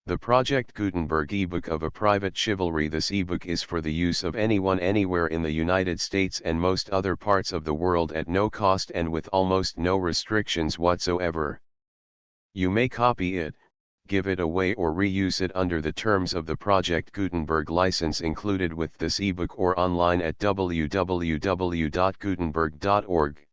The Project Gutenberg ebook of A Private Chivalry. This ebook is for the use of anyone anywhere in the United States and most other parts of the world at no cost and with almost no restrictions whatsoever. You may copy it, give it away or reuse it under the terms of the Project Gutenberg license included with this ebook or online at www.gutenberg.org.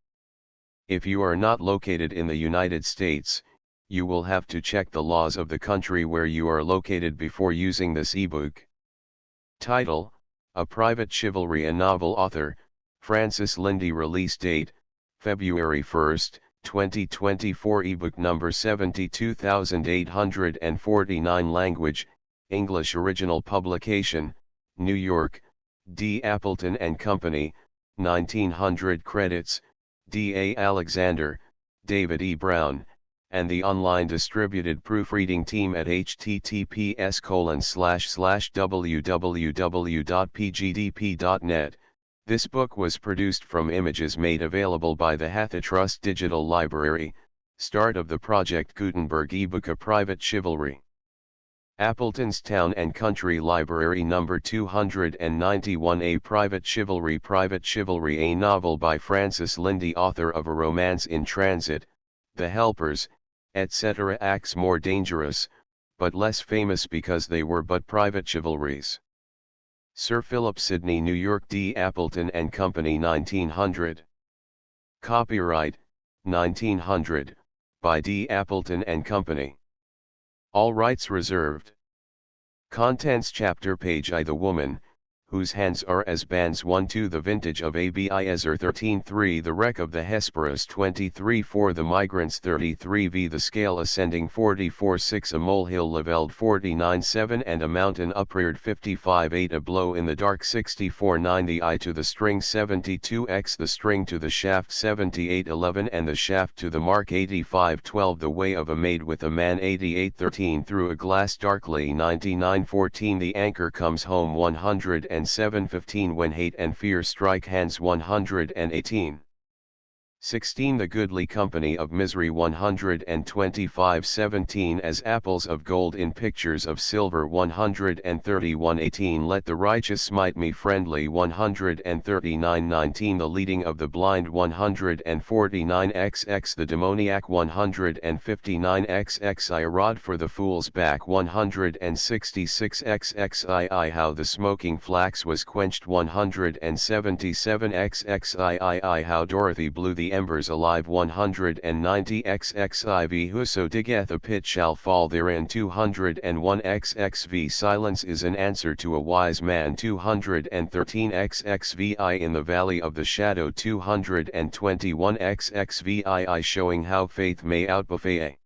If you are not located in the United States, you will have to check the laws of the country where you are located before using this ebook. Title: A Private Chivalry. A novel. Author: Francis Lynde. Release date: February 1, 2024. Ebook number 72849. Language: English. Original publication: New York, D. Appleton and Company, 1900. Credits: D. A. Alexander, David E. Brown, and the online distributed proofreading team at https://www.pgdp.net. This book was produced from images made available by the Hathitrust Digital Library. Start of the Project Gutenberg ebook. A Private Chivalry. Appleton's Town and Country Library. Number 291. A Private Chivalry. Private Chivalry. A novel by Francis Lynde, author of A Romance in Transit, The Helpers, etc. Acts more dangerous, but less famous because they were but private chivalries. Sir Philip Sidney. New York, D. Appleton and Company, 1900. Copyright, 1900, by D. Appleton and Company. All rights reserved. Contents. Chapter. Page I. The woman, whose hands are as bands. 1-2. The vintage of Abi Ezer 13-3. The wreck of the Hesperus 23-4. The migrants 33-v. The scale ascending 44-6. A molehill levelled 49-7 and a mountain upreared 55-8. A blow in the dark 64-9. The eye to the string 72x. The string to the shaft 78-11 and the shaft to the mark 85-12. The way of a maid with a man 88-13. Through a glass darkly 99-14. The anchor comes home 107-15. When hate and fear strike hands 118. 16. The goodly company of misery 125-17. As apples of gold in pictures of silver 131-18. Let the righteous smite me friendly 139-19. The leading of the blind 149-XX. The demoniac 159-XX. A rod for the fool's back 166-XX. How the smoking flax was quenched 177-XX. How Dorothy blew the embers alive 190-XXIV. Whoso diggeth a pit shall fall therein 201-XXV. Silence is an answer to a wise man 213-XXVI. In the valley of the shadow 221-XXVI. Showing how faith may outbuffet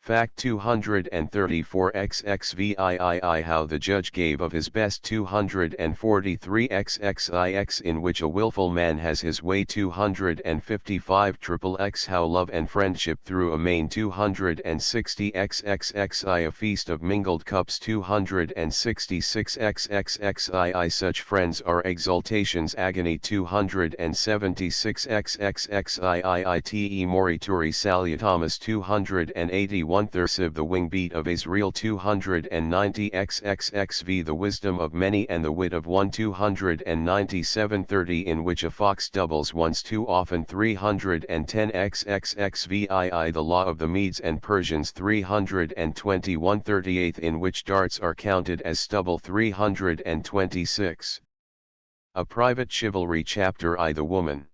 fact 234-XXVII. How the judge gave of his best 243-XXIX. In which a willful man has his way 255-XX. How love and friendship through a main 260-XXXI. A feast of mingled cups 266-XXXI. Such friends are exaltations agony 276-XXXII. Te morituri salutamus 281. Thirsiv. The wing beat of Israel 290-XXXV. The wisdom of many and the wit of one 297-30. In which a fox doubles once too often 310-XXXVII. The law of the Medes and Persians 321-38. In which darts are counted as stubble 326. A Private Chivalry. Chapter I. The woman,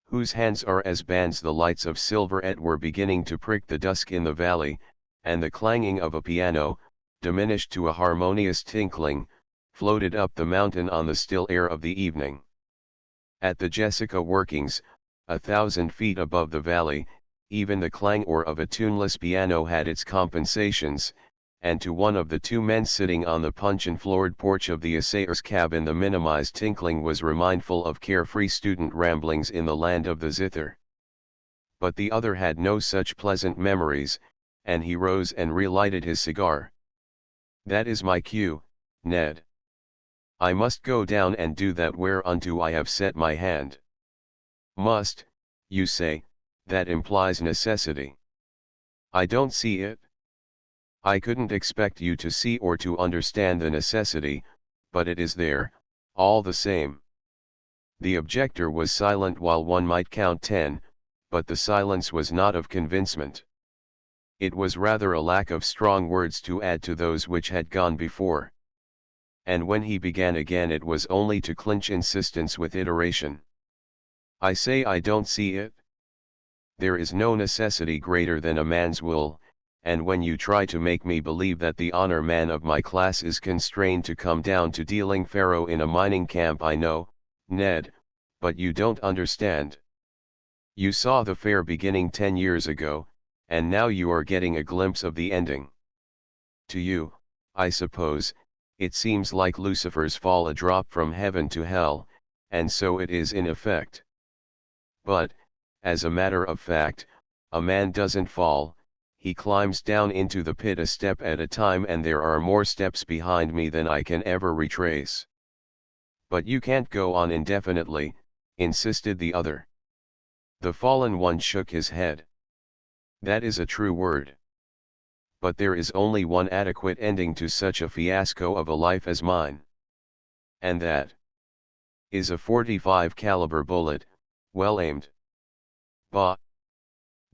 whose hands are as bands. The lights of silver were beginning to prick the dusk in the valley, and the clanging of a piano, diminished to a harmonious tinkling, floated up the mountain on the still air of the evening. At the Jessica workings, 1,000 feet above the valley, even the clangor of a tuneless piano had its compensations, and to one of the two men sitting on the puncheon-floored porch of the assayer's cabin the minimized tinkling was remindful of carefree student ramblings in the land of the zither. But the other had no such pleasant memories, and he rose and relighted his cigar. "That is my cue, Ned. I must go down and do that whereunto I have set my hand." "Must, you say, that implies necessity." "I don't see it." I couldn't expect you to see or to understand the necessity, but it is there, all the same. The objector was silent while one might count 10, but the silence was not of convincement. It was rather a lack of strong words to add to those which had gone before. And when he began again it was only to clinch insistence with iteration. I say I don't see it. There is no necessity greater than a man's will, and when you try to make me believe that the honor man of my class is constrained to come down to dealing faro in a mining camp, I know, Ned, but you don't understand. You saw the fair beginning 10 years ago, and now you are getting a glimpse of the ending. To you, I suppose, it seems like Lucifer's fall, a drop from heaven to hell, and so it is in effect. But, as a matter of fact, a man doesn't fall, he climbs down into the pit a step at a time, and there are more steps behind me than I can ever retrace. But you can't go on indefinitely, insisted the other. The fallen one shook his head. That is a true word. But there is only one adequate ending to such a fiasco of a life as mine. And that is a 45 caliber bullet, well aimed. Bah!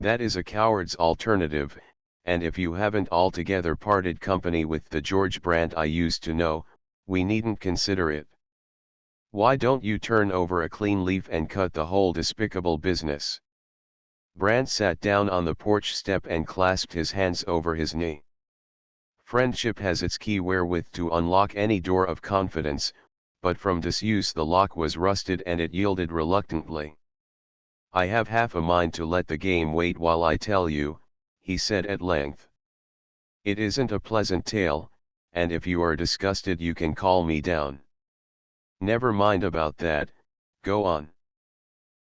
That is a coward's alternative, and if you haven't altogether parted company with the George Brant I used to know, we needn't consider it. Why don't you turn over a clean leaf and cut the whole despicable business? Brant sat down on the porch step and clasped his hands over his knee. Friendship has its key wherewith to unlock any door of confidence, but from disuse the lock was rusted and it yielded reluctantly. I have half a mind to let the game wait while I tell you, he said at length. It isn't a pleasant tale, and if you are disgusted you can call me down. Never mind about that, go on.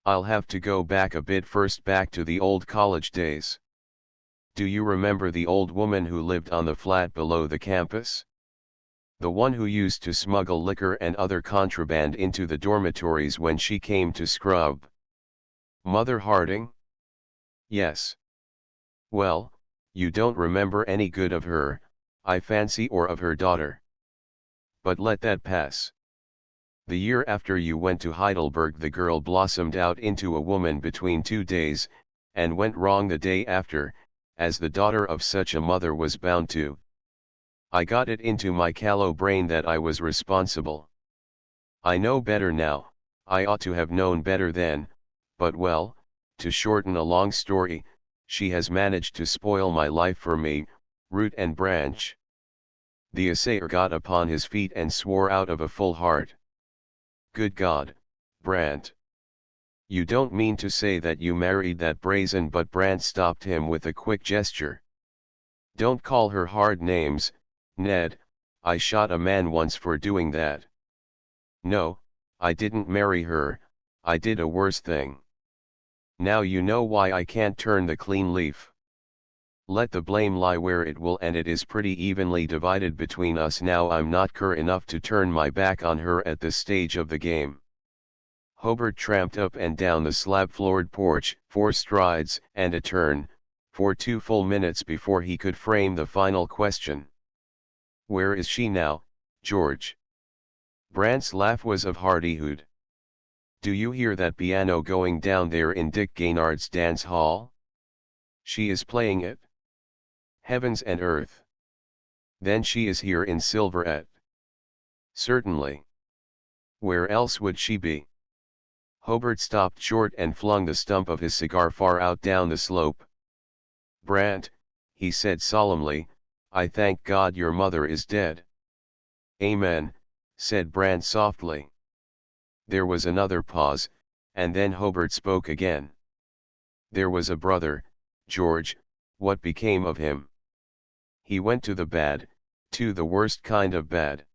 I'll have to go back a bit first, back to the old college days. Do you remember the old woman who lived on the flat below the campus? The one who used to smuggle liquor and other contraband into the dormitories when she came to scrub? Mother Harding? Yes. Well, you don't remember any good of her, I fancy, or of her daughter. But let that pass. The year after you went to Heidelberg the girl blossomed out into a woman between 2 days, and went wrong the day after, as the daughter of such a mother was bound to. I got it into my callow brain that I was responsible. I know better now, I ought to have known better then, but well, to shorten a long story, she has managed to spoil my life for me, root and branch. The assayer got upon his feet and swore out of a full heart. Good God, Brant. You don't mean to say that you married that brazen? But Brant stopped him with a quick gesture. Don't call her hard names, Ned, I shot a man once for doing that. No, I didn't marry her, I did a worse thing. Now you know why I can't turn the clean leaf. Let the blame lie where it will, and it is pretty evenly divided between us now. I'm not cur enough to turn my back on her at this stage of the game. Hobart tramped up and down the slab-floored porch, 4 strides and a turn, for 2 full minutes before he could frame the final question. Where is she now, George? Brant's laugh was of hardihood. Do you hear that piano going down there in Dick Gaynard's dance hall? She is playing it. Heavens and earth! Then she is here in Silverette. Certainly. Where else would she be? Hobart stopped short and flung the stump of his cigar far out down the slope. Brant, he said solemnly, I thank God your mother is dead. Amen, said Brant softly. There was another pause, and then Hobart spoke again. There was a brother, George, what became of him? He went to the bad, to the worst kind of bad.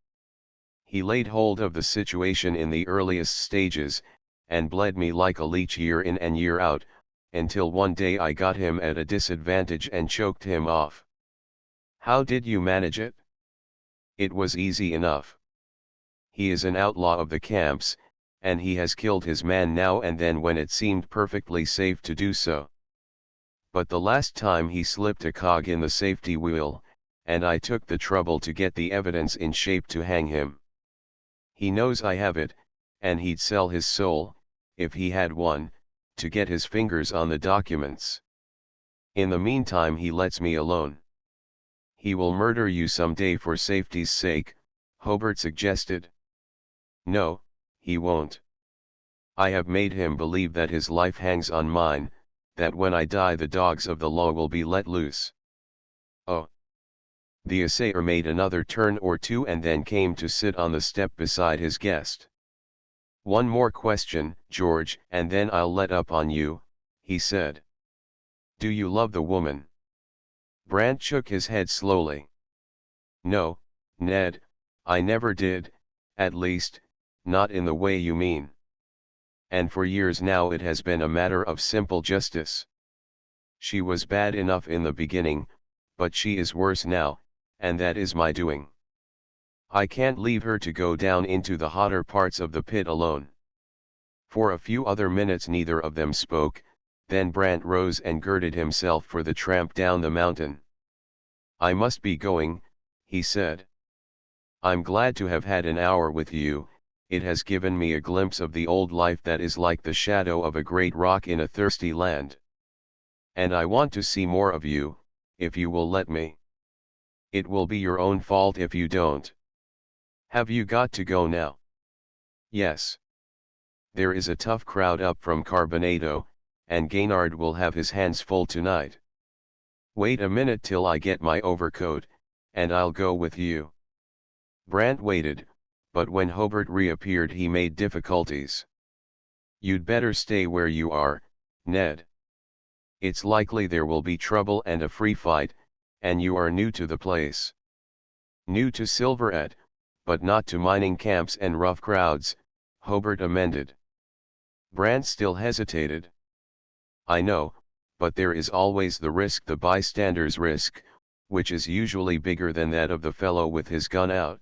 He laid hold of the situation in the earliest stages, and bled me like a leech year in and year out, until one day I got him at a disadvantage and choked him off. How did you manage it? It was easy enough. He is an outlaw of the camps, and he has killed his man now and then when it seemed perfectly safe to do so. But the last time he slipped a cog in the safety wheel, and I took the trouble to get the evidence in shape to hang him. He knows I have it, and he'd sell his soul, if he had one, to get his fingers on the documents. In the meantime he lets me alone. He will murder you some day for safety's sake, Hobart suggested. No, he won't. I have made him believe that his life hangs on mine, that when I die the dogs of the law will be let loose. Oh. The assayer made another turn or two and then came to sit on the step beside his guest. One more question, George, and then I'll let up on you, he said. Do you love the woman? Brant shook his head slowly. No, Ned, I never did, at least, not in the way you mean. And for years now it has been a matter of simple justice. She was bad enough in the beginning, but she is worse now, and that is my doing. I can't leave her to go down into the hotter parts of the pit alone. For a few other minutes neither of them spoke, then Brant rose and girded himself for the tramp down the mountain. I must be going, he said. I'm glad to have had an hour with you, it has given me a glimpse of the old life that is like the shadow of a great rock in a thirsty land. And I want to see more of you, if you will let me. It will be your own fault if you don't. Have you got to go now? Yes. There is a tough crowd up from Carbonado, and Gaynard will have his hands full tonight. Wait a minute till I get my overcoat, and I'll go with you. Brant waited, but when Hobart reappeared he made difficulties. You'd better stay where you are, Ned. It's likely there will be trouble and a free fight, and you are new to the place. New to Silverette, but not to mining camps and rough crowds, Hobart amended. Brant still hesitated. I know, but there is always the risk the bystanders risk, which is usually bigger than that of the fellow with his gun out.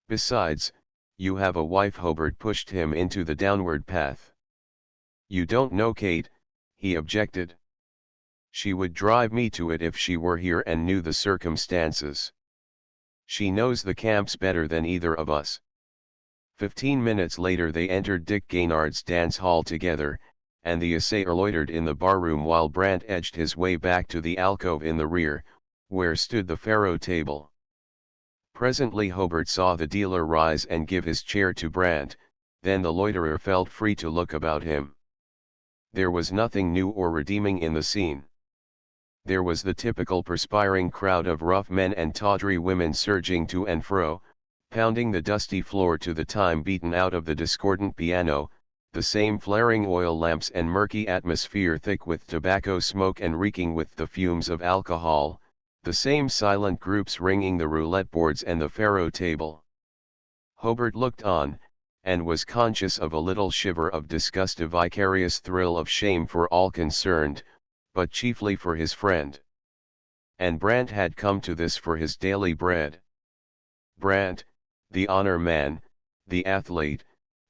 Besides, you have a wife. Hobart pushed him into the downward path. You don't know Kate, he objected. She would drive me to it if she were here and knew the circumstances. She knows the camps better than either of us. 15 minutes later they entered Dick Gaynard's dance hall together, and the assayer loitered in the barroom while Brant edged his way back to the alcove in the rear, where stood the faro table. Presently Hobart saw the dealer rise and give his chair to Brant, then the loiterer felt free to look about him. There was nothing new or redeeming in the scene. There was the typical perspiring crowd of rough men and tawdry women surging to and fro, pounding the dusty floor to the time beaten out of the discordant piano, the same flaring oil lamps and murky atmosphere thick with tobacco smoke and reeking with the fumes of alcohol, the same silent groups ringing the roulette boards and the faro table. Hobart looked on, and was conscious of a little shiver of disgust, a vicarious thrill of shame for all concerned, but chiefly for his friend. And Brant had come to this for his daily bread. Brant, the honor man, the athlete,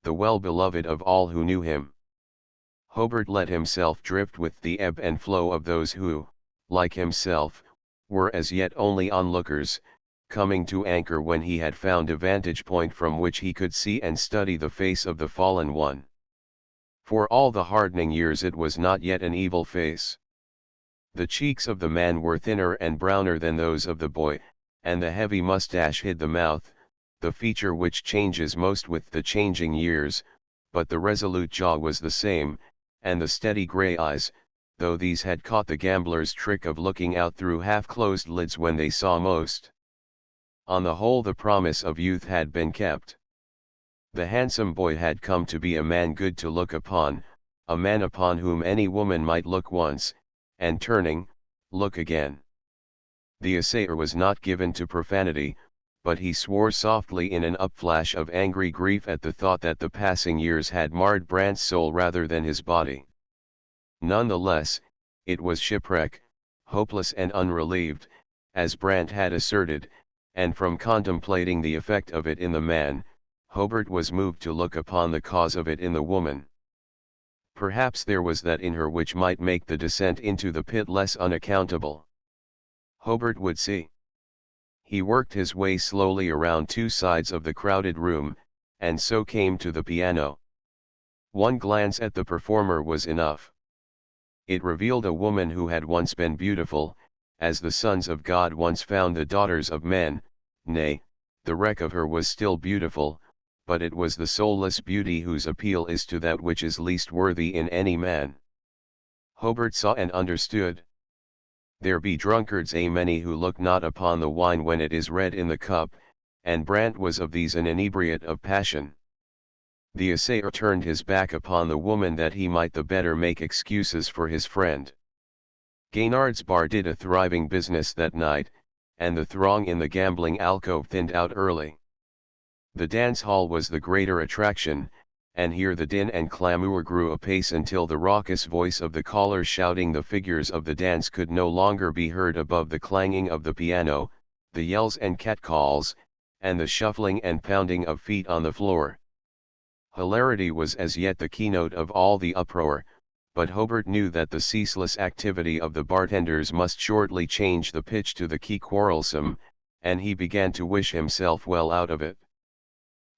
the well-beloved of all who knew him. Hobart let himself drift with the ebb and flow of those who, like himself, were as yet only onlookers, coming to anchor when he had found a vantage point from which he could see and study the face of the fallen one. For all the hardening years it was not yet an evil face. The cheeks of the man were thinner and browner than those of the boy, and the heavy mustache hid the mouth, the feature which changes most with the changing years, but the resolute jaw was the same, and the steady grey eyes, though these had caught the gambler's trick of looking out through half-closed lids when they saw most. On the whole the promise of youth had been kept. The handsome boy had come to be a man good to look upon, a man upon whom any woman might look once, and turning, look again. The assayer was not given to profanity, but he swore softly in an upflash of angry grief at the thought that the passing years had marred Brant's soul rather than his body. None the less, it was shipwreck, hopeless and unrelieved, as Brant had asserted, and from contemplating the effect of it in the man, Hobart was moved to look upon the cause of it in the woman. Perhaps there was that in her which might make the descent into the pit less unaccountable. Hobart would see. He worked his way slowly around two sides of the crowded room, and so came to the piano. One glance at the performer was enough. It revealed a woman who had once been beautiful, as the sons of God once found the daughters of men. Nay, the wreck of her was still beautiful, but it was the soulless beauty whose appeal is to that which is least worthy in any man. Hobart saw and understood. There be drunkards a many who look not upon the wine when it is red in the cup, and Brant was of these an inebriate of passion. The assayer turned his back upon the woman that he might the better make excuses for his friend. Gaynard's bar did a thriving business that night, and the throng in the gambling alcove thinned out early. The dance hall was the greater attraction, and here the din and clamour grew apace until the raucous voice of the caller shouting the figures of the dance could no longer be heard above the clanging of the piano, the yells and catcalls, and the shuffling and pounding of feet on the floor. Hilarity was as yet the keynote of all the uproar, but Hobart knew that the ceaseless activity of the bartenders must shortly change the pitch to the key quarrelsome, and he began to wish himself well out of it.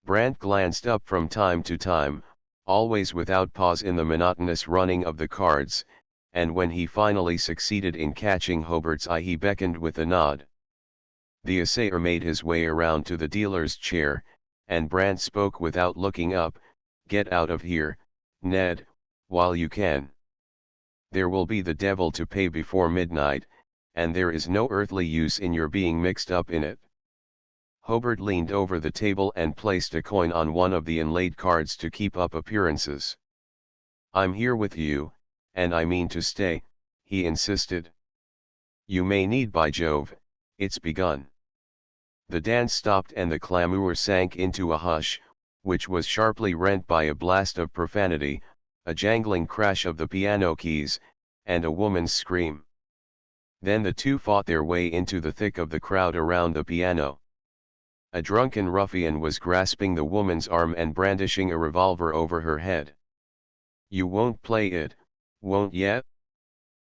Brant glanced up from time to time, always without pause in the monotonous running of the cards, and when he finally succeeded in catching Hobart's eye he beckoned with a nod. The assayer made his way around to the dealer's chair, and Brant spoke without looking up, "Get out of here, Ned, while you can. There will be the devil to pay before midnight, and there is no earthly use in your being mixed up in it." Hobart leaned over the table and placed a coin on one of the inlaid cards to keep up appearances. "I'm here with you, and I mean to stay," he insisted. "You may need, by Jove, it's begun." The dance stopped and the clamour sank into a hush, which was sharply rent by a blast of profanity, a jangling crash of the piano keys, and a woman's scream. Then the two fought their way into the thick of the crowd around the piano. A drunken ruffian was grasping the woman's arm and brandishing a revolver over her head. "You won't play it, won't ye?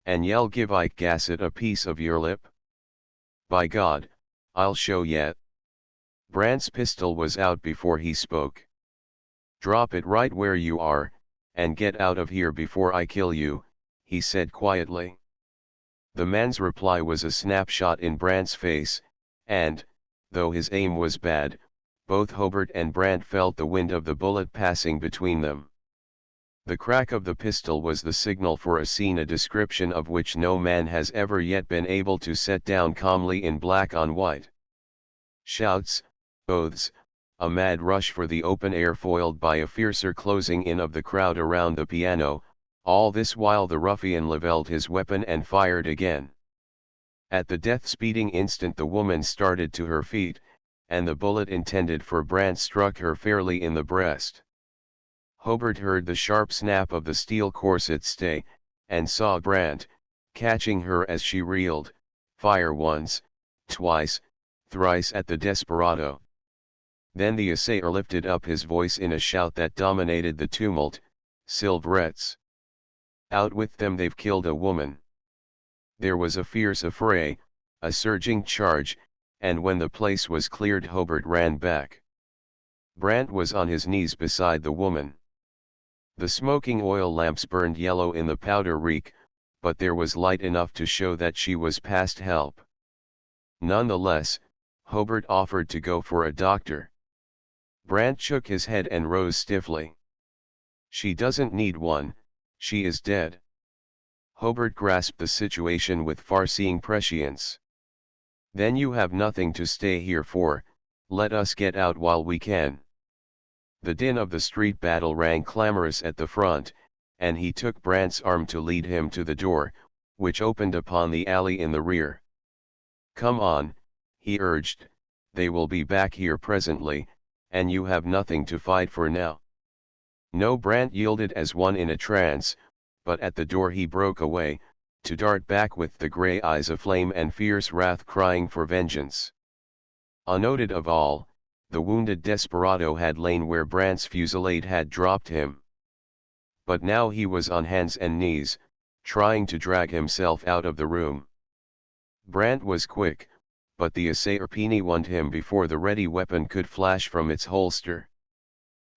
And ye'll give Ike Gassett a piece of your lip? By God, I'll show ye." Brant's pistol was out before he spoke. "Drop it right where you are, and get out of here before I kill you," he said quietly. The man's reply was a snapshot in Brant's face, and, though his aim was bad, both Hobart and Brant felt the wind of the bullet passing between them. The crack of the pistol was the signal for a scene a description of which no man has ever yet been able to set down calmly in black on white. Shouts, oaths, a mad rush for the open air foiled by a fiercer closing in of the crowd around the piano, all this while the ruffian levelled his weapon and fired again. At the death-speeding instant the woman started to her feet, and the bullet intended for Brant struck her fairly in the breast. Hobart heard the sharp snap of the steel corset stay, and saw Brant, catching her as she reeled, fire once, twice, thrice at the desperado. Then the assayer lifted up his voice in a shout that dominated the tumult, "Silverettes! Out with them, they've killed a woman!" There was a fierce affray, a surging charge, and when the place was cleared Hobart ran back. Brant was on his knees beside the woman. The smoking oil lamps burned yellow in the powder reek, but there was light enough to show that she was past help. Nonetheless, Hobart offered to go for a doctor. Brant shook his head and rose stiffly. "She doesn't need one, she is dead." Hobart grasped the situation with far-seeing prescience. "Then you have nothing to stay here for, let us get out while we can." The din of the street battle rang clamorous at the front, and he took Brant's arm to lead him to the door, which opened upon the alley in the rear. "Come on," he urged, "they will be back here presently, and you have nothing to fight for now." No, Brant yielded as one in a trance, but at the door he broke away, to dart back with the grey eyes aflame and fierce wrath crying for vengeance. Unnoted of all, the wounded desperado had lain where Brant's fusillade had dropped him. But now he was on hands and knees, trying to drag himself out of the room. Brant was quick, but the assayer pinioned him before the ready weapon could flash from its holster.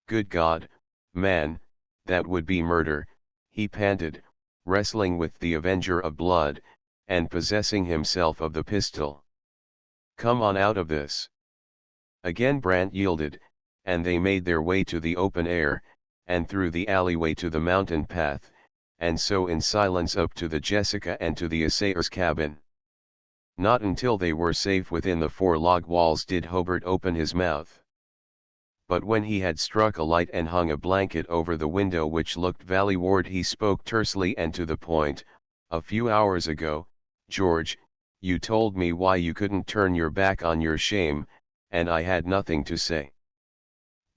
"Good God, man, that would be murder," he panted, wrestling with the avenger of blood, and possessing himself of the pistol. "Come on out of this." Again Brant yielded, and they made their way to the open air, and through the alleyway to the mountain path, and so in silence up to the Jessica and to the assayer's cabin. Not until they were safe within the four log walls did Hobart open his mouth. But when he had struck a light and hung a blanket over the window which looked valleyward, he spoke tersely and to the point. "A few hours ago, George, you told me why you couldn't turn your back on your shame, and I had nothing to say.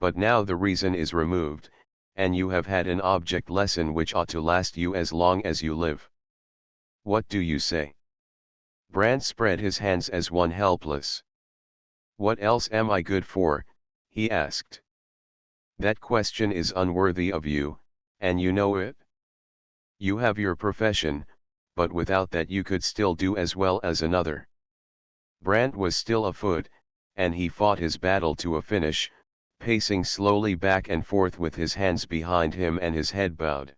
But now the reason is removed, and you have had an object lesson which ought to last you as long as you live. What do you say?" Brant spread his hands as one helpless. "What else am I good for?" he asked. "That question is unworthy of you, and you know it. You have your profession, but without that you could still do as well as another." Brant was still afoot, and he fought his battle to a finish, pacing slowly back and forth with his hands behind him and his head bowed.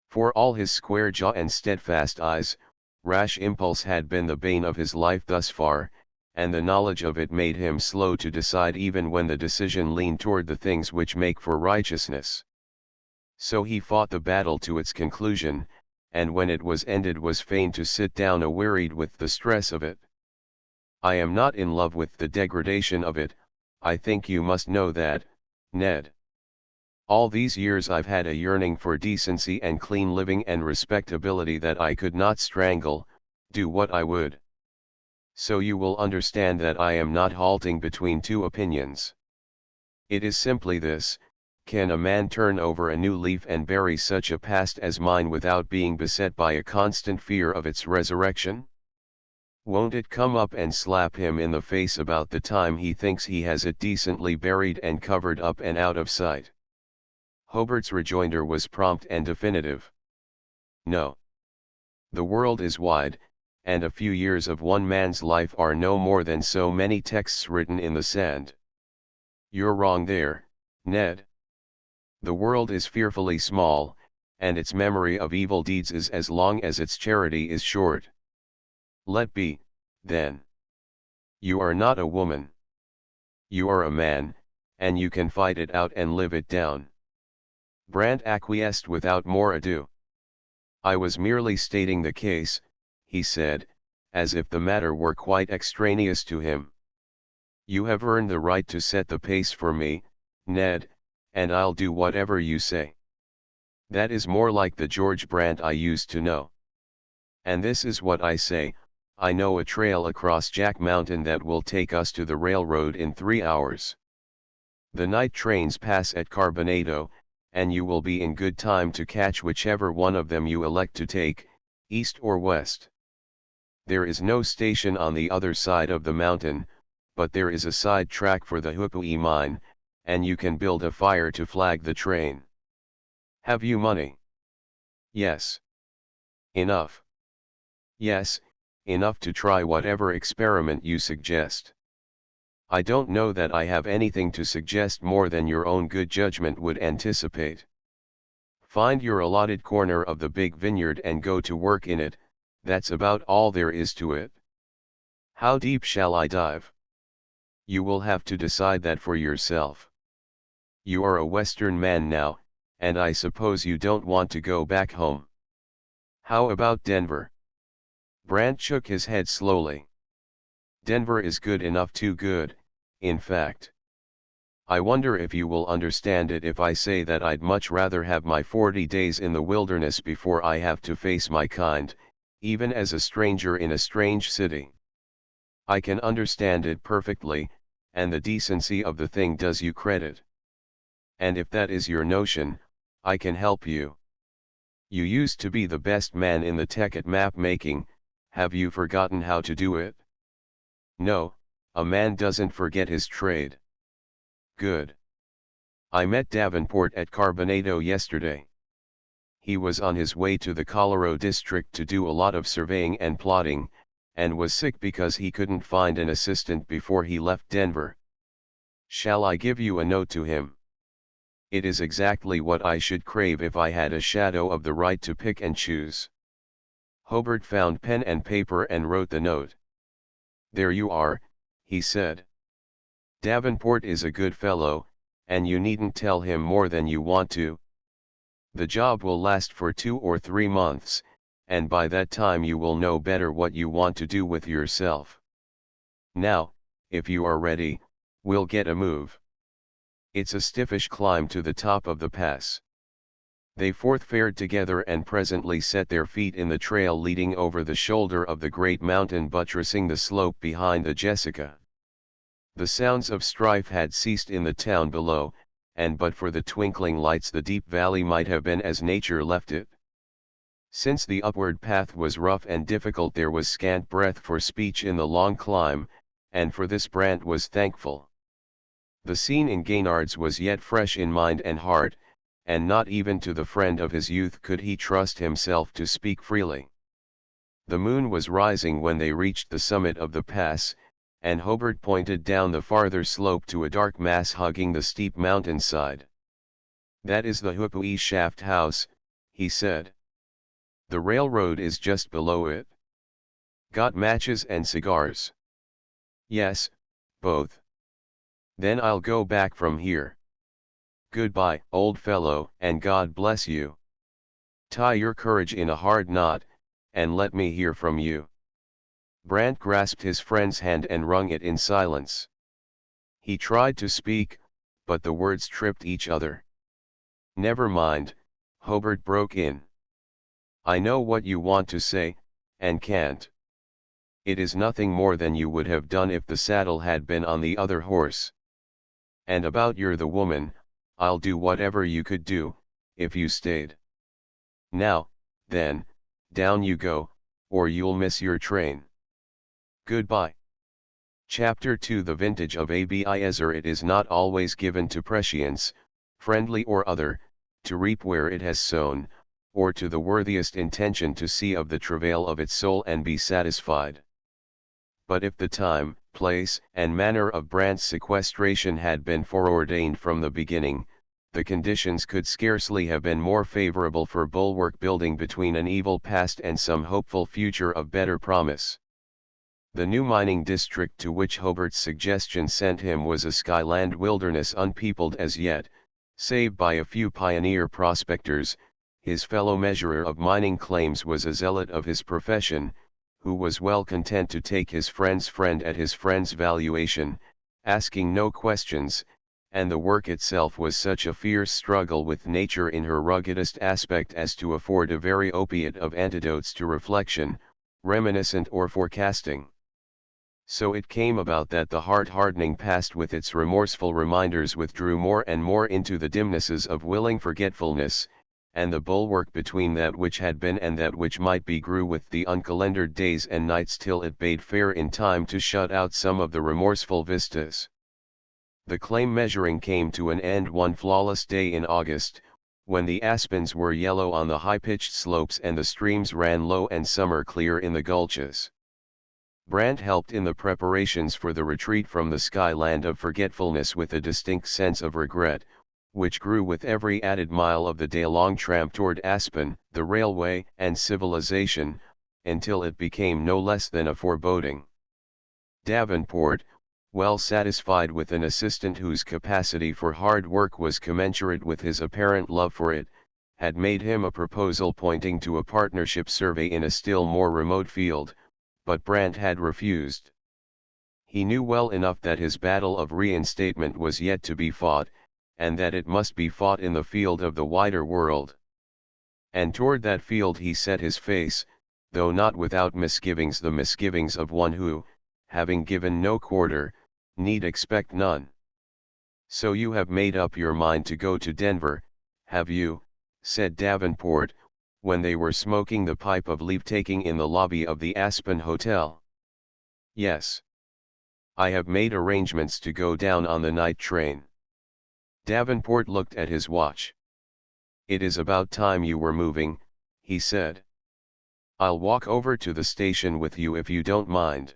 For all his square jaw and steadfast eyes, rash impulse had been the bane of his life thus far, and the knowledge of it made him slow to decide even when the decision leaned toward the things which make for righteousness. So he fought the battle to its conclusion, and when it was ended was fain to sit down awearied with the stress of it. "I am not in love with the degradation of it, I think you must know that, Ned. All these years I've had a yearning for decency and clean living and respectability that I could not strangle, do what I would. So you will understand that I am not halting between two opinions. It is simply this: can a man turn over a new leaf and bury such a past as mine without being beset by a constant fear of its resurrection? Won't it come up and slap him in the face about the time he thinks he has it decently buried and covered up and out of sight?" Hobart's rejoinder was prompt and definitive. "No. The world is wide, and a few years of one man's life are no more than so many texts written in the sand. You're wrong there, Ned. The world is fearfully small, and its memory of evil deeds is as long as its charity is short. Let be, then. You are not a woman. You are a man, and you can fight it out and live it down." Brant acquiesced without more ado. "I was merely stating the case," he said, as if the matter were quite extraneous to him. "You have earned the right to set the pace for me, Ned, and I'll do whatever you say. That is more like the George Brant I used to know. And this is what I say: I know a trail across Jack Mountain that will take us to the railroad in 3 hours. The night trains pass at Carbonado, and you will be in good time to catch whichever one of them you elect to take, east or west. There is no station on the other side of the mountain, but there is a side track for the Hupui mine, and you can build a fire to flag the train. Have you money?" "Yes." "Enough?" "Yes, enough to try whatever experiment you suggest." "I don't know that I have anything to suggest more than your own good judgment would anticipate. Find your allotted corner of the big vineyard and go to work in it, that's about all there is to it. How deep shall I dive? You will have to decide that for yourself. You are a Western man now, and I suppose you don't want to go back home. How about Denver?" Brant shook his head slowly. "Denver is good enough, too good, in fact. I wonder if you will understand it if I say that I'd much rather have my 40 days in the wilderness before I have to face my kind, even as a stranger in a strange city. I can understand it perfectly, and the decency of the thing does you credit. And if that is your notion, I can help you. You used to be the best man in the tech at map making, have you forgotten how to do it?" "No, a man doesn't forget his trade." "Good. I met Davenport at Carbonado yesterday. He was on his way to the Colorado district to do a lot of surveying and plotting, and was sick because he couldn't find an assistant before he left Denver. Shall I give you a note to him? It is exactly what I should crave if I had a shadow of the right to pick and choose. Hobart found pen and paper and wrote the note. There you are, he said. Davenport is a good fellow, and you needn't tell him more than you want to. The job will last for 2 or 3 months, and by that time you will know better what you want to do with yourself. Now, if you are ready, we'll get a move. It's a stiffish climb to the top of the pass. They forth fared together and presently set their feet in the trail leading over the shoulder of the great mountain buttressing the slope behind the Jessica. The sounds of strife had ceased in the town below, and but for the twinkling lights the deep valley might have been as nature left it. Since the upward path was rough and difficult there was scant breath for speech in the long climb, and for this Brant was thankful. The scene in Gaynard's was yet fresh in mind and heart, and not even to the friend of his youth could he trust himself to speak freely. The moon was rising when they reached the summit of the pass, and Hobart pointed down the farther slope to a dark mass hugging the steep mountainside. That is the Hoopoe Shaft House, he said. The railroad is just below it. Got matches and cigars? Yes, both. Then I'll go back from here. Goodbye, old fellow, and God bless you. Tie your courage in a hard knot, and let me hear from you. Brant grasped his friend's hand and wrung it in silence. He tried to speak, but the words tripped each other. Never mind, Hobart broke in. I know what you want to say, and can't. It is nothing more than you would have done if the saddle had been on the other horse. And about you're the woman, I'll do whatever you could do, if you stayed. Now, then, down you go, or you'll miss your train. Goodbye. Chapter 2 The vintage of Abiezer. It is not always given to prescience, friendly or other, to reap where it has sown, or to the worthiest intention to see of the travail of its soul and be satisfied. But if the time, place, and manner of Brant's sequestration had been foreordained from the beginning, the conditions could scarcely have been more favorable for bulwark building between an evil past and some hopeful future of better promise. The new mining district to which Hobart's suggestion sent him was a skyland wilderness unpeopled as yet, save by a few pioneer prospectors. His fellow measurer of mining claims was a zealot of his profession, who was well content to take his friend's friend at his friend's valuation, asking no questions, and the work itself was such a fierce struggle with nature in her ruggedest aspect as to afford a very opiate of antidotes to reflection, reminiscent or forecasting. So it came about that the heart-hardening past with its remorseful reminders withdrew more and more into the dimnesses of willing forgetfulness, and the bulwark between that which had been and that which might be grew with the uncalendared days and nights till it bade fair in time to shut out some of the remorseful vistas. The claim measuring came to an end one flawless day in August, when the aspens were yellow on the high-pitched slopes and the streams ran low and summer clear in the gulches. Brant helped in the preparations for the retreat from the skyland of forgetfulness with a distinct sense of regret, which grew with every added mile of the day-long tramp toward Aspen, the railway, and civilization, until it became no less than a foreboding. Davenport, well satisfied with an assistant whose capacity for hard work was commensurate with his apparent love for it, had made him a proposal pointing to a partnership survey in a still more remote field, but Brant had refused. He knew well enough that his battle of reinstatement was yet to be fought, and that it must be fought in the field of the wider world. And toward that field he set his face, though not without misgivings, the misgivings of one who, having given no quarter, need expect none. So you have made up your mind to go to Denver, have you, said Davenport, when they were smoking the pipe of leave-taking in the lobby of the Aspen Hotel. Yes. I have made arrangements to go down on the night train. Davenport looked at his watch. It is about time you were moving, he said. I'll walk over to the station with you if you don't mind.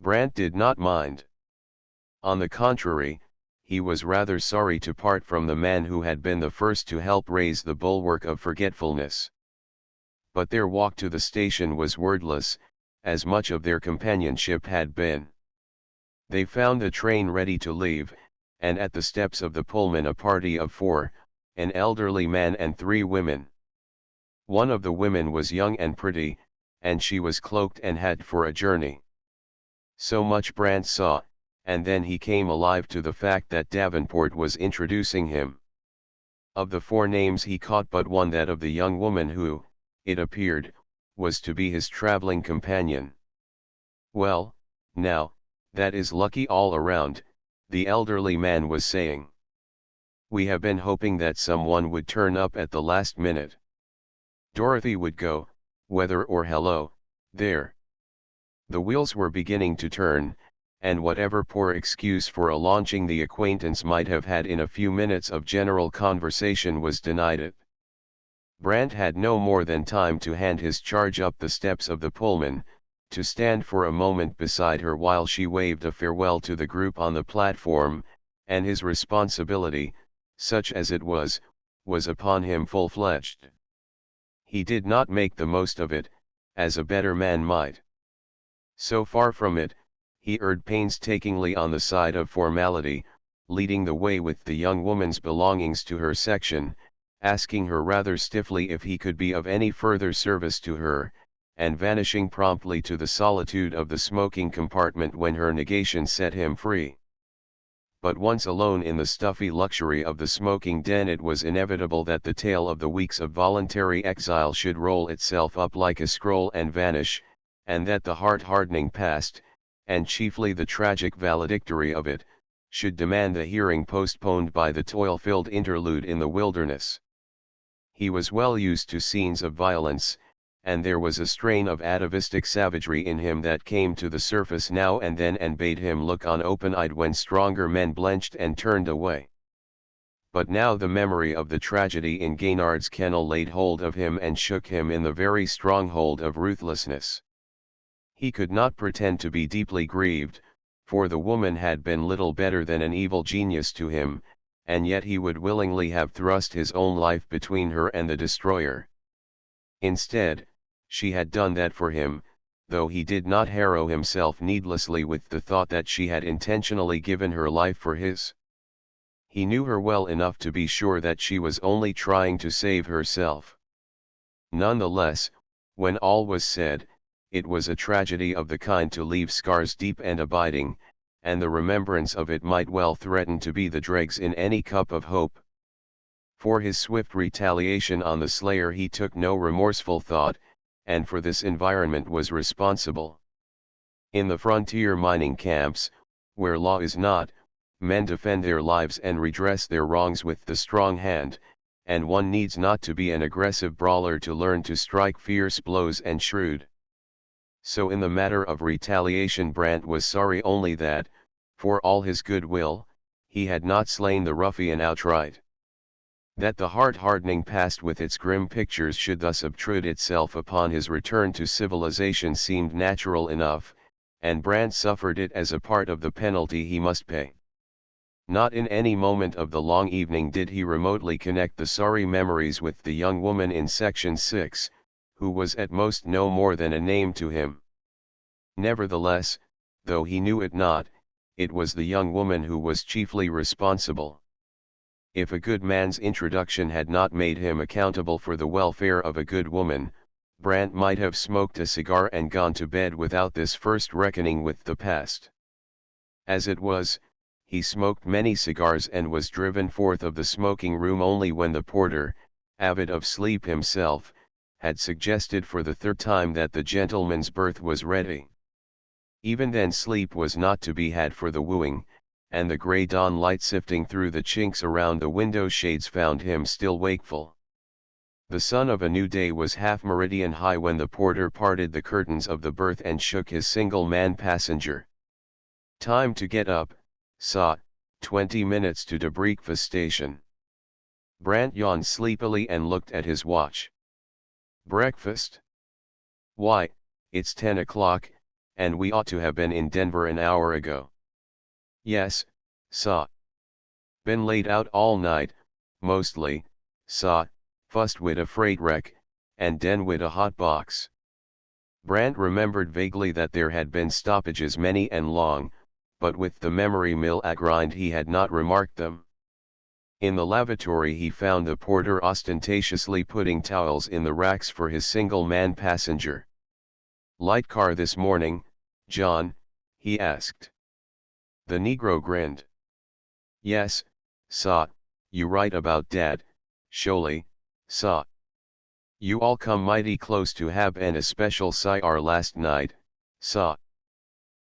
Brant did not mind. On the contrary, he was rather sorry to part from the man who had been the first to help raise the bulwark of forgetfulness. But their walk to the station was wordless, as much of their companionship had been. They found the train ready to leave, and at the steps of the Pullman a party of 4, an elderly man and 3 women. One of the women was young and pretty, and she was cloaked and had for a journey. So much Brant saw, and then he came alive to the fact that Davenport was introducing him. Of the 4 names he caught but one, that of the young woman who, it appeared, was to be his traveling companion. "Well, now, that is lucky all around," the elderly man was saying. "We have been hoping that someone would turn up at the last minute. Dorothy would go, whether or hello, there." The wheels were beginning to turn, and whatever poor excuse for launching the acquaintance might have had in a few minutes of general conversation was denied it. Brant had no more than time to hand his charge up the steps of the Pullman, to stand for a moment beside her while she waved a farewell to the group on the platform, and his responsibility, such as it was upon him full-fledged. He did not make the most of it, as a better man might. So far from it, he erred painstakingly on the side of formality, leading the way with the young woman's belongings to her section, asking her rather stiffly if he could be of any further service to her, and vanishing promptly to the solitude of the smoking compartment when her negation set him free. But once alone in the stuffy luxury of the smoking den, it was inevitable that the tale of the weeks of voluntary exile should roll itself up like a scroll and vanish, and that the heart-hardening past, and chiefly the tragic valedictory of it, should demand the hearing postponed by the toil-filled interlude in the wilderness. He was well used to scenes of violence, and there was a strain of atavistic savagery in him that came to the surface now and then and bade him look on open-eyed when stronger men blenched and turned away. But now the memory of the tragedy in Gaynard's kennel laid hold of him and shook him in the very stronghold of ruthlessness. He could not pretend to be deeply grieved, for the woman had been little better than an evil genius to him, and yet he would willingly have thrust his own life between her and the destroyer. Instead, she had done that for him, though he did not harrow himself needlessly with the thought that she had intentionally given her life for his. He knew her well enough to be sure that she was only trying to save herself. None the less, when all was said, it was a tragedy of the kind to leave scars deep and abiding, and the remembrance of it might well threaten to be the dregs in any cup of hope. For his swift retaliation on the slayer he took no remorseful thought, and for this environment was responsible. In the frontier mining camps, where law is not, men defend their lives and redress their wrongs with the strong hand, and one needs not to be an aggressive brawler to learn to strike fierce blows and shrewd. So in the matter of retaliation Brant was sorry only that, for all his good will, he had not slain the ruffian outright. That the heart-hardening past with its grim pictures should thus obtrude itself upon his return to civilization seemed natural enough, and Brant suffered it as a part of the penalty he must pay. Not in any moment of the long evening did he remotely connect the sorry memories with the young woman in Section 6, who was at most no more than a name to him. Nevertheless, though he knew it not, it was the young woman who was chiefly responsible. If a good man's introduction had not made him accountable for the welfare of a good woman, Brant might have smoked a cigar and gone to bed without this first reckoning with the past. As it was, he smoked many cigars and was driven forth of the smoking room only when the porter, avid of sleep himself, had suggested for the 3rd time that the gentleman's berth was ready. Even then sleep was not to be had for the wooing, and the grey dawn light sifting through the chinks around the window shades found him still wakeful. The sun of a new day was half meridian high when the porter parted the curtains of the berth and shook his single-man passenger. "Time to get up, sah, 20 minutes to de breakfast station." Brant yawned sleepily and looked at his watch. "Breakfast? Why, it's 10 o'clock, and we ought to have been in Denver an hour ago. Yes, saw. Been laid out all night, mostly, saw, fussed wid a freight wreck, and den wid a hot box. Brant remembered vaguely that there had been stoppages many and long, but with the memory mill at grind he had not remarked them. In the lavatory he found the porter ostentatiously putting towels in the racks for his single-man passenger. "Light car this morning, John?" he asked. The Negro grinned. "Yes, saw, you right about dat, sholy, saw. You all come mighty close to hab an especial cigar last night, saw.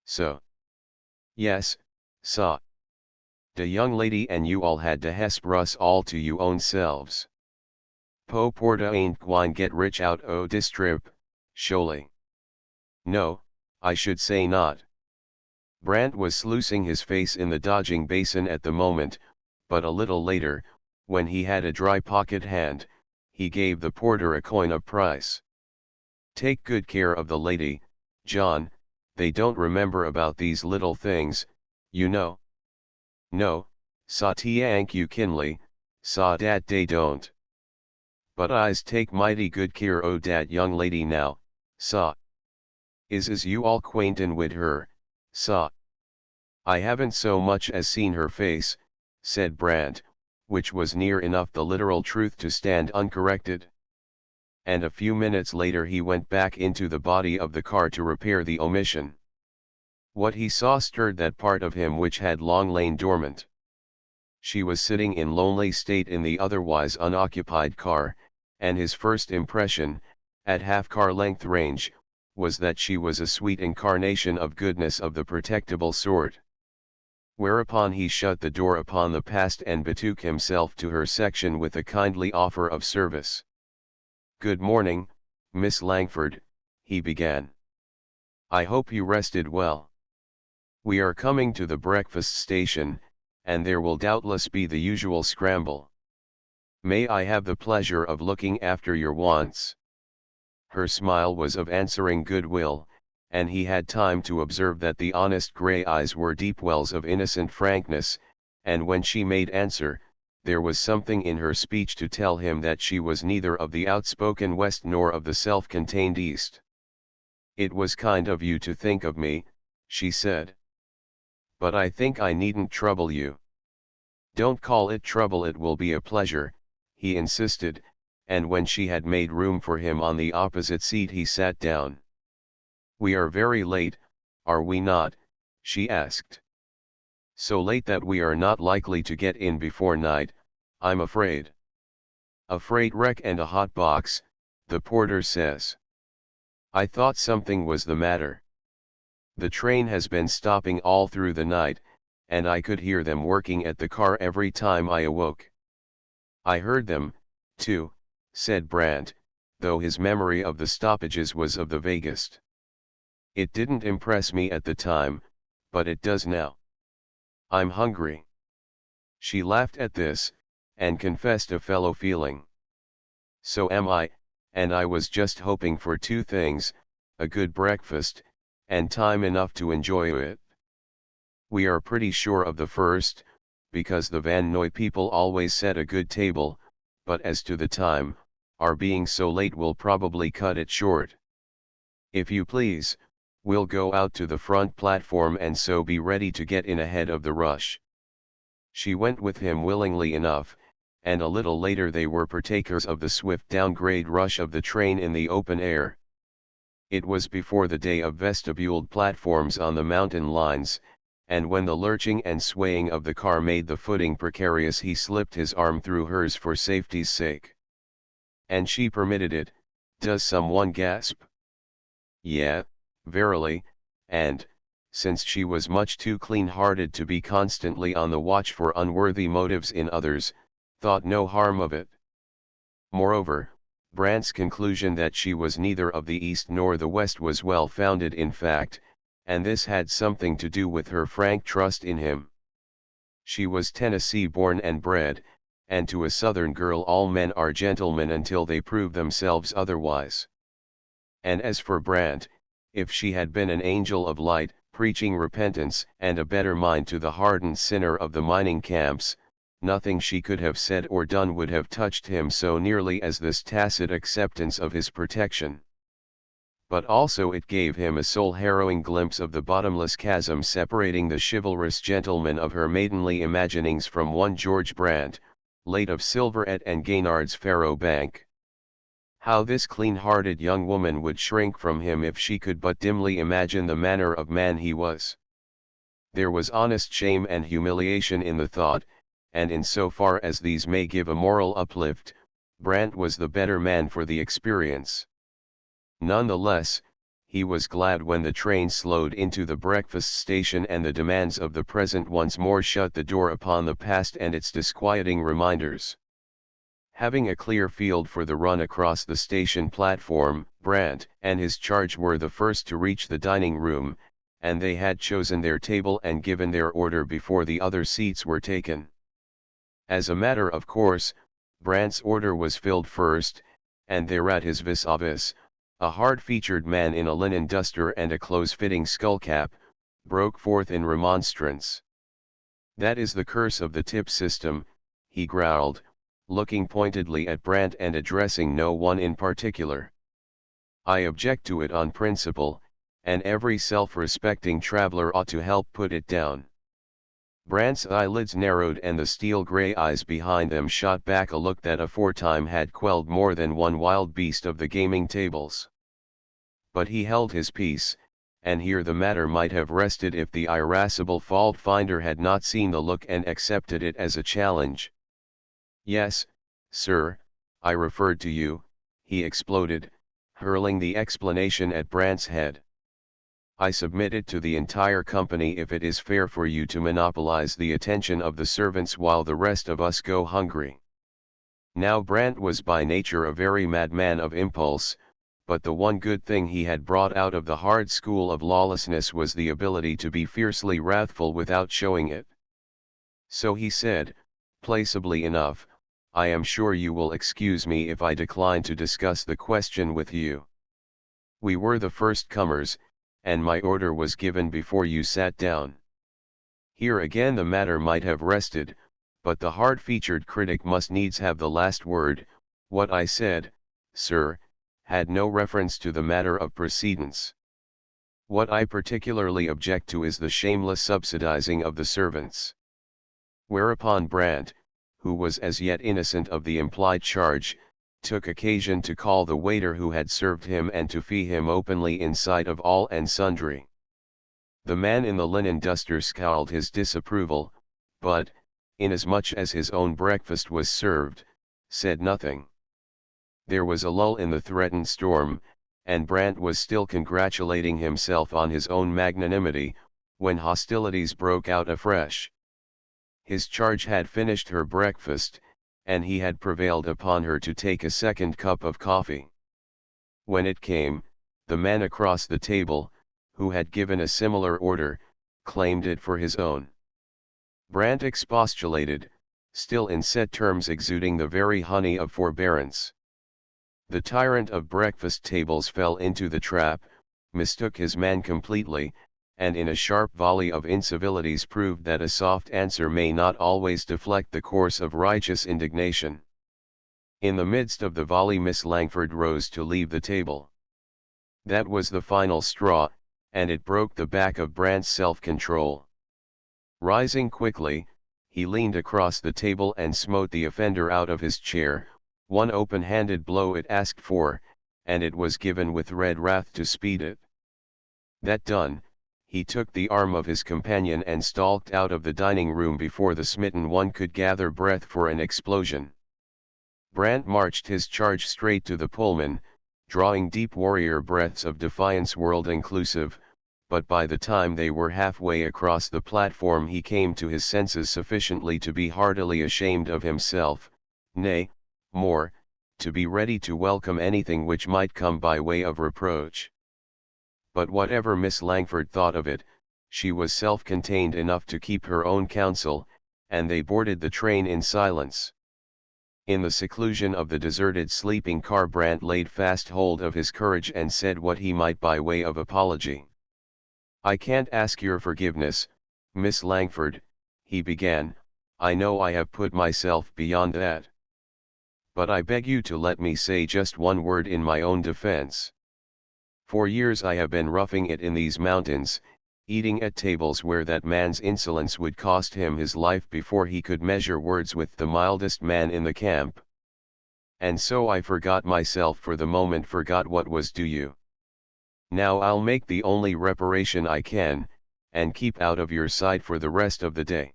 So. Yes, saw. De young lady and you all had de hesperus all to you own selves. Po porta ain't gwine get rich out o dis trip, sholy. No, I should say not." Brant was sluicing his face in the dodging basin at the moment, but a little later, when he had a dry pocket hand, he gave the porter a coin of price. "Take good care of the lady, John, they don't remember about these little things, you know." "No, saw t'ank you kinly, saw dat dey don't. But I's take mighty good care o' dat young lady now, saw." Is you all quaintin' wid her, saw?" "I haven't so much as seen her face," said Brant, which was near enough the literal truth to stand uncorrected. And a few minutes later he went back into the body of the car to repair the omission. What he saw stirred that part of him which had long lain dormant. She was sitting in lonely state in the otherwise unoccupied car, and his first impression, at half-car length range, was that she was a sweet incarnation of goodness of the protectable sort. Whereupon he shut the door upon the past and betook himself to her section with a kindly offer of service. "Good morning, Miss Langford," he began. "I hope you rested well. We are coming to the breakfast station, and there will doubtless be the usual scramble. May I have the pleasure of looking after your wants?" Her smile was of answering goodwill, and he had time to observe that the honest grey eyes were deep wells of innocent frankness, and when she made answer, there was something in her speech to tell him that she was neither of the outspoken West nor of the self-contained East. "It was kind of you to think of me," she said. "But I think I needn't trouble you." "Don't call it trouble, it will be a pleasure," he insisted, and when she had made room for him on the opposite seat he sat down. "We are very late, are we not?" she asked. "So late that we are not likely to get in before night, I'm afraid." "A freight wreck and a hot box, the porter says. I thought something was the matter. The train has been stopping all through the night, and I could hear them working at the car every time I awoke." "I heard them, too," said Brant, though his memory of the stoppages was of the vaguest. "It didn't impress me at the time, but it does now. I'm hungry." She laughed at this, and confessed a fellow feeling. "So am I, and I was just hoping for two things, a good breakfast, and time enough to enjoy it. We are pretty sure of the first, because the Van Noy people always set a good table, but as to the time, our being so late will probably cut it short. If you please, we'll go out to the front platform and so be ready to get in ahead of the rush." She went with him willingly enough, and a little later they were partakers of the swift downgrade rush of the train in the open air. It was before the day of vestibuled platforms on the mountain lines, and when the lurching and swaying of the car made the footing precarious he slipped his arm through hers for safety's sake. "And she permitted it, does someone gasp?" "Yeah, verily, and, since she was much too clean-hearted to be constantly on the watch for unworthy motives in others, thought no harm of it." Moreover, Brant's conclusion that she was neither of the East nor the West was well founded in fact, and this had something to do with her frank trust in him. She was Tennessee born and bred, and to a Southern girl all men are gentlemen until they prove themselves otherwise. And as for Brant, if she had been an angel of light, preaching repentance and a better mind to the hardened sinner of the mining camps, nothing she could have said or done would have touched him so nearly as this tacit acceptance of his protection. But also it gave him a soul-harrowing glimpse of the bottomless chasm separating the chivalrous gentleman of her maidenly imaginings from one George Brant, late of Silverette and Gaynard's Faro Bank. How this clean-hearted young woman would shrink from him if she could but dimly imagine the manner of man he was. There was honest shame and humiliation in the thought, and in so far as these may give a moral uplift, Brant was the better man for the experience. Nonetheless, he was glad when the train slowed into the breakfast station and the demands of the present once more shut the door upon the past and its disquieting reminders. Having a clear field for the run across the station platform, Brant and his charge were the first to reach the dining room, and they had chosen their table and given their order before the other seats were taken. As a matter of course, Brant's order was filled first, and thereat his vis-a-vis, a hard-featured man in a linen duster and a close-fitting skullcap, broke forth in remonstrance. "That is the curse of the tip system," he growled, looking pointedly at Brant and addressing no one in particular. "I object to it on principle, and every self-respecting traveler ought to help put it down." Brant's eyelids narrowed and the steel-gray eyes behind them shot back a look that aforetime had quelled more than one wild beast of the gaming tables. But he held his peace, and here the matter might have rested if the irascible fault-finder had not seen the look and accepted it as a challenge. "Yes, sir, I referred to you," he exploded, hurling the explanation at Brant's head. "I submit it to the entire company if it is fair for you to monopolize the attention of the servants while the rest of us go hungry." Now Brant was by nature a very madman of impulse, but the one good thing he had brought out of the hard school of lawlessness was the ability to be fiercely wrathful without showing it. So he said, placeably enough, "I am sure you will excuse me if I decline to discuss the question with you. We were the first comers, and my order was given before you sat down." Here again the matter might have rested, but the hard-featured critic must needs have the last word. "What I said, sir, had no reference to the matter of precedence. What I particularly object to is the shameless subsidizing of the servants." Whereupon Brant, who was as yet innocent of the implied charge, took occasion to call the waiter who had served him and to fee him openly in sight of all and sundry. The man in the linen duster scowled his disapproval, but, inasmuch as his own breakfast was served, said nothing. There was a lull in the threatened storm, and Brant was still congratulating himself on his own magnanimity, when hostilities broke out afresh. His charge had finished her breakfast, and he had prevailed upon her to take a second cup of coffee. When it came, the man across the table, who had given a similar order, claimed it for his own. Brant expostulated, still in set terms exuding the very honey of forbearance. The tyrant of breakfast tables fell into the trap, mistook his man completely, and in a sharp volley of incivilities proved that a soft answer may not always deflect the course of righteous indignation. In the midst of the volley Miss Langford rose to leave the table. That was the final straw, and it broke the back of Brant's self-control. Rising quickly, he leaned across the table and smote the offender out of his chair, one open-handed blow it asked for, and it was given with red wrath to speed it. That done, he took the arm of his companion and stalked out of the dining room before the smitten one could gather breath for an explosion. Brant marched his charge straight to the Pullman, drawing deep warrior breaths of defiance world inclusive, but by the time they were halfway across the platform he came to his senses sufficiently to be heartily ashamed of himself, nay, more, to be ready to welcome anything which might come by way of reproach. But whatever Miss Langford thought of it, she was self-contained enough to keep her own counsel, and they boarded the train in silence. In the seclusion of the deserted sleeping car, Brant laid fast hold of his courage and said what he might by way of apology. "I can't ask your forgiveness, Miss Langford," he began. "I know I have put myself beyond that. But I beg you to let me say just one word in my own defense. For years I have been roughing it in these mountains, eating at tables where that man's insolence would cost him his life before he could measure words with the mildest man in the camp. And so I forgot myself for the moment, forgot what was due you. Now I'll make the only reparation I can, and keep out of your sight for the rest of the day."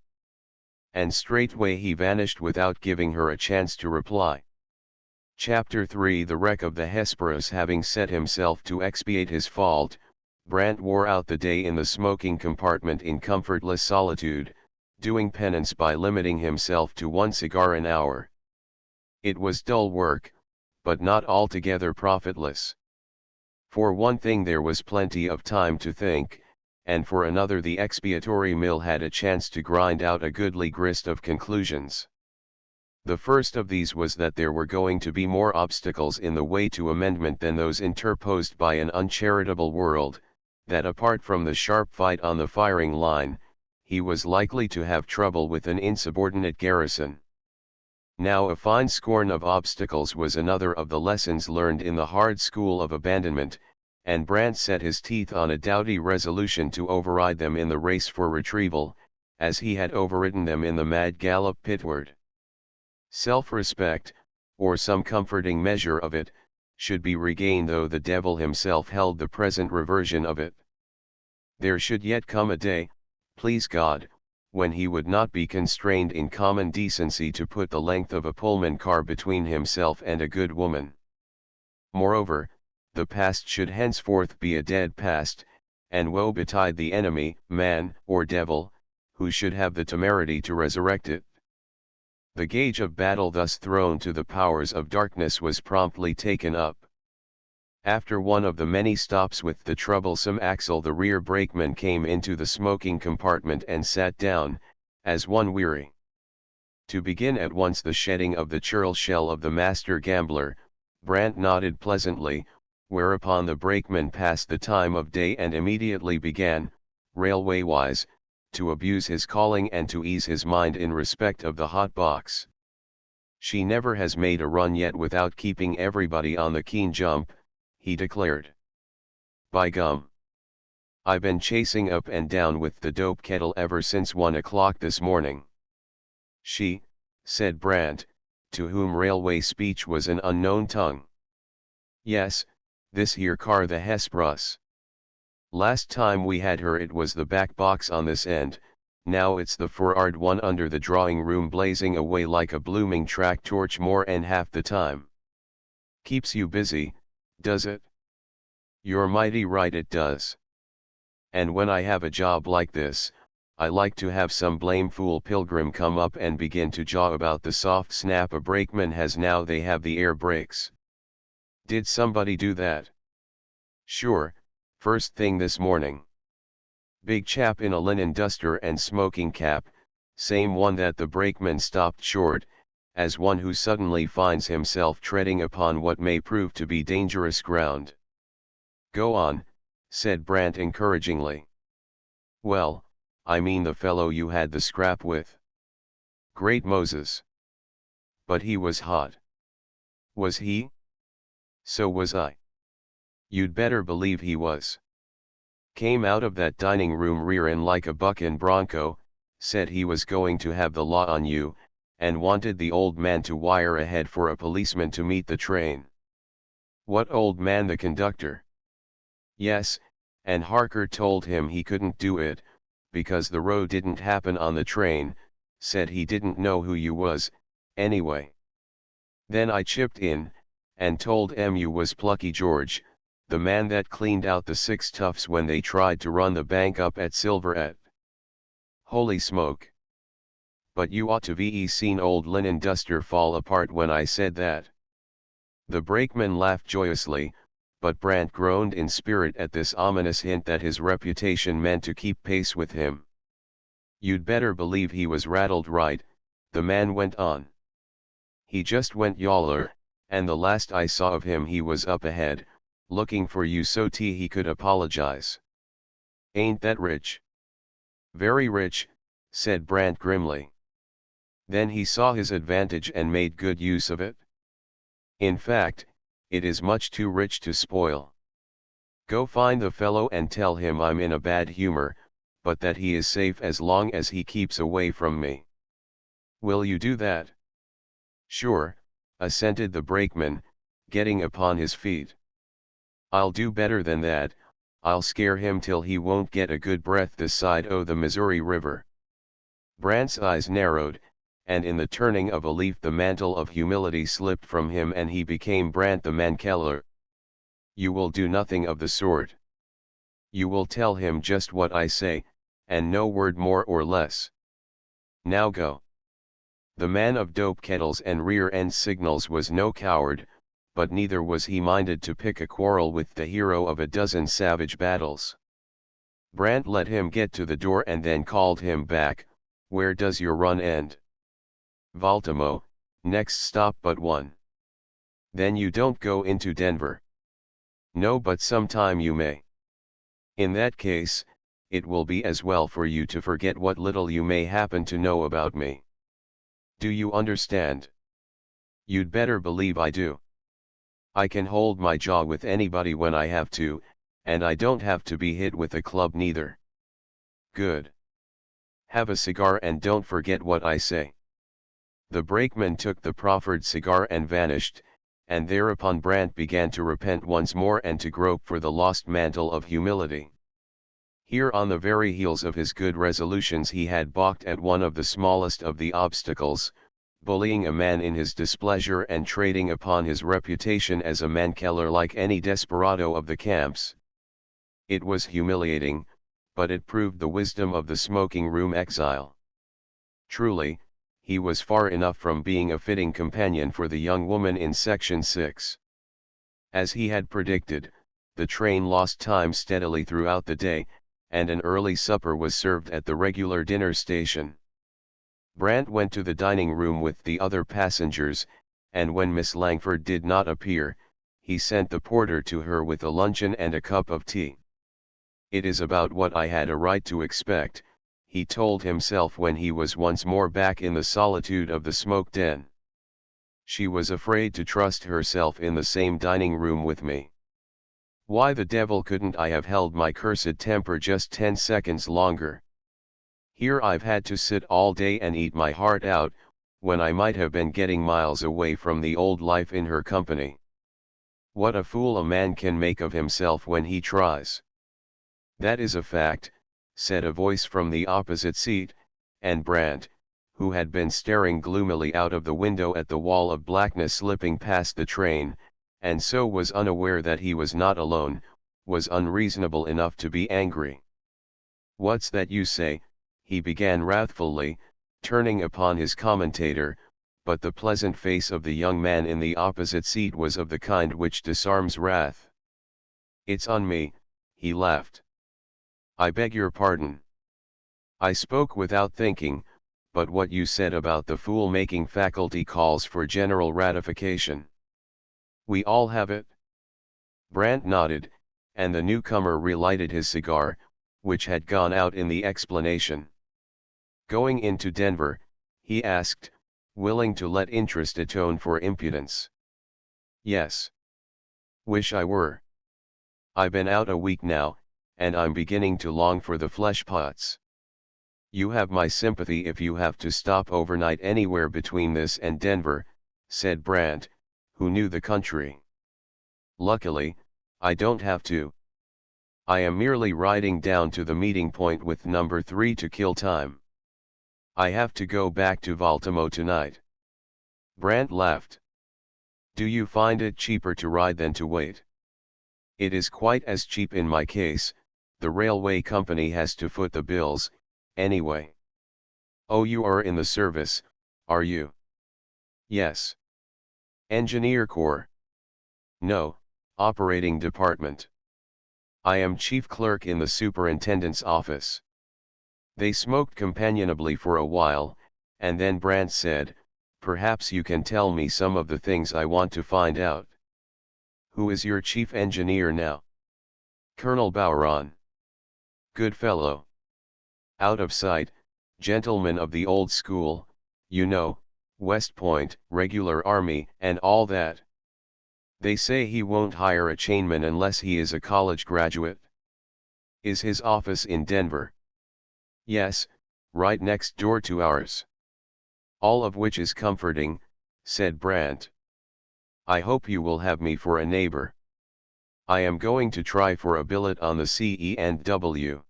And straightway he vanished without giving her a chance to reply. Chapter 3 The wreck of the Hesperus. Having set himself to expiate his fault, Brant wore out the day in the smoking compartment in comfortless solitude, doing penance by limiting himself to one cigar an hour. It was dull work, but not altogether profitless. For one thing there was plenty of time to think, and for another the expiatory mill had a chance to grind out a goodly grist of conclusions. The first of these was that there were going to be more obstacles in the way to amendment than those interposed by an uncharitable world, that apart from the sharp fight on the firing line, he was likely to have trouble with an insubordinate garrison. Now a fine scorn of obstacles was another of the lessons learned in the hard school of abandonment, and Brant set his teeth on a doughty resolution to override them in the race for retrieval, as he had overridden them in the mad gallop pitward. Self-respect, or some comforting measure of it, should be regained, though the devil himself held the present reversion of it. There should yet come a day, please God, when he would not be constrained in common decency to put the length of a Pullman car between himself and a good woman. Moreover, the past should henceforth be a dead past, and woe betide the enemy, man, or devil, who should have the temerity to resurrect it. The gauge of battle thus thrown to the powers of darkness was promptly taken up. After one of the many stops with the troublesome axle, the rear brakeman came into the smoking compartment and sat down, as one weary to begin at once the shedding of the churl shell of the master gambler. Brant nodded pleasantly, whereupon the brakeman passed the time of day and immediately began, railway-wise, to abuse his calling and to ease his mind in respect of the hot box. "She never has made a run yet without keeping everybody on the keen jump," he declared. "By gum, I been chasing up and down with the dope kettle ever since 1 o'clock this morning." "She," said Brant, to whom railway speech was an unknown tongue. "Yes, this here car, the Hesperus. Last time we had her it was the back box on this end, now it's the for'ard one under the drawing room blazing away like a blooming track torch more'n half the time. Keeps you busy, does it?" "You're mighty right it does. And when I have a job like this, I like to have some blame fool pilgrim come up and begin to jaw about the soft snap a brakeman has now they have the air brakes." "Did somebody do that?" "Sure, first thing this morning. Big chap in a linen duster and smoking cap, same one that the brakeman stopped short, as one who suddenly finds himself treading upon what may prove to be dangerous ground." "Go on," said Brant encouragingly. "Well, I mean the fellow you had the scrap with." "Great Moses! But he was hot." "Was he? So was I." "You'd better believe he was. Came out of that dining room rearin' like a bucking bronco, said he was going to have the law on you, and wanted the old man to wire ahead for a policeman to meet the train." "What old man, the conductor?" "Yes, and Harker told him he couldn't do it, because the row didn't happen on the train, said he didn't know who you was, anyway. Then I chipped in, and told you was Plucky George, the man that cleaned out the 6 toughs when they tried to run the bank up at Silverette." "Holy smoke! But you ought to ve seen old linen duster fall apart when I said that." The brakeman laughed joyously, but Brant groaned in spirit at this ominous hint that his reputation meant to keep pace with him. "You'd better believe he was rattled right," the man went on. He just went yaller, and the last I saw of him he was up ahead, looking for you so he could apologize. Ain't that rich? Very rich, said Brant grimly. Then he saw his advantage and made good use of it? In fact, it is much too rich to spoil. Go find the fellow and tell him I'm in a bad humor, but that he is safe as long as he keeps away from me. Will you do that? Sure, assented the brakeman, getting upon his feet. I'll do better than that, I'll scare him till he won't get a good breath this side o' the Missouri River. Brant's eyes narrowed, and in the turning of a leaf the mantle of humility slipped from him and he became Brant the Mankeller. You will do nothing of the sort. You will tell him just what I say, and no word more or less. Now go. The man of dope kettles and rear-end signals was no coward, but neither was he minded to pick a quarrel with the hero of a dozen savage battles. Brant let him get to the door and then called him back. Where does your run end? Baltimore, next stop but one. Then you don't go into Denver. No, but sometime you may. In that case, it will be as well for you to forget what little you may happen to know about me. Do you understand? You'd better believe I do. I can hold my jaw with anybody when I have to, and I don't have to be hit with a club neither. Good. Have a cigar and don't forget what I say. The brakeman took the proffered cigar and vanished, and thereupon Brant began to repent once more and to grope for the lost mantle of humility. Here on the very heels of his good resolutions he had balked at one of the smallest of the obstacles, bullying a man in his displeasure and trading upon his reputation as a mankeller like any desperado of the camps. It was humiliating, but it proved the wisdom of the smoking room exile. Truly, he was far enough from being a fitting companion for the young woman in Section 6. As he had predicted, the train lost time steadily throughout the day, and an early supper was served at the regular dinner station. Brant went to the dining room with the other passengers, and when Miss Langford did not appear, he sent the porter to her with a luncheon and a cup of tea. It is about what I had a right to expect, he told himself when he was once more back in the solitude of the smoke den. She was afraid to trust herself in the same dining room with me. Why the devil couldn't I have held my cursed temper just 10 seconds longer? Here I've had to sit all day and eat my heart out, when I might have been getting miles away from the old life in her company. What a fool a man can make of himself when he tries. That is a fact, said a voice from the opposite seat, and Brant, who had been staring gloomily out of the window at the wall of blackness slipping past the train, and so was unaware that he was not alone, was unreasonable enough to be angry. What's that you say? He began wrathfully, turning upon his commentator, but the pleasant face of the young man in the opposite seat was of the kind which disarms wrath. It's on me, he laughed. I beg your pardon. I spoke without thinking, but what you said about the fool-making faculty calls for general ratification. We all have it? Brant nodded, and the newcomer relighted his cigar, which had gone out in the explanation. Going into Denver, he asked, willing to let interest atone for impudence. Yes. Wish I were. I been out a week now, and I'm beginning to long for the flesh pots. You have my sympathy if you have to stop overnight anywhere between this and Denver, said Brant, who knew the country. Luckily, I don't have to. I am merely riding down to the meeting point with number 3 to kill time. I have to go back to Baltimore tonight. Brant laughed. Do you find it cheaper to ride than to wait? It is quite as cheap in my case, the railway company has to foot the bills, anyway. Oh, you are in the service, are you? Yes. Engineer Corps? No, operating department. I am chief clerk in the superintendent's office. They smoked companionably for a while, and then Brant said, Perhaps you can tell me some of the things I want to find out. Who is your chief engineer now? Colonel Bowron. Good fellow. Out of sight, gentleman of the old school, you know, West Point, regular army, and all that. They say he won't hire a chainman unless he is a college graduate. Is his office in Denver? Yes, right next door to ours. All of which is comforting, said Brandt. I hope you will have me for a neighbor. I am going to try for a billet on the C&W.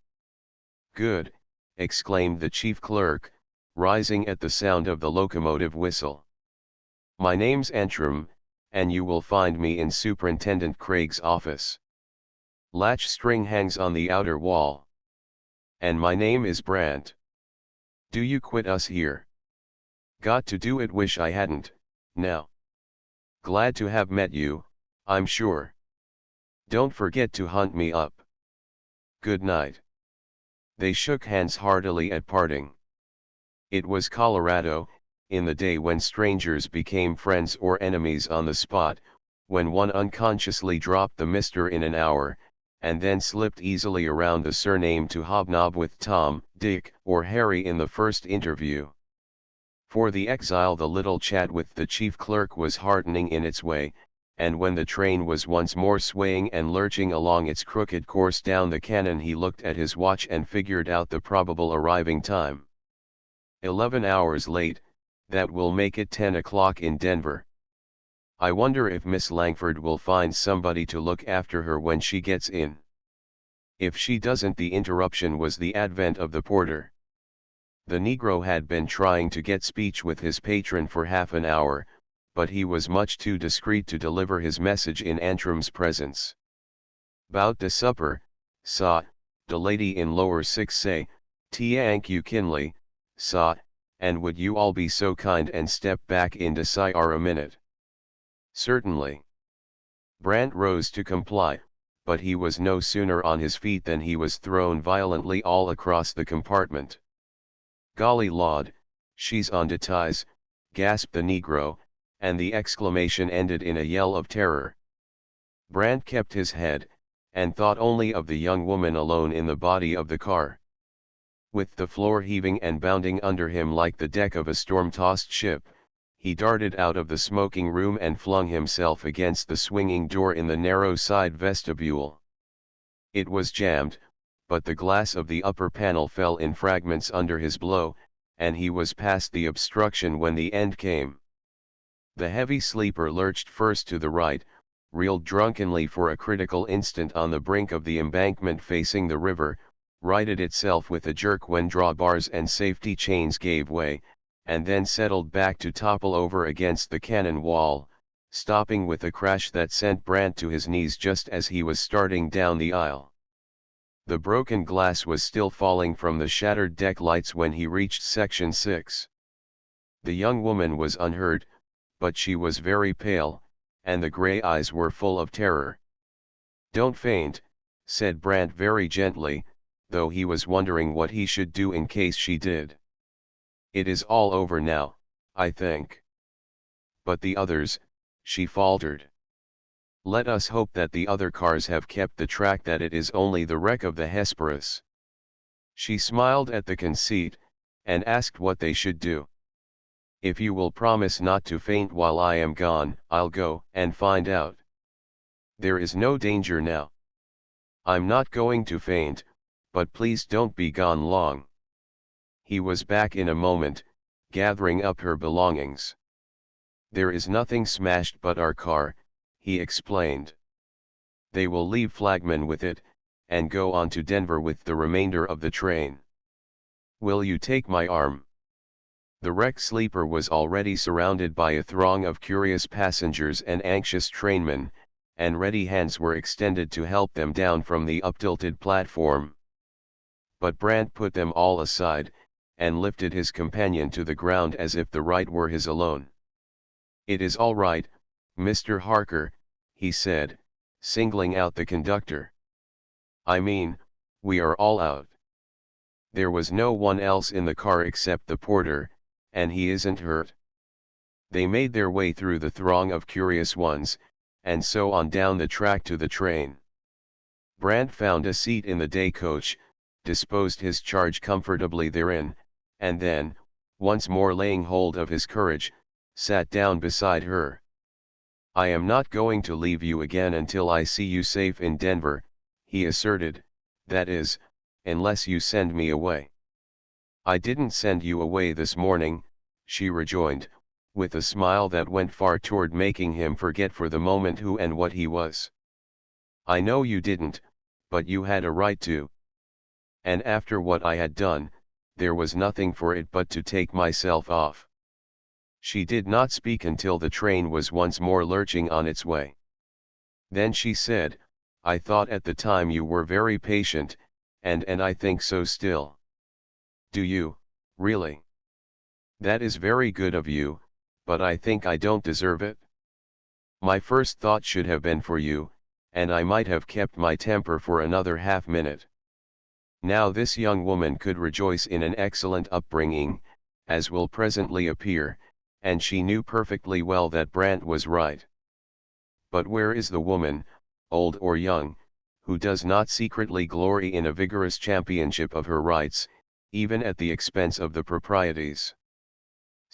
Good, exclaimed the chief clerk, rising at the sound of the locomotive whistle. My name's Antrim, and you will find me in Superintendent Craig's office. Latch string hangs on the outer wall. And my name is Brandt. Do you quit us here? Got to do it, wish I hadn't, now. Glad to have met you, I'm sure. Don't forget to hunt me up. Good night. They shook hands heartily at parting. It was Colorado, in the day when strangers became friends or enemies on the spot, when one unconsciously dropped the Mr. in an hour, and then slipped easily around the surname to hobnob with Tom, Dick, or Harry in the first interview. For the exile, the little chat with the chief clerk was heartening in its way, and when the train was once more swaying and lurching along its crooked course down the canyon, he looked at his watch and figured out the probable arriving time. 11 hours late, that will make it 10 o'clock in Denver. I wonder if Miss Langford will find somebody to look after her when she gets in. If she doesn't, the interruption was the advent of the porter. The Negro had been trying to get speech with his patron for half an hour, but he was much too discreet to deliver his message in Antrim's presence. "'Bout de supper, saw, de lady in lower 6 say, "T'ank you kindly, saw, and would you all be so kind and step back in de CR a minute?" "Certainly." Brandt rose to comply, but he was no sooner on his feet than he was thrown violently all across the compartment. "Golly Lord, she's on de ties," gasped the Negro, and the exclamation ended in a yell of terror. Brandt kept his head, and thought only of the young woman alone in the body of the car. With the floor heaving and bounding under him like the deck of a storm-tossed ship, he darted out of the smoking room and flung himself against the swinging door in the narrow side vestibule. It was jammed, but the glass of the upper panel fell in fragments under his blow, and he was past the obstruction when the end came. The heavy sleeper lurched first to the right, reeled drunkenly for a critical instant on the brink of the embankment facing the river, righted itself with a jerk when drawbars and safety chains gave way, and then settled back to topple over against the cannon wall, stopping with a crash that sent Brandt to his knees just as he was starting down the aisle. The broken glass was still falling from the shattered deck lights when he reached Section 6. The young woman was unhurt, but she was very pale, and the gray eyes were full of terror. "Don't faint," said Brandt very gently, though he was wondering what he should do in case she did. "It is all over now, I think." "But the others," she faltered. "Let us hope that the other cars have kept the track, that it is only the wreck of the Hesperus." She smiled at the conceit, and asked what they should do. "If you will promise not to faint while I am gone, I'll go and find out." "There is no danger now." "I'm not going to faint, but please don't be gone long." He was back in a moment, gathering up her belongings. "There is nothing smashed but our car," he explained. "They will leave Flagman with it, and go on to Denver with the remainder of the train. Will you take my arm?" The wrecked sleeper was already surrounded by a throng of curious passengers and anxious trainmen, and ready hands were extended to help them down from the uptilted platform. But Brandt put them all aside, and lifted his companion to the ground as if the right were his alone. "It is all right, Mr. Harker," he said, singling out the conductor. "I mean, we are all out. There was no one else in the car except the porter, and he isn't hurt." They made their way through the throng of curious ones, and so on down the track to the train. Brant found a seat in the day coach, disposed his charge comfortably therein, and then, once more laying hold of his courage, sat down beside her. "I am not going to leave you again until I see you safe in Denver," he asserted, "that is, unless you send me away." "I didn't send you away this morning," she rejoined, with a smile that went far toward making him forget for the moment who and what he was. "I know you didn't, but you had a right to. And after what I had done, there was nothing for it but to take myself off." She did not speak until the train was once more lurching on its way. Then she said, "I thought at the time you were very patient, and I think so still." "Do you, really?" "That is very good of you, but I think I don't deserve it. My first thought should have been for you, and I might have kept my temper for another half-minute." Now this young woman could rejoice in an excellent upbringing, as will presently appear, and she knew perfectly well that Brant was right. But where is the woman, old or young, who does not secretly glory in a vigorous championship of her rights, even at the expense of the proprieties?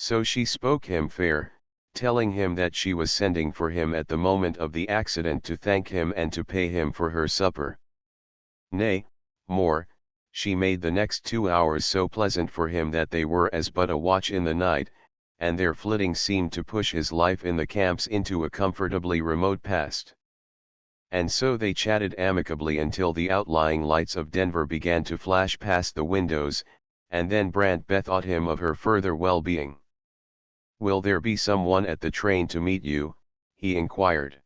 So she spoke him fair, telling him that she was sending for him at the moment of the accident to thank him and to pay him for her supper. Nay, more, she made the next 2 hours so pleasant for him that they were as but a watch in the night, and their flitting seemed to push his life in the camps into a comfortably remote past. And so they chatted amicably until the outlying lights of Denver began to flash past the windows, and then Brant bethought him of her further well-being. "Will there be someone at the train to meet you?" he inquired.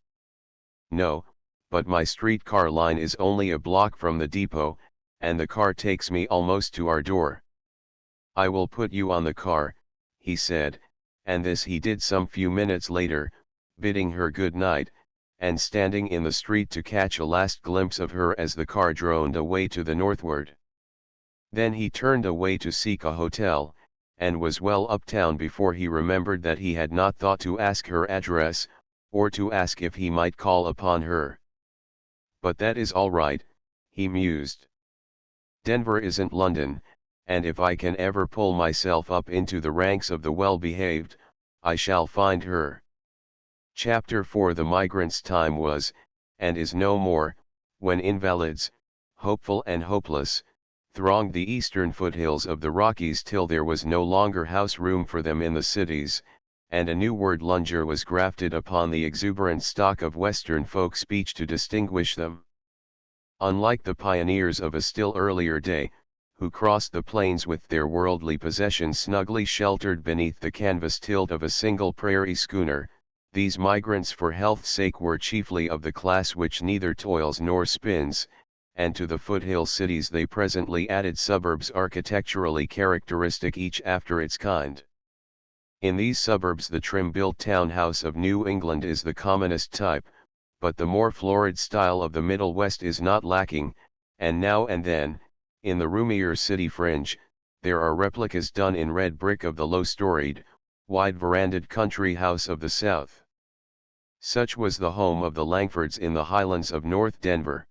"No, but my streetcar line is only a block from the depot, and the car takes me almost to our door." "I will put you on the car," he said, and this he did some few minutes later, bidding her good night, and standing in the street to catch a last glimpse of her as the car droned away to the northward. Then he turned away to seek a hotel, and was well uptown before he remembered that he had not thought to ask her address, or to ask if he might call upon her. "But that is all right," he mused. "Denver isn't London, and if I can ever pull myself up into the ranks of the well-behaved, I shall find her." Chapter 4. The migrant's time was, and is no more, when invalids, hopeful and hopeless, thronged the eastern foothills of the Rockies till there was no longer house room for them in the cities, and a new word lunger was grafted upon the exuberant stock of western folk speech to distinguish them. Unlike the pioneers of a still earlier day, who crossed the plains with their worldly possessions snugly sheltered beneath the canvas tilt of a single prairie schooner, these migrants for health's sake were chiefly of the class which neither toils nor spins, and to the foothill cities they presently added suburbs architecturally characteristic each after its kind. In these suburbs the trim-built townhouse of New England is the commonest type, but the more florid style of the Middle West is not lacking, and now and then, in the roomier city fringe, there are replicas done in red brick of the low-storied, wide-veranded country house of the South. Such was the home of the Langfords in the highlands of North Denver.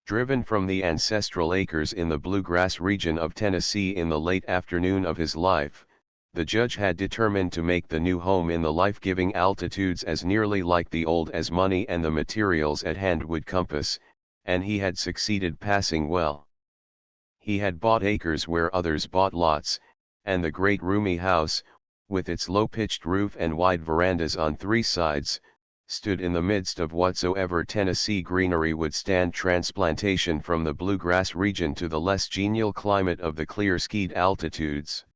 Driven from the ancestral acres in the bluegrass region of Tennessee in the late afternoon of his life, the judge had determined to make the new home in the life-giving altitudes as nearly like the old as money and the materials at hand would compass, and he had succeeded passing well. He had bought acres where others bought lots, and the great roomy house, with its low-pitched roof and wide verandas on three sides, stood in the midst of whatsoever Tennessee greenery would stand transplantation from the bluegrass region to the less genial climate of the clear-skied altitudes.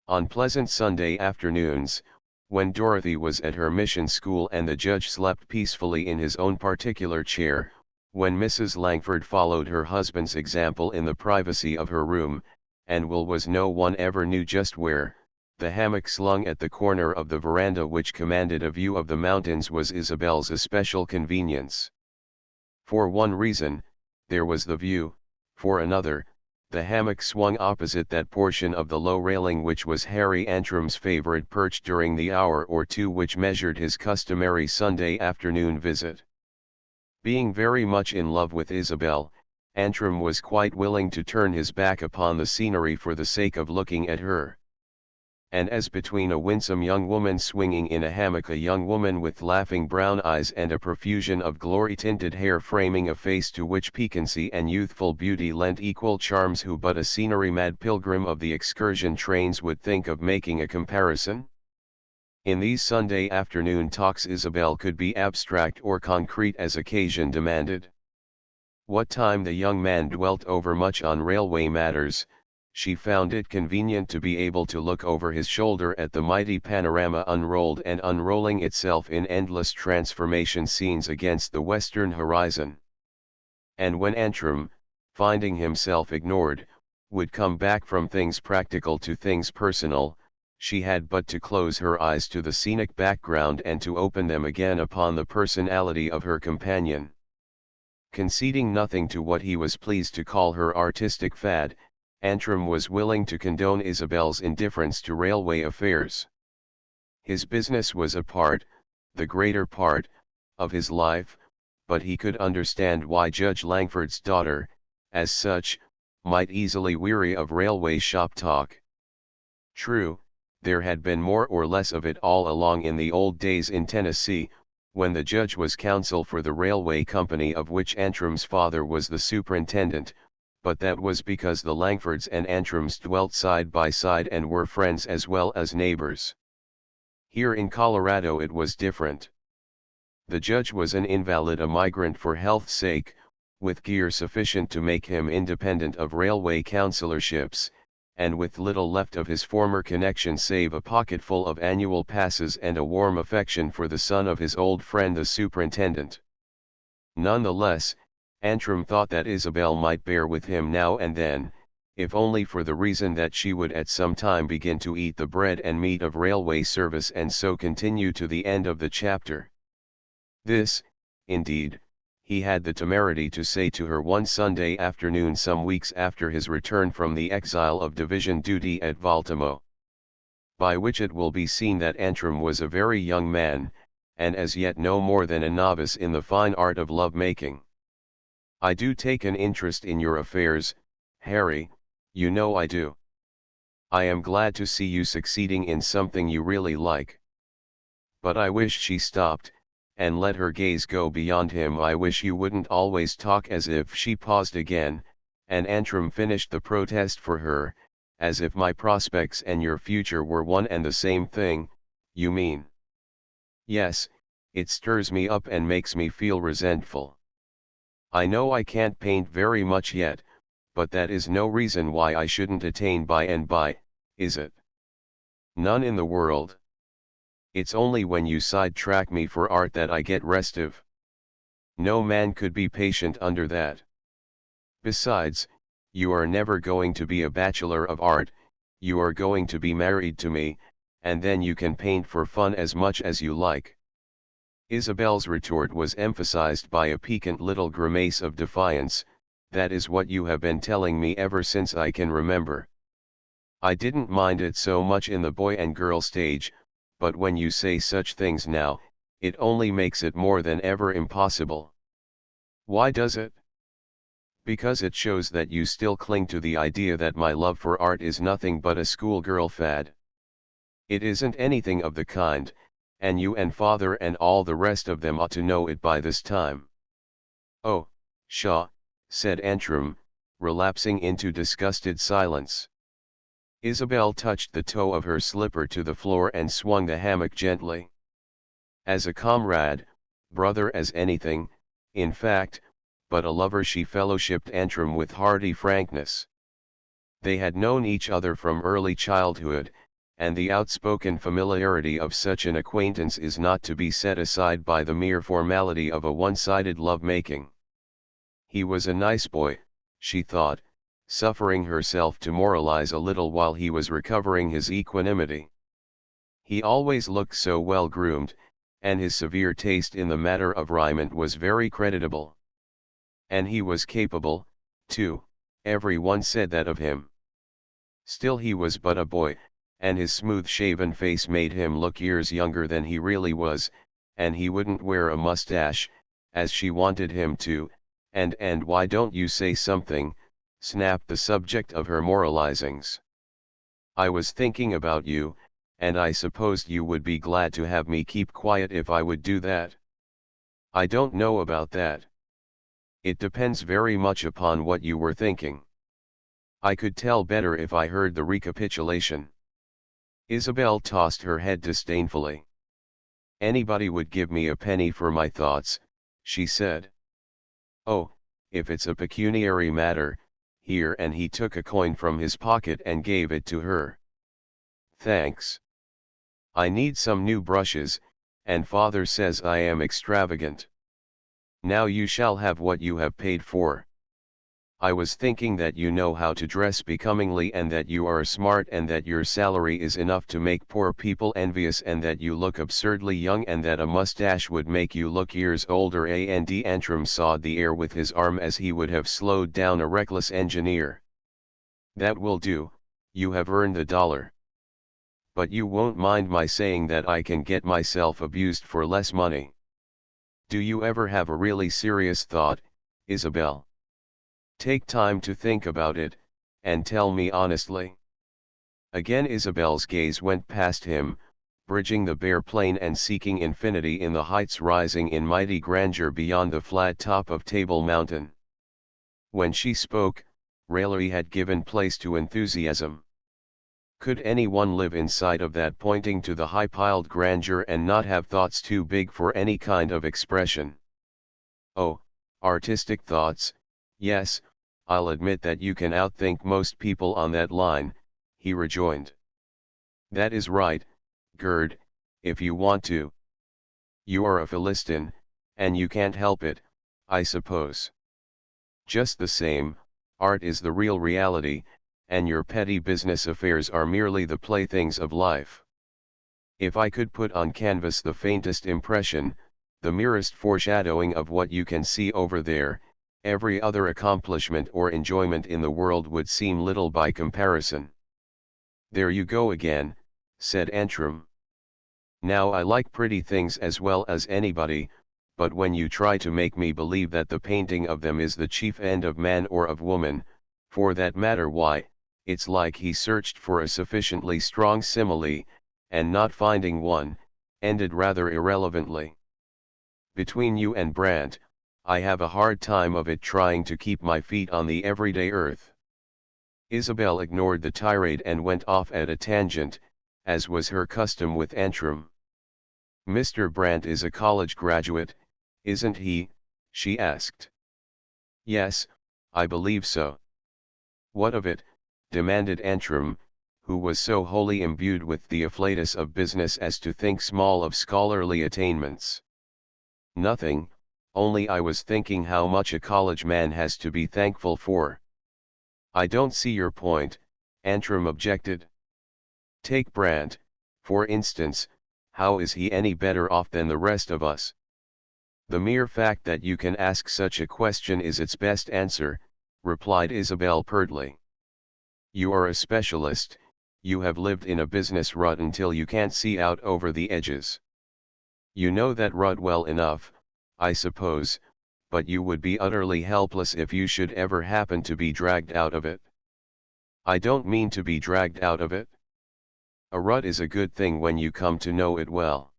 On pleasant Sunday afternoons, when Dorothy was at her mission school and the judge slept peacefully in his own particular chair, when Mrs. Langford followed her husband's example in the privacy of her room, and Will was no one ever knew just where, the hammock slung at the corner of the veranda which commanded a view of the mountains was Isabel's especial convenience. For one reason, there was the view; for another, The hammock swung opposite that portion of the low railing which was Harry Antrim's favorite perch during the hour or two which measured his customary Sunday afternoon visit. Being very much in love with Isabel, Antrim was quite willing to turn his back upon the scenery for the sake of looking at her. And as between a winsome young woman swinging in a hammock, a young woman with laughing brown eyes and a profusion of glory-tinted hair framing a face to which piquancy and youthful beauty lent equal charms, who but a scenery-mad pilgrim of the excursion trains would think of making a comparison? In these Sunday afternoon talks Isabel could be abstract or concrete as occasion demanded. What time the young man dwelt overmuch on railway matters, she found it convenient to be able to look over his shoulder at the mighty panorama unrolled and unrolling itself in endless transformation scenes against the western horizon. And when Antrim, finding himself ignored, would come back from things practical to things personal, she had but to close her eyes to the scenic background and to open them again upon the personality of her companion. Conceding nothing to what he was pleased to call her artistic fad, Antrim was willing to condone Isabel's indifference to railway affairs. His business was a part, the greater part, of his life, but he could understand why Judge Langford's daughter, as such, might easily weary of railway shop talk. True, there had been more or less of it all along in the old days in Tennessee, when the judge was counsel for the railway company of which Antrim's father was the superintendent, but that was because the Langfords and Antrims dwelt side by side and were friends as well as neighbors. Here in Colorado it was different. The judge was an invalid, a migrant for health's sake, with gear sufficient to make him independent of railway councilorships, and with little left of his former connection save a pocketful of annual passes and a warm affection for the son of his old friend the superintendent. None the less, Antrim thought that Isabel might bear with him now and then, if only for the reason that she would at some time begin to eat the bread and meat of railway service and so continue to the end of the chapter. This, indeed, he had the temerity to say to her one Sunday afternoon some weeks after his return from the exile of division duty at Baltimore. By which it will be seen that Antrim was a very young man, and as yet no more than a novice in the fine art of love-making. "I do take an interest in your affairs, Harry, you know I do. I am glad to see you succeeding in something you really like. But I wish," she stopped, and let her gaze go beyond him, "I wish you wouldn't always talk as if," she paused again, and Antrim finished the protest for her, "as if my prospects and your future were one and the same thing, you mean." "Yes, it stirs me up and makes me feel resentful. I know I can't paint very much yet, but that is no reason why I shouldn't attain by and by, is it?" "None in the world. It's only when you sidetrack me for art that I get restive. No man could be patient under that. Besides, you are never going to be a bachelor of art, you are going to be married to me, and then you can paint for fun as much as you like." Isabel's retort was emphasized by a piquant little grimace of defiance. "That is what you have been telling me ever since I can remember. I didn't mind it so much in the boy and girl stage, but when you say such things now, it only makes it more than ever impossible." "Why does it?" "Because it shows that you still cling to the idea that my love for art is nothing but a schoolgirl fad. It isn't anything of the kind, and you and father and all the rest of them ought to know it by this time." "Oh, pshaw," said Antrim, relapsing into disgusted silence. Isabel touched the toe of her slipper to the floor and swung the hammock gently. As a comrade, brother as anything, in fact, but a lover, she fellowshipped Antrim with hearty frankness. They had known each other from early childhood, and the outspoken familiarity of such an acquaintance is not to be set aside by the mere formality of a one-sided love-making. He was a nice boy, she thought, suffering herself to moralize a little while he was recovering his equanimity. He always looked so well groomed, and his severe taste in the matter of raiment was very creditable. And he was capable, too, everyone said that of him. Still he was but a boy, and his smooth-shaven face made him look years younger than he really was, and he wouldn't wear a mustache, as she wanted him to, and why don't you say something, snapped the subject of her moralizings. I was thinking about you, and I supposed you would be glad to have me keep quiet if I would do that. I don't know about that. It depends very much upon what you were thinking. I could tell better if I heard the recapitulation. Isabel tossed her head disdainfully. Anybody would give me a penny for my thoughts, she said. Oh, if it's a pecuniary matter, here, and he took a coin from his pocket and gave it to her. Thanks. I need some new brushes, and father says I am extravagant. Now you shall have what you have paid for. I was thinking that you know how to dress becomingly, and that you are smart, and that your salary is enough to make poor people envious, and that you look absurdly young, and that a mustache would make you look years older. Antrim sawed the air with his arm as he would have slowed down a reckless engineer. That will do, you have earned the dollar. But you won't mind my saying that I can get myself abused for less money. Do you ever have a really serious thought, Isabel? Take time to think about it, and tell me honestly. Again Isabel's gaze went past him, bridging the bare plain and seeking infinity in the heights rising in mighty grandeur beyond the flat top of Table Mountain. When she spoke, raillery had given place to enthusiasm. Could anyone live in sight of that, pointing to the high-piled grandeur, and not have thoughts too big for any kind of expression? Oh, artistic thoughts, yes, I'll admit that you can outthink most people on that line, he rejoined. That is right, Gerd, if you want to. You are a Philistine, and you can't help it, I suppose. Just the same, art is the real reality, and your petty business affairs are merely the playthings of life. If I could put on canvas the faintest impression, the merest foreshadowing of what you can see over there, every other accomplishment or enjoyment in the world would seem little by comparison. There you go again, said Antrim. Now I like pretty things as well as anybody, but when you try to make me believe that the painting of them is the chief end of man or of woman, for that matter, why, it's like he searched for a sufficiently strong simile, and not finding one, ended rather irrelevantly. Between you and Brandt, I have a hard time of it trying to keep my feet on the everyday earth. Isabel ignored the tirade and went off at a tangent, as was her custom with Antrim. Mr. Brandt is a college graduate, isn't he? She asked. Yes, I believe so. What of it? Demanded Antrim, who was so wholly imbued with the afflatus of business as to think small of scholarly attainments. Nothing, only I was thinking how much a college man has to be thankful for. I don't see your point, Antrim objected. Take Brandt, for instance, how is he any better off than the rest of us? The mere fact that you can ask such a question is its best answer, replied Isabel pertly. You are a specialist, you have lived in a business rut until you can't see out over the edges. You know that rut well enough, I suppose, but you would be utterly helpless if you should ever happen to be dragged out of it. I don't mean to be dragged out of it. A rut is a good thing when you come to know it well.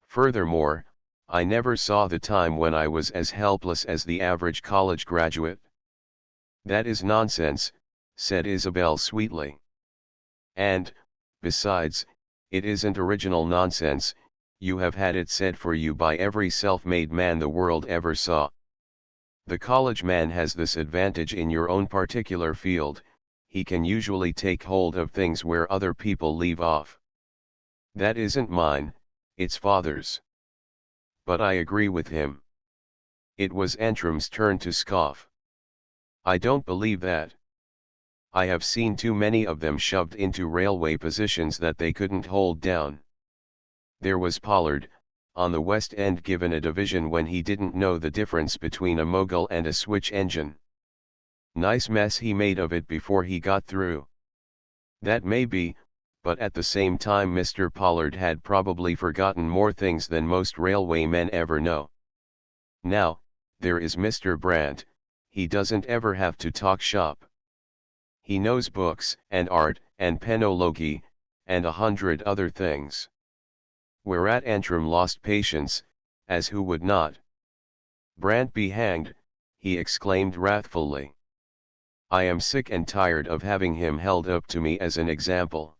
Furthermore, I never saw the time when I was as helpless as the average college graduate. That is nonsense, said Isabel sweetly. And, besides, it isn't original nonsense, you have had it said for you by every self-made man the world ever saw. The college man has this advantage in your own particular field, he can usually take hold of things where other people leave off. That isn't mine, it's father's. But I agree with him. It was Antrim's turn to scoff. I don't believe that. I have seen too many of them shoved into railway positions that they couldn't hold down. There was Pollard, on the West End, given a division when he didn't know the difference between a mogul and a switch engine. Nice mess he made of it before he got through. That may be, but at the same time Mr. Pollard had probably forgotten more things than most railwaymen ever know. Now, there is Mr. Brandt, he doesn't ever have to talk shop. He knows books, and art, and penology, and 100 other things. Whereat Antrim lost patience, as who would not? Brandt be hanged, he exclaimed wrathfully. I am sick and tired of having him held up to me as an example.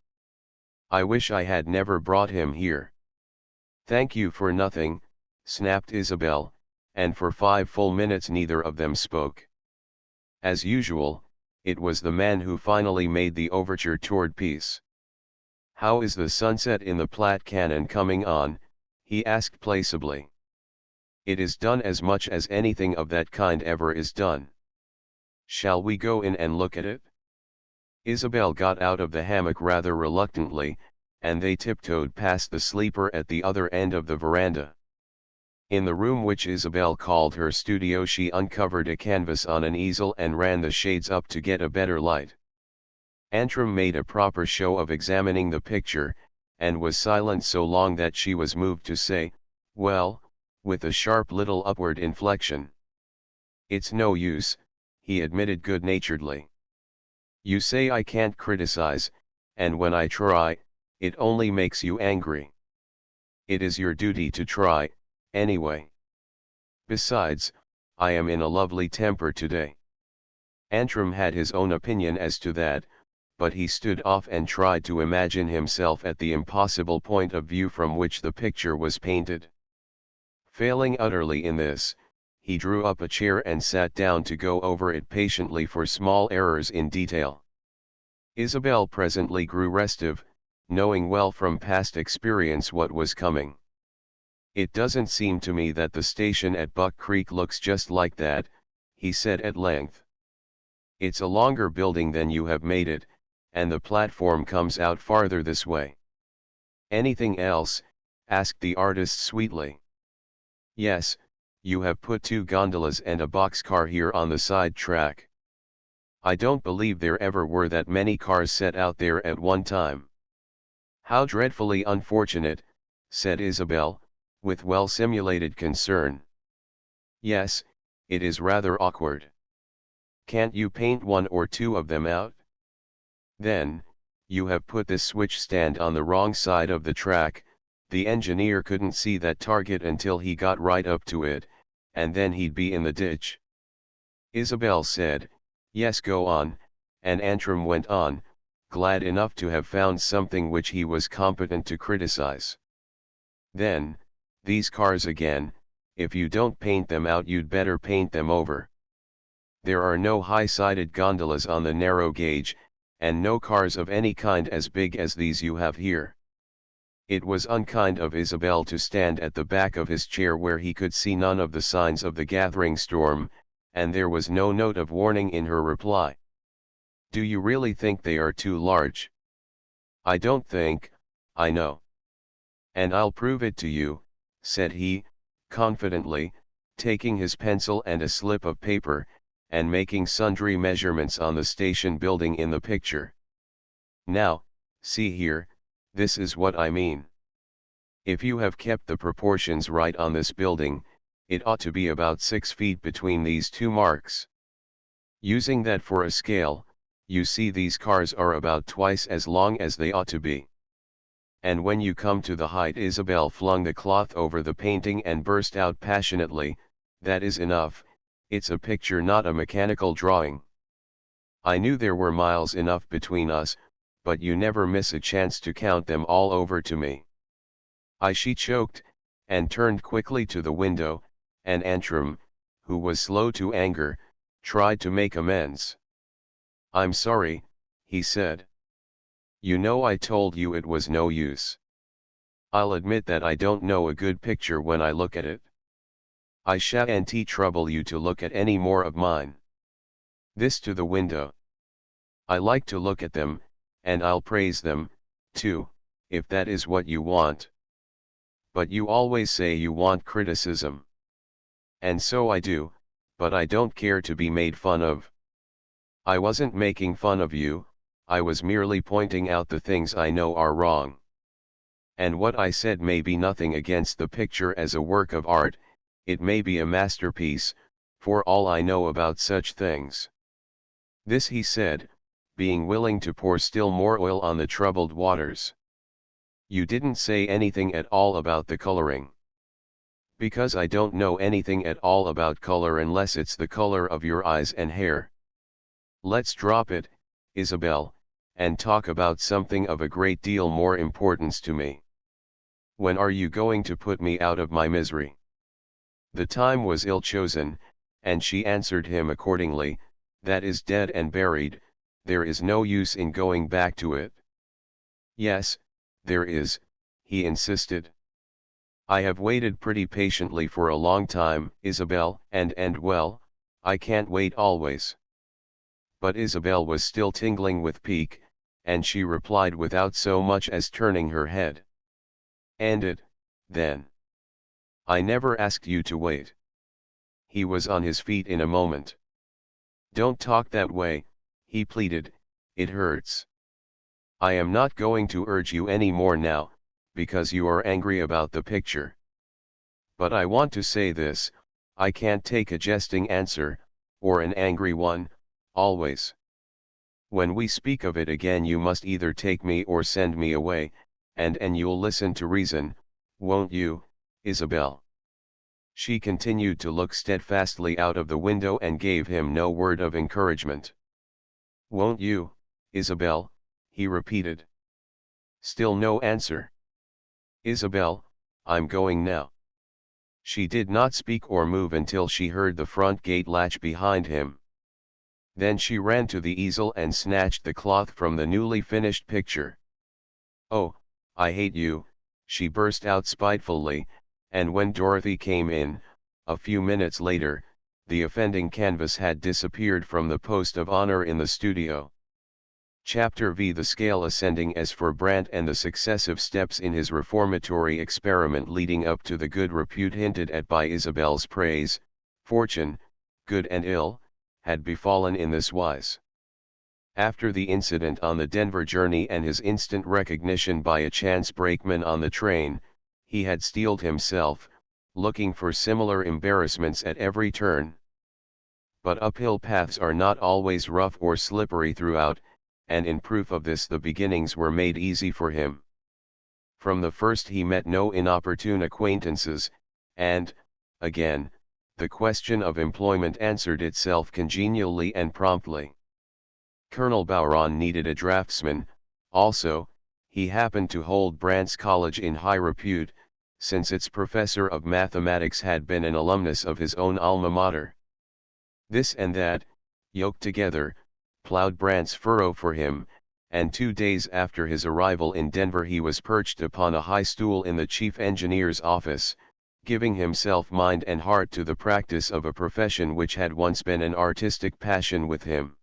I wish I had never brought him here. Thank you for nothing, snapped Isabel, and for 5 full minutes neither of them spoke. As usual, it was the man who finally made the overture toward peace. How is the sunset in the Platte Cannon coming on? He asked placidly. It is done as much as anything of that kind ever is done. Shall we go in and look at it? Isabel got out of the hammock rather reluctantly, and they tiptoed past the sleeper at the other end of the veranda. In the room which Isabel called her studio she uncovered a canvas on an easel and ran the shades up to get a better light. Antrim made a proper show of examining the picture, and was silent so long that she was moved to say, well, with a sharp little upward inflection. It's no use, he admitted good-naturedly. You say I can't criticize, and when I try, it only makes you angry. It is your duty to try, anyway. Besides, I am in a lovely temper today. Antrim had his own opinion as to that, but he stood off and tried to imagine himself at the impossible point of view from which the picture was painted. Failing utterly in this, he drew up a chair and sat down to go over it patiently for small errors in detail. Isabel presently grew restive, knowing well from past experience what was coming. It doesn't seem to me that the station at Buck Creek looks just like that, he said at length. It's a longer building than you have made it, and the platform comes out farther this way. Anything else? Asked the artist sweetly. Yes, you have put 2 gondolas and a boxcar here on the side track. I don't believe there ever were that many cars set out there at one time. How dreadfully unfortunate, said Isabel, with well-simulated concern. Yes, it is rather awkward. Can't you paint 1 or 2 of them out? Then, you have put this switch stand on the wrong side of the track, the engineer couldn't see that target until he got right up to it, and then he'd be in the ditch. Isabel said, yes, go on, and Antrim went on, glad enough to have found something which he was competent to criticize. Then, these cars again, if you don't paint them out you'd better paint them over. There are no high-sided gondolas on the narrow gauge, and no cars of any kind as big as these you have here. It was unkind of Isabel to stand at the back of his chair where he could see none of the signs of the gathering storm, and there was no note of warning in her reply. Do you really think they are too large? I don't think, I know. And I'll prove it to you, said he, confidently, taking his pencil and a slip of paper, and making sundry measurements on the station building in the picture. Now, see here, this is what I mean. If you have kept the proportions right on this building, it ought to be about 6 feet between these 2 marks. Using that for a scale, you see these cars are about twice as long as they ought to be. And when you come to the height, Isabel flung the cloth over the painting and burst out passionately, that is enough, it's a picture, not a mechanical drawing. I knew there were miles enough between us, but you never miss a chance to count them all over to me. She choked, and turned quickly to the window, and Antrim, who was slow to anger, tried to make amends. I'm sorry, he said. You know I told you it was no use. I'll admit that I don't know a good picture when I look at it. I shan't trouble you to look at any more of mine. This to the window. I like to look at them, and I'll praise them, too, if that is what you want. But you always say you want criticism. And so I do, but I don't care to be made fun of. I wasn't making fun of you, I was merely pointing out the things I know are wrong. And what I said may be nothing against the picture as a work of art, it may be a masterpiece, for all I know about such things. This he said, being willing to pour still more oil on the troubled waters. You didn't say anything at all about the coloring. Because I don't know anything at all about color unless it's the color of your eyes and hair. Let's drop it, Isabel, and talk about something of a great deal more importance to me. When are you going to put me out of my misery? The time was ill-chosen, and she answered him accordingly, that is dead and buried, there is no use in going back to it. Yes, there is, he insisted. I have waited pretty patiently for a long time, Isabel, and well, I can't wait always. But Isabel was still tingling with pique, and she replied without so much as turning her head. End it, then. I never asked you to wait. He was on his feet in a moment. Don't talk that way, he pleaded, it hurts. I am not going to urge you any more now, because you are angry about the picture. But I want to say this, I can't take a jesting answer, or an angry one, always. When we speak of it again you must either take me or send me away, and you'll listen to reason, won't you, Isabel? She continued to look steadfastly out of the window and gave him no word of encouragement. Won't you, Isabel? He repeated. Still no answer. Isabel, I'm going now. She did not speak or move until she heard the front gate latch behind him. Then she ran to the easel and snatched the cloth from the newly finished picture. Oh, I hate you, she burst out spitefully, and when Dorothy came in, a few minutes later, the offending canvas had disappeared from the post of honor in the studio. Chapter V. The scale ascending. As for Brandt and the successive steps in his reformatory experiment leading up to the good repute hinted at by Isabel's praise, fortune, good and ill, had befallen in this wise. After the incident on the Denver journey and his instant recognition by a chance brakeman on the train, he had steeled himself, looking for similar embarrassments at every turn. But uphill paths are not always rough or slippery throughout, and in proof of this the beginnings were made easy for him. From the first he met no inopportune acquaintances, and, again, the question of employment answered itself congenially and promptly. Colonel Bowron needed a draftsman, also, he happened to hold Brandt's College in high repute, since its professor of mathematics had been an alumnus of his own alma mater. This and that, yoked together, plowed Brandt's furrow for him, and 2 days after his arrival in Denver he was perched upon a high stool in the chief engineer's office, giving himself mind and heart to the practice of a profession which had once been an artistic passion with him.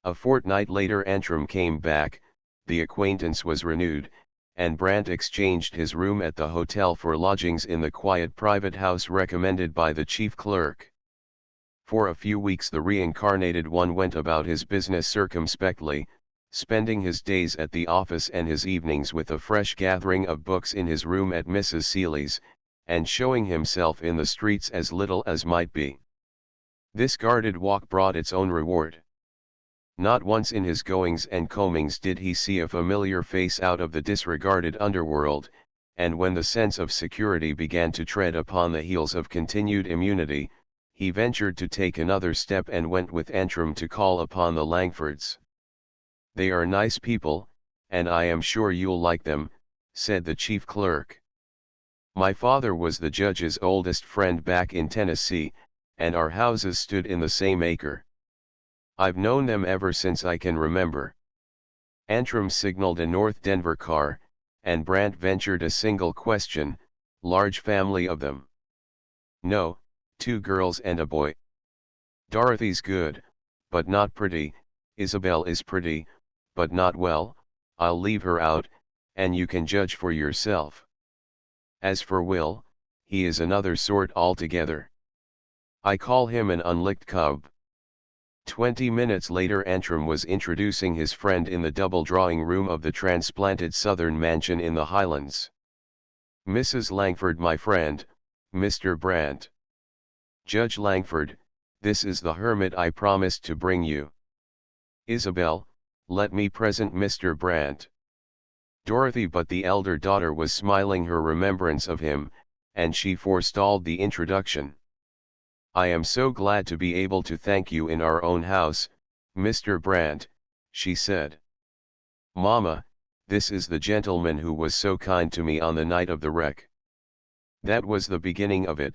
A fortnight later Antrim came back, the acquaintance was renewed, and Brandt exchanged his room at the hotel for lodgings in the quiet private house recommended by the chief clerk. For a few weeks the reincarnated one went about his business circumspectly, spending his days at the office and his evenings with a fresh gathering of books in his room at Mrs. Seeley's, and showing himself in the streets as little as might be. This guarded walk brought its own reward. Not once in his goings and comings did he see a familiar face out of the disregarded underworld, and when the sense of security began to tread upon the heels of continued immunity, he ventured to take another step and went with Antrim to call upon the Langfords. They are nice people, and I am sure you'll like them, said the chief clerk. My father was the judge's oldest friend back in Tennessee, and our houses stood in the same acre. I've known them ever since I can remember. Antrim signaled a North Denver car, and Brandt ventured a single question, large family of them? No, 2 girls and a boy. Dorothy's good, but not pretty, Isabel is pretty, but not well, I'll leave her out, and you can judge for yourself. As for Will, he is another sort altogether. I call him an unlicked cub. 20 minutes later Antrim was introducing his friend in the double drawing room of the transplanted southern mansion in the Highlands. "Mrs. Langford, my friend, Mr. Brandt. Judge Langford, this is the hermit I promised to bring you. Isabel, let me present Mr. Brandt." Dorothy, but the elder daughter was smiling her remembrance of him, and she forestalled the introduction. "I am so glad to be able to thank you in our own house, Mr. Brandt," she said. "Mama, this is the gentleman who was so kind to me on the night of the wreck." That was the beginning of it,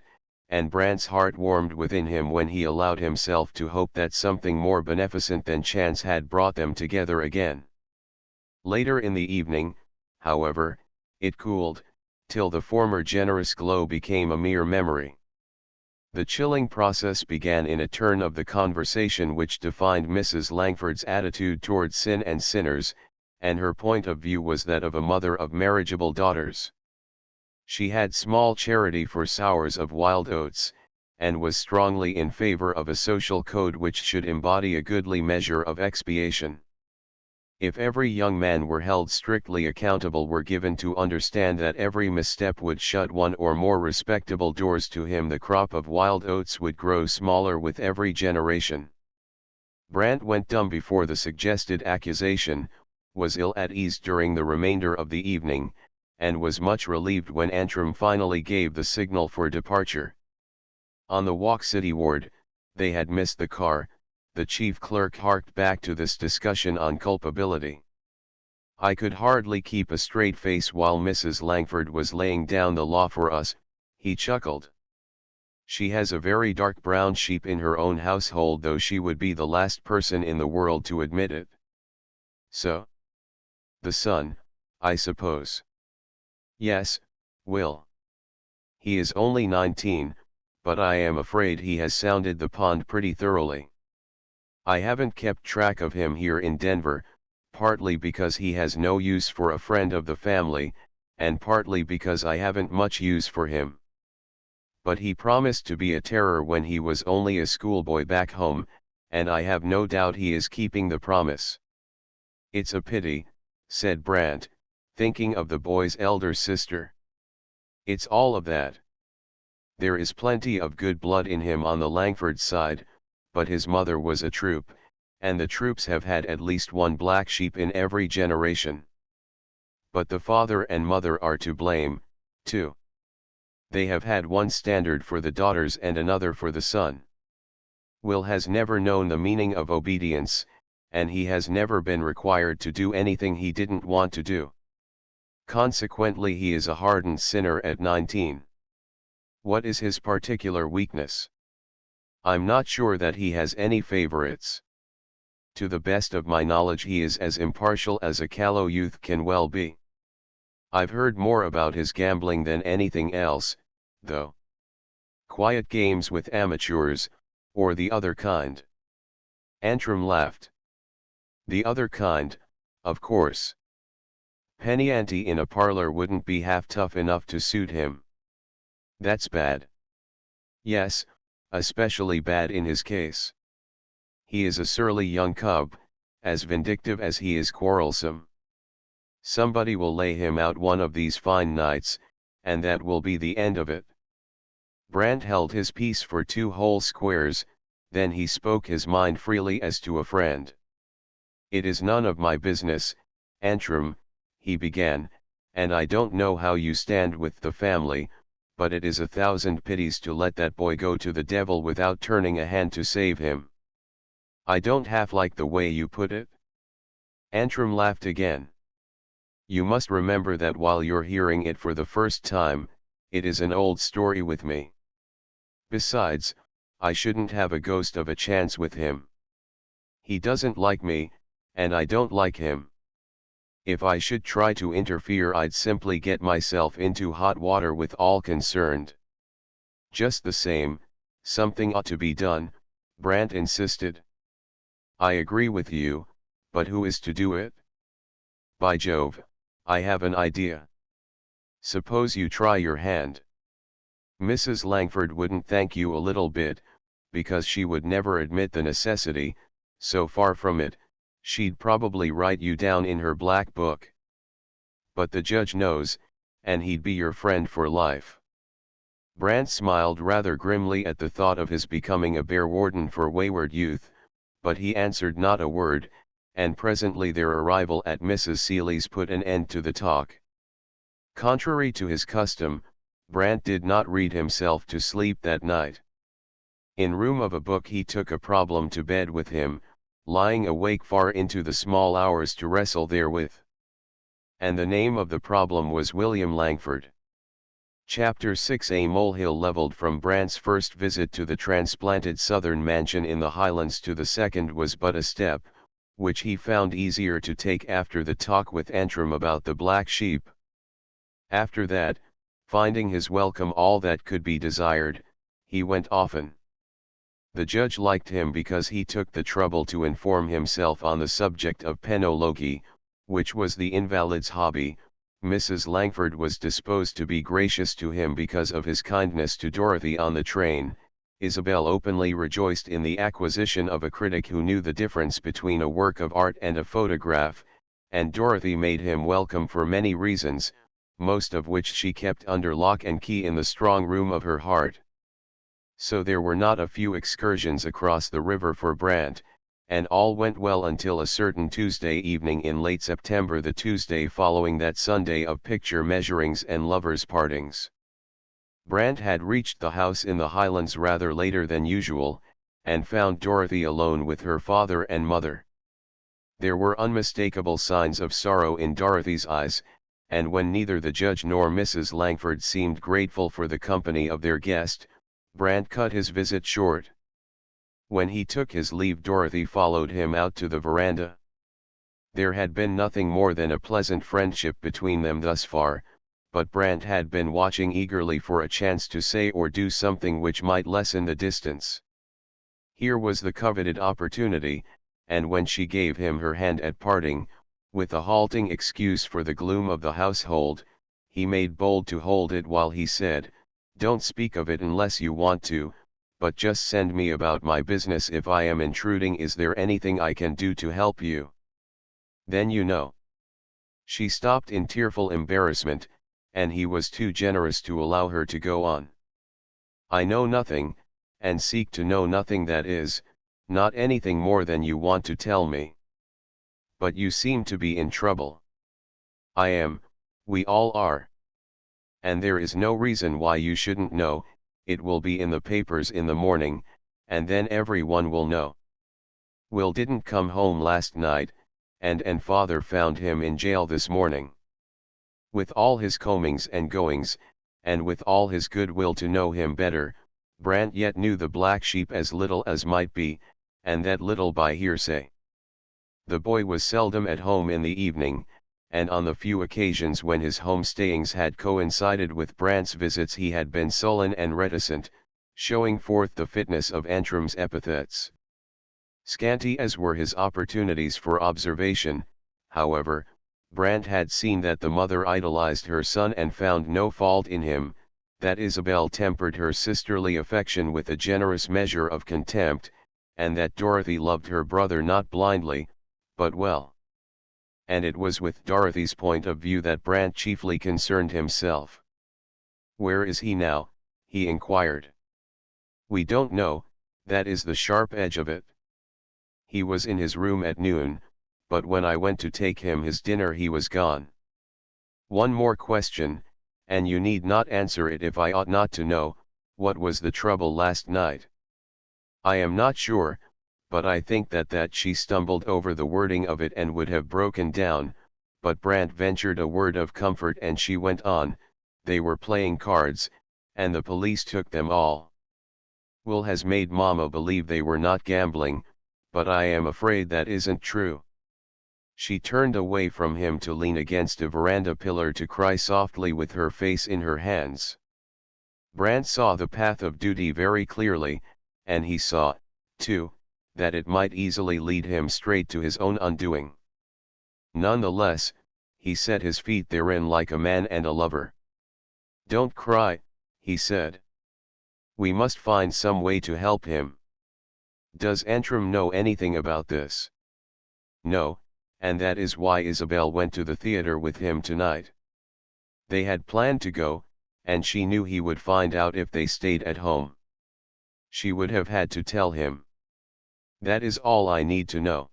and Brandt's heart warmed within him when he allowed himself to hope that something more beneficent than chance had brought them together again. Later in the evening, however, it cooled, till the former generous glow became a mere memory. The chilling process began in a turn of the conversation which defined Mrs. Langford's attitude toward sin and sinners, and her point of view was that of a mother of marriageable daughters. She had small charity for sowers of wild oats, and was strongly in favor of a social code which should embody a goodly measure of expiation. If every young man were held strictly accountable, were given to understand that every misstep would shut one or more respectable doors to him, the crop of wild oats would grow smaller with every generation. Brandt went dumb before the suggested accusation, was ill at ease during the remainder of the evening, and was much relieved when Antrim finally gave the signal for departure. On the walk cityward, they had missed the car. The chief clerk harked back to this discussion on culpability. "I could hardly keep a straight face while Mrs. Langford was laying down the law for us," he chuckled. "She has a very dark brown sheep in her own household, though she would be the last person in the world to admit it." "So? The son, I suppose." "Yes, Will. He is only 19, but I am afraid he has sounded the pond pretty thoroughly. I haven't kept track of him here in Denver, partly because he has no use for a friend of the family, and partly because I haven't much use for him. But he promised to be a terror when he was only a schoolboy back home, and I have no doubt he is keeping the promise." "It's a pity," said Brandt, thinking of the boy's elder sister. "It's all of that. There is plenty of good blood in him on the Langford side, but his mother was a troop, and the troops have had at least one black sheep in every generation. But the father and mother are to blame, too. They have had one standard for the daughters and another for the son. Will has never known the meaning of obedience, and he has never been required to do anything he didn't want to do. Consequently, he is a hardened sinner at 19. What is his particular weakness? I'm not sure that he has any favorites. To the best of my knowledge, he is as impartial as a callow youth can well be. I've heard more about his gambling than anything else, though. Quiet games with amateurs, or the other kind." Antrim laughed. "The other kind, of course. Penny ante in a parlor wouldn't be half tough enough to suit him." "That's bad." "Yes, especially bad in his case. He is a surly young cub, as vindictive as he is quarrelsome. Somebody will lay him out one of these fine nights, and that will be the end of it." Brandt held his peace for 2 whole squares, then he spoke his mind freely as to a friend. "It is none of my business, Antrim," he began, "and I don't know how you stand with the family, but it is 1,000 pities to let that boy go to the devil without turning a hand to save him." "I don't half like the way you put it." Antrim laughed again. "You must remember that while you're hearing it for the first time, it is an old story with me. Besides, I shouldn't have a ghost of a chance with him. He doesn't like me, and I don't like him. If I should try to interfere, I'd simply get myself into hot water with all concerned." "Just the same, something ought to be done," Brandt insisted. "I agree with you, but who is to do it? By Jove, I have an idea. Suppose you try your hand. Mrs. Langford wouldn't thank you a little bit, because she would never admit the necessity, so far from it, she'd probably write you down in her black book. But the judge knows, and he'd be your friend for life. Brant smiled rather grimly at the thought of his becoming a bear warden for wayward youth, but he answered not a word, and presently their arrival at Mrs. Seeley's put an end to the talk. Contrary to his custom, Brant did not read himself to sleep that night. In room of a book he took a problem to bed with him, lying awake far into the small hours to wrestle therewith. And the name of the problem was William Langford. Chapter 6. A molehill leveled from Brant's first visit to the transplanted southern mansion in the Highlands to the second was but a step, which he found easier to take after the talk with Antrim about the black sheep. After that, finding his welcome all that could be desired, he went often. The judge liked him because he took the trouble to inform himself on the subject of penology, which was the invalid's hobby. Mrs. Langford was disposed to be gracious to him because of his kindness to Dorothy on the train. Isabel openly rejoiced in the acquisition of a critic who knew the difference between a work of art and a photograph, and Dorothy made him welcome for many reasons, most of which she kept under lock and key in the strong room of her heart. So there were not a few excursions across the river for Brant, and all went well until a certain Tuesday evening in late September, the Tuesday following that Sunday of picture measurings and lovers' partings. Brant had reached the house in the Highlands rather later than usual, and found Dorothy alone with her father and mother. There were unmistakable signs of sorrow in Dorothy's eyes, and when neither the judge nor Mrs. Langford seemed grateful for the company of their guest, Brant cut his visit short. When he took his leave, Dorothy followed him out to the veranda. There had been nothing more than a pleasant friendship between them thus far, but Brant had been watching eagerly for a chance to say or do something which might lessen the distance. Here was the coveted opportunity, and when she gave him her hand at parting, with a halting excuse for the gloom of the household, he made bold to hold it while he said, "Don't speak of it unless you want to, but just send me about my business if I am intruding. Is there anything I can do to help you? Then you know." She stopped in tearful embarrassment, and he was too generous to allow her to go on. "I know nothing, and seek to know nothing, that is, not anything more than you want to tell me. But you seem to be in trouble." "I am, we all are. And there is no reason why you shouldn't know. It will be in the papers in the morning, and then everyone will know. Will didn't come home last night, and father found him in jail this morning. With all his combings and goings, and with all his goodwill to know him better, Brant yet knew the black sheep as little as might be, and that little by hearsay. The boy was seldom at home in the evening, and on the few occasions when his homestayings had coincided with Brant's visits he had been sullen and reticent, showing forth the fitness of Antrim's epithets. Scanty as were his opportunities for observation, however, Brant had seen that the mother idolized her son and found no fault in him, that Isabel tempered her sisterly affection with a generous measure of contempt, and that Dorothy loved her brother not blindly, but well. And it was with Dorothy's point of view that Brant chiefly concerned himself. "Where is he now?" he inquired. "We don't know, that is the sharp edge of it. He was in his room at noon, but when I went to take him his dinner he was gone." "One more question, and you need not answer it if I ought not to know. What was the trouble last night?" "I am not sure, but I think that she stumbled over the wording of it and would have broken down, but Brant ventured a word of comfort and she went on, they were playing cards, and the police took them all. Will has made Mama believe they were not gambling, but I am afraid that isn't true." She turned away from him to lean against a veranda pillar to cry softly with her face in her hands. Brant saw the path of duty very clearly, and he saw, too, that it might easily lead him straight to his own undoing. None the less, he set his feet therein like a man and a lover. "Don't cry," he said. "We must find some way to help him. Does Antrim know anything about this? No, and that is why Isabel went to the theater with him tonight. They had planned to go, and she knew he would find out if they stayed at home. She would have had to tell him. That is all I need to know.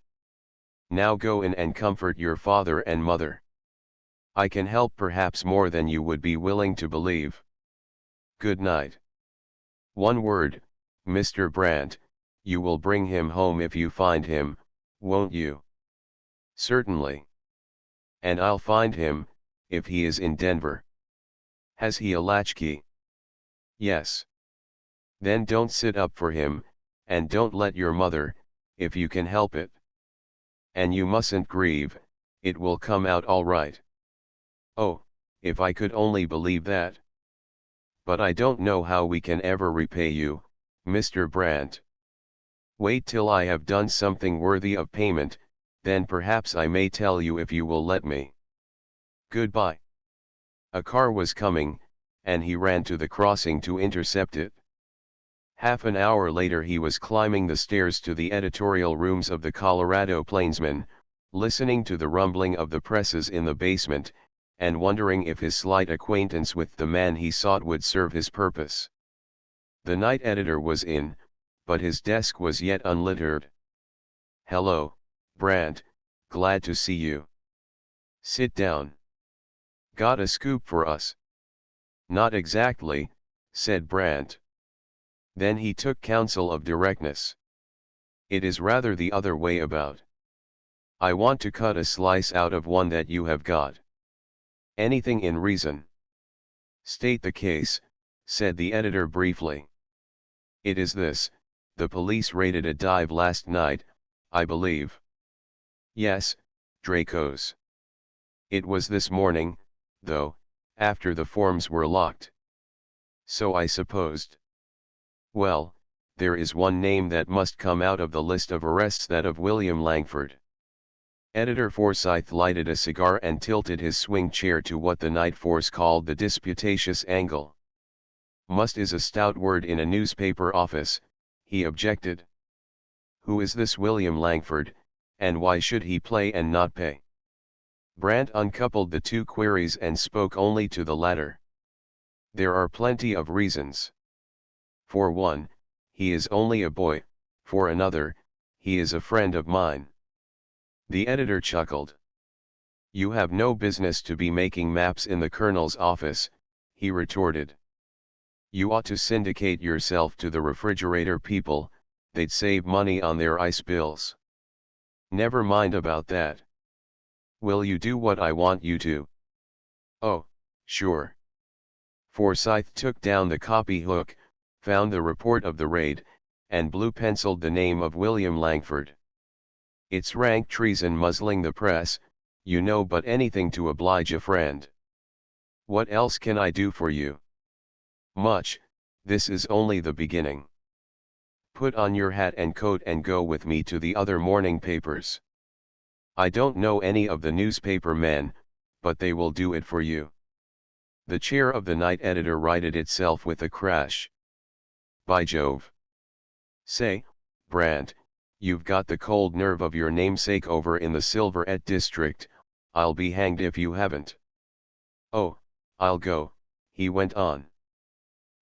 Now go in and comfort your father and mother. I can help perhaps more than you would be willing to believe. Good night. One word, Mr. Brandt, you will bring him home if you find him, won't you? Certainly. And I'll find him, if he is in Denver. Has he a latchkey? Yes. Then don't sit up for him, and don't let your mother, if you can help it. And you mustn't grieve, it will come out all right. Oh, if I could only believe that. But I don't know how we can ever repay you, Mr. Brandt. Wait till I have done something worthy of payment, then perhaps I may tell you if you will let me. Goodbye. A car was coming, and he ran to the crossing to intercept it. Half an hour later he was climbing the stairs to the editorial rooms of the Colorado Plainsman, listening to the rumbling of the presses in the basement, and wondering if his slight acquaintance with the man he sought would serve his purpose. The night editor was in, but his desk was yet unlittered. Hello, Brandt, glad to see you. Sit down. Got a scoop for us? Not exactly, said Brandt. Then he took counsel of directness. It is rather the other way about. I want to cut a slice out of one that you have got. Anything in reason. State the case, said the editor briefly. It is this, the police raided a dive last night, I believe. Yes, Draco's. It was this morning, though, after the forms were locked. So I supposed. Well, there is one name that must come out of the list of arrests, that of William Langford. Editor Forsyth lighted a cigar and tilted his swing chair to what the night force called the disputatious angle. Must is a stout word in a newspaper office, he objected. Who is this William Langford, and why should he play and not pay? Brandt uncoupled the two queries and spoke only to the latter. There are plenty of reasons. For one, he is only a boy, for another, he is a friend of mine. The editor chuckled. You have no business to be making maps in the colonel's office, he retorted. You ought to syndicate yourself to the refrigerator people, they'd save money on their ice bills. Never mind about that. Will you do what I want you to? Oh, sure. Forsyth took down the copy hook, found the report of the raid, and blue-penciled the name of William Langford. It's rank treason muzzling the press, you know, but anything to oblige a friend. What else can I do for you? Much, this is only the beginning. Put on your hat and coat and go with me to the other morning papers. I don't know any of the newspaper men, but they will do it for you. The chair of the night editor righted itself with a crash. By Jove! Say, Brandt, you've got the cold nerve of your namesake over in the Silverette district, I'll be hanged if you haven't. Oh, I'll go, he went on.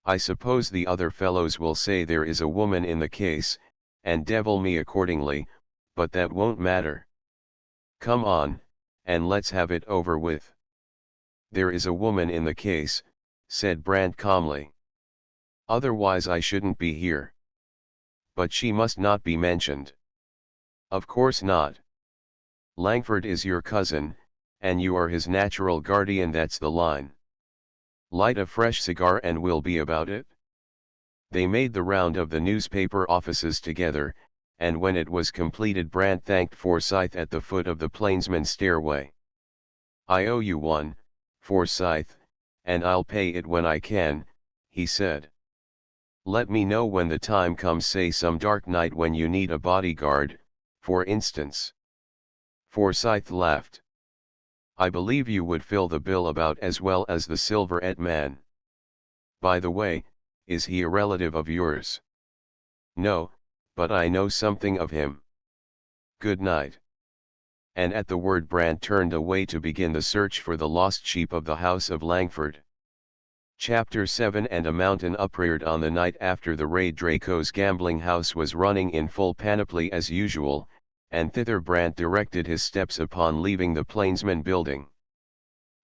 I suppose the other fellows will say there is a woman in the case, and devil me accordingly, but that won't matter. Come on, and let's have it over with. There is a woman in the case, said Brandt calmly. Otherwise I shouldn't be here. But she must not be mentioned. Of course not. Langford is your cousin, and you are his natural guardian, that's the line. Light a fresh cigar and we'll be about it. They made the round of the newspaper offices together, and when it was completed Brandt thanked Forsyth at the foot of the Plainsman stairway. I owe you one, Forsyth, and I'll pay it when I can, he said. Let me know when the time comes, say some dark night when you need a bodyguard, for instance. Forsyth laughed. I believe you would fill the bill about as well as the Silverette man. By the way, is he a relative of yours? No, but I know something of him. Good night." And at the word Brant turned away to begin the search for the lost sheep of the house of Langford. Chapter 7. And a mountain upreared on the night after the raid. Draco's gambling house was running in full panoply as usual, and thither Brant directed his steps upon leaving the Plainsman building.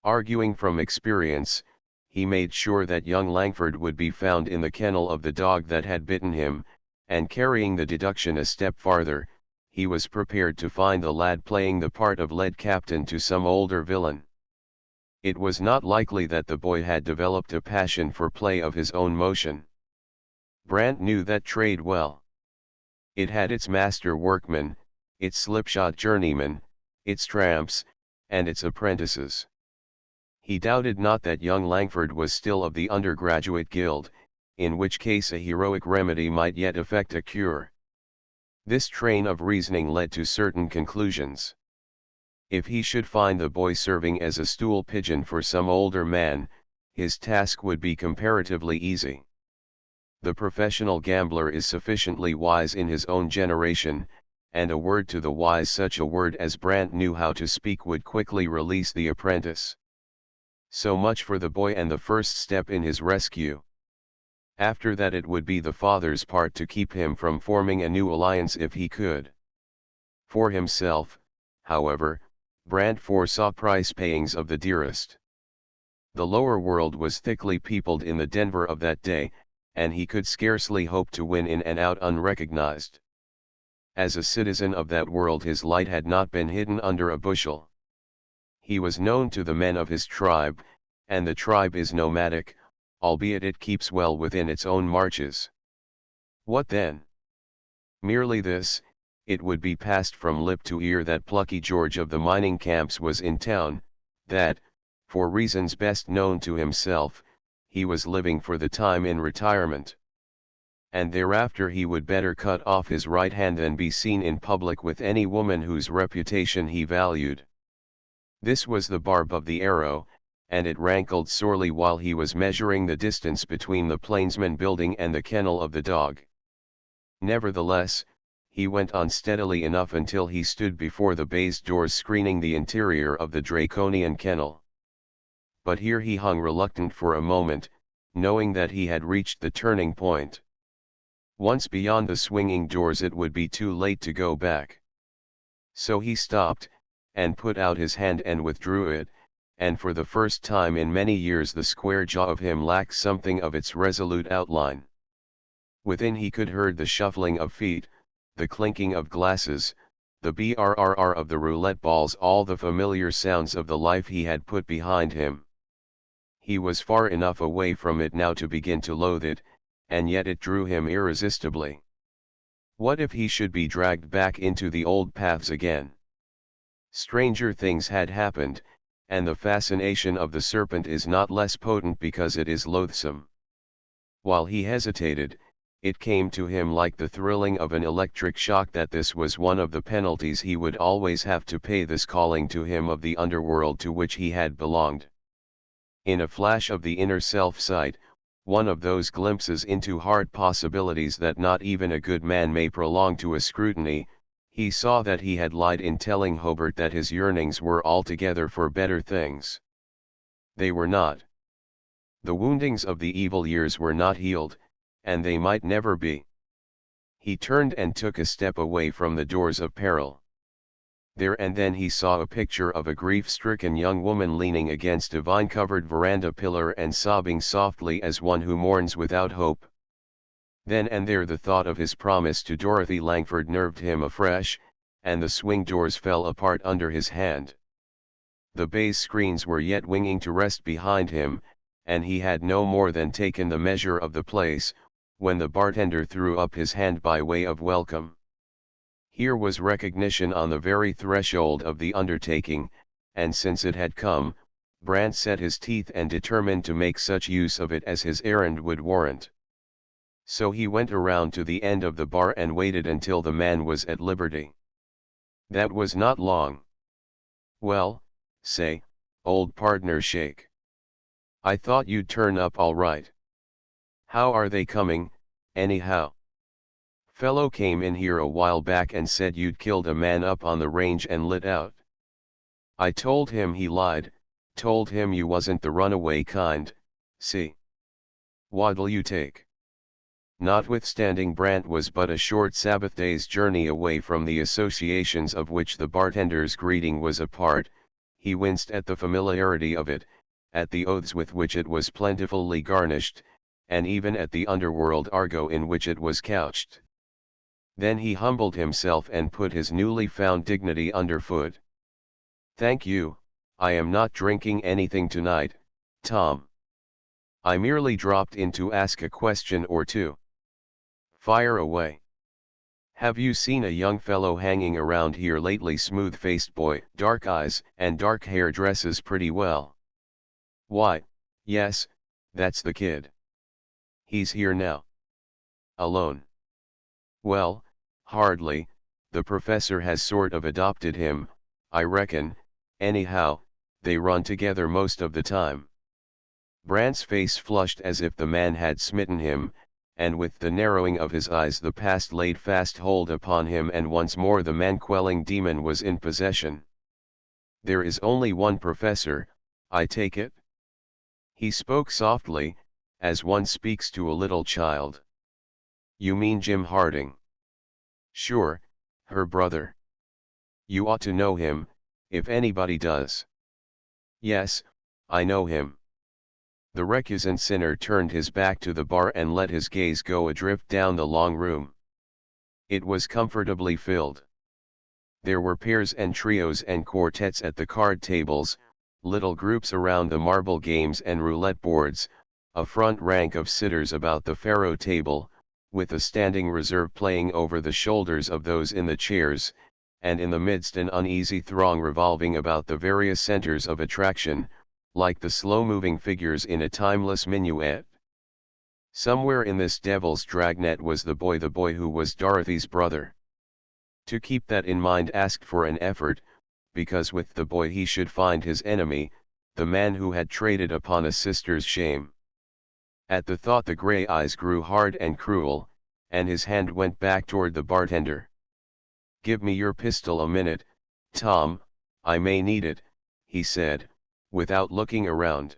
Arguing from experience, he made sure that young Langford would be found in the kennel of the dog that had bitten him, and carrying the deduction a step farther, he was prepared to find the lad playing the part of lead captain to some older villain. It was not likely that the boy had developed a passion for play of his own motion. Brant knew that trade well. It had its master workmen, its slipshod journeymen, its tramps, and its apprentices. He doubted not that young Langford was still of the undergraduate guild, in which case a heroic remedy might yet effect a cure. This train of reasoning led to certain conclusions. If he should find the boy serving as a stool pigeon for some older man, his task would be comparatively easy. The professional gambler is sufficiently wise in his own generation, and a word to the wise, such a word as Brant knew how to speak, would quickly release the apprentice. So much for the boy and the first step in his rescue. After that it would be the father's part to keep him from forming a new alliance if he could. For himself, however, Brant foresaw price payings of the dearest. The lower world was thickly peopled in the Denver of that day, and he could scarcely hope to win in and out unrecognized. As a citizen of that world his light had not been hidden under a bushel. He was known to the men of his tribe, and the tribe is nomadic, albeit it keeps well within its own marches. What then? Merely this: it would be passed from lip to ear that plucky George of the mining camps was in town, that, for reasons best known to himself, he was living for the time in retirement. And thereafter he would better cut off his right hand than be seen in public with any woman whose reputation he valued. This was the barb of the arrow, and it rankled sorely while he was measuring the distance between the Plainsman building and the kennel of the dog. Nevertheless, he went on steadily enough until he stood before the baize doors screening the interior of the Draconian kennel. But here he hung reluctant for a moment, knowing that he had reached the turning point. Once beyond the swinging doors it would be too late to go back. So he stopped, and put out his hand and withdrew it, and for the first time in many years the square jaw of him lacked something of its resolute outline. Within he could heard the shuffling of feet, the clinking of glasses, the brrr of the roulette balls, all the familiar sounds of the life he had put behind him. He was far enough away from it now to begin to loathe it, and yet it drew him irresistibly. What if he should be dragged back into the old paths again? Stranger things had happened, and the fascination of the serpent is not less potent because it is loathsome. While he hesitated, it came to him like the thrilling of an electric shock that this was one of the penalties he would always have to pay, this calling to him of the underworld to which he had belonged. In a flash of the inner self-sight, one of those glimpses into hard possibilities that not even a good man may prolong to a scrutiny, he saw that he had lied in telling Hobart that his yearnings were altogether for better things. They were not. The woundings of the evil years were not healed, and they might never be. He turned and took a step away from the doors of peril. There and then he saw a picture of a grief-stricken young woman leaning against a vine-covered veranda pillar and sobbing softly as one who mourns without hope. Then and there the thought of his promise to Dorothy Langford nerved him afresh, and the swing doors fell apart under his hand. The baize screens were yet winging to rest behind him, and he had no more than taken the measure of the place, when the bartender threw up his hand by way of welcome. Here was recognition on the very threshold of the undertaking, and since it had come, Brant set his teeth and determined to make such use of it as his errand would warrant. So he went around to the end of the bar and waited until the man was at liberty. That was not long. "Well, say, old partner Shake. I thought you'd turn up all right. How are they coming, anyhow?" Fellow came in here a while back and said you'd killed a man up on the range and lit out. I told him he lied, told him you wasn't the runaway kind, see. What'll you take? Notwithstanding Brant was but a short Sabbath day's journey away from the associations of which the bartender's greeting was a part, he winced at the familiarity of it, at the oaths with which it was plentifully garnished, and even at the underworld argot in which it was couched. Then he humbled himself and put his newly found dignity underfoot. "Thank you, I am not drinking anything tonight, Tom. I merely dropped in to ask a question or two." "Fire away." "Have you seen a young fellow hanging around here lately? Smooth-faced boy, dark eyes and dark hair, dresses pretty well." "Why, yes, that's the kid." "He's here now." "Alone?" "Well, hardly, the professor has sort of adopted him, I reckon, anyhow, they run together most of the time." Brant's face flushed as if the man had smitten him, and with the narrowing of his eyes the past laid fast hold upon him, and once more the man-quelling demon was in possession. "There is only one professor, I take it?" He spoke softly, as one speaks to a little child. "You mean Jim Harding?" "Sure, her brother." "You ought to know him, if anybody does." "Yes, I know him." The recusant sinner turned his back to the bar and let his gaze go adrift down the long room. It was comfortably filled. There were pairs and trios and quartets at the card tables, little groups around the marble games and roulette boards, a front rank of sitters about the faro table, with a standing reserve playing over the shoulders of those in the chairs, and in the midst an uneasy throng revolving about the various centers of attraction, like the slow-moving figures in a timeless minuet. Somewhere in this devil's dragnet was the boy who was Dorothy's brother. To keep that in mind asked for an effort, because with the boy he should find his enemy, the man who had traded upon a sister's shame. At the thought the gray eyes grew hard and cruel, and his hand went back toward the bartender. "Give me your pistol a minute, Tom, I may need it," he said, without looking around.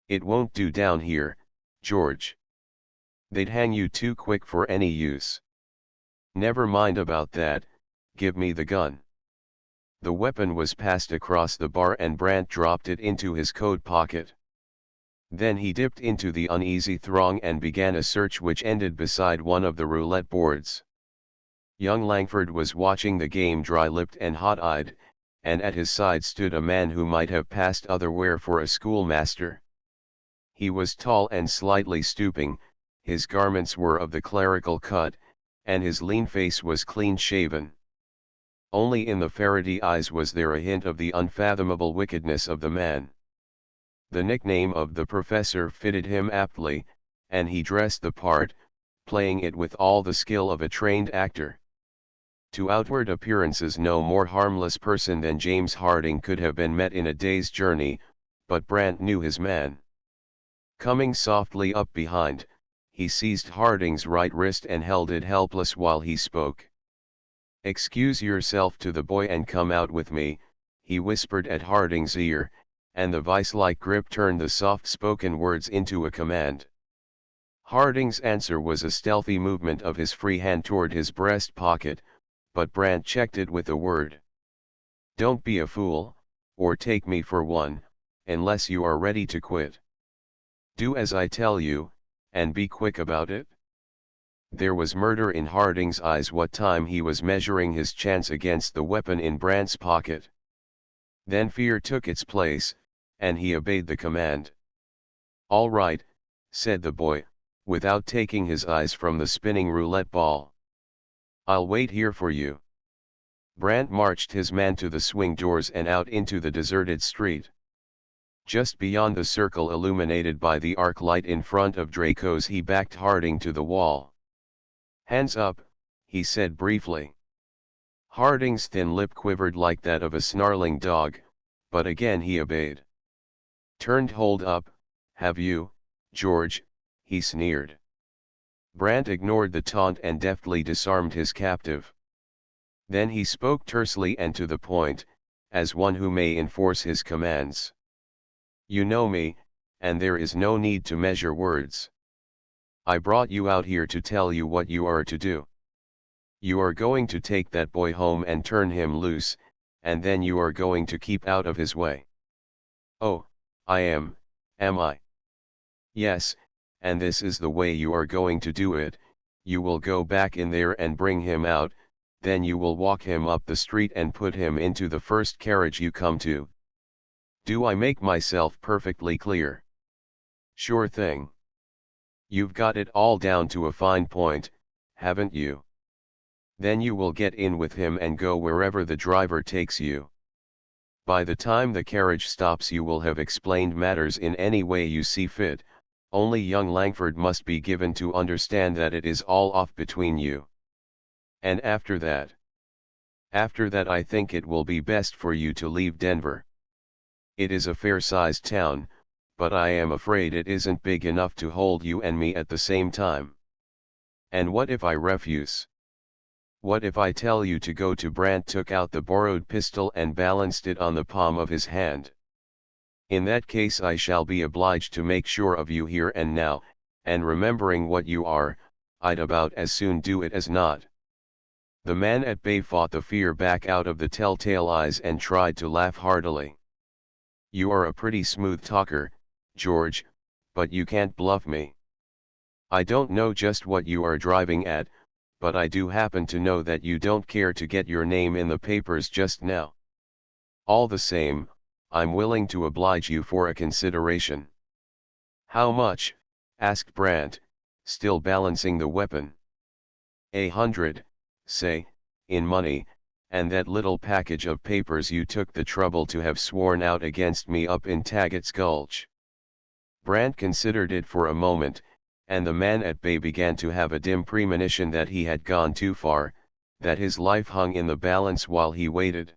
"It won't do down here, George. They'd hang you too quick for any use." "Never mind about that, give me the gun." The weapon was passed across the bar and Brant dropped it into his coat pocket. Then he dipped into the uneasy throng and began a search which ended beside one of the roulette boards. Young Langford was watching the game dry-lipped and hot-eyed, and at his side stood a man who might have passed otherwhere for a schoolmaster. He was tall and slightly stooping, his garments were of the clerical cut, and his lean face was clean-shaven. Only in the Faraday eyes was there a hint of the unfathomable wickedness of the man. The nickname of the professor fitted him aptly, and he dressed the part, playing it with all the skill of a trained actor. To outward appearances no more harmless person than James Harding could have been met in a day's journey, but Brant knew his man. Coming softly up behind, he seized Harding's right wrist and held it helpless while he spoke. "Excuse yourself to the boy and come out with me," he whispered at Harding's ear, and the vice-like grip turned the soft-spoken words into a command. Harding's answer was a stealthy movement of his free hand toward his breast pocket, but Brant checked it with a word. "Don't be a fool, or take me for one, unless you are ready to quit. Do as I tell you, and be quick about it." There was murder in Harding's eyes what time he was measuring his chance against the weapon in Brant's pocket. Then fear took its place, and he obeyed the command. "All right," said the boy, without taking his eyes from the spinning roulette ball. "I'll wait here for you." Brant marched his man to the swing doors and out into the deserted street. Just beyond the circle illuminated by the arc light in front of Draco's he backed Harding to the wall. "Hands up," he said briefly. Harding's thin lip quivered like that of a snarling dog, but again he obeyed. "Turned hold up, have you, George?" he sneered. Brant ignored the taunt and deftly disarmed his captive. Then he spoke tersely and to the point, as one who may enforce his commands. You know me, and there is no need to measure words. I brought you out here to tell you what you are to do. You are going to take that boy home and turn him loose, and then you are going to keep out of his way. Oh, am I? Yes, and this is the way you are going to do it. You will go back in there and bring him out, then you will walk him up the street and put him into the first carriage you come to. Do I make myself perfectly clear? Sure thing. You've got it all down to a fine point, haven't you? Then you will get in with him and go wherever the driver takes you. By the time the carriage stops you will have explained matters in any way you see fit, only young Langford must be given to understand that it is all off between you. And after that I think it will be best for you to leave Denver. It is a fair-sized town, but I am afraid it isn't big enough to hold you and me at the same time. And what if I refuse? What if I tell you to go to? Brant took out the borrowed pistol and balanced it on the palm of his hand. In that case I shall be obliged to make sure of you here and now, and remembering what you are, I'd about as soon do it as not. The man at bay fought the fear back out of the telltale eyes and tried to laugh heartily. You are a pretty smooth talker, George, but you can't bluff me. I don't know just what you are driving at, but I do happen to know that you don't care to get your name in the papers just now. All the same, I'm willing to oblige you for a consideration. How much? Asked Brant, still balancing the weapon. 100, say, in money, and that little package of papers you took the trouble to have sworn out against me up in Taggart's Gulch. Brant considered it for a moment, and the man at bay began to have a dim premonition that he had gone too far, that his life hung in the balance while he waited.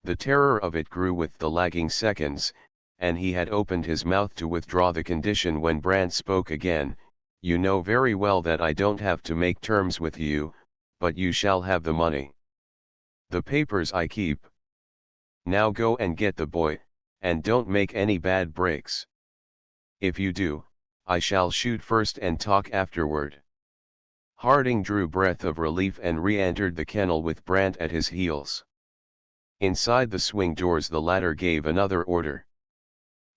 The terror of it grew with the lagging seconds, and he had opened his mouth to withdraw the condition when Brant spoke again. You know very well that I don't have to make terms with you, but you shall have the money. The papers I keep. Now go and get the boy, and don't make any bad breaks. If you do, I shall shoot first and talk afterward. Harding drew breath of relief and re-entered the kennel with Brant at his heels. Inside the swing doors the latter gave another order.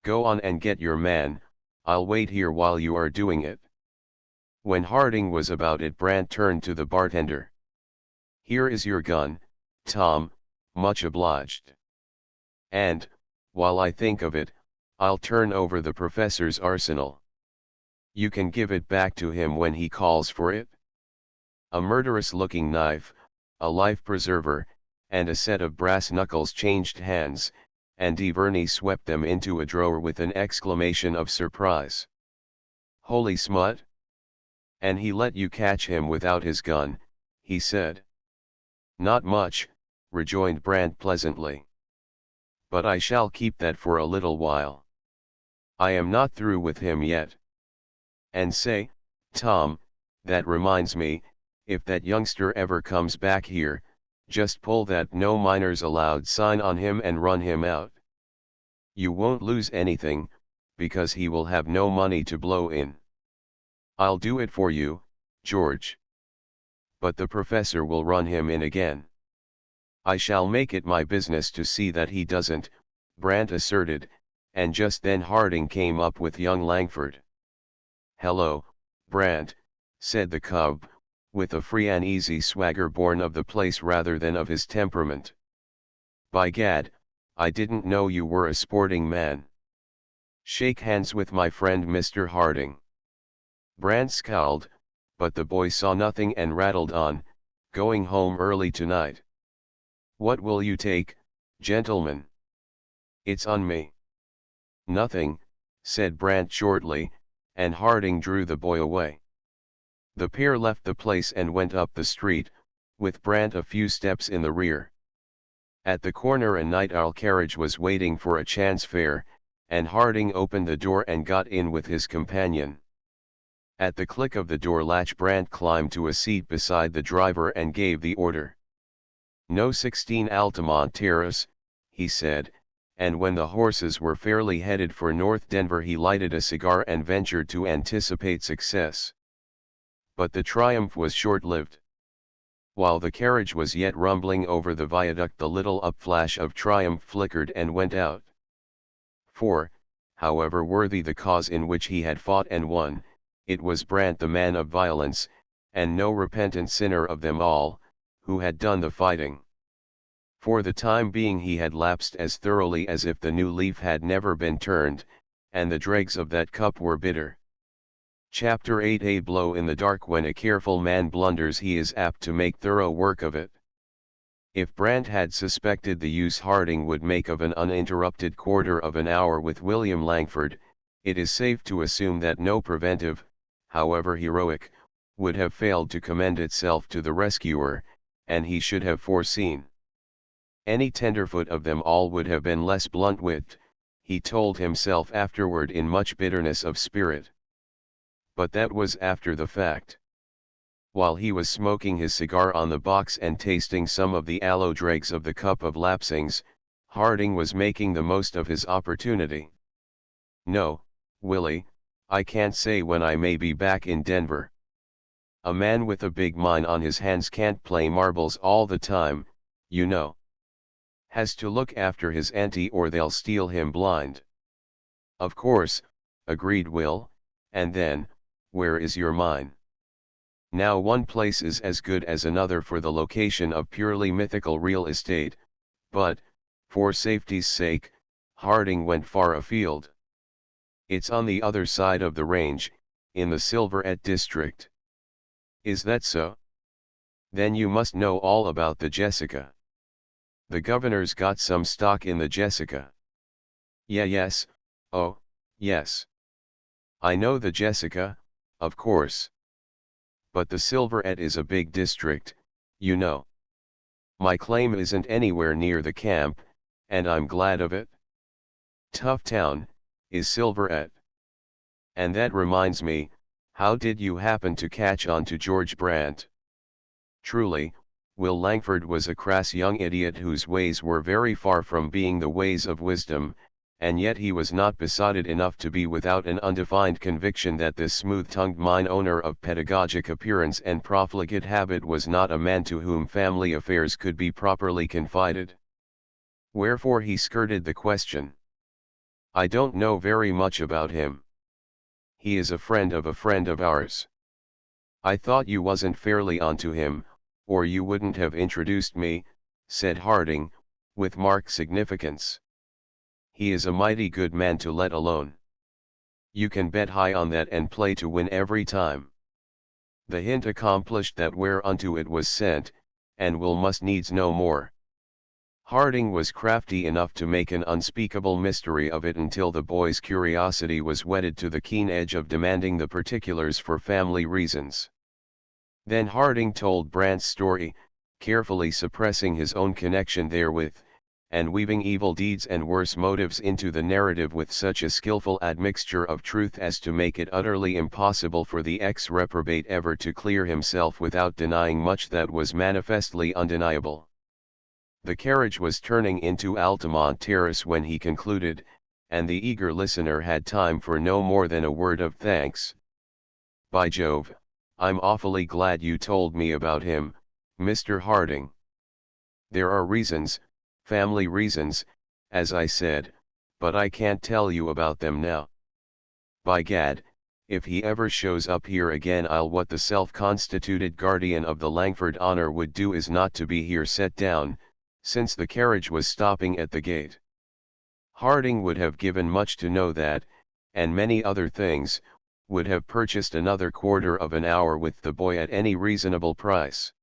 Go on and get your man, I'll wait here while you are doing it. When Harding was about it Brant turned to the bartender. Here is your gun, Tom, much obliged. And, while I think of it, I'll turn over the professor's arsenal. You can give it back to him when he calls for it. A murderous-looking knife, a life-preserver, and a set of brass knuckles changed hands, and Duvernay swept them into a drawer with an exclamation of surprise. Holy smut! And he let you catch him without his gun, he said. Not much, rejoined Brant pleasantly. But I shall keep that for a little while. I am not through with him yet. And say, Tom, that reminds me, if that youngster ever comes back here, just pull that no minors allowed sign on him and run him out. You won't lose anything, because he will have no money to blow in. I'll do it for you, George. But the professor will run him in again. I shall make it my business to see that he doesn't, Brant asserted, and just then Harding came up with young Langford. Hello, Brant, said the cub, with a free and easy swagger born of the place rather than of his temperament. By gad, I didn't know you were a sporting man. Shake hands with my friend Mr. Harding. Brant scowled, but the boy saw nothing and rattled on, going home early tonight. What will you take, gentlemen? It's on me. Nothing, said Brant shortly, and Harding drew the boy away. The pair left the place and went up the street, with Brant a few steps in the rear. At the corner a night owl carriage was waiting for a chance fare, and Harding opened the door and got in with his companion. At the click of the door latch, Brandt climbed to a seat beside the driver and gave the order. "No 16 Altamont Terrace," he said, and when the horses were fairly headed for North Denver he lighted a cigar and ventured to anticipate success. But the triumph was short-lived. While the carriage was yet rumbling over the viaduct, the little upflash of triumph flickered and went out. For, however worthy the cause in which he had fought and won, it was Brandt, the man of violence, and no repentant sinner of them all, who had done the fighting. For the time being he had lapsed as thoroughly as if the new leaf had never been turned, and the dregs of that cup were bitter. Chapter 8. A blow in the dark. When a careful man blunders he is apt to make thorough work of it. If Brandt had suspected the use Harding would make of an uninterrupted quarter of an hour with William Langford, it is safe to assume that no preventive, however heroic, would have failed to commend itself to the rescuer, and he should have foreseen. Any tenderfoot of them all would have been less blunt-witted, he told himself afterward in much bitterness of spirit. But that was after the fact. While he was smoking his cigar on the box and tasting some of the aloe dregs of the cup of lapsings, Harding was making the most of his opportunity. "No, Willie, I can't say when I may be back in Denver. A man with a big mine on his hands can't play marbles all the time, you know. Has to look after his ante or they'll steal him blind." "Of course," agreed Will, and then, "Where is your mine?" Now one place is as good as another for the location of purely mythical real estate, but, for safety's sake, Harding went far afield. "It's on the other side of the range, in the Silverette district." "Is that so? Then you must know all about the Jessica." "The governor's got some stock in the Jessica." Yes, oh, yes. I know the Jessica, of course. But the Silverette is a big district, you know. My claim isn't anywhere near the camp, and I'm glad of it. Tough town, is Silverette. And that reminds me, how did you happen to catch on to George Brandt?" Truly, Will Langford was a crass young idiot whose ways were very far from being the ways of wisdom, and yet he was not besotted enough to be without an undefined conviction that this smooth-tongued mine owner of pedagogic appearance and profligate habit was not a man to whom family affairs could be properly confided. Wherefore he skirted the question. "I don't know very much about him. He is a friend of ours." "I thought you wasn't fairly on to him, or you wouldn't have introduced me," said Harding, with marked significance. "He is a mighty good man to let alone. You can bet high on that and play to win every time." The hint accomplished that whereunto it was sent, and Will must needs know more. Harding was crafty enough to make an unspeakable mystery of it until the boy's curiosity was whetted to the keen edge of demanding the particulars for family reasons. Then Harding told Brandt's story, carefully suppressing his own connection therewith, and weaving evil deeds and worse motives into the narrative with such a skillful admixture of truth as to make it utterly impossible for the ex-reprobate ever to clear himself without denying much that was manifestly undeniable. The carriage was turning into Altamont Terrace when he concluded, and the eager listener had time for no more than a word of thanks. "By Jove, I'm awfully glad you told me about him, Mr. Harding. There are reasons, family reasons, as I said, but I can't tell you about them now. By gad, if he ever shows up here again, what the self-constituted guardian of the Langford honor would do is not to be here set down, since the carriage was stopping at the gate." Harding would have given much to know that, and many other things, would have purchased another quarter of an hour with the boy at any reasonable price.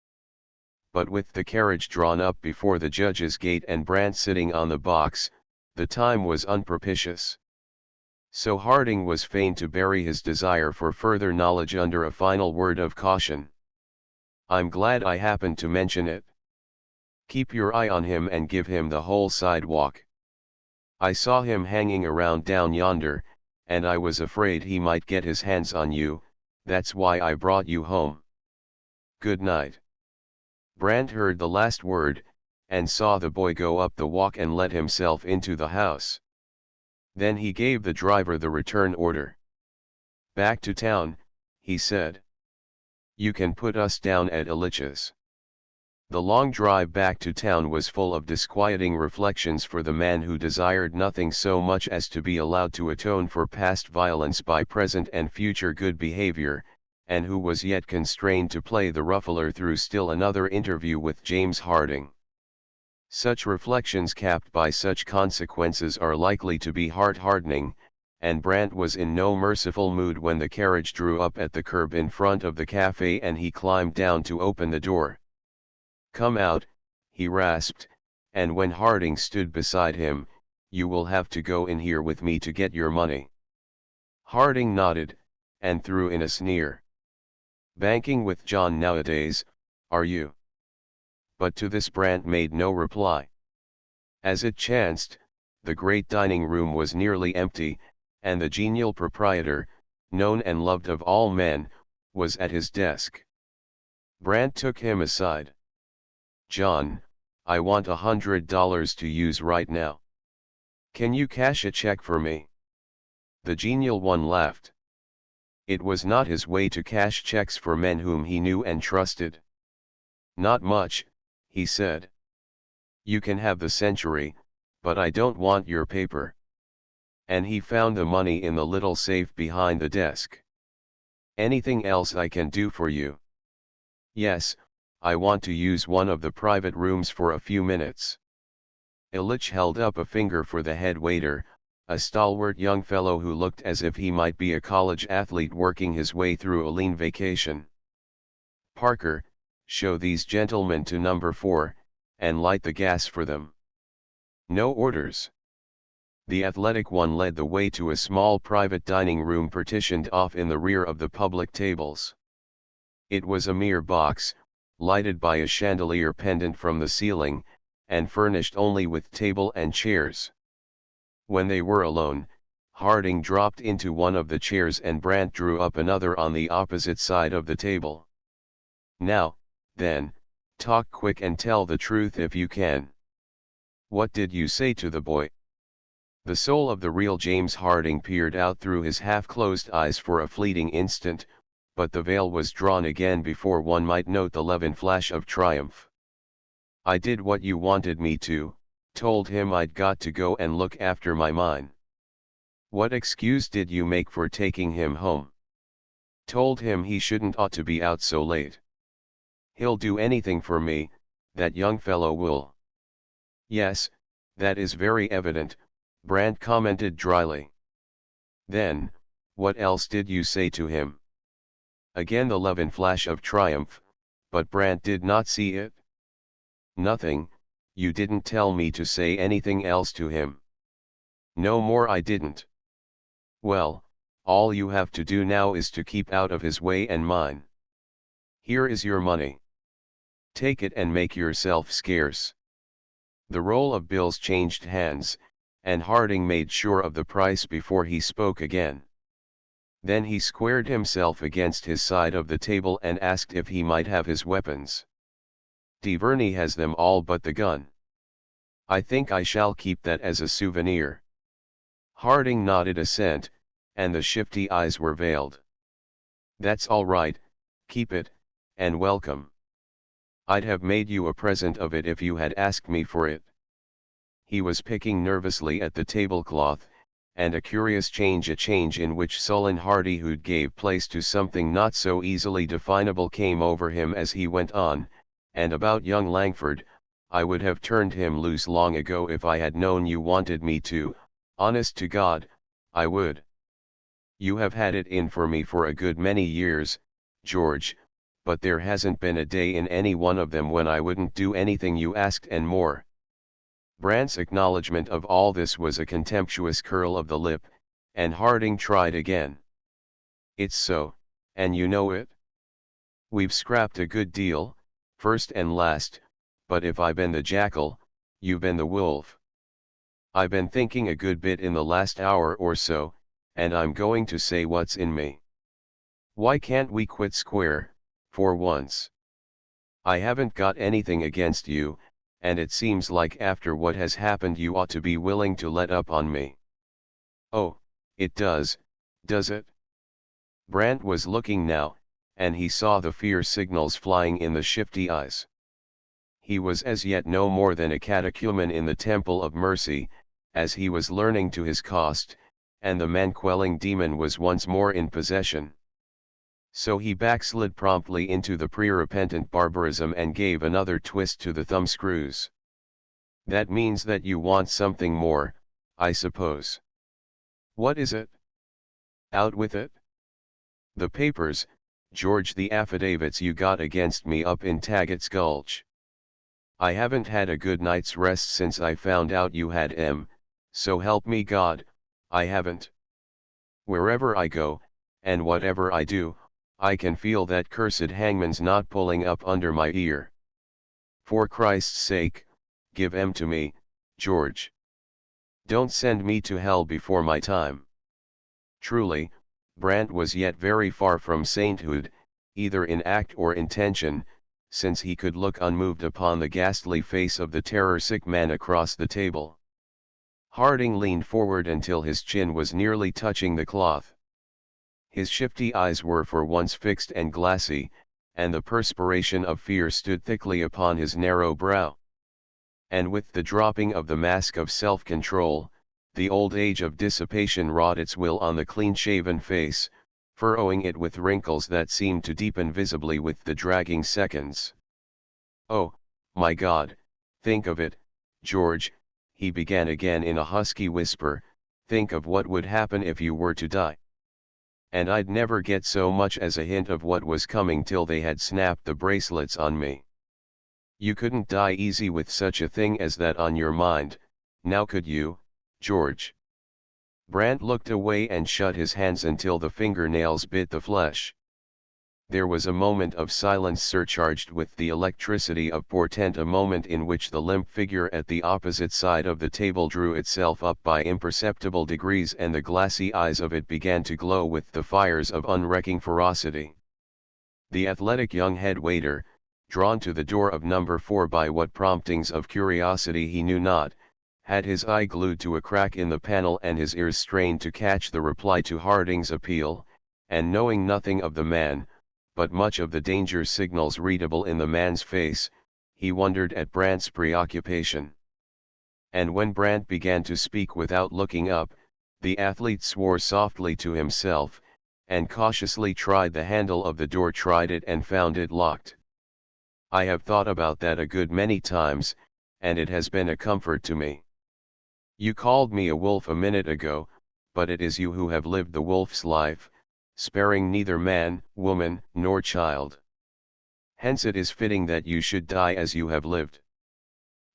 But with the carriage drawn up before the judge's gate and Brandt sitting on the box, the time was unpropitious. So Harding was fain to bury his desire for further knowledge under a final word of caution. "I'm glad I happened to mention it. Keep your eye on him and give him the whole sidewalk. I saw him hanging around down yonder, and I was afraid he might get his hands on you, that's why I brought you home. Good night. Brandt heard the last word, and saw the boy go up the walk and let himself into the house. Then he gave the driver the return order. Back to town, he said. You can put us down at Ilitch's. The long drive back to town was full of disquieting reflections for the man who desired nothing so much as to be allowed to atone for past violence by present and future good behavior, and who was yet constrained to play the ruffler through still another interview with James Harding. Such reflections capped by such consequences are likely to be heart-hardening, and Brandt was in no merciful mood when the carriage drew up at the curb in front of the cafe and he climbed down to open the door. Come out, he rasped, and when Harding stood beside him, you will have to go in here with me to get your money. Harding nodded, and threw in a sneer. Banking with John nowadays, are you? But to this Brandt made no reply. As it chanced, the great dining room was nearly empty, and the genial proprietor, known and loved of all men, was at his desk. Brandt took him aside. John, I want $100 to use right now. Can you cash a check for me? The genial one laughed. It was not his way to cash checks for men whom he knew and trusted. Not much, he said. You can have the Century, but I don't want your paper. And he found the money in the little safe behind the desk. Anything else I can do for you? Yes, I want to use one of the private rooms for a few minutes. Ilitch held up a finger for the head waiter, a stalwart young fellow who looked as if he might be a college athlete working his way through a lean vacation. Parker, show these gentlemen to number 4, and light the gas for them. No orders. The athletic one led the way to a small private dining room partitioned off in the rear of the public tables. It was a mere box, lighted by a chandelier pendant from the ceiling, and furnished only with table and chairs. When they were alone, Harding dropped into one of the chairs and Brandt drew up another on the opposite side of the table. Now, then, talk quick and tell the truth if you can. What did you say to the boy? The soul of the real James Harding peered out through his half-closed eyes for a fleeting instant, but the veil was drawn again before one might note the levin flash of triumph. I did what you wanted me to, told him I'd got to go and look after my mine. What excuse did you make for taking him home? Told him he shouldn't ought to be out so late. He'll do anything for me, that young fellow will. Yes, that is very evident, Brandt commented dryly. Then, what else did you say to him? Again the levin flash of triumph, but Brandt did not see it. Nothing, you didn't tell me to say anything else to him. No more I didn't. Well, all you have to do now is to keep out of his way and mine. Here is your money. Take it and make yourself scarce. The roll of bills changed hands, and Harding made sure of the price before he spoke again. Then he squared himself against his side of the table and asked if he might have his weapons. Verney has them all but the gun. I think I shall keep that as a souvenir. Harding nodded assent, and the shifty eyes were veiled. That's all right, keep it, and welcome. I'd have made you a present of it if you had asked me for it. He was picking nervously at the tablecloth, and a curious change in which sullen hardihood gave place to something not so easily definable came over him as he went on, and about young Langford, I would have turned him loose long ago if I had known you wanted me to, honest to God, I would. You have had it in for me for a good many years, George, but there hasn't been a day in any one of them when I wouldn't do anything you asked and more. Brandt's acknowledgment of all this was a contemptuous curl of the lip, and Harding tried again. It's so, and you know it? We've scrapped a good deal, first and last, but if I been the jackal, you been the wolf. I been thinking a good bit in the last hour or so, and I'm going to say what's in me. Why can't we quit square, for once? I haven't got anything against you, and it seems like after what has happened you ought to be willing to let up on me. Oh, it does it? Brant was looking now, and he saw the fear signals flying in the shifty eyes. He was as yet no more than a catechumen in the temple of mercy, as he was learning to his cost, and the man-quelling demon was once more in possession. So he backslid promptly into the pre-repentant barbarism and gave another twist to the thumbscrews. That means that you want something more, I suppose. What is it? Out with it? The papers, George, the affidavits you got against me up in Taggart's Gulch. I haven't had a good night's rest since I found out you had 'em, so help me God, I haven't. Wherever I go, and whatever I do, I can feel that cursed hangman's knot pulling up under my ear. For Christ's sake, give 'em to me, George. Don't send me to hell before my time. Truly, Brant was yet very far from sainthood, either in act or intention, since he could look unmoved upon the ghastly face of the terror-sick man across the table. Harding leaned forward until his chin was nearly touching the cloth. His shifty eyes were for once fixed and glassy, and the perspiration of fear stood thickly upon his narrow brow. And with the dropping of the mask of self-control, the old age of dissipation wrought its will on the clean-shaven face, furrowing it with wrinkles that seemed to deepen visibly with the dragging seconds. "Oh, my God, think of it, George," he began again in a husky whisper, "think of what would happen if you were to die. And I'd never get so much as a hint of what was coming till they had snapped the bracelets on me. You couldn't die easy with such a thing as that on your mind, now could you, George?" Brant looked away and shut his hands until the fingernails bit the flesh. There was a moment of silence surcharged with the electricity of portent, a moment in which the limp figure at the opposite side of the table drew itself up by imperceptible degrees and the glassy eyes of it began to glow with the fires of unrecking ferocity. The athletic young head waiter, drawn to the door of number 4 by what promptings of curiosity he knew not, had his eye glued to a crack in the panel and his ears strained to catch the reply to Harding's appeal, and knowing nothing of the man, but much of the danger signals readable in the man's face, he wondered at Brant's preoccupation. And when Brant began to speak without looking up, the athlete swore softly to himself, and cautiously tried the handle of the door, tried it and found it locked. "I have thought about that a good many times, and it has been a comfort to me. You called me a wolf a minute ago, but it is you who have lived the wolf's life, sparing neither man, woman, nor child. Hence it is fitting that you should die as you have lived.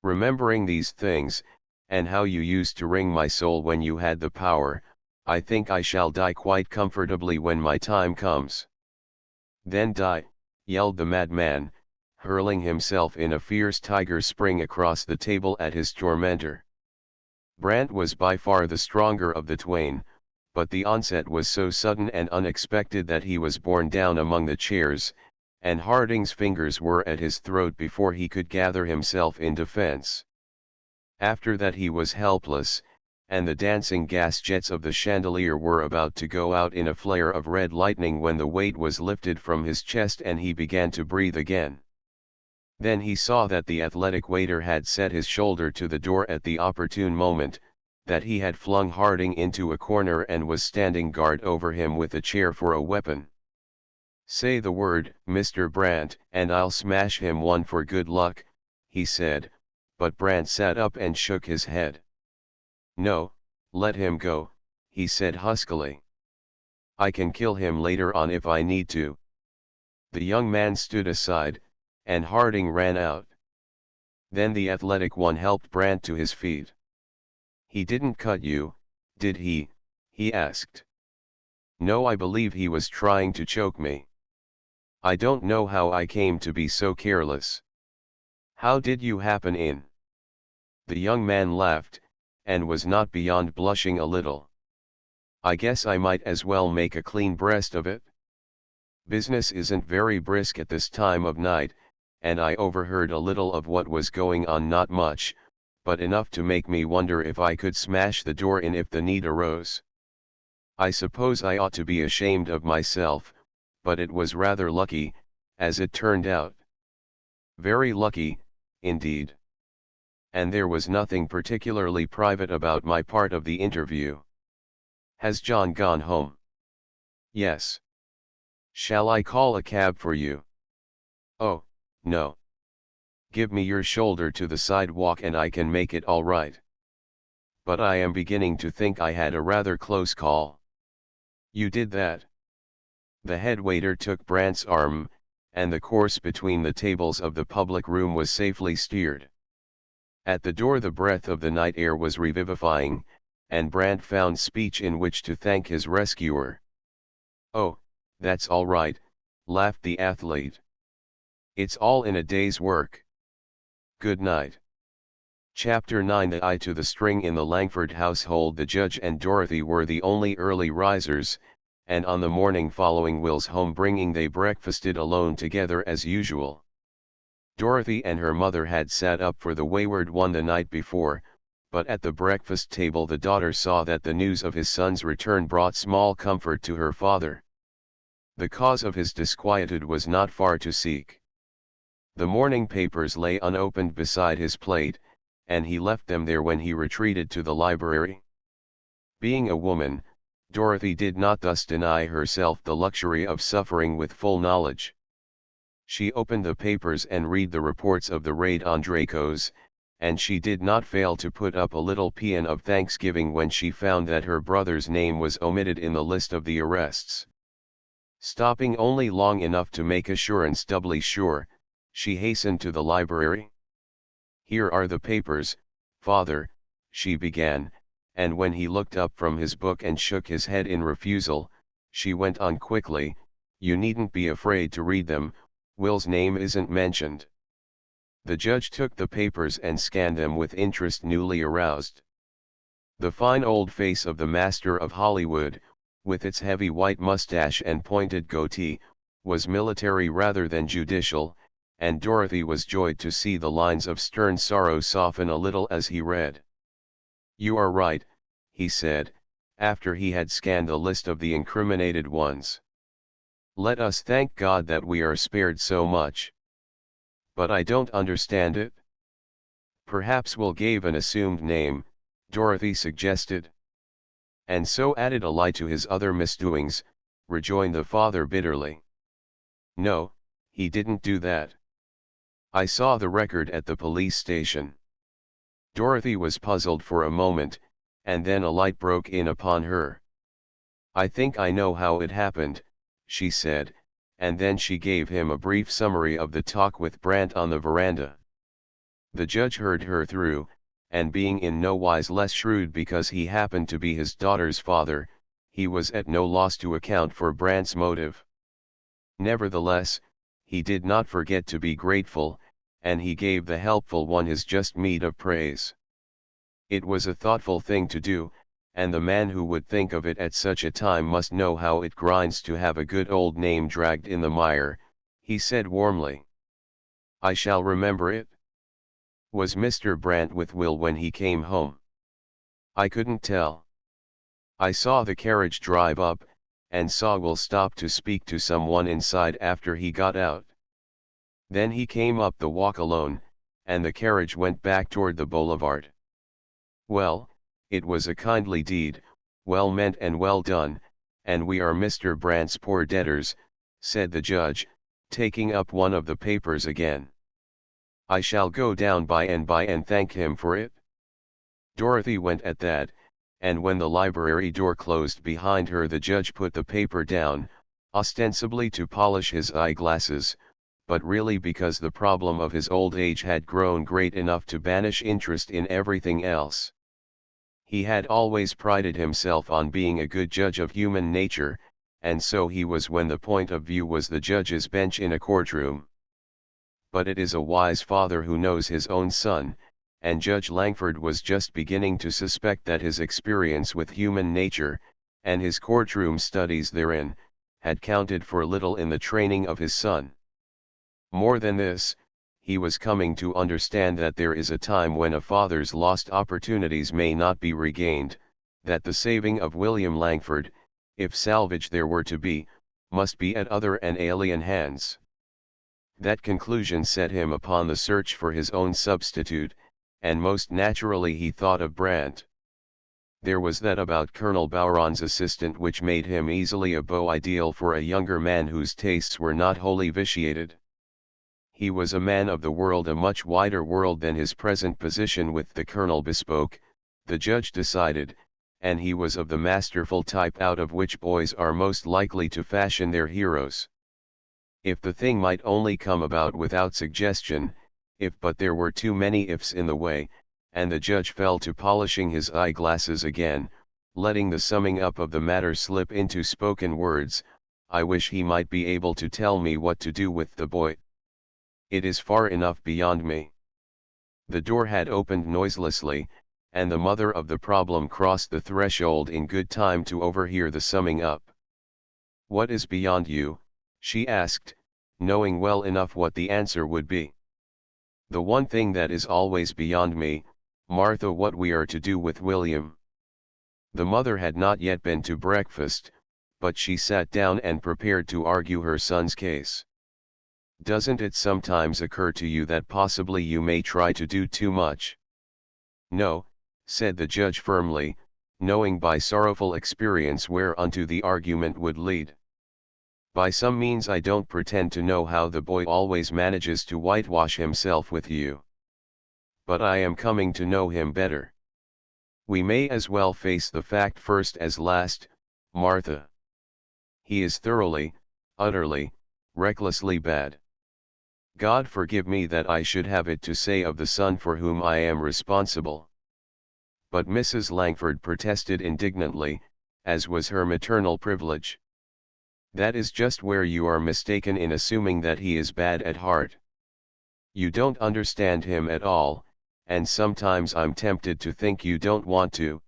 Remembering these things, and how you used to wring my soul when you had the power, I think I shall die quite comfortably when my time comes." "Then die," yelled the madman, hurling himself in a fierce tiger spring across the table at his tormentor. Brant was by far the stronger of the twain, but the onset was so sudden and unexpected that he was borne down among the chairs, and Harding's fingers were at his throat before he could gather himself in defense. After that he was helpless, and the dancing gas jets of the chandelier were about to go out in a flare of red lightning when the weight was lifted from his chest and he began to breathe again. Then he saw that the athletic waiter had set his shoulder to the door at the opportune moment, that he had flung Harding into a corner and was standing guard over him with a chair for a weapon. "Say the word, Mr. Brant, and I'll smash him one for good luck," he said, but Brant sat up and shook his head. "No, let him go," he said huskily. "I can kill him later on if I need to." The young man stood aside, and Harding ran out. Then the athletic one helped Brant to his feet. "He didn't cut you, did he?" he asked. "No, I believe he was trying to choke me. I don't know how I came to be so careless. How did you happen in?" The young man laughed, and was not beyond blushing a little. "I guess I might as well make a clean breast of it. Business isn't very brisk at this time of night, and I overheard a little of what was going on, not much, but enough to make me wonder if I could smash the door in if the need arose. I suppose I ought to be ashamed of myself, but it was rather lucky, as it turned out. Very lucky, indeed. And there was nothing particularly private about my part of the interview. Has John gone home? Yes. Shall I call a cab for you? Oh, no. Give me your shoulder to the sidewalk and I can make it all right. But I am beginning to think I had a rather close call. You did that? The head waiter took Brandt's arm, and the course between the tables of the public room was safely steered. At the door the breath of the night air was revivifying, and Brandt found speech in which to thank his rescuer. Oh, that's all right, laughed the athlete. It's all in a day's work. Good night. Chapter 9. The eye to the string. In the Langford household the judge and Dorothy were the only early risers, and on the morning following Will's home-bringing they breakfasted alone together as usual. Dorothy and her mother had sat up for the wayward one the night before, but at the breakfast table the daughter saw that the news of his son's return brought small comfort to her father. The cause of his disquietude was not far to seek. The morning papers lay unopened beside his plate, and he left them there when he retreated to the library. Being a woman, Dorothy did not thus deny herself the luxury of suffering with full knowledge. She opened the papers and read the reports of the raid on Draco's, and she did not fail to put up a little paean of thanksgiving when she found that her brother's name was omitted in the list of the arrests. Stopping only long enough to make assurance doubly sure, she hastened to the library. Here are the papers, father, she began, and when he looked up from his book and shook his head in refusal, she went on quickly, you needn't be afraid to read them, Will's name isn't mentioned. The judge took the papers and scanned them with interest newly aroused. The fine old face of the master of Hollywood, with its heavy white mustache and pointed goatee, was military rather than judicial, and Dorothy was joyed to see the lines of stern sorrow soften a little as he read. You are right, he said, after he had scanned the list of the incriminated ones. Let us thank God that we are spared so much. But I don't understand it. Perhaps Will gave an assumed name, Dorothy suggested. And so added a lie to his other misdoings, rejoined the father bitterly. No, he didn't do that. I saw the record at the police station. Dorothy was puzzled for a moment, and then a light broke in upon her. I think I know how it happened, she said, and then she gave him a brief summary of the talk with Brandt on the veranda. The judge heard her through, and being in no wise less shrewd because he happened to be his daughter's father, he was at no loss to account for Brandt's motive. Nevertheless, he did not forget to be grateful, and he gave the helpful one his just meed of praise. It was a thoughtful thing to do, and the man who would think of it at such a time must know how it grinds to have a good old name dragged in the mire, he said warmly. I shall remember it. Was Mr. Brandt with Will when he came home? I couldn't tell. I saw the carriage drive up, and saw Will stop to speak to someone inside after he got out. Then he came up the walk alone, and the carriage went back toward the boulevard. Well, it was a kindly deed, well meant and well done, and we are Mr. Brandt's poor debtors, said the judge, taking up one of the papers again. I shall go down by and thank him for it. Dorothy went at that, and when the library door closed behind her the judge put the paper down, ostensibly to polish his eyeglasses, but really because the problem of his old age had grown great enough to banish interest in everything else. He had always prided himself on being a good judge of human nature, and so he was when the point of view was the judge's bench in a courtroom. But it is a wise father who knows his own son, and Judge Langford was just beginning to suspect that his experience with human nature, and his courtroom studies therein, had counted for little in the training of his son. More than this, he was coming to understand that there is a time when a father's lost opportunities may not be regained, that the saving of William Langford, if salvage there were to be, must be at other and alien hands. That conclusion set him upon the search for his own substitute, and most naturally he thought of Brant. There was that about Colonel Bowron's assistant which made him easily a beau ideal for a younger man whose tastes were not wholly vitiated. He was a man of the world, a much wider world than his present position with the colonel bespoke, the judge decided, and he was of the masterful type out of which boys are most likely to fashion their heroes. If the thing might only come about without suggestion, but there were too many ifs in the way, and the judge fell to polishing his eyeglasses again, letting the summing up of the matter slip into spoken words. I wish he might be able to tell me what to do with the boy. It is far enough beyond me. The door had opened noiselessly, and the mother of the problem crossed the threshold in good time to overhear the summing up. What is beyond you? She asked, knowing well enough what the answer would be. The one thing that is always beyond me, Martha, what we are to do with William. The mother had not yet been to breakfast, but she sat down and prepared to argue her son's case. Doesn't it sometimes occur to you that possibly you may try to do too much? No, said the judge firmly, knowing by sorrowful experience whereunto the argument would lead. By some means I don't pretend to know how the boy always manages to whitewash himself with you. But I am coming to know him better. We may as well face the fact first as last, Martha. He is thoroughly, utterly, recklessly bad. God forgive me that I should have it to say of the son for whom I am responsible. But Mrs. Langford protested indignantly, as was her maternal privilege. That is just where you are mistaken in assuming that he is bad at heart. You don't understand him at all, and sometimes I'm tempted to think you don't want to.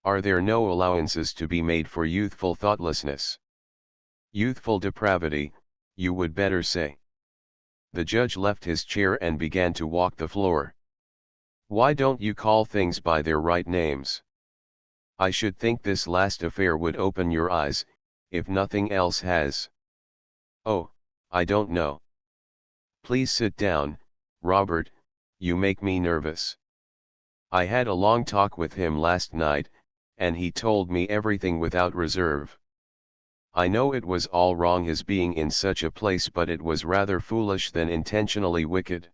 Are there no allowances to be made for youthful thoughtlessness? Youthful depravity, you would better say. The judge left his chair and began to walk the floor. Why don't you call things by their right names? I should think this last affair would open your eyes, if nothing else has. Oh, I don't know. Please sit down, Robert, you make me nervous. I had a long talk with him last night, and he told me everything without reserve. I know it was all wrong his being in such a place, but it was rather foolish than intentionally wicked.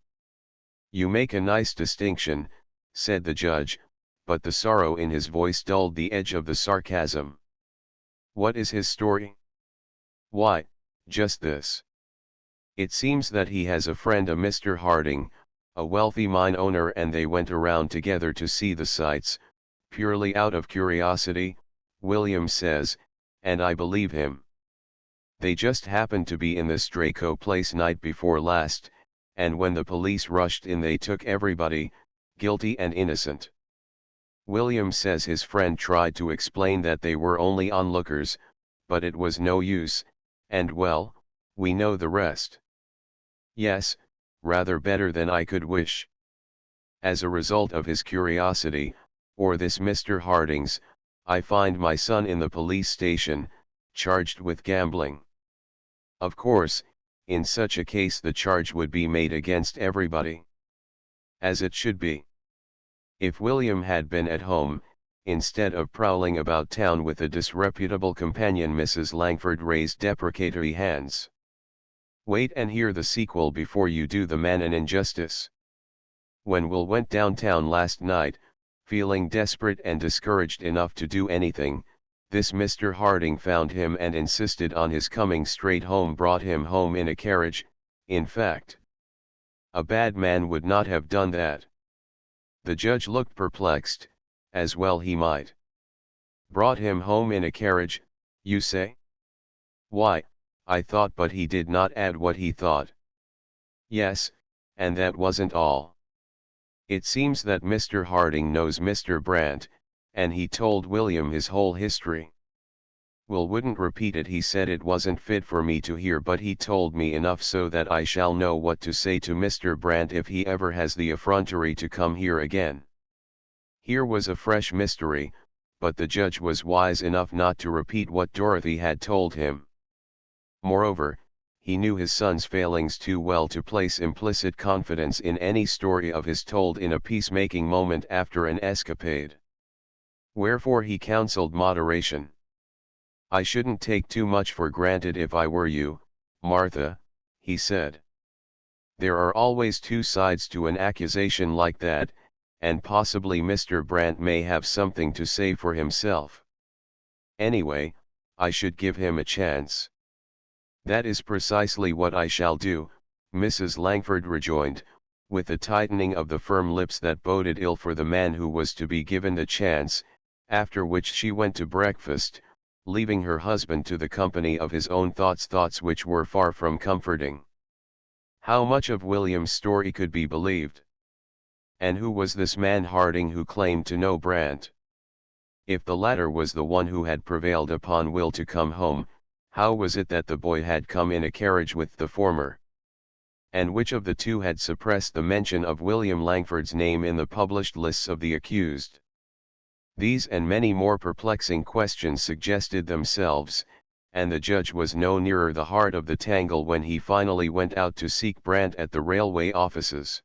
You make a nice distinction, said the judge, but the sorrow in his voice dulled the edge of the sarcasm. What is his story? Why, just this. It seems that he has a friend, a Mr. Harding, a wealthy mine owner, and they went around together to see the sights, purely out of curiosity, William says, and I believe him. They just happened to be in the Straco place night before last, and when the police rushed in they took everybody, guilty and innocent. William says his friend tried to explain that they were only onlookers, but it was no use, and well, we know the rest. Yes, rather better than I could wish. As a result of his curiosity, or this Mr. Harding's, I find my son in the police station, charged with gambling. Of course, in such a case the charge would be made against everybody. As it should be. If William had been at home, instead of prowling about town with a disreputable companion, Mrs. Langford raised deprecatory hands. Wait and hear the sequel before you do the man an injustice. When Will went downtown last night, feeling desperate and discouraged enough to do anything, this Mr. Harding found him and insisted on his coming straight home, brought him home in a carriage, in fact. A bad man would not have done that. The judge looked perplexed, as well he might. Brought him home in a carriage, you say? Why, I thought, but he did not add what he thought. Yes, and that wasn't all. It seems that Mr. Harding knows Mr. Brant, and he told William his whole history. Will wouldn't repeat it. He said it wasn't fit for me to hear, but he told me enough so that I shall know what to say to Mr. Brandt if he ever has the effrontery to come here again. Here was a fresh mystery, but the judge was wise enough not to repeat what Dorothy had told him. Moreover, he knew his son's failings too well to place implicit confidence in any story of his told in a peacemaking moment after an escapade. Wherefore he counseled moderation. "I shouldn't take too much for granted if I were you, Martha," he said. "There are always two sides to an accusation like that, and possibly Mr. Brandt may have something to say for himself. Anyway, I should give him a chance." "That is precisely what I shall do," Mrs. Langford rejoined, with a tightening of the firm lips that boded ill for the man who was to be given the chance, after which she went to breakfast, leaving her husband to the company of his own thoughts which were far from comforting. How much of William's story could be believed? And who was this man Harding who claimed to know Brandt? If the latter was the one who had prevailed upon Will to come home, how was it that the boy had come in a carriage with the former? And which of the two had suppressed the mention of William Langford's name in the published lists of the accused? These and many more perplexing questions suggested themselves, and the judge was no nearer the heart of the tangle when he finally went out to seek Brandt at the railway offices.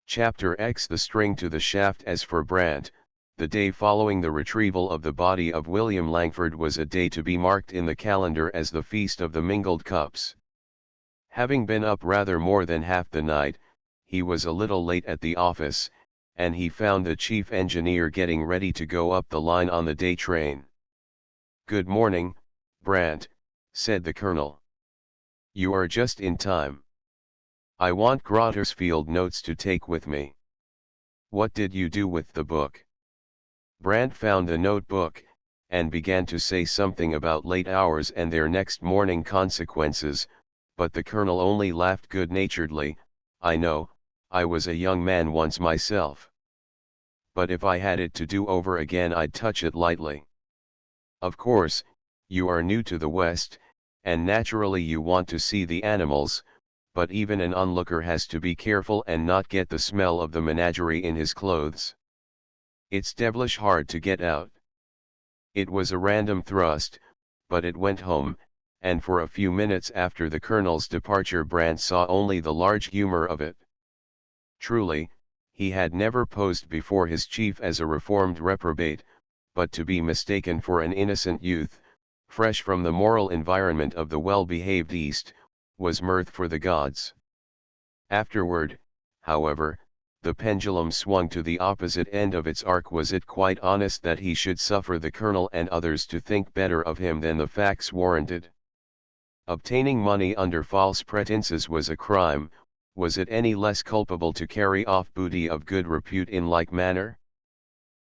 Chapter X. The string to the shaft. As for Brandt, the day following the retrieval of the body of William Langford was a day to be marked in the calendar as the Feast of the Mingled Cups. Having been up rather more than half the night, he was a little late at the office, and he found the chief engineer getting ready to go up the line on the day train. "Good morning, Brandt," said the colonel. "You are just in time. I want Grottersfield notes to take with me." "What did you do with the book?" Brandt found the notebook, and began to say something about late hours and their next morning consequences, but the colonel only laughed good-naturedly. "I know, I was a young man once myself. But if I had it to do over again I'd touch it lightly. Of course, you are new to the West, and naturally you want to see the animals, but even an onlooker has to be careful and not get the smell of the menagerie in his clothes. It's devilish hard to get out." It was a random thrust, but it went home, and for a few minutes after the colonel's departure Brandt saw only the large humor of it. Truly, he had never posed before his chief as a reformed reprobate, but to be mistaken for an innocent youth, fresh from the moral environment of the well-behaved East, was mirth for the gods. Afterward, however, the pendulum swung to the opposite end of its arc. Was it quite honest that he should suffer the colonel and others to think better of him than the facts warranted? Obtaining money under false pretenses was a crime. Was it any less culpable to carry off booty of good repute in like manner?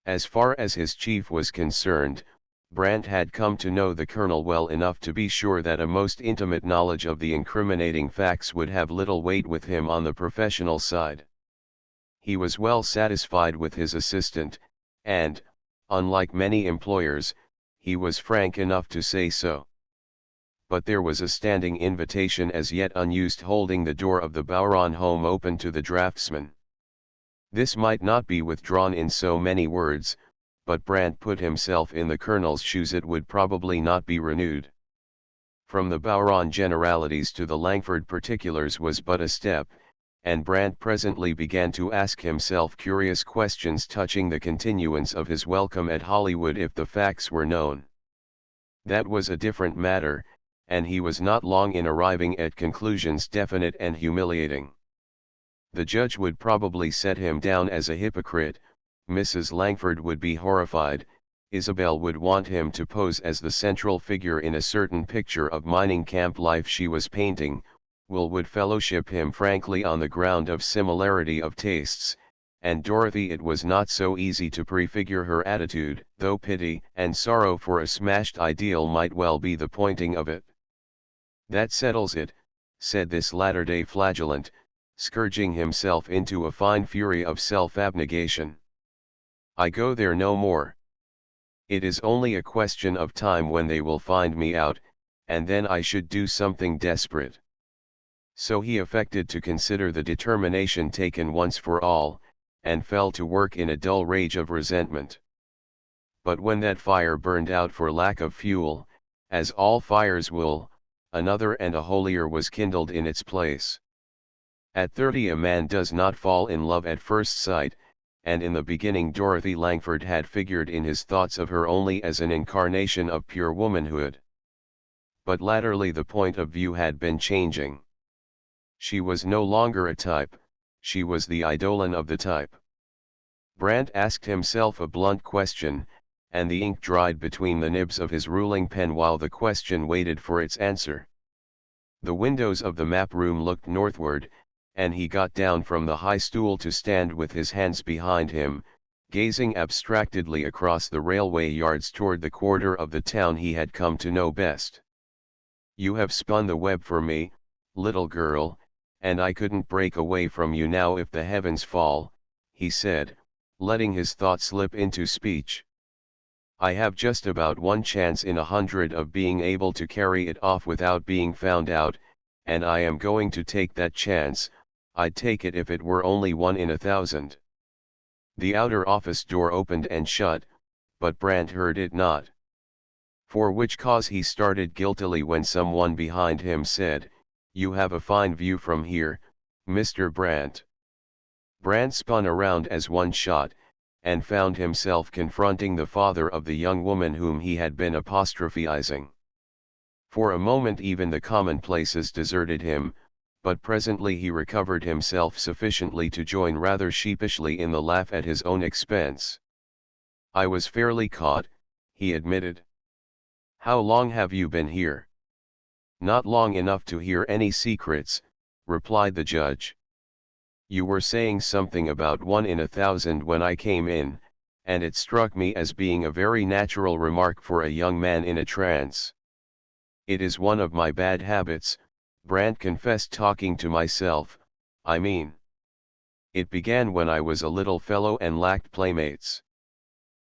As far as his chief was concerned, Brandt had come to know the colonel well enough to be sure that a most intimate knowledge of the incriminating facts would have little weight with him on the professional side. He was well satisfied with his assistant, and, unlike many employers, he was frank enough to say so. But there was a standing invitation as yet unused holding the door of the Bowron home open to the draftsman. This might not be withdrawn in so many words, but Brandt put himself in the colonel's shoes. It would probably not be renewed. From the Bowron generalities to the Langford particulars was but a step, and Brandt presently began to ask himself curious questions touching the continuance of his welcome at Hollywood if the facts were known. That was a different matter, and he was not long in arriving at conclusions definite and humiliating. The judge would probably set him down as a hypocrite, Mrs. Langford would be horrified, Isabel would want him to pose as the central figure in a certain picture of mining camp life she was painting, Will would fellowship him frankly on the ground of similarity of tastes, and Dorothy it was not so easy to prefigure her attitude, though pity and sorrow for a smashed ideal might well be the pointing of it. "That settles it," said this latter-day flagellant, scourging himself into a fine fury of self-abnegation. "I go there no more. It is only a question of time when they will find me out, and then I should do something desperate. So he affected to consider the determination taken once for all, and fell to work in a dull rage of resentment. But when that fire burned out for lack of fuel, as all fires will, another and a holier was kindled in its place. At 30 a man does not fall in love at first sight, and in the beginning Dorothy Langford had figured in his thoughts of her only as an incarnation of pure womanhood. But latterly the point of view had been changing. She was no longer a type, she was the eidolon of the type. Brandt asked himself a blunt question, and the ink dried between the nibs of his ruling pen while the question waited for its answer. The windows of the map room looked northward, and he got down from the high stool to stand with his hands behind him, gazing abstractedly across the railway yards toward the quarter of the town he had come to know best. "You have spun the web for me, little girl, and I couldn't break away from you now if the heavens fall," he said, letting his thought slip into speech. "I have just about one chance in 100 of being able to carry it off without being found out, and I am going to take that chance. I'd take it if it were only 1 in 1,000. The outer office door opened and shut, but Brandt heard it not. For which cause he started guiltily when someone behind him said, "You have a fine view from here, Mr. Brandt." Brandt spun around as one shot, and found himself confronting the father of the young woman whom he had been apostrophizing. For a moment even the commonplaces deserted him, but presently he recovered himself sufficiently to join rather sheepishly in the laugh at his own expense. "I was fairly caught," he admitted. "How long have you been here?" "Not long enough to hear any secrets," replied the judge. "You were saying something about 1 in 1,000 when I came in, and it struck me as being a very natural remark for a young man in a trance." "It is one of my bad habits," Brandt confessed, "talking to myself, I mean. It began when I was a little fellow and lacked playmates.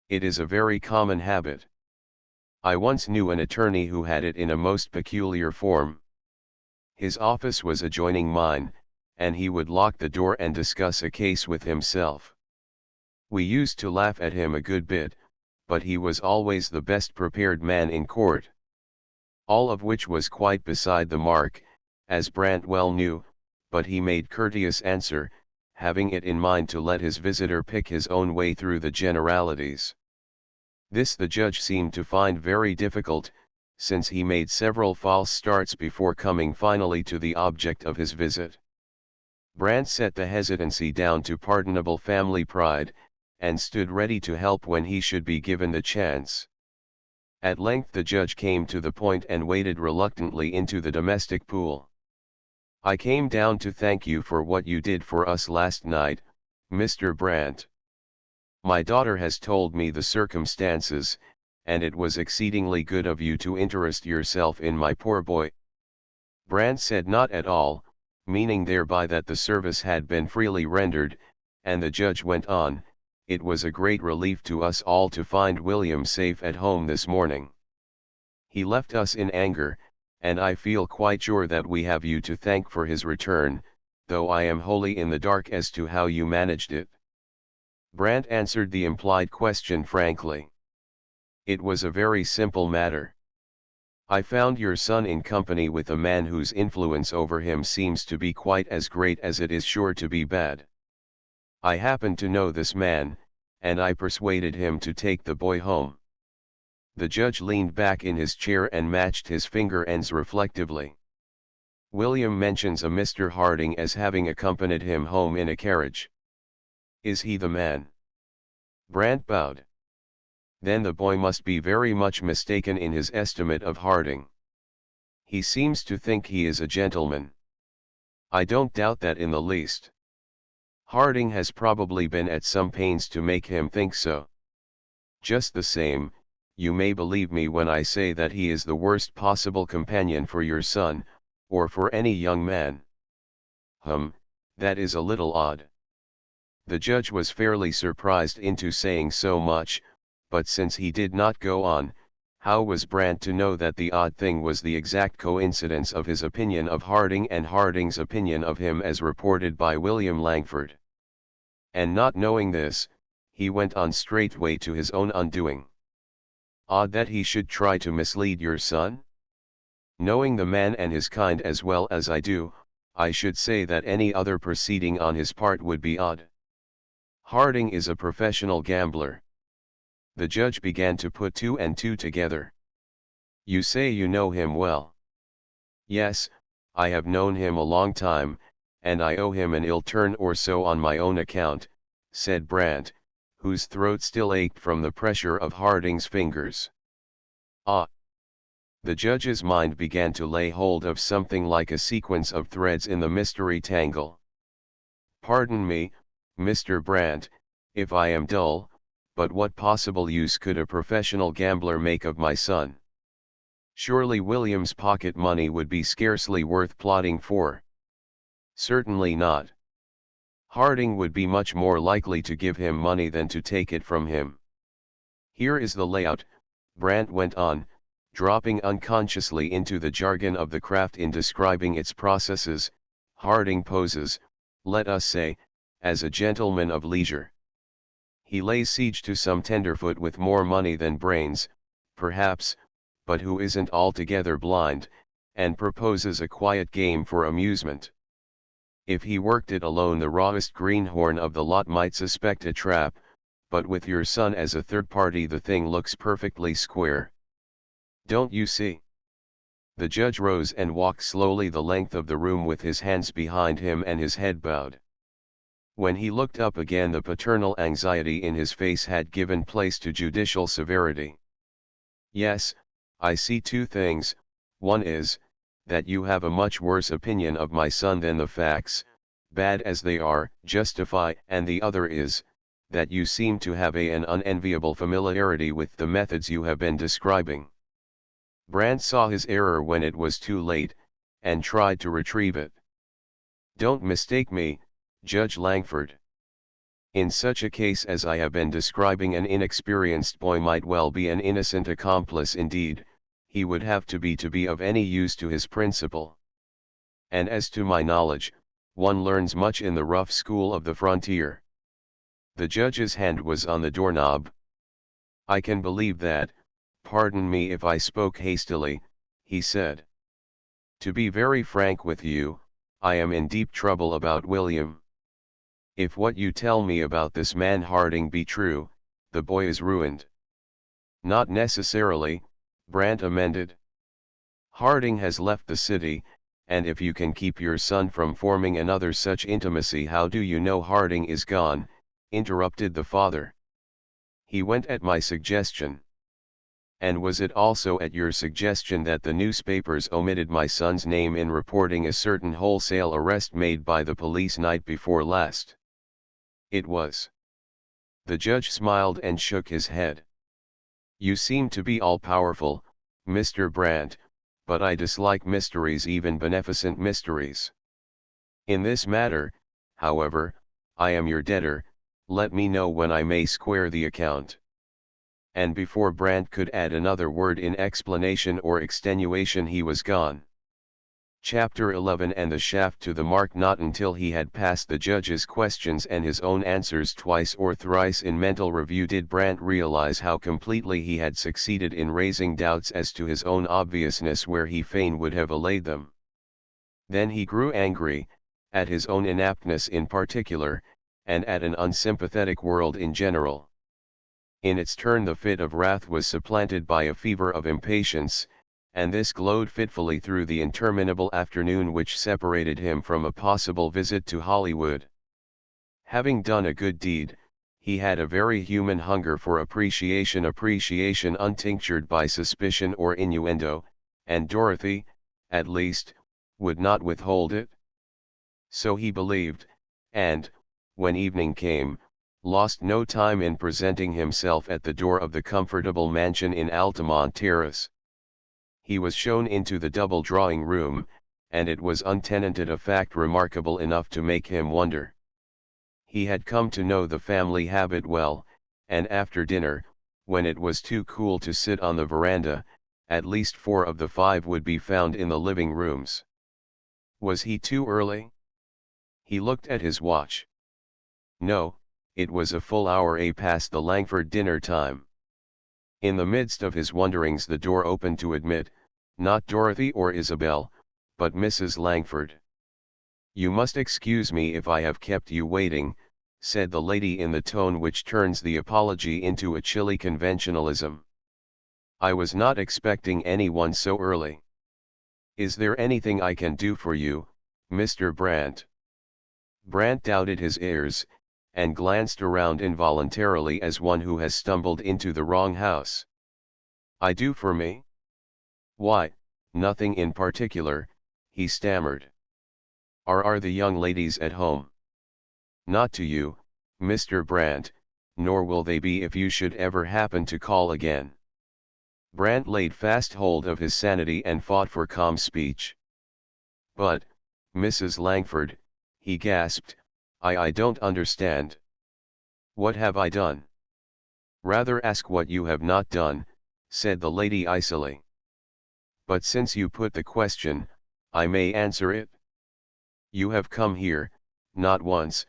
It is a very common habit. I once knew an attorney who had it in a most peculiar form. His office was adjoining mine, and he would lock the door and discuss a case with himself. We used to laugh at him a good bit, but he was always the best prepared man in court. All of which was quite beside the mark, as Brandt well knew, but he made courteous answer, having it in mind to let his visitor pick his own way through the generalities. This the judge seemed to find very difficult, since he made several false starts before coming finally to the object of his visit. Brandt set the hesitancy down to pardonable family pride, and stood ready to help when he should be given the chance. At length the judge came to the point and waded reluctantly into the domestic pool. "I came down to thank you for what you did for us last night, Mr. Brandt. My daughter has told me the circumstances, and it was exceedingly good of you to interest yourself in my poor boy." Brandt said not at all, meaning thereby that the service had been freely rendered, and the judge went on, "It was a great relief to us all to find William safe at home this morning. He left us in anger, and I feel quite sure that we have you to thank for his return, though I am wholly in the dark as to how you managed it." Brandt answered the implied question frankly. "It was a very simple matter. I found your son in company with a man whose influence over him seems to be quite as great as it is sure to be bad. I happened to know this man, and I persuaded him to take the boy home." The judge leaned back in his chair and matched his finger ends reflectively. "William mentions a Mr. Harding as having accompanied him home in a carriage. Is he the man?" Brandt bowed. "Then the boy must be very much mistaken in his estimate of Harding. He seems to think he is a gentleman. I don't doubt that in the least. Harding has probably been at some pains to make him think so. Just the same, you may believe me when I say that he is the worst possible companion for your son, or for any young man." That is a little odd." The judge was fairly surprised into saying so much, but since he did not go on, how was Brant to know that the odd thing was the exact coincidence of his opinion of Harding and Harding's opinion of him as reported by William Langford? And not knowing this, he went on straightway to his own undoing. Odd that he should try to mislead your son? Knowing the man and his kind as well as I do, I should say that any other proceeding on his part would be odd. Harding is a professional gambler. The judge began to put two and two together. You say you know him well. Yes, I have known him a long time, and I owe him an ill turn or so on my own account, said Brant, whose throat still ached from the pressure of Harding's fingers. Ah! The judge's mind began to lay hold of something like a sequence of threads in the mystery tangle. Pardon me, Mr. Brant, if I am dull, but what possible use could a professional gambler make of my son? Surely William's pocket money would be scarcely worth plotting for. Certainly not. Harding would be much more likely to give him money than to take it from him. Here is the layout, Brant went on, dropping unconsciously into the jargon of the craft in describing its processes. Harding poses, let us say, as a gentleman of leisure. He lays siege to some tenderfoot with more money than brains, perhaps, but who isn't altogether blind, and proposes a quiet game for amusement. If he worked it alone, the rawest greenhorn of the lot might suspect a trap, but with your son as a third party the thing looks perfectly square. Don't you see? The judge rose and walked slowly the length of the room with his hands behind him and his head bowed. When he looked up again, the paternal anxiety in his face had given place to judicial severity. Yes, I see two things. One is, that you have a much worse opinion of my son than the facts, bad as they are, justify, and the other is, that you seem to have an unenviable familiarity with the methods you have been describing. Brant saw his error when it was too late, and tried to retrieve it. Don't mistake me, Judge Langford. In such a case as I have been describing, an inexperienced boy might well be an innocent accomplice indeed. He would have to be of any use to his principal. And as to my knowledge, one learns much in the rough school of the frontier. The judge's hand was on the doorknob. I can believe that. Pardon me if I spoke hastily, he said. To be very frank with you, I am in deep trouble about William. If what you tell me about this man Harding be true, the boy is ruined. Not necessarily, Brant amended. Harding has left the city, and if you can keep your son from forming another such intimacy, how do you know Harding is gone? Interrupted the father. He went at my suggestion. And was it also at your suggestion that the newspapers omitted my son's name in reporting a certain wholesale arrest made by the police night before last? It was. The judge smiled and shook his head. You seem to be all-powerful, Mr. Brant, but I dislike mysteries, even beneficent mysteries. In this matter, however, I am your debtor. Let me know when I may square the account. And before Brant could add another word in explanation or extenuation, he was gone. Chapter 11. And the shaft to the mark. Not until he had passed the judge's questions and his own answers twice or thrice in mental review did Brant realize how completely he had succeeded in raising doubts as to his own obviousness where he fain would have allayed them. Then he grew angry, at his own inaptness in particular, and at an unsympathetic world in general. In its turn the fit of wrath was supplanted by a fever of impatience, and this glowed fitfully through the interminable afternoon which separated him from a possible visit to Hollywood. Having done a good deed, he had a very human hunger for appreciation untinctured by suspicion or innuendo, and Dorothy, at least, would not withhold it. So he believed, and, when evening came, lost no time in presenting himself at the door of the comfortable mansion in Altamont Terrace. He was shown into the double drawing room, and it was untenanted, a fact remarkable enough to make him wonder. He had come to know the family habit well, and after dinner, when it was too cool to sit on the veranda, at least 4 of the 5 would be found in the living rooms. Was he too early? He looked at his watch. No, it was a full hour past the Langford dinner time. In the midst of his wonderings the door opened to admit, not Dorothy or Isabel, but Mrs. Langford. "You must excuse me if I have kept you waiting," said the lady in the tone which turns the apology into a chilly conventionalism. "I was not expecting anyone so early. Is there anything I can do for you, Mr. Brandt?" Brandt doubted his ears, and glanced around involuntarily as one who has stumbled into the wrong house. "I do for me? Why, nothing in particular," he stammered. Are the young ladies at home?" "Not to you, Mr. Brandt, nor will they be if you should ever happen to call again." Brandt laid fast hold of his sanity and fought for calm speech. "But, Mrs. Langford," he gasped, I don't understand. What have I done?" "Rather ask what you have not done," said the lady icily. "But since you put the question, I may answer it. You have come here, not once,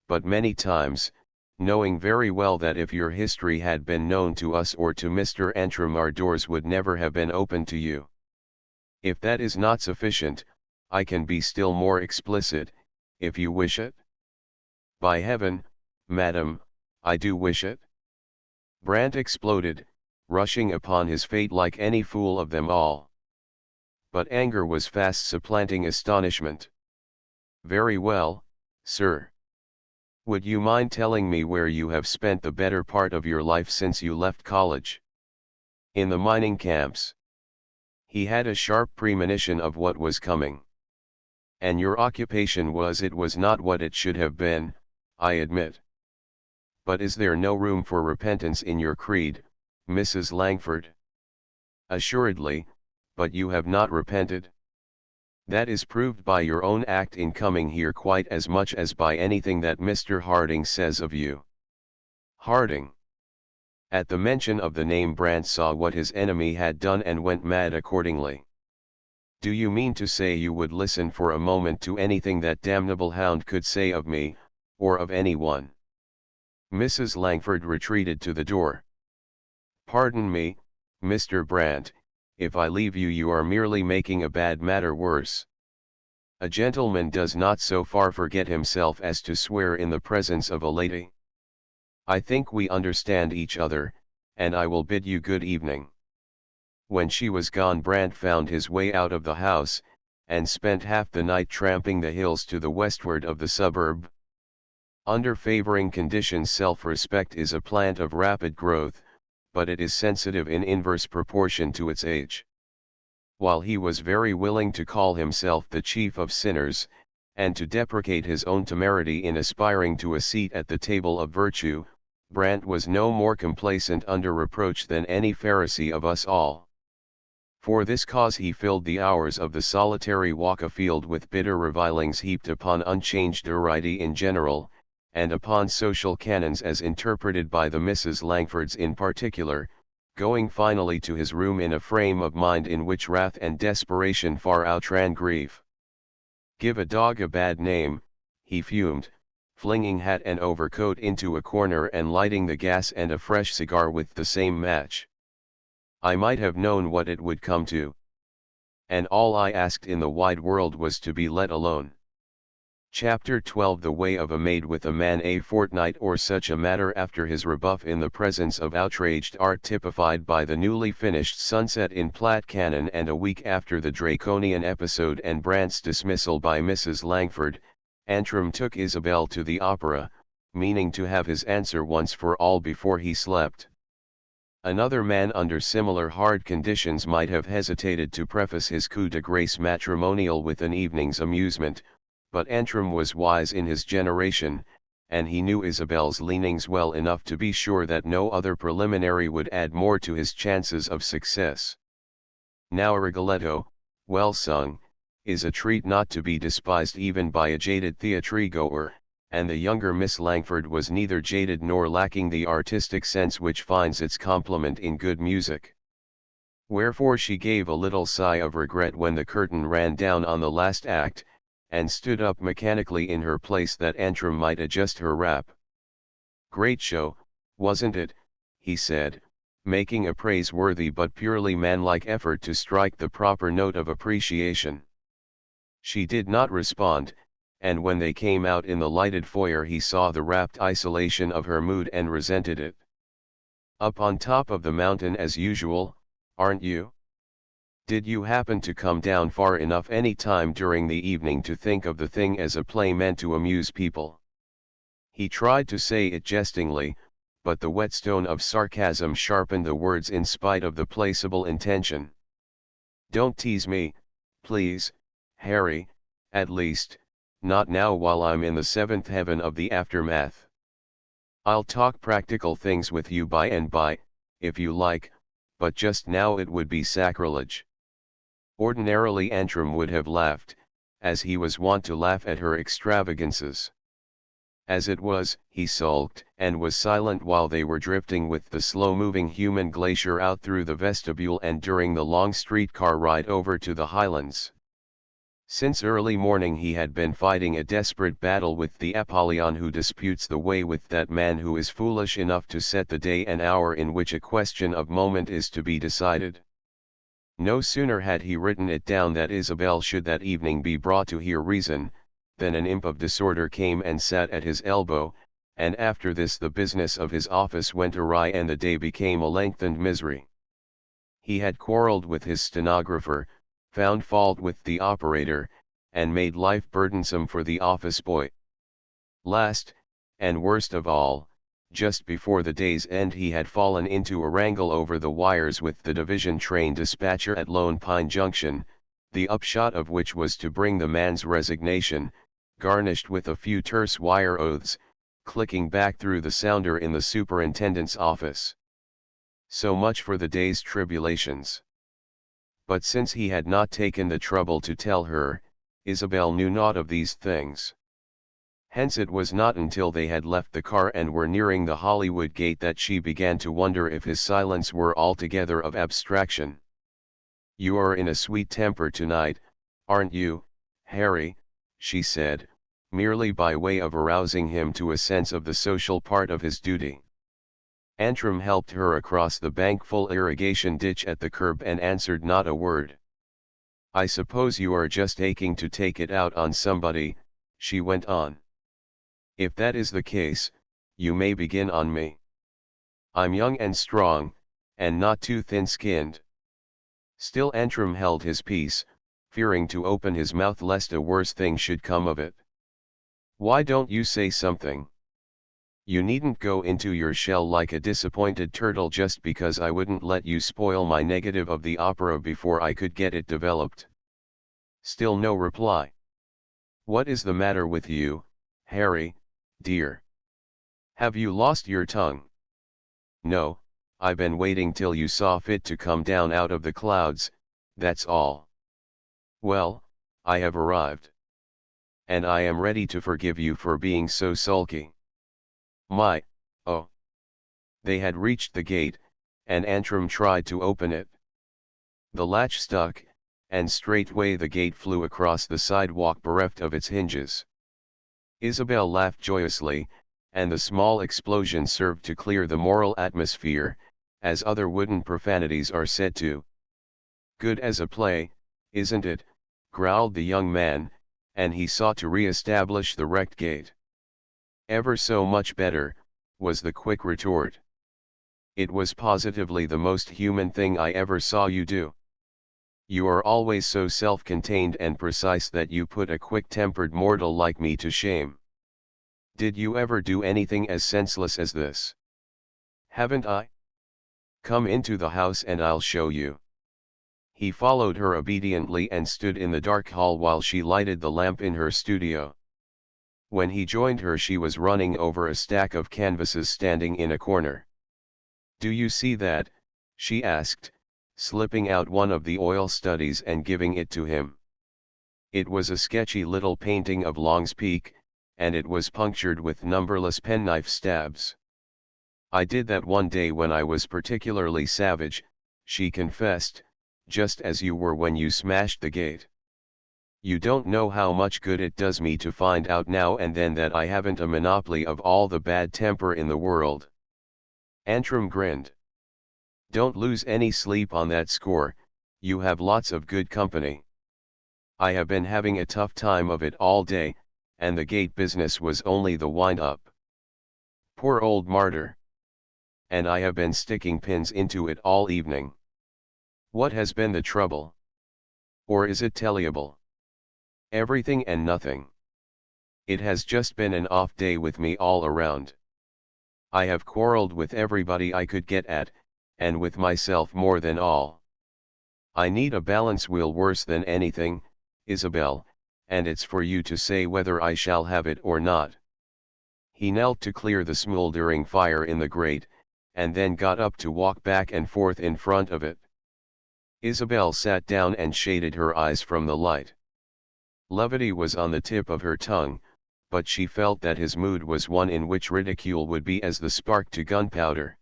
but many times, knowing very well that if your history had been known to us or to Mr. Antrim our doors would never have been opened to you. If that is not sufficient, I can be still more explicit, if you wish it." "By heaven, madam, I do wish it." Brandt exploded, rushing upon his fate like any fool of them all. But anger was fast supplanting astonishment. "Very well, sir. Would you mind telling me where you have spent the better part of your life since you left college?" "In the mining camps." He had a sharp premonition of what was coming. "And your occupation was not what it should have been, I admit. But is there no room for repentance in your creed, Mrs. Langford?" "Assuredly, but you have not repented." "That is proved by your own act in coming here quite as much as by anything that Mr. Harding says of you." "Harding?" At the mention of the name Brandt saw what his enemy had done and went mad accordingly. "Do you mean to say you would listen for a moment to anything that damnable hound could say of me, or of anyone?" Mrs. Langford retreated to the door. "Pardon me, Mr. Brandt, if I leave you. You are merely making a bad matter worse. A gentleman does not so far forget himself as to swear in the presence of a lady. I think we understand each other, and I will bid you good evening." When she was gone Brandt found his way out of the house, and spent half the night tramping the hills to the westward of the suburb. Under favoring conditions self-respect is a plant of rapid growth, but it is sensitive in inverse proportion to its age. While he was very willing to call himself the chief of sinners, and to deprecate his own temerity in aspiring to a seat at the table of virtue, Brandt was no more complacent under reproach than any Pharisee of us all. For this cause he filled the hours of the solitary walk afield with bitter revilings heaped upon unchanged arete in general, and upon social canons as interpreted by the Misses Langfords in particular, going finally to his room in a frame of mind in which wrath and desperation far outran grief. "Give a dog a bad name," he fumed, flinging hat and overcoat into a corner and lighting the gas and a fresh cigar with the same match. "I might have known what it would come to. And all I asked in the wide world was to be let alone." Chapter 12 The Way of a Maid with a Man. A fortnight or such a matter after his rebuff in the presence of outraged art typified by the newly finished Sunset in Platt Cannon, and a week after the Draconian episode and Brandt's dismissal by Mrs. Langford, Antrim took Isabel to the opera, meaning to have his answer once for all before he slept. Another man under similar hard conditions might have hesitated to preface his coup de grace matrimonial with an evening's amusement, but Antrim was wise in his generation, and he knew Isabel's leanings well enough to be sure that no other preliminary would add more to his chances of success. Now a rigoletto, well sung, is a treat not to be despised even by a jaded theatre-goer, and the younger Miss Langford was neither jaded nor lacking the artistic sense which finds its complement in good music. Wherefore she gave a little sigh of regret when the curtain ran down on the last act, and stood up mechanically in her place that Antrim might adjust her wrap. "Great show, wasn't it?" he said, making a praiseworthy but purely manlike effort to strike the proper note of appreciation. She did not respond, and when they came out in the lighted foyer he saw the rapt isolation of her mood and resented it. "Up on top of the mountain as usual, aren't you? Did you happen to come down far enough any time during the evening to think of the thing as a play meant to amuse people?" He tried to say it jestingly, but the whetstone of sarcasm sharpened the words in spite of the placeable intention. "Don't tease me, please, Harry, at least, not now while I'm in the seventh heaven of the aftermath. I'll talk practical things with you by and by, if you like, but just now it would be sacrilege." Ordinarily Antrim would have laughed, as he was wont to laugh at her extravagances. As it was, he sulked and was silent while they were drifting with the slow-moving human glacier out through the vestibule and during the long streetcar ride over to the Highlands. Since early morning he had been fighting a desperate battle with the Apollyon who disputes the way with that man who is foolish enough to set the day and hour in which a question of moment is to be decided. No sooner had he written it down that Isabel should that evening be brought to hear reason, than an imp of disorder came and sat at his elbow, and after this the business of his office went awry and the day became a lengthened misery. He had quarreled with his stenographer, found fault with the operator, and made life burdensome for the office boy. Last, and worst of all, just before the day's end he had fallen into a wrangle over the wires with the division train dispatcher at Lone Pine Junction, the upshot of which was to bring the man's resignation, garnished with a few terse wire oaths, clicking back through the sounder in the superintendent's office. So much for the day's tribulations. But since he had not taken the trouble to tell her, Isabel knew naught of these things. Hence it was not until they had left the car and were nearing the Hollywood gate that she began to wonder if his silence were altogether of abstraction. "You are in a sweet temper tonight, aren't you, Harry?" she said, merely by way of arousing him to a sense of the social part of his duty. Antrim helped her across the bankful irrigation ditch at the curb and answered not a word. "I suppose you are just aching to take it out on somebody," she went on. "If that is the case, you may begin on me. I'm young and strong, and not too thin-skinned." Still Antrim held his peace, fearing to open his mouth lest a worse thing should come of it. "Why don't you say something? You needn't go into your shell like a disappointed turtle just because I wouldn't let you spoil my negative of the opera before I could get it developed." Still no reply. "What is the matter with you, Harry, dear? Have you lost your tongue?" "No, I been waiting till you saw fit to come down out of the clouds, that's all." "Well, I have arrived. And I am ready to forgive you for being so sulky." Oh. They had reached the gate, and Antrim tried to open it. The latch stuck, and straightway the gate flew across the sidewalk bereft of its hinges. Isabel laughed joyously, and the small explosion served to clear the moral atmosphere, as other wooden profanities are said to. "Good as a play, isn't it?" growled the young man, and he sought to re-establish the wrecked gate. "Ever so much better," was the quick retort. "It was positively the most human thing I ever saw you do. You are always so self-contained and precise that you put a quick-tempered mortal like me to shame. Did you ever do anything as senseless as this?" "Haven't I? Come into the house and I'll show you." He followed her obediently and stood in the dark hall while she lighted the lamp in her studio. When he joined her she was running over a stack of canvases standing in a corner. "Do you see that?" she asked, slipping out one of the oil studies and giving it to him. It was a sketchy little painting of Long's Peak, and it was punctured with numberless penknife stabs. I did that one day when I was particularly savage, she confessed, just as you were when you smashed the gate. You don't know how much good it does me to find out now and then that I haven't a monopoly of all the bad temper in the world. Antrim grinned. Don't lose any sleep on that score, you have lots of good company. I have been having a tough time of it all day, and the gate business was only the wind-up. Poor old martyr. And I have been sticking pins into it all evening. What has been the trouble? Or is it tellable? Everything and nothing. It has just been an off day with me all around. I have quarreled with everybody I could get at, and with myself more than all. I need a balance wheel worse than anything, Isabel, and it's for you to say whether I shall have it or not. He knelt to clear the smoldering fire in the grate, and then got up to walk back and forth in front of it. Isabel sat down and shaded her eyes from the light. Levity was on the tip of her tongue, but she felt that his mood was one in which ridicule would be as the spark to gunpowder.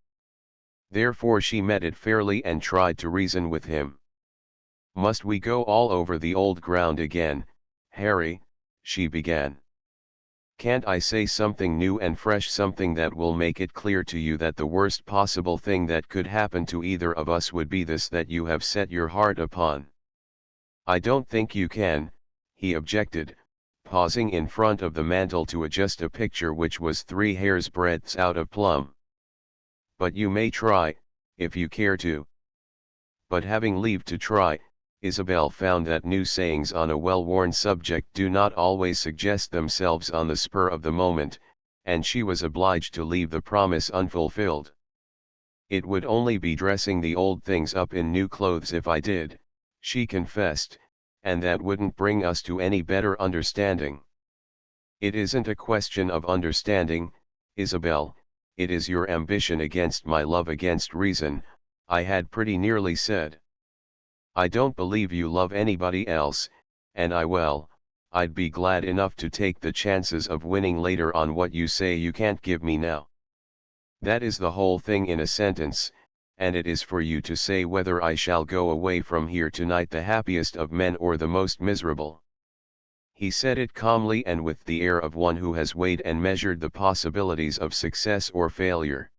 Therefore she met it fairly and tried to reason with him. Must we go all over the old ground again, Harry? She began. Can't I say something new and fresh, something that will make it clear to you that the worst possible thing that could happen to either of us would be this that you have set your heart upon? I don't think you can, he objected, pausing in front of the mantel to adjust a picture which was 3 hairs' breadths out of plumb. But you may try, if you care to. But having leave to try, Isabel found that new sayings on a well-worn subject do not always suggest themselves on the spur of the moment, and she was obliged to leave the promise unfulfilled. It would only be dressing the old things up in new clothes if I did, she confessed, and that wouldn't bring us to any better understanding. It isn't a question of understanding, Isabel, it is your ambition against my love against reason, I had pretty nearly said. I don't believe you love anybody else, and I'd be glad enough to take the chances of winning later on what you say you can't give me now. That is the whole thing in a sentence, and it is for you to say whether I shall go away from here tonight the happiest of men or the most miserable. He said it calmly and with the air of one who has weighed and measured the possibilities of success or failure.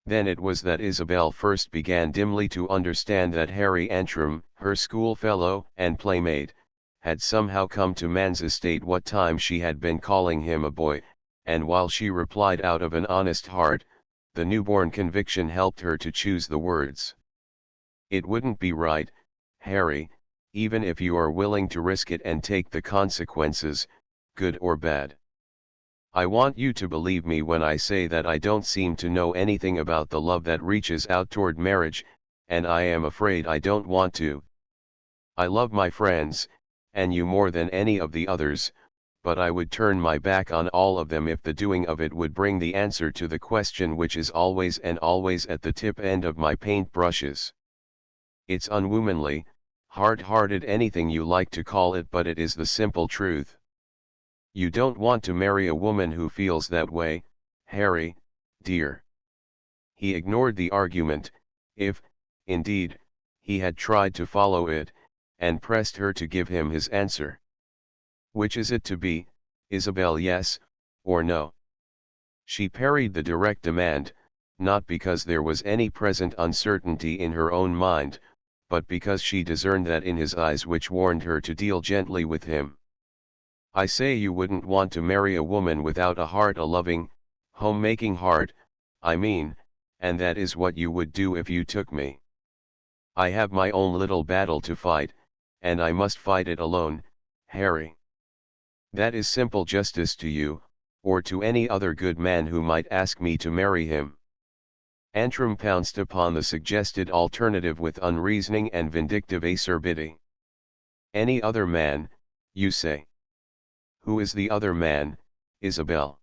Then it was that Isabel first began dimly to understand that Harry Antrim, her schoolfellow and playmate, had somehow come to man's estate what time she had been calling him a boy, and while she replied out of an honest heart, the newborn conviction helped her to choose the words. It wouldn't be right, Harry, even if you are willing to risk it and take the consequences, good or bad. I want you to believe me when I say that I don't seem to know anything about the love that reaches out toward marriage, and I am afraid I don't want to. I love my friends, and you more than any of the others, but I would turn my back on all of them if the doing of it would bring the answer to the question which is always and always at the tip end of my paintbrushes. It's unwomanly, hard-hearted, anything you like to call it, but it is the simple truth. You don't want to marry a woman who feels that way, Harry, dear. He ignored the argument, if, indeed, he had tried to follow it, and pressed her to give him his answer. Which is it to be, Isabel, yes, or no? She parried the direct demand, not because there was any present uncertainty in her own mind, but because she discerned that in his eyes which warned her to deal gently with him. I say you wouldn't want to marry a woman without a heart, a loving, home-making heart, I mean, and that is what you would do if you took me. I have my own little battle to fight, and I must fight it alone, Harry. That is simple justice to you, or to any other good man who might ask me to marry him. Antrim pounced upon the suggested alternative with unreasoning and vindictive acerbity. Any other man, you say? Who is the other man, Isabel?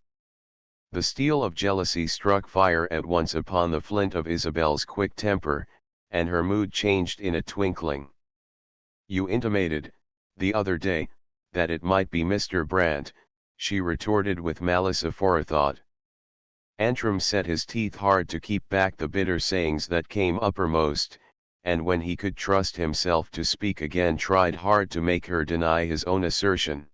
The steel of jealousy struck fire at once upon the flint of Isabel's quick temper, and her mood changed in a twinkling. You intimated, the other day, that it might be Mr. Brandt, she retorted with malice aforethought. Antrim set his teeth hard to keep back the bitter sayings that came uppermost, and when he could trust himself to speak again tried hard to make her deny his own assertion.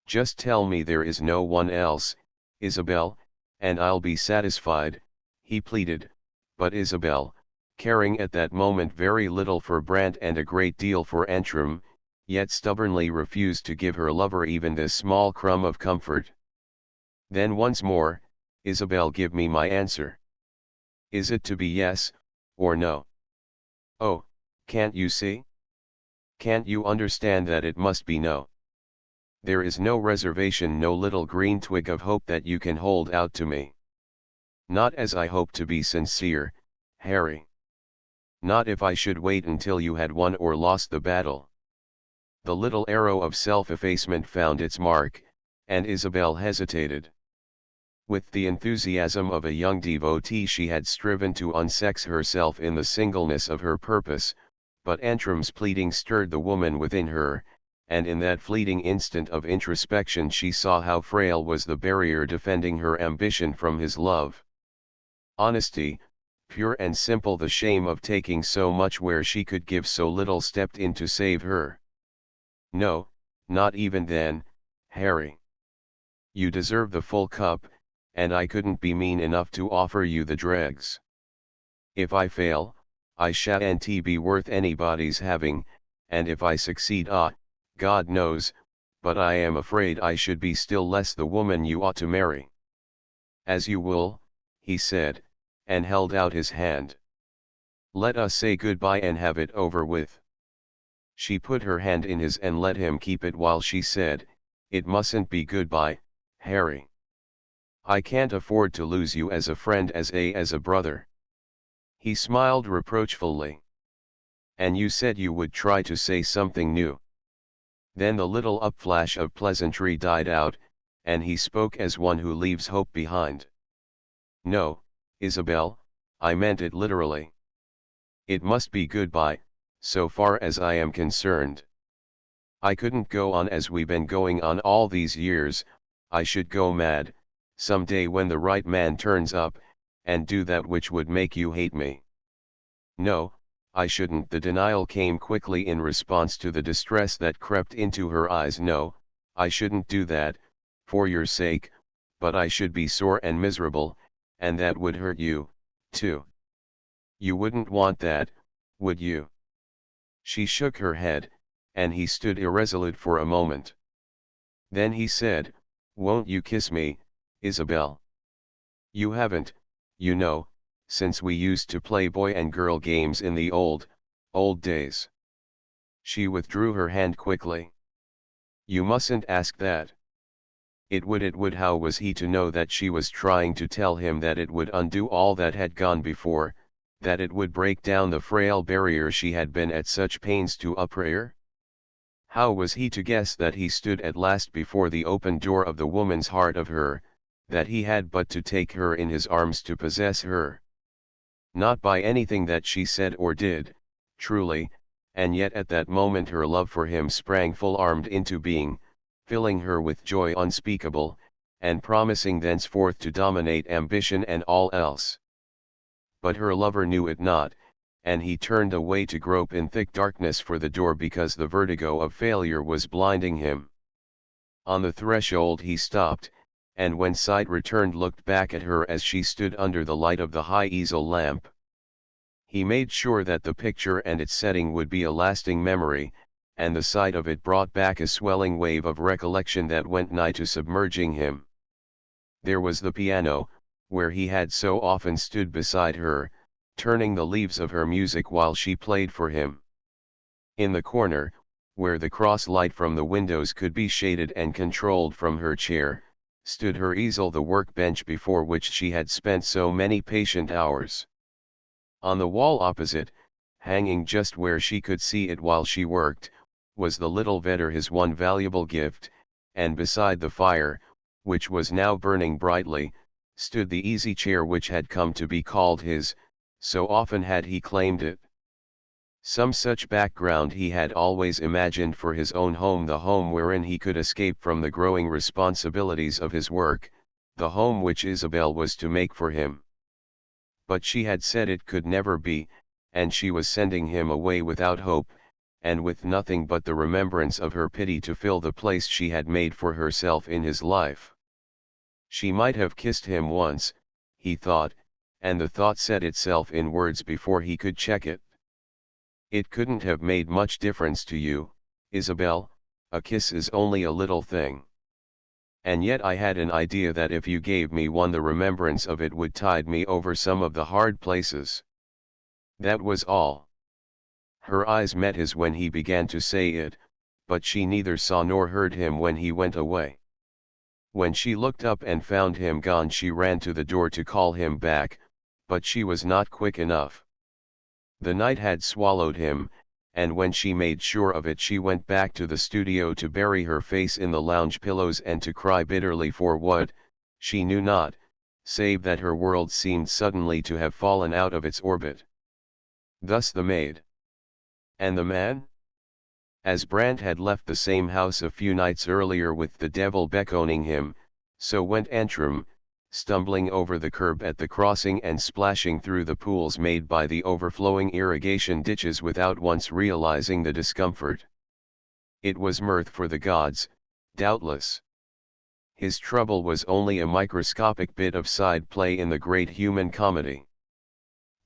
"Just tell me there is no one else, Isabel, and I'll be satisfied," he pleaded, but Isabel, caring at that moment very little for Brant and a great deal for Antrim, yet stubbornly refused to give her lover even this small crumb of comfort. Then once more, "Isabel, give me my answer. Is it to be yes, or no? Oh, can't you see? Can't you understand that it must be no? There is no reservation, no little green twig of hope that you can hold out to me. Not as I hope to be sincere, Harry. Not if I should wait until you had won or lost the battle." The little arrow of self-effacement found its mark, and Isabel hesitated. With the enthusiasm of a young devotee she had striven to unsex herself in the singleness of her purpose, but Antrim's pleading stirred the woman within her, and in that fleeting instant of introspection she saw how frail was the barrier defending her ambition from his love. Honesty, pure and simple, the shame of taking so much where she could give so little, stepped in to save her. "No, not even then, Harry. You deserve the full cup, and I couldn't be mean enough to offer you the dregs. If I fail, I shan't be worth anybody's having, and if I succeed, God knows, but I am afraid I should be still less the woman you ought to marry." "As you will," he said, and held out his hand. "Let us say goodbye and have it over with." She put her hand in his and let him keep it while she said, "It mustn't be goodbye, Harry. I can't afford to lose you as a friend, as a brother." He smiled reproachfully. "And you said you would try to say something new." Then the little upflash of pleasantry died out, and he spoke as one who leaves hope behind. "No, Isabel, I meant it literally. It must be goodbye, so far as I am concerned. I couldn't go on as we've been going on all these years. I should go mad, some day when the right man turns up, and do that which would make you hate me." "No, I shouldn't." The denial came quickly in response to the distress that crept into her eyes. "No, I shouldn't do that, for your sake, but I should be sore and miserable, and that would hurt you, too. You wouldn't want that, would you?" She shook her head, and he stood irresolute for a moment. Then he said, "Won't you kiss me, Isabel? You haven't, you know, since we used to play boy and girl games in the old days." She withdrew her hand quickly. "You mustn't ask that." It would. How was he to know that she was trying to tell him that it would undo all that had gone before, that it would break down the frail barrier she had been at such pains to uprear? How was he to guess that he stood at last before the open door of the woman's heart of her, that he had but to take her in his arms to possess her? Not by anything that she said or did, truly, and yet at that moment her love for him sprang full-armed into being, filling her with joy unspeakable, and promising thenceforth to dominate ambition and all else. But her lover knew it not, and he turned away to grope in thick darkness for the door because the vertigo of failure was blinding him. On the threshold he stopped, and when sight returned looked back at her as she stood under the light of the high easel lamp. He made sure that the picture and its setting would be a lasting memory, and the sight of it brought back a swelling wave of recollection that went nigh to submerging him. There was the piano, where he had so often stood beside her, turning the leaves of her music while she played for him. In the corner, where the cross light from the windows could be shaded and controlled from her chair, stood her easel, the workbench before which she had spent so many patient hours. On the wall opposite, hanging just where she could see it while she worked, was the little Vedder, his one valuable gift, and beside the fire, which was now burning brightly, stood the easy chair which had come to be called his, so often had he claimed it. Some such background he had always imagined for his own home, the home wherein he could escape from the growing responsibilities of his work, the home which Isabel was to make for him. But she had said it could never be, and she was sending him away without hope, and with nothing but the remembrance of her pity to fill the place she had made for herself in his life. She might have kissed him once, he thought, and the thought set itself in words before he could check it. It couldn't have made much difference to you, Isabel, a kiss is only a little thing. And yet I had an idea that if you gave me one, the remembrance of it would tide me over some of the hard places. That was all. Her eyes met his when he began to say it, but she neither saw nor heard him when he went away. When she looked up and found him gone, she ran to the door to call him back, but she was not quick enough. The night had swallowed him, and when she made sure of it, she went back to the studio to bury her face in the lounge pillows and to cry bitterly for what, she knew not, save that her world seemed suddenly to have fallen out of its orbit. Thus the maid. And the man? As Brandt had left the same house a few nights earlier with the devil beckoning him, so went Antrim, stumbling over the curb at the crossing and splashing through the pools made by the overflowing irrigation ditches without once realizing the discomfort. It was mirth for the gods, doubtless. His trouble was only a microscopic bit of side play in the great human comedy.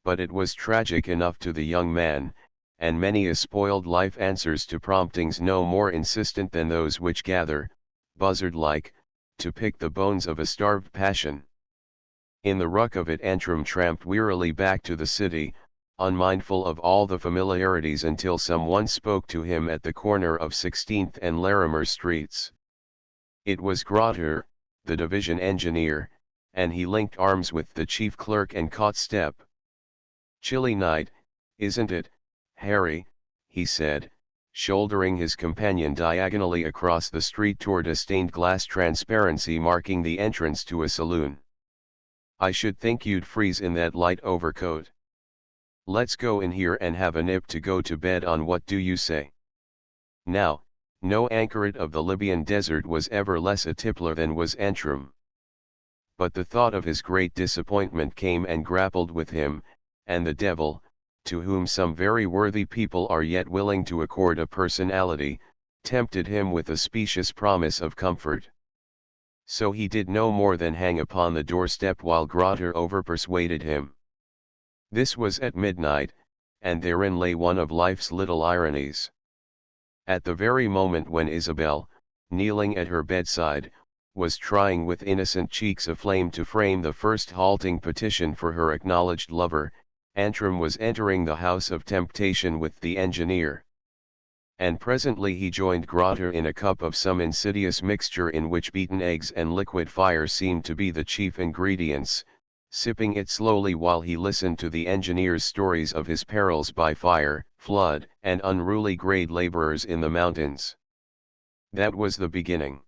But it was tragic enough to the young man, and many a spoiled life answers to promptings no more insistent than those which gather, buzzard-like, to pick the bones of a starved passion. In the ruck of it Antrim tramped wearily back to the city, unmindful of all the familiarities, until someone spoke to him at the corner of 16th and Larimer Streets. It was Grotter, the division engineer, and he linked arms with the chief clerk and caught step. "Chilly night, isn't it, Harry?" he said, shouldering his companion diagonally across the street toward a stained glass transparency marking the entrance to a saloon. "I should think you'd freeze in that light overcoat. Let's go in here and have a nip to go to bed on, what do you say?" Now, no anchoret of the Libyan desert was ever less a tippler than was Antrim. But the thought of his great disappointment came and grappled with him, and the devil, to whom some very worthy people are yet willing to accord a personality, tempted him with a specious promise of comfort. So he did no more than hang upon the doorstep while Grotter overpersuaded him. This was at midnight, and therein lay one of life's little ironies. At the very moment when Isabel, kneeling at her bedside, was trying with innocent cheeks aflame to frame the first halting petition for her acknowledged lover, Antrim was entering the house of temptation with the engineer. And presently he joined Grotter in a cup of some insidious mixture in which beaten eggs and liquid fire seemed to be the chief ingredients, sipping it slowly while he listened to the engineer's stories of his perils by fire, flood, and unruly grade laborers in the mountains. That was the beginning.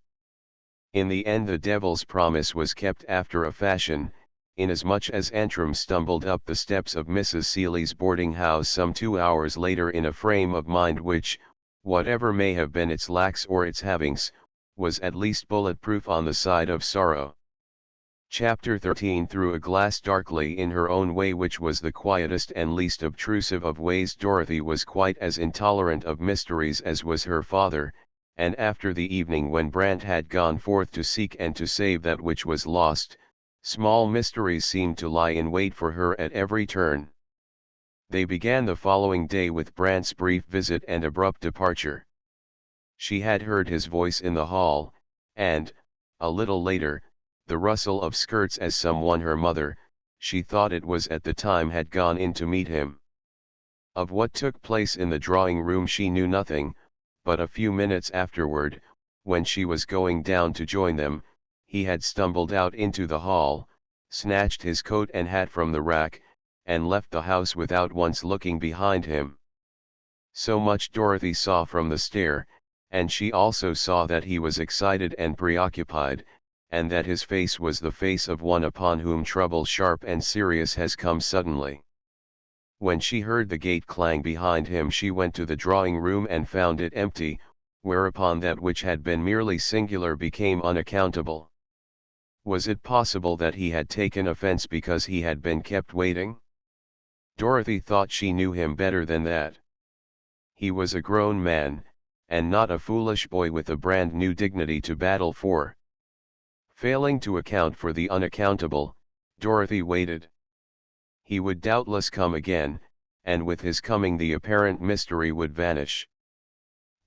In the end the devil's promise was kept after a fashion, inasmuch as Antrim stumbled up the steps of Mrs. Seeley's boarding house some 2 hours later in a frame of mind which, whatever may have been its lacks or its havings, was at least bulletproof on the side of sorrow. Chapter 13. Through a glass, darkly in her own way, which was the quietest and least obtrusive of ways, Dorothy was quite as intolerant of mysteries as was her father, and after the evening when Brandt had gone forth to seek and to save that which was lost, small mysteries seemed to lie in wait for her at every turn. They began the following day with Brandt's brief visit and abrupt departure. She had heard his voice in the hall, and, a little later, the rustle of skirts as someone, her mother, she thought it was at the time, had gone in to meet him. Of what took place in the drawing room she knew nothing, but a few minutes afterward, when she was going down to join them, he had stumbled out into the hall, snatched his coat and hat from the rack, and left the house without once looking behind him. So much Dorothy saw from the stair, and she also saw that he was excited and preoccupied, and that his face was the face of one upon whom trouble sharp and serious has come suddenly. When she heard the gate clang behind him, she went to the drawing room and found it empty, whereupon that which had been merely singular became unaccountable. Was it possible that he had taken offense because he had been kept waiting? Dorothy thought she knew him better than that. He was a grown man, and not a foolish boy with a brand new dignity to battle for. Failing to account for the unaccountable, Dorothy waited. He would doubtless come again, and with his coming the apparent mystery would vanish.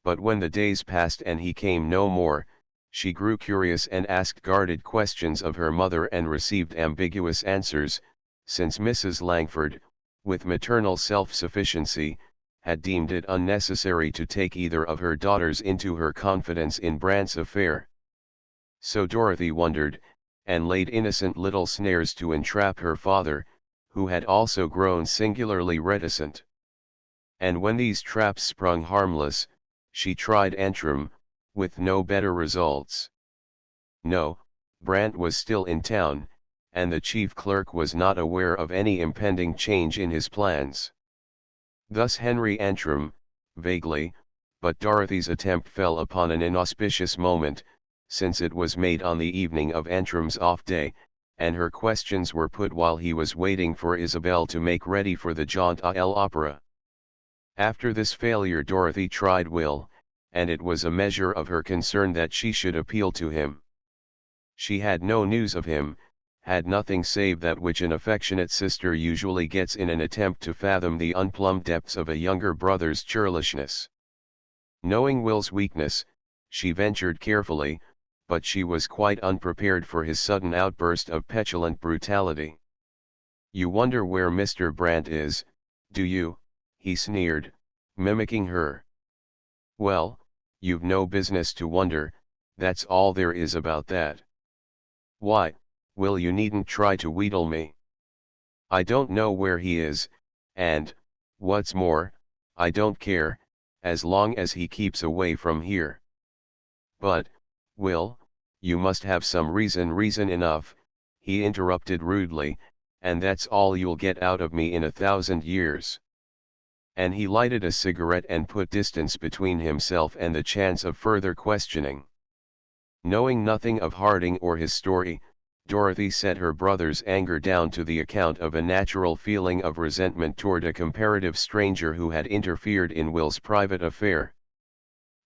But when the days passed and he came no more, she grew curious and asked guarded questions of her mother and received ambiguous answers, since Mrs. Langford, with maternal self-sufficiency, had deemed it unnecessary to take either of her daughters into her confidence in Brant's affair. So Dorothy wondered, and laid innocent little snares to entrap her father, who had also grown singularly reticent. And when these traps sprung harmless, she tried Antrim, with no better results. No, Brant was still in town, and the chief clerk was not aware of any impending change in his plans. Thus Henry Antrim, vaguely, but Dorothy's attempt fell upon an inauspicious moment, since it was made on the evening of Antrim's off day, and her questions were put while he was waiting for Isabel to make ready for the jaunt à l'opera. After this failure Dorothy tried Will, and it was a measure of her concern that she should appeal to him. She had no news of him, had nothing save that which an affectionate sister usually gets in an attempt to fathom the unplumbed depths of a younger brother's churlishness. Knowing Will's weakness, she ventured carefully, but she was quite unprepared for his sudden outburst of petulant brutality. "You wonder where Mr. Brant is, do you?" he sneered, mimicking her. "Well, you've no business to wonder, that's all there is about that. Why, Will, you needn't try to wheedle me. I don't know where he is, and, what's more, I don't care, as long as he keeps away from here." "But, Will, you must have some reason enough," he interrupted rudely, "and that's all you'll get out of me in 1,000 years. And he lighted a cigarette and put distance between himself and the chance of further questioning. Knowing nothing of Harding or his story, Dorothy set her brother's anger down to the account of a natural feeling of resentment toward a comparative stranger who had interfered in Will's private affair.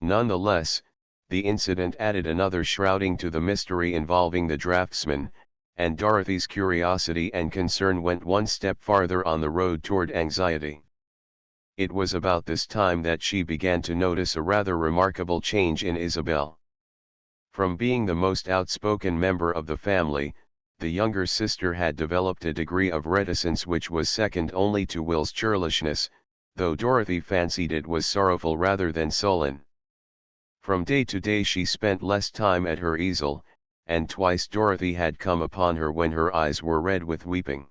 Nonetheless, the incident added another shrouding to the mystery involving the draftsman, and Dorothy's curiosity and concern went one step farther on the road toward anxiety. It was about this time that she began to notice a rather remarkable change in Isabel. From being the most outspoken member of the family, the younger sister had developed a degree of reticence which was second only to Will's churlishness, though Dorothy fancied it was sorrowful rather than sullen. From day to day she spent less time at her easel, and twice Dorothy had come upon her when her eyes were red with weeping.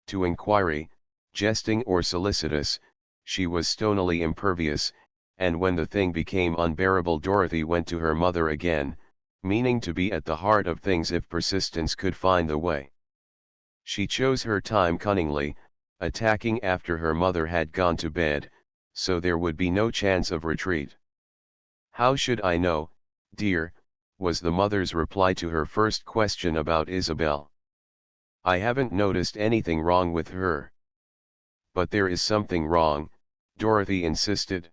To inquiry, jesting or solicitous, she was stonily impervious, and when the thing became unbearable Dorothy went to her mother again, meaning to be at the heart of things if persistence could find the way. She chose her time cunningly, attacking after her mother had gone to bed, so there would be no chance of retreat. "How should I know, dear?" was the mother's reply to her first question about Isabel. "I haven't noticed anything wrong with her." "But there is something wrong," Dorothy insisted.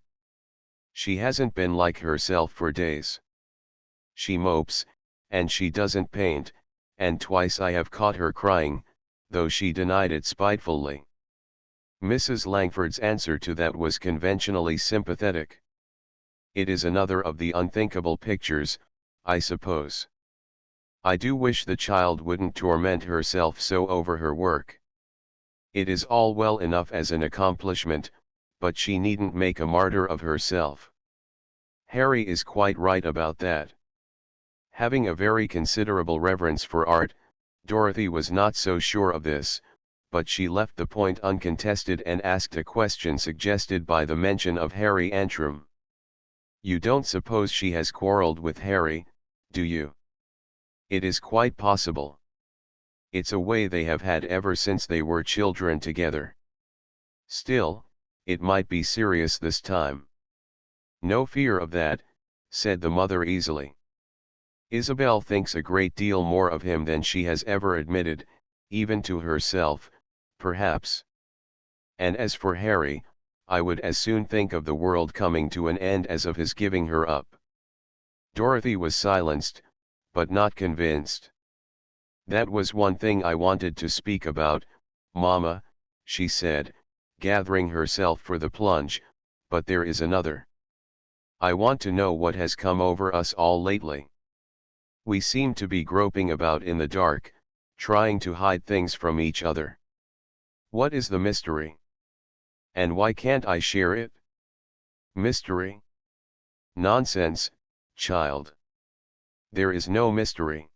"She hasn't been like herself for days. She mopes, and she doesn't paint, and twice I have caught her crying, though she denied it spitefully." Mrs. Langford's answer to that was conventionally sympathetic. "It is another of the unthinkable pictures, I suppose. I do wish the child wouldn't torment herself so over her work. It is all well enough as an accomplishment, but she needn't make a martyr of herself. Harry is quite right about that." Having a very considerable reverence for art, Dorothy was not so sure of this, but she left the point uncontested and asked a question suggested by the mention of Harry Antrim. "You don't suppose she has quarreled with Harry, do you?" "It is quite possible. It's a way they have had ever since they were children together. Still, it might be serious this time. No fear of that, said the mother easily. Isabel thinks a great deal more of him than she has ever admitted, even to herself, perhaps. And as for Harry, I would as soon think of the world coming to an end as of his giving her up. Dorothy was silenced, but not convinced. That was one thing I wanted to speak about, Mama, she said, gathering herself for the plunge, but there is another. I want to know what has come over us all lately. We seem to be groping about in the dark, trying to hide things from each other. What is the mystery? And why can't I share it? Mystery? Nonsense, child. There is no mystery.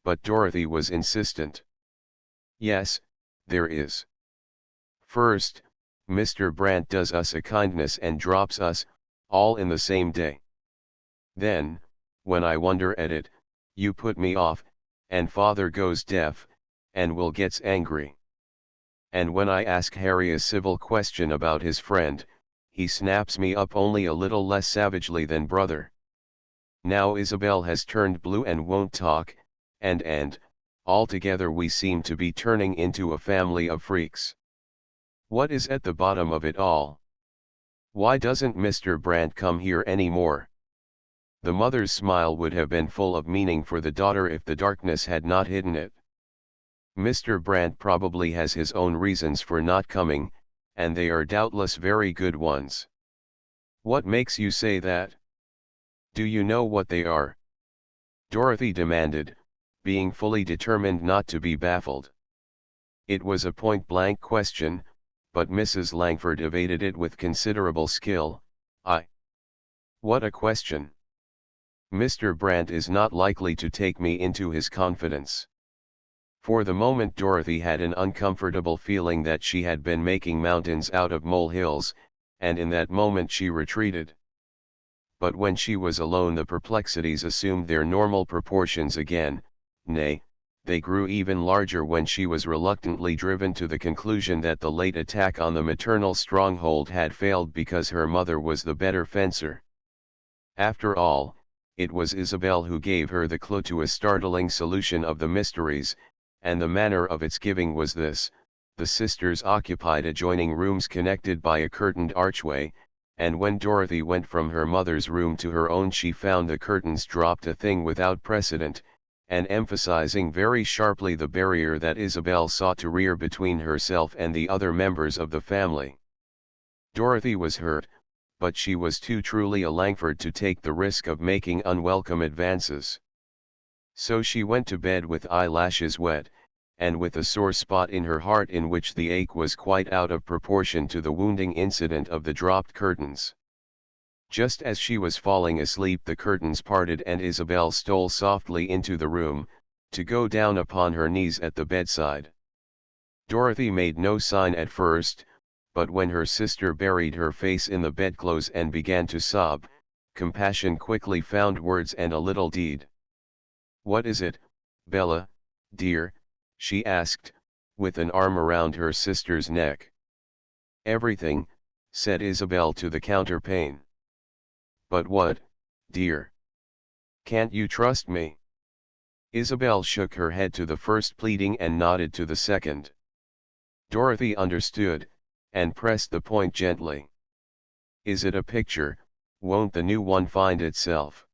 But Dorothy was insistent. Yes, there is. First, Mr. Brandt does us a kindness and drops us, all in the same day. Then, when I wonder at it, you put me off, and father goes deaf, and Will gets angry. And when I ask Harry a civil question about his friend, he snaps me up only a little less savagely than brother. Now Isabel has turned blue and won't talk, and, altogether we seem to be turning into a family of freaks. What is at the bottom of it all? Why doesn't Mr. Brandt come here any more? The mother's smile would have been full of meaning for the daughter if the darkness had not hidden it. Mr. Brandt probably has his own reasons for not coming, and they are doubtless very good ones. What makes you say that? Do you know what they are? Dorothy demanded, being fully determined not to be baffled. It was a point-blank question, but Mrs. Langford evaded it with considerable skill. What a question! Mr. Brandt is not likely to take me into his confidence. For the moment Dorothy had an uncomfortable feeling that she had been making mountains out of molehills, and in that moment she retreated. But when she was alone the perplexities assumed their normal proportions again, nay, they grew even larger when she was reluctantly driven to the conclusion that the late attack on the maternal stronghold had failed because her mother was the better fencer. After all, it was Isabel who gave her the clue to a startling solution of the mysteries, and the manner of its giving was this: the sisters occupied adjoining rooms connected by a curtained archway, and when Dorothy went from her mother's room to her own she found the curtains dropped, a thing without precedent, and emphasizing very sharply the barrier that Isabel sought to rear between herself and the other members of the family. Dorothy was hurt, but she was too truly a Langford to take the risk of making unwelcome advances. So she went to bed with eyelashes wet, and with a sore spot in her heart in which the ache was quite out of proportion to the wounding incident of the dropped curtains. Just as she was falling asleep the curtains parted and Isabel stole softly into the room, to go down upon her knees at the bedside. Dorothy made no sign at first, but when her sister buried her face in the bedclothes and began to sob, compassion quickly found words and a little deed. "What is it, Bella, dear?" she asked, with an arm around her sister's neck. "Everything," said Isabel to the counterpane. "But what, dear? Can't you trust me?" Isabel shook her head to the first pleading and nodded to the second. Dorothy understood, and pressed the point gently. "Is it a picture? Won't the new one find itself?"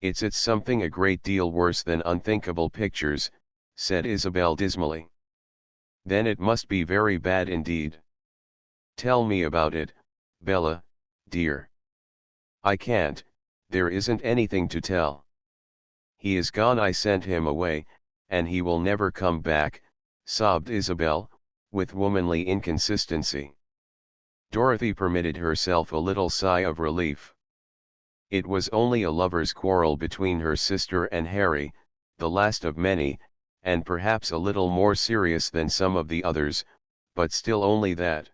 It's something a great deal worse than unthinkable pictures," said Isabel dismally. "Then it must be very bad indeed. Tell me about it, Bella, dear." "I can't, there isn't anything to tell. He is gone, I sent him away, and he will never come back," sobbed Isabel, with womanly inconsistency. Dorothy permitted herself a little sigh of relief. It was only a lover's quarrel between her sister and Harry, the last of many, and perhaps a little more serious than some of the others, but still only that.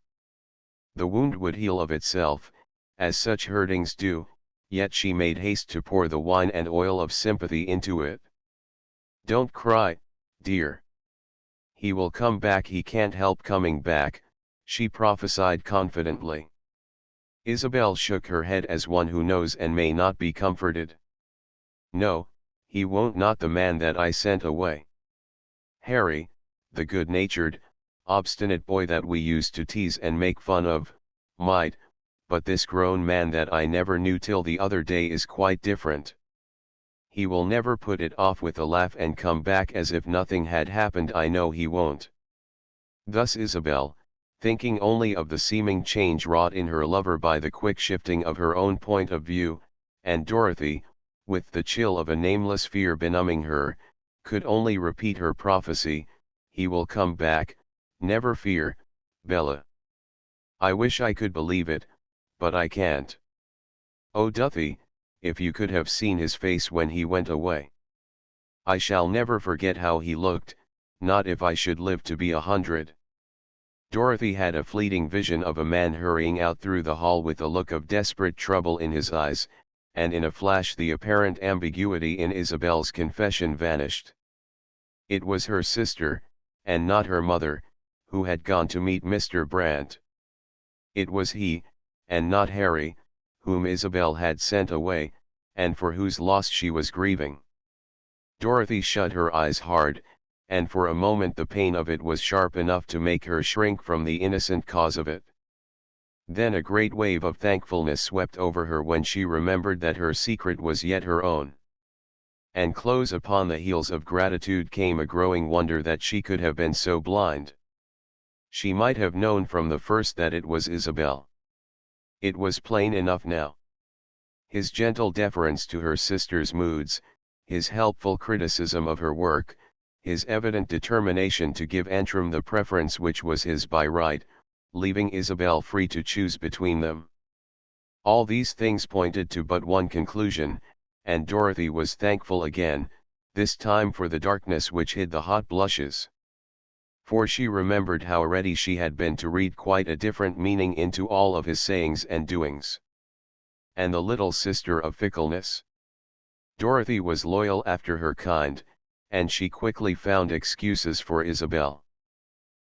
The wound would heal of itself, as such hurtings do, yet she made haste to pour the wine and oil of sympathy into it. "Don't cry, dear. He will come back, he can't help coming back," she prophesied confidently. Isabel shook her head as one who knows and may not be comforted. No, he won't, not the man that I sent away. Harry, the good-natured, obstinate boy that we used to tease and make fun of, might, but this grown man that I never knew till the other day is quite different. He will never put it off with a laugh and come back as if nothing had happened. I know he won't. Thus Isabel, thinking only of the seeming change wrought in her lover by the quick shifting of her own point of view, and Dorothy, with the chill of a nameless fear benumbing her, could only repeat her prophecy, "He will come back, never fear, Bella." I wish I could believe it, but I can't. Oh Duthie, if you could have seen his face when he went away. I shall never forget how he looked, not if I should live to be 100. Dorothy had a fleeting vision of a man hurrying out through the hall with a look of desperate trouble in his eyes, and in a flash the apparent ambiguity in Isabel's confession vanished. It was her sister, and not her mother, who had gone to meet Mr. Brant. It was he, and not Harry, whom Isabel had sent away, and for whose loss she was grieving. Dorothy shut her eyes hard, and for a moment the pain of it was sharp enough to make her shrink from the innocent cause of it. Then a great wave of thankfulness swept over her when she remembered that her secret was yet her own. And close upon the heels of gratitude came a growing wonder that she could have been so blind. She might have known from the first that it was Isabel. It was plain enough now. His gentle deference to her sister's moods, his helpful criticism of her work, his evident determination to give Antrim the preference which was his by right, leaving Isabel free to choose between them. All these things pointed to but one conclusion, and Dorothy was thankful again, this time for the darkness which hid the hot blushes. For she remembered how ready she had been to read quite a different meaning into all of his sayings and doings. And the little sister of fickleness? Dorothy was loyal after her kind, and she quickly found excuses for Isabel.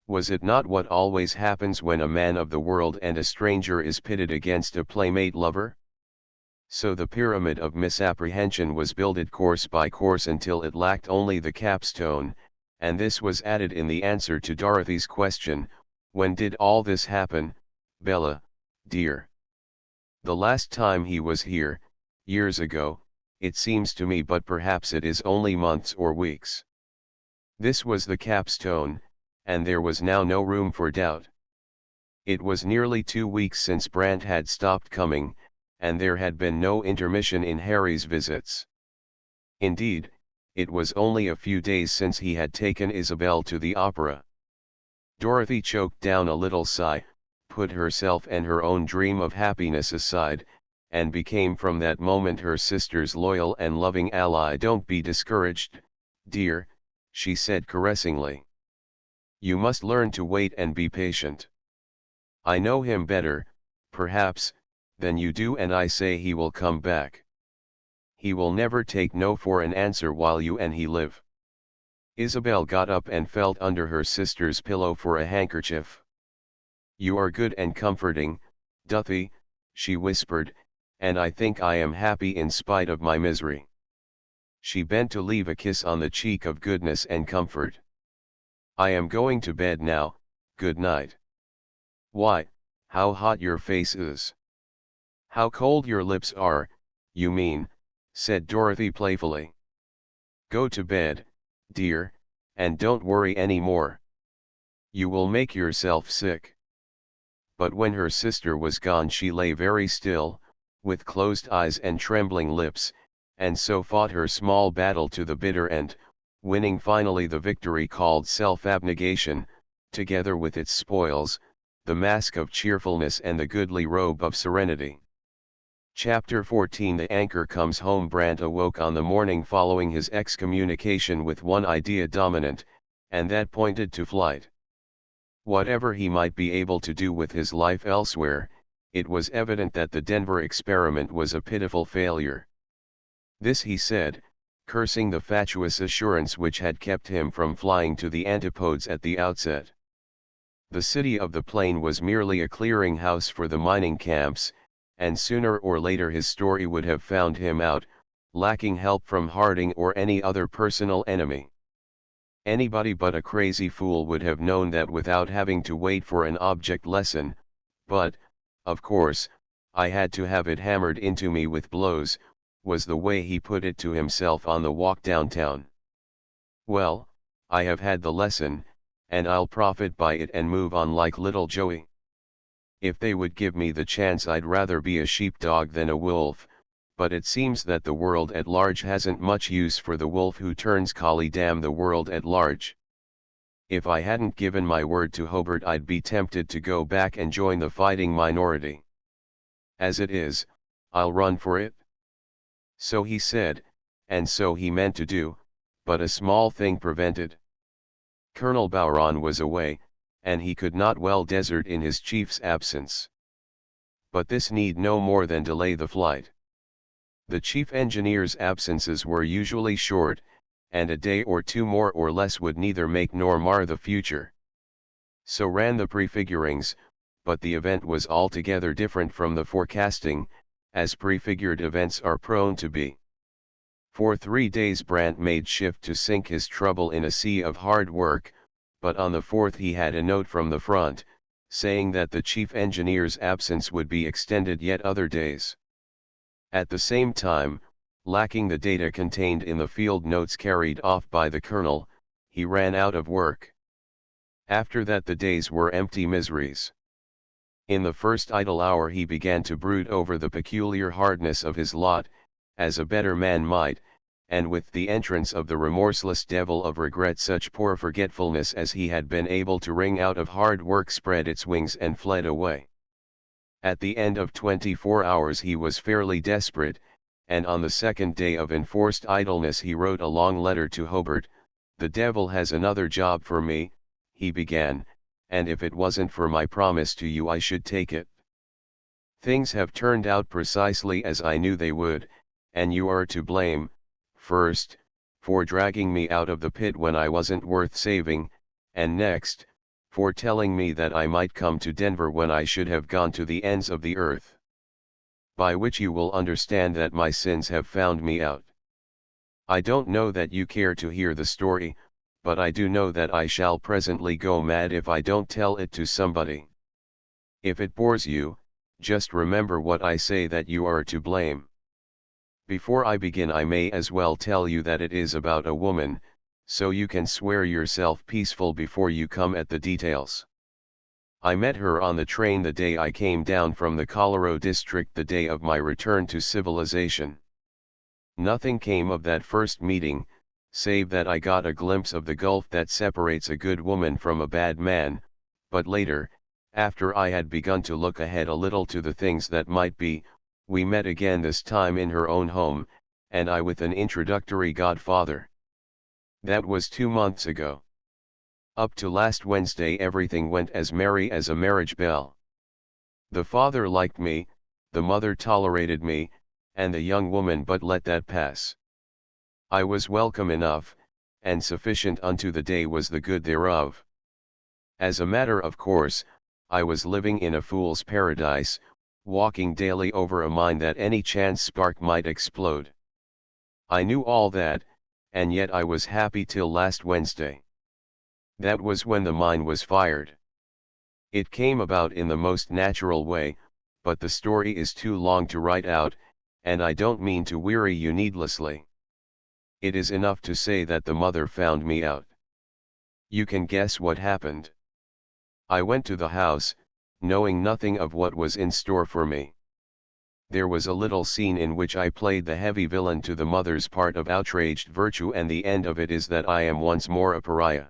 Was it not what always happens when a man of the world and a stranger is pitted against a playmate lover? So the pyramid of misapprehension was builded course by course until it lacked only the capstone, and this was added in the answer to Dorothy's question, "When did all this happen, Bella, dear?" "The last time he was here, years ago, it seems to me, but perhaps it is only months or weeks." This was the capstone, and there was now no room for doubt. It was nearly 2 weeks since Brant had stopped coming, and there had been no intermission in Harry's visits. Indeed, it was only a few days since he had taken Isabel to the opera. Dorothy choked down a little sigh, put herself and her own dream of happiness aside, and became from that moment her sister's loyal and loving ally. "Don't be discouraged, dear," she said caressingly. "You must learn to wait and be patient. I know him better, perhaps, than you do, and I say he will come back. He will never take no for an answer while you and he live." Isabel got up and felt under her sister's pillow for a handkerchief. "You are good and comforting, Duthie," she whispered, "and I think I am happy in spite of my misery." She bent to leave a kiss on the cheek of goodness and comfort. "I am going to bed now, good night." "Why, how hot your face is. How cold your lips are, you mean," said Dorothy playfully. "Go to bed, dear, and don't worry any more. You will make yourself sick." But when her sister was gone she lay very still, with closed eyes and trembling lips, and so fought her small battle to the bitter end, winning finally the victory called self-abnegation, together with its spoils, the mask of cheerfulness and the goodly robe of serenity. Chapter 14 The anchor comes home. Brant awoke on the morning following his excommunication with one idea dominant, and that pointed to flight. Whatever he might be able to do with his life elsewhere, it was evident that the Denver experiment was a pitiful failure. This he said, cursing the fatuous assurance which had kept him from flying to the antipodes at the outset. The city of the plain was merely a clearing-house for the mining camps, and sooner or later his story would have found him out, lacking help from Harding or any other personal enemy. Anybody but a crazy fool would have known that without having to wait for an object lesson, but, of course, I had to have it hammered into me with blows, was the way he put it to himself on the walk downtown. Well, I have had the lesson, and I'll profit by it and move on like little Joey. If they would give me the chance, I'd rather be a sheepdog than a wolf, but it seems that the world at large hasn't much use for the wolf who turns collie. Damn the world at large. If I hadn't given my word to Hobart, I'd be tempted to go back and join the fighting minority. As it is, I'll run for it. So he said, and so he meant to do, but a small thing prevented. Colonel Bowron was away, and he could not well desert in his chief's absence. But this need no more than delay the flight. The chief engineer's absences were usually short, and a day or two more or less would neither make nor mar the future. So ran the prefigurings, but the event was altogether different from the forecasting, as prefigured events are prone to be. For 3 days Brant made shift to sink his trouble in a sea of hard work, but on the 4th he had a note from the front, saying that the chief engineer's absence would be extended yet other days. At the same time, lacking the data contained in the field notes carried off by the colonel, he ran out of work. After that the days were empty miseries. In the first idle hour he began to brood over the peculiar hardness of his lot, as a better man might, and with the entrance of the remorseless devil of regret such poor forgetfulness as he had been able to wring out of hard work spread its wings and fled away. At the end of 24 hours he was fairly desperate, and on the second day of enforced idleness he wrote a long letter to Hobart. "The devil has another job for me," he began, "and if it wasn't for my promise to you I should take it. Things have turned out precisely as I knew they would, and you are to blame, first, for dragging me out of the pit when I wasn't worth saving, and next, for telling me that I might come to Denver when I should have gone to the ends of the earth. By which you will understand that my sins have found me out. I don't know that you care to hear the story, but I do know that I shall presently go mad if I don't tell it to somebody. If it bores you, just remember what I say, that you are to blame. Before I begin I may as well tell you that it is about a woman, so you can swear yourself peaceful before you come at the details. I met her on the train the day I came down from the Colorado district, the day of my return to civilization. Nothing came of that first meeting, save that I got a glimpse of the gulf that separates a good woman from a bad man, but later, after I had begun to look ahead a little to the things that might be, we met again, this time in her own home, and I with an introductory godfather. That was 2 months ago. Up to last Wednesday everything went as merry as a marriage bell. The father liked me, the mother tolerated me, and the young woman but let that pass. I was welcome enough, and sufficient unto the day was the good thereof. As a matter of course, I was living in a fool's paradise, walking daily over a mine that any chance spark might explode. I knew all that, and yet I was happy till last Wednesday. That was when the mine was fired. It came about in the most natural way, but the story is too long to write out, and I don't mean to weary you needlessly. It is enough to say that the mother found me out. You can guess what happened. I went to the house, knowing nothing of what was in store for me. There was a little scene in which I played the heavy villain to the mother's part of outraged virtue, and the end of it is that I am once more a pariah.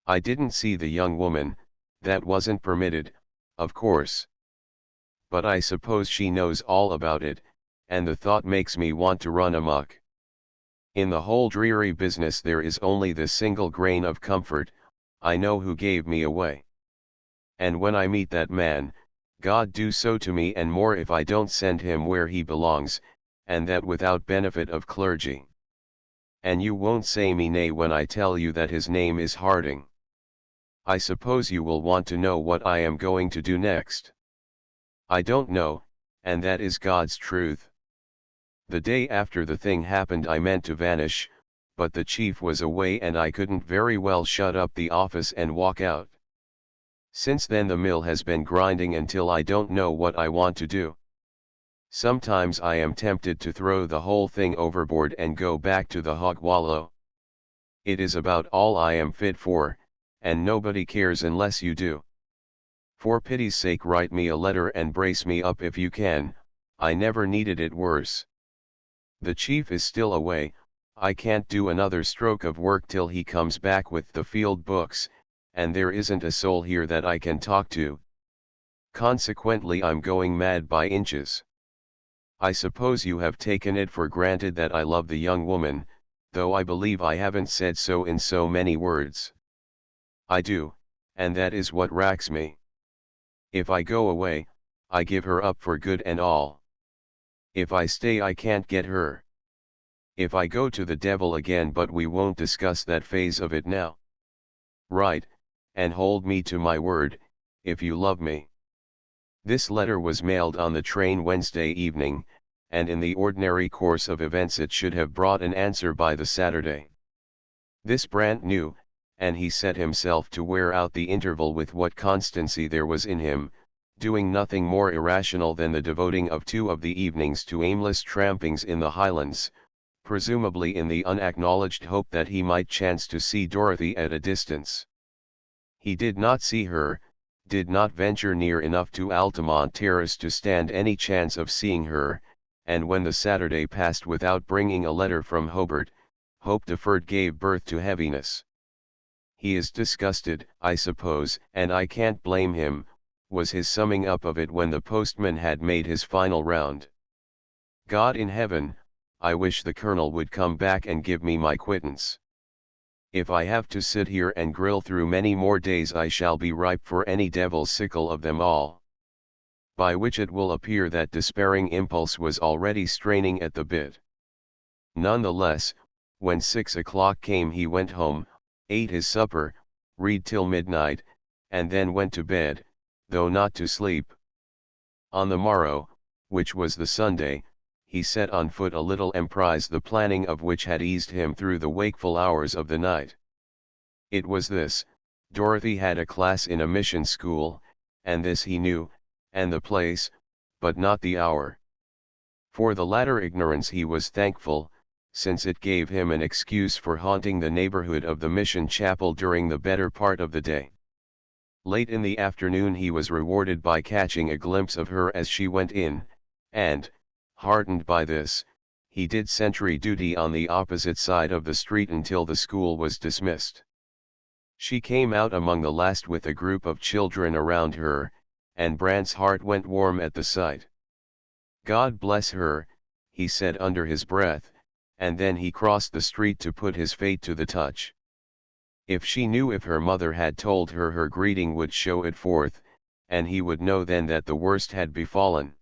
I didn't see the young woman, that wasn't permitted, of course. But I suppose she knows all about it, and the thought makes me want to run amok. In the whole dreary business there is only this single grain of comfort: I know who gave me away. And when I meet that man, God do so to me and more if I don't send him where he belongs, and that without benefit of clergy. And you won't say me nay when I tell you that his name is Harding. I suppose you will want to know what I am going to do next. I don't know, and that is God's truth. The day after the thing happened I meant to vanish, but the chief was away and I couldn't very well shut up the office and walk out. Since then the mill has been grinding until I don't know what I want to do. Sometimes I am tempted to throw the whole thing overboard and go back to the hog wallow. It is about all I am fit for, and nobody cares unless you do. For pity's sake write me a letter and brace me up if you can, I never needed it worse. The chief is still away, I can't do another stroke of work till he comes back with the field books, and there isn't a soul here that I can talk to. Consequently I'm going mad by inches. I suppose you have taken it for granted that I love the young woman, though I believe I haven't said so in so many words. I do, and that is what racks me. If I go away, I give her up for good and all. If I stay I can't get her. If I go to the devil again, but we won't discuss that phase of it now. Write, and hold me to my word, if you love me. This letter was mailed on the train Wednesday evening, and in the ordinary course of events it should have brought an answer by the Saturday. This Brant knew, and he set himself to wear out the interval with what constancy there was in him, doing nothing more irrational than the devoting of 2 of the evenings to aimless trampings in the Highlands, presumably in the unacknowledged hope that he might chance to see Dorothy at a distance. He did not see her, did not venture near enough to Altamont Terrace to stand any chance of seeing her, and when the Saturday passed without bringing a letter from Hobart, hope deferred gave birth to heaviness. He is disgusted, I suppose, and I can't blame him, was his summing up of it when the postman had made his final round. God in heaven, I wish the Colonel would come back and give me my quittance. If I have to sit here and grill through many more days I shall be ripe for any devil's sickle of them all. By which it will appear that despairing impulse was already straining at the bit. None the less, when 6 o'clock came he went home, ate his supper, read till midnight, and then went to bed, though not to sleep. On the morrow, which was the Sunday, he set on foot a little emprise the planning of which had eased him through the wakeful hours of the night. It was this: Dorothy had a class in a mission school, and this he knew, and the place, but not the hour. For the latter ignorance he was thankful, since it gave him an excuse for haunting the neighborhood of the mission chapel during the better part of the day. Late in the afternoon he was rewarded by catching a glimpse of her as she went in, and, heartened by this, he did sentry duty on the opposite side of the street until the school was dismissed. She came out among the last with a group of children around her, and Brant's heart went warm at the sight. God bless her, he said under his breath, and then he crossed the street to put his fate to the touch. If she knew, if her mother had told her, her greeting would show it forth, and he would know then that the worst had befallen.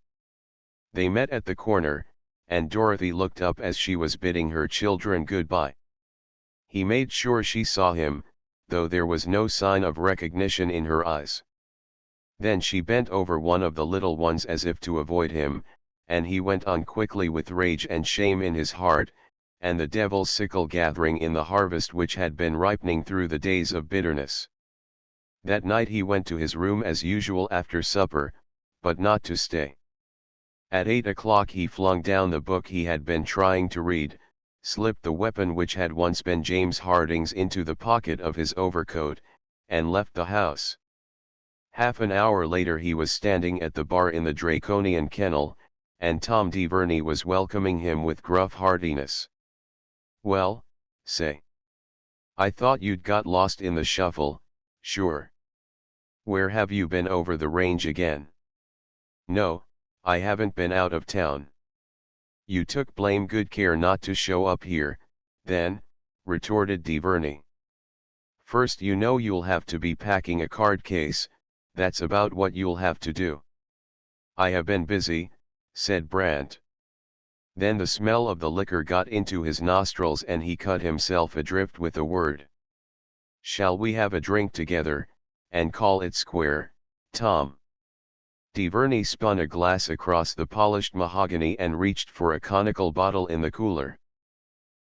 They met at the corner, and Dorothy looked up as she was bidding her children goodbye. He made sure she saw him, though there was no sign of recognition in her eyes. Then she bent over one of the little ones as if to avoid him, and he went on quickly with rage and shame in his heart, and the devil's sickle gathering in the harvest which had been ripening through the days of bitterness. That night he went to his room as usual after supper, but not to stay. At 8 o'clock he flung down the book he had been trying to read, slipped the weapon which had once been James Harding's into the pocket of his overcoat, and left the house. Half an hour later he was standing at the bar in the Draconian Kennel, and Tom de Verney was welcoming him with gruff heartiness. "Well, say. I thought you'd got lost in the shuffle, sure. Where have you been, over the range again?" "No, I haven't been out of town." "You took blame good care not to show up here, then," retorted de Verney. "First, you know you'll have to be packing a card case, that's about what you'll have to do." "I have been busy," said Brant. Then the smell of the liquor got into his nostrils and he cut himself adrift with the word. "Shall we have a drink together?" and call it square, Tom. Verney spun a glass across the polished mahogany and reached for a conical bottle in the cooler.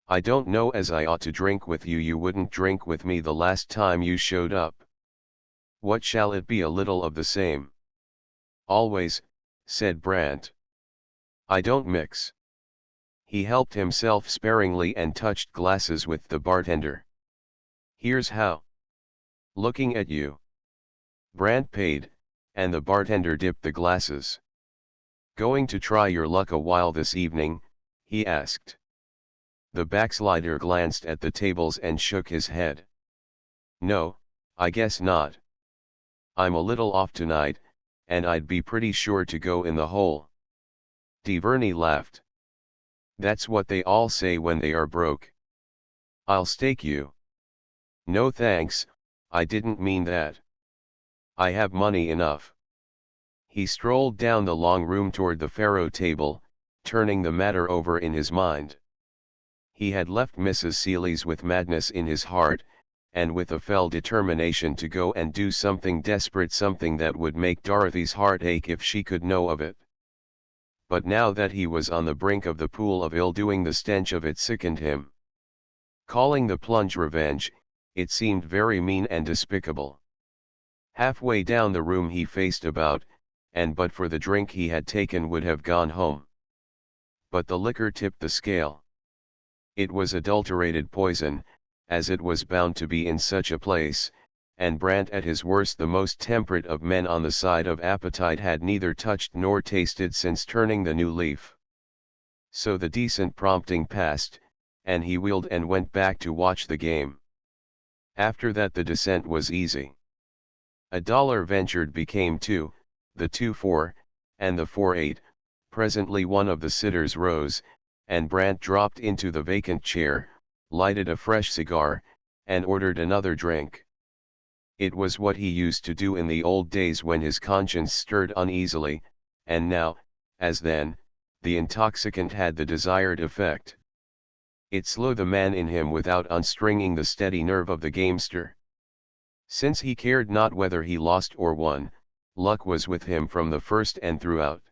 I don't know as I ought to drink with you. You wouldn't drink with me the last time you showed up. What shall it be? A little of the same. Always, said Brant. I don't mix. He helped himself sparingly and touched glasses with the bartender. Here's how. Looking at you. Brant paid, and the bartender dipped the glasses. Going to try your luck a while this evening? He asked. The backslider glanced at the tables and shook his head. No, I guess not. I'm a little off tonight, and I'd be pretty sure to go in the hole. Verney laughed. That's what they all say when they are broke. I'll stake you. No thanks, I didn't mean that. I have money enough. He strolled down the long room toward the faro table, turning the matter over in his mind. He had left Mrs. Seeley's with madness in his heart, and with a fell determination to go and do something desperate, something that would make Dorothy's heart ache if she could know of it. But now that he was on the brink of the pool of ill-doing, the stench of it sickened him. Calling the plunge revenge, it seemed very mean and despicable. Halfway down the room he faced about, and but for the drink he had taken would have gone home. But the liquor tipped the scale. It was adulterated poison, as it was bound to be in such a place, and Brant, at his worst the most temperate of men on the side of appetite, had neither touched nor tasted since turning the new leaf. So the decent prompting passed, and he wheeled and went back to watch the game. After that the descent was easy. $1 ventured became 2, the 2 4, and the 4 8, presently one of the sitters rose, and Brant dropped into the vacant chair, lighted a fresh cigar, and ordered another drink. It was what he used to do in the old days when his conscience stirred uneasily, and now, as then, the intoxicant had the desired effect. It slew the man in him without unstringing the steady nerve of the gamester. Since he cared not whether he lost or won, luck was with him from the first and throughout.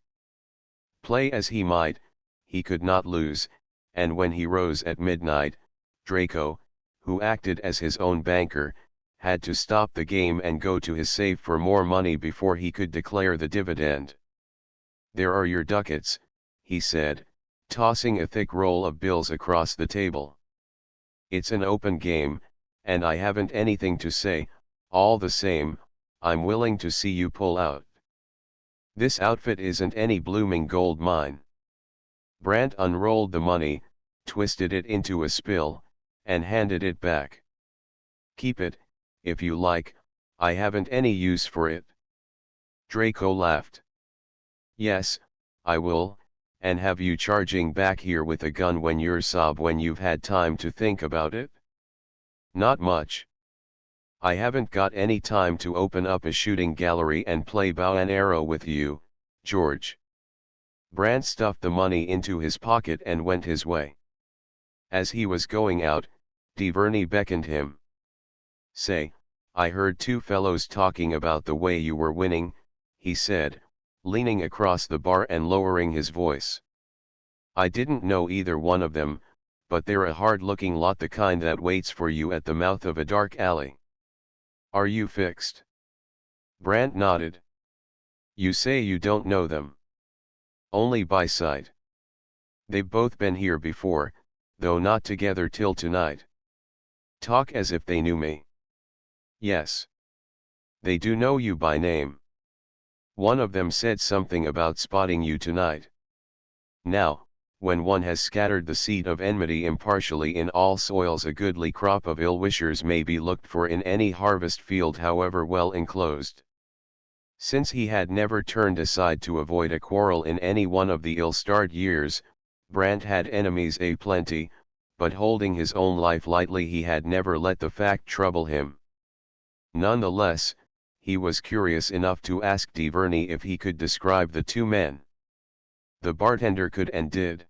Play as he might, he could not lose, and when he rose at midnight, Draco, who acted as his own banker, had to stop the game and go to his safe for more money before he could declare the dividend. There are your ducats, he said, tossing a thick roll of bills across the table. It's an open game, and I haven't anything to say. All the same, I'm willing to see you pull out. This outfit isn't any blooming gold mine. Brant unrolled the money, twisted it into a spill, and handed it back. Keep it, if you like, I haven't any use for it. Draco laughed. Yes, I will, and have you charging back here with a gun when you're sob when you've had time to think about it? Not much. I haven't got any time to open up a shooting gallery and play bow and arrow with you, George. Brant stuffed the money into his pocket and went his way. As he was going out, Verney beckoned him. Say, I heard 2 fellows talking about the way you were winning, he said, leaning across the bar and lowering his voice. I didn't know either one of them, but they're a hard-looking lot, the kind that waits for you at the mouth of a dark alley. Are you fixed? Brant nodded. You say you don't know them? Only by sight. They've both been here before, though not together till tonight. Talk as if they knew me. Yes. They do know you by name. One of them said something about spotting you tonight. Now, when one has scattered the seed of enmity impartially in all soils, a goodly crop of ill-wishers may be looked for in any harvest field, however well enclosed. Since he had never turned aside to avoid a quarrel in any one of the ill-starred years, Brant had enemies a plenty, but holding his own life lightly, he had never let the fact trouble him. None the less, he was curious enough to ask Verney if he could describe the 2 men. The bartender could and did.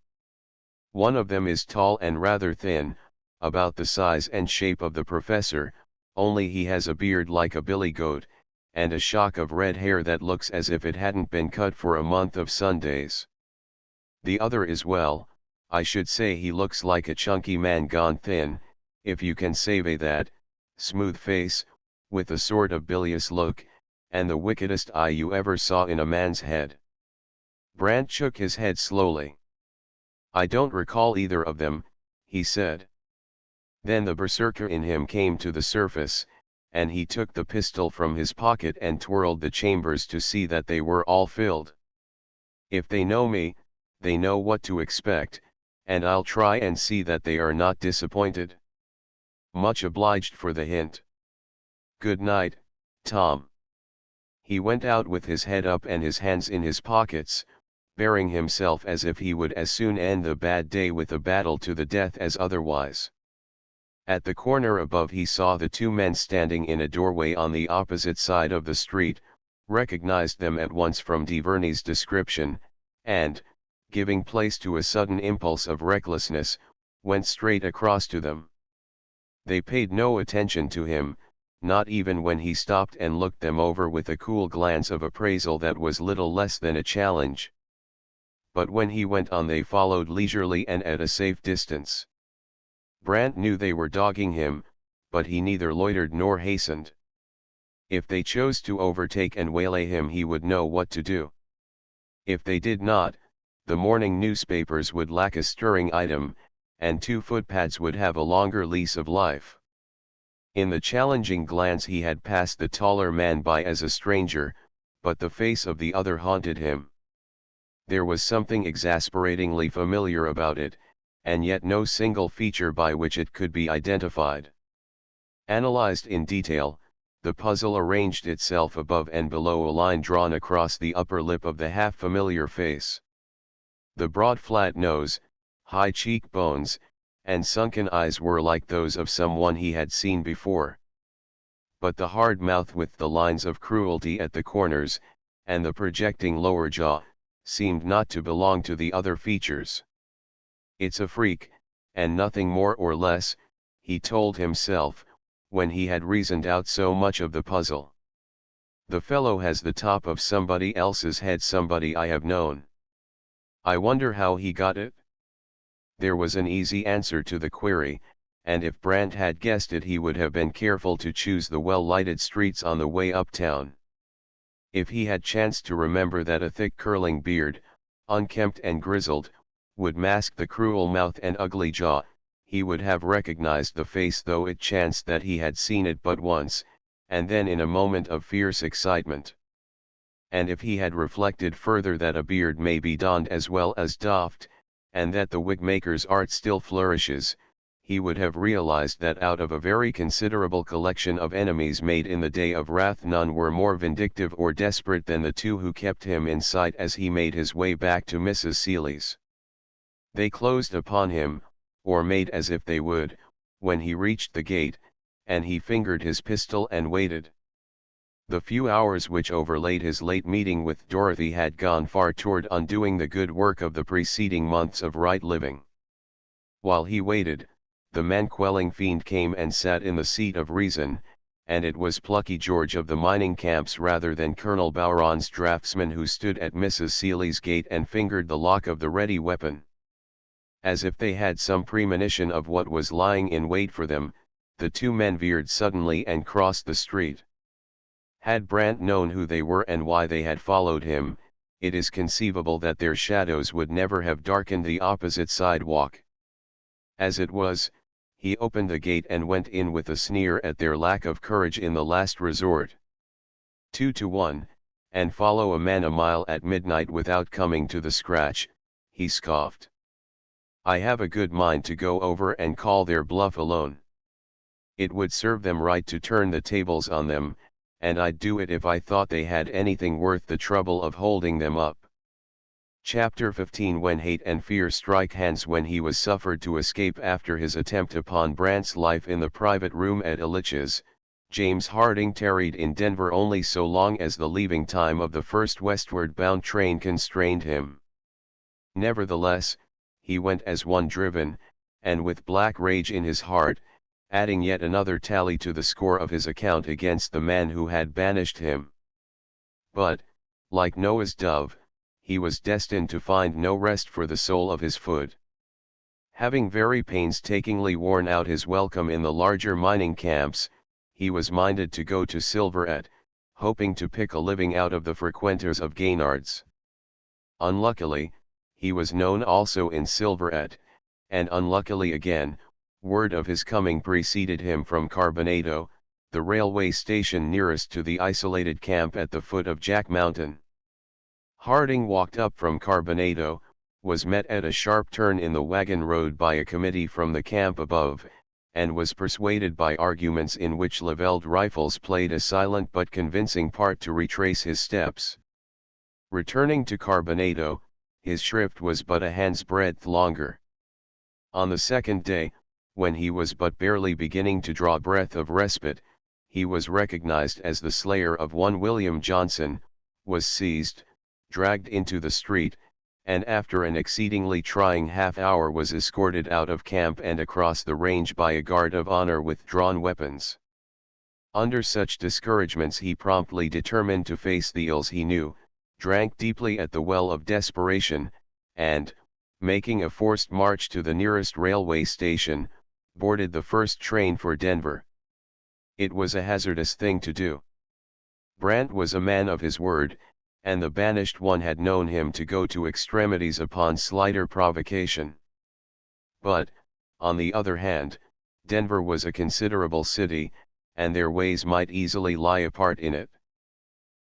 One of them is tall and rather thin, about the size and shape of the professor, only he has a beard like a billy goat, and a shock of red hair that looks as if it hadn't been cut for a month of Sundays. The other is, well, I should say he looks like a chunky man gone thin, if you can say that, smooth face, with a sort of bilious look, and the wickedest eye you ever saw in a man's head. Brant shook his head slowly. I don't recall either of them, he said. Then the berserker in him came to the surface, and he took the pistol from his pocket and twirled the chambers to see that they were all filled. If they know me, they know what to expect, and I'll try and see that they are not disappointed. Much obliged for the hint. Good night, Tom. He went out with his head up and his hands in his pockets, bearing himself as if he would as soon end the bad day with a battle to the death as otherwise. At the corner above he saw the two men standing in a doorway on the opposite side of the street, recognized them at once from Duvernay's description, and, giving place to a sudden impulse of recklessness, went straight across to them. They paid no attention to him, not even when he stopped and looked them over with a cool glance of appraisal that was little less than a challenge. But when he went on they followed leisurely and at a safe distance. Brant knew they were dogging him, but he neither loitered nor hastened. If they chose to overtake and waylay him he would know what to do. If they did not, the morning newspapers would lack a stirring item, and two footpads would have a longer lease of life. In the challenging glance he had passed the taller man by as a stranger, but the face of the other haunted him. There was something exasperatingly familiar about it, and yet no single feature by which it could be identified. Analyzed in detail, the puzzle arranged itself above and below a line drawn across the upper lip of the half-familiar face. The broad flat nose, high cheekbones, and sunken eyes were like those of someone he had seen before. But the hard mouth with the lines of cruelty at the corners, and the projecting lower jaw, seemed not to belong to the other features. It's a freak, and nothing more or less, he told himself, when he had reasoned out so much of the puzzle. The fellow has the top of somebody else's head, somebody I have known. I wonder how he got it? There was an easy answer to the query, and if Brant had guessed it he would have been careful to choose the well-lighted streets on the way uptown. If he had chanced to remember that a thick curling beard, unkempt and grizzled, would mask the cruel mouth and ugly jaw, he would have recognized the face, though it chanced that he had seen it but once, and then in a moment of fierce excitement. And if he had reflected further that a beard may be donned as well as doffed, and that the wig-maker's art still flourishes, he would have realized that out of a very considerable collection of enemies made in the day of wrath none were more vindictive or desperate than the two who kept him in sight as he made his way back to Mrs. Seeley's. They closed upon him, or made as if they would, when he reached the gate, and he fingered his pistol and waited. The few hours which overlaid his late meeting with Dorothy had gone far toward undoing the good work of the preceding months of right living. While he waited, the man-quelling fiend came and sat in the seat of reason, and it was plucky George of the mining camps rather than Colonel Bowron's draftsman who stood at Mrs. Seeley's gate and fingered the lock of the ready weapon. As if they had some premonition of what was lying in wait for them, the two men veered suddenly and crossed the street. Had Brant known who they were and why they had followed him, it is conceivable that their shadows would never have darkened the opposite sidewalk. As it was, he opened the gate and went in with a sneer at their lack of courage in the last resort. 2 to 1, and follow a man a mile at midnight without coming to the scratch, he scoffed. I have a good mind to go over and call their bluff alone. It would serve them right to turn the tables on them, and I'd do it if I thought they had anything worth the trouble of holding them up. Chapter 15. When hate and fear strike hands. When he was suffered to escape after his attempt upon Brant's life in the private room at Ilitch's, James Harding tarried in Denver only so long as the leaving time of the first westward-bound train constrained him. Nevertheless, he went as one driven, and with black rage in his heart, adding yet another tally to the score of his account against the man who had banished him. But, like Noah's dove, he was destined to find no rest for the sole of his foot. Having very painstakingly worn out his welcome in the larger mining camps, he was minded to go to Silverette, hoping to pick a living out of the frequenters of Gaynard's. Unluckily, he was known also in Silverette, and unluckily again, word of his coming preceded him from Carbonado, the railway station nearest to the isolated camp at the foot of Jack Mountain. Harding walked up from Carbonado, was met at a sharp turn in the wagon road by a committee from the camp above, and was persuaded by arguments in which levelled rifles played a silent but convincing part to retrace his steps. Returning to Carbonado, his shrift was but a hand's breadth longer. On the second day, when he was but barely beginning to draw breath of respite, he was recognized as the slayer of one William Johnson, was seized, dragged into the street, and after an exceedingly trying half-hour was escorted out of camp and across the range by a guard of honor with drawn weapons. Under such discouragements he promptly determined to face the ills he knew, drank deeply at the well of desperation, and, making a forced march to the nearest railway station, boarded the first train for Denver. It was a hazardous thing to do. Brant was a man of his word, and the banished one had known him to go to extremities upon slighter provocation. But, on the other hand, Denver was a considerable city, and their ways might easily lie apart in it.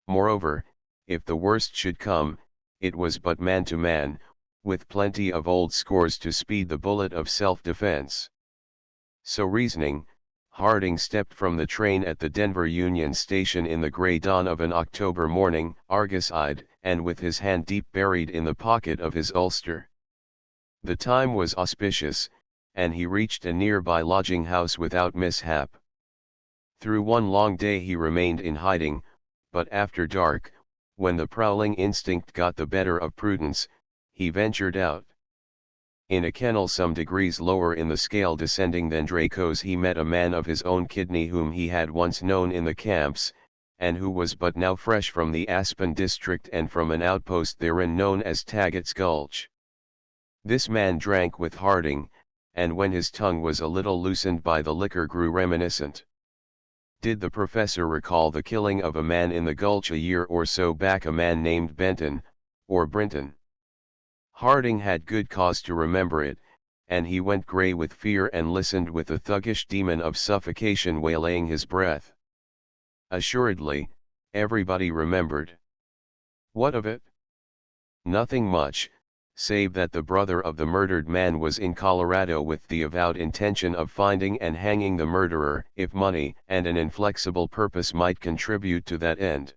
Moreover, if the worst should come, it was but man to man, with plenty of old scores to speed the bullet of self-defense. So reasoning, Harding stepped from the train at the Denver Union Station in the gray dawn of an October morning, argus-eyed, and with his hand deep buried in the pocket of his ulster. The time was auspicious, and he reached a nearby lodging-house without mishap. Through one long day he remained in hiding, but after dark, when the prowling instinct got the better of prudence, he ventured out. In a kennel some degrees lower in the scale descending than Draco's he met a man of his own kidney whom he had once known in the camps, and who was but now fresh from the Aspen district and from an outpost therein known as Taggart's Gulch. This man drank with Harding, and when his tongue was a little loosened by the liquor grew reminiscent. Did the professor recall the killing of a man in the gulch a year or so back, a man named Benton, or Brinton? Harding had good cause to remember it, and he went grey with fear and listened with a thuggish demon of suffocation waylaying his breath. Assuredly, everybody remembered. What of it? Nothing much, save that the brother of the murdered man was in Colorado with the avowed intention of finding and hanging the murderer if money and an inflexible purpose might contribute to that end.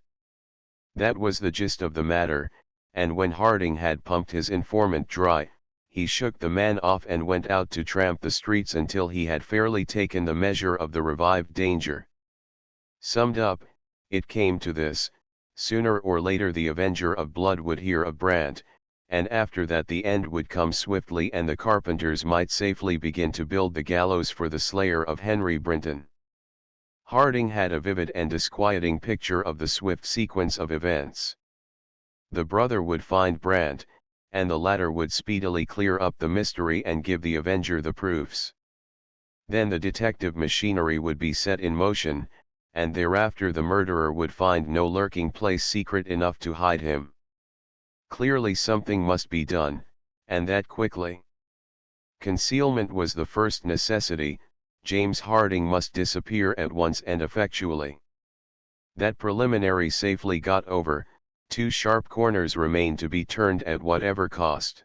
That was the gist of the matter, and when Harding had pumped his informant dry, he shook the man off and went out to tramp the streets until he had fairly taken the measure of the revived danger. Summed up, it came to this: sooner or later the avenger of blood would hear of Brant, and after that the end would come swiftly and the carpenters might safely begin to build the gallows for the slayer of Henry Brinton. Harding had a vivid and disquieting picture of the swift sequence of events. The brother would find Brant, and the latter would speedily clear up the mystery and give the avenger the proofs. Then the detective machinery would be set in motion, and thereafter the murderer would find no lurking place secret enough to hide him. Clearly something must be done, and that quickly. Concealment was the first necessity. James Harding must disappear at once and effectually. That preliminary safely got over, two sharp corners remained to be turned at whatever cost.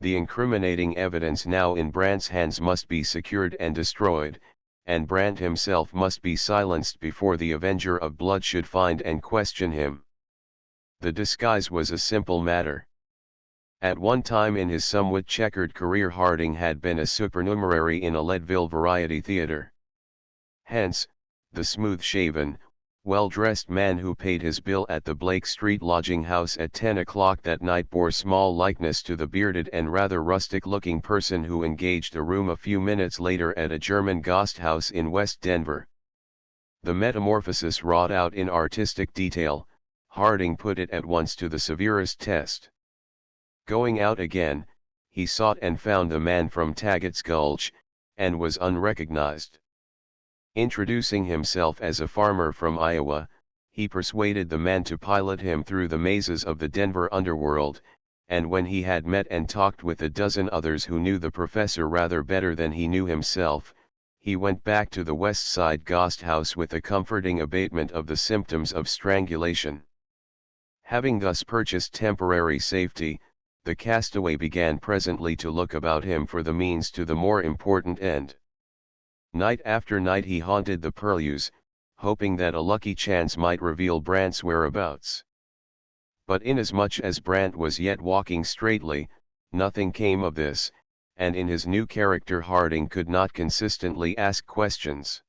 The incriminating evidence now in Brant's hands must be secured and destroyed, and Brant himself must be silenced before the avenger of blood should find and question him. The disguise was a simple matter. At one time in his somewhat checkered career Harding had been a supernumerary in a Leadville variety theater. Hence, the smooth-shaven, well-dressed man who paid his bill at the Blake Street lodging house at 10 o'clock that night bore small likeness to the bearded and rather rustic-looking person who engaged a room a few minutes later at a German Gasthaus in West Denver. The metamorphosis wrought out in artistic detail, Harding put it at once to the severest test. Going out again, he sought and found the man from Taggart's Gulch, and was unrecognized. Introducing himself as a farmer from Iowa, he persuaded the man to pilot him through the mazes of the Denver underworld, and when he had met and talked with a dozen others who knew the professor rather better than he knew himself, he went back to the West Side Gasthaus with a comforting abatement of the symptoms of strangulation. Having thus purchased temporary safety, the castaway began presently to look about him for the means to the more important end. Night after night he haunted the purlieus, hoping that a lucky chance might reveal Brant's whereabouts. But inasmuch as Brant was yet walking straightly, nothing came of this, and in his new character Harding could not consistently ask questions.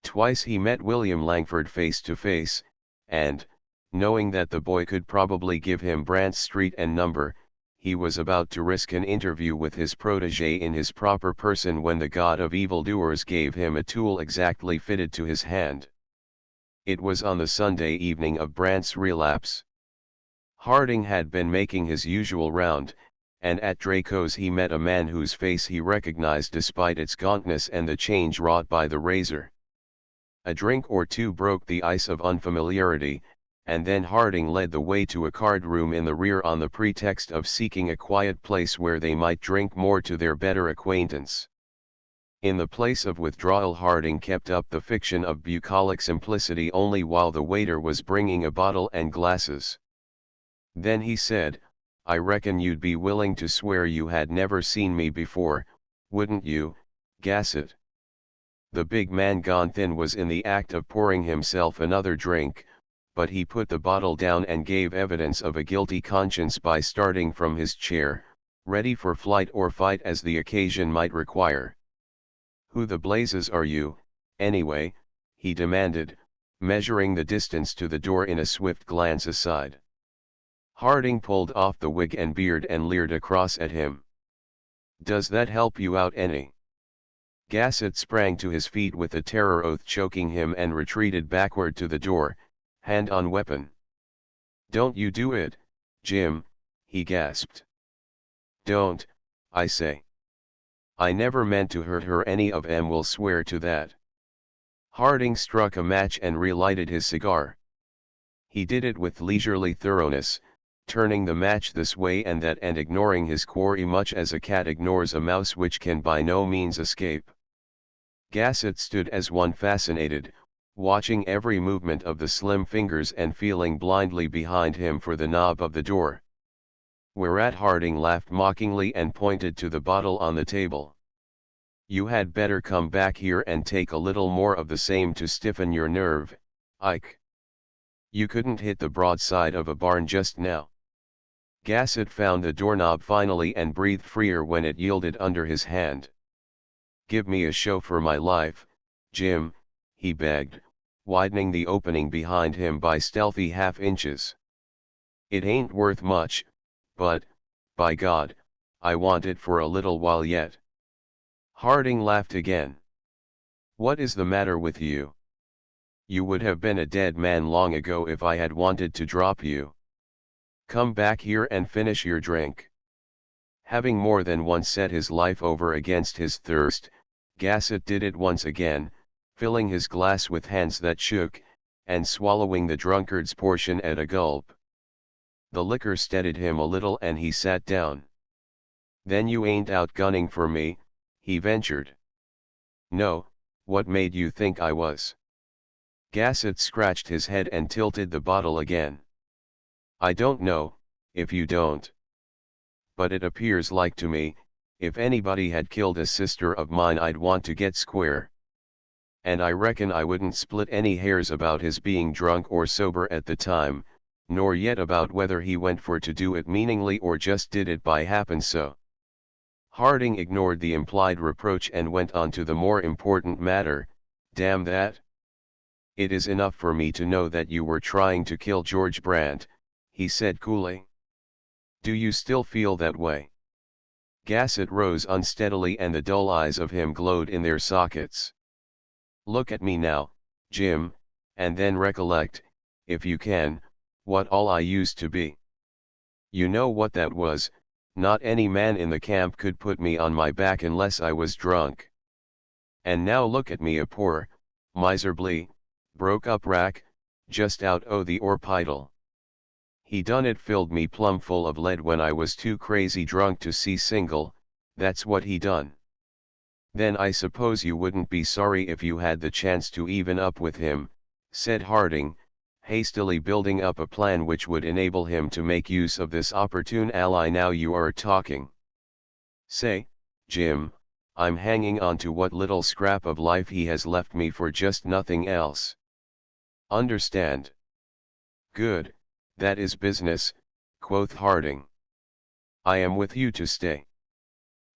Twice he met William Langford face to face, and, knowing that the boy could probably give him Brant's street and number, he was about to risk an interview with his protégé in his proper person when the god of evildoers gave him a tool exactly fitted to his hand. It was on the Sunday evening of Brant's relapse. Harding had been making his usual round, and at Draco's he met a man whose face he recognized despite its gauntness and the change wrought by the razor. A drink or two broke the ice of unfamiliarity, and then Harding led the way to a card room in the rear on the pretext of seeking a quiet place where they might drink more to their better acquaintance. In the place of withdrawal Harding kept up the fiction of bucolic simplicity only while the waiter was bringing a bottle and glasses. Then he said, "I reckon you'd be willing to swear you had never seen me before, wouldn't you, Gassett?" The big man gone thin was in the act of pouring himself another drink, but he put the bottle down and gave evidence of a guilty conscience by starting from his chair, ready for flight or fight as the occasion might require. "Who the blazes are you, anyway?" he demanded, measuring the distance to the door in a swift glance aside. Harding pulled off the wig and beard and leered across at him. "Does that help you out any?" Gassett sprang to his feet with a terror oath choking him and retreated backward to the door, hand on weapon. "Don't you do it, Jim," he gasped. "Don't, I say. I never meant to hurt her, any of 'em will swear to that." Harding struck a match and relighted his cigar. He did it with leisurely thoroughness, turning the match this way and that and ignoring his quarry much as a cat ignores a mouse which can by no means escape. Gassett stood as one fascinated, watching every movement of the slim fingers and feeling blindly behind him for the knob of the door. Whereat Harding laughed mockingly and pointed to the bottle on the table. "You had better come back here and take a little more of the same to stiffen your nerve, Ike. You couldn't hit the broadside of a barn just now." Gassett found the doorknob finally and breathed freer when it yielded under his hand. "Give me a show for my life, Jim," he begged, widening the opening behind him by stealthy half-inches. "It ain't worth much, but, by God, I want it for a little while yet." Harding laughed again. "What is the matter with you? You would have been a dead man long ago if I had wanted to drop you. Come back here and finish your drink." Having more than once set his life over against his thirst, Gassett did it once again, filling his glass with hands that shook, and swallowing the drunkard's portion at a gulp. The liquor steadied him a little and he sat down. "Then you ain't out gunning for me," he ventured. "No, what made you think I was?" Gassett scratched his head and tilted the bottle again. "I don't know, if you don't. But it appears like to me, if anybody had killed a sister of mine I'd want to get square. And I reckon I wouldn't split any hairs about his being drunk or sober at the time, nor yet about whether he went for to do it meaningly or just did it by happen so." Harding ignored the implied reproach and went on to the more important matter. "Damn that. It is enough for me to know that you were trying to kill George Brandt, he said coolly. Do you still feel that way? Gassett rose unsteadily and the dull eyes of him glowed in their sockets. Look at me now, Jim, and then recollect, if you can, what all I used to be. You know what that was, not any man in the camp could put me on my back unless I was drunk. And now look at me, a poor, miserably, broke-up rack, just out o' the orpidal. He done it filled me plumb full of lead when I was too crazy drunk to see single, that's what he done. Then I suppose you wouldn't be sorry if you had the chance to even up with him, said Harding, hastily building up a plan which would enable him to make use of this opportune ally. Now you are talking. Say, Jim, I'm hanging on to what little scrap of life he has left me for just nothing else. Understand? Good, that is business, quoth Harding. I am with you to stay.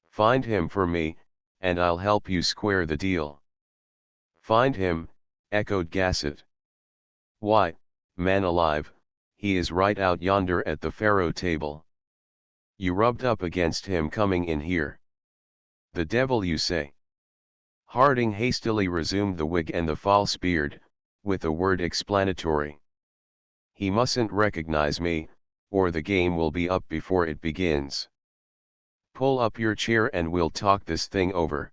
Find him for me, and I'll help you square the deal. Find him, echoed Gassett. Why, man alive, he is right out yonder at the faro table. You rubbed up against him coming in here. The devil you say. Harding hastily resumed the wig and the false beard, with a word explanatory. He mustn't recognize me, or the game will be up before it begins. Pull up your chair and we'll talk this thing over.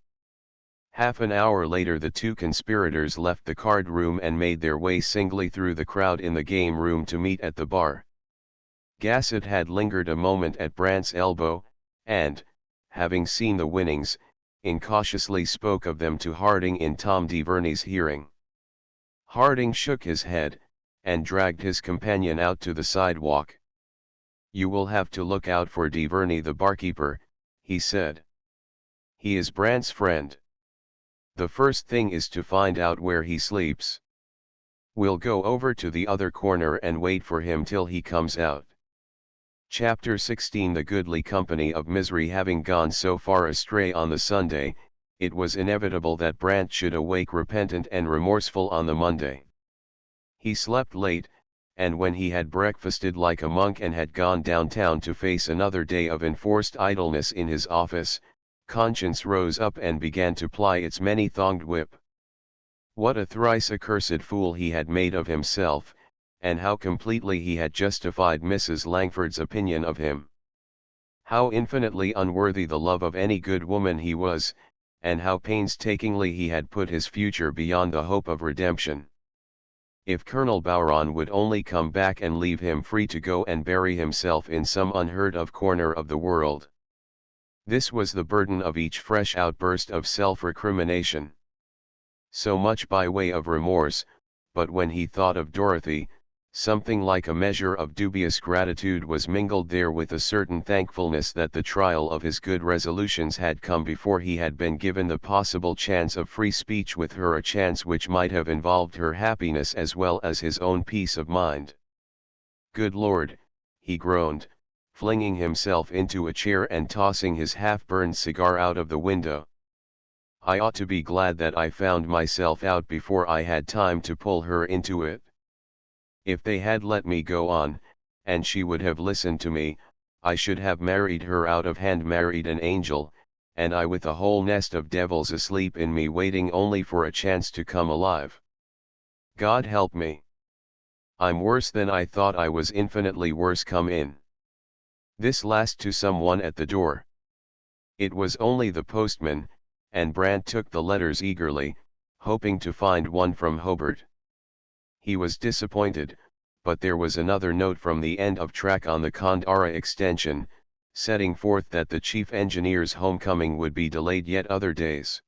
Half an hour later the two conspirators left the card room and made their way singly through the crowd in the game room to meet at the bar. Gassett had lingered a moment at Brandt's elbow, and, having seen the winnings, incautiously spoke of them to Harding in Tom DeVerney's hearing. Harding shook his head, and dragged his companion out to the sidewalk. You will have to look out for DeVerney the barkeeper, he said. He is Brandt's friend. The first thing is to find out where he sleeps. We'll go over to the other corner and wait for him till he comes out. Chapter 16 The goodly company of misery having gone so far astray on the Sunday, it was inevitable that Brandt should awake repentant and remorseful on the Monday. He slept late, and when he had breakfasted like a monk and had gone downtown to face another day of enforced idleness in his office, conscience rose up and began to ply its many-thonged whip. What a thrice accursed fool he had made of himself, and how completely he had justified Mrs. Langford's opinion of him. How infinitely unworthy the love of any good woman he was, and how painstakingly he had put his future beyond the hope of redemption. If Colonel Bowron would only come back and leave him free to go and bury himself in some unheard-of corner of the world. This was the burden of each fresh outburst of self-recrimination. So much by way of remorse, but when he thought of Dorothy, something like a measure of dubious gratitude was mingled there with a certain thankfulness that the trial of his good resolutions had come before he had been given the possible chance of free speech with her, a chance which might have involved her happiness as well as his own peace of mind. Good Lord, he groaned, flinging himself into a chair and tossing his half-burned cigar out of the window. I ought to be glad that I found myself out before I had time to pull her into it. If they had let me go on, and she would have listened to me, I should have married her out of hand, married an angel, and I with a whole nest of devils asleep in me waiting only for a chance to come alive. God help me. I'm worse than I thought I was, infinitely worse. Come in. This last to someone at the door. It was only the postman, and Brandt took the letters eagerly, hoping to find one from Hobart. He was disappointed, but there was another note from the end of track on the Kandahar extension, setting forth that the chief engineer's homecoming would be delayed yet other days.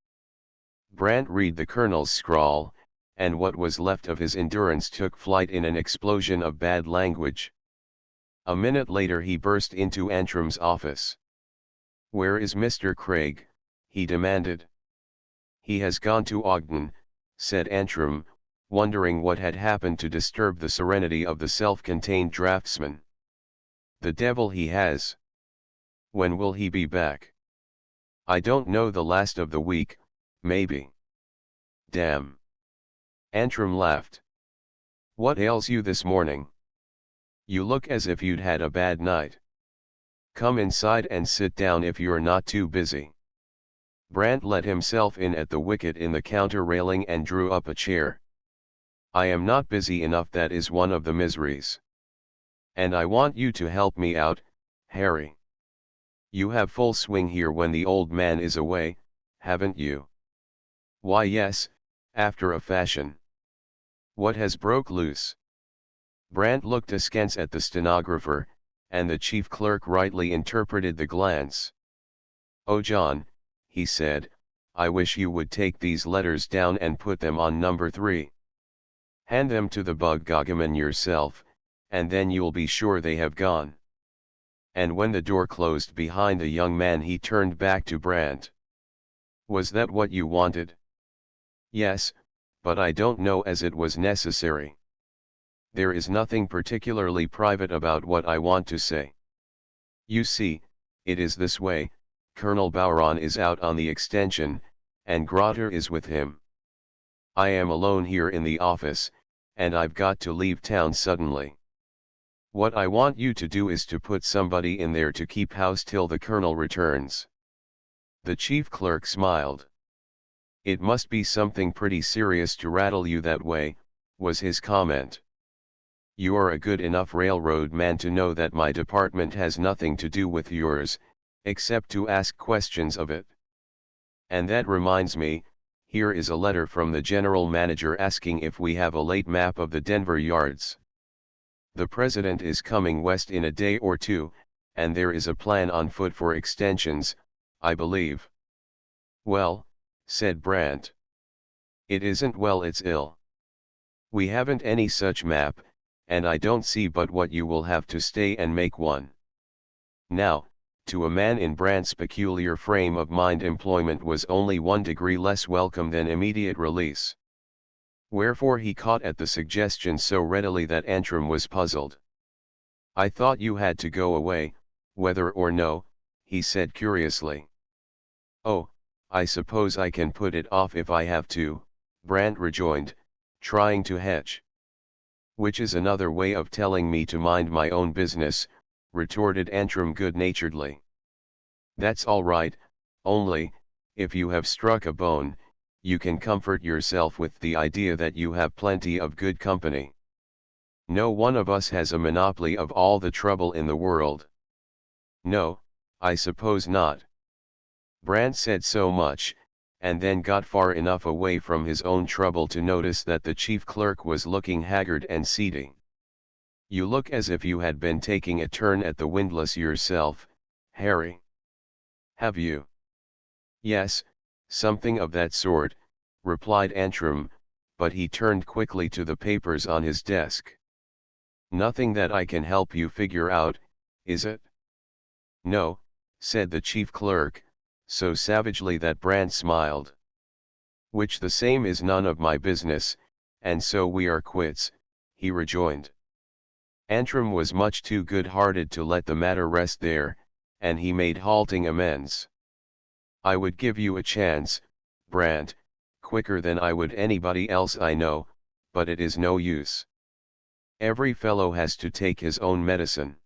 Brandt read the colonel's scrawl, and what was left of his endurance took flight in an explosion of bad language. A minute later he burst into Antrim's office. "Where is Mr. Craig?" he demanded. "He has gone to Ogden," said Antrim, wondering what had happened to disturb the serenity of the self-contained draftsman. "The devil he has. When will he be back?" "I don't know, the last of the week, maybe." "Damn. Antrim laughed. What ails you this morning? You look as if you'd had a bad night. Come inside and sit down if you're not too busy. Brant let himself in at the wicket in the counter railing and drew up a chair. I am not busy enough, that is one of the miseries. And I want you to help me out, Harry. You have full swing here when the old man is away, haven't you? Why yes, after a fashion. What has broke loose? Brant looked askance at the stenographer, and the chief clerk rightly interpreted the glance. Oh John, he said, I wish you would take these letters down and put them on number 3. Hand them to the buggageman yourself, and then you'll be sure they have gone. And when the door closed behind the young man he turned back to Brant. Was that what you wanted? Yes, but I don't know as it was necessary. There is nothing particularly private about what I want to say. You see, it is this way, Colonel Bowron is out on the extension, and Grotter is with him. I am alone here in the office, and I've got to leave town suddenly. What I want you to do is to put somebody in there to keep house till the Colonel returns. The chief clerk smiled. It must be something pretty serious to rattle you that way, was his comment. You are a good enough railroad man to know that my department has nothing to do with yours, except to ask questions of it. And that reminds me, here is a letter from the general manager asking if we have a late map of the Denver yards. The president is coming west in a day or two, and there is a plan on foot for extensions, I believe. Well, said Brant. It isn't well, it's ill. We haven't any such map, and I don't see but what you will have to stay and make one. Now, to a man in Brant's peculiar frame of mind, employment was only 1 degree less welcome than immediate release. Wherefore he caught at the suggestion so readily that Antrim was puzzled. I thought you had to go away, whether or no, he said curiously. Oh, I suppose I can put it off if I have to, Brant rejoined, trying to hedge. Which is another way of telling me to mind my own business, retorted Antrim good-naturedly. That's all right, only, if you have struck a bone, you can comfort yourself with the idea that you have plenty of good company. No one of us has a monopoly of all the trouble in the world. No, I suppose not. Brant said so much, and then got far enough away from his own trouble to notice that the chief clerk was looking haggard and seedy. You look as if you had been taking a turn at the windlass yourself, Harry. Have you? Yes, something of that sort, replied Antrim, but he turned quickly to the papers on his desk. Nothing that I can help you figure out, is it? No, said the chief clerk, so savagely that Brant smiled. Which the same is none of my business, and so we are quits, he rejoined. Antrim was much too good-hearted to let the matter rest there, and he made halting amends. I would give you a chance, Brant, quicker than I would anybody else I know, but it is no use. Every fellow has to take his own medicine.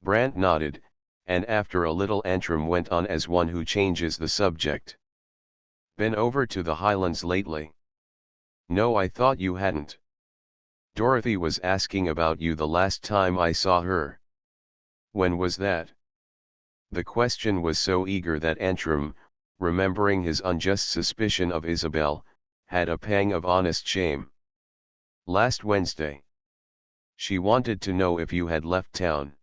Brant nodded, and after a little Antrim went on as one who changes the subject. Been over to the Highlands lately? No, I thought you hadn't. Dorothy was asking about you the last time I saw her. When was that? The question was so eager that Antrim, remembering his unjust suspicion of Isabel, had a pang of honest shame. Last Wednesday. She wanted to know if you had left town.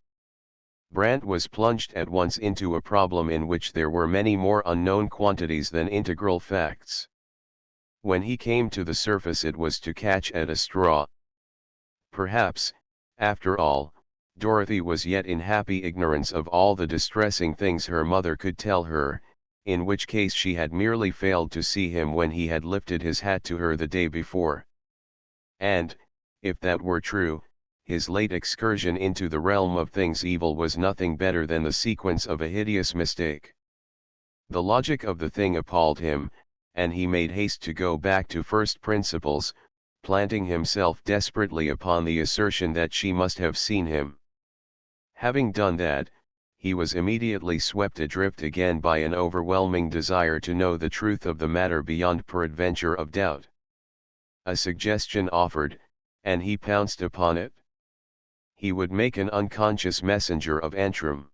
Brant was plunged at once into a problem in which there were many more unknown quantities than integral facts. When he came to the surface it was to catch at a straw. Perhaps, after all, Dorothy was yet in happy ignorance of all the distressing things her mother could tell her, in which case she had merely failed to see him when he had lifted his hat to her the day before. And, if that were true, his late excursion into the realm of things evil was nothing better than the sequence of a hideous mistake. The logic of the thing appalled him, and he made haste to go back to first principles, planting himself desperately upon the assertion that she must have seen him. Having done that, he was immediately swept adrift again by an overwhelming desire to know the truth of the matter beyond peradventure of doubt. A suggestion offered, and he pounced upon it. He would make an unconscious messenger of Antrim.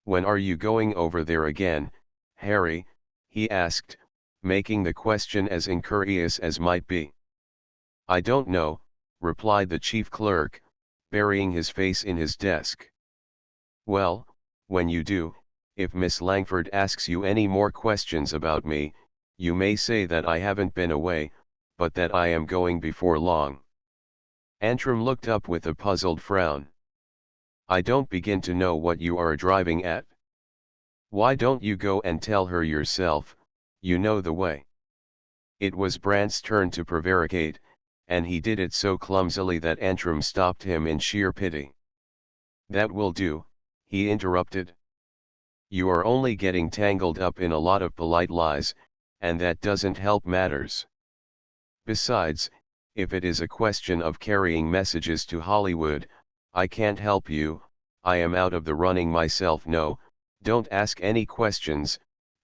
"When are you going over there again, Harry?" he asked, making the question as incurious as might be. "I don't know," replied the chief clerk, burying his face in his desk. "Well, when you do, if Miss Langford asks you any more questions about me, you may say that I haven't been away, but that I am going before long." Antrim looked up with a puzzled frown. "I don't begin to know what you are driving at. Why don't you go and tell her yourself? You know the way." It was Brant's turn to prevaricate, and he did it so clumsily that Antrim stopped him in sheer pity. "That will do," he interrupted. "You are only getting tangled up in a lot of polite lies, and that doesn't help matters. Besides, if it is a question of carrying messages to Hollywood, I can't help you. I am out of the running myself. No, don't ask any questions,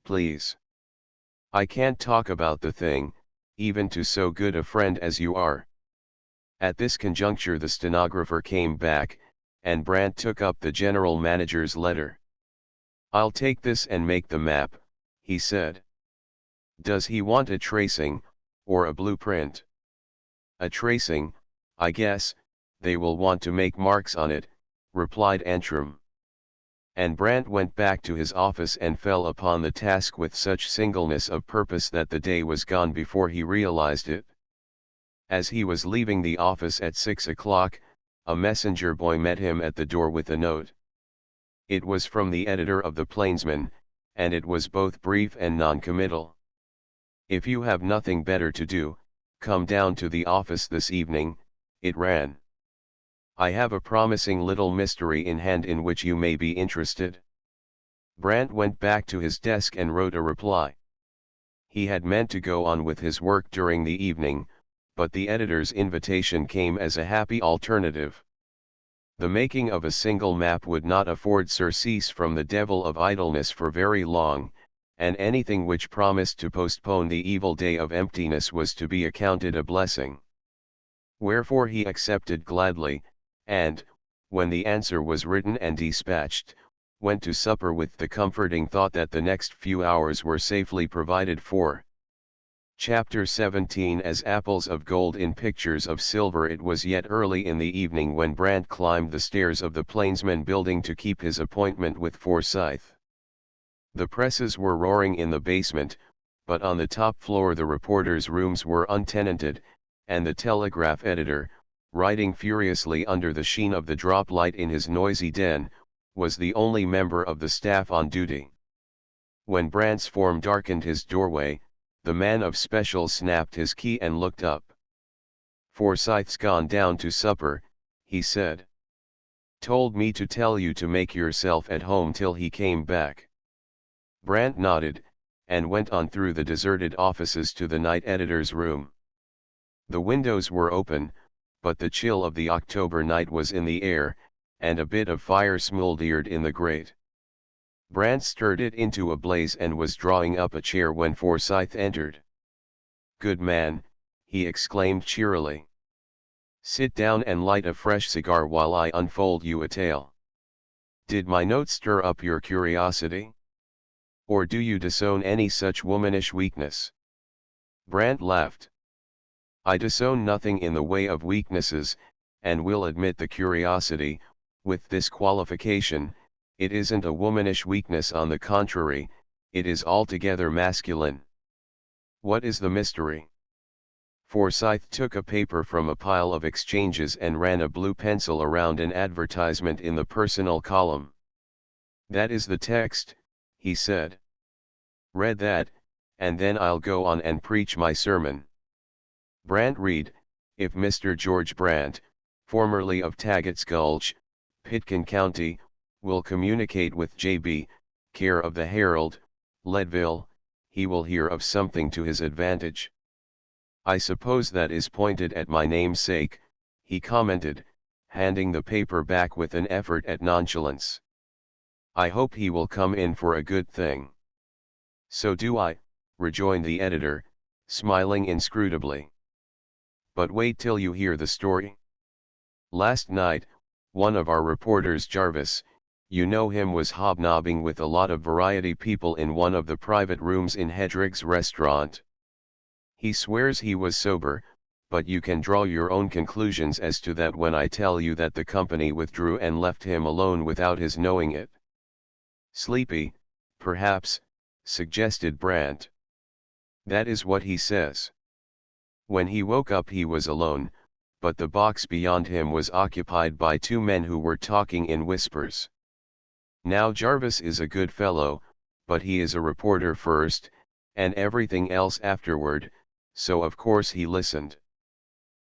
please. I can't talk about the thing, even to so good a friend as you are." At this conjuncture the stenographer came back, and Brant took up the general manager's letter. "I'll take this and make the map," he said. "Does he want a tracing, or a blueprint?" "A tracing, I guess. They will want to make marks on it," replied Antrim. And Brant went back to his office and fell upon the task with such singleness of purpose that the day was gone before he realized it. As he was leaving the office at 6 o'clock, a messenger boy met him at the door with a note. It was from the editor of the Plainsman, and it was both brief and non-committal. "If you have nothing better to do, come down to the office this evening," it ran. "I have a promising little mystery in hand in which you may be interested." Brant went back to his desk and wrote a reply. He had meant to go on with his work during the evening, but the editor's invitation came as a happy alternative. The making of a single map would not afford surcease from the devil of idleness for very long, and anything which promised to postpone the evil day of emptiness was to be accounted a blessing. Wherefore he accepted gladly, and, when the answer was written and dispatched, went to supper with the comforting thought that the next few hours were safely provided for. Chapter 17 As apples of gold in pictures of silver. It was yet early in the evening when Brant climbed the stairs of the Plainsman building to keep his appointment with Forsyth. The presses were roaring in the basement, but on the top floor the reporters' rooms were untenanted, and the telegraph editor, writing furiously under the sheen of the drop light in his noisy den, was the only member of the staff on duty. When Brant's form darkened his doorway, the man of special snapped his key and looked up. "Forsyth's gone down to supper," he said. "Told me to tell you to make yourself at home till he came back." Brant nodded, and went on through the deserted offices to the night editor's room. The windows were open, but the chill of the October night was in the air, and a bit of fire smouldered in the grate. Brant stirred it into a blaze and was drawing up a chair when Forsyth entered. "Good man," he exclaimed cheerily. "Sit down and light a fresh cigar while I unfold you a tale. Did my note stir up your curiosity? Or do you disown any such womanish weakness?" Brant laughed. "I disown nothing in the way of weaknesses, and will admit the curiosity, with this qualification: it isn't a womanish weakness. On the contrary, it is altogether masculine." "What is the mystery?" Forsyth took a paper from a pile of exchanges and ran a blue pencil around an advertisement in the personal column. "That is the text," he said. "Read that, and then I'll go on and preach my sermon." Brant read: "If Mr. George Brant, formerly of Taggart's Gulch, Pitkin County, will communicate with J.B., care of the Herald, Leadville, he will hear of something to his advantage. I suppose that is pointed at my namesake, he commented, handing the paper back with an effort at nonchalance. I hope he will come in for a good thing. So do I, rejoined the editor, smiling inscrutably. But wait till you hear the story. Last night, one of our reporters, Jarvis, you know him, was hobnobbing with a lot of variety people in one of the private rooms in Hedrig's restaurant. He swears he was sober, but you can draw your own conclusions as to that when I tell you that the company withdrew and left him alone without his knowing it. Sleepy, perhaps, suggested Brandt. That is what he says. When he woke up he was alone, but the box beyond him was occupied by two men who were talking in whispers. Now Jarvis is a good fellow, but he is a reporter first, and everything else afterward, so of course he listened.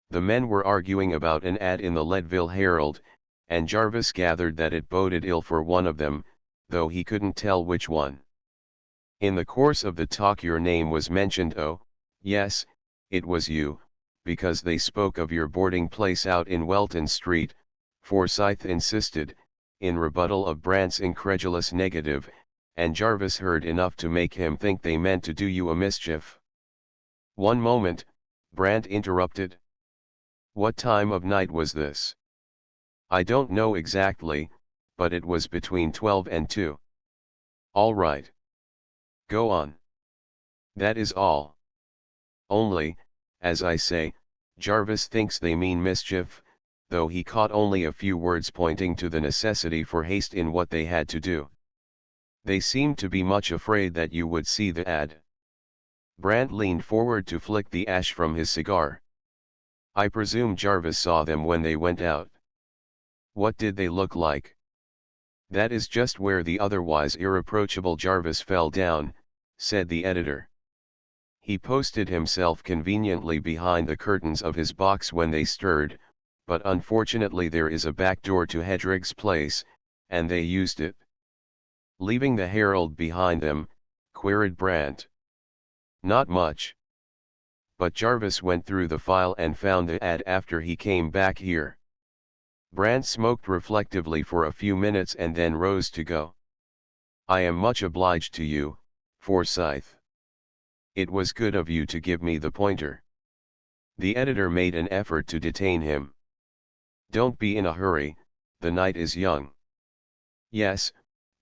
The men were arguing about an ad in the Leadville Herald, and Jarvis gathered that it boded ill for one of them, though he couldn't tell which one. In the course of the talk your name was mentioned. Oh, yes, it was you, because they spoke of your boarding place out in Welton Street, Forsyth insisted, in rebuttal of Brandt's incredulous negative, and Jarvis heard enough to make him think they meant to do you a mischief. One moment, Brandt interrupted. What time of night was this? I don't know exactly, but it was between 12 and 2. All right. Go on. That is all. Only, as I say, Jarvis thinks they mean mischief, though he caught only a few words pointing to the necessity for haste in what they had to do. They seemed to be much afraid that you would see the ad. Brandt leaned forward to flick the ash from his cigar. I presume Jarvis saw them when they went out. What did they look like? That is just where the otherwise irreproachable Jarvis fell down, said the editor. He posted himself conveniently behind the curtains of his box when they stirred, but unfortunately there is a back door to Hedrig's place, and they used it. Leaving the Herald behind them, queried Brandt. Not much. But Jarvis went through the file and found the ad after he came back here. Brandt smoked reflectively for a few minutes and then rose to go. I am much obliged to you, Forsyth. It was good of you to give me the pointer. The editor made an effort to detain him. Don't be in a hurry, the night is young. Yes,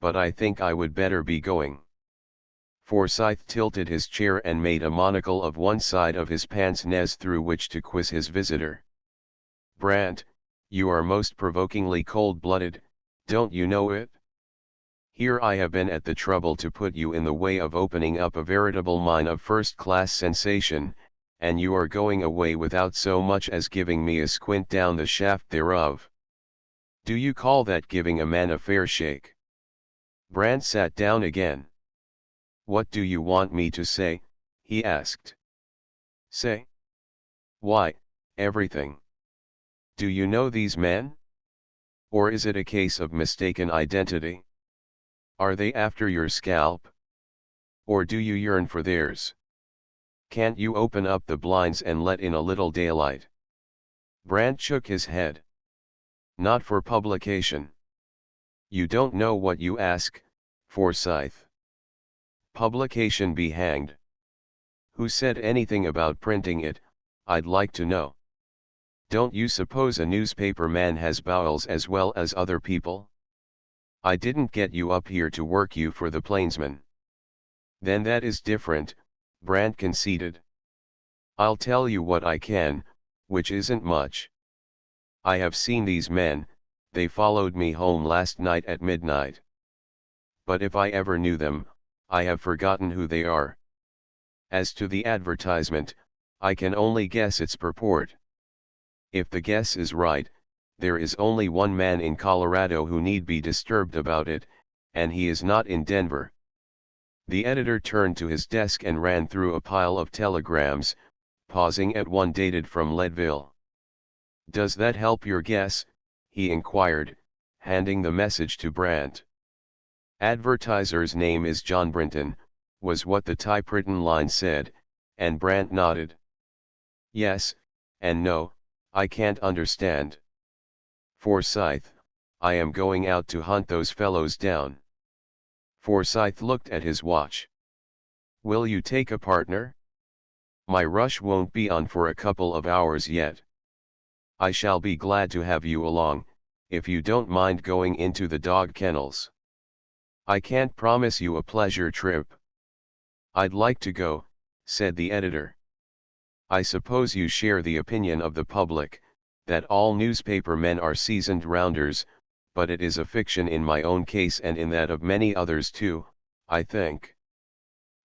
but I think I would better be going. Forsyth tilted his chair and made a monocle of one side of his pince-nez through which to quiz his visitor. Brandt, you are most provokingly cold-blooded, don't you know it? Here I have been at the trouble to put you in the way of opening up a veritable mine of first-class sensation, and you are going away without so much as giving me a squint down the shaft thereof. Do you call that giving a man a fair shake? Brandt sat down again. What do you want me to say? He asked. Say? Why, everything. Do you know these men? Or is it a case of mistaken identity? Are they after your scalp? Or do you yearn for theirs? Can't you open up the blinds and let in a little daylight? Brandt shook his head. Not for publication. You don't know what you ask, Forsyth. Publication be hanged. Who said anything about printing it, I'd like to know. Don't you suppose a newspaper man has bowels as well as other people? I didn't get you up here to work you for the plainsman. Then that is different, Brandt conceded. I'll tell you what I can, which isn't much. I have seen these men, they followed me home last night at midnight. But if I ever knew them, I have forgotten who they are. As to the advertisement, I can only guess its purport. If the guess is right, there is only one man in Colorado who need be disturbed about it, and he is not in Denver. The editor turned to his desk and ran through a pile of telegrams, pausing at one dated from Leadville. Does that help your guess? He inquired, handing the message to Brandt. Advertiser's name is John Brinton, was what the typewritten line said, and Brant nodded. Yes, and no, I can't understand. Forsyth, I am going out to hunt those fellows down. Forsyth looked at his watch. Will you take a partner? My rush won't be on for a couple of hours yet. I shall be glad to have you along, if you don't mind going into the dog kennels. I can't promise you a pleasure trip. I'd like to go, said the editor. I suppose you share the opinion of the public, that all newspaper men are seasoned rounders, but it is a fiction in my own case and in that of many others too, I think.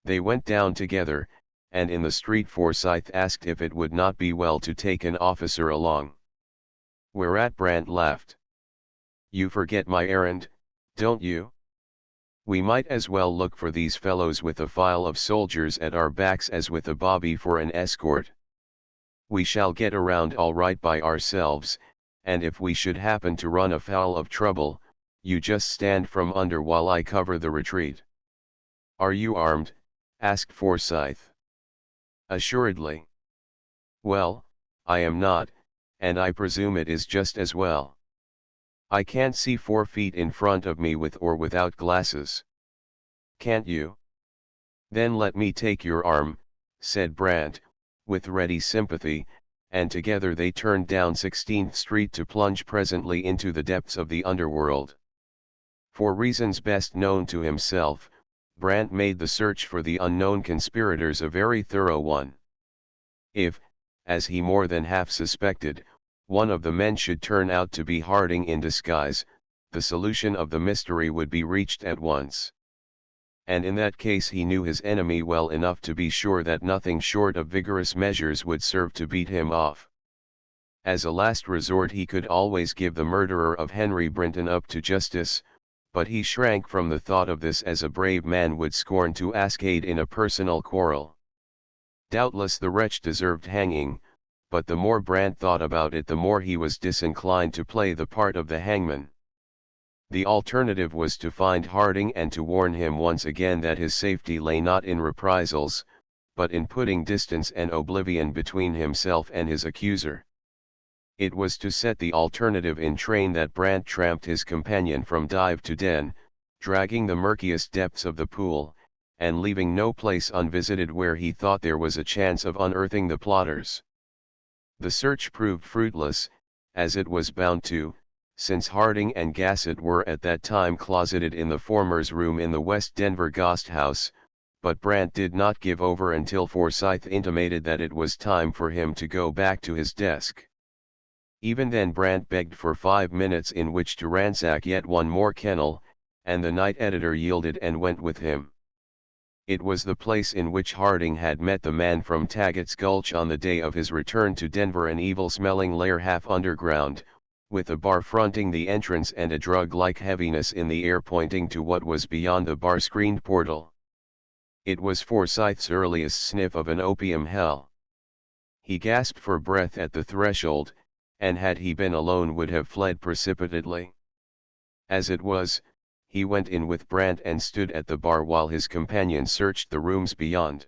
They went down together, and in the street Forsyth asked if it would not be well to take an officer along. Whereat Brant laughed. You forget my errand, don't you? We might as well look for these fellows with a file of soldiers at our backs as with a bobby for an escort. We shall get around all right by ourselves, and if we should happen to run afoul of trouble, you just stand from under while I cover the retreat. Are you armed? Asked Forsyth. Assuredly. Well, I am not, and I presume it is just as well. I can't see 4 feet in front of me with or without glasses. Can't you? Then let me take your arm, said Brant, with ready sympathy, and together they turned down 16th Street to plunge presently into the depths of the underworld. For reasons best known to himself, Brant made the search for the unknown conspirators a very thorough one. If, as he more than half suspected, one of the men should turn out to be Harding in disguise, the solution of the mystery would be reached at once. And in that case he knew his enemy well enough to be sure that nothing short of vigorous measures would serve to beat him off. As a last resort he could always give the murderer of Henry Brinton up to justice, but he shrank from the thought of this as a brave man would scorn to ask aid in a personal quarrel. Doubtless the wretch deserved hanging, but the more Brant thought about it the more he was disinclined to play the part of the hangman. The alternative was to find Harding and to warn him once again that his safety lay not in reprisals, but in putting distance and oblivion between himself and his accuser. It was to set the alternative in train that Brant tramped his companion from dive to den, dragging the murkiest depths of the pool, and leaving no place unvisited where he thought there was a chance of unearthing the plotters. The search proved fruitless, as it was bound to, since Harding and Gassett were at that time closeted in the former's room in the West Denver Ghost House, but Brant did not give over until Forsyth intimated that it was time for him to go back to his desk. Even then Brant begged for 5 minutes in which to ransack yet one more kennel, and the night editor yielded and went with him. It was the place in which Harding had met the man from Taggart's Gulch on the day of his return to Denver, an evil-smelling lair half underground, with a bar fronting the entrance and a drug-like heaviness in the air pointing to what was beyond the bar-screened portal. It was Forsyth's earliest sniff of an opium hell. He gasped for breath at the threshold, and had he been alone would have fled precipitately. As it was, he went in with Brant and stood at the bar while his companion searched the rooms beyond.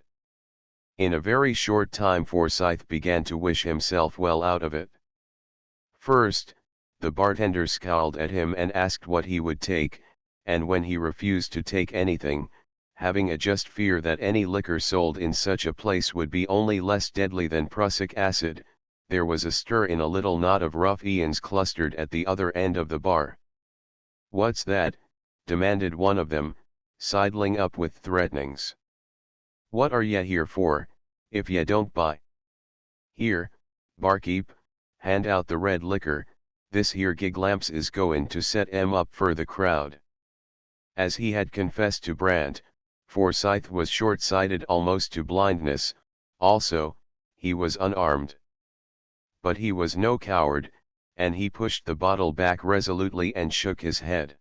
In a very short time Forsyth began to wish himself well out of it. First, the bartender scowled at him and asked what he would take, and when he refused to take anything, having a just fear that any liquor sold in such a place would be only less deadly than prussic acid, there was a stir in a little knot of ruffians clustered at the other end of the bar. "What's that?" demanded one of them, sidling up with threatenings. "What are ye here for, if ye don't buy? Here, barkeep, hand out the red liquor, this here gig lamps is goin' to set 'em up fer the crowd." As he had confessed to Brant, Forsyth was short-sighted almost to blindness, also, he was unarmed. But he was no coward, and he pushed the bottle back resolutely and shook his head.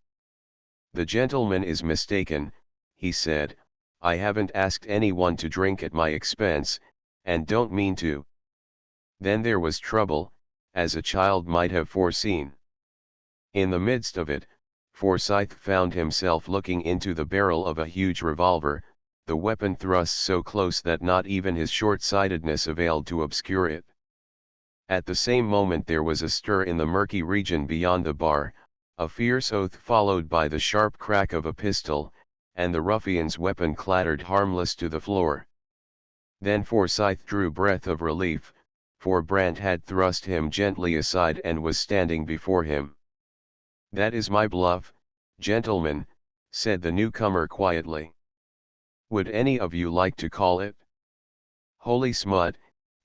"The gentleman is mistaken," he said, "I haven't asked anyone to drink at my expense, and don't mean to." Then there was trouble, as a child might have foreseen. In the midst of it, Forsyth found himself looking into the barrel of a huge revolver, the weapon thrust so close that not even his short-sightedness availed to obscure it. At the same moment there was a stir in the murky region beyond the bar, a fierce oath followed by the sharp crack of a pistol, and the ruffian's weapon clattered harmless to the floor. Then Forsyth drew breath of relief, for Brant had thrust him gently aside and was standing before him. "That is my bluff, gentlemen," said the newcomer quietly. "Would any of you like to call it?" "Holy smut,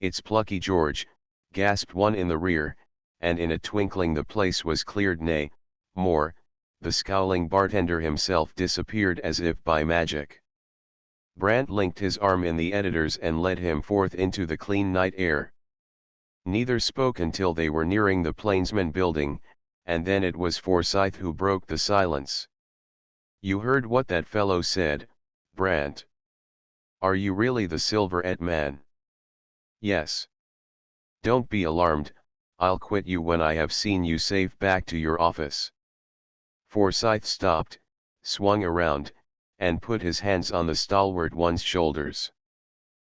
it's Plucky George," gasped one in the rear, and in a twinkling the place was cleared. Nay, more, the scowling bartender himself disappeared as if by magic. Brant linked his arm in the editor's and led him forth into the clean night air. Neither spoke until they were nearing the Plainsman building, and then it was Forsyth who broke the silence. "You heard what that fellow said, Brant? Are you really the Silverette man?" "Yes." "Don't be alarmed, I'll quit you when I have seen you safe back to your office." Forsyth stopped, swung around, and put his hands on the stalwart one's shoulders.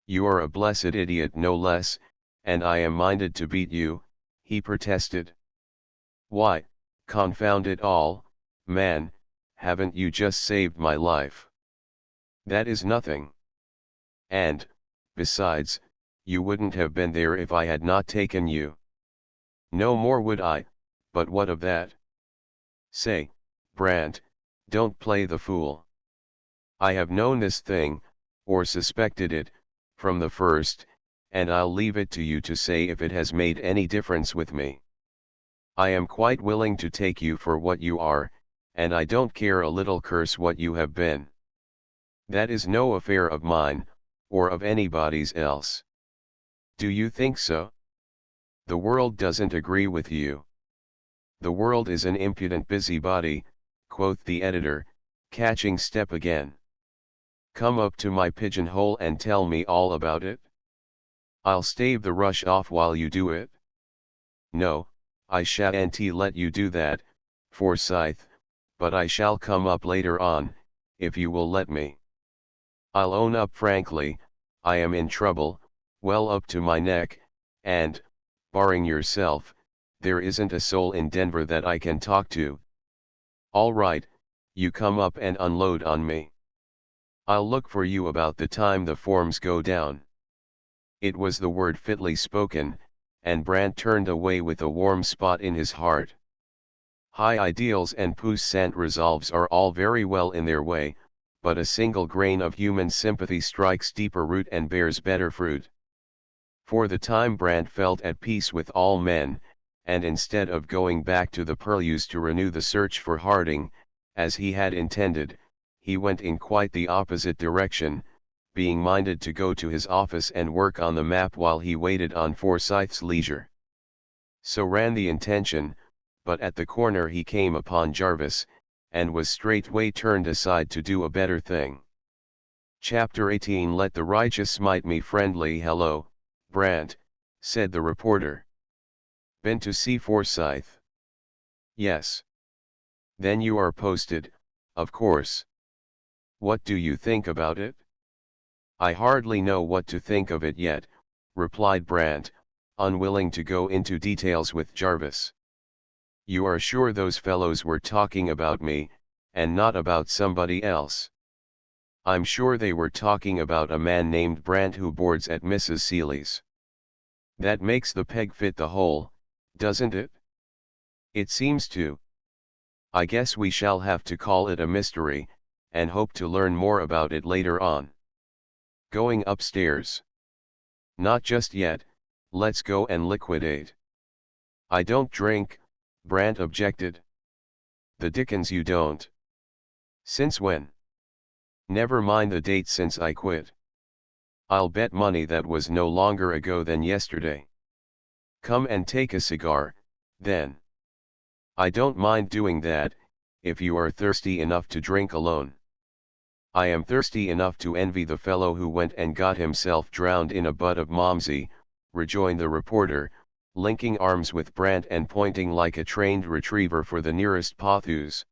"You are a blessed idiot no less, and I am minded to beat you," he protested. "Why, confound it all, man, haven't you just saved my life?" "That is nothing. And, besides, you wouldn't have been there if I had not taken you." "No more would I, but what of that?" "Say, Brant, don't play the fool. I have known this thing, or suspected it, from the first, and I'll leave it to you to say if it has made any difference with me. I am quite willing to take you for what you are, and I don't care a little curse what you have been. That is no affair of mine, or of anybody's else." "Do you think so?" "The world doesn't agree with you." "The world is an impudent busybody," quoth the editor, catching step again. "Come up to my pigeonhole and tell me all about it." "I'll stave the rush off while you do it." "No, I shan't let you do that, Forsyth, but I shall come up later on, if you will let me. I'll own up frankly, I am in trouble, well up to my neck, and, barring yourself, there isn't a soul in Denver that I can talk to." "All right, you come up and unload on me. I'll look for you about the time the forms go down." It was the word fitly spoken, and Brant turned away with a warm spot in his heart. High ideals and puissant resolves are all very well in their way, but a single grain of human sympathy strikes deeper root and bears better fruit. For the time Brant felt at peace with all men, and instead of going back to the purlieus to renew the search for Harding, as he had intended, he went in quite the opposite direction, being minded to go to his office and work on the map while he waited on Forsyth's leisure. So ran the intention, but at the corner he came upon Jarvis, and was straightway turned aside to do a better thing. Chapter 18 "Let the righteous smite me friendly." "Hello, Brant," said the reporter. "Been to see Forsyth?" "Yes." "Then you are posted, of course. What do you think about it?" "I hardly know what to think of it yet," replied Brant, unwilling to go into details with Jarvis. "You are sure those fellows were talking about me, and not about somebody else?" "I'm sure they were talking about a man named Brant who boards at Mrs. Seeley's." "That makes the peg fit the hole, doesn't it?" "It seems to. I guess we shall have to call it a mystery, and hope to learn more about it later on." "Going upstairs?" "Not just yet, let's go and liquidate." "I don't drink," Brant objected. "The dickens you don't. Since when?" "Never mind the date, since I quit." "I'll bet money that was no longer ago than yesterday." "Come and take a cigar, then." "I don't mind doing that, if you are thirsty enough to drink alone." "I am thirsty enough to envy the fellow who went and got himself drowned in a butt of Momsey," rejoined the reporter, linking arms with Brant and pointing like a trained retriever for the nearest pothos.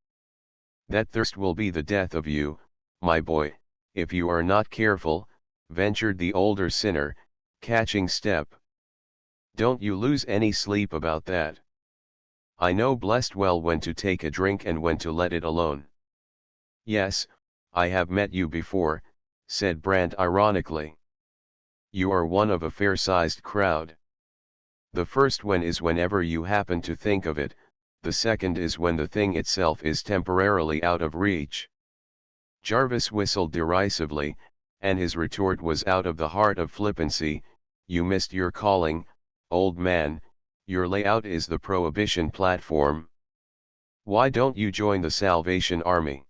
"That thirst will be the death of you, my boy, if you are not careful, ventured the older sinner, catching step. Don't you lose any sleep about that. I know blessed well when to take a drink and when to let it alone. Yes, I have met you before, said Brant ironically. You are one of a fair-sized crowd. The first one is whenever you happen to think of it, the second is when the thing itself is temporarily out of reach. Jarvis whistled derisively, and his retort was out of the heart of flippancy. You missed your calling, old man, your layout is the Prohibition platform. Why don't you join the Salvation Army?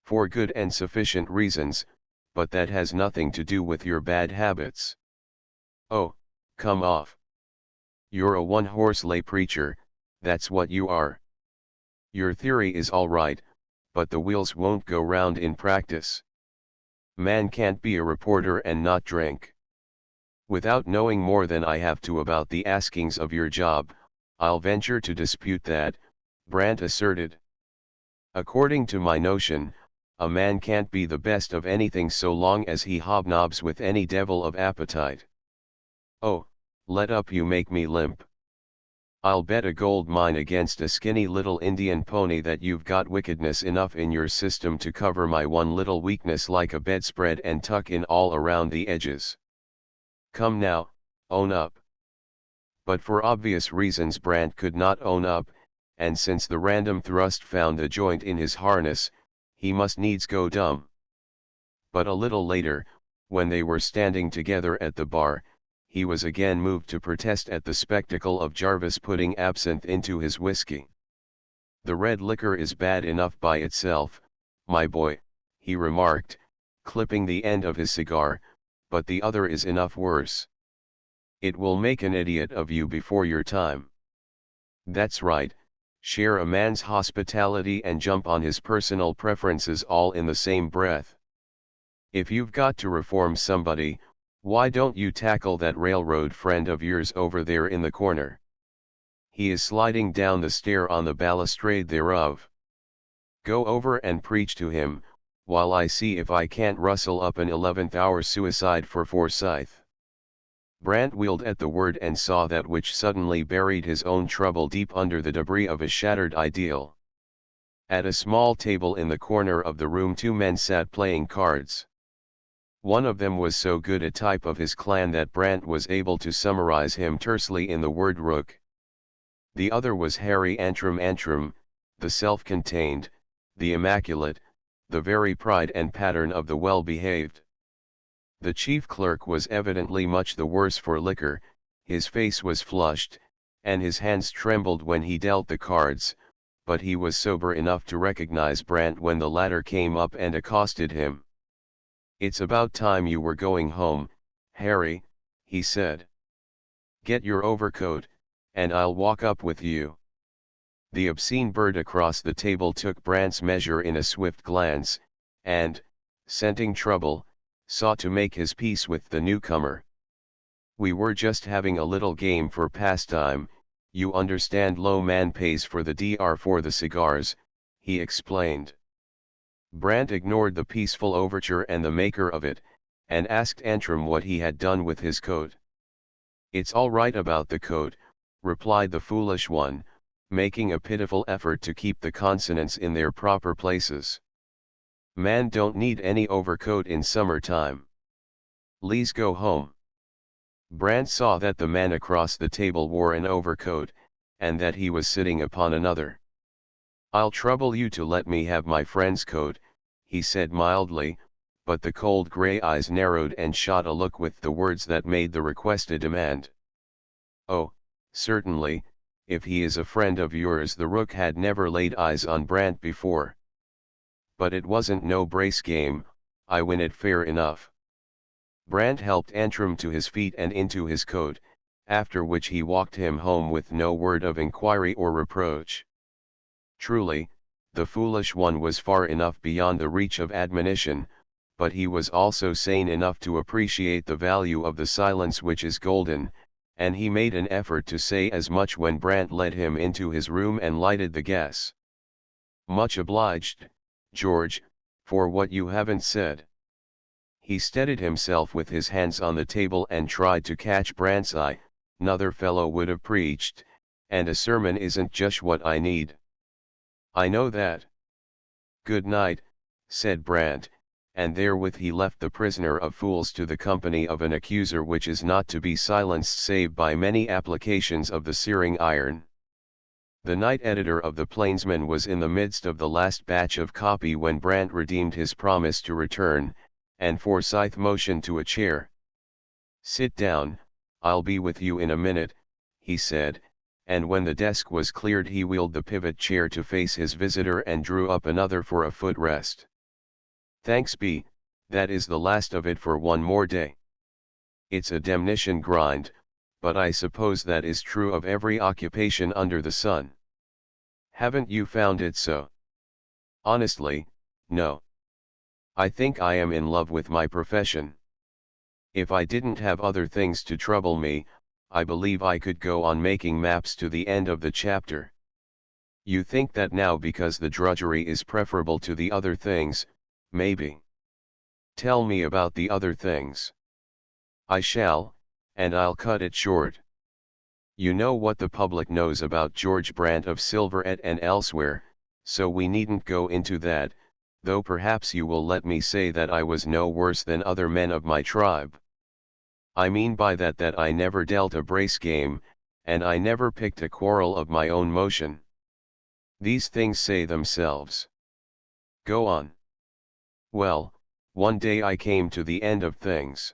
For good and sufficient reasons, but that has nothing to do with your bad habits. Oh, come off. You're a one-horse lay preacher, that's what you are. Your theory is all right, but the wheels won't go round in practice. Man can't be a reporter and not drink. Without knowing more than I have to about the askings of your job, I'll venture to dispute that, Brant asserted. According to my notion, a man can't be the best of anything so long as he hobnobs with any devil of appetite. Oh, let up, you make me limp. I'll bet a gold mine against a skinny little Indian pony that you've got wickedness enough in your system to cover my one little weakness like a bedspread and tuck in all around the edges. Come now, own up. But for obvious reasons Brant could not own up, and since the random thrust found a joint in his harness, he must needs go dumb. But a little later, when they were standing together at the bar, he was again moved to protest at the spectacle of Jarvis putting absinthe into his whiskey. The red liquor is bad enough by itself, my boy, he remarked, clipping the end of his cigar, but the other is enough worse. It will make an idiot of you before your time. That's right, share a man's hospitality and jump on his personal preferences all in the same breath. If you've got to reform somebody, why don't you tackle that railroad friend of yours over there in the corner? He is sliding down the stair on the balustrade thereof. Go over and preach to him, while I see if I can't rustle up an 11th-hour suicide for Forsyth. Brant wheeled at the word and saw that which suddenly buried his own trouble deep under the debris of a shattered ideal. At a small table in the corner of the room 2 men sat playing cards. One of them was so good a type of his clan that Brant was able to summarize him tersely in the word rook. The other was Harry Antrim, the self-contained, the immaculate, the very pride and pattern of the well-behaved. The chief clerk was evidently much the worse for liquor, his face was flushed, and his hands trembled when he dealt the cards, but he was sober enough to recognize Brant when the latter came up and accosted him. It's about time you were going home, Harry, he said. Get your overcoat, and I'll walk up with you. The obscene bird across the table took Brant's measure in a swift glance, and, scenting trouble, sought to make his peace with the newcomer. We were just having a little game for pastime, you understand. Low man pays for the dr for the cigars, he explained. Brant ignored the peaceful overture and the maker of it, and asked Antrim what he had done with his coat. It's all right about the coat, replied the foolish one, making a pitiful effort to keep the consonants in their proper places. Man don't need any overcoat in summertime. Le's go home. Brant saw that the man across the table wore an overcoat, and that he was sitting upon another. I'll trouble you to let me have my friend's coat, he said mildly, but the cold grey eyes narrowed and shot a look with the words that made the request a demand. Oh, certainly, if he is a friend of yours. The rook had never laid eyes on Brant before. But it wasn't no brace game, I win it fair enough. Brant helped Antrim to his feet and into his coat, after which he walked him home with no word of inquiry or reproach. Truly, the foolish one was far enough beyond the reach of admonition, but he was also sane enough to appreciate the value of the silence which is golden, and he made an effort to say as much when Brant led him into his room and lighted the gas. Much obliged, George, for what you haven't said. He steadied himself with his hands on the table and tried to catch Brandt's eye. "'Nother fellow would have preached, and a sermon isn't just what I need." "I know that." "Good night," said Brandt, and therewith he left the prisoner of fools to the company of an accuser which is not to be silenced save by many applications of the searing iron. The night editor of the Plainsman was in the midst of the last batch of copy when Brandt redeemed his promise to return, and Forsyth motioned to a chair. "Sit down, I'll be with you in a minute," he said, and when the desk was cleared he wheeled the pivot chair to face his visitor and drew up another for a footrest. "Thanks be, that is the last of it for one more day. It's a demnition grind, but I suppose that is true of every occupation under the sun. Haven't you found it so?" "Honestly, no. I think I am in love with my profession. If I didn't have other things to trouble me, I believe I could go on making maps to the end of the chapter. You think that now because the drudgery is preferable to the other things, maybe. Tell me about the other things." "I shall, and I'll cut it short. You know what the public knows about George Brandt of Silverett and elsewhere, so we needn't go into that, though perhaps you will let me say that I was no worse than other men of my tribe. I mean by that that I never dealt a brace game, and I never picked a quarrel of my own motion. These things say themselves. Go on." "Well, one day I came to the end of things.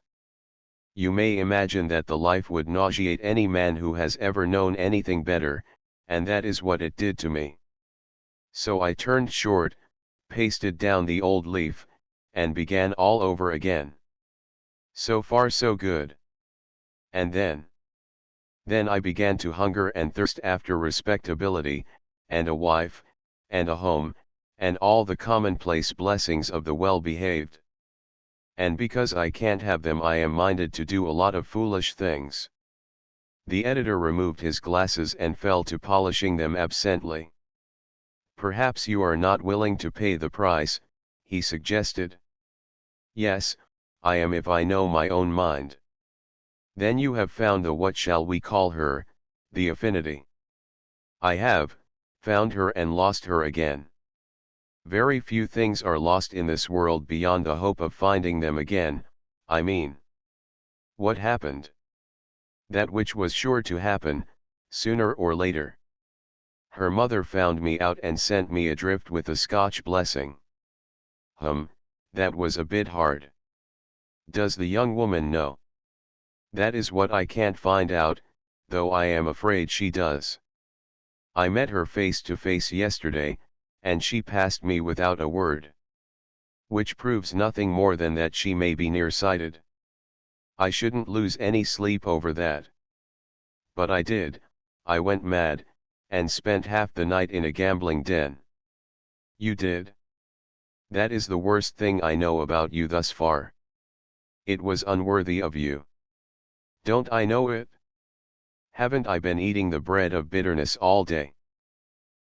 You may imagine that the life would nauseate any man who has ever known anything better, and that is what it did to me. So I turned short, pasted down the old leaf, and began all over again. So far so good. And then I began to hunger and thirst after respectability, and a wife, and a home, and all the commonplace blessings of the well-behaved. And because I can't have them I am minded to do a lot of foolish things." The editor removed his glasses and fell to polishing them absently. "Perhaps you are not willing to pay the price," he suggested. "Yes, I am if I know my own mind." "Then you have found the what shall we call her, the affinity." "I have, found her and lost her again. Very few things are lost in this world beyond the hope of finding them again, I mean." "What happened?" "That which was sure to happen, sooner or later. Her mother found me out and sent me adrift with a Scotch blessing." That was a bit hard. Does the young woman know?" "That is what I can't find out, though I am afraid she does. I met her face to face yesterday, and she passed me without a word. Which proves nothing more than that she may be nearsighted. I shouldn't lose any sleep over that. But I did, I went mad, and spent half the night in a gambling den." "You did? That is the worst thing I know about you thus far. It was unworthy of you." "Don't I know it? Haven't I been eating the bread of bitterness all day?"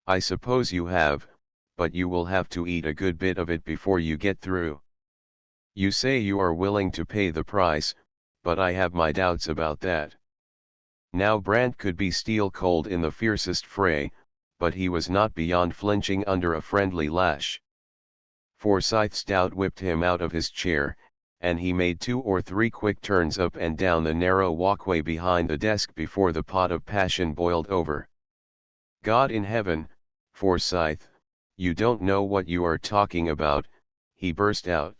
"I suppose you have, but you will have to eat a good bit of it before you get through. You say you are willing to pay the price, but I have my doubts about that." Now Brandt could be steel cold in the fiercest fray, but he was not beyond flinching under a friendly lash. Forsyth stout whipped him out of his chair, and he made 2 or 3 quick turns up and down the narrow walkway behind the desk before the pot of passion boiled over. "God in heaven, Forsyth, you don't know what you are talking about," he burst out.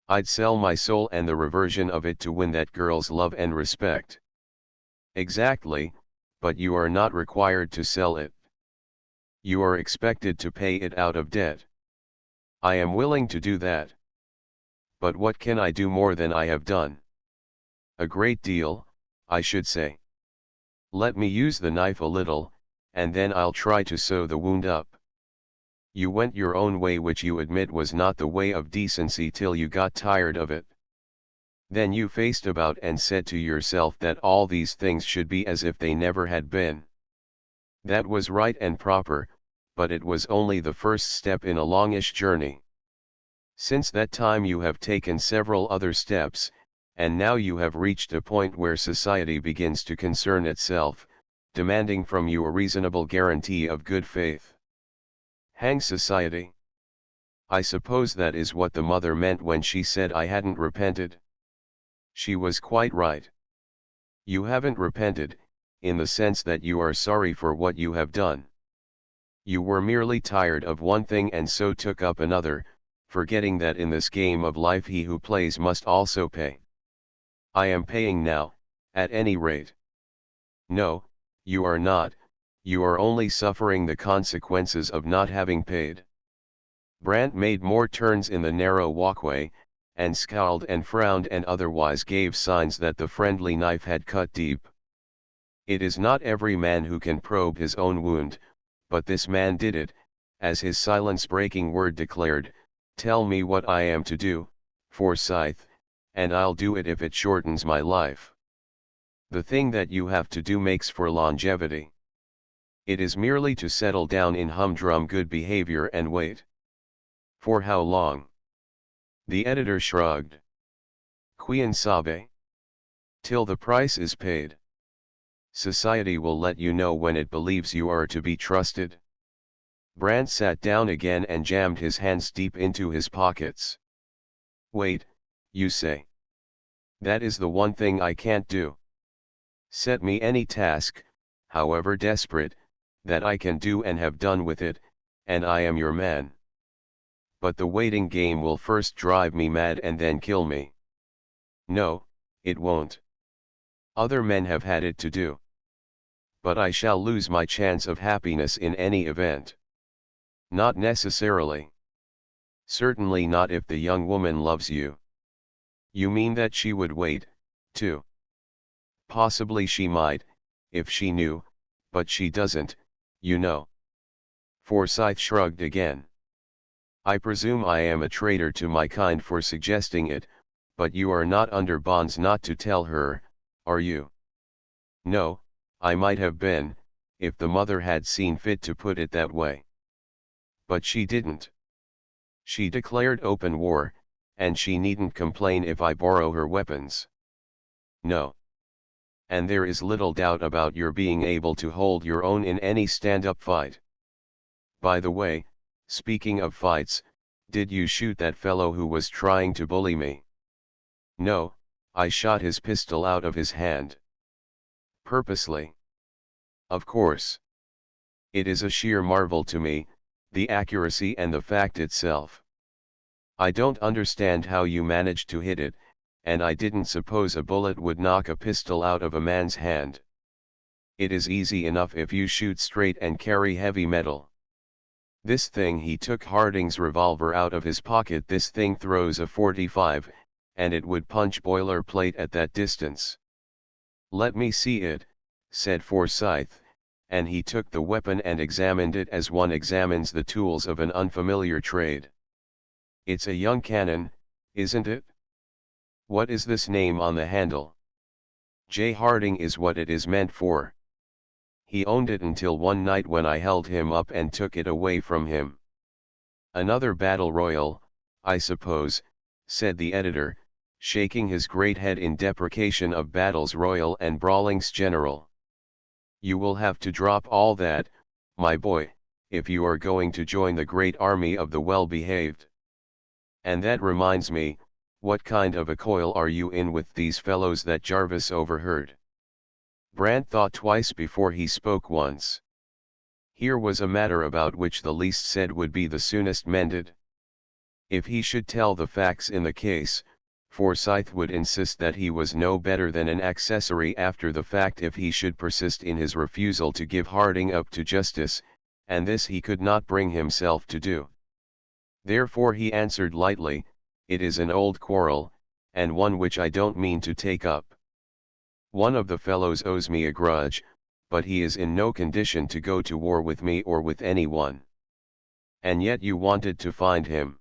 "I'd sell my soul and the reversion of it to win that girl's love and respect." "Exactly, but you are not required to sell it. You are expected to pay it out of debt." "I am willing to do that. But what can I do more than I have done?" "A great deal, I should say. Let me use the knife a little, and then I'll try to sew the wound up. You went your own way, which you admit was not the way of decency, till you got tired of it. Then you faced about and said to yourself that all these things should be as if they never had been. That was right and proper, but it was only the first step in a longish journey. Since that time you have taken several other steps, and now you have reached a point where society begins to concern itself, demanding from you a reasonable guarantee of good faith. Hang society. I suppose that is what the mother meant when she said I hadn't repented. She was quite right. You haven't repented, in the sense that you are sorry for what you have done. You were merely tired of one thing and so took up another, forgetting that in this game of life he who plays must also pay. I am paying now, at any rate. No, you are not, you are only suffering the consequences of not having paid. Brandt made more turns in the narrow walkway, and scowled and frowned and otherwise gave signs that the friendly knife had cut deep. It is not every man who can probe his own wound, but this man did it, as his silence-breaking word declared, "Tell me what I am to do, Forsyth, and I'll do it if it shortens my life. The thing that you have to do makes for longevity. It is merely to settle down in humdrum good behavior and wait." For how long? The editor shrugged. Quien sabe? Till the price is paid. Society will let you know when it believes you are to be trusted. Brandt sat down again and jammed his hands deep into his pockets. Wait, you say. That is the one thing I can't do. Set me any task, however desperate, that I can do and have done with it, and I am your man. But the waiting game will first drive me mad and then kill me. No, it won't. Other men have had it to do. But I shall lose my chance of happiness in any event. Not necessarily. Certainly not if the young woman loves you. You mean that she would wait, too? Possibly she might, if she knew, but she doesn't, you know. Forsyth shrugged again. I presume I am a traitor to my kind for suggesting it, but you are not under bonds not to tell her, are you? No, I might have been, if the mother had seen fit to put it that way. But she didn't. She declared open war, and she needn't complain if I borrow her weapons. No. And there is little doubt about your being able to hold your own in any stand-up fight. By the way, speaking of fights, did you shoot that fellow who was trying to bully me? No, I shot his pistol out of his hand. Purposely. Of course. It is a sheer marvel to me, the accuracy and the fact itself. I don't understand how you managed to hit it, and I didn't suppose a bullet would knock a pistol out of a man's hand. It is easy enough if you shoot straight and carry heavy metal. This thing, he took Harding's revolver out of his pocket, this thing throws a .45, and it would punch boilerplate at that distance. Let me see it, said Forsyth, and he took the weapon and examined it as one examines the tools of an unfamiliar trade. It's a young cannon, isn't it? What is this name on the handle? J. Harding is what it is meant for. He owned it until one night when I held him up and took it away from him. Another battle royal, I suppose, said the editor, shaking his great head in deprecation of battles royal and brawlings general. You will have to drop all that, my boy, if you are going to join the great army of the well-behaved. And that reminds me, what kind of a coil are you in with these fellows that Jarvis overheard? Brandt thought twice before he spoke once. Here was a matter about which the least said would be the soonest mended. If he should tell the facts in the case, Forsyth would insist that he was no better than an accessory after the fact if he should persist in his refusal to give Harding up to justice, and this he could not bring himself to do. Therefore he answered lightly, "It is an old quarrel, and one which I don't mean to take up. One of the fellows owes me a grudge, but he is in no condition to go to war with me or with anyone. And yet you wanted to find him."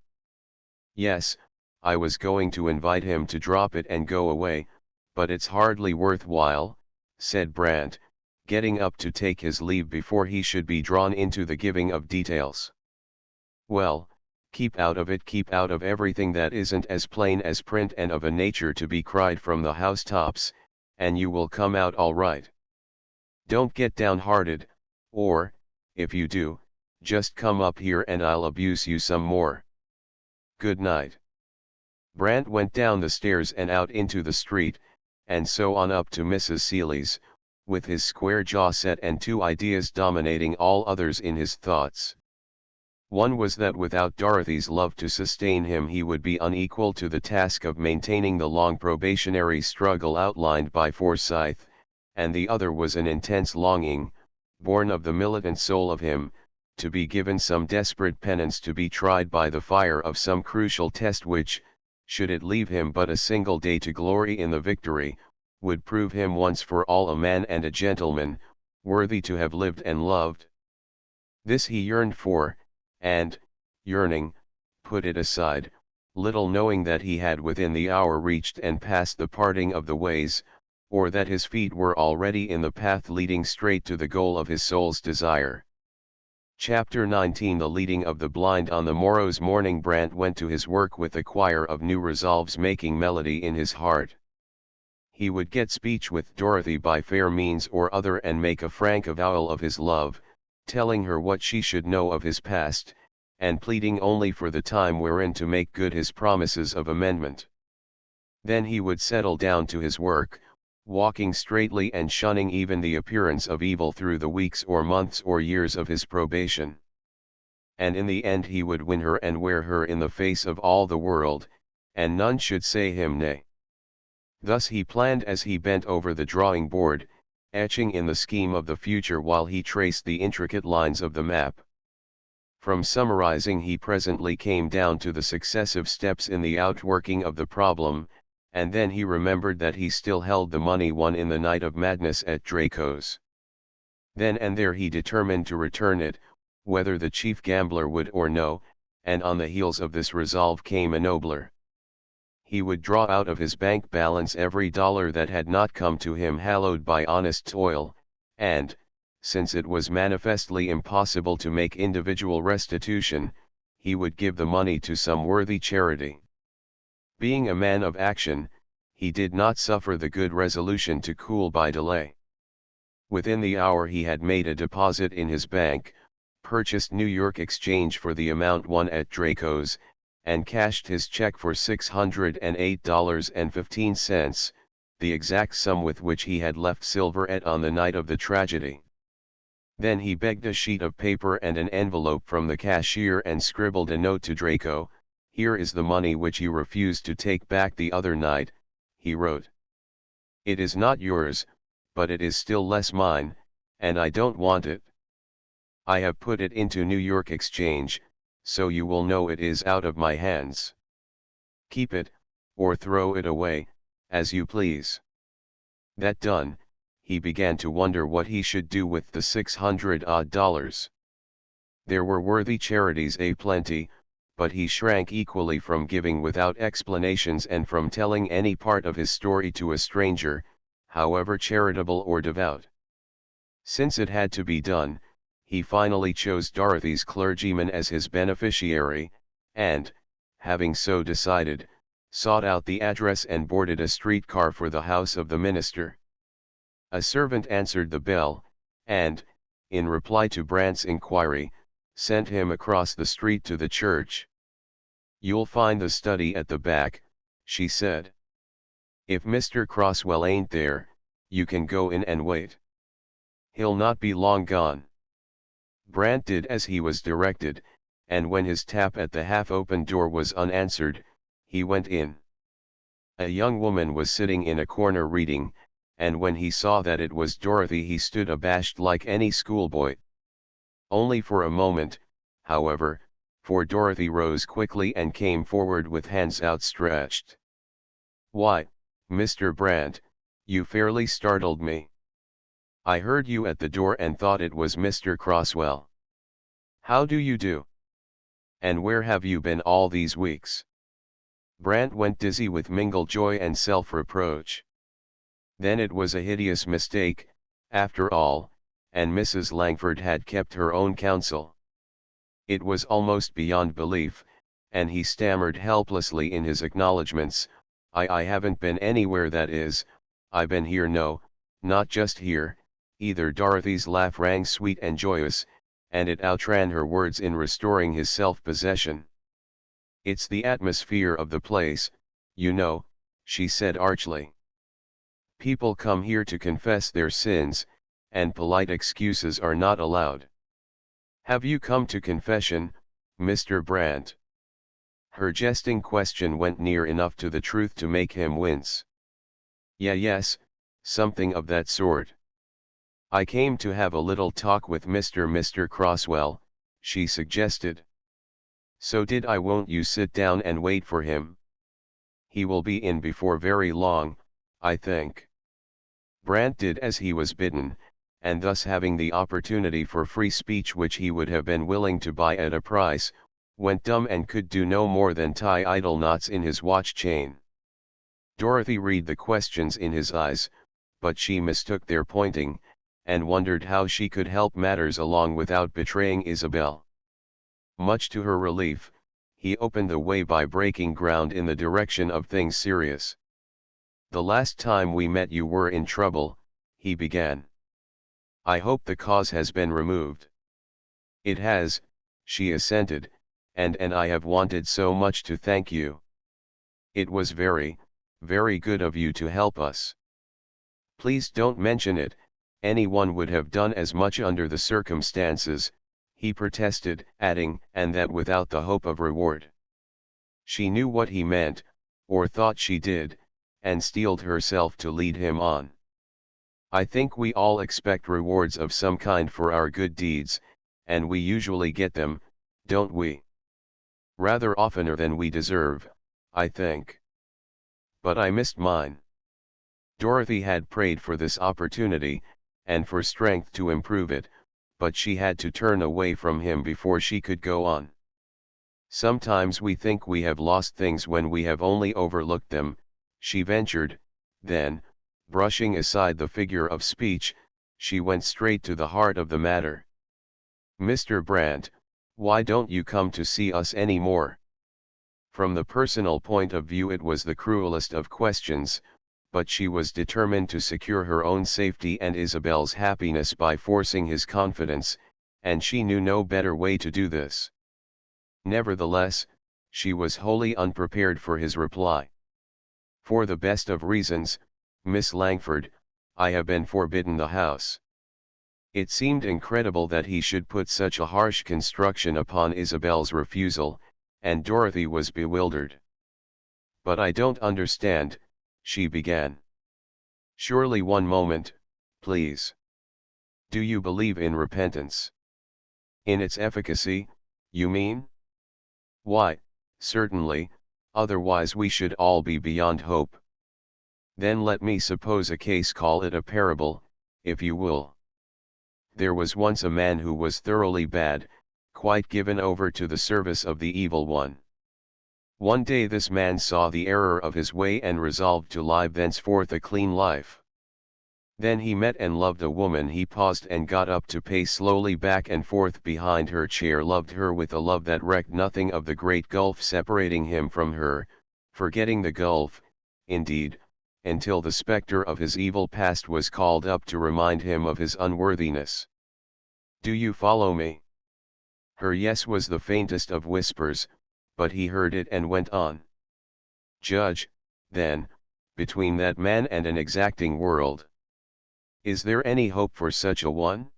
"Yes, I was going to invite him to drop it and go away, but it's hardly worthwhile," said Brandt, getting up to take his leave before he should be drawn into the giving of details. "Well, Keep out of it, keep out of everything that isn't as plain as print and of a nature to be cried from the housetops, and you will come out all right. Don't get downhearted, or, if you do, just come up here and I'll abuse you some more. Good night. Brant went down the stairs and out into the street, and so on up to Mrs. Seeley's, with his square jaw set and two ideas dominating all others in his thoughts. One was that without Dorothy's love to sustain him he would be unequal to the task of maintaining the long probationary struggle outlined by Forsyth, and the other was an intense longing, born of the militant soul of him, to be given some desperate penance, to be tried by the fire of some crucial test which, should it leave him but a single day to glory in the victory, would prove him once for all a man and a gentleman, worthy to have lived and loved. This he yearned for, and, yearning, put it aside, little knowing that he had within the hour reached and passed the parting of the ways, or that his feet were already in the path leading straight to the goal of his soul's desire. Chapter 19 The Leading of the Blind. On the morrow's morning Brant went to his work with a choir of new resolves making melody in his heart. He would get speech with Dorothy by fair means or other and make a frank avowal of his love, telling her what she should know of his past, and pleading only for the time wherein to make good his promises of amendment. Then he would settle down to his work, walking straightly and shunning even the appearance of evil through the weeks or months or years of his probation. And in the end he would win her and wear her in the face of all the world, and none should say him nay. Thus he planned as he bent over the drawing board, etching in the scheme of the future while he traced the intricate lines of the map. From summarizing he presently came down to the successive steps in the outworking of the problem, and then he remembered that he still held the money won in the night of madness at Draco's. Then and there he determined to return it, whether the chief gambler would or no, and on the heels of this resolve came a nobler. He would draw out of his bank balance every dollar that had not come to him hallowed by honest toil, and, since it was manifestly impossible to make individual restitution, he would give the money to some worthy charity. Being a man of action, he did not suffer the good resolution to cool by delay. Within the hour he had made a deposit in his bank, purchased New York exchange for the amount won at Draco's, and cashed his check for $608.15, the exact sum with which he had left Silverette on the night of the tragedy. Then he begged a sheet of paper and an envelope from the cashier and scribbled a note to Draco. "Here is the money which you refused to take back the other night," he wrote. "It is not yours, but it is still less mine, and I don't want it. I have put it into New York exchange, so you will know it is out of my hands. Keep it, or throw it away, as you please." That done, he began to wonder what he should do with the $600-odd. There were worthy charities a-plenty, but he shrank equally from giving without explanations and from telling any part of his story to a stranger, however charitable or devout. Since it had to be done, he finally chose Dorothy's clergyman as his beneficiary, and, having so decided, sought out the address and boarded a streetcar for the house of the minister. A servant answered the bell, and, in reply to Brant's inquiry, sent him across the street to the church. "You'll find the study at the back," she said. "If Mr. Crosswell ain't there, you can go in and wait. He'll not be long gone." Brant did as he was directed, and when his tap at the half-open door was unanswered, he went in. A young woman was sitting in a corner reading, and when he saw that it was Dorothy he stood abashed like any schoolboy. Only for a moment, however, for Dorothy rose quickly and came forward with hands outstretched. "Why, Mr. Brant, you fairly startled me. I heard you at the door and thought it was Mr. Crosswell. How do you do? And where have you been all these weeks?" Brant went dizzy with mingled joy and self-reproach. Then it was a hideous mistake, after all, and Mrs. Langford had kept her own counsel. It was almost beyond belief, and he stammered helplessly in his acknowledgments. I haven't been anywhere, that is, I been here. No, not just here, either." Dorothy's laugh rang sweet and joyous, and it outran her words in restoring his self-possession. "It's the atmosphere of the place, you know," she said archly. "People come here to confess their sins, and polite excuses are not allowed." "Have you come to confession, Mr. Brandt?" Her jesting question went near enough to the truth to make him wince. Yes, something of that sort. "I came to have a little talk with Mr. Crosswell," she suggested. "So did I. Won't you sit down and wait for him? He will be in before very long, I think." Brandt did as he was bidden, and thus having the opportunity for free speech which he would have been willing to buy at a price, went dumb and could do no more than tie idle knots in his watch chain. Dorothy read the questions in his eyes, but she mistook their pointing, and wondered how she could help matters along without betraying Isabel. Much to her relief, he opened the way by breaking ground in the direction of things serious. "The last time we met you were in trouble," he began. "I hope the cause has been removed." "It has," she assented, and I have wanted so much to thank you. It was very, very good of you to help us." "Please don't mention it, anyone would have done as much under the circumstances," he protested, adding, "and that without the hope of reward." She knew what he meant, or thought she did, and steeled herself to lead him on. "I think we all expect rewards of some kind for our good deeds, and we usually get them, don't we? Rather oftener than we deserve, I think. But I missed mine." Dorothy had prayed for this opportunity, and for strength to improve it, but she had to turn away from him before she could go on. "Sometimes we think we have lost things when we have only overlooked them," she ventured, then, brushing aside the figure of speech, she went straight to the heart of the matter. "Mr. Brandt, why don't you come to see us any more?" From the personal point of view it was the cruelest of questions, but she was determined to secure her own safety and Isabel's happiness by forcing his confidence, and she knew no better way to do this. Nevertheless, she was wholly unprepared for his reply. "For the best of reasons, Miss Langford, I have been forbidden the house." It seemed incredible that he should put such a harsh construction upon Isabel's refusal, and Dorothy was bewildered. "But I don't understand," she began. "Surely, one moment, please. Do you believe in repentance? In its efficacy, you mean?" "Why, certainly, otherwise we should all be beyond hope." "Then let me suppose a case, call it a parable, if you will. There was once a man who was thoroughly bad, quite given over to the service of the evil one. One day this man saw the error of his way and resolved to live thenceforth a clean life. Then he met and loved a woman. He paused and got up to pace slowly back and forth behind her chair, loved her with a love that recked nothing of the great gulf separating him from her, forgetting the gulf, indeed, until the specter of his evil past was called up to remind him of his unworthiness. Do you follow me?" Her yes was the faintest of whispers, but he heard it and went on. "Judge, then, between that man and an exacting world. Is there any hope for such a one?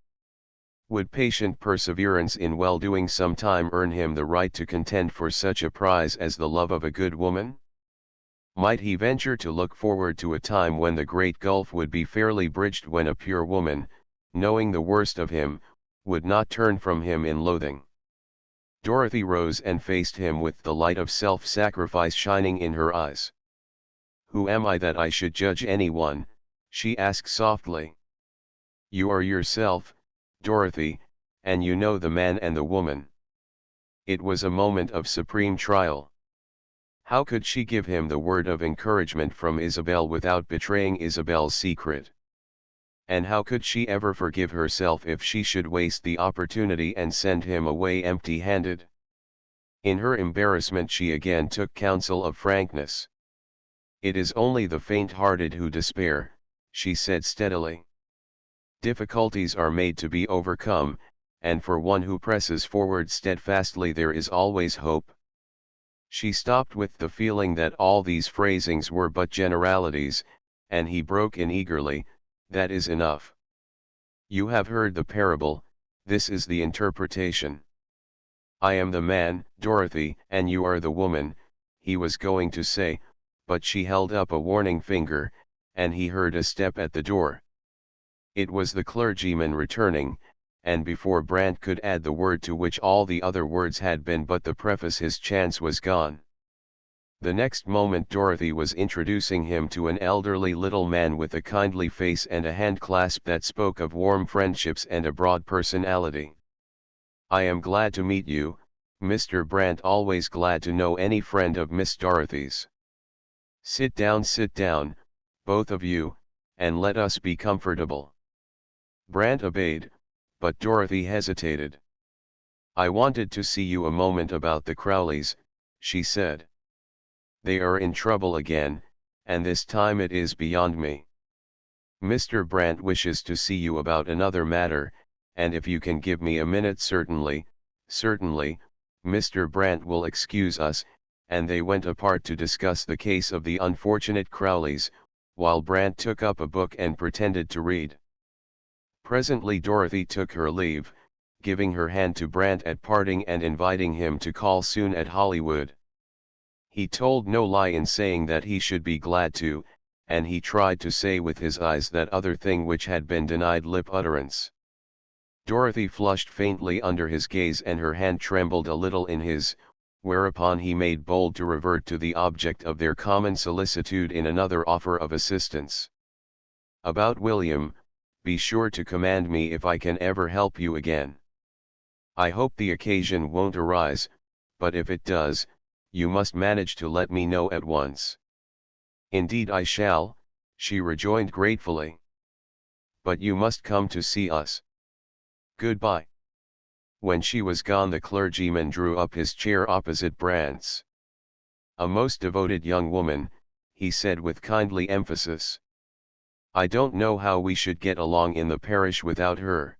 Would patient perseverance in well-doing sometime earn him the right to contend for such a prize as the love of a good woman? Might he venture to look forward to a time when the great gulf would be fairly bridged, when a pure woman, knowing the worst of him, would not turn from him in loathing?" Dorothy rose and faced him with the light of self-sacrifice shining in her eyes. "Who am I that I should judge anyone?" she asked softly. "You are yourself, Dorothy, and you know the man and the woman." It was a moment of supreme trial. How could she give him the word of encouragement from Isabel without betraying Isabel's secret? And how could she ever forgive herself if she should waste the opportunity and send him away empty-handed? In her embarrassment she again took counsel of frankness. "It is only the faint-hearted who despair," she said steadily. "Difficulties are made to be overcome, and for one who presses forward steadfastly there is always hope." She stopped with the feeling that all these phrasings were but generalities, and he broke in eagerly, "That is enough. You have heard the parable, this is the interpretation. I am the man, Dorothy, and you are the woman," he was going to say, but she held up a warning finger, and he heard a step at the door. It was the clergyman returning, and before Brant could add the word to which all the other words had been but the preface, his chance was gone. The next moment Dorothy was introducing him to an elderly little man with a kindly face and a handclasp that spoke of warm friendships and a broad personality. "I am glad to meet you, Mr. Brant, always glad to know any friend of Miss Dorothy's. Sit down, both of you, and let us be comfortable." Brant obeyed, but Dorothy hesitated. "I wanted to see you a moment about the Crowleys," she said. "They are in trouble again, and this time it is beyond me. Mr. Brant wishes to see you about another matter, and if you can give me a minute." "Certainly, certainly, Mr. Brant will excuse us," and they went apart to discuss the case of the unfortunate Crowleys, while Brant took up a book and pretended to read. Presently Dorothy took her leave, giving her hand to Brant at parting and inviting him to call soon at Hollywood. He told no lie in saying that he should be glad to, and he tried to say with his eyes that other thing which had been denied lip utterance. Dorothy flushed faintly under his gaze and her hand trembled a little in his, whereupon he made bold to revert to the object of their common solicitude in another offer of assistance. "About William, be sure to command me if I can ever help you again. I hope the occasion won't arise, but if it does, you must manage to let me know at once." "Indeed I shall," she rejoined gratefully. "But you must come to see us. Goodbye." When she was gone the clergyman drew up his chair opposite Brant's. "A most devoted young woman," he said with kindly emphasis. "I don't know how we should get along in the parish without her.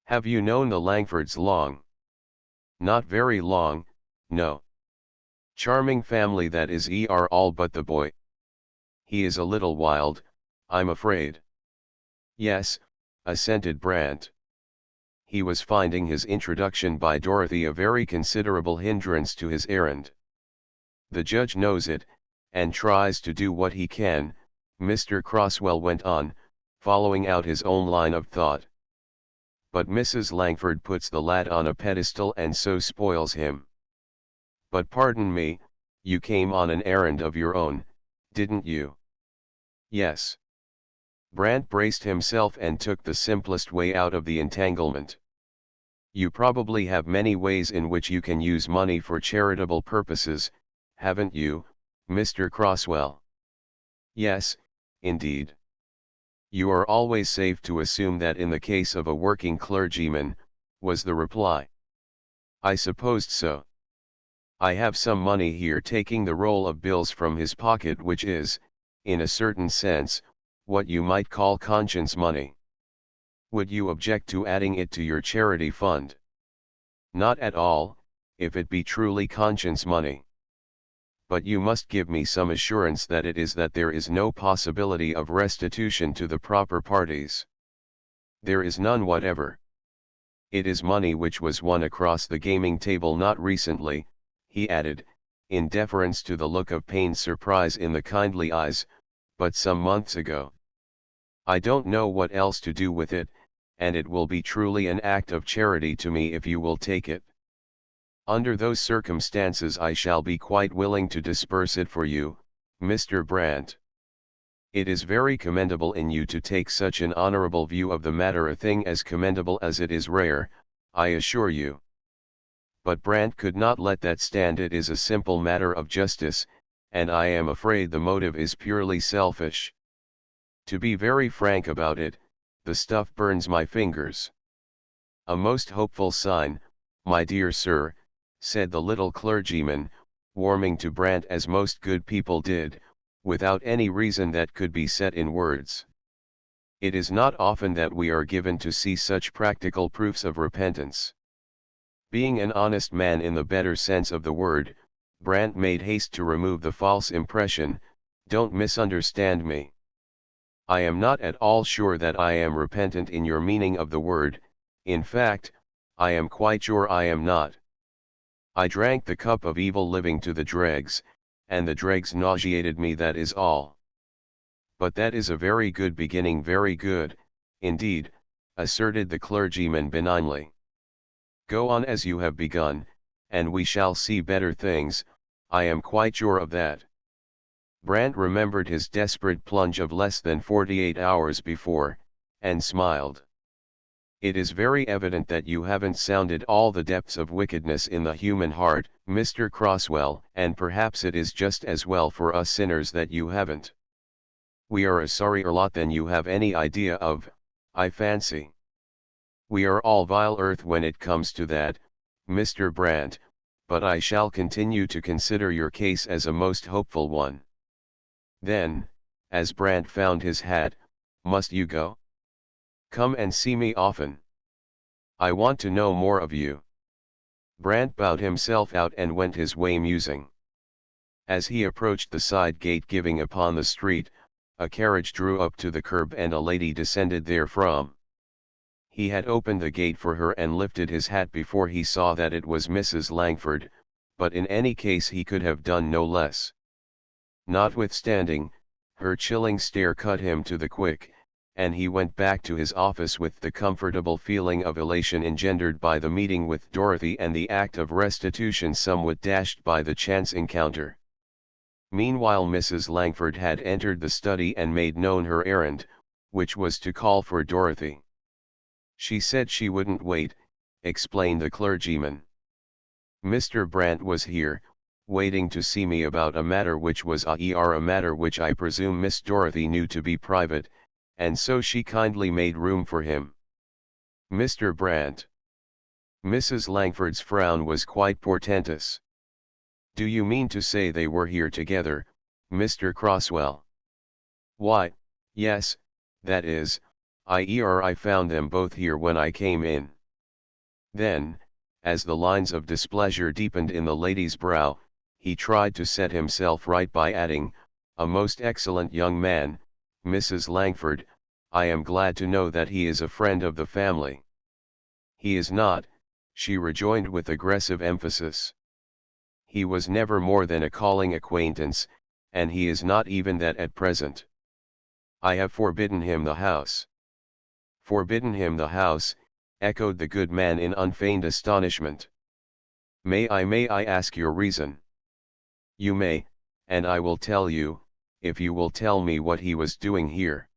Have you known the Langfords long?" "Not very long, no. Charming family that is, all but the boy. He is a little wild, I'm afraid." "Yes," assented Brant. He was finding his introduction by Dorothy a very considerable hindrance to his errand. "The judge knows it, and tries to do what he can," Mr. Crosswell went on, following out his own line of thought. "But Mrs. Langford puts the lad on a pedestal and so spoils him. But pardon me, you came on an errand of your own, didn't you?" "Yes." Brant braced himself and took the simplest way out of the entanglement. "You probably have many ways in which you can use money for charitable purposes, haven't you, Mr. Crosswell?" "Yes, indeed." "You are always safe to assume that in the case of a working clergyman," was the reply. "I supposed so. I have some money here taking the roll of bills from his pocket, which is, in a certain sense, what you might call conscience money. Would you object to adding it to your charity fund?" "Not at all, if it be truly conscience money. But you must give me some assurance that there is no possibility of restitution to the proper parties." "There is none whatever. It is money which was won across the gaming table not recently," he added, in deference to the look of pained surprise in the kindly eyes, "but some months ago. I don't know what else to do with it, and it will be truly an act of charity to me if you will take it. Under those circumstances I shall be quite willing to disperse it for you, Mr. Brant. It is very commendable in you to take such an honorable view of the matter, a thing as commendable as it is rare, I assure you." But Brant could not let that stand. "It is a simple matter of justice, and I am afraid the motive is purely selfish. To be very frank about it, the stuff burns my fingers. A most hopeful sign, my dear sir, said the little clergyman, warming to Brant as most good people did, without any reason that could be set in words. It is not often that we are given to see such practical proofs of repentance. Being an honest man in the better sense of the word, Brant made haste to remove the false impression. Don't misunderstand me. I am not at all sure that I am repentant in your meaning of the word. In fact, I am quite sure I am not. I drank the cup of evil living to the dregs, and the dregs nauseated me, that is all. But that is a very good beginning, very good, indeed, asserted the clergyman benignly. Go on as you have begun, and we shall see better things, I am quite sure of that. Brant remembered his desperate plunge of less than 48 hours before, and smiled. It is very evident that you haven't sounded all the depths of wickedness in the human heart, Mr. Crosswell, and perhaps it is just as well for us sinners that you haven't. We are a sorrier lot than you have any idea of, I fancy. We are all vile earth when it comes to that, Mr. Brant, but I shall continue to consider your case as a most hopeful one. Then, as Brant found his hat, must you go? Come and see me often. I want to know more of you. Brant bowed himself out and went his way musing. As he approached the side gate giving upon the street, a carriage drew up to the curb and a lady descended therefrom. He had opened the gate for her and lifted his hat before he saw that it was Mrs. Langford, but in any case he could have done no less. Notwithstanding, her chilling stare cut him to the quick, and he went back to his office with the comfortable feeling of elation engendered by the meeting with Dorothy and the act of restitution somewhat dashed by the chance encounter. Meanwhile Mrs. Langford had entered the study and made known her errand, which was to call for Dorothy. She said she wouldn't wait, explained the clergyman. Mr. Brant was here, waiting to see me about a matter which was a matter which I presume Miss Dorothy knew to be private, and so she kindly made room for him. Mr. Brant. Mrs. Langford's frown was quite portentous. Do you mean to say they were here together, Mr. Crosswell? Why, yes, that is, I found them both here when I came in. Then, as the lines of displeasure deepened in the lady's brow, he tried to set himself right by adding, a most excellent young man, Mrs. Langford, I am glad to know that he is a friend of the family. He is not, she rejoined with aggressive emphasis. He was never more than a calling acquaintance, and he is not even that at present. I have forbidden him the house. Forbidden him the house, echoed the good man in unfeigned astonishment. May I ask your reason? You may, and I will tell you, if you will tell me what he was doing here.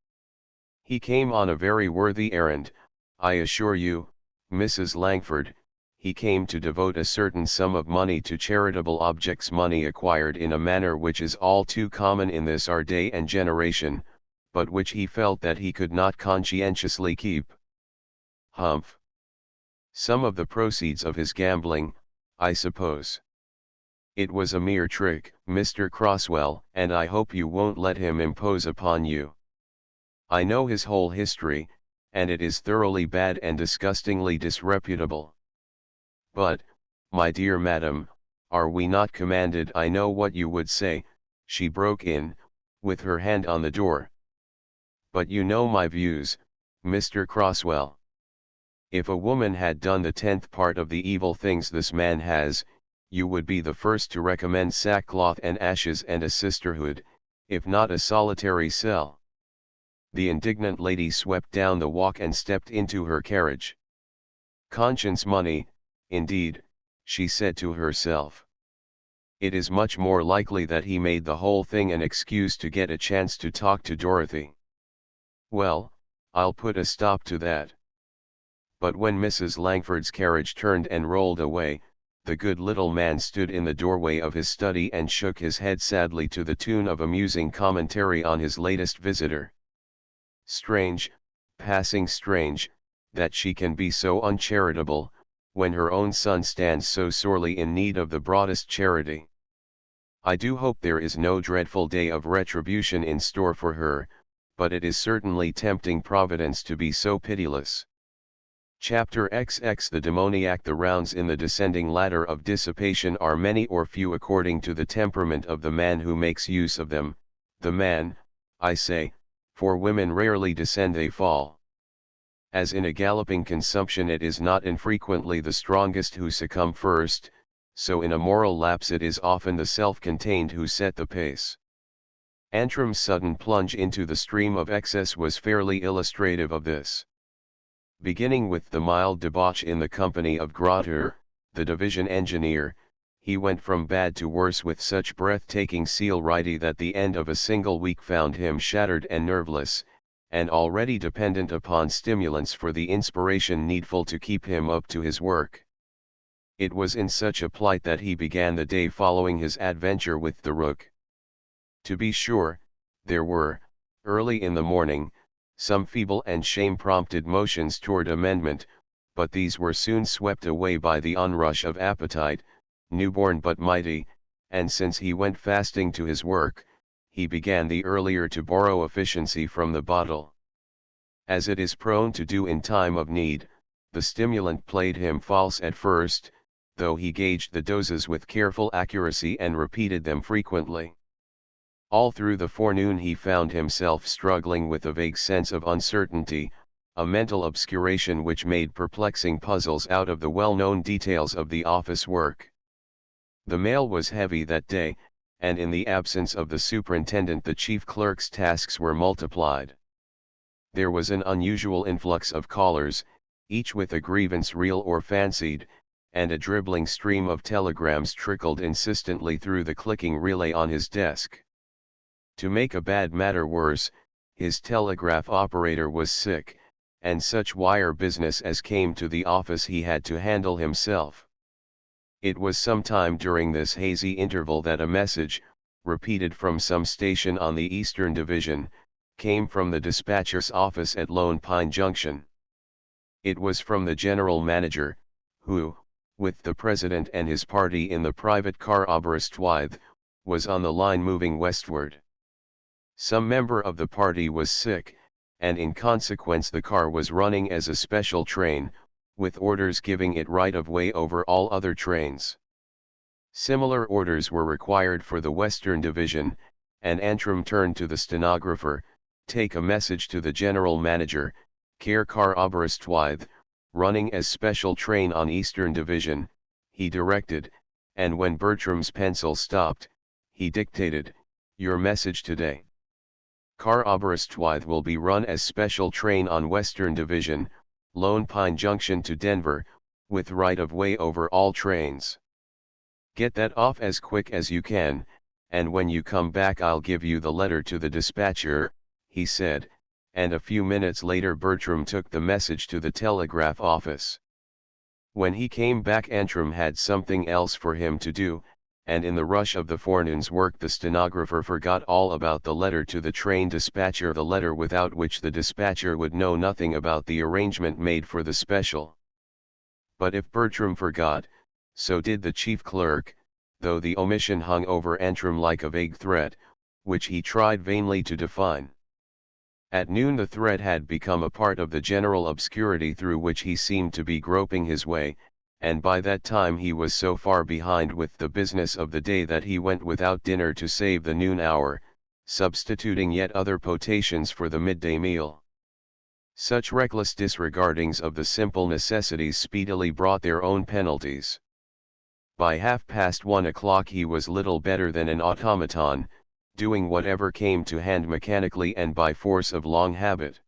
He came on a very worthy errand, I assure you, Mrs. Langford. He came to devote a certain sum of money to charitable objects, money acquired in a manner which is all too common in this our day and generation, but which he felt that he could not conscientiously keep. Humph. Some of the proceeds of his gambling, I suppose. It was a mere trick, Mr. Crosswell, and I hope you won't let him impose upon you. I know his whole history, and it is thoroughly bad and disgustingly disreputable. But, my dear madam, are we not commanded? I know what you would say, she broke in, with her hand on the door. But you know my views, Mr. Crosswell. If a woman had done the 10th part of the evil things this man has, you would be the first to recommend sackcloth and ashes and a sisterhood, if not a solitary cell. The indignant lady swept down the walk and stepped into her carriage. Conscience money, indeed, she said to herself. It is much more likely that he made the whole thing an excuse to get a chance to talk to Dorothy. Well, I'll put a stop to that. But when Mrs. Langford's carriage turned and rolled away, the good little man stood in the doorway of his study and shook his head sadly to the tune of a musing commentary on his latest visitor. Strange, passing strange, that she can be so uncharitable, when her own son stands so sorely in need of the broadest charity. I do hope there is no dreadful day of retribution in store for her, but it is certainly tempting Providence to be so pitiless. Chapter XX The demoniac. The rounds in the descending ladder of dissipation are many or few according to the temperament of the man who makes use of them, the man, I say, for women rarely descend, they fall. As in a galloping consumption it is not infrequently the strongest who succumb first, so in a moral lapse it is often the self-contained who set the pace. Antrim's sudden plunge into the stream of excess was fairly illustrative of this. Beginning with the mild debauch in the company of Grotter, the division engineer, he went from bad to worse with such breathtaking celerity that the end of a single week found him shattered and nerveless, and already dependent upon stimulants for the inspiration needful to keep him up to his work. It was in such a plight that he began the day following his adventure with the rook. To be sure, there were, early in the morning, some feeble and shame-prompted motions toward amendment, but these were soon swept away by the onrush of appetite, newborn but mighty, and since he went fasting to his work, he began the earlier to borrow efficiency from the bottle. As it is prone to do in time of need, the stimulant played him false at first, though he gauged the doses with careful accuracy and repeated them frequently. All through the forenoon he found himself struggling with a vague sense of uncertainty, a mental obscuration which made perplexing puzzles out of the well-known details of the office work. The mail was heavy that day, and in the absence of the superintendent the chief clerk's tasks were multiplied. There was an unusual influx of callers, each with a grievance real or fancied, and a dribbling stream of telegrams trickled insistently through the clicking relay on his desk. To make a bad matter worse, his telegraph operator was sick, and such wire business as came to the office he had to handle himself. It was some time during this hazy interval that a message, repeated from some station on the Eastern Division, came from the dispatcher's office at Lone Pine Junction. It was from the general manager, who, with the president and his party in the private car Aberystwyth, was on the line moving westward. Some member of the party was sick, and in consequence the car was running as a special train, with orders giving it right of way over all other trains. Similar orders were required for the Western Division, and Antrim turned to the stenographer, "Take a message to the general manager, care car Aberystwyth, running as special train on Eastern Division," he directed, and when Bertram's pencil stopped, he dictated, "Your message today. Car Aberystwyth will be run as special train on Western Division, Lone Pine Junction to Denver, with right of way over all trains. Get that off as quick as you can, and when you come back I'll give you the letter to the dispatcher," he said, and a few minutes later Bertram took the message to the telegraph office. When he came back Antrim had something else for him to do, and in the rush of the forenoon's work the stenographer forgot all about the letter to the train dispatcher, the letter without which the dispatcher would know nothing about the arrangement made for the special. But if Bertram forgot, so did the chief clerk, though the omission hung over Antrim like a vague threat, which he tried vainly to define. At noon the threat had become a part of the general obscurity through which he seemed to be groping his way, and by that time he was so far behind with the business of the day that he went without dinner to save the noon hour, substituting yet other potations for the midday meal. Such reckless disregardings of the simple necessities speedily brought their own penalties. By 1:30 he was little better than an automaton, doing whatever came to hand mechanically and by force of long habit.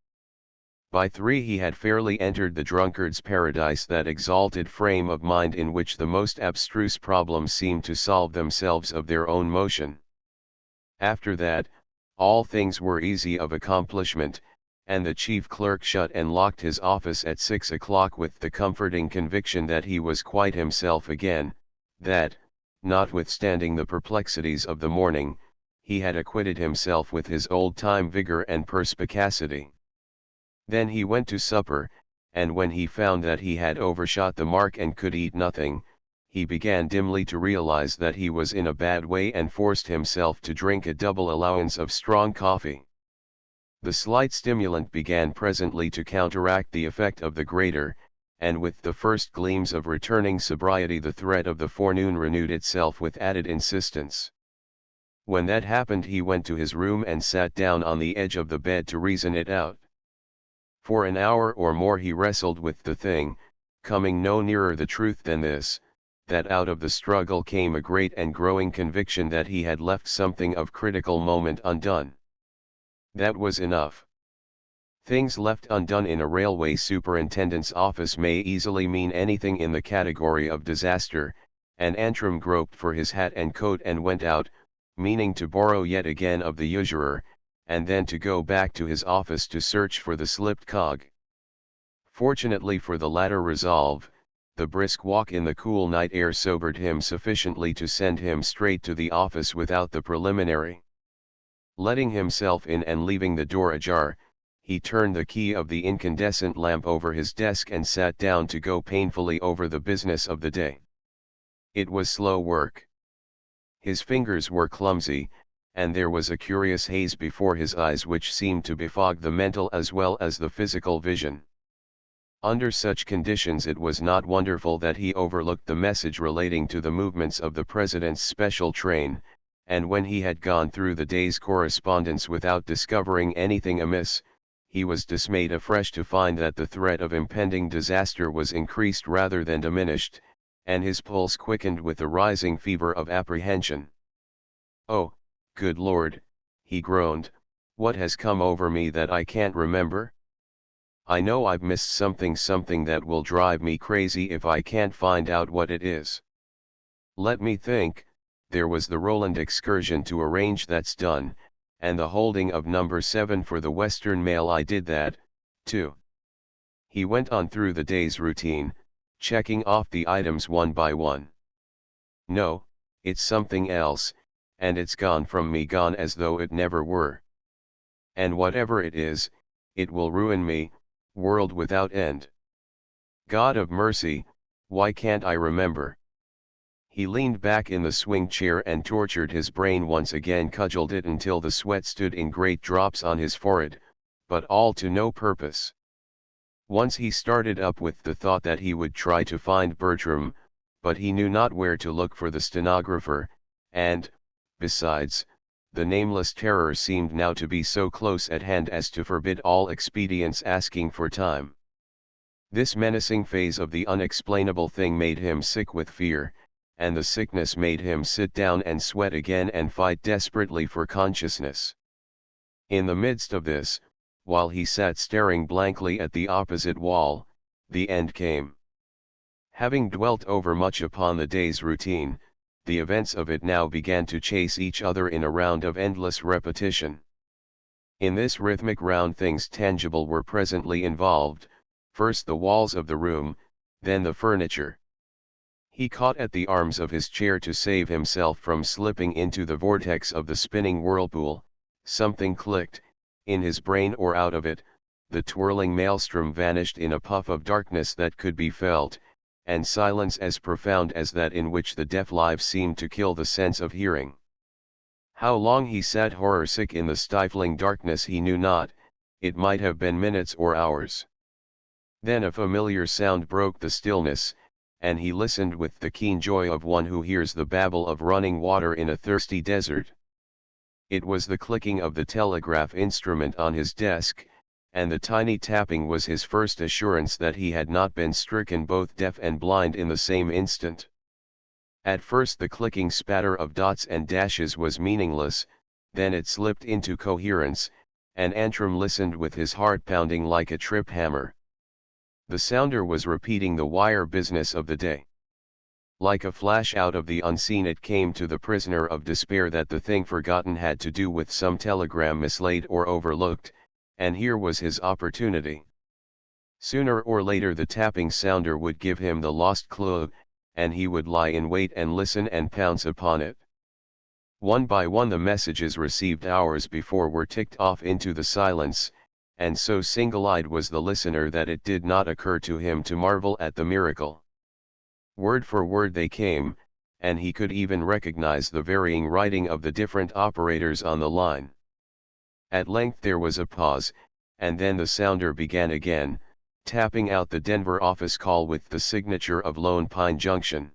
By 3 he had fairly entered the drunkard's paradise, that exalted frame of mind in which the most abstruse problems seem to solve themselves of their own motion. After that, all things were easy of accomplishment, and the chief clerk shut and locked his office at 6 o'clock with the comforting conviction that he was quite himself again, that, notwithstanding the perplexities of the morning, he had acquitted himself with his old-time vigor and perspicacity. Then he went to supper, and when he found that he had overshot the mark and could eat nothing, he began dimly to realize that he was in a bad way and forced himself to drink a double allowance of strong coffee. The slight stimulant began presently to counteract the effect of the greater, and with the first gleams of returning sobriety the threat of the forenoon renewed itself with added insistence. When that happened he went to his room and sat down on the edge of the bed to reason it out. For an hour or more he wrestled with the thing, coming no nearer the truth than this, that out of the struggle came a great and growing conviction that he had left something of critical moment undone. That was enough. Things left undone in a railway superintendent's office may easily mean anything in the category of disaster, and Antrim groped for his hat and coat and went out, meaning to borrow yet again of the usurer, and then to go back to his office to search for the slipped cog. Fortunately for the latter resolve, the brisk walk in the cool night air sobered him sufficiently to send him straight to the office without the preliminary. Letting himself in and leaving the door ajar, he turned the key of the incandescent lamp over his desk and sat down to go painfully over the business of the day. It was slow work. His fingers were clumsy, and there was a curious haze before his eyes which seemed to befog the mental as well as the physical vision. Under such conditions it was not wonderful that he overlooked the message relating to the movements of the President's special train, and when he had gone through the day's correspondence without discovering anything amiss, he was dismayed afresh to find that the threat of impending disaster was increased rather than diminished, and his pulse quickened with the rising fever of apprehension. "Oh, good Lord," he groaned, "what has come over me that I can't remember? I know I've missed something that will drive me crazy if I can't find out what it is. Let me think, there was the Roland excursion to arrange, that's done, and the holding of number 7 for the Western Mail, I did that, too." He went on through the day's routine, checking off the items one by one. "No, it's something else, and it's gone from me, gone as though it never were. And whatever it is, it will ruin me, world without end. God of mercy, why can't I remember?" He leaned back in the swing chair and tortured his brain once again, cudgeled it until the sweat stood in great drops on his forehead, but all to no purpose. Once he started up with the thought that he would try to find Bertram, but he knew not where to look for the stenographer, and, besides, the nameless terror seemed now to be so close at hand as to forbid all expedients asking for time. This menacing phase of the unexplainable thing made him sick with fear, and the sickness made him sit down and sweat again and fight desperately for consciousness. In the midst of this, while he sat staring blankly at the opposite wall, the end came. Having dwelt overmuch upon the day's routine, the events of it now began to chase each other in a round of endless repetition. In this rhythmic round things tangible were presently involved, first the walls of the room, then the furniture. He caught at the arms of his chair to save himself from slipping into the vortex of the spinning whirlpool. Something clicked, in his brain or out of it, the twirling maelstrom vanished in a puff of darkness that could be felt, and silence as profound as that in which the deaf live seemed to kill the sense of hearing. How long he sat horror-sick in the stifling darkness he knew not, it might have been minutes or hours. Then a familiar sound broke the stillness, and he listened with the keen joy of one who hears the babble of running water in a thirsty desert. It was the clicking of the telegraph instrument on his desk, and the tiny tapping was his first assurance that he had not been stricken both deaf and blind in the same instant. At first the clicking spatter of dots and dashes was meaningless, then it slipped into coherence, and Antrim listened with his heart pounding like a trip hammer. The sounder was repeating the wire business of the day. Like a flash out of the unseen it came to the prisoner of despair that the thing forgotten had to do with some telegram mislaid or overlooked, and here was his opportunity. Sooner or later the tapping sounder would give him the lost clue, and he would lie in wait and listen and pounce upon it. One by one the messages received hours before were ticked off into the silence, and so single-eyed was the listener that it did not occur to him to marvel at the miracle. Word for word they came, and he could even recognize the varying writing of the different operators on the line. At length there was a pause, and then the sounder began again, tapping out the Denver office call with the signature of Lone Pine Junction.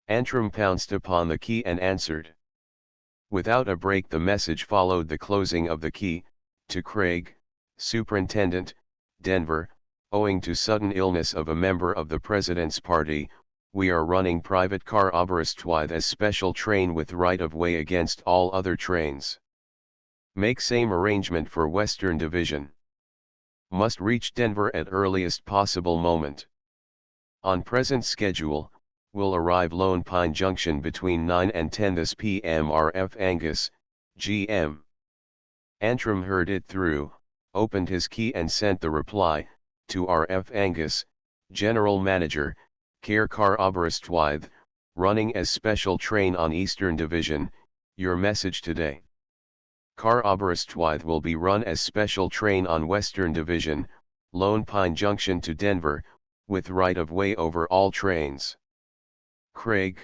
Antrim pounced upon the key and answered. Without a break the message followed the closing of the key, to Craig, Superintendent, Denver, owing to sudden illness of a member of the President's party, we are running private car Aberystwyth as special train with right-of-way against all other trains. Make same arrangement for Western Division. Must reach Denver at earliest possible moment. On present schedule, will arrive Lone Pine Junction between 9 and 10 this p.m. RF Angus, GM. Antrim heard it through, opened his key and sent the reply, to RF Angus, General Manager, Care Car Aberystwyth, running as special train on Eastern Division, your message today. Car Aberystwyth will be run as special train on Western Division, Lone Pine Junction to Denver, with right-of-way over all trains. Craig,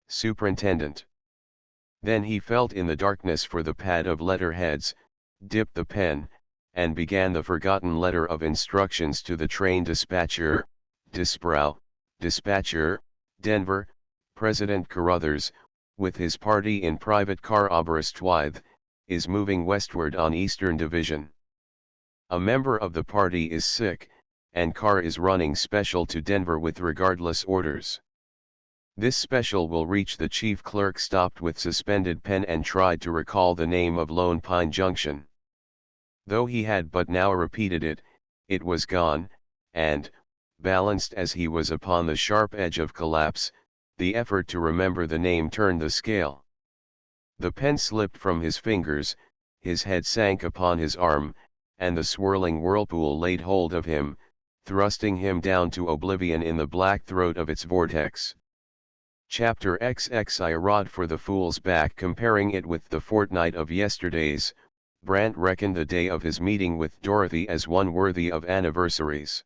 Superintendent. Then he felt in the darkness for the pad of letterheads, dipped the pen, and began the forgotten letter of instructions to the train dispatcher, Dispatcher, Denver, President Carruthers, with his party in private car Aberystwyth, is moving westward on Eastern Division. A member of the party is sick, and car is running special to Denver with regardless orders. This special will reach the chief clerk stopped with suspended pen and tried to recall the name of Lone Pine Junction. Though he had but now repeated it, it was gone, and, balanced as he was upon the sharp edge of collapse, the effort to remember the name turned the scale. The pen slipped from his fingers, his head sank upon his arm, and the swirling whirlpool laid hold of him, thrusting him down to oblivion in the black throat of its vortex. Chapter XX I rod for the fool's back. Comparing it with the fortnight of yesterdays, Brant reckoned the day of his meeting with Dorothy as one worthy of anniversaries.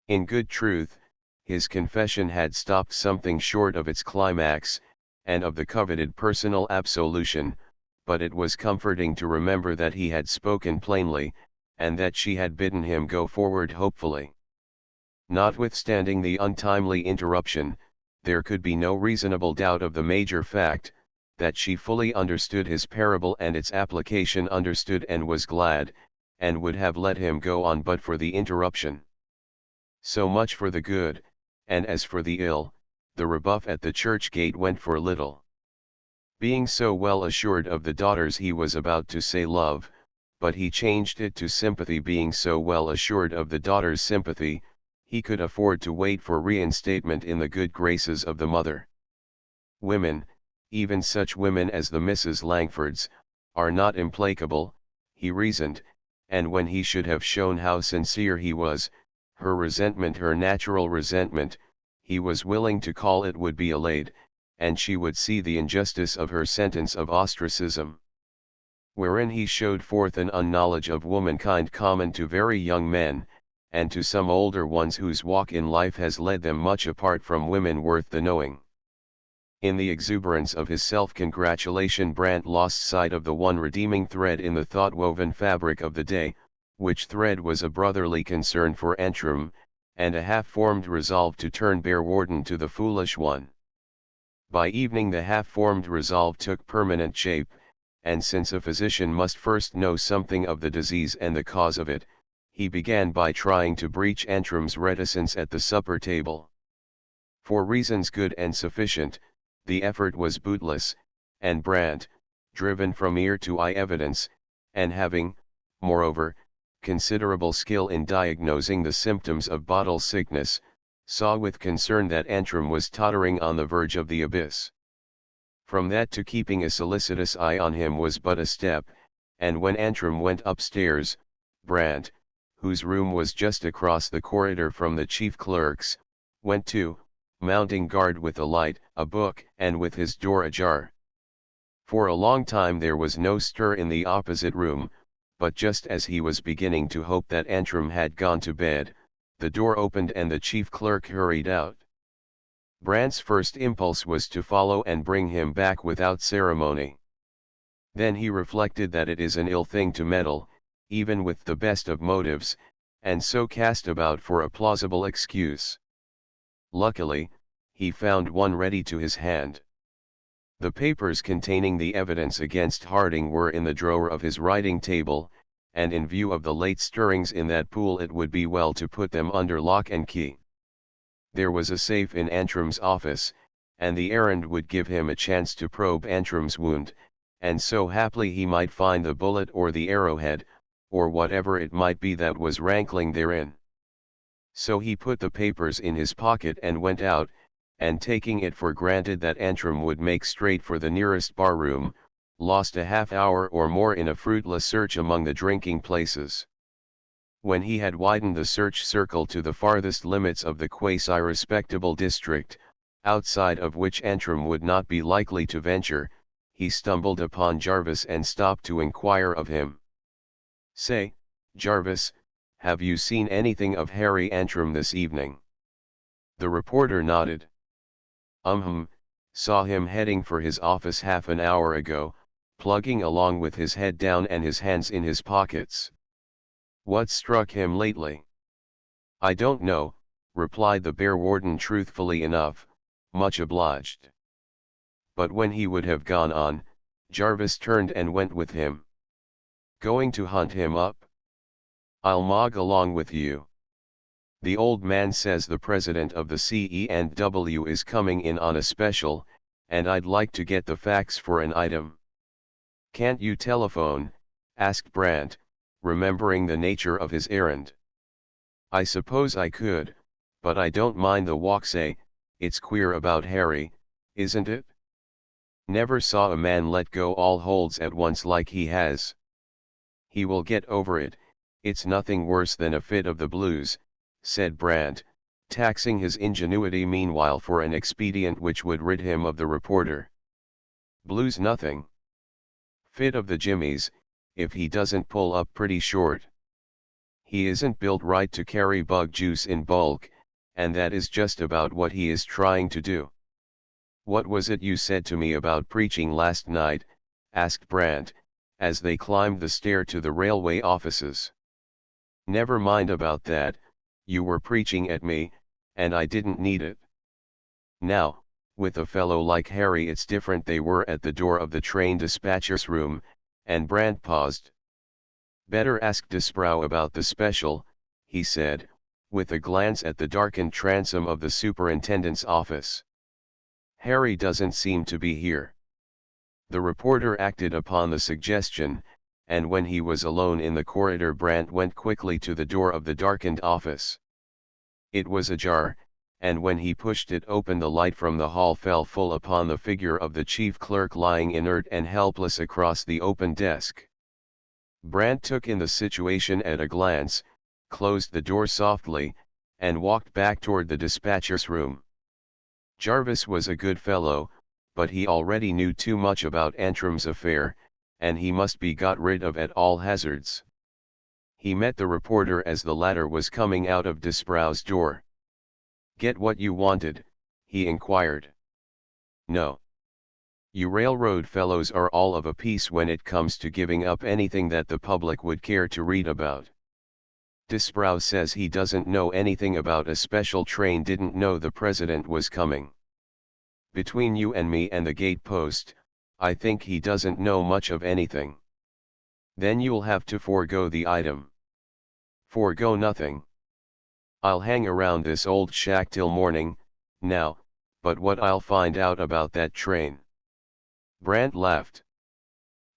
In good truth, his confession had stopped something short of its climax, and of the coveted personal absolution, but it was comforting to remember that he had spoken plainly, and that she had bidden him go forward hopefully. Notwithstanding the untimely interruption, there could be no reasonable doubt of the major fact, that she fully understood his parable and its application understood and was glad, and would have let him go on but for the interruption. So much for the good, and as for the ill, the rebuff at the church gate went for little. Being so well assured of the daughters he was about to say love, but he changed it to sympathy. Being so well assured of the daughters' sympathy, he could afford to wait for reinstatement in the good graces of the mother. Women, even such women as the Mrs. Langfords, are not implacable, he reasoned, and when he should have shown how sincere he was, her resentment, her natural resentment, he was willing to call it would be allayed, and she would see the injustice of her sentence of ostracism. Wherein he showed forth an unknowledge of womankind common to very young men, and to some older ones whose walk in life has led them much apart from women worth the knowing. In the exuberance of his self-congratulation Brant lost sight of the one redeeming thread in the thought-woven fabric of the day, which thread was a brotherly concern for Antrim, and a half-formed resolve to turn Bearwarden to the foolish one. By evening the half-formed resolve took permanent shape, and since a physician must first know something of the disease and the cause of it, he began by trying to breach Antrim's reticence at the supper table. For reasons good and sufficient, the effort was bootless, and Brant, driven from ear to eye evidence, and having, moreover, considerable skill in diagnosing the symptoms of bottle sickness, saw with concern that Antrim was tottering on the verge of the abyss. From that to keeping a solicitous eye on him was but a step, and when Antrim went upstairs, Brant, whose room was just across the corridor from the chief clerk's, went too, mounting guard with a light, a book, and with his door ajar. For a long time there was no stir in the opposite room, but just as he was beginning to hope that Antrim had gone to bed, the door opened and the chief clerk hurried out. Brandt's first impulse was to follow and bring him back without ceremony. Then he reflected that it is an ill thing to meddle, even with the best of motives, and so cast about for a plausible excuse. Luckily, he found one ready to his hand. The papers containing the evidence against Harding were in the drawer of his writing table, and in view of the late stirrings in that pool it would be well to put them under lock and key. There was a safe in Antrim's office, and the errand would give him a chance to probe Antrim's wound, and so haply he might find the bullet or the arrowhead, or whatever it might be that was rankling therein. So he put the papers in his pocket and went out, and taking it for granted that Antrim would make straight for the nearest bar-room, lost a half-hour or more in a fruitless search among the drinking places. When he had widened the search circle to the farthest limits of the quasi-respectable district, outside of which Antrim would not be likely to venture, he stumbled upon Jarvis and stopped to inquire of him. "Say, Jarvis, have you seen anything of Harry Antrim this evening?" The reporter nodded. Saw him heading for his office half an hour ago, plugging along with his head down and his hands in his pockets. What struck him lately? I don't know, replied the bear warden truthfully enough, much obliged. But when he would have gone on, Jarvis turned and went with him. Going to hunt him up? I'll mog along with you. The old man says the president of the C&W is coming in on a special, and I'd like to get the facts for an item. Can't you telephone? Asked Brandt, remembering the nature of his errand. I suppose I could, but I don't mind the walk. Say, it's queer about Harry, isn't it? Never saw a man let go all holds at once like he has. He will get over it, it's nothing worse than a fit of the blues, said Brandt, taxing his ingenuity meanwhile for an expedient which would rid him of the reporter. Blues nothing. Fit of the jimmies, if he doesn't pull up pretty short. He isn't built right to carry bug juice in bulk, and that is just about what he is trying to do. What was it you said to me about preaching last night? Asked Brandt, as they climbed the stair to the railway offices. Never mind about that, you were preaching at me, and I didn't need it. Now, with a fellow like Harry it's different. They were at the door of the train dispatcher's room, and Brandt paused. Better ask Disbrow about the special, he said, with a glance at the darkened transom of the superintendent's office. Harry doesn't seem to be here. The reporter acted upon the suggestion, and when he was alone in the corridor Brandt went quickly to the door of the darkened office. It was ajar, and when he pushed it open the light from the hall fell full upon the figure of the chief clerk lying inert and helpless across the open desk. Brandt took in the situation at a glance, closed the door softly, and walked back toward the dispatcher's room. Jarvis was a good fellow, but he already knew too much about Antrim's affair, and he must be got rid of at all hazards. He met the reporter as the latter was coming out of Disbrow's door. Get what you wanted? He inquired. No. You railroad fellows are all of a piece when it comes to giving up anything that the public would care to read about. Disbrow says he doesn't know anything about a special train, didn't know the president was coming. Between you and me and the gate post, I think he doesn't know much of anything. Then you'll have to forego the item. Forego nothing. I'll hang around this old shack till morning, now, but what I'll find out about that train. Brandt laughed.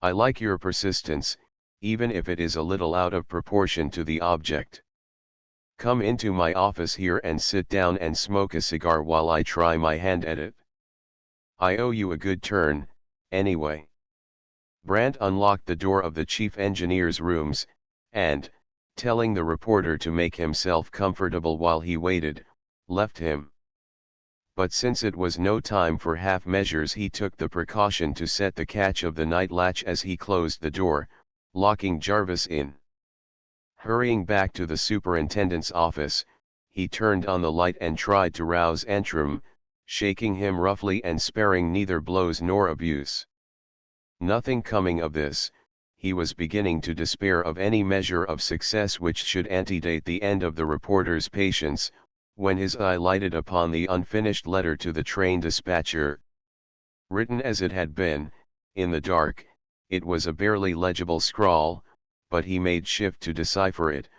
I like your persistence, even if it is a little out of proportion to the object. Come into my office here and sit down and smoke a cigar while I try my hand at it. I owe you a good turn, anyway. Brandt unlocked the door of the chief engineer's rooms, and, telling the reporter to make himself comfortable while he waited, left him. But since it was no time for half measures he took the precaution to set the catch of the night latch as he closed the door, locking Jarvis in. Hurrying back to the superintendent's office, he turned on the light and tried to rouse Antrim, shaking him roughly and sparing neither blows nor abuse. Nothing coming of this, he was beginning to despair of any measure of success which should antedate the end of the reporter's patience, when his eye lighted upon the unfinished letter to the train dispatcher. Written as it had been, in the dark, it was a barely legible scrawl, but he made shift to decipher it,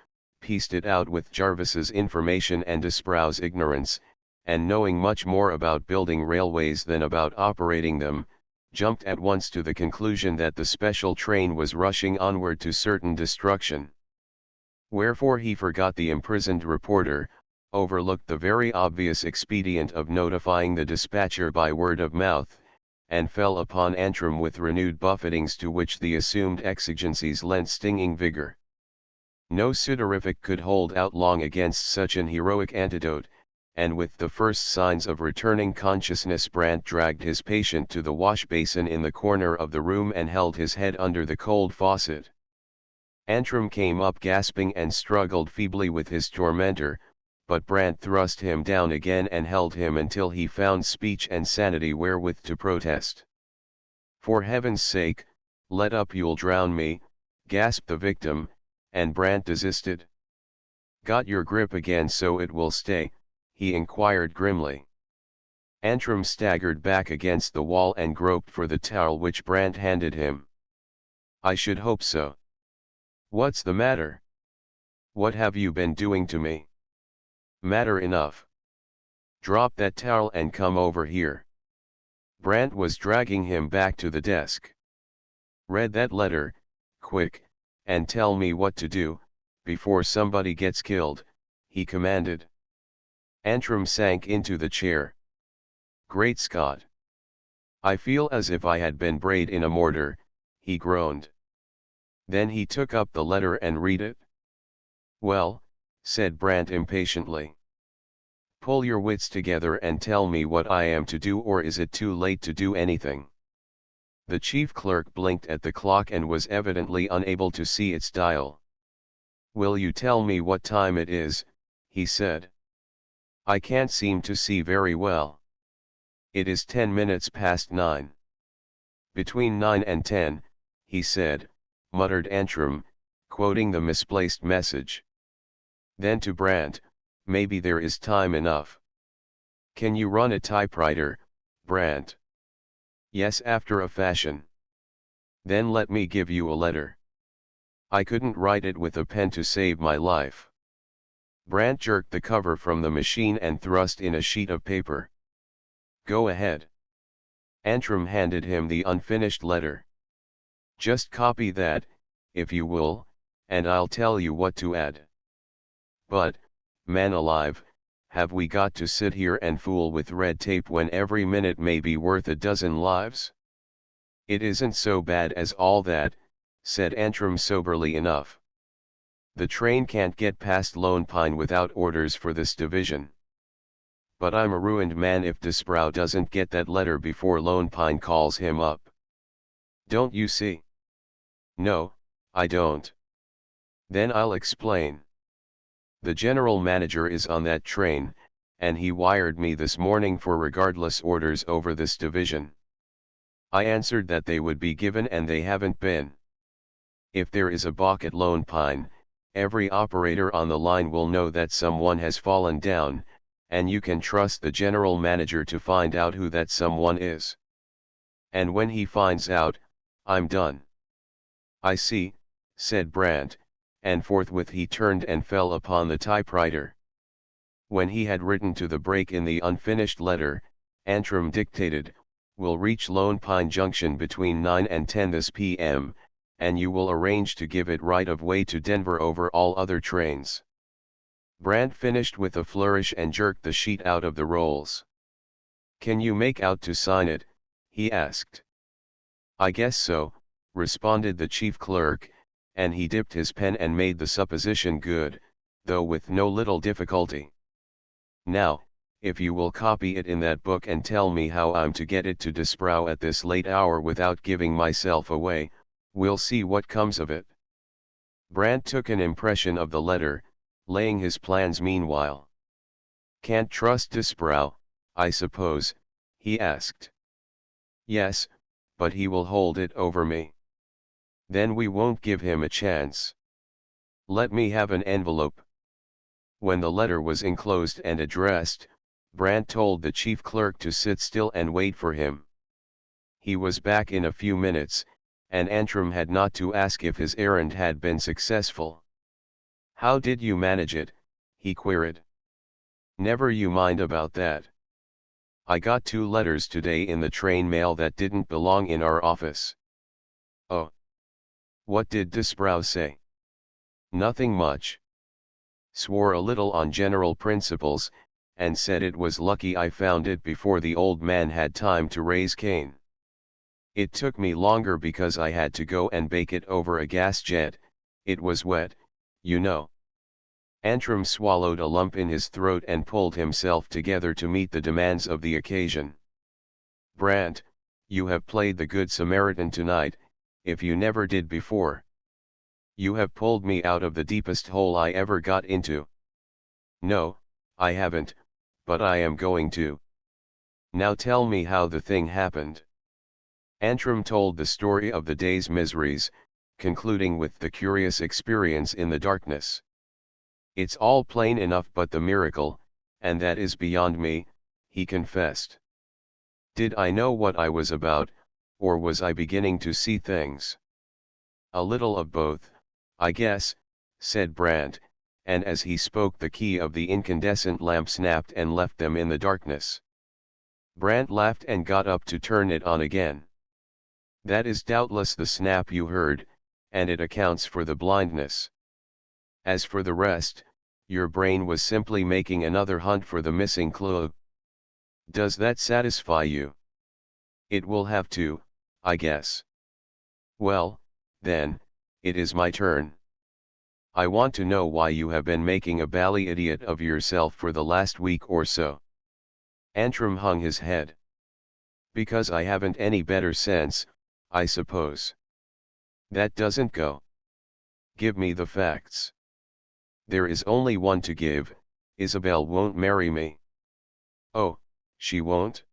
pieced it out with Jarvis's information and Disbrow's ignorance, and knowing much more about building railways than about operating them, jumped at once to the conclusion that the special train was rushing onward to certain destruction. Wherefore he forgot the imprisoned reporter, overlooked the very obvious expedient of notifying the dispatcher by word of mouth, and fell upon Antrim with renewed buffetings to which the assumed exigencies lent stinging vigor. No sudorific could hold out long against such an heroic antidote, and with the first signs of returning consciousness Brant dragged his patient to the wash basin in the corner of the room and held his head under the cold faucet. Antrim came up gasping and struggled feebly with his tormentor, but Brant thrust him down again and held him until he found speech and sanity wherewith to protest. "For heaven's sake, let up, you'll drown me," gasped the victim, and Brant desisted. "Got your grip again so it will stay?" he inquired grimly. Antrim staggered back against the wall and groped for the towel which Brant handed him. "I should hope so. What's the matter? What have you been doing to me?" "Matter enough. Drop that towel and come over here." Brant was dragging him back to the desk. "Read that letter, quick, and tell me what to do, before somebody gets killed," he commanded. Antrim sank into the chair. "Great Scott! I feel as if I had been brayed in a mortar," he groaned. Then he took up the letter and read it. "Well," said Brant impatiently. "Pull your wits together and tell me what I am to do, or is it too late to do anything?" The chief clerk blinked at the clock and was evidently unable to see its dial. "Will you tell me what time it is?" he said. "I can't seem to see very well." "It is 10 minutes past 9. "Between 9 and 10, he said," muttered Antrim, quoting the misplaced message. Then to Brant, "Maybe there is time enough." "Can you run a typewriter, Brant?" "Yes, after a fashion." "Then let me give you a letter." "I couldn't write it with a pen to save my life." Brant jerked the cover from the machine and thrust in a sheet of paper. "Go ahead." Antrim handed him the unfinished letter. "Just copy that, if you will, and I'll tell you what to add." "But, man alive, have we got to sit here and fool with red tape when every minute may be worth a dozen lives?" "It isn't so bad as all that," said Antrim soberly enough. "The train can't get past Lone Pine without orders for this division. But I'm a ruined man if Disbrow doesn't get that letter before Lone Pine calls him up. Don't you see?" "No, I don't." "Then I'll explain. The general manager is on that train, and he wired me this morning for regardless orders over this division. I answered that they would be given and they haven't been. If there is a balk at Lone Pine, every operator on the line will know that someone has fallen down, and you can trust the general manager to find out who that someone is. And when he finds out, I'm done." "I see," said Brant, and forthwith he turned and fell upon the typewriter. When he had written to the break in the unfinished letter, Antrim dictated, "Will reach Lone Pine Junction between 9 and 10 this p.m., and you will arrange to give it right of way to Denver over all other trains." Brant finished with a flourish and jerked the sheet out of the rolls. "Can you make out to sign it?" he asked. "I guess so," responded the chief clerk, and he dipped his pen and made the supposition good, though with no little difficulty. "Now, if you will copy it in that book and tell me how I'm to get it to Disbrow at this late hour without giving myself away, We'll see what comes of it. Brandt took an impression of the letter, laying his plans meanwhile. Can't trust Disbrow, I suppose, he asked. Yes, but he will hold it over me. Then we won't give him a chance. Let me have an envelope. When the letter was enclosed and addressed, Brandt told the chief clerk to sit still and wait for him. He was back in a few minutes, and Antrim had not to ask if his errand had been successful. How did you manage it? He queried. Never you mind about that. I got 2 letters today in the train mail that didn't belong in our office. Oh. What did Disbrow say? Nothing much. Swore a little on general principles, and said it was lucky I found it before the old man had time to raise Cain. It took me longer because I had to go and bake it over a gas jet, it was wet, you know. Antrim swallowed a lump in his throat and pulled himself together to meet the demands of the occasion. Brandt, you have played the Good Samaritan tonight, if you never did before. You have pulled me out of the deepest hole I ever got into. No, I haven't, but I am going to. Now tell me how the thing happened. Antrim told the story of the day's miseries, concluding with the curious experience in the darkness. It's all plain enough, but the miracle, and that is beyond me, he confessed. Did I know what I was about, or was I beginning to see things? A little of both, I guess, said Brandt, and as he spoke the key of the incandescent lamp snapped and left them in the darkness. Brandt laughed and got up to turn it on again. That is doubtless the snap you heard, and it accounts for the blindness. As for the rest, your brain was simply making another hunt for the missing clue. Does that satisfy you? It will have to, I guess. Well, then, it is my turn. I want to know why you have been making a bally idiot of yourself for the last week or so. Antrim hung his head. Because I haven't any better sense, I suppose. That doesn't go. Give me the facts. There is only one to give, Isabel won't marry me. Oh, she won't?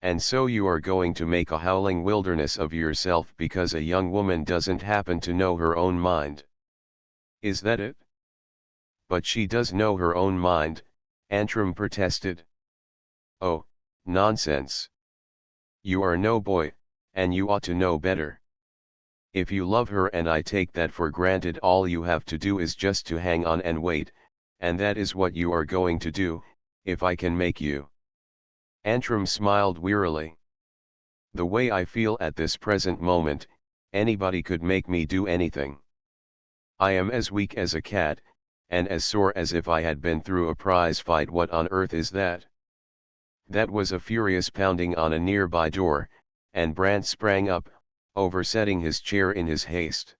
And so you are going to make a howling wilderness of yourself because a young woman doesn't happen to know her own mind. Is that it? But she does know her own mind, Antrim protested. Oh, nonsense. You are no boy, and you ought to know better. If you love her, and I take that for granted, all you have to do is just to hang on and wait, and that is what you are going to do, if I can make you. Antrim smiled wearily. The way I feel at this present moment, anybody could make me do anything. I am as weak as a cat, and as sore as if I had been through a prize fight. What on earth is that? That was a furious pounding on a nearby door, and Brandt sprang up, oversetting his chair in his haste.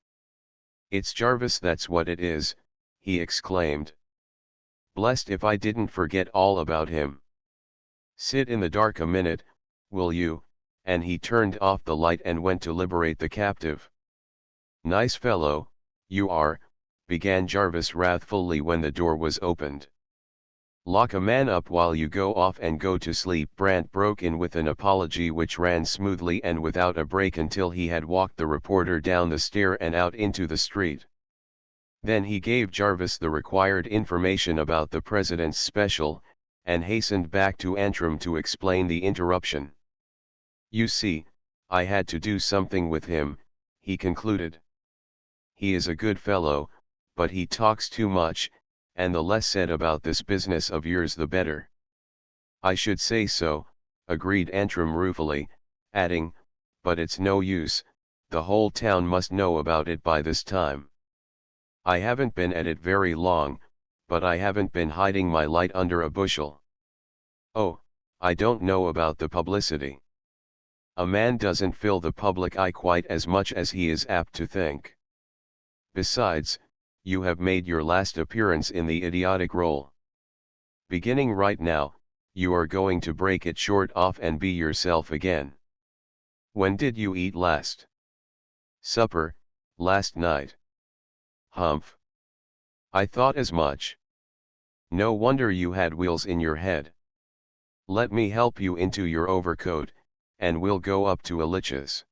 It's Jarvis, that's what it is, he exclaimed. Blessed if I didn't forget all about him. Sit in the dark a minute, will you? And he turned off the light and went to liberate the captive. Nice fellow, you are, began Jarvis wrathfully when the door was opened. Lock a man up while you go off and go to sleep, Brandt broke in with an apology which ran smoothly and without a break until he had walked the reporter down the stair and out into the street. Then he gave Jarvis the required information about the president's special, and hastened back to Antrim to explain the interruption. You see, I had to do something with him, he concluded. He is a good fellow, but he talks too much, and the less said about this business of yours the better. I should say so, agreed Antrim ruefully, adding, but it's no use, the whole town must know about it by this time. I haven't been at it very long, but I haven't been hiding my light under a bushel. Oh, I don't know about the publicity. A man doesn't fill the public eye quite as much as he is apt to think. Besides, you have made your last appearance in the idiotic role. Beginning right now, you are going to break it short off and be yourself again. When did you eat last? Supper, last night. Humph. I thought as much. No wonder you had wheels in your head. Let me help you into your overcoat, and we'll go up to Alich's.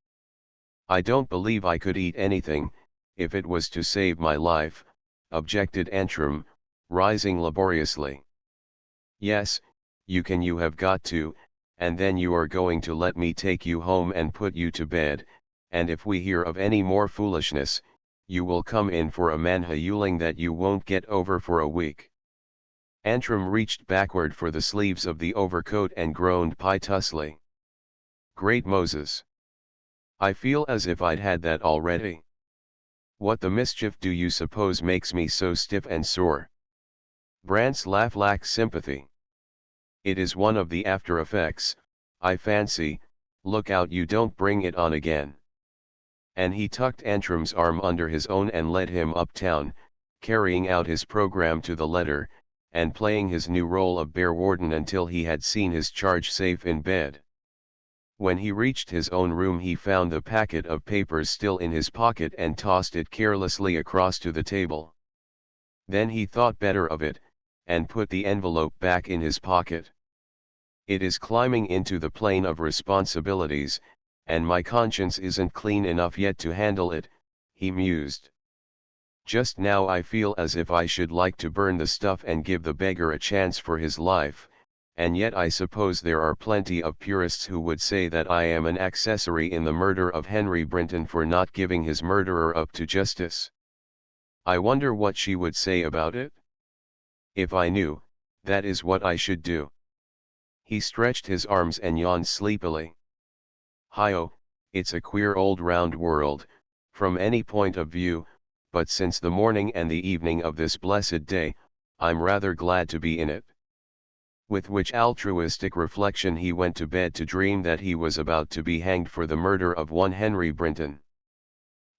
I don't believe I could eat anything, if it was to save my life, objected Antrim, rising laboriously. Yes, you have got to, and then you are going to let me take you home and put you to bed, and if we hear of any more foolishness, you will come in for a manhauling that you won't get over for a week. Antrim reached backward for the sleeves of the overcoat and groaned piteously. Great Moses! I feel as if I'd had that already. What the mischief do you suppose makes me so stiff and sore? Brant's laugh lacked sympathy. It is one of the after effects, I fancy. Look out you don't bring it on again. And he tucked Antrim's arm under his own and led him uptown, carrying out his program to the letter, and playing his new role of bear warden until he had seen his charge safe in bed. When he reached his own room he found the packet of papers still in his pocket and tossed it carelessly across to the table. Then he thought better of it, and put the envelope back in his pocket. It is climbing into the plane of responsibilities, and my conscience isn't clean enough yet to handle it, he mused. Just now I feel as if I should like to burn the stuff and give the beggar a chance for his life, and yet I suppose there are plenty of purists who would say that I am an accessory in the murder of Henry Brinton for not giving his murderer up to justice. I wonder what she would say about it? If I knew, that is what I should do. He stretched his arms and yawned sleepily. Hi-oh, it's a queer old round world, from any point of view, but since the morning and the evening of this blessed day, I'm rather glad to be in it. With which altruistic reflection he went to bed to dream that he was about to be hanged for the murder of one Henry Brinton.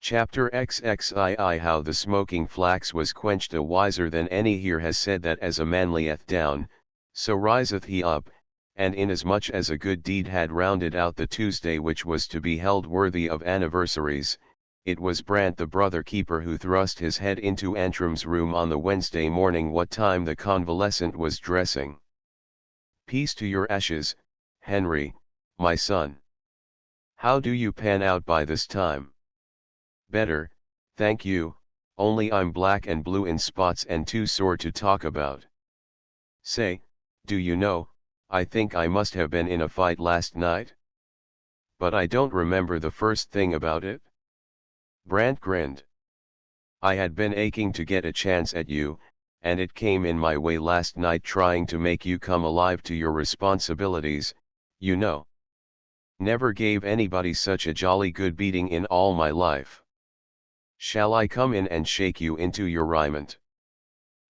Chapter XXII How the smoking flax was quenched. A wiser than any here has said that as a man layeth down, so riseth he up, and inasmuch as a good deed had rounded out the Tuesday which was to be held worthy of anniversaries, it was Brant the brother keeper who thrust his head into Antrim's room on the Wednesday morning what time the convalescent was dressing. Peace to your ashes, Henry, my son. How do you pan out by this time? Better, thank you, only I'm black and blue in spots and too sore to talk about. Say, do you know, I think I must have been in a fight last night? But I don't remember the first thing about it. Brant grinned. I had been aching to get a chance at you, and it came in my way last night trying to make you come alive to your responsibilities, you know. Never gave anybody such a jolly good beating in all my life. Shall I come in and shake you into your raiment?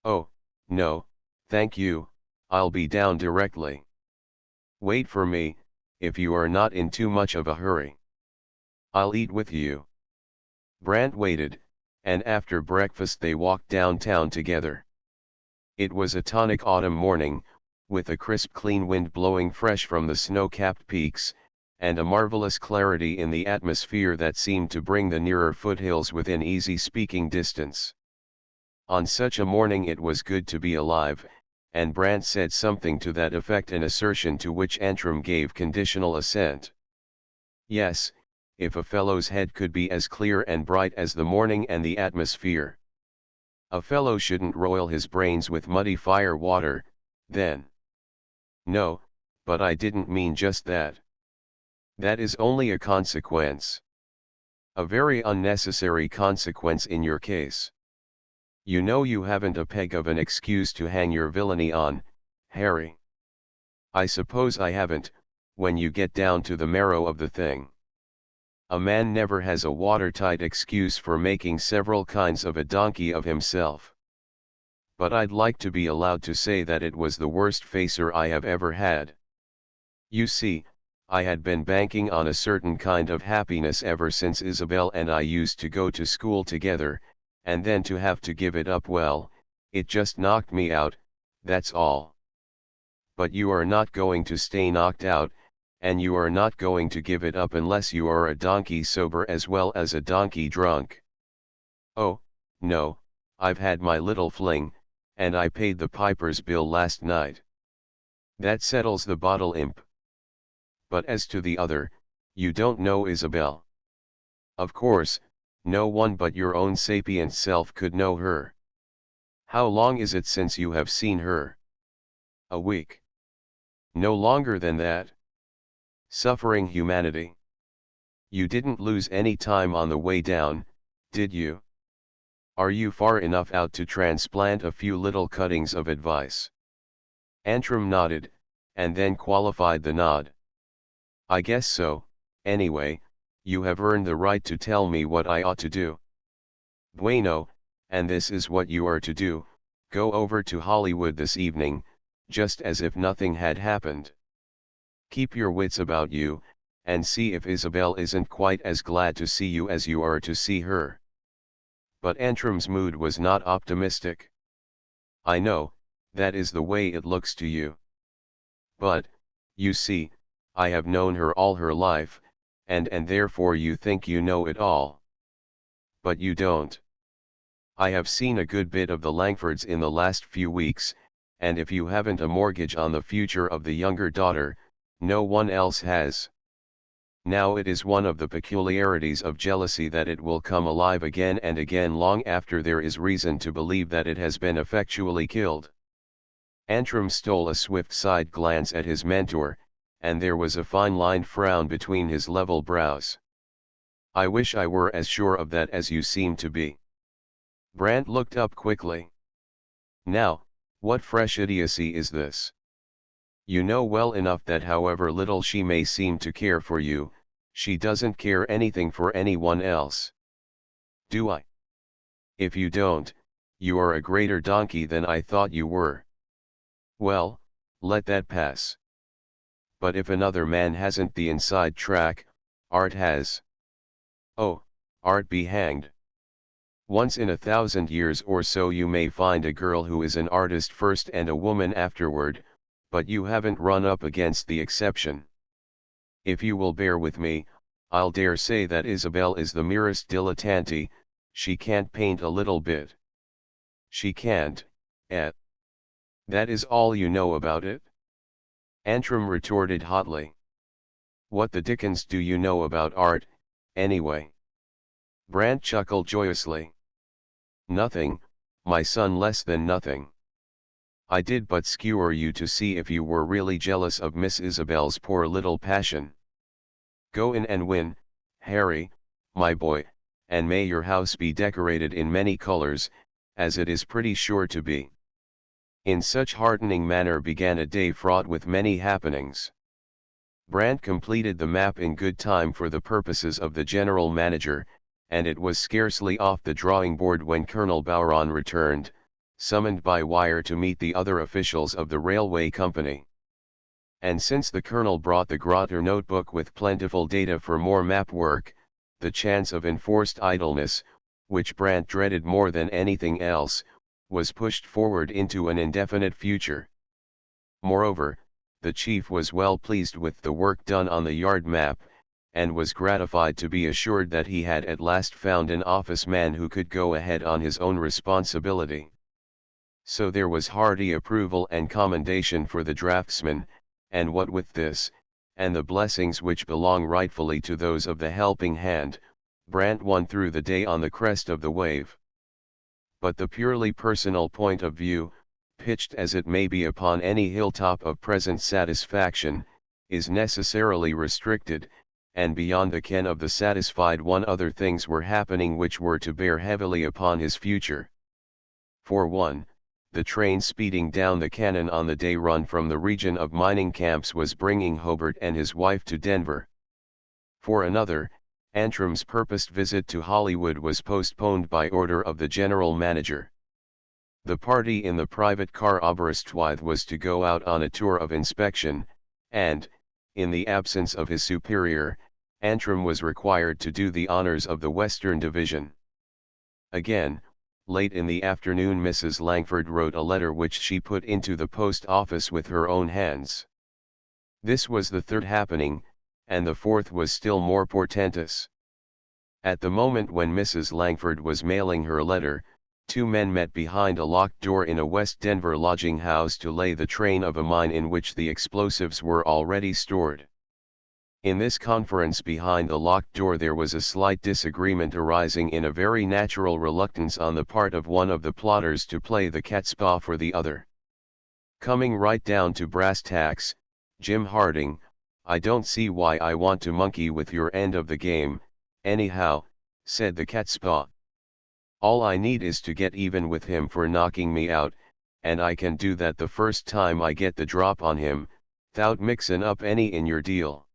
Oh, no, thank you, I'll be down directly. Wait for me, if you are not in too much of a hurry. I'll eat with you. Brant waited, and after breakfast they walked downtown together. It was a tonic autumn morning, with a crisp clean wind blowing fresh from the snow-capped peaks, and a marvelous clarity in the atmosphere that seemed to bring the nearer foothills within easy speaking distance. On such a morning it was good to be alive, and Brant said something to that effect, an assertion to which Antrim gave conditional assent. Yes, if a fellow's head could be as clear and bright as the morning and the atmosphere. A fellow shouldn't roil his brains with muddy fire water, then. No, but I didn't mean just that. That is only a consequence. A very unnecessary consequence in your case. You know you haven't a peg of an excuse to hang your villainy on, Harry. I suppose I haven't, when you get down to the marrow of the thing. A man never has a watertight excuse for making several kinds of a donkey of himself. But I'd like to be allowed to say that it was the worst facer I have ever had. You see, I had been banking on a certain kind of happiness ever since Isabel and I used to go to school together, and then to have to give it up, well, it just knocked me out, that's all. But you are not going to stay knocked out, and you are not going to give it up unless you are a donkey sober as well as a donkey drunk. Oh, no, I've had my little fling, and I paid the piper's bill last night. That settles the bottle, imp. But as to the other, you don't know Isabel. Of course, no one but your own sapient self could know her. How long is it since you have seen her? A week. No longer than that. Suffering humanity. You didn't lose any time on the way down, did you? Are you far enough out to transplant a few little cuttings of advice? Antrim nodded, and then qualified the nod. I guess so. Anyway, you have earned the right to tell me what I ought to do. Bueno, and this is what you are to do: go over to Hollywood this evening, just as if nothing had happened. Keep your wits about you, and see if Isabel isn't quite as glad to see you as you are to see her. But Antrim's mood was not optimistic. I know, that is the way it looks to you. But, you see, I have known her all her life, and therefore you think you know it all. But you don't. I have seen a good bit of the Langfords in the last few weeks, and if you haven't a mortgage on the future of the younger daughter, no one else has. Now it is one of the peculiarities of jealousy that it will come alive again and again long after there is reason to believe that it has been effectually killed. Antrim stole a swift side glance at his mentor, and there was a fine-lined frown between his level brows. I wish I were as sure of that as you seem to be. Brant looked up quickly. Now, what fresh idiocy is this? You know well enough that however little she may seem to care for you, she doesn't care anything for anyone else. Do I? If you don't, you are a greater donkey than I thought you were. Well, let that pass. But if another man hasn't the inside track, Art has. Oh, Art be hanged. Once in 1,000 years or so you may find a girl who is an artist first and a woman afterward, but you haven't run up against the exception. If you will bear with me, I'll dare say that Isabel is the merest dilettante. She can't paint a little bit. She can't, eh? That is all you know about it? Antrim retorted hotly. What the dickens do you know about art, anyway? Brant chuckled joyously. Nothing, my son, less than nothing. I did but skewer you to see if you were really jealous of Miss Isabel's poor little passion. Go in and win, Harry, my boy, and may your house be decorated in many colors, as it is pretty sure to be. In such heartening manner began a day fraught with many happenings. Brant completed the map in good time for the purposes of the general manager, and it was scarcely off the drawing board when Colonel Bowron returned, summoned by wire to meet the other officials of the railway company. And since the colonel brought the Grotter notebook with plentiful data for more map work, the chance of enforced idleness, which Brant dreaded more than anything else, was pushed forward into an indefinite future. Moreover, the chief was well pleased with the work done on the yard map, and was gratified to be assured that he had at last found an office man who could go ahead on his own responsibility. So there was hearty approval and commendation for the draftsman, and what with this, and the blessings which belong rightfully to those of the helping hand, Brant won through the day on the crest of the wave. But the purely personal point of view, pitched as it may be upon any hilltop of present satisfaction, is necessarily restricted, and beyond the ken of the satisfied one other things were happening which were to bear heavily upon his future. For one, the train speeding down the Cannon on the day run from the region of mining camps was bringing Hobart and his wife to Denver. For another, Antrim's purposed visit to Hollywood was postponed by order of the general manager. The party in the private car Aberystwyth was to go out on a tour of inspection, and, in the absence of his superior, Antrim was required to do the honors of the Western Division. Again, late in the afternoon Mrs. Langford wrote a letter which she put into the post office with her own hands. This was the third happening, and the fourth was still more portentous. At the moment when Mrs. Langford was mailing her letter, two men met behind a locked door in a West Denver lodging house to lay the train of a mine in which the explosives were already stored. In this conference behind the locked door there was a slight disagreement arising in a very natural reluctance on the part of one of the plotters to play the catspaw for the other. Coming right down to brass tacks, Jim Harding, "I don't see why I want to monkey with your end of the game, anyhow," said the catspaw. "All I need is to get even with him for knocking me out, and I can do that the first time I get the drop on him, 'thout mixin' up any in your deal."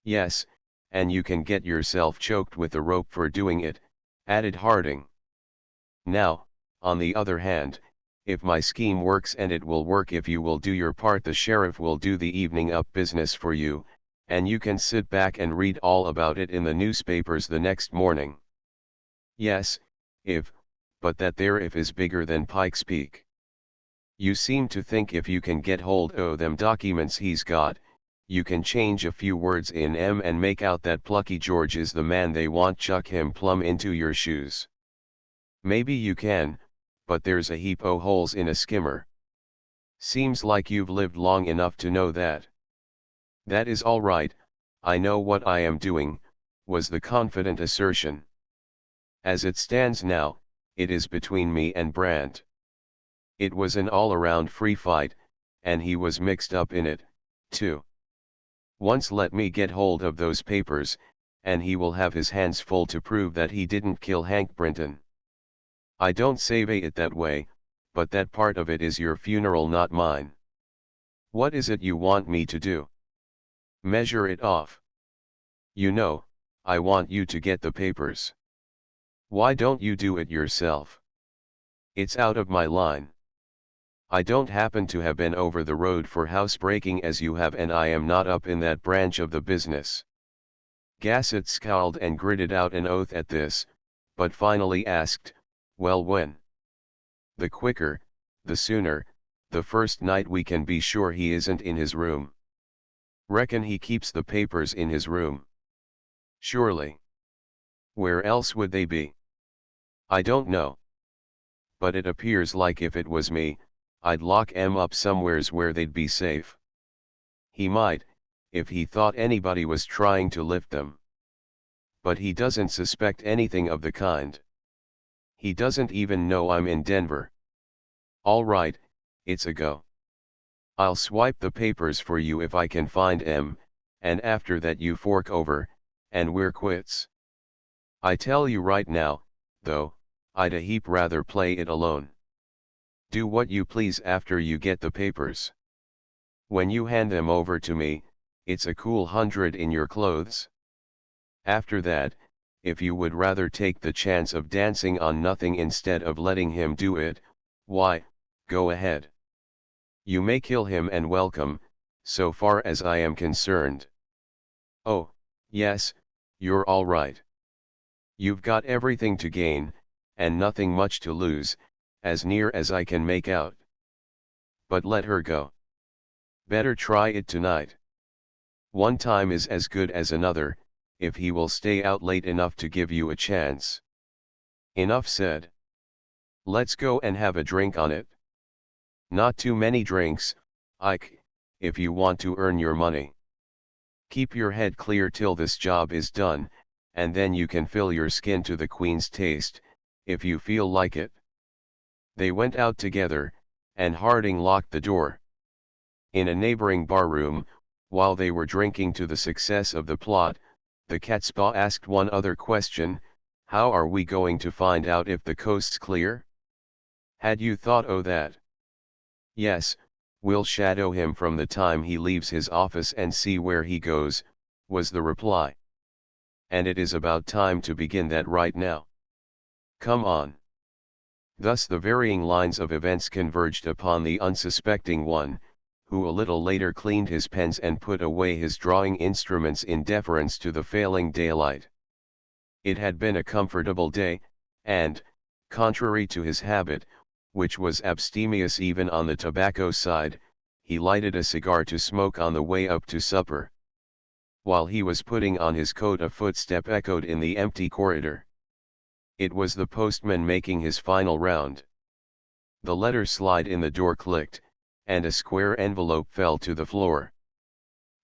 "Yes, and you can get yourself choked with the rope for doing it," added Harding. "Now, on the other hand, if my scheme works, and it will work if you will do your part, the sheriff will do the evening up business for you, and you can sit back and read all about it in the newspapers the next morning." "Yes, but that there if is bigger than Pike's Peak. You seem to think if you can get hold o' them documents he's got, you can change a few words in 'em and make out that Plucky George is the man they want, chuck him plumb into your shoes. Maybe you can, but there's a heap o' holes in a skimmer. Seems like you've lived long enough to know that." "That is all right, I know what I am doing," was the confident assertion. "As it stands now, it is between me and Brant." It was an all-around free fight, and he was mixed up in it, too. "Once let me get hold of those papers, and he will have his hands full to prove that he didn't kill Hank Brinton. I don't say it that way, but that part of it is your funeral, not mine." "What is it you want me to do?" "Measure it off. You know, I want you to get the papers." "Why don't you do it yourself?" "It's out of my line. I don't happen to have been over the road for housebreaking as you have, and I am not up in that branch of the business." Gassett scowled and gritted out an oath at this, but finally asked, "Well, when?" "The quicker, the sooner, the first night we can be sure he isn't in his room." "Reckon he keeps the papers in his room?" "Surely. Where else would they be?" "I don't know. But it appears like if it was me, I'd lock 'em up somewheres where they'd be safe." "He might, if he thought anybody was trying to lift them." "But he doesn't suspect anything of the kind. He doesn't even know I'm in Denver." "All right, it's a go. I'll swipe the papers for you if I can find 'em, and after that you fork over, and we're quits. I tell you right now, though, I'd a heap rather play it alone." "Do what you please after you get the papers. When you hand them over to me, it's a cool 100 in your clothes. After that, if you would rather take the chance of dancing on nothing instead of letting him do it, why, go ahead. You may kill him and welcome, so far as I am concerned." "Oh, yes, you're all right. You've got everything to gain, and nothing much to lose, as near as I can make out. But let her go. Better try it tonight. One time is as good as another, if he will stay out late enough to give you a chance." "Enough said. Let's go and have a drink on it." "Not too many drinks, Ike, if you want to earn your money. Keep your head clear till this job is done, and then you can fill your skin to the Queen's taste, if you feel like it." They went out together, and Harding locked the door. In a neighboring barroom, while they were drinking to the success of the plot, the catspaw asked one other question: "How are we going to find out if the coast's clear?" "Had you thought o' that?" "Yes, we'll shadow him from the time he leaves his office and see where he goes," was the reply. "And it is about time to begin that right now. Come on." Thus the varying lines of events converged upon the unsuspecting one, who a little later cleaned his pens and put away his drawing instruments in deference to the failing daylight. It had been a comfortable day, and, contrary to his habit, which was abstemious even on the tobacco side, he lighted a cigar to smoke on the way up to supper. While he was putting on his coat, a footstep echoed in the empty corridor. It was the postman making his final round. The letter slide in the door clicked, and a square envelope fell to the floor.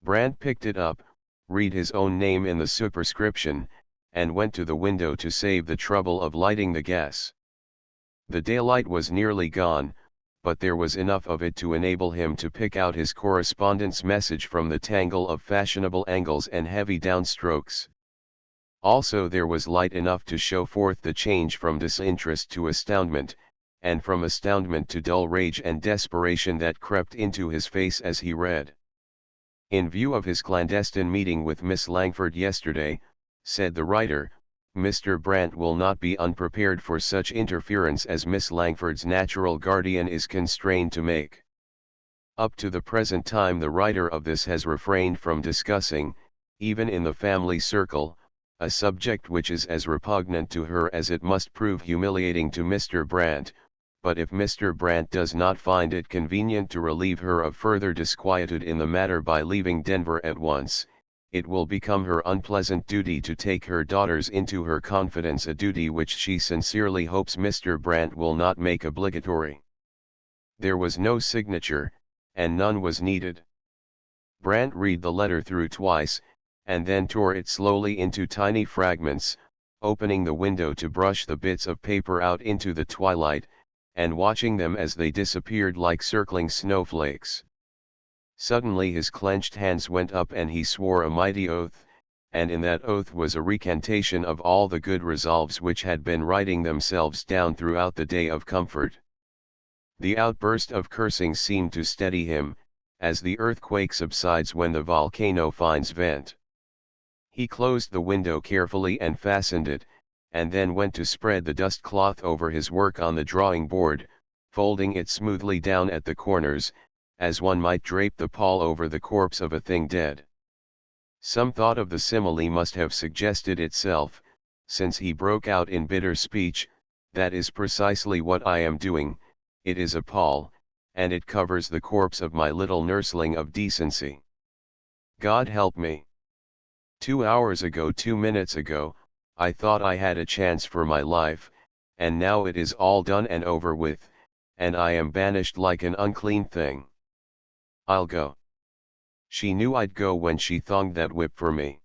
Brandt picked it up, read his own name in the superscription, and went to the window to save the trouble of lighting the gas. The daylight was nearly gone, but there was enough of it to enable him to pick out his correspondent's message from the tangle of fashionable angles and heavy downstrokes. Also there was light enough to show forth the change from disinterest to astoundment, and from astoundment to dull rage and desperation that crept into his face as he read. In view of his clandestine meeting with Miss Langford yesterday, said the writer, Mr. Brandt will not be unprepared for such interference as Miss Langford's natural guardian is constrained to make. Up to the present time the writer of this has refrained from discussing, even in the family circle, a subject which is as repugnant to her as it must prove humiliating to Mr. Brandt, but if Mr. Brandt does not find it convenient to relieve her of further disquietude in the matter by leaving Denver at once, it will become her unpleasant duty to take her daughters into her confidence, a duty which she sincerely hopes Mr. Brandt will not make obligatory. There was no signature, and none was needed. Brandt read the letter through twice, and then tore it slowly into tiny fragments, opening the window to brush the bits of paper out into the twilight, and watching them as they disappeared like circling snowflakes. Suddenly his clenched hands went up and he swore a mighty oath, and in that oath was a recantation of all the good resolves which had been writing themselves down throughout the day of comfort. The outburst of cursing seemed to steady him, as the earthquake subsides when the volcano finds vent. He closed the window carefully and fastened it, and then went to spread the dust cloth over his work on the drawing board, folding it smoothly down at the corners, as one might drape the pall over the corpse of a thing dead. Some thought of the simile must have suggested itself, since he broke out in bitter speech, "That is precisely what I am doing, it is a pall, and it covers the corpse of my little nursling of decency. God help me. 2 hours ago, 2 minutes ago, I thought I had a chance for my life, and now it is all done and over with, and I am banished like an unclean thing. I'll go. She knew I'd go when she thonged that whip for me.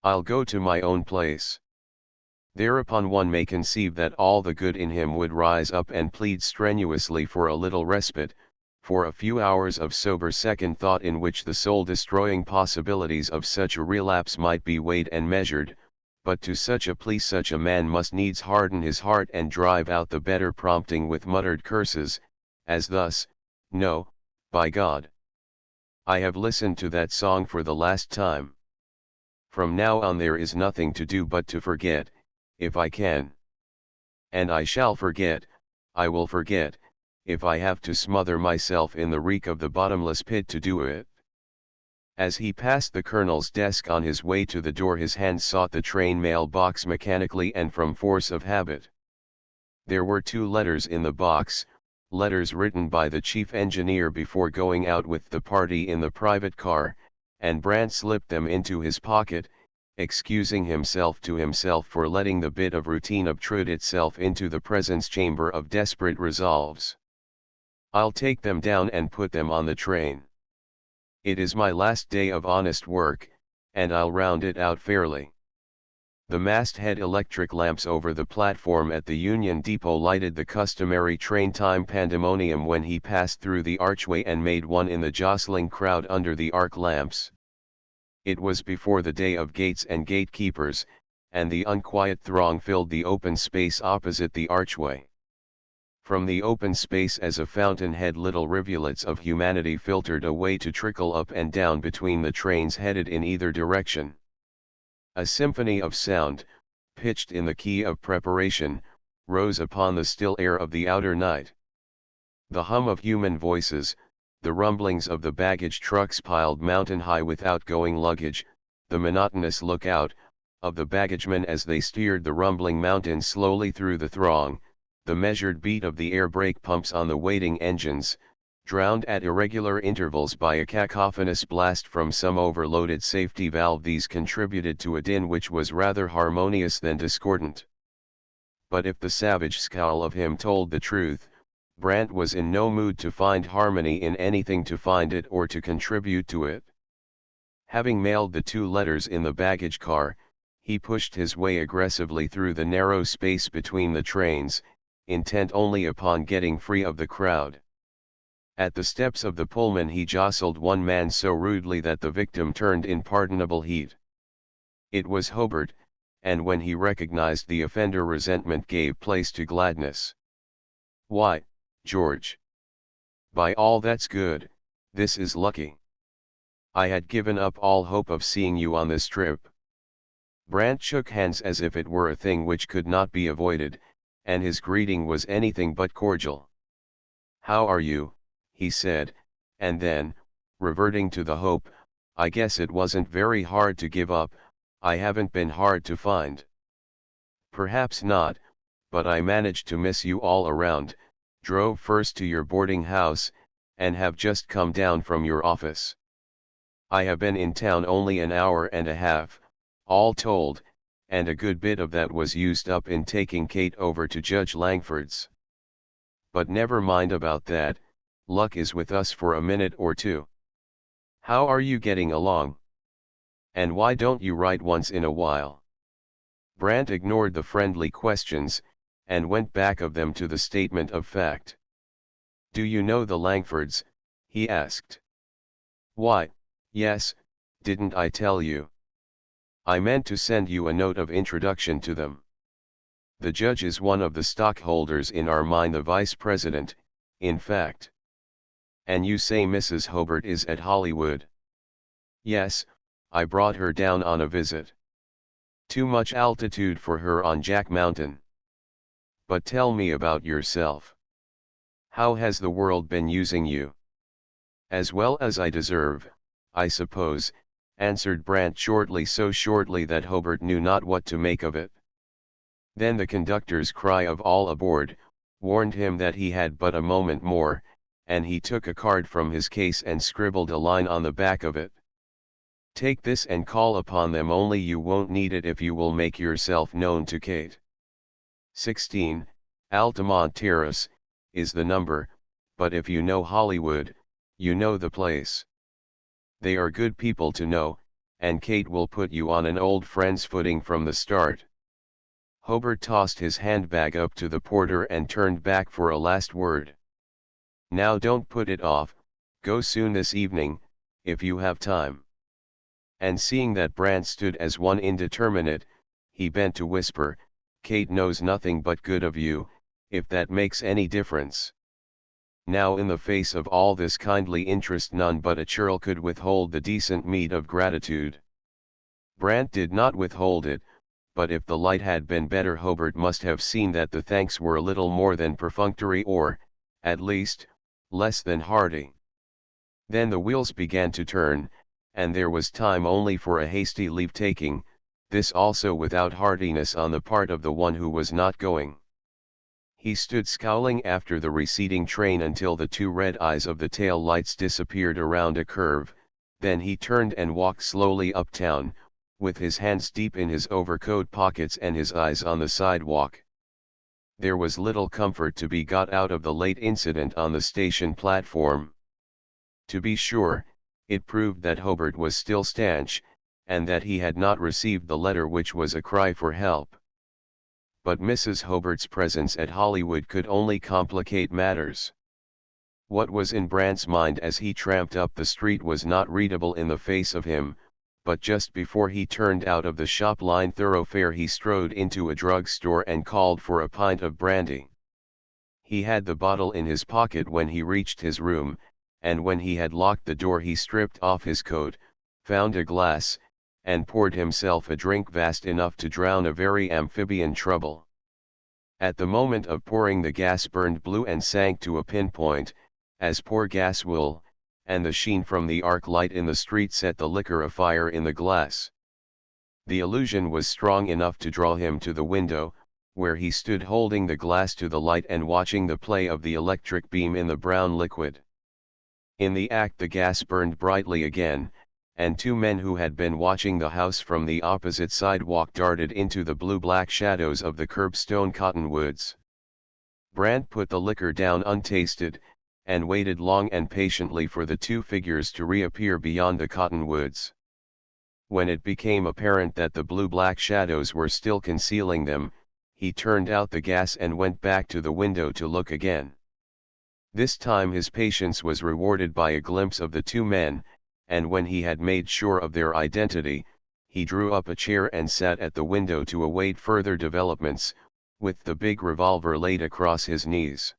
I'll go to my own place." Thereupon one may conceive that all the good in him would rise up and plead strenuously for a little respite, for a few hours of sober second thought in which the soul-destroying possibilities of such a relapse might be weighed and measured, but to such a plea such a man must needs harden his heart and drive out the better prompting with muttered curses, as thus, "No, by God! I have listened to that song for the last time. From now on there is nothing to do but to forget, if I can. And I shall forget, I will forget, if I have to smother myself in the reek of the bottomless pit to do it." As he passed the colonel's desk on his way to the door his hand sought the train mail box mechanically and from force of habit. There were 2 letters in the box, letters written by the chief engineer before going out with the party in the private car, and Brandt slipped them into his pocket, excusing himself to himself for letting the bit of routine obtrude itself into the presence chamber of desperate resolves. "I'll take them down and put them on the train. It is my last day of honest work, and I'll round it out fairly." The masthead electric lamps over the platform at the Union Depot lighted the customary train time pandemonium when he passed through the archway and made one in the jostling crowd under the arc lamps. It was before the day of gates and gatekeepers, and the unquiet throng filled the open space opposite the archway. From the open space as a fountainhead little rivulets of humanity filtered away to trickle up and down between the trains headed in either direction. A symphony of sound, pitched in the key of preparation, rose upon the still air of the outer night. The hum of human voices, the rumblings of the baggage trucks piled mountain high with outgoing luggage, the monotonous lookout of the baggagemen as they steered the rumbling mountain slowly through the throng, the measured beat of the air brake pumps on the waiting engines, drowned at irregular intervals by a cacophonous blast from some overloaded safety valve. These contributed to a din which was rather harmonious than discordant. But if the savage scowl of him told the truth, Brant was in no mood to find harmony in anything, to find it or to contribute to it. Having mailed the 2 letters in the baggage car, he pushed his way aggressively through the narrow space between the trains, intent only upon getting free of the crowd. At the steps of the Pullman he jostled one man so rudely that the victim turned in pardonable heat. It was Hobart, and when he recognized the offender, resentment gave place to gladness. "Why, George! By all that's good, this is lucky. I had given up all hope of seeing you on this trip." Brant shook hands as if it were a thing which could not be avoided, and his greeting was anything but cordial. "How are you?" he said, and then, reverting to the hope, "I guess it wasn't very hard to give up. I haven't been hard to find." "Perhaps not, but I managed to miss you all around, drove first to your boarding house, and have just come down from your office. I have been in town only an hour and a half, all told, and a good bit of that was used up in taking Kate over to Judge Langford's. But never mind about that, luck is with us for a minute or two. How are you getting along? And why don't you write once in a while?" Brant ignored the friendly questions, and went back of them to the statement of fact. "Do you know the Langfords?" he asked. "Why, yes, didn't I tell you? I meant to send you a note of introduction to them. The judge is one of the stockholders in our mine, the vice president, in fact. And you say Mrs. Hobart is at Hollywood?" "Yes, I brought her down on a visit. Too much altitude for her on Jack Mountain. But tell me about yourself. How has the world been using you?" "As well as I deserve, I suppose," answered Brant shortly, so shortly that Hobart knew not what to make of it. Then the conductor's cry of "all aboard" warned him that he had but a moment more, and he took a card from his case and scribbled a line on the back of it. "Take this and call upon them, only you won't need it if you will make yourself known to Kate. 16, Altamont Terrace, is the number, but if you know Hollywood, you know the place. They are good people to know, and Kate will put you on an old friend's footing from the start." Hobart tossed his handbag up to the porter and turned back for a last word. "Now don't put it off, go soon this evening, if you have time." And seeing that Brant stood as one indeterminate, he bent to whisper, "Kate knows nothing but good of you, if that makes any difference." Now in the face of all this kindly interest none but a churl could withhold the decent meed of gratitude. Brant did not withhold it, but if the light had been better Hobart must have seen that the thanks were little more than perfunctory, or, at least, less than hearty. Then the wheels began to turn, and there was time only for a hasty leave-taking, this also without heartiness on the part of the one who was not going. He stood scowling after the receding train until the 2 red eyes of the tail lights disappeared around a curve, then he turned and walked slowly uptown, with his hands deep in his overcoat pockets and his eyes on the sidewalk. There was little comfort to be got out of the late incident on the station platform. To be sure, it proved that Hobart was still stanch, and that he had not received the letter which was a cry for help. But Mrs. Hobart's presence at Hollywood could only complicate matters. What was in Brant's mind as he tramped up the street was not readable in the face of him, but just before he turned out of the shop-lined thoroughfare he strode into a drugstore and called for a pint of brandy. He had the bottle in his pocket when he reached his room, and when he had locked the door he stripped off his coat, found a glass, and poured himself a drink vast enough to drown a very amphibian trouble. At the moment of pouring the gas burned blue and sank to a pinpoint, as poor gas will, and the sheen from the arc light in the street set the liquor afire in the glass. The illusion was strong enough to draw him to the window, where he stood holding the glass to the light and watching the play of the electric beam in the brown liquid. In the act the gas burned brightly again, and two men who had been watching the house from the opposite sidewalk darted into the blue-black shadows of the curbstone cottonwoods. Brandt put the liquor down untasted, and waited long and patiently for the two figures to reappear beyond the cottonwoods. When it became apparent that the blue-black shadows were still concealing them, he turned out the gas and went back to the window to look again. This time his patience was rewarded by a glimpse of the two men, and when he had made sure of their identity, he drew up a chair and sat at the window to await further developments, with the big revolver laid across his knees.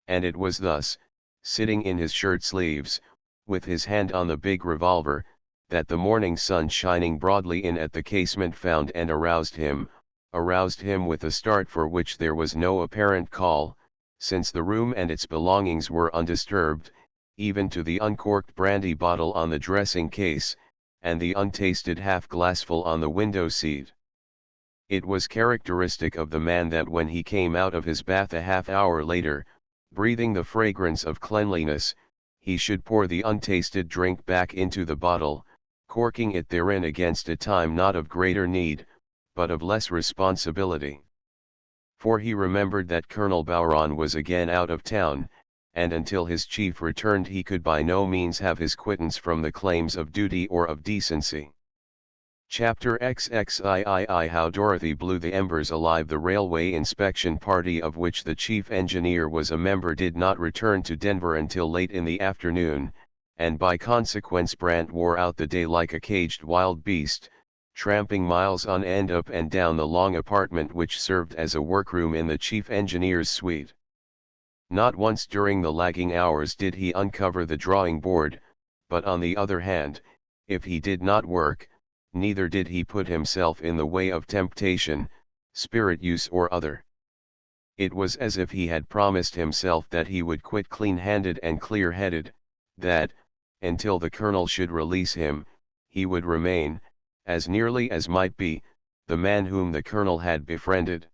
And it was thus, sitting in his shirt sleeves, with his hand on the big revolver, that the morning sun shining broadly in at the casement found and aroused him with a start for which there was no apparent call, since the room and its belongings were undisturbed, even to the uncorked brandy bottle on the dressing case, and the untasted half-glassful on the window-seat. It was characteristic of the man that when he came out of his bath a half-hour later, breathing the fragrance of cleanliness, he should pour the untasted drink back into the bottle, corking it therein against a time not of greater need, but of less responsibility. For he remembered that Colonel Bowron was again out of town, and until his chief returned he could by no means have his quittance from the claims of duty or of decency. Chapter XXIII How Dorothy Blew the Embers Alive. The railway inspection party of which the chief engineer was a member did not return to Denver until late in the afternoon, and by consequence Brandt wore out the day like a caged wild beast, tramping miles on end up and down the long apartment which served as a workroom in the chief engineer's suite. Not once during the lagging hours did he uncover the drawing board, but on the other hand, if he did not work, neither did he put himself in the way of temptation, spirit use or other. It was as if he had promised himself that he would quit clean-handed and clear-headed, that, until the colonel should release him, he would remain, as nearly as might be, the man whom the colonel had befriended.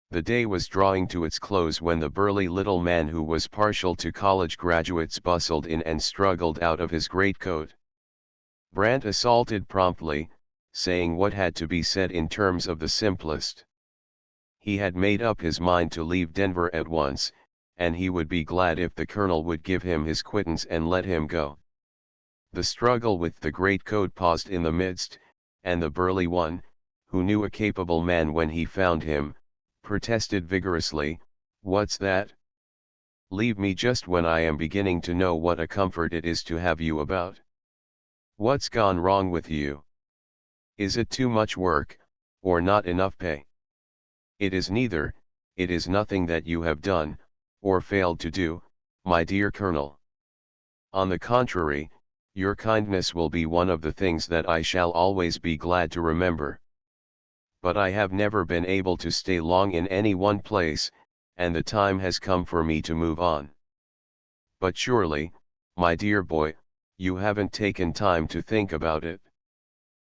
The day was drawing to its close when the burly little man who was partial to college graduates bustled in and struggled out of his greatcoat. Brandt assaulted promptly, saying what had to be said in terms of the simplest. He had made up his mind to leave Denver at once, and he would be glad if the colonel would give him his quittance and let him go. The struggle with the greatcoat paused in the midst, and the burly one, who knew a capable man when he found him, protested vigorously, "What's that? Leave me just when I am beginning to know what a comfort it is to have you about. What's gone wrong with you? Is it too much work, or not enough pay?" "It is neither, it is nothing that you have done, or failed to do, my dear Colonel. On the contrary, your kindness will be one of the things that I shall always be glad to remember. But I have never been able to stay long in any one place, and the time has come for me to move on. But surely, my dear boy, you haven't taken time to think about it.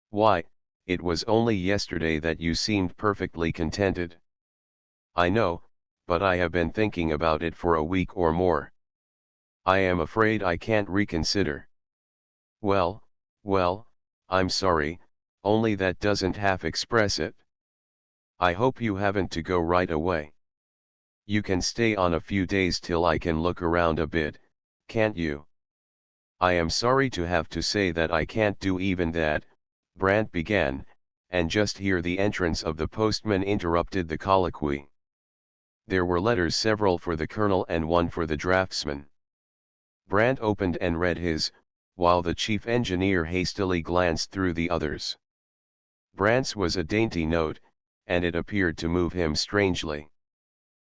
Why, it was only yesterday that you seemed perfectly contented." "I know, but I have been thinking about it for a week or more. I am afraid I can't reconsider." Well, I'm sorry, only that doesn't half express it. I hope you haven't to go right away. You can stay on a few days till I can look around a bit, can't you?" "I am sorry to have to say that I can't do even that," Brandt began, and just here the entrance of the postman interrupted the colloquy. There were letters, several for the colonel and one for the draftsman. Brandt opened and read his, while the chief engineer hastily glanced through the others. Brandt's was a dainty note, and it appeared to move him strangely.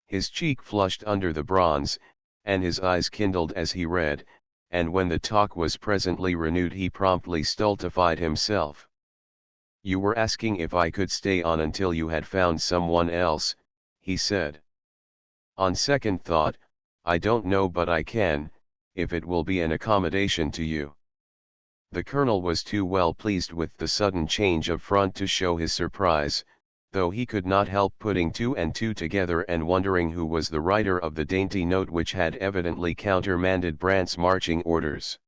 His cheek flushed under the bronze, and his eyes kindled as he read, and when the talk was presently renewed he promptly stultified himself. "You were asking if I could stay on until you had found someone else," he said. "On second thought, I don't know but I can, if it will be an accommodation to you." The colonel was too well pleased with the sudden change of front to show his surprise, though he could not help putting two and two together and wondering who was the writer of the dainty note which had evidently countermanded Brandt's marching orders.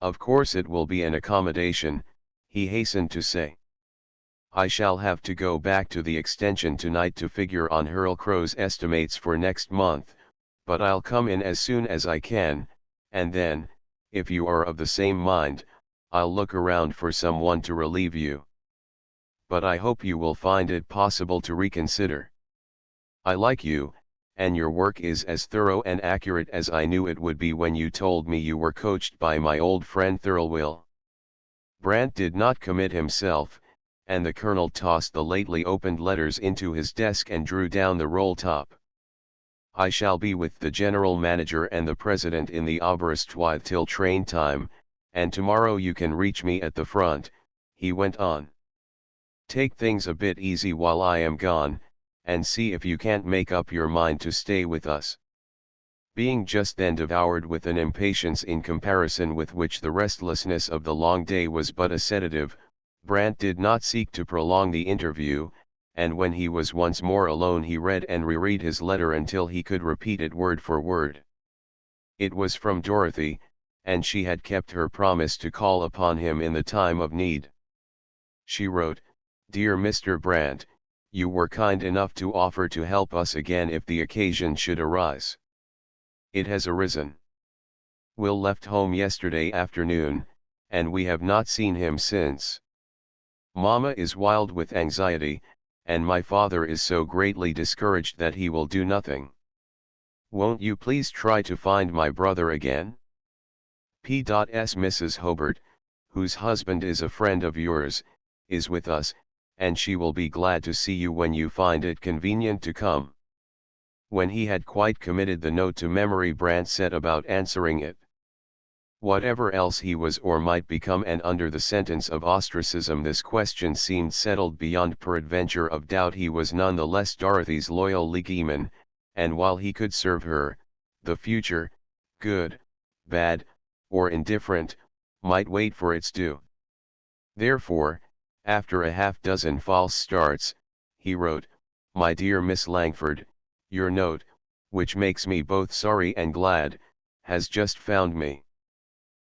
"Of course it will be an accommodation," he hastened to say. "I shall have to go back to the extension tonight to figure on Hurl Crow's estimates for next month, but I'll come in as soon as I can, and then, if you are of the same mind, I'll look around for someone to relieve you. But I hope you will find it possible to reconsider. I like you, and your work is as thorough and accurate as I knew it would be when you told me you were coached by my old friend Thirlwell." Brandt did not commit himself, and the colonel tossed the lately opened letters into his desk and drew down the roll top. "I shall be with the general manager and the president in the Aberystwyth till train time, and tomorrow you can reach me at the front," he went on. "Take things a bit easy while I am gone, and see if you can't make up your mind to stay with us." Being just then devoured with an impatience in comparison with which the restlessness of the long day was but a sedative, Brandt did not seek to prolong the interview, and when he was once more alone he read and reread his letter until he could repeat it word for word. It was from Dorothy, and she had kept her promise to call upon him in the time of need. She wrote, "Dear Mr. Brandt, you were kind enough to offer to help us again if the occasion should arise. It has arisen. Will left home yesterday afternoon, and we have not seen him since. Mama is wild with anxiety, and my father is so greatly discouraged that he will do nothing. Won't you please try to find my brother again? P.S. Mrs. Hobart, whose husband is a friend of yours, is with us, and she will be glad to see you when you find it convenient to come." When he had quite committed the note to memory, Brandt set about answering it. Whatever else he was or might become, and under the sentence of ostracism this question seemed settled beyond peradventure of doubt, he was none the less Dorothy's loyal legiman, and while he could serve her, the future, good, bad, or indifferent, might wait for its due. Therefore, after a half-dozen false starts, he wrote, "My dear Miss Langford, your note, which makes me both sorry and glad, has just found me.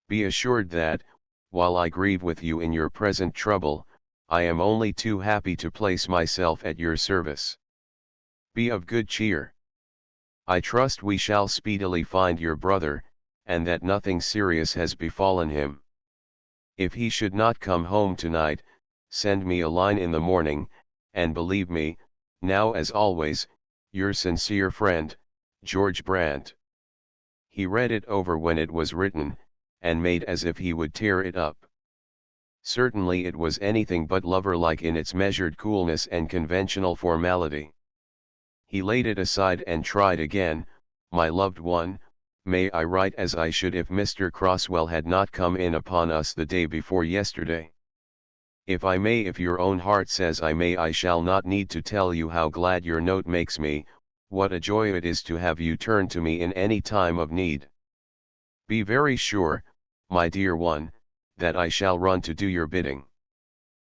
Be assured that, while I grieve with you in your present trouble, I am only too happy to place myself at your service. Be of good cheer. I trust we shall speedily find your brother, and that nothing serious has befallen him. If he should not come home tonight, send me a line in the morning, and believe me, now as always, your sincere friend, George Brandt." He read it over when it was written, and made as if he would tear it up. Certainly it was anything but lover-like in its measured coolness and conventional formality. He laid it aside and tried again. "My loved one, may I write as I should if Mr. Crosswell had not come in upon us the day before yesterday? If I may, if your own heart says I may, I shall not need to tell you how glad your note makes me, what a joy it is to have you turn to me in any time of need. Be very sure, my dear one, that I shall run to do your bidding.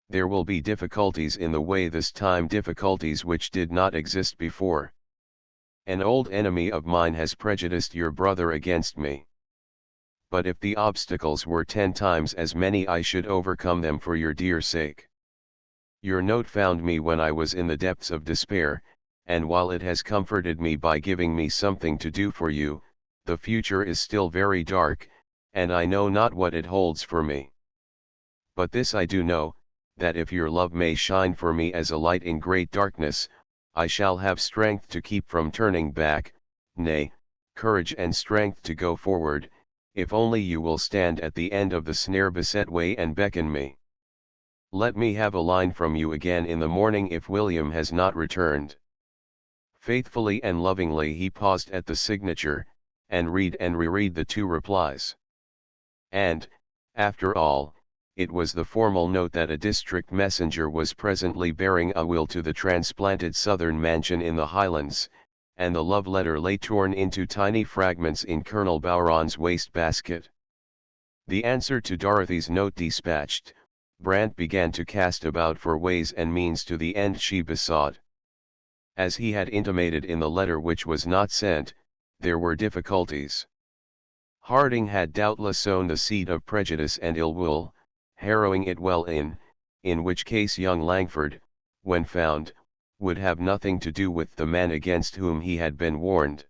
There will be difficulties in the way this time, difficulties which did not exist before. An old enemy of mine has prejudiced your brother against me. But if the obstacles were 10 times as many, I should overcome them for your dear sake. Your note found me when I was in the depths of despair, and while it has comforted me by giving me something to do for you, the future is still very dark, and I know not what it holds for me. But this I do know, that if your love may shine for me as a light in great darkness, I shall have strength to keep from turning back, nay, courage and strength to go forward, if only you will stand at the end of the snare-beset way and beckon me. Let me have a line from you again in the morning if William has not returned." Faithfully and lovingly he paused at the signature, and read and reread the 2 replies. And, after all, it was the formal note that a district messenger was presently bearing a will to the transplanted southern mansion in the Highlands, and the love letter lay torn into tiny fragments in Colonel Bowron's waste basket. The answer to Dorothy's note dispatched, Brandt began to cast about for ways and means to the end she besought. As he had intimated in the letter which was not sent, there were difficulties. Harding had doubtless sown the seed of prejudice and ill will, harrowing it well in which case young Langford, when found, would have nothing to do with the man against whom he had been warned.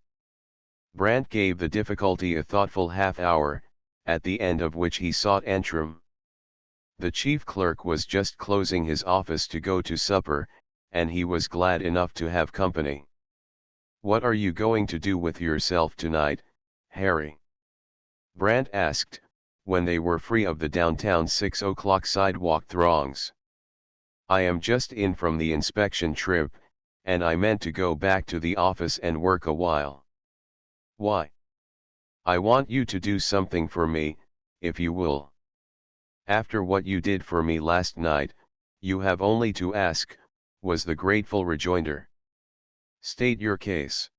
Brandt gave the difficulty a thoughtful half-hour, at the end of which he sought Antrim. The chief clerk was just closing his office to go to supper, and he was glad enough to have company. "What are you going to do with yourself tonight, Harry?" Brandt asked, when they were free of the downtown 6 o'clock sidewalk throngs. "I am just in from the inspection trip, and I meant to go back to the office and work a while." "Why?" "I want you to do something for me, if you will." "After what you did for me last night, you have only to ask," was the grateful rejoinder. "State your case."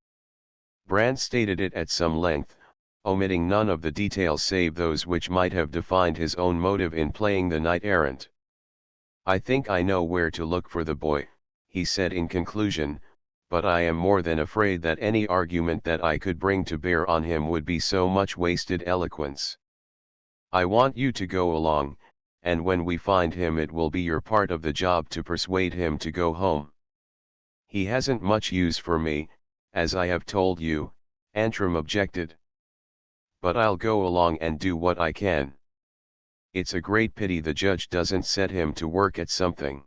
Brandt stated it at some length, omitting none of the details save those which might have defined his own motive in playing the knight-errant. "I think I know where to look for the boy," he said in conclusion, "but I am more than afraid that any argument that I could bring to bear on him would be so much wasted eloquence. I want you to go along, and when we find him it will be your part of the job to persuade him to go home. He hasn't much use for me, as I have told you," Antrim objected. "But I'll go along and do what I can. It's a great pity the judge doesn't set him to work at something."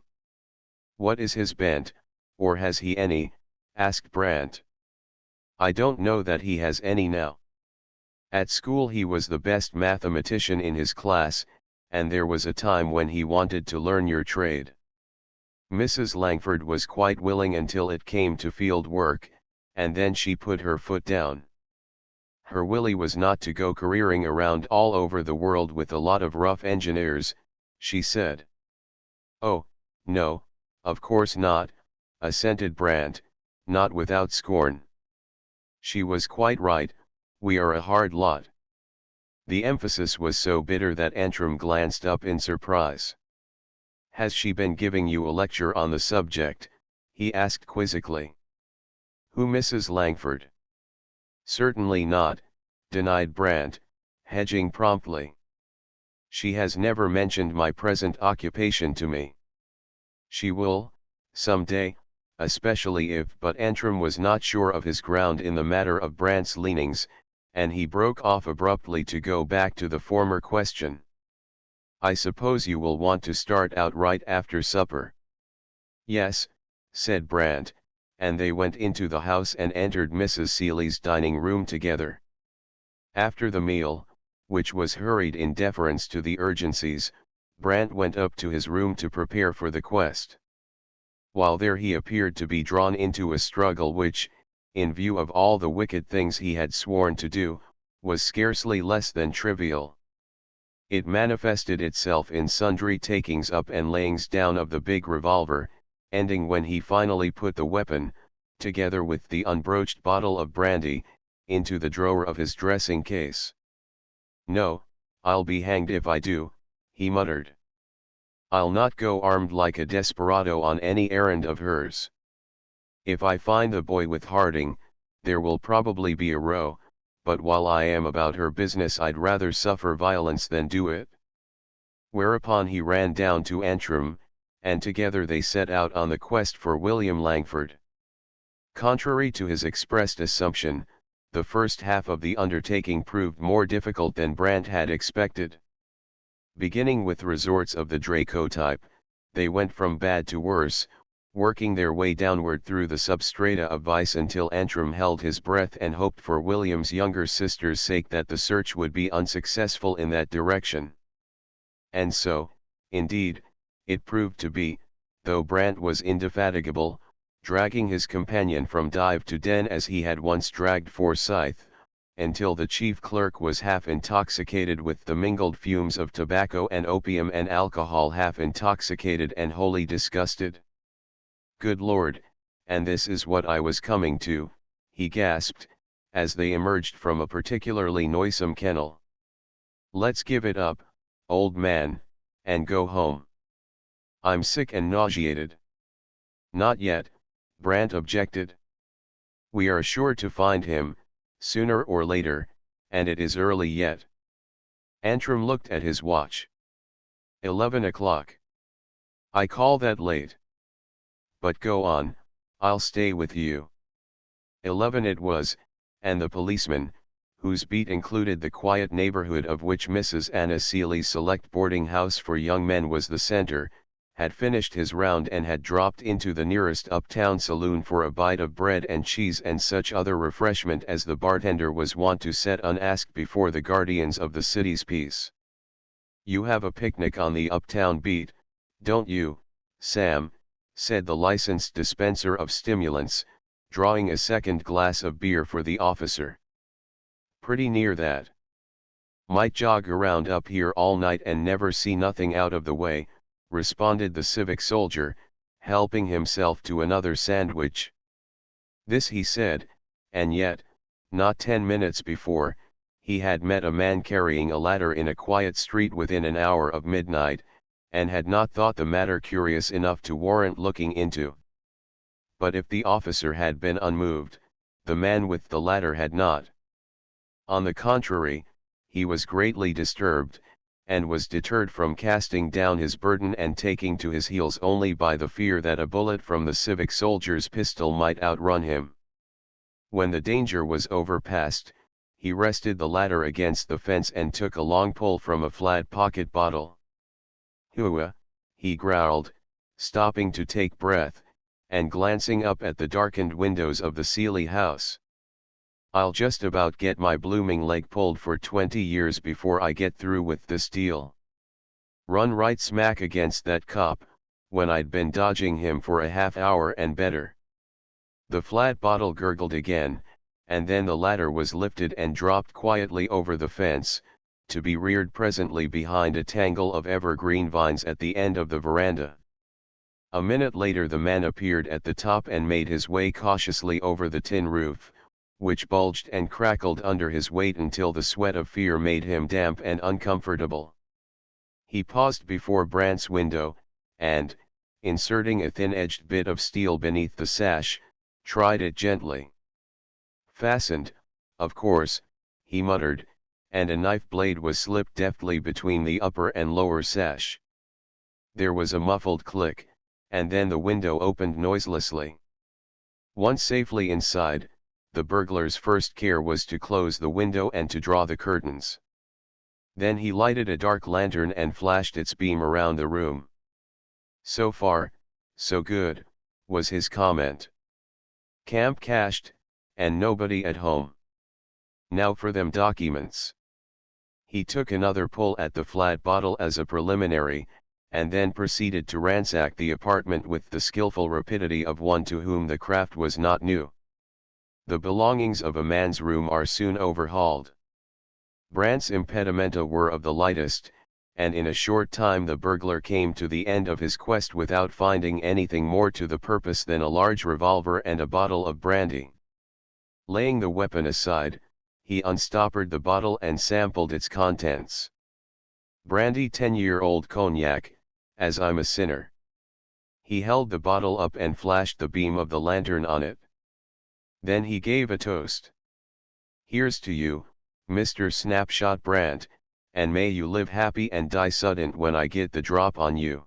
"What is his bent, or has he any?" asked Brandt. "I don't know that he has any now. At school he was the best mathematician in his class, and there was a time when he wanted to learn your trade." Mrs. Langford was quite willing until it came to field work, and then she put her foot down. Her Willie was not to go careering around all over the world with a lot of rough engineers, she said. "Oh, no, of course not," assented Brandt, not without scorn. She was quite right, we are a hard lot. The emphasis was so bitter that Antrim glanced up in surprise. "Has she been giving you a lecture on the subject?" he asked quizzically. "Who, Mrs. Langford?" "Certainly not," denied Brandt, hedging promptly. "She has never mentioned my present occupation to me. She will, some day, especially if—" But Antrim was not sure of his ground in the matter of Brandt's leanings, and he broke off abruptly to go back to the former question. "I suppose you will want to start out right after supper." "Yes," said Brandt, and they went into the house and entered Mrs. Seeley's dining room together. After the meal, which was hurried in deference to the urgencies, Brandt went up to his room to prepare for the quest. While there he appeared to be drawn into a struggle which, in view of all the wicked things he had sworn to do, was scarcely less than trivial. It manifested itself in sundry takings up and layings down of the big revolver, ending when he finally put the weapon, together with the unbroached bottle of brandy, into the drawer of his dressing case. "No, I'll be hanged if I do," he muttered. "I'll not go armed like a desperado on any errand of hers. If I find the boy with Harding, there will probably be a row, but while I am about her business I'd rather suffer violence than do it." Whereupon he ran down to Antrim, and together they set out on the quest for William Langford. Contrary to his expressed assumption, the first half of the undertaking proved more difficult than Brandt had expected. Beginning with resorts of the Draco type, they went from bad to worse, working their way downward through the substrata of vice until Antrim held his breath and hoped for William's younger sister's sake that the search would be unsuccessful in that direction. And so, indeed, it proved to be, though Brandt was indefatigable, dragging his companion from dive to den as he had once dragged Forsyth, until the chief clerk was half intoxicated with the mingled fumes of tobacco and opium and alcohol, half intoxicated and wholly disgusted. "Good Lord, and this is what I was coming to," he gasped, as they emerged from a particularly noisome kennel. "Let's give it up, old man, and go home." I'm sick and nauseated. Not yet, Brandt objected. We are sure to find him, sooner or later, and it is early yet. Antrim looked at his watch. 11 o'clock. I call that late. But go on, I'll stay with you. 11 it was, and the policeman, whose beat included the quiet neighborhood of which Mrs. Anna Seeley's select boarding house for young men was the center, had finished his round and had dropped into the nearest uptown saloon for a bite of bread and cheese and such other refreshment as the bartender was wont to set unasked before the guardians of the city's peace. You have a picnic on the uptown beat, don't you, Sam? Said the licensed dispenser of stimulants, drawing a second glass of beer for the officer. Pretty near that. Might jog around up here all night and never see nothing out of the way, responded the civic soldier, helping himself to another sandwich. This he said, and yet, not 10 minutes before, he had met a man carrying a ladder in a quiet street within an hour of midnight, and had not thought the matter curious enough to warrant looking into. But if the officer had been unmoved, the man with the ladder had not. On the contrary, he was greatly disturbed, and was deterred from casting down his burden and taking to his heels only by the fear that a bullet from the civic soldier's pistol might outrun him. When the danger was overpast, he rested the ladder against the fence and took a long pull from a flat pocket bottle. "Hooah," he growled, stopping to take breath, and glancing up at the darkened windows of the Seeley house. "I'll just about get my blooming leg pulled for 20 years before I get through with this deal. Run right smack against that cop, when I'd been dodging him for a half hour and better." The flat bottle gurgled again, and then the ladder was lifted and dropped quietly over the fence, to be reared presently behind a tangle of evergreen vines at the end of the veranda. A minute later the man appeared at the top and made his way cautiously over the tin roof, which bulged and crackled under his weight until the sweat of fear made him damp and uncomfortable. He paused before Brandt's window, and, inserting a thin-edged bit of steel beneath the sash, tried it gently. "Fastened, of course," he muttered, and a knife blade was slipped deftly between the upper and lower sash. There was a muffled click, and then the window opened noiselessly. Once safely inside, the burglar's first care was to close the window and to draw the curtains. Then he lighted a dark lantern and flashed its beam around the room. "So far, so good," was his comment. "Camp cached, and nobody at home. Now for them documents." He took another pull at the flat bottle as a preliminary, and then proceeded to ransack the apartment with the skillful rapidity of one to whom the craft was not new. The belongings of a man's room are soon overhauled. Brandt's impedimenta were of the lightest, and in a short time the burglar came to the end of his quest without finding anything more to the purpose than a large revolver and a bottle of brandy. Laying the weapon aside, he unstoppered the bottle and sampled its contents. "Brandy 10-year-old cognac, as I'm a sinner." He held the bottle up and flashed the beam of the lantern on it. Then he gave a toast. "Here's to you, Mr. Snapshot Brandt, and may you live happy and die sudden when I get the drop on you."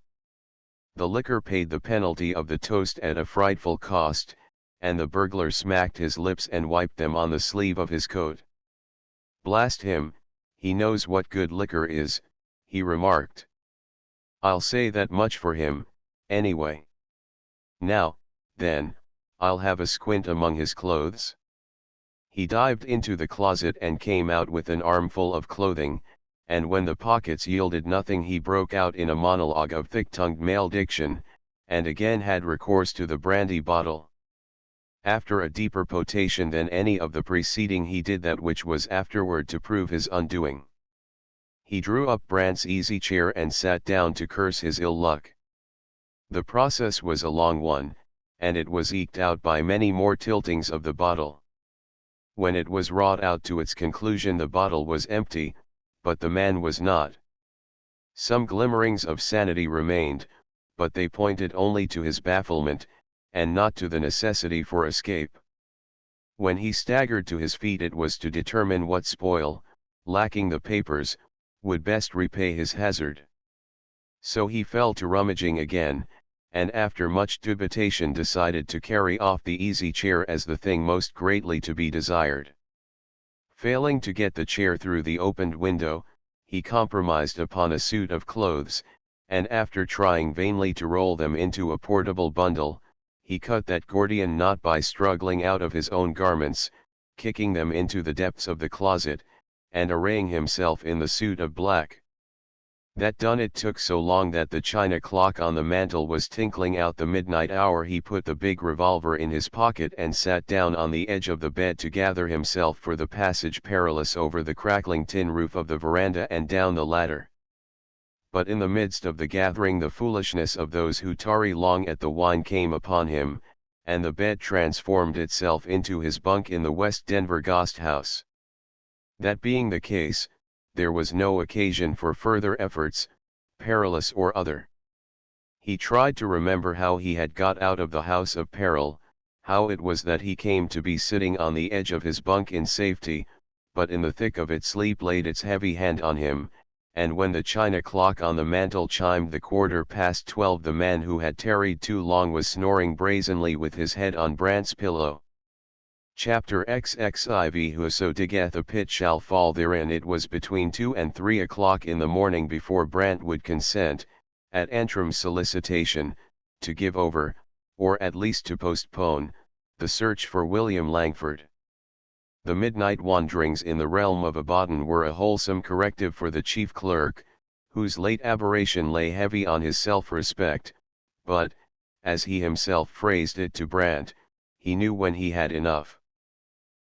The liquor paid the penalty of the toast at a frightful cost, and the burglar smacked his lips and wiped them on the sleeve of his coat. "Blast him, he knows what good liquor is," he remarked. "I'll say that much for him, anyway. Now, then, I'll have a squint among his clothes." He dived into the closet and came out with an armful of clothing, and when the pockets yielded nothing he broke out in a monologue of thick-tongued male diction, and again had recourse to the brandy bottle. After a deeper potation than any of the preceding he did that which was afterward to prove his undoing. He drew up Brandt's easy chair and sat down to curse his ill luck. The process was a long one, and it was eked out by many more tiltings of the bottle. When it was wrought out to its conclusion the bottle was empty, but the man was not. Some glimmerings of sanity remained, but they pointed only to his bafflement, and not to the necessity for escape. When he staggered to his feet it was to determine what spoil, lacking the papers, would best repay his hazard. So he fell to rummaging again, and after much dubitation decided to carry off the easy chair as the thing most greatly to be desired. Failing to get the chair through the opened window, he compromised upon a suit of clothes, and after trying vainly to roll them into a portable bundle, he cut that Gordian knot by struggling out of his own garments, kicking them into the depths of the closet, and arraying himself in the suit of black. That done, it took so long that the china clock on the mantel was tinkling out the midnight hour. He put the big revolver in his pocket and sat down on the edge of the bed to gather himself for the passage perilous over the crackling tin roof of the veranda and down the ladder. But in the midst of the gathering the foolishness of those who tarry long at the wine came upon him, and the bed transformed itself into his bunk in the West Denver Ghost House. That being the case, there was no occasion for further efforts, perilous or other. He tried to remember how he had got out of the house of peril, how it was that he came to be sitting on the edge of his bunk in safety, but in the thick of it sleep laid its heavy hand on him, and when the china clock on the mantel chimed the 12:15 the man who had tarried too long was snoring brazenly with his head on Brant's pillow. Chapter XXIV Whoso diggeth a pit shall fall therein. It was between 2 and 3 o'clock in the morning before Brant would consent, at Antrim's solicitation, to give over, or at least to postpone, the search for William Langford. The midnight wanderings in the realm of Abaddon were a wholesome corrective for the chief clerk, whose late aberration lay heavy on his self-respect, but, as he himself phrased it to Brant, he knew when he had enough.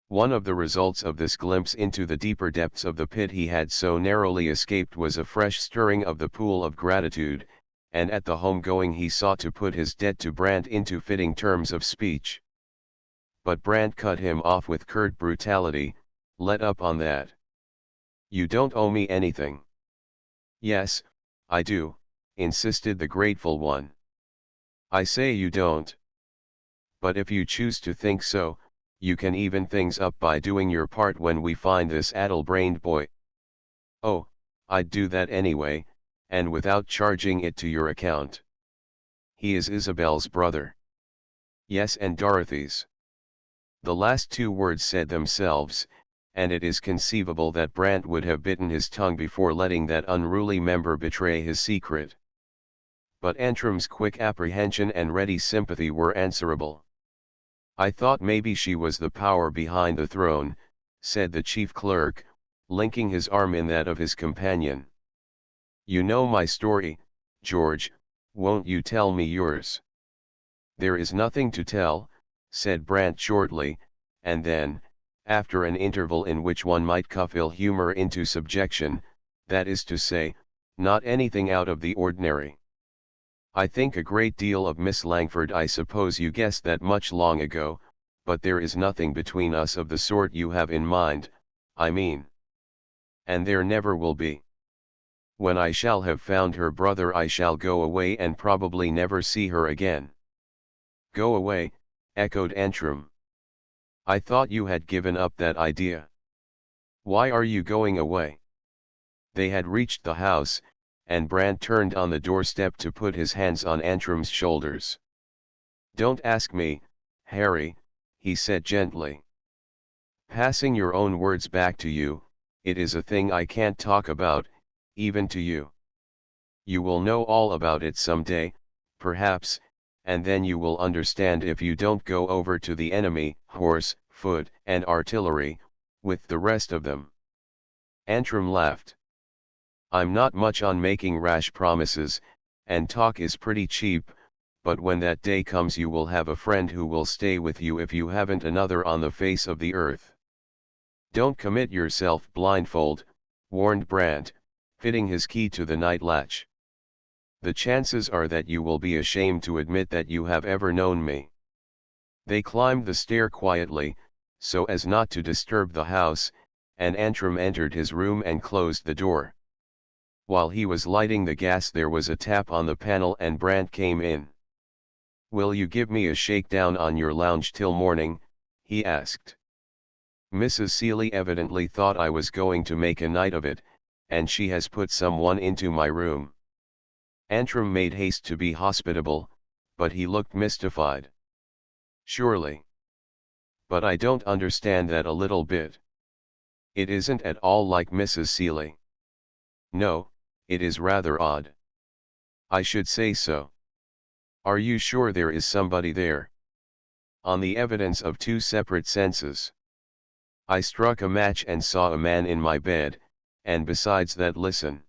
One of the results of this glimpse into the deeper depths of the pit he had so narrowly escaped was a fresh stirring of the pool of gratitude, and at the home-going he sought to put his debt to Brant into fitting terms of speech. But Brant cut him off with curt brutality. "Let up on that. You don't owe me anything." "Yes, I do," insisted the grateful one. "I say you don't. But if you choose to think so, you can even things up by doing your part when we find this addle-brained boy." "Oh, I'd do that anyway, and without charging it to your account." "He is Isabel's brother." "Yes, and Dorothy's." The last two words said themselves, and it is conceivable that Brant would have bitten his tongue before letting that unruly member betray his secret. But Antrim's quick apprehension and ready sympathy were answerable. "I thought maybe she was the power behind the throne," said the chief clerk, linking his arm in that of his companion. "You know my story, George, won't you tell me yours?" "There is nothing to tell," said Brant shortly, and then, after an interval in which one might cuff ill humor into subjection, "that is to say, not anything out of the ordinary. I think a great deal of Miss Langford. I suppose you guessed that much long ago, but there is nothing between us of the sort you have in mind, I mean. And there never will be. When I shall have found her brother I shall go away and probably never see her again." "Go away," echoed Antrim. "I thought you had given up that idea. Why are you going away?" They had reached the house, and Brant turned on the doorstep to put his hands on Antrim's shoulders. "Don't ask me, Harry," he said gently. "Passing your own words back to you, it is a thing I can't talk about, even to you. You will know all about it some day, perhaps, and then you will understand if you don't go over to the enemy, horse, foot, and artillery, with the rest of them." Antrim laughed. "I'm not much on making rash promises, and talk is pretty cheap, but when that day comes you will have a friend who will stay with you if you haven't another on the face of the earth." "Don't commit yourself blindfold," warned Brant, fitting his key to the night latch. "The chances are that you will be ashamed to admit that you have ever known me." They climbed the stair quietly, so as not to disturb the house, and Antrim entered his room and closed the door. While he was lighting the gas there was a tap on the panel and Brandt came in. "Will you give me a shakedown on your lounge till morning?" he asked. "Mrs. Seeley evidently thought I was going to make a night of it, and she has put someone into my room." Antrim made haste to be hospitable, but he looked mystified. "Surely. But I don't understand that a little bit. It isn't at all like Mrs. Seeley." "No, it is rather odd." "I should say so. Are you sure there is somebody there?" "On the evidence of two separate senses. I struck a match and saw a man in my bed, and besides that listen."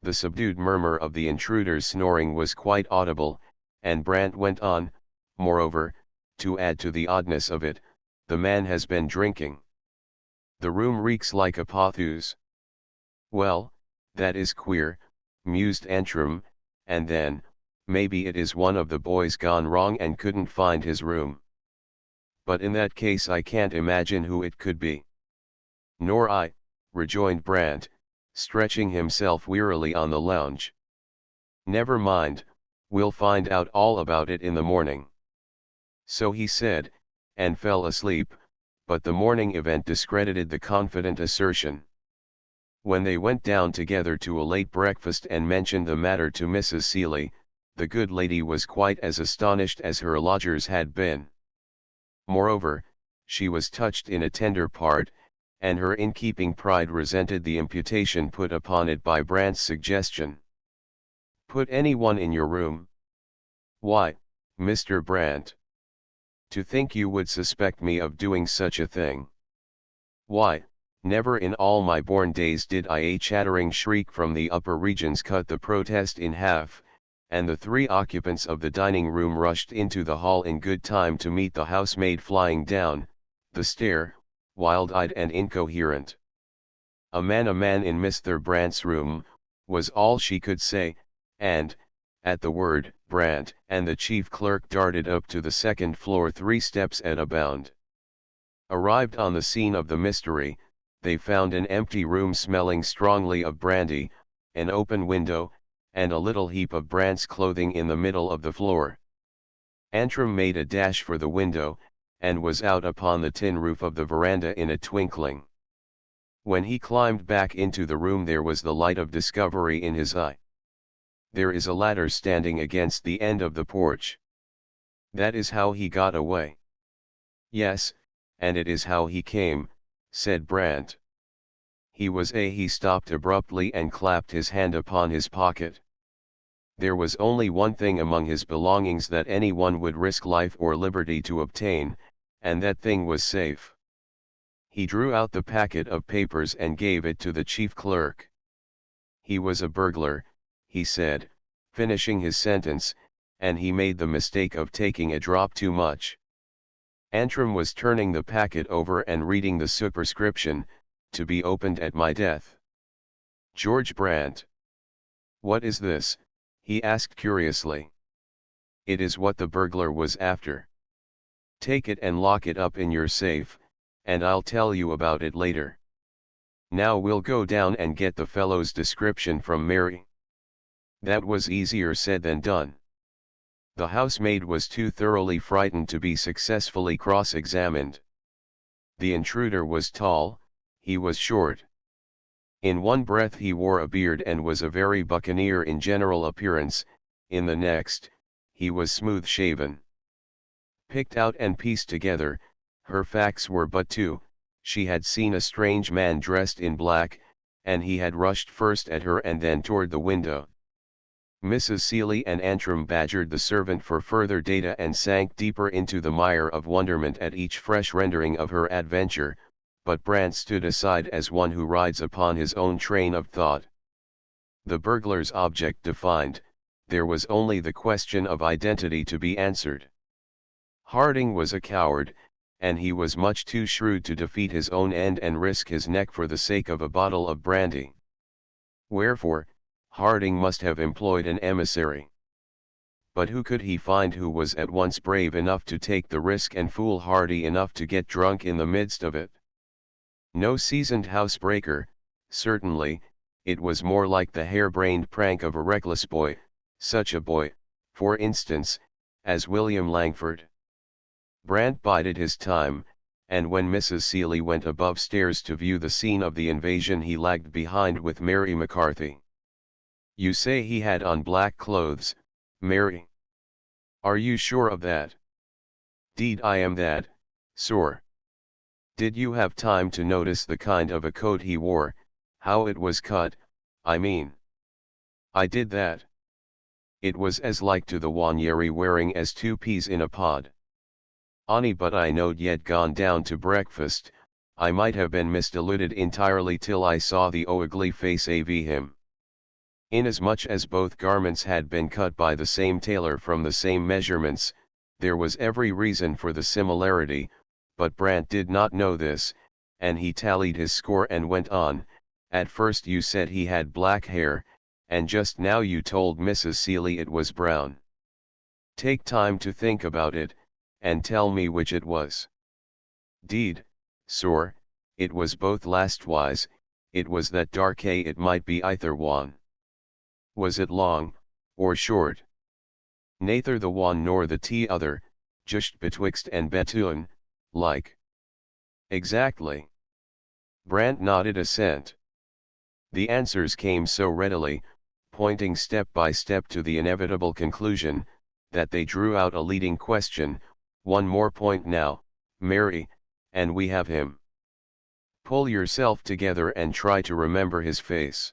The subdued murmur of the intruder's snoring was quite audible, and Brandt went on, "Moreover, to add to the oddness of it, the man has been drinking. The room reeks like a pothous." "Well, that is queer," mused Antrim, and then, "maybe it is one of the boys gone wrong and couldn't find his room. But in that case I can't imagine who it could be." "Nor I," rejoined Brandt, stretching himself wearily on the lounge. "Never mind, we'll find out all about it in the morning." So he said, and fell asleep, but the morning event discredited the confident assertion. When they went down together to a late breakfast and mentioned the matter to Mrs. Seeley, the good lady was quite as astonished as her lodgers had been. Moreover, she was touched in a tender part, and her innkeeping pride resented the imputation put upon it by Brandt's suggestion. "Put anyone in your room? Why, Mr. Brandt. To think you would suspect me of doing such a thing. Why, never in all my born days did I." A chattering shriek from the upper regions cut the protest in half, and the three occupants of the dining room rushed into the hall in good time to meet the housemaid flying down the stair, wild-eyed and incoherent. A man in Mr. Brandt's room," was all she could say, and, at the word "Brandt," and the chief clerk darted up to the second floor 3 steps at a bound. Arrived on the scene of the mystery, they found an empty room smelling strongly of brandy, an open window, and a little heap of Brandt's clothing in the middle of the floor. Antrim made a dash for the window, and was out upon the tin roof of the veranda in a twinkling. When he climbed back into the room there was the light of discovery in his eye. "There is a ladder standing against the end of the porch. That is how he got away." "Yes, and it is how he came," said Brandt. He stopped abruptly and clapped his hand upon his pocket. There was only one thing among his belongings that anyone would risk life or liberty to obtain, and that thing was safe. He drew out the packet of papers and gave it to the chief clerk. "He was a burglar," he said, finishing his sentence, "and he made the mistake of taking a drop too much." Antrim was turning the packet over and reading the superscription, "To be opened at my death. George Brandt." "What is this?" he asked curiously. "It is what the burglar was after. Take it and lock it up in your safe, and I'll tell you about it later. Now we'll go down and get the fellow's description from Mary." That was easier said than done. The housemaid was too thoroughly frightened to be successfully cross-examined. The intruder was tall, he was short. In one breath he wore a beard and was a very buccaneer in general appearance, in the next, he was smooth-shaven. Picked out and pieced together, her facts were but two: she had seen a strange man dressed in black, and he had rushed first at her and then toward the window. Mrs. Seeley and Antrim badgered the servant for further data and sank deeper into the mire of wonderment at each fresh rendering of her adventure, but Brandt stood aside as one who rides upon his own train of thought. The burglar's object defined, there was only the question of identity to be answered. Harding was a coward, and he was much too shrewd to defeat his own end and risk his neck for the sake of a bottle of brandy. Wherefore, Harding must have employed an emissary. But who could he find who was at once brave enough to take the risk and foolhardy enough to get drunk in the midst of it? No seasoned housebreaker, certainly, it was more like the harebrained prank of a reckless boy, such a boy, for instance, as William Langford. Brant bided his time, and when Mrs. Seeley went above stairs to view the scene of the invasion he lagged behind with Mary McCarthy. "You say he had on black clothes, Mary? Are you sure of that?" "'Deed I am that, sir." "Did you have time to notice the kind of a coat he wore, how it was cut, I mean?" "I did that. It was as like to the one ye're wearing as two peas in a pod. Onny but I know'd yet gone down to breakfast, I might have been misdeluded entirely till I saw the ugly face av him." Inasmuch as both garments had been cut by the same tailor from the same measurements, there was every reason for the similarity, but Brant did not know this, and he tallied his score and went on. "At first you said he had black hair, and just now you told Mrs. Seeley it was brown. Take time to think about it, and tell me which it was." "'Deed, sir, it was both lastwise, it was that dark it might be either one." "Was it long, or short?" "Neither the one nor the t'other, just betwixt and between, like." "Exactly." Brant nodded assent. The answers came so readily, pointing step by step to the inevitable conclusion, that they drew out a leading question. "One more point now, Mary, and we have him. Pull yourself together and try to remember his face.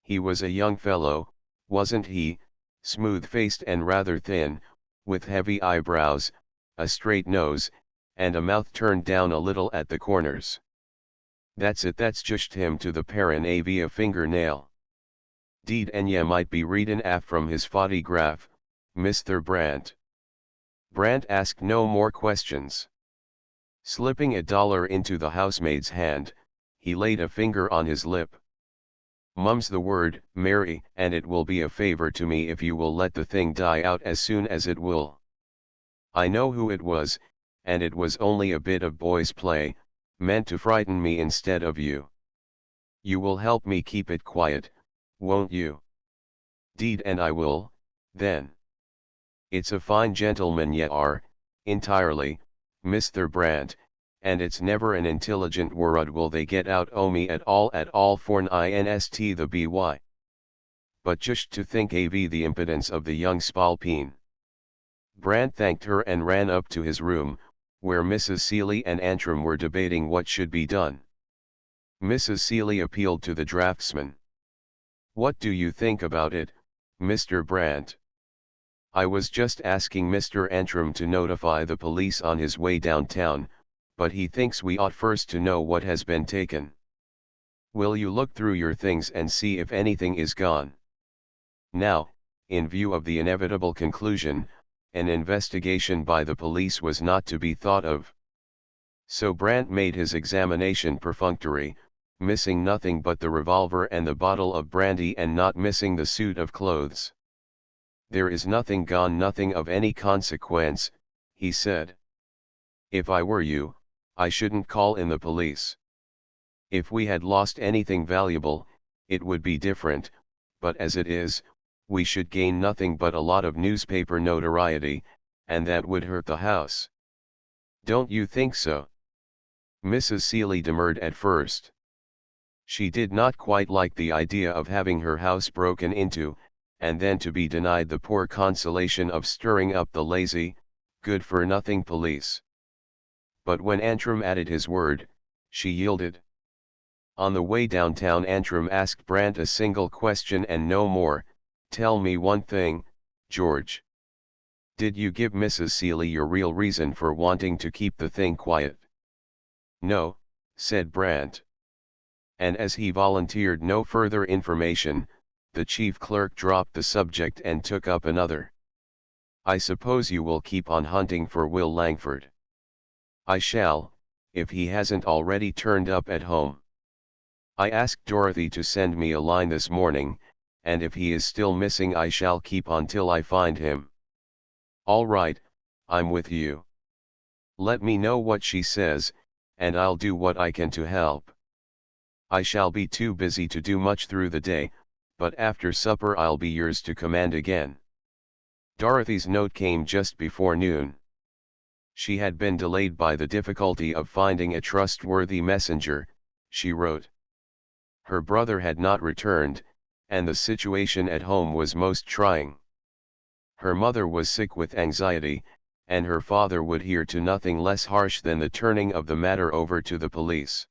He was a young fellow, wasn't he, smooth-faced and rather thin, with heavy eyebrows, a straight nose, and a mouth turned down a little at the corners." "That's it, that's just him to the parin av a fingernail. 'Deed and ye might be readin' af from his photograph, Mr. Brant." Brant asked no more questions. Slipping $1 into the housemaid's hand, he laid a finger on his lip. "Mum's the word, Mary, and it will be a favor to me if you will let the thing die out as soon as it will. I know who it was, and it was only a bit of boy's play, meant to frighten me instead of you. You will help me keep it quiet, won't you?" "'Deed and I will, then." "It's a fine gentleman ye are, entirely, Mr. Brant, and it's never an intelligent word will they get out o' me at all for'n inst the by. But just to think av the impudence of the young spalpeen." Brant thanked her and ran up to his room, where Mrs. Seeley and Antrim were debating what should be done. Mrs. Seeley appealed to the draftsman. "What do you think about it, Mr. Brant?" "I was just asking Mr. Antrim to notify the police on his way downtown, but he thinks we ought first to know what has been taken." "Will you look through your things and see if anything is gone?" Now, in view of the inevitable conclusion, an investigation by the police was not to be thought of. So Brant made his examination perfunctory, missing nothing but the revolver and the bottle of brandy and not missing the suit of clothes. "There is nothing gone, nothing of any consequence," he said. "If I were you, I shouldn't call in the police. If we had lost anything valuable, it would be different, but as it is, we should gain nothing but a lot of newspaper notoriety, and that would hurt the house. Don't you think so?" Mrs. Seeley demurred at first. She did not quite like the idea of having her house broken into, and then to be denied the poor consolation of stirring up the lazy, good-for-nothing police. But when Antrim added his word, she yielded. On the way downtown Antrim asked Brant a single question and no more. "Tell me one thing, George. Did you give Mrs. Seeley your real reason for wanting to keep the thing quiet?" "No," said Brant. And as he volunteered no further information, the chief clerk dropped the subject and took up another. "I suppose you will keep on hunting for Will Langford." "I shall, if he hasn't already turned up at home. I asked Dorothy to send me a line this morning, and if he is still missing I shall keep on till I find him." "All right, I'm with you. Let me know what she says, and I'll do what I can to help." I shall be too busy to do much through the day, but after supper I'll be yours to command again. Dorothy's note came just before noon. She had been delayed by the difficulty of finding a trustworthy messenger, she wrote. Her brother had not returned, and the situation at home was most trying. Her mother was sick with anxiety, and her father would hear to nothing less harsh than the turning of the matter over to the police.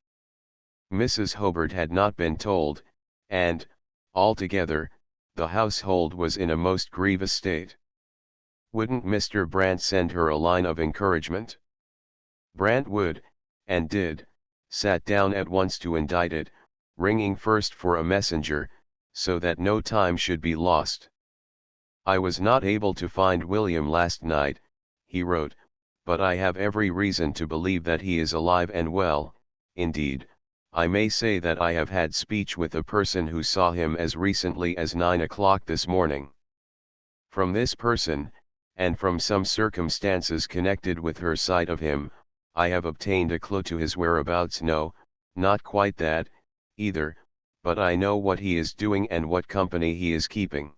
Mrs. Hobart had not been told, and, altogether, the household was in a most grievous state. Wouldn't Mr. Brant send her a line of encouragement? Brant would, and did, sat down at once to indite it, ringing first for a messenger, so that no time should be lost. I was not able to find William last night, he wrote, but I have every reason to believe that he is alive and well. Indeed, I may say that I have had speech with a person who saw him as recently as 9 o'clock this morning. From this person, and from some circumstances connected with her sight of him, I have obtained a clue to his whereabouts. No, not quite that, either, but I know what he is doing and what company he is keeping.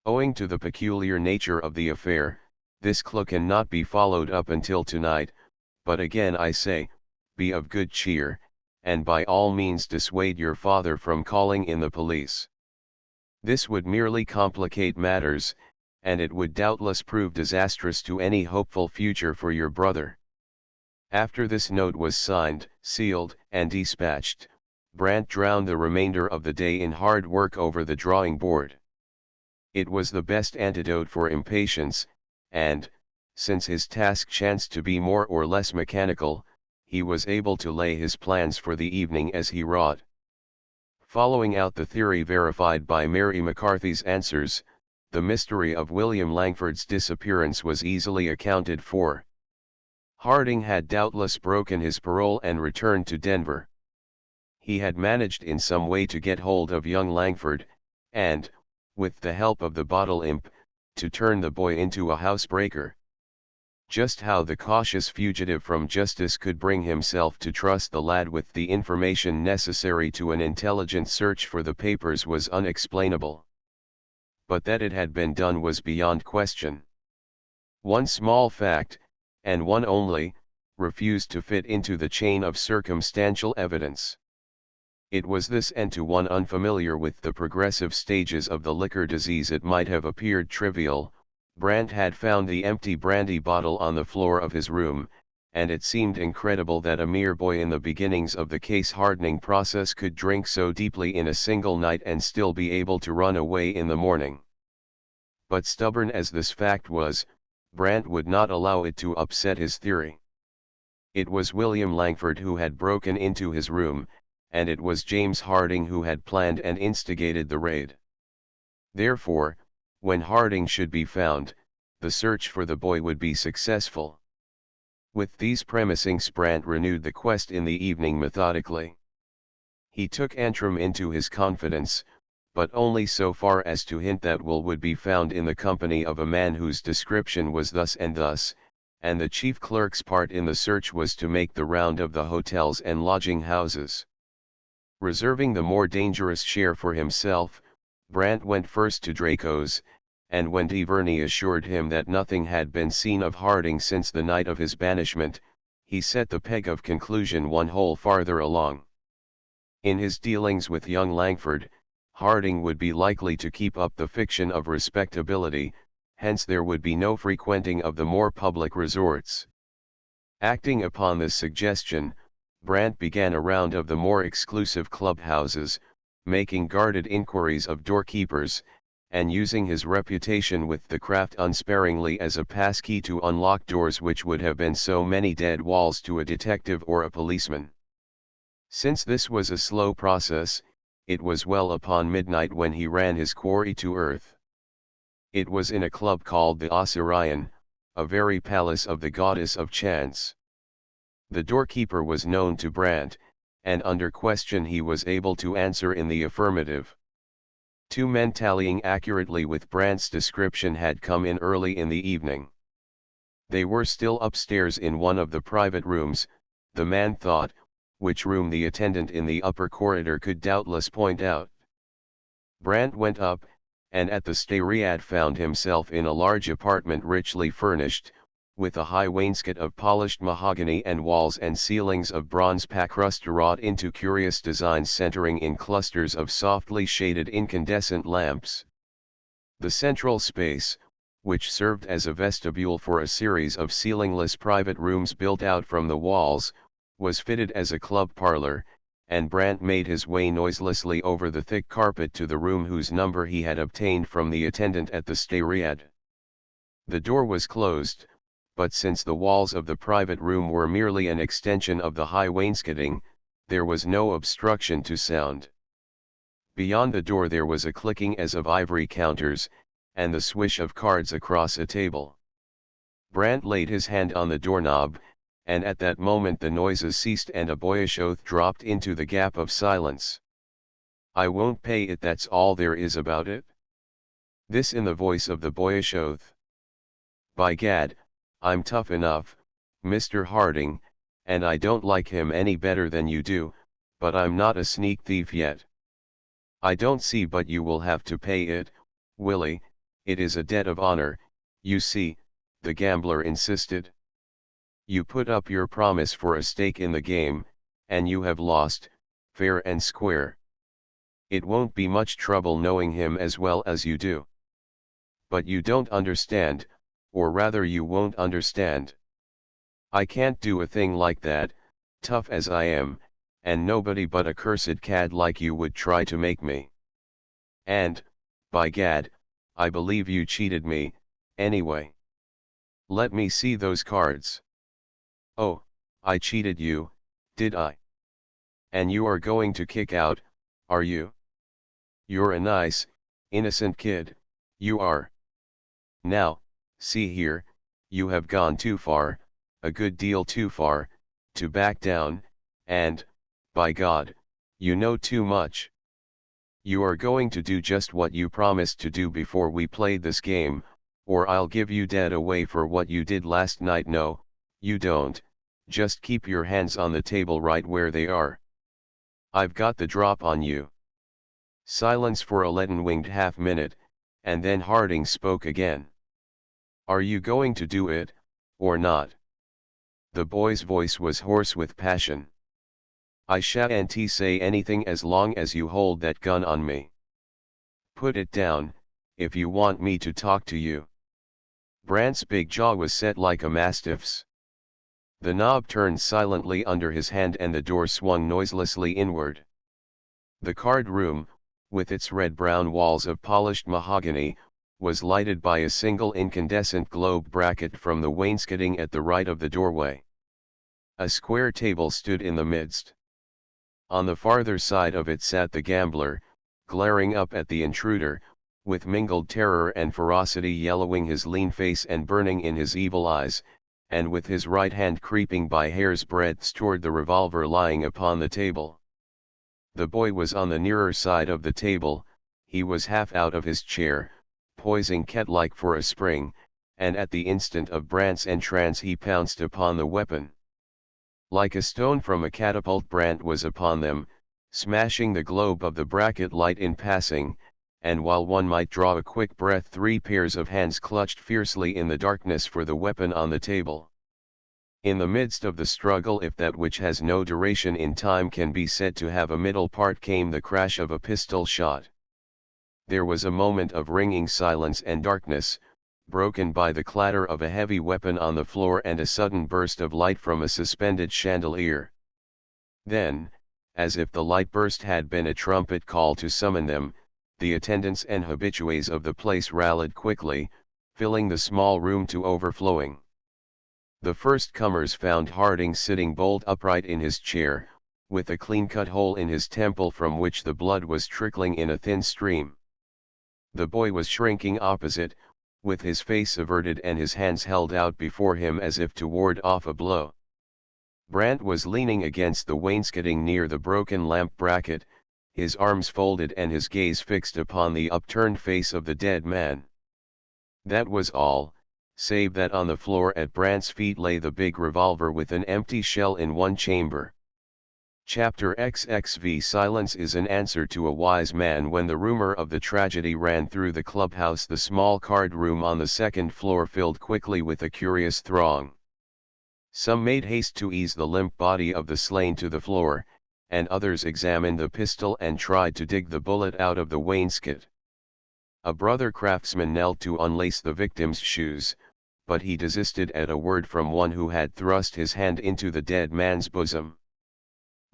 Owing to the peculiar nature of the affair, this clue cannot be followed up until tonight, but again I say, be of good cheer, and by all means dissuade your father from calling in the police. This would merely complicate matters, and it would doubtless prove disastrous to any hopeful future for your brother. After this note was signed, sealed, and dispatched, Brant drowned the remainder of the day in hard work over the drawing board. It was the best antidote for impatience, and, since his task chanced to be more or less mechanical, he was able to lay his plans for the evening as he wrought. Following out the theory verified by Mary McCarthy's answers, the mystery of William Langford's disappearance was easily accounted for. Harding had doubtless broken his parole and returned to Denver. He had managed in some way to get hold of young Langford, and, with the help of the bottle imp, to turn the boy into a housebreaker. Just how the cautious fugitive from justice could bring himself to trust the lad with the information necessary to an intelligent search for the papers was unexplainable. But that it had been done was beyond question. One small fact, and one only, refused to fit into the chain of circumstantial evidence. It was this, and to one unfamiliar with the progressive stages of the liquor disease it might have appeared trivial. Brant had found the empty brandy bottle on the floor of his room, and it seemed incredible that a mere boy in the beginnings of the case hardening process could drink so deeply in a single night and still be able to run away in the morning. But stubborn as this fact was, Brant would not allow it to upset his theory. It was William Langford who had broken into his room, and it was James Harding who had planned and instigated the raid. Therefore, when Harding should be found, the search for the boy would be successful. With these premisings, Brant renewed the quest in the evening methodically. He took Antrim into his confidence, but only so far as to hint that Will would be found in the company of a man whose description was thus and thus, and the chief clerk's part in the search was to make the round of the hotels and lodging houses. Reserving the more dangerous share for himself, Brant went first to Draco's, and when Diverney assured him that nothing had been seen of Harding since the night of his banishment, he set the peg of conclusion one hole farther along. In his dealings with young Langford, Harding would be likely to keep up the fiction of respectability, hence there would be no frequenting of the more public resorts. Acting upon this suggestion, Brant began a round of the more exclusive clubhouses, making guarded inquiries of doorkeepers, and using his reputation with the craft unsparingly as a passkey to unlock doors which would have been so many dead walls to a detective or a policeman. Since this was a slow process, it was well upon midnight when he ran his quarry to earth. It was in a club called the Osirian, a very palace of the goddess of chance. The doorkeeper was known to Brant, and under question he was able to answer in the affirmative. Two men tallying accurately with Brant's description had come in early in the evening. They were still upstairs in one of the private rooms, the man thought, which room the attendant in the upper corridor could doubtless point out. Brandt went up, and at the Stariad found himself in a large apartment richly furnished, with a high wainscot of polished mahogany and walls and ceilings of bronze pacrust wrought into curious designs centering in clusters of softly shaded incandescent lamps. The central space, which served as a vestibule for a series of ceilingless private rooms built out from the walls, was fitted as a club parlor, and Brandt made his way noiselessly over the thick carpet to the room whose number he had obtained from the attendant at the Stariad. The door was closed, but since the walls of the private room were merely an extension of the high wainscoting, there was no obstruction to sound. Beyond the door there was a clicking as of ivory counters, and the swish of cards across a table. Brandt laid his hand on the doorknob, and at that moment the noises ceased and a boyish oath dropped into the gap of silence. "I won't pay it, that's all there is about it." This in the voice of the boyish oath. "By gad, I'm tough enough, Mr. Harding, and I don't like him any better than you do, but I'm not a sneak thief yet." "I don't see but you will have to pay it, Willie, it is a debt of honor, you see," the gambler insisted. "You put up your promise for a stake in the game, and you have lost, fair and square. It won't be much trouble knowing him as well as you do. But you don't understand, or rather you won't understand. I can't do a thing like that, tough as I am, and nobody but a cursed cad like you would try to make me. And, by gad, I believe you cheated me, anyway. Let me see those cards." "Oh, I cheated you, did I? And you are going to kick out, are you? You're a nice, innocent kid, you are. Now, see here, you have gone too far, a good deal too far, to back down, and, by God, you know too much. You are going to do just what you promised to do before we played this game, or I'll give you dead away for what you did last night. No, you don't, just keep your hands on the table right where they are. I've got the drop on you." Silence for a leaden-winged half-minute, and then Harding spoke again. "Are you going to do it, or not?" The boy's voice was hoarse with passion. "I shan't say anything as long as you hold that gun on me. Put it down, if you want me to talk to you." Brandt's big jaw was set like a mastiff's. The knob turned silently under his hand and the door swung noiselessly inward. The card room, with its red-brown walls of polished mahogany, was lighted by a single incandescent globe bracket from the wainscoting at the right of the doorway. A square table stood in the midst. On the farther side of it sat the gambler, glaring up at the intruder, with mingled terror and ferocity yellowing his lean face and burning in his evil eyes, and with his right hand creeping by hair's breadths toward the revolver lying upon the table. The boy was on the nearer side of the table, he was half out of his chair, poising cat-like for a spring, and at the instant of Brandt's entrance he pounced upon the weapon. Like a stone from a catapult Brandt was upon them, smashing the globe of the bracket light in passing, and while one might draw a quick breath 3 pairs of hands clutched fiercely in the darkness for the weapon on the table. In the midst of the struggle, if that which has no duration in time can be said to have a middle part, came the crash of a pistol shot. There was a moment of ringing silence and darkness, broken by the clatter of a heavy weapon on the floor and a sudden burst of light from a suspended chandelier. Then, as if the light burst had been a trumpet call to summon them, the attendants and habitués of the place rallied quickly, filling the small room to overflowing. The first comers found Harding sitting bolt upright in his chair, with a clean-cut hole in his temple from which the blood was trickling in a thin stream. The boy was shrinking opposite, with his face averted and his hands held out before him as if to ward off a blow. Brandt was leaning against the wainscoting near the broken lamp bracket, his arms folded and his gaze fixed upon the upturned face of the dead man. That was all, save that on the floor at Brandt's feet lay the big revolver with an empty shell in one chamber. Chapter XXV Silence is an answer to a wise man. When the rumor of the tragedy ran through the clubhouse, the small card room on the second floor filled quickly with a curious throng. Some made haste to ease the limp body of the slain to the floor, and others examined the pistol and tried to dig the bullet out of the wainscot. A brother craftsman knelt to unlace the victim's shoes, but he desisted at a word from one who had thrust his hand into the dead man's bosom.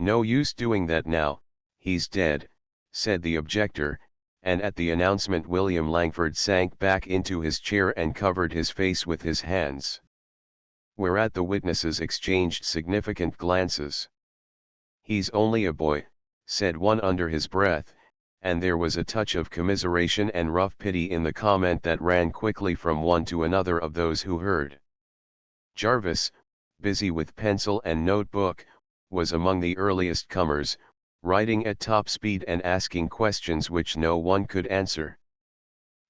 "No use doing that now, he's dead," said the objector, and at the announcement William Langford sank back into his chair and covered his face with his hands. Whereat the witnesses exchanged significant glances. "He's only a boy," said one under his breath, and there was a touch of commiseration and rough pity in the comment that ran quickly from one to another of those who heard. Jarvis, busy with pencil and notebook, was among the earliest comers, writing at top speed and asking questions which no one could answer.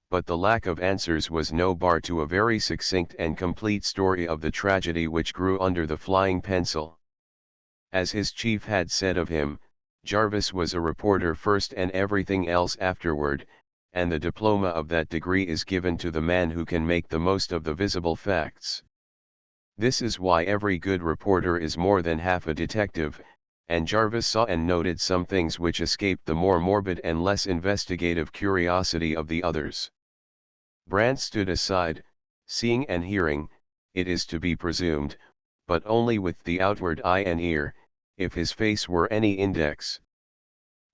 But the lack of answers was no bar to a very succinct and complete story of the tragedy which grew under the flying pencil. As his chief had said of him, Jarvis was a reporter first and everything else afterward, and the diploma of that degree is given to the man who can make the most of the visible facts. This is why every good reporter is more than half a detective, and Jarvis saw and noted some things which escaped the more morbid and less investigative curiosity of the others. Brant stood aside, seeing and hearing, it is to be presumed, but only with the outward eye and ear, if his face were any index.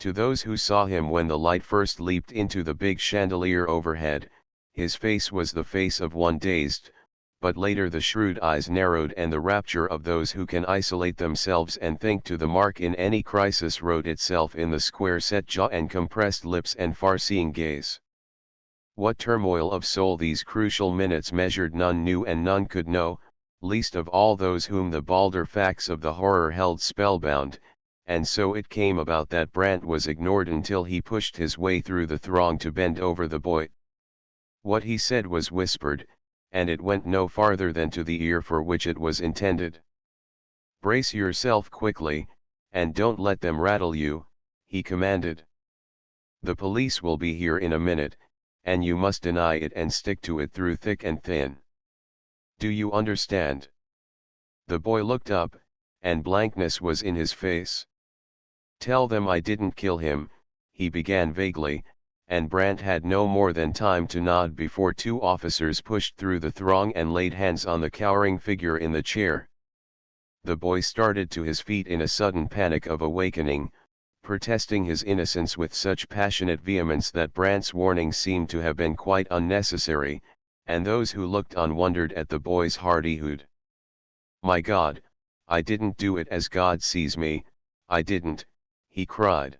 To those who saw him when the light first leaped into the big chandelier overhead, his face was the face of one dazed, but later the shrewd eyes narrowed and the rapture of those who can isolate themselves and think to the mark in any crisis wrote itself in the square-set jaw and compressed lips and far-seeing gaze. What turmoil of soul these crucial minutes measured none knew and none could know, least of all those whom the balder facts of the horror held spellbound, and so it came about that Brant was ignored until he pushed his way through the throng to bend over the boy. What he said was whispered, and it went no farther than to the ear for which it was intended. "Brace yourself quickly, and don't let them rattle you," he commanded. "The police will be here in a minute, and you must deny it and stick to it through thick and thin. Do you understand?" The boy looked up, and blankness was in his face. "Tell them I didn't kill him," he began vaguely, and Brant had no more than time to nod before two officers pushed through the throng and laid hands on the cowering figure in the chair. The boy started to his feet in a sudden panic of awakening, protesting his innocence with such passionate vehemence that Brant's warning seemed to have been quite unnecessary, and those who looked on wondered at the boy's hardihood. "My God, I didn't do it, as God sees me, I didn't," he cried.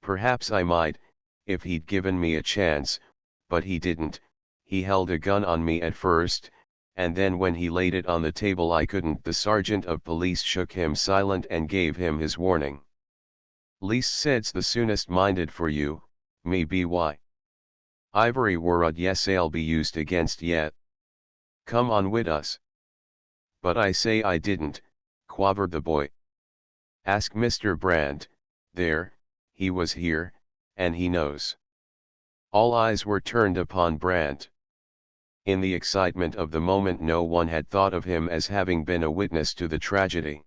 "Perhaps I might, if he'd given me a chance, but he didn't. He held a gun on me at first, and then when he laid it on the table I couldn't." The sergeant of police shook him silent and gave him his warning. "Least said's the soonest minded for you, me by. Ivory worrud yes I'll be used against yet. Come on wid us." "But I say I didn't," quavered the boy. "Ask Mr. Brant, there, he was here, and he knows." All eyes were turned upon Brant. In the excitement of the moment no one had thought of him as having been a witness to the tragedy.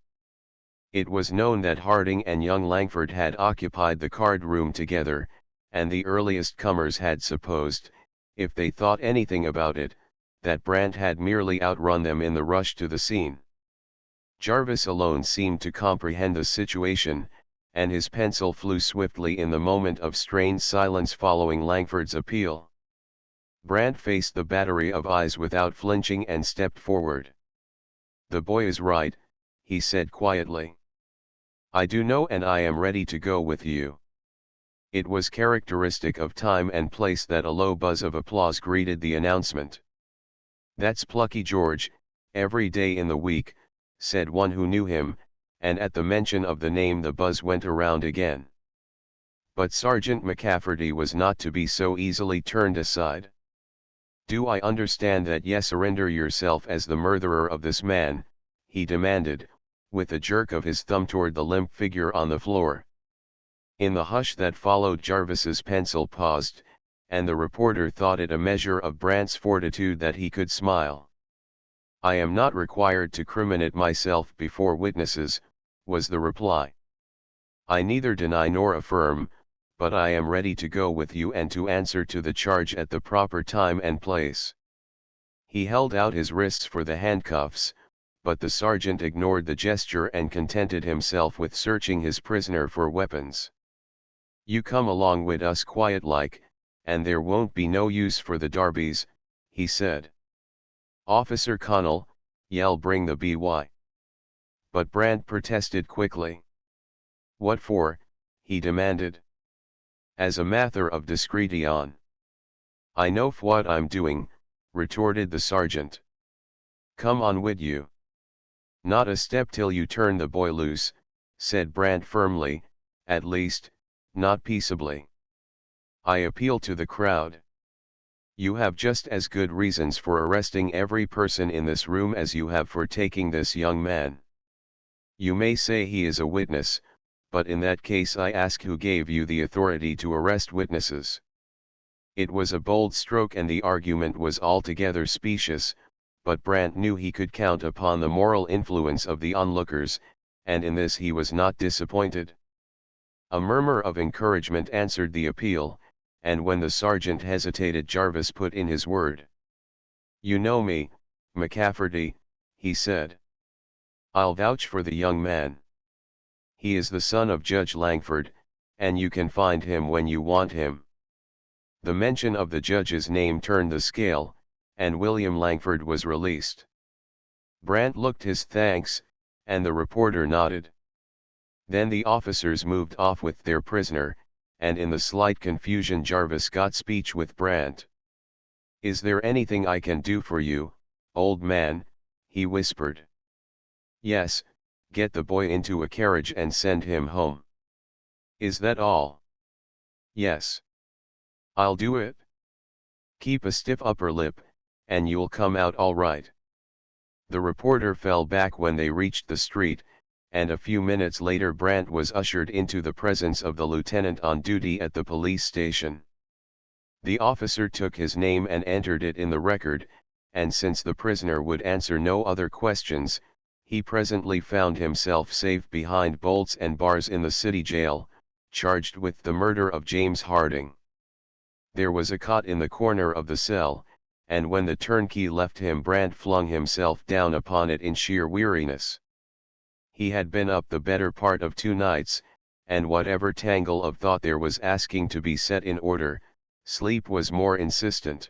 It was known that Harding and young Langford had occupied the card room together, and the earliest comers had supposed, if they thought anything about it, that Brant had merely outrun them in the rush to the scene. Jarvis alone seemed to comprehend the situation, and his pencil flew swiftly in the moment of strained silence following Langford's appeal. Brant faced the battery of eyes without flinching and stepped forward. "The boy is right," he said quietly. "I do know, and I am ready to go with you." It was characteristic of time and place that a low buzz of applause greeted the announcement. "That's plucky George, every day in the week," said one who knew him, and at the mention of the name the buzz went around again. But Sergeant McCafferty was not to be so easily turned aside. "Do I understand that ye surrender yourself as the murderer of this man?" he demanded, with a jerk of his thumb toward the limp figure on the floor. In the hush that followed, Jarvis's pencil paused, and the reporter thought it a measure of Brandt's fortitude that he could smile. "I am not required to criminate myself before witnesses," was the reply. "I neither deny nor affirm, but I am ready to go with you and to answer to the charge at the proper time and place." He held out his wrists for the handcuffs, but the sergeant ignored the gesture and contented himself with searching his prisoner for weapons. "You come along wid us quiet like, and there won't be no use for the darbies," he said. "Officer Connell, yell bring the BY." But Brandt protested quickly. "What for?" he demanded. "As a matter of discretion." "I know what I'm doing," retorted the sergeant. "Come on wid you." "Not a step till you turn the boy loose," said Brandt firmly, "at least, not peaceably. I appeal to the crowd. You have just as good reasons for arresting every person in this room as you have for taking this young man. You may say he is a witness, but in that case I ask, who gave you the authority to arrest witnesses?" It was a bold stroke and the argument was altogether specious, but Brandt knew he could count upon the moral influence of the onlookers, and in this he was not disappointed. A murmur of encouragement answered the appeal, and when the sergeant hesitated, Jarvis put in his word. "You know me, McCafferty," he said. "I'll vouch for the young man. He is the son of Judge Langford, and you can find him when you want him." The mention of the judge's name turned the scale, and William Langford was released. Brandt looked his thanks, and the reporter nodded. Then the officers moved off with their prisoner, and in the slight confusion Jarvis got speech with Brandt. "Is there anything I can do for you, old man?" he whispered. "Yes, get the boy into a carriage and send him home." "Is that all?" "Yes." "I'll do it. Keep a stiff upper lip, and you'll come out all right." The reporter fell back when they reached the street, and a few minutes later Brandt was ushered into the presence of the lieutenant on duty at the police station. The officer took his name and entered it in the record, and since the prisoner would answer no other questions, he presently found himself safe behind bolts and bars in the city jail, charged with the murder of James Harding. There was a cot in the corner of the cell, and when the turnkey left him Brandt flung himself down upon it in sheer weariness. He had been up the better part of 2 nights, and whatever tangle of thought there was asking to be set in order, sleep was more insistent.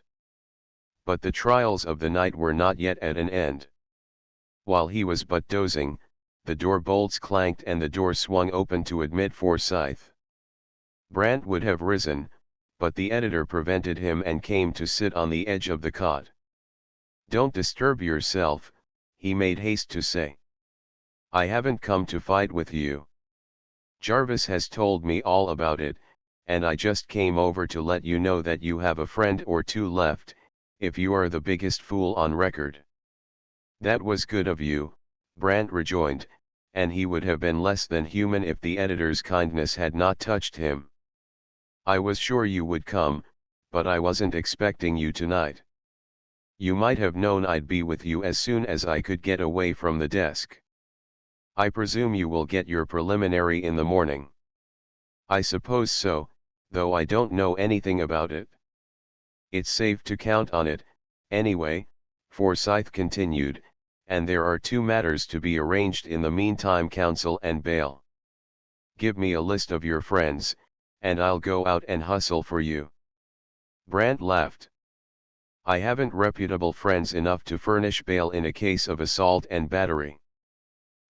But the trials of the night were not yet at an end. While he was but dozing, the door bolts clanked and the door swung open to admit Forsyth. Brandt would have risen, but the editor prevented him and came to sit on the edge of the cot. "Don't disturb yourself," he made haste to say. "I haven't come to fight with you. Jarvis has told me all about it, and I just came over to let you know that you have a friend or two left, if you are the biggest fool on record." "That was good of you," Brandt rejoined, and he would have been less than human if the editor's kindness had not touched him. "I was sure you would come, but I wasn't expecting you tonight. You might have known I'd be with you as soon as I could get away from the desk. I presume you will get your preliminary in the morning." "I suppose so, though I don't know anything about it." "It's safe to count on it, anyway," Forsyth continued, "and there are 2 matters to be arranged in the meantime: counsel and bail. Give me a list of your friends, and I'll go out and hustle for you." Brandt laughed. "I haven't reputable friends enough to furnish bail in a case of assault and battery.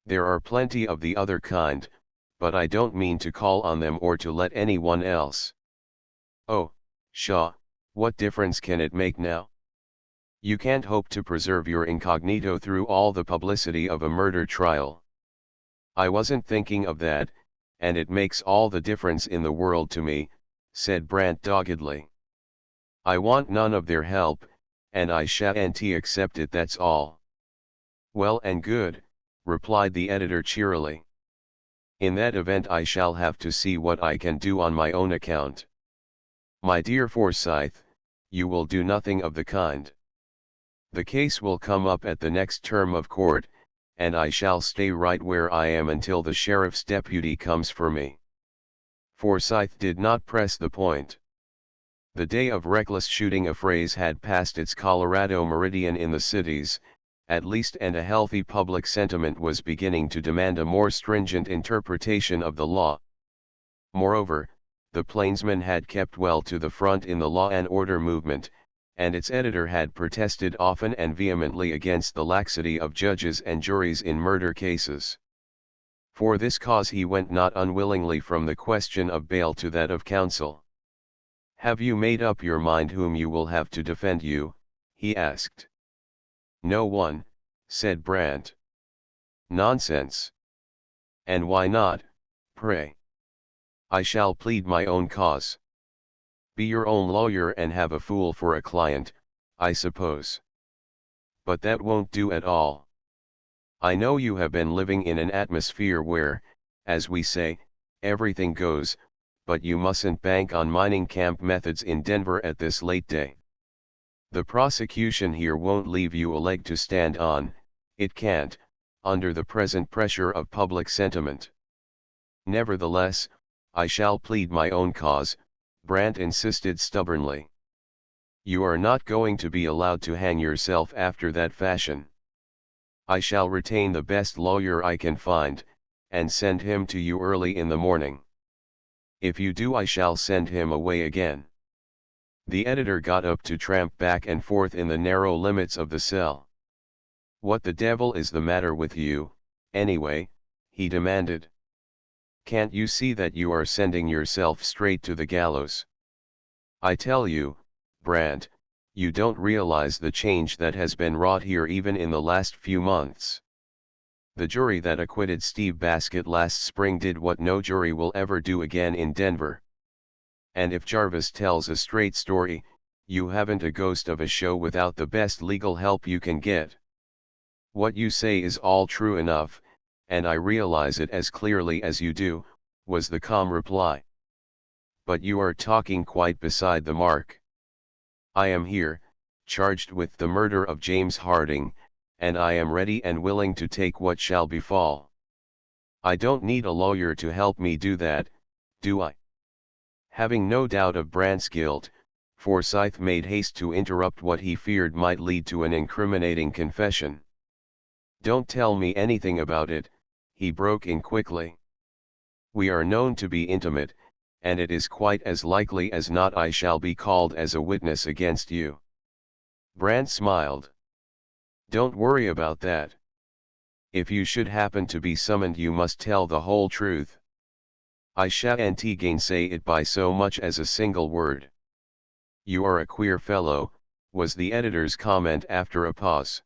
There are plenty of the other kind, but I don't mean to call on them or to let anyone else." "Oh, pshaw, what difference can it make now? You can't hope to preserve your incognito through all the publicity of a murder trial." "I wasn't thinking of that, and it makes all the difference in the world to me," said Brandt doggedly. "I want none of their help, and I shan't accept it, that's all." "Well and good, replied the editor cheerily. In that event I shall have to see what I can do on my own account. My dear Forsyth, you will do nothing of the kind. The case will come up at the next term of court, and I shall stay right where I am until the sheriff's deputy comes for me. Forsyth did not press the point. The day of reckless shooting affrays had passed its Colorado meridian in the cities, at least, and a healthy public sentiment was beginning to demand a more stringent interpretation of the law. Moreover, the Plainsman had kept well to the front in the law and order movement, and its editor had protested often and vehemently against the laxity of judges and juries in murder cases. For this cause he went not unwillingly from the question of bail to that of counsel. "Have you made up your mind whom you will have to defend you?" he asked. "No one," said Brandt. "Nonsense. And why not, pray?" "I shall plead my own cause." "Be your own lawyer and have a fool for a client, I suppose. But that won't do at all. I know you have been living in an atmosphere where, as we say, everything goes, but you mustn't bank on mining camp methods in Denver at this late day. The prosecution here won't leave you a leg to stand on, it can't, under the present pressure of public sentiment." "Nevertheless, I shall plead my own cause," Brandt insisted stubbornly. "You are not going to be allowed to hang yourself after that fashion. I shall retain the best lawyer I can find, and send him to you early in the morning. If you do, I shall send him away again." The editor got up to tramp back and forth in the narrow limits of the cell. "What the devil is the matter with you, anyway?" he demanded. "Can't you see that you are sending yourself straight to the gallows? I tell you, Brandt, you don't realize the change that has been wrought here even in the last few months. The jury that acquitted Steve Baskett last spring did what no jury will ever do again in Denver. And if Jarvis tells a straight story, you haven't a ghost of a show without the best legal help you can get." "What you say is all true enough, and I realize it as clearly as you do," was the calm reply. "But you are talking quite beside the mark. I am here, charged with the murder of James Harding, and I am ready and willing to take what shall befall. I don't need a lawyer to help me do that, do I?" Having no doubt of Brandt's guilt, Forsyth made haste to interrupt what he feared might lead to an incriminating confession. "Don't tell me anything about it," he broke in quickly. "We are known to be intimate, and it is quite as likely as not I shall be called as a witness against you." Brandt smiled. "Don't worry about that. If you should happen to be summoned, you must tell the whole truth. I shan't gainsay it by so much as a single word." "You are a queer fellow," was the editor's comment after a pause.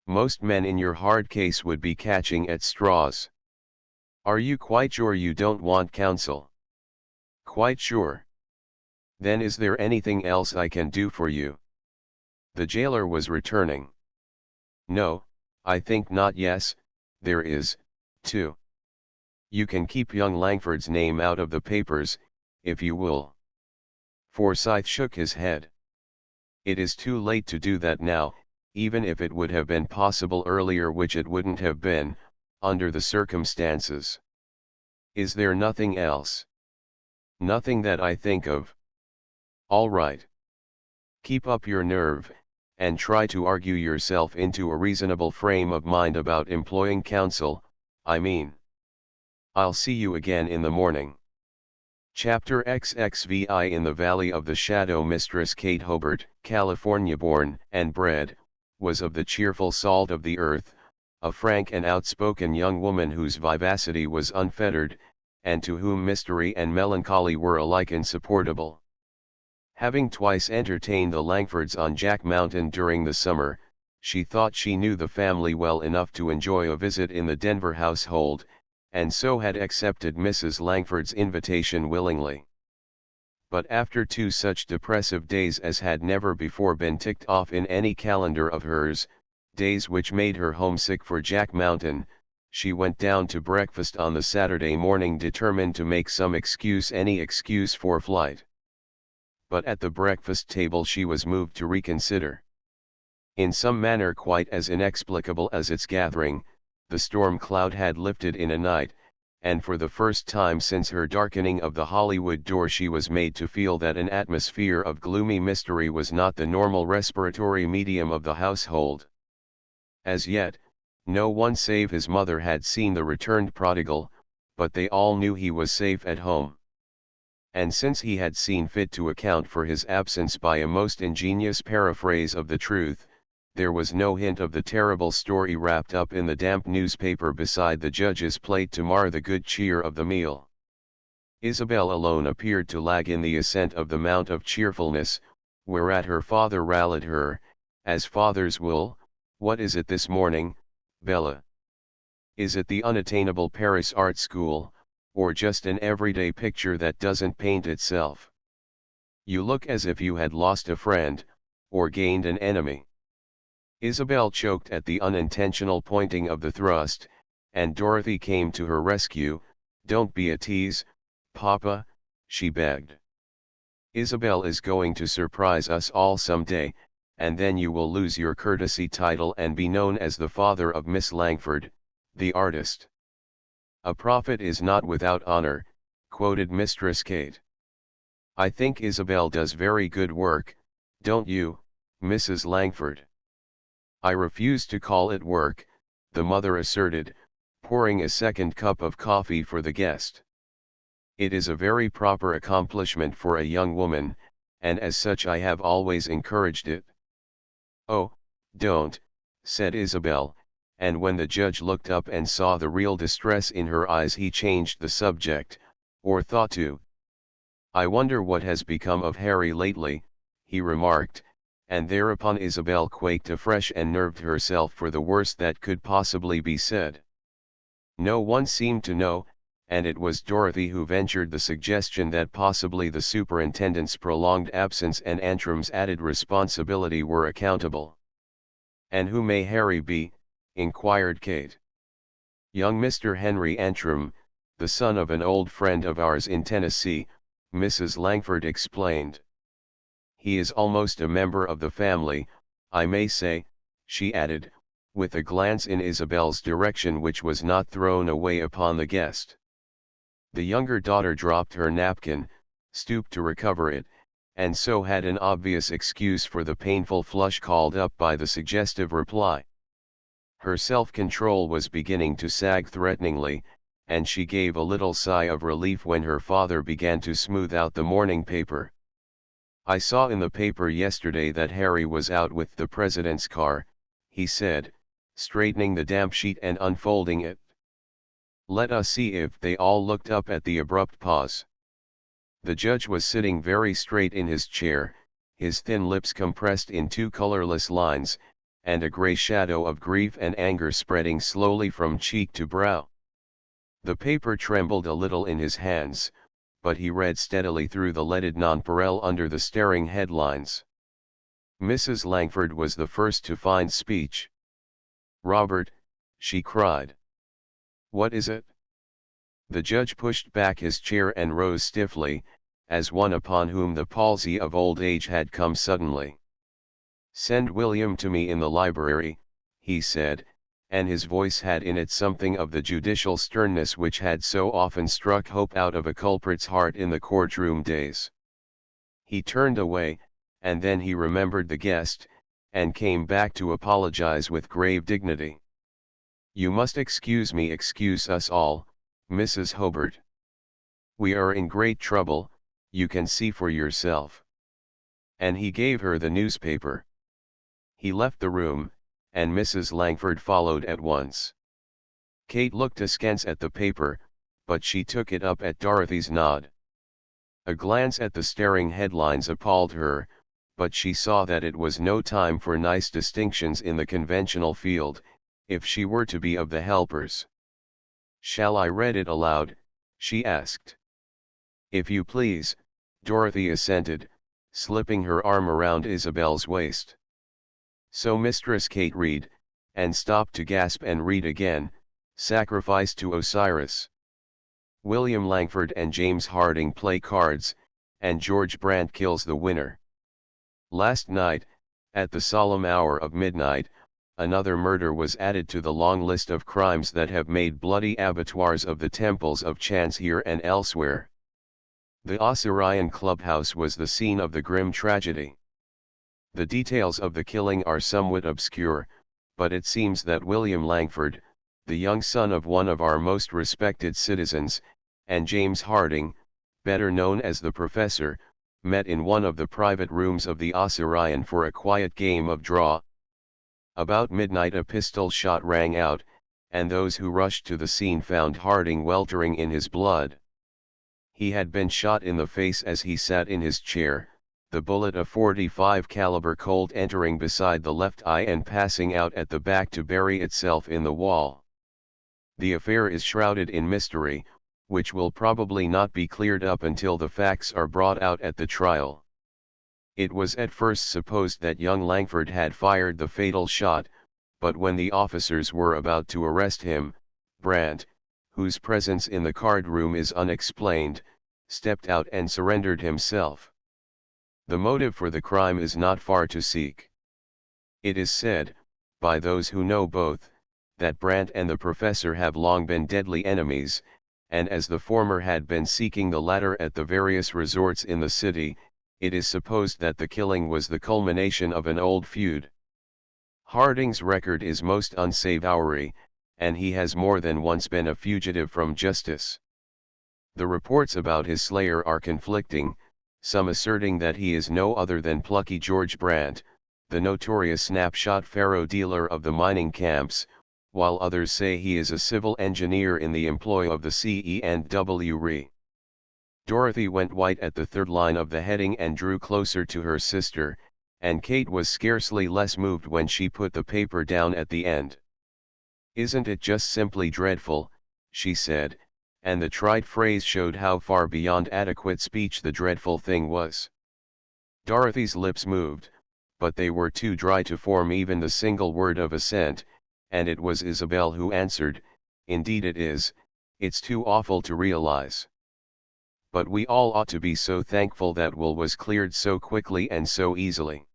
"Most men in your hard case would be catching at straws. Are you quite sure you don't want counsel?" "Quite sure." "Then is there anything else I can do for you?" The jailer was returning. "No, I think not. Yes, there is, too. You can keep young Langford's name out of the papers, if you will." Forsyth shook his head. "It is too late to do that now, even if it would have been possible earlier, which it wouldn't have been, under the circumstances." "Is there nothing else?" "Nothing that I think of." "All right. Keep up your nerve, and try to argue yourself into a reasonable frame of mind about employing counsel, I mean. I'll see you again in the morning." Chapter XXVI. In the Valley of the Shadow. Mistress Kate Hobart, California born and bred, was of the cheerful salt of the earth, a frank and outspoken young woman whose vivacity was unfettered, and to whom mystery and melancholy were alike insupportable. Having twice entertained the Langfords on Jack Mountain during the summer, she thought she knew the family well enough to enjoy a visit in the Denver household, and so had accepted Mrs. Langford's invitation willingly. But after 2 such depressive days as had never before been ticked off in any calendar of hers, days which made her homesick for Jack Mountain. She went down to breakfast on the Saturday morning determined to make some excuse, any excuse for flight. But at the breakfast table she was moved to reconsider. In some manner quite as inexplicable as its gathering, the storm cloud had lifted in a night, and for the first time since her darkening of the Hollywood door she was made to feel that an atmosphere of gloomy mystery was not the normal respiratory medium of the household. As yet, no one save his mother had seen the returned prodigal, but they all knew he was safe at home. And since he had seen fit to account for his absence by a most ingenious paraphrase of the truth, there was no hint of the terrible story wrapped up in the damp newspaper beside the judge's plate to mar the good cheer of the meal. Isabel alone appeared to lag in the ascent of the mount of cheerfulness, whereat her father rallied her, as fathers will. "What is it this morning, Bella? Is it the unattainable Paris art school, or just an everyday picture that doesn't paint itself? You look as if you had lost a friend, or gained an enemy." Isabel choked at the unintentional pointing of the thrust, and Dorothy came to her rescue. "Don't be a tease, Papa," she begged. "Isabel is going to surprise us all some day, and then you will lose your courtesy title and be known as the father of Miss Langford, the artist." "A prophet is not without honor," quoted Mistress Kate. "I think Isabel does very good work, don't you, Mrs. Langford?" "I refuse to call it work," the mother asserted, pouring a second cup of coffee for the guest. "It is a very proper accomplishment for a young woman, and as such I have always encouraged it." "Oh, don't," said Isabel, and when the judge looked up and saw the real distress in her eyes he changed the subject, or thought to. "I wonder what has become of Harry lately," he remarked, and thereupon Isabel quaked afresh and nerved herself for the worst that could possibly be said. No one seemed to know, and it was Dorothy who ventured the suggestion that possibly the superintendent's prolonged absence and Antrim's added responsibility were accountable. "And who may Harry be?" inquired Kate. "Young Mr. Henry Antrim, the son of an old friend of ours in Tennessee," Mrs. Langford explained. "He is almost a member of the family, I may say," she added, with a glance in Isabel's direction which was not thrown away upon the guest. The younger daughter dropped her napkin, stooped to recover it, and so had an obvious excuse for the painful flush called up by the suggestive reply. Her self-control was beginning to sag threateningly, and she gave a little sigh of relief when her father began to smooth out the morning paper. "I saw in the paper yesterday that Harry was out with the president's car," he said, straightening the damp sheet and unfolding it. Let us see if they all looked up at the abrupt pause. The judge was sitting very straight in his chair, his thin lips compressed in two colorless lines, and a gray shadow of grief and anger spreading slowly from cheek to brow. The paper trembled a little in his hands, but he read steadily through the leaded nonpareil under the staring headlines. Mrs. Langford was the first to find speech. "Robert," she cried. "What is it?" The judge pushed back his chair and rose stiffly, as one upon whom the palsy of old age had come suddenly. "Send William to me in the library," he said, and his voice had in it something of the judicial sternness which had so often struck hope out of a culprit's heart in the courtroom days. He turned away, and then he remembered the guest, and came back to apologize with grave dignity. "You must excuse me, excuse us all, Mrs. Hobart. We are in great trouble, you can see for yourself." And he gave her the newspaper. He left the room, and Mrs. Langford followed at once. Kate looked askance at the paper, but she took it up at Dorothy's nod. A glance at the staring headlines appalled her, but she saw that it was no time for nice distinctions in the conventional field, if she were to be of the helpers. "Shall I read it aloud?" she asked. "If you please," Dorothy assented, slipping her arm around Isabel's waist. So Mistress Kate read, and stopped to gasp and read again, "Sacrifice to Osiris. William Langford and James Harding play cards, and George Brant kills the winner. Last night, at the solemn hour of midnight, another murder was added to the long list of crimes that have made bloody abattoirs of the temples of chance here and elsewhere. The Osirian clubhouse was the scene of the grim tragedy. The details of the killing are somewhat obscure, but it seems that William Langford, the young son of one of our most respected citizens, and James Harding, better known as the Professor, met in one of the private rooms of the Osirian for a quiet game of draw. About midnight a pistol shot rang out, and those who rushed to the scene found Harding weltering in his blood. He had been shot in the face as he sat in his chair, the bullet of .45 caliber Colt entering beside the left eye and passing out at the back to bury itself in the wall. The affair is shrouded in mystery, which will probably not be cleared up until the facts are brought out at the trial. It was at first supposed that young Langford had fired the fatal shot, but when the officers were about to arrest him, Brant, whose presence in the card room is unexplained, stepped out and surrendered himself. The motive for the crime is not far to seek. It is said, by those who know both, that Brant and the Professor have long been deadly enemies, and as the former had been seeking the latter at the various resorts in the city, it is supposed that the killing was the culmination of an old feud. Harding's record is most unsavory, and he has more than once been a fugitive from justice. The reports about his slayer are conflicting, some asserting that he is no other than plucky George Brant, the notorious snapshot faro dealer of the mining camps, while others say he is a civil engineer in the employ of the CENWRE. Dorothy went white at the third line of the heading and drew closer to her sister, and Kate was scarcely less moved when she put the paper down at the end. "Isn't it just simply dreadful," she said, and the trite phrase showed how far beyond adequate speech the dreadful thing was. Dorothy's lips moved, but they were too dry to form even the single word of assent, and it was Isabel who answered, "Indeed it is, it's too awful to realize. But we all ought to be so thankful that Will was cleared so quickly and so easily."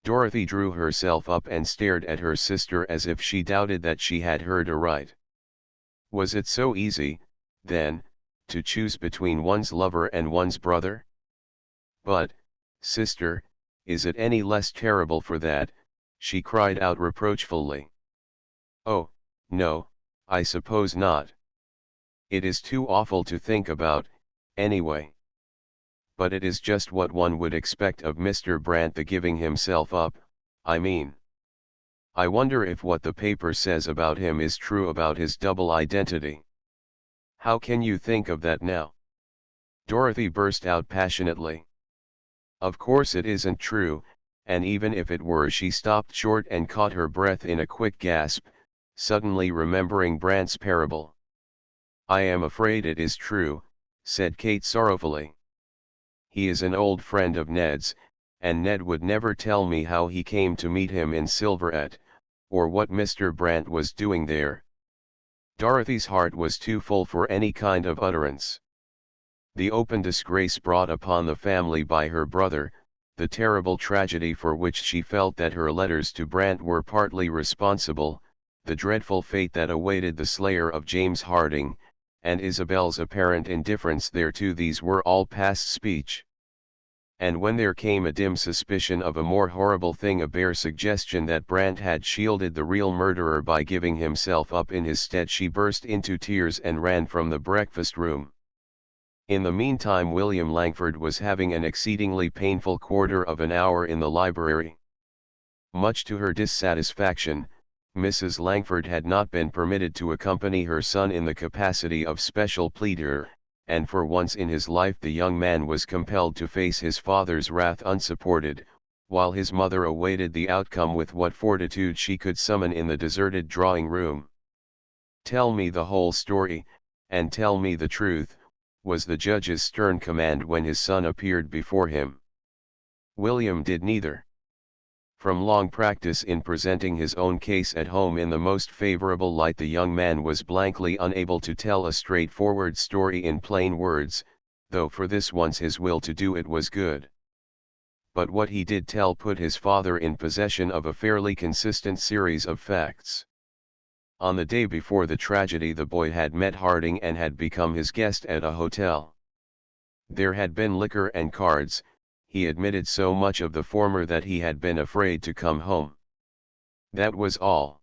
Dorothy drew herself up and stared at her sister as if she doubted that she had heard aright. Was it so easy, then, to choose between one's lover and one's brother? "But, sister, is it any less terrible for that?" she cried out reproachfully. "Oh, no, I suppose not. It is too awful to think about, anyway. But it is just what one would expect of Mr. Brant, the giving himself up, I mean. I wonder if what the paper says about him is true about his double identity." "How can you think of that now?" Dorothy burst out passionately. "Of course it isn't true, and even if it were," she stopped short and caught her breath in a quick gasp, suddenly remembering Brant's parable. "I am afraid it is true," said Kate sorrowfully. "He is an old friend of Ned's, and Ned would never tell me how he came to meet him in Silverette, or what Mr. Brant was doing there." Dorothy's heart was too full for any kind of utterance. The open disgrace brought upon the family by her brother, the terrible tragedy for which she felt that her letters to Brant were partly responsible, the dreadful fate that awaited the slayer of James Harding, and Isabel's apparent indifference thereto, these were all past speech. And when there came a dim suspicion of a more horrible thing, a bare suggestion that Brant had shielded the real murderer by giving himself up in his stead, she burst into tears and ran from the breakfast room. In the meantime William Langford was having an exceedingly painful quarter of an hour in the library. Much to her dissatisfaction, Mrs. Langford had not been permitted to accompany her son in the capacity of special pleader, and for once in his life the young man was compelled to face his father's wrath unsupported, while his mother awaited the outcome with what fortitude she could summon in the deserted drawing room. "Tell me the whole story, and tell me the truth," was the judge's stern command when his son appeared before him. William did neither. From long practice in presenting his own case at home in the most favorable light, the young man was blankly unable to tell a straightforward story in plain words, though for this once his will to do it was good. But what he did tell put his father in possession of a fairly consistent series of facts. On the day before the tragedy, the boy had met Harding and had become his guest at a hotel. There had been liquor and cards. He admitted so much of the former that he had been afraid to come home. That was all.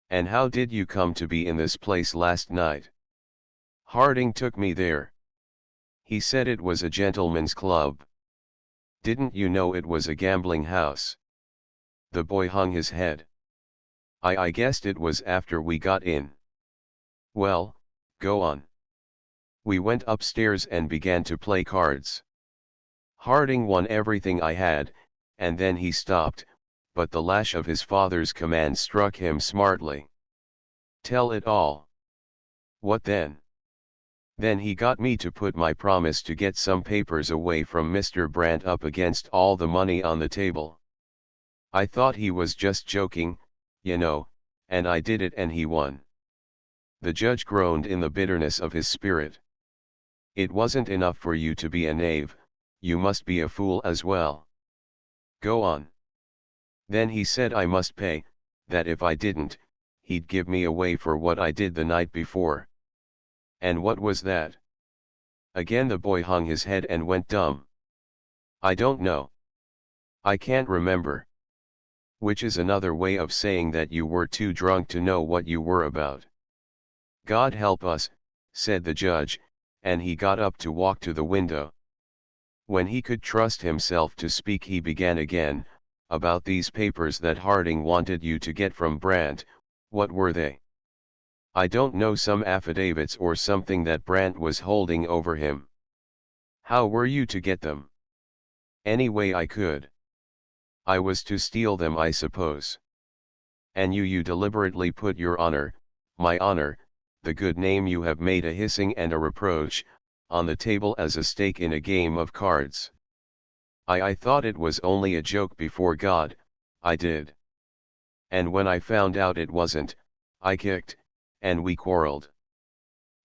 "And how did you come to be in this place last night?" "Harding took me there. He said it was a gentleman's club." "Didn't you know it was a gambling house?" The boy hung his head. I guessed it was after we got in." "Well, go on." "We went upstairs and began to play cards. Harding won everything I had, and then he stopped, but the lash of his father's command struck him smartly. "Tell it all." "What then?" "Then he got me to put my promise to get some papers away from Mr. Brandt up against all the money on the table. I thought he was just joking, you know, and I did it and he won." The judge groaned in the bitterness of his spirit. "It wasn't enough for you to be a knave, you must be a fool as well." "Go on." "Then he said I must pay, that if I didn't, he'd give me away for what I did the night before." "And what was that?" Again the boy hung his head and went dumb. "I don't know. I can't remember." "Which is another way of saying that you were too drunk to know what you were about." "God help us," said the judge, and he got up to walk to the window. When he could trust himself to speak, he began again. "About these papers that Harding wanted you to get from Brandt, what were they?" "I don't know, some affidavits or something that Brandt was holding over him." "How were you to get them?" "Any way I could." "I was to steal them, I suppose." "And you deliberately put your honor, my honor, the good name you have made a hissing and a reproach, on the table as a stake in a game of cards." I thought it was only a joke before God, I did. And when I found out it wasn't, I kicked, and we quarreled."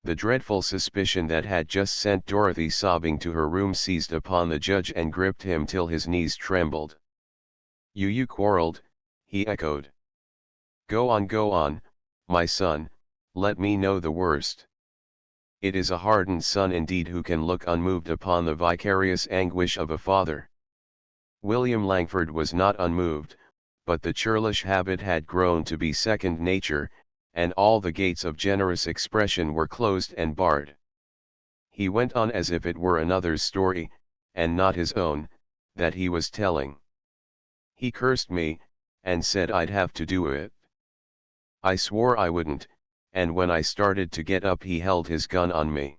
The dreadful suspicion that had just sent Dorothy sobbing to her room seized upon the judge and gripped him till his knees trembled. You quarreled," he echoed. Go on, my son, let me know the worst." It is a hardened son indeed who can look unmoved upon the vicarious anguish of a father. William Langford was not unmoved, but the churlish habit had grown to be second nature, and all the gates of generous expression were closed and barred. He went on as if it were another's story, and not his own, that he was telling. "He cursed me, and said I'd have to do it. I swore I wouldn't, and when I started to get up he held his gun on me.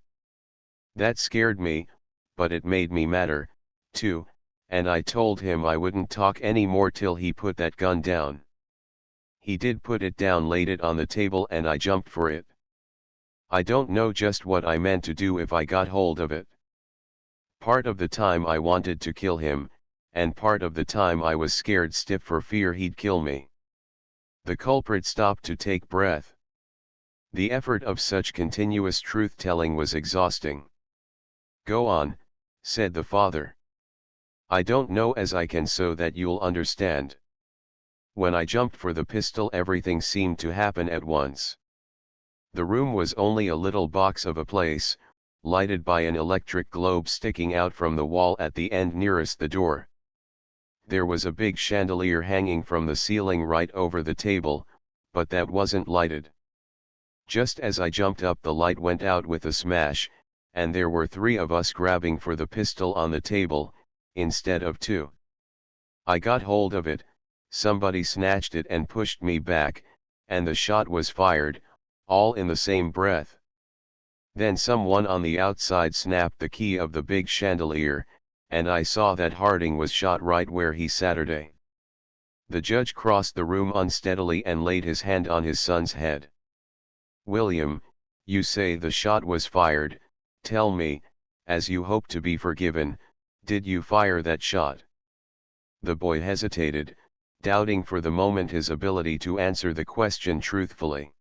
That scared me, but it made me madder, too, and I told him I wouldn't talk any more till he put that gun down. He did put it down, laid it on the table, and I jumped for it. I don't know just what I meant to do if I got hold of it. Part of the time I wanted to kill him, and part of the time I was scared stiff for fear he'd kill me." The culprit stopped to take breath. The effort of such continuous truth-telling was exhausting. "Go on," said the father. "I don't know as I can so that you'll understand. When I jumped for the pistol everything seemed to happen at once. The room was only a little box of a place, lighted by an electric globe sticking out from the wall at the end nearest the door. There was a big chandelier hanging from the ceiling right over the table, but that wasn't lighted. Just as I jumped up the light went out with a smash, and there were 3 of us grabbing for the pistol on the table, instead of 2. I got hold of it, somebody snatched it and pushed me back, and the shot was fired, all in the same breath. Then someone on the outside snapped the key of the big chandelier, and I saw that Harding was shot right where he Saturday." The judge crossed the room unsteadily and laid his hand on his son's head. "William, you say the shot was fired. Tell me, as you hope to be forgiven, did you fire that shot?" The boy hesitated, doubting for the moment his ability to answer the question truthfully.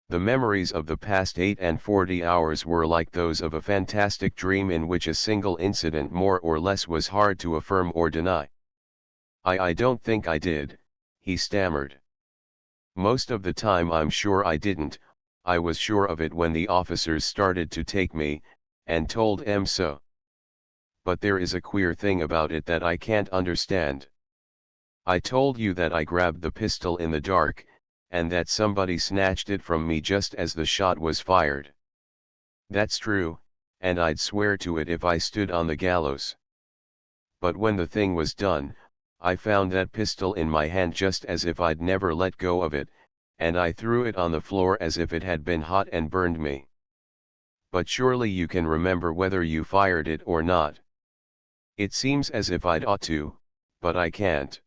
The memories of the past 48 hours were like those of a fantastic dream in which a single incident more or less was hard to affirm or deny. I don't think I did," he stammered. "Most of the time I'm sure I didn't. I was sure of it when the officers started to take me, and told em so. But there is a queer thing about it that I can't understand. I told you that I grabbed the pistol in the dark, and that somebody snatched it from me just as the shot was fired. That's true, and I'd swear to it if I stood on the gallows. But when the thing was done, I found that pistol in my hand just as if I'd never let go of it, and I threw it on the floor as if it had been hot and burned me. But surely you can remember whether you fired it or not. It seems as if I'd ought to, but I can't.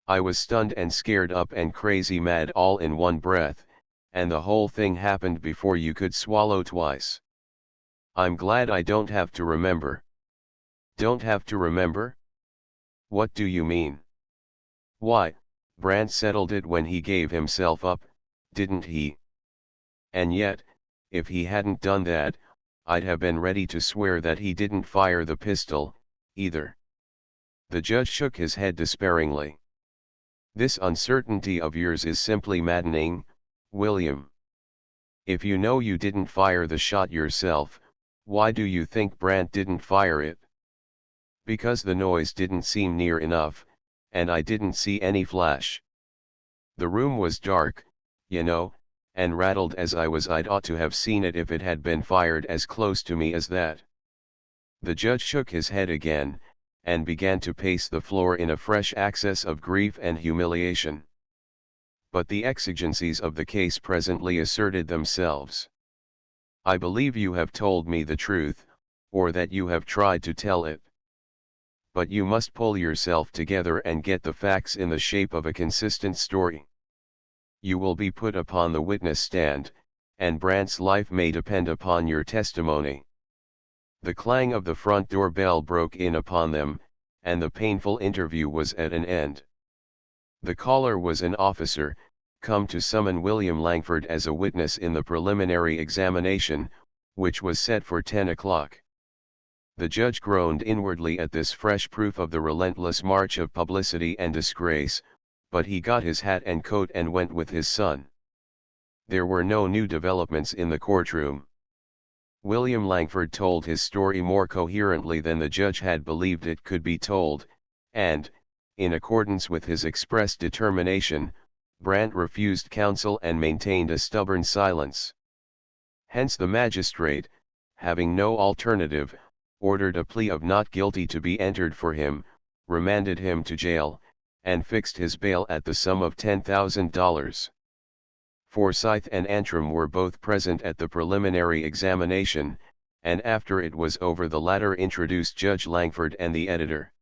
I was stunned and scared up and crazy mad all in one breath, and the whole thing happened before you could swallow twice. I'm glad I don't have to remember." "Don't have to remember? What do you mean?" "Why, Brandt settled it when he gave himself up, didn't he? And yet, if he hadn't done that, I'd have been ready to swear that he didn't fire the pistol, either." The judge shook his head despairingly. "This uncertainty of yours is simply maddening, William. If you know you didn't fire the shot yourself, why do you think Brandt didn't fire it?" "Because the noise didn't seem near enough, and I didn't see any flash. The room was dark, you know, and rattled as I was. I'd ought to have seen it if it had been fired as close to me as that." The judge shook his head again, and began to pace the floor in a fresh access of grief and humiliation. But the exigencies of the case presently asserted themselves. "I believe you have told me the truth, or that you have tried to tell it. But you must pull yourself together and get the facts in the shape of a consistent story. You will be put upon the witness stand, and Brandt's life may depend upon your testimony." The clang of the front door bell broke in upon them, and the painful interview was at an end. The caller was an officer, come to summon William Langford as a witness in the preliminary examination, which was set for 10 o'clock. The judge groaned inwardly at this fresh proof of the relentless march of publicity and disgrace, but he got his hat and coat and went with his son. There were no new developments in the courtroom. William Langford told his story more coherently than the judge had believed it could be told, and, in accordance with his expressed determination, Brandt refused counsel and maintained a stubborn silence. Hence the magistrate, having no alternative, ordered a plea of not guilty to be entered for him, remanded him to jail, and fixed his bail at the sum of $10,000. Forsyth and Antrim were both present at the preliminary examination, and after it was over the latter introduced Judge Langford and the editor.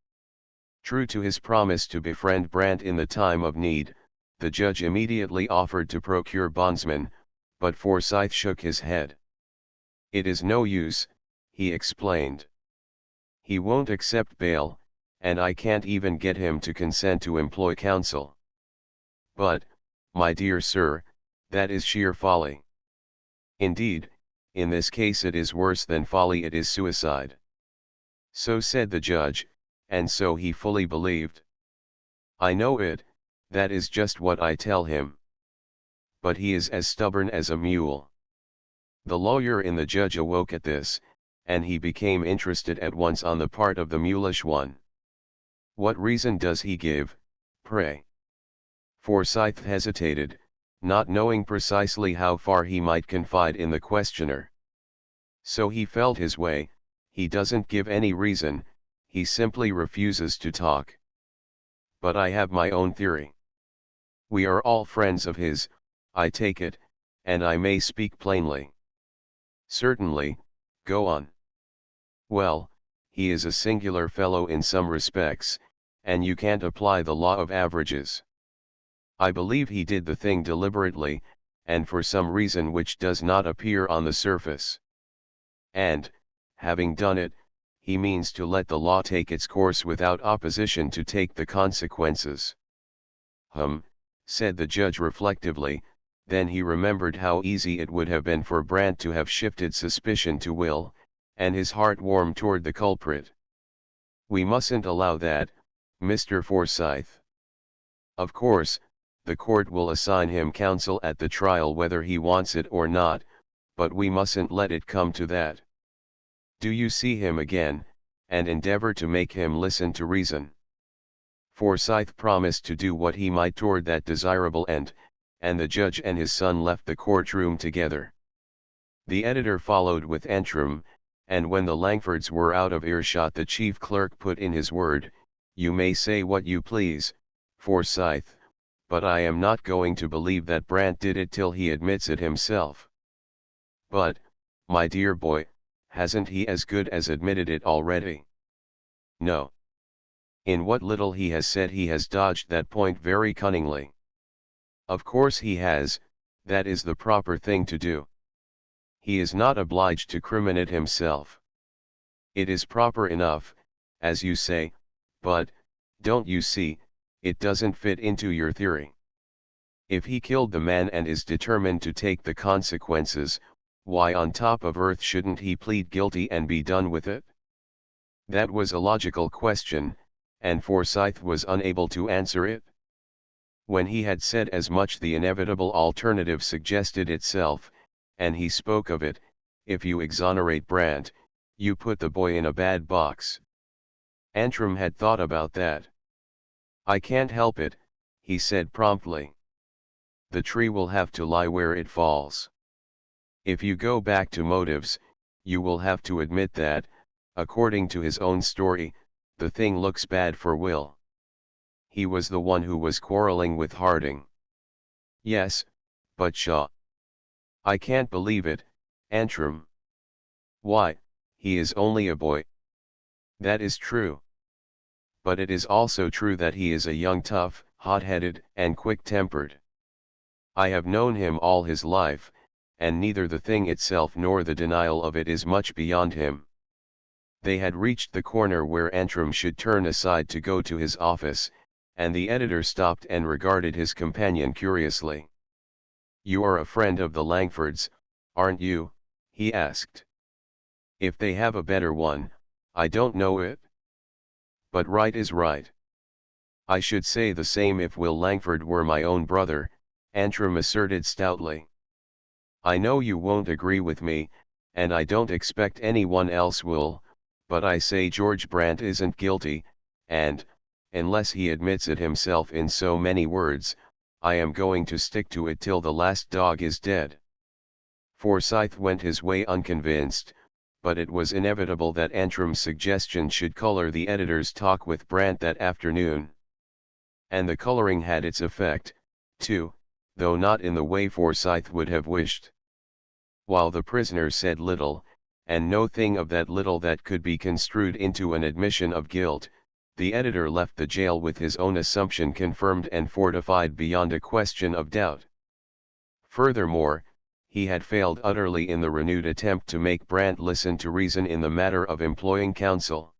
True to his promise to befriend Brandt in the time of need, the judge immediately offered to procure bondsmen, but Forsyth shook his head. "It is no use," he explained. "He won't accept bail, and I can't even get him to consent to employ counsel. But, my dear sir, that is sheer folly. Indeed, in this case it is worse than folly, it is suicide." So said the judge, and so he fully believed. "I know it, that is just what I tell him. But he is as stubborn as a mule." The lawyer in the judge awoke at this, and he became interested at once on the part of the mulish one. "What reason does he give, pray?" Forsyth hesitated, not knowing precisely how far he might confide in the questioner. So he felt his way. "He doesn't give any reason, he simply refuses to talk. But I have my own theory. We are all friends of his, I take it, and I may speak plainly." "Certainly, go on." "Well, he is a singular fellow in some respects, and you can't apply the law of averages. I believe he did the thing deliberately, and for some reason which does not appear on the surface. And, having done it, he means to let the law take its course without opposition, to take the consequences. said the judge reflectively, then he remembered how easy it would have been for Brant to have shifted suspicion to Will, and his heart warmed toward the culprit. We mustn't allow that, Mr. Forsyth. Of course, the court will assign him counsel at the trial whether he wants it or not, but we mustn't let it come to that. Do you see him again, and endeavor to make him listen to reason. Forsyth promised to do what he might toward that desirable end, and the judge and his son left the courtroom together. The editor followed with Antrim, and when the Langfords were out of earshot the chief clerk put in his word, "You may say what you please, Forsyth, but I am not going to believe that Brant did it till he admits it himself." "But, my dear boy, hasn't he as good as admitted it already?" "No. In what little he has said he has dodged that point very cunningly." "Of course he has, that is the proper thing to do. He is not obliged to criminate himself. It is proper enough, as you say, but, don't you see, it doesn't fit into your theory. If he killed the man and is determined to take the consequences, why on top of earth shouldn't he plead guilty and be done with it?" That was a logical question, and Forsyth was unable to answer it. When he had said as much the inevitable alternative suggested itself, and he spoke of it: "If you exonerate Brant, you put the boy in a bad box." Antrim had thought about that. "I can't help it," he said promptly. "The tree will have to lie where it falls. If you go back to motives, you will have to admit that, according to his own story, the thing looks bad for Will. He was the one who was quarreling with Harding." "Yes, but Shaw." "I can't believe it, Antrim." "Why, he is only a boy." "That is true. But it is also true that he is a young tough, hot-headed, and quick-tempered. I have known him all his life, and neither the thing itself nor the denial of it is much beyond him." They had reached the corner where Antrim should turn aside to go to his office, and the editor stopped and regarded his companion curiously. "You are a friend of the Langfords, aren't you?" he asked. "If they have a better one, I don't know it. But right is right." "I should say the same if Will Langford were my own brother," Antrim asserted stoutly. "I know you won't agree with me, and I don't expect anyone else will, but I say George Brant isn't guilty, and, unless he admits it himself in so many words, I am going to stick to it till the last dog is dead." Forsyth went his way unconvinced, but it was inevitable that Antrim's suggestion should color the editor's talk with Brant that afternoon. And the coloring had its effect, too, though not in the way Forsyth would have wished. While the prisoner said little, and no thing of that little that could be construed into an admission of guilt, the editor left the jail with his own assumption confirmed and fortified beyond a question of doubt. Furthermore, he had failed utterly in the renewed attempt to make Brant listen to reason in the matter of employing counsel.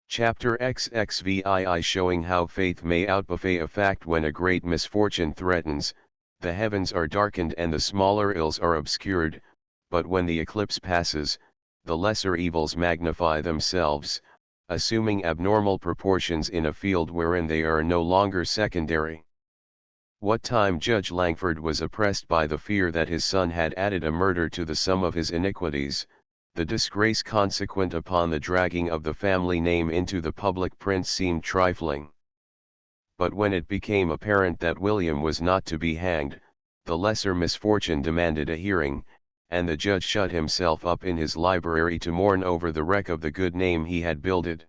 Chapter XXVII, showing how faith may outbuffet a fact. When a great misfortune threatens, the heavens are darkened and the smaller ills are obscured, but when the eclipse passes, the lesser evils magnify themselves, assuming abnormal proportions in a field wherein they are no longer secondary. What time Judge Langford was oppressed by the fear that his son had added a murder to the sum of his iniquities, the disgrace consequent upon the dragging of the family name into the public print seemed trifling. But when it became apparent that William was not to be hanged, the lesser misfortune demanded a hearing, and the judge shut himself up in his library to mourn over the wreck of the good name he had builded.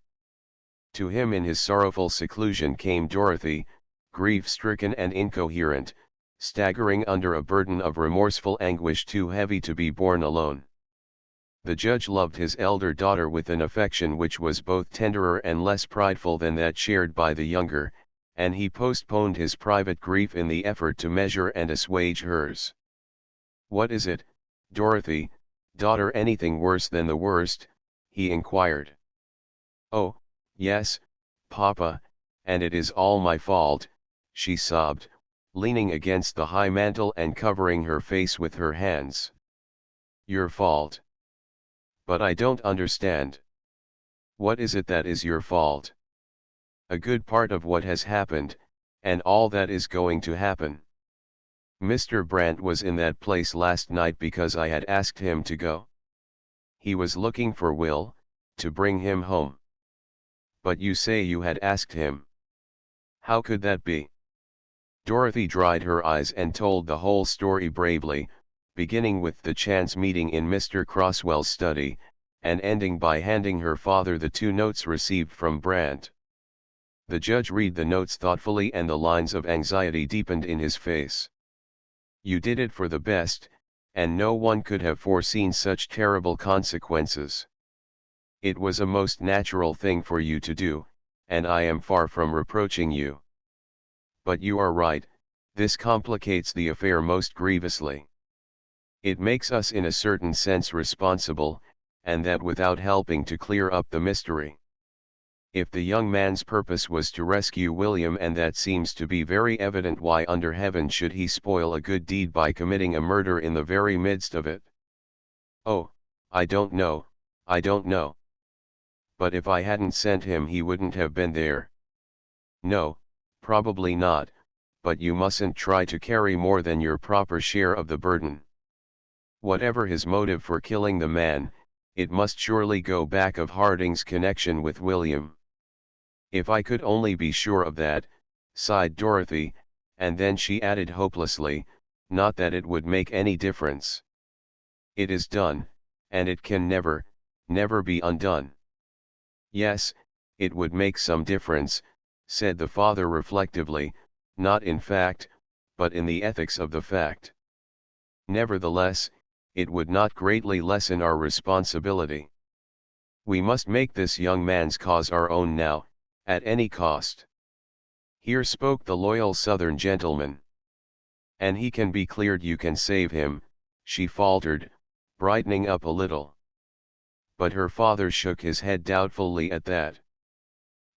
To him in his sorrowful seclusion came Dorothy, grief-stricken and incoherent, staggering under a burden of remorseful anguish too heavy to be borne alone. The judge loved his elder daughter with an affection which was both tenderer and less prideful than that shared by the younger, and he postponed his private grief in the effort to measure and assuage hers. "What is it, Dorothy, daughter? Anything worse than the worst?" he inquired. "Oh, yes, Papa, and it is all my fault," she sobbed, leaning against the high mantel and covering her face with her hands. Your fault. But I don't understand. What is it that is your fault? A good part of what has happened, and all that is going to happen. Mr. Brandt was in that place last night because I had asked him to go. He was looking for Will, to bring him home. But you say you had asked him. How could that be? Dorothy dried her eyes and told the whole story bravely, beginning with the chance meeting in Mr. Crosswell's study, and ending by handing her father the 2 notes received from Brandt. The judge read the notes thoughtfully and the lines of anxiety deepened in his face. You did it for the best, and no one could have foreseen such terrible consequences. It was a most natural thing for you to do, and I am far from reproaching you. But you are right, this complicates the affair most grievously. It makes us in a certain sense responsible, and that without helping to clear up the mystery. If the young man's purpose was to rescue William, and that seems to be very evident, why under heaven should he spoil a good deed by committing a murder in the very midst of it? Oh, I don't know. But if I hadn't sent him, he wouldn't have been there. No, probably not, but you mustn't try to carry more than your proper share of the burden. Whatever his motive for killing the man, it must surely go back of Harding's connection with William. If I could only be sure of that, sighed Dorothy, and then she added hopelessly, not that it would make any difference. It is done, and it can never be undone. Yes, it would make some difference, said the father reflectively, not in fact, but in the ethics of the fact. Nevertheless, it would not greatly lessen our responsibility. We must make this young man's cause our own now, at any cost. Here spoke the loyal Southern gentleman. And he can be cleared, you can save him, she faltered, brightening up a little. But her father shook his head doubtfully at that.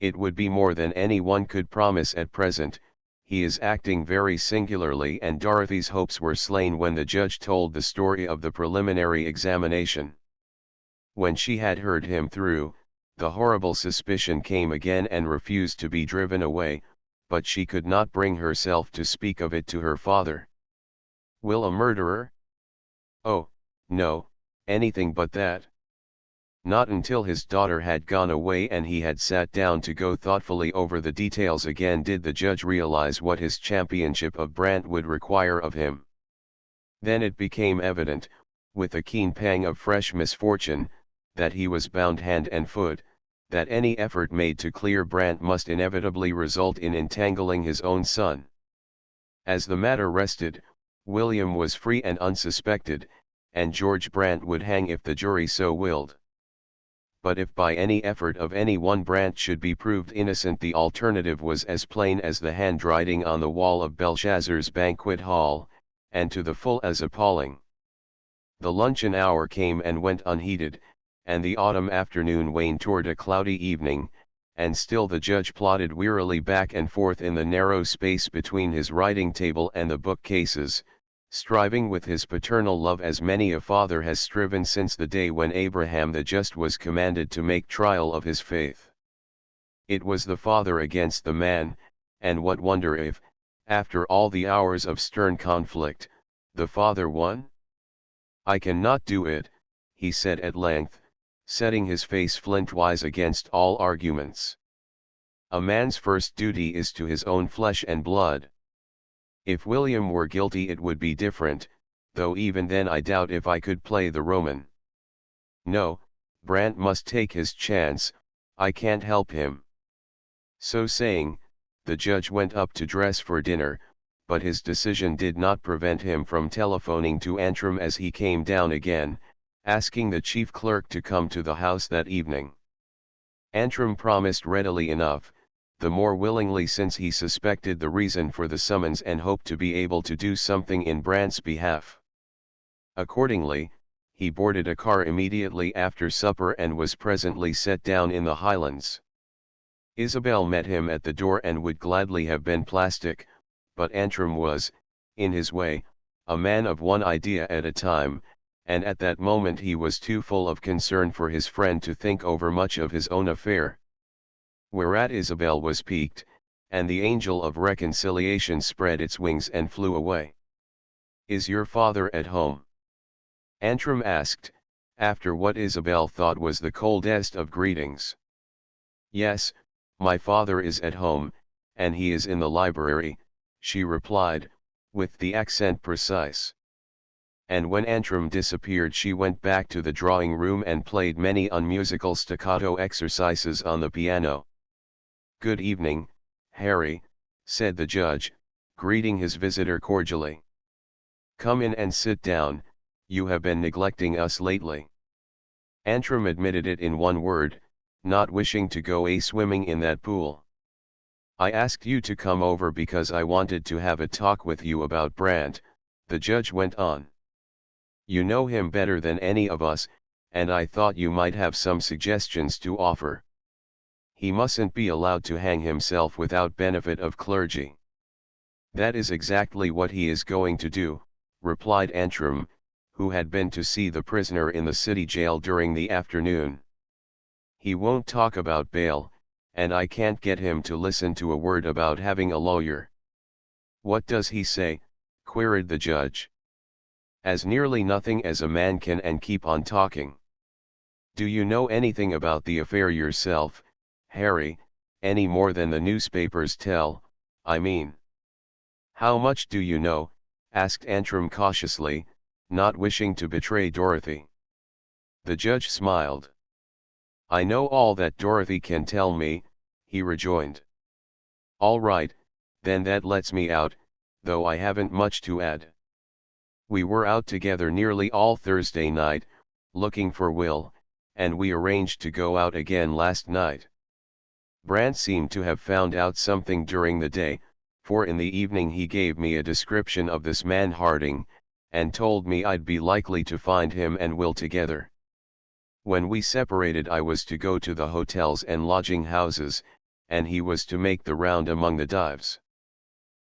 It would be more than anyone could promise at present. He is acting very singularly, and Dorothy's hopes were slain when the judge told the story of the preliminary examination. When she had heard him through, the horrible suspicion came again and refused to be driven away, but she could not bring herself to speak of it to her father. Will a murderer? Oh, no, anything but that. Not until his daughter had gone away and he had sat down to go thoughtfully over the details again did the judge realize what his championship of Brandt would require of him. Then it became evident, with a keen pang of fresh misfortune, that he was bound hand and foot, that any effort made to clear Brandt must inevitably result in entangling his own son. As the matter rested, William was free and unsuspected, and George Brandt would hang if the jury so willed. But if by any effort of any one Brandt should be proved innocent, the alternative was as plain as the handwriting on the wall of Belshazzar's banquet hall, and to the full as appalling. The luncheon hour came and went unheeded, and the autumn afternoon waned toward a cloudy evening, and still the judge plodded wearily back and forth in the narrow space between his writing table and the bookcases, striving with his paternal love as many a father has striven since the day when Abraham the just was commanded to make trial of his faith. It was the father against the man, and what wonder if, after all the hours of stern conflict, the father won? I cannot do it, he said at length, setting his face flintwise against all arguments. A man's first duty is to his own flesh and blood. If William were guilty it would be different, though even then I doubt if I could play the Roman. No, Brandt must take his chance, I can't help him. So saying, the judge went up to dress for dinner, but his decision did not prevent him from telephoning to Antrim as he came down again, asking the chief clerk to come to the house that evening. Antrim promised readily enough, the more willingly since he suspected the reason for the summons and hoped to be able to do something in Brandt's behalf. Accordingly, he boarded a car immediately after supper and was presently set down in the Highlands. Isabel met him at the door and would gladly have been plastic, but Antrim was, in his way, a man of one idea at a time, and at that moment he was too full of concern for his friend to think over much of his own affair. Whereat Isabel was piqued, and the angel of reconciliation spread its wings and flew away. "Is your father at home?" Antrim asked, after what Isabel thought was the coldest of greetings. "Yes, my father is at home, and he is in the library," she replied, with the accent precise. And when Antrim disappeared she went back to the drawing room and played many unmusical staccato exercises on the piano. "Good evening, Harry," said the judge, greeting his visitor cordially. "Come in and sit down, you have been neglecting us lately." Antrim admitted it in one word, not wishing to go swimming in that pool. "I asked you to come over because I wanted to have a talk with you about Brandt," the judge went on. "You know him better than any of us, and I thought you might have some suggestions to offer. He mustn't be allowed to hang himself without benefit of clergy." "That is exactly what he is going to do," replied Antrim, who had been to see the prisoner in the city jail during the afternoon. "He won't talk about bail, and I can't get him to listen to a word about having a lawyer." "What does he say?" queried the judge. "As nearly nothing as a man can, and keep on talking." "Do you know anything about the affair yourself, Harry, any more than the newspapers tell, I mean?" "How much do you know?" asked Antrim cautiously, not wishing to betray Dorothy. The judge smiled. "I know all that Dorothy can tell me," he rejoined. "All right, then that lets me out, though I haven't much to add. We were out together nearly all Thursday night, looking for Will, and we arranged to go out again last night. Brandt seemed to have found out something during the day, for in the evening he gave me a description of this man Harding, and told me I'd be likely to find him and Will together. When we separated I was to go to the hotels and lodging houses, and he was to make the round among the dives."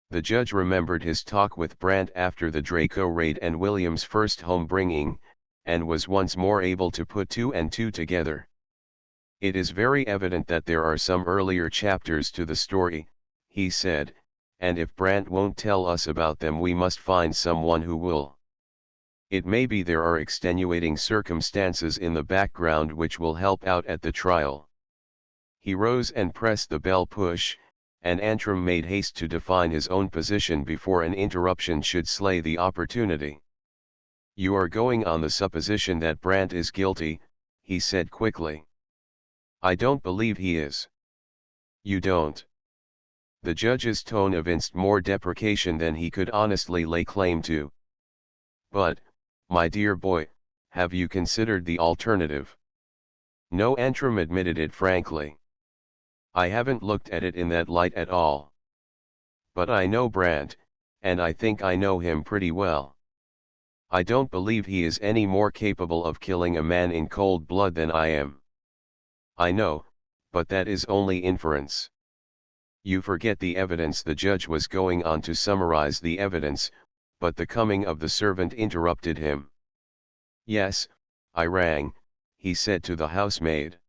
The judge remembered his talk with Brandt after the Draco raid and William's first home bringing, and was once more able to put two and two together. "It is very evident that there are some earlier chapters to the story," he said, "and if Brandt won't tell us about them we must find someone who will. It may be there are extenuating circumstances in the background which will help out at the trial." He rose and pressed the bell push, and Antrim made haste to define his own position before an interruption should slay the opportunity. "You are going on the supposition that Brandt is guilty," he said quickly. "I don't believe he is." "You don't?" The judge's tone evinced more deprecation than he could honestly lay claim to. "But, my dear boy, have you considered the alternative?" "No," Antrim admitted it frankly. "I haven't looked at it in that light at all. But I know Brandt, and I think I know him pretty well. I don't believe he is any more capable of killing a man in cold blood than I am. I know, but that is only inference. You forget the evidence." The judge was going on to summarize the evidence, but the coming of the servant interrupted him. "Yes, I rang," he said to the housemaid.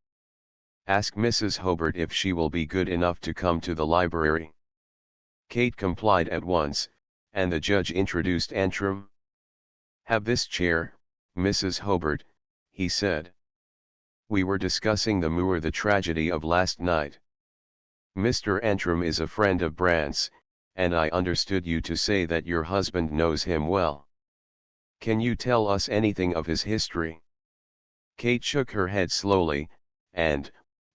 "Ask Mrs. Hobart if she will be good enough to come to the library." Kate complied at once, and the judge introduced Antrim. "Have this chair, Mrs. Hobart," he said. "We were discussing the tragedy of last night. Mr. Antrim is a friend of Brandt's, and I understood you to say that your husband knows him well. Can you tell us anything of his history?" Kate shook her head slowly, and,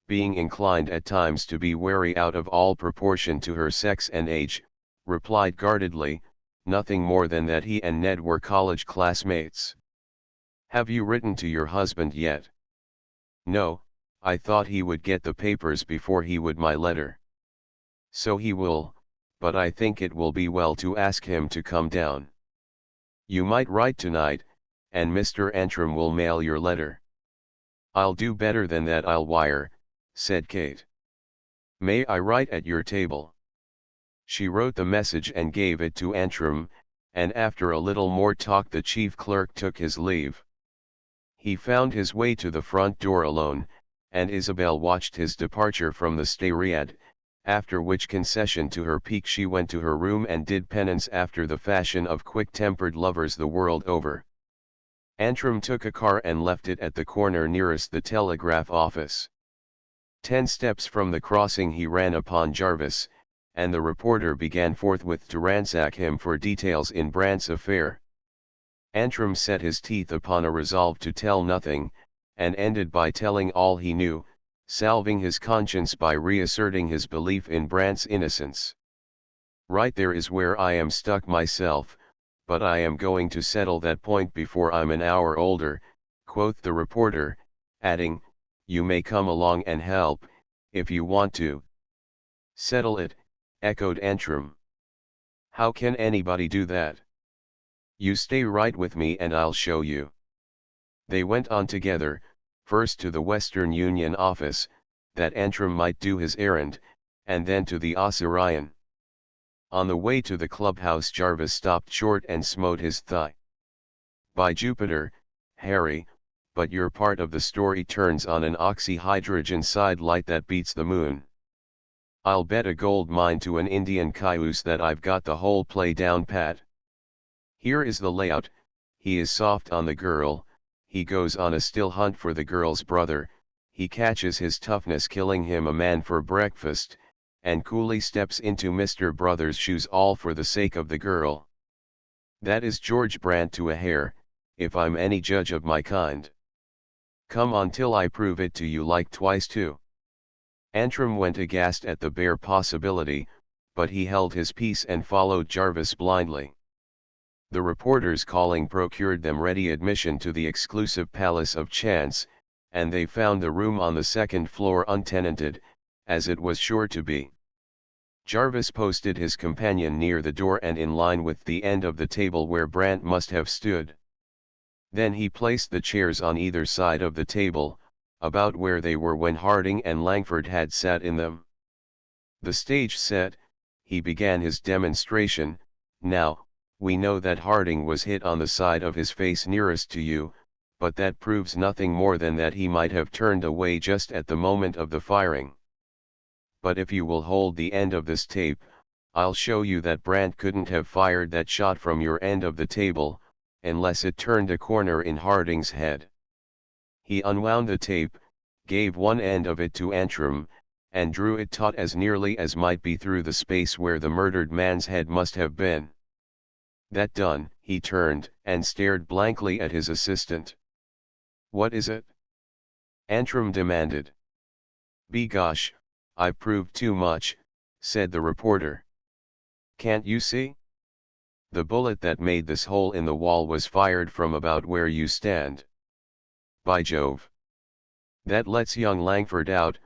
being inclined at times to be wary out of all proportion to her sex and age, replied guardedly, "Nothing more than that he and Ned were college classmates." "Have you written to your husband yet?" "No, I thought he would get the papers before he would my letter." "So he will, but I think it will be well to ask him to come down. You might write tonight, and Mr. Antrim will mail your letter." "I'll do better than that, I'll wire," said Kate. "May I write at your table?" She wrote the message and gave it to Antrim, and after a little more talk the chief clerk took his leave. He found his way to the front door alone, and Isabel watched his departure from the stariat, after which concession to her pique she went to her room and did penance after the fashion of quick-tempered lovers the world over. Antrim took a car and left it at the corner nearest the telegraph office. 10 steps from the crossing he ran upon Jarvis, and the reporter began forthwith to ransack him for details in Brandt's affair. Antrim set his teeth upon a resolve to tell nothing, and ended by telling all he knew, salving his conscience by reasserting his belief in Brandt's innocence. "Right there is where I am stuck myself, but I am going to settle that point before I'm an hour older," quoth the reporter, adding, "You may come along and help, if you want to." "Settle it," echoed Antrim. "How can anybody do that?" "You stay right with me and I'll show you." They went on together, first to the Western Union office, that Antrim might do his errand, and then to the Osirian. On the way to the clubhouse Jarvis stopped short and smote his thigh. "By Jupiter, Harry, but your part of the story turns on an oxyhydrogen sidelight that beats the moon. I'll bet a gold mine to an Indian cayuse that I've got the whole play down pat. Here is the layout: he is soft on the girl, he goes on a still hunt for the girl's brother, he catches his toughness killing him a man for breakfast, and coolly steps into Mr. Brother's shoes all for the sake of the girl. That is George Brandt to a hair, if I'm any judge of my kind. Come on till I prove it to you like twice two." Antrim went aghast at the bare possibility, but he held his peace and followed Jarvis blindly. The reporter's calling procured them ready admission to the exclusive palace of chance, and they found the room on the second floor untenanted, as it was sure to be. Jarvis posted his companion near the door and in line with the end of the table where Brandt must have stood. Then he placed the chairs on either side of the table, about where they were when Harding and Langford had sat in them. The stage set, he began his demonstration. "Now, we know that Harding was hit on the side of his face nearest to you, but that proves nothing more than that he might have turned away just at the moment of the firing. But if you will hold the end of this tape, I'll show you that Brandt couldn't have fired that shot from your end of the table, unless it turned a corner in Harding's head." He unwound the tape, gave one end of it to Antrim, and drew it taut as nearly as might be through the space where the murdered man's head must have been. That done, he turned and stared blankly at his assistant. "What is it?" Antrim demanded. "Begosh, I've proved too much," said the reporter. "Can't you see? The bullet that made this hole in the wall was fired from about where you stand. By Jove! That lets young Langford out,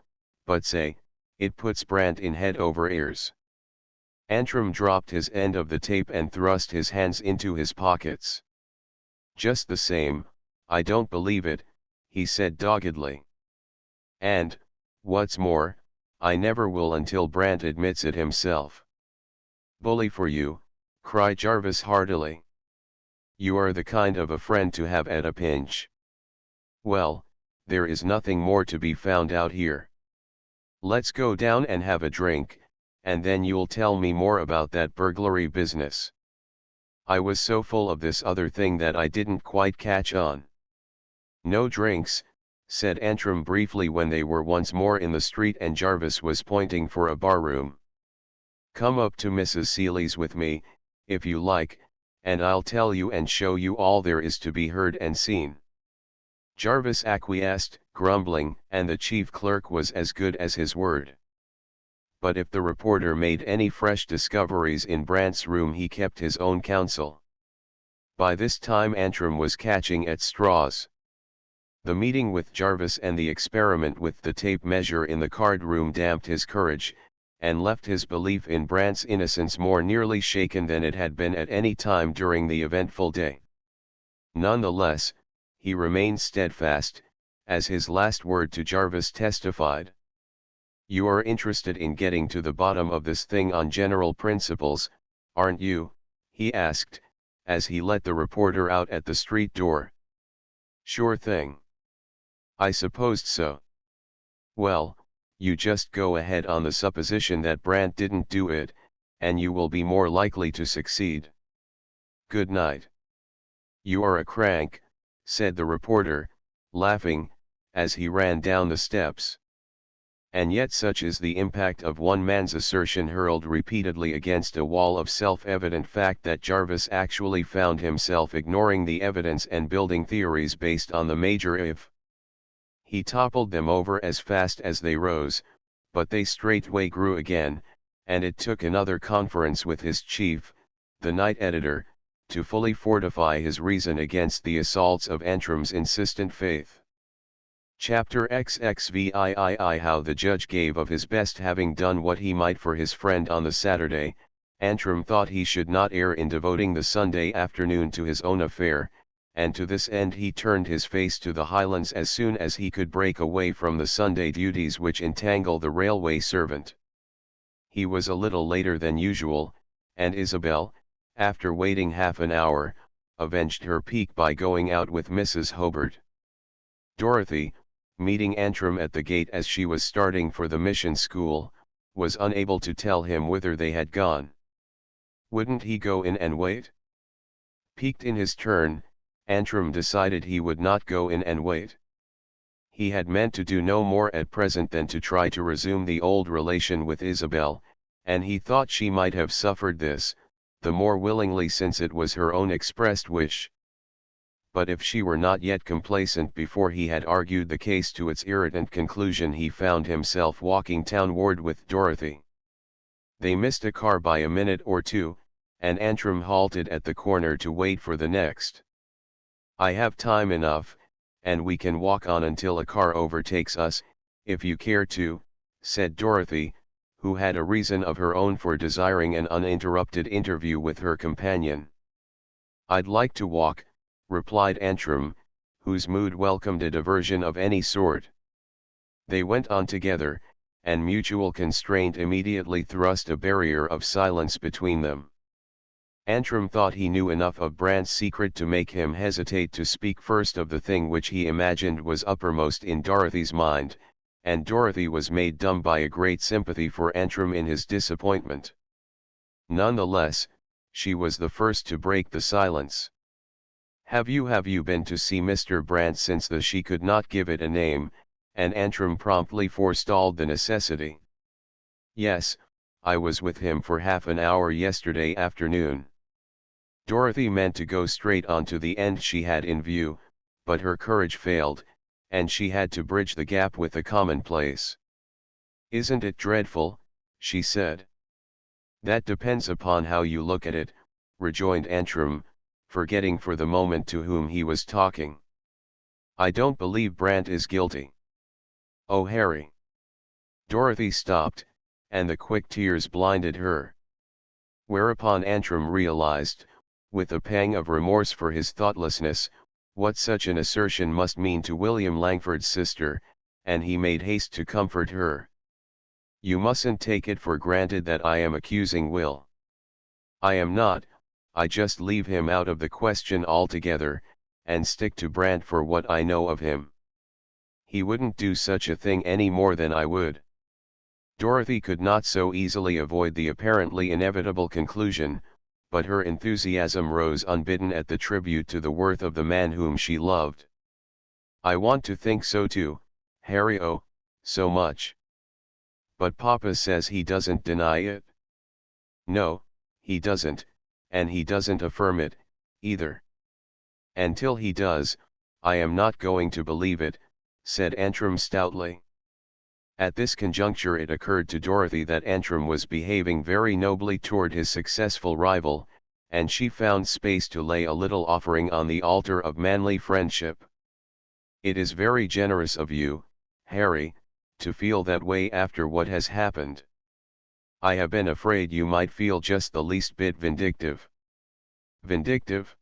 but say, it puts Brandt in head over ears." Antrim dropped his end of the tape and thrust his hands into his pockets. "Just the same, I don't believe it," he said doggedly. "And, what's more, I never will until Brandt admits it himself." "Bully for you," cried Jarvis heartily. "You are the kind of a friend to have at a pinch. Well, there is nothing more to be found out here. Let's go down and have a drink, and then you'll tell me more about that burglary business. I was so full of this other thing that I didn't quite catch on." "No drinks," said Antrim briefly when they were once more in the street and Jarvis was pointing for a barroom. "Come up to Mrs. Seeley's with me, if you like, and I'll tell you and show you all there is to be heard and seen." Jarvis acquiesced, grumbling, and the chief clerk was as good as his word. But if the reporter made any fresh discoveries in Brandt's room he kept his own counsel. By this time Antrim was catching at straws. The meeting with Jarvis and the experiment with the tape measure in the card room damped his courage, and left his belief in Brandt's innocence more nearly shaken than it had been at any time during the eventful day. Nonetheless, he remained steadfast, as his last word to Jarvis testified. You are interested in getting to the bottom of this thing on general principles, aren't you? He asked, as he let the reporter out at the street door. Sure thing. I supposed so. Well, you just go ahead on the supposition that Brandt didn't do it, and you will be more likely to succeed. Good night. You are a crank, said the reporter, laughing, as he ran down the steps. And yet such is the impact of one man's assertion hurled repeatedly against a wall of self-evident fact that Jarvis actually found himself ignoring the evidence and building theories based on the major if. He toppled them over as fast as they rose, but they straightway grew again, and it took another conference with his chief, the night editor, to fully fortify his reason against the assaults of Antrim's insistent faith. Chapter XXVIII How the judge gave of his best. Having done what he might for his friend on the Saturday, Antrim thought he should not err in devoting the Sunday afternoon to his own affair, and to this end he turned his face to the Highlands as soon as he could break away from the Sunday duties which entangle the railway servant. He was a little later than usual, and Isabel, after waiting half an hour, avenged her pique by going out with Mrs. Hobart. Dorothy, meeting Antrim at the gate as she was starting for the mission school, was unable to tell him whither they had gone. Wouldn't he go in and wait? Piqued in his turn, Antrim decided he would not go in and wait. He had meant to do no more at present than to try to resume the old relation with Isabel, and he thought she might have suffered this, the more willingly since it was her own expressed wish. But if she were not yet complacent before he had argued the case to its irritant conclusion, he found himself walking townward with Dorothy. They missed a car by a minute or two, and Antrim halted at the corner to wait for the next. I have time enough, and we can walk on until a car overtakes us, if you care to, said Dorothy, who had a reason of her own for desiring an uninterrupted interview with her companion. I'd like to walk, replied Antrim, whose mood welcomed a diversion of any sort. They went on together, and mutual constraint immediately thrust a barrier of silence between them. Antrim thought he knew enough of Brandt's secret to make him hesitate to speak first of the thing which he imagined was uppermost in Dorothy's mind, and Dorothy was made dumb by a great sympathy for Antrim in his disappointment. Nonetheless, she was the first to break the silence. Have you been to see Mr. Brandt since the she could not give it a name, and Antrim promptly forestalled the necessity. Yes, I was with him for half an hour yesterday afternoon. Dorothy meant to go straight on to the end she had in view, but her courage failed, and she had to bridge the gap with the commonplace. Isn't it dreadful, she said. That depends upon how you look at it, rejoined Antrim, forgetting for the moment to whom he was talking. I don't believe Brandt is guilty. Oh, Harry. Dorothy stopped, and the quick tears blinded her. Whereupon Antrim realized, with a pang of remorse for his thoughtlessness, what such an assertion must mean to William Langford's sister, and he made haste to comfort her. You mustn't take it for granted that I am accusing Will. I am not, I just leave him out of the question altogether, and stick to Brandt for what I know of him. He wouldn't do such a thing any more than I would. Dorothy could not so easily avoid the apparently inevitable conclusion, but her enthusiasm rose unbidden at the tribute to the worth of the man whom she loved. I want to think so too, Harry, oh, so much. But Papa says he doesn't deny it. No, he doesn't, and he doesn't affirm it, either. Until he does, I am not going to believe it, said Antrim stoutly. At this conjuncture it occurred to Dorothy that Antrim was behaving very nobly toward his successful rival, and she found space to lay a little offering on the altar of manly friendship. It is very generous of you, Harry, to feel that way after what has happened. I have been afraid you might feel just the least bit vindictive. Vindictive?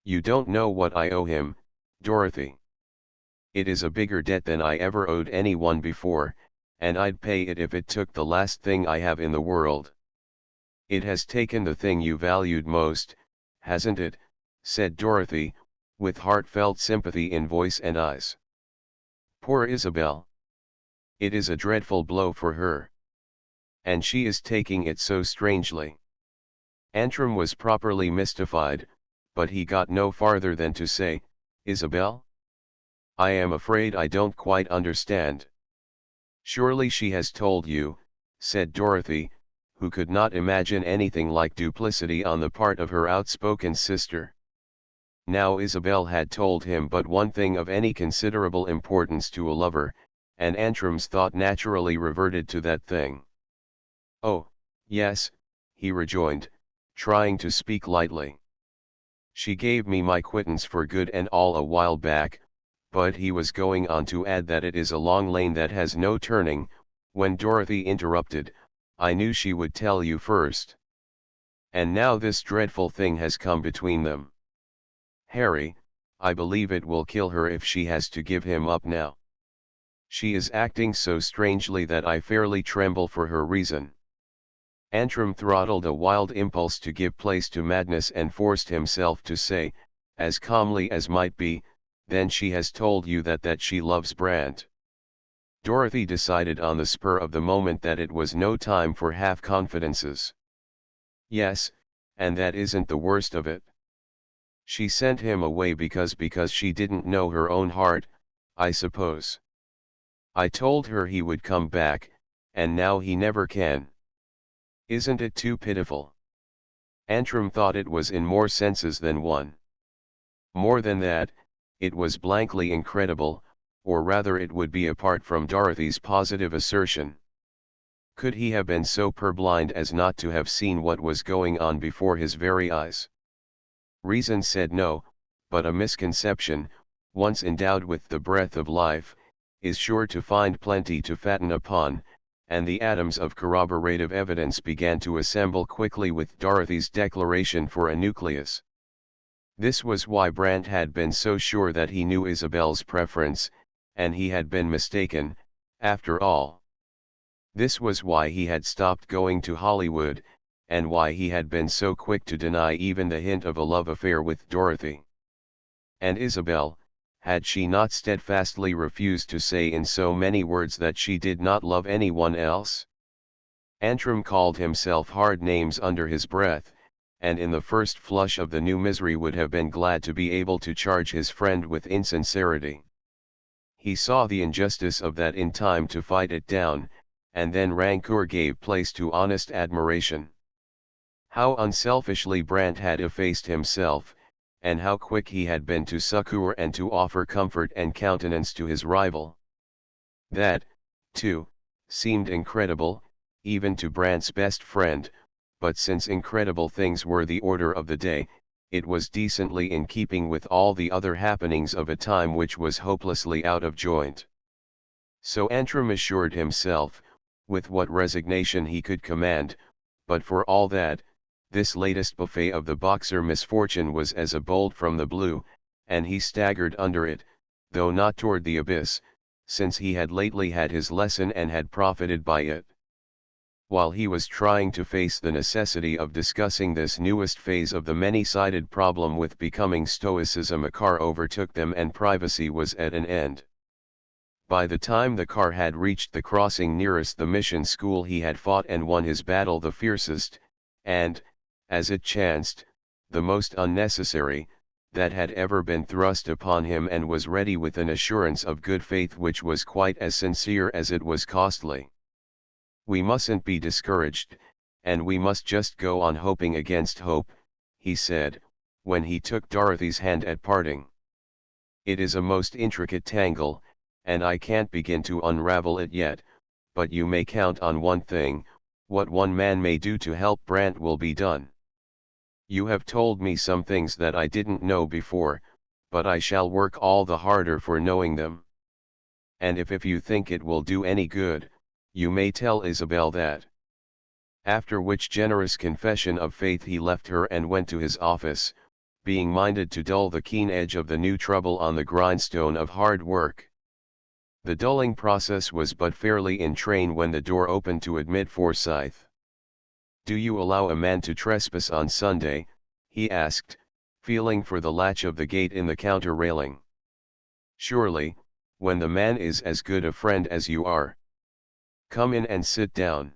You don't know what I owe him, Dorothy. It is a bigger debt than I ever owed anyone before, and I'd pay it if it took the last thing I have in the world." "It has taken the thing you valued most, hasn't it?" said Dorothy, with heartfelt sympathy in voice and eyes. "Poor Isabel. It is a dreadful blow for her. And she is taking it so strangely." Antrim was properly mystified, but he got no farther than to say, "Isabel? I am afraid I don't quite understand." "Surely she has told you," said Dorothy, who could not imagine anything like duplicity on the part of her outspoken sister. Now Isabel had told him but one thing of any considerable importance to a lover, and Antrim's thought naturally reverted to that thing. "Oh, yes," he rejoined, trying to speak lightly. "She gave me my quittance for good and all a while back," but he was going on to add that it is a long lane that has no turning, when Dorothy interrupted, "I knew she would tell you first. And now this dreadful thing has come between them. Harry, I believe it will kill her if she has to give him up now. She is acting so strangely that I fairly tremble for her reason." Antrim throttled a wild impulse to give place to madness and forced himself to say, as calmly as might be, "Then she has told you that she loves Brant." Dorothy decided on the spur of the moment that it was no time for half-confidences. "Yes, and that isn't the worst of it. She sent him away because she didn't know her own heart, I suppose. I told her he would come back, and now he never can. Isn't it too pitiful?" Antrim thought it was in more senses than one. More than that, it was blankly incredible, or rather it would be apart from Dorothy's positive assertion. Could he have been so purblind as not to have seen what was going on before his very eyes? Reason said no, but a misconception, once endowed with the breath of life, is sure to find plenty to fatten upon, and the atoms of corroborative evidence began to assemble quickly with Dorothy's declaration for a nucleus. This was why Brant had been so sure that he knew Isabel's preference, and he had been mistaken, after all. This was why he had stopped going to Hollywood, and why he had been so quick to deny even the hint of a love affair with Dorothy. And Isabel, had she not steadfastly refused to say in so many words that she did not love anyone else? Antrim called himself hard names under his breath, and in the first flush of the new misery would have been glad to be able to charge his friend with insincerity. He saw the injustice of that in time to fight it down, and then rancour gave place to honest admiration. How unselfishly Brant had effaced himself, and how quick he had been to succor and to offer comfort and countenance to his rival. That, too, seemed incredible, even to Brant's best friend, but since incredible things were the order of the day, it was decently in keeping with all the other happenings of a time which was hopelessly out of joint. So Antrim assured himself, with what resignation he could command, but for all that, this latest buffet of the Boxer misfortune was as a bolt from the blue, and he staggered under it, though not toward the abyss, since he had lately had his lesson and had profited by it. While he was trying to face the necessity of discussing this newest phase of the many-sided problem with becoming stoicism, a car overtook them and privacy was at an end. By the time the car had reached the crossing nearest the mission school he had fought and won his battle the fiercest, and, as it chanced, the most unnecessary, that had ever been thrust upon him, and was ready with an assurance of good faith which was quite as sincere as it was costly. "We mustn't be discouraged, and we must just go on hoping against hope," he said, when he took Dorothy's hand at parting. "It is a most intricate tangle, and I can't begin to unravel it yet, but you may count on one thing: what one man may do to help Brant will be done. You have told me some things that I didn't know before, but I shall work all the harder for knowing them. And if you think it will do any good, you may tell Isabel that." After which generous confession of faith he left her and went to his office, being minded to dull the keen edge of the new trouble on the grindstone of hard work. The dulling process was but fairly in train when the door opened to admit Forsyth. "Do you allow a man to trespass on Sunday?" he asked, feeling for the latch of the gate in the counter railing. "Surely, when the man is as good a friend as you are. Come in and sit down."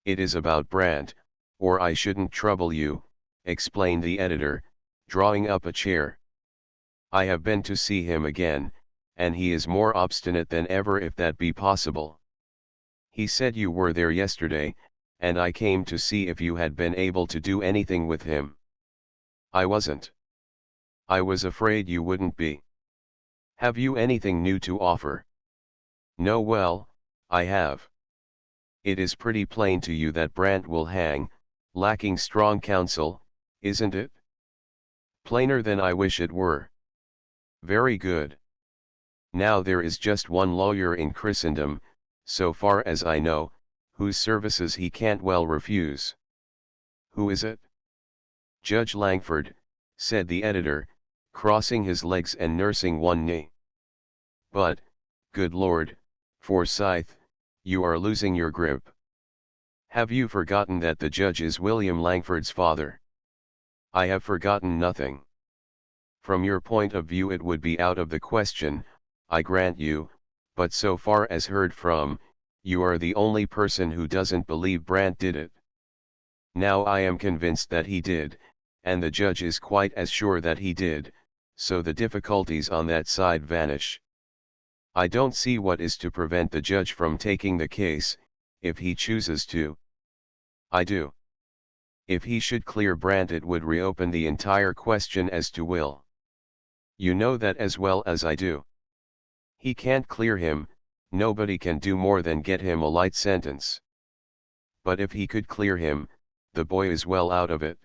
"It is about Brant, or I shouldn't trouble you," explained the editor, drawing up a chair. "I have been to see him again, and he is more obstinate than ever, if that be possible. He said you were there yesterday, and I came to see if you had been able to do anything with him." "I wasn't. I was afraid you wouldn't be." "Have you anything new to offer?" "No, well, I have. It is pretty plain to you that Brant will hang, lacking strong counsel, isn't it?" "Plainer than I wish it were." "Very good. Now there is just one lawyer in Christendom, so far as I know, whose services he can't well refuse." "Who is it?" "Judge Langford," said the editor, crossing his legs and nursing one knee. "But, good Lord, Forsyth, you are losing your grip. Have you forgotten that the judge is William Langford's father?" "I have forgotten nothing. From your point of view it would be out of the question, I grant you, but so far as heard from, you are the only person who doesn't believe Brant did it. Now I am convinced that he did, and the judge is quite as sure that he did, so the difficulties on that side vanish. I don't see what is to prevent the judge from taking the case, if he chooses to." "I do. If he should clear Brant it would reopen the entire question as to will. You know that as well as I do. He can't clear him, nobody can do more than get him a light sentence. But if he could clear him, the boy is well out of it.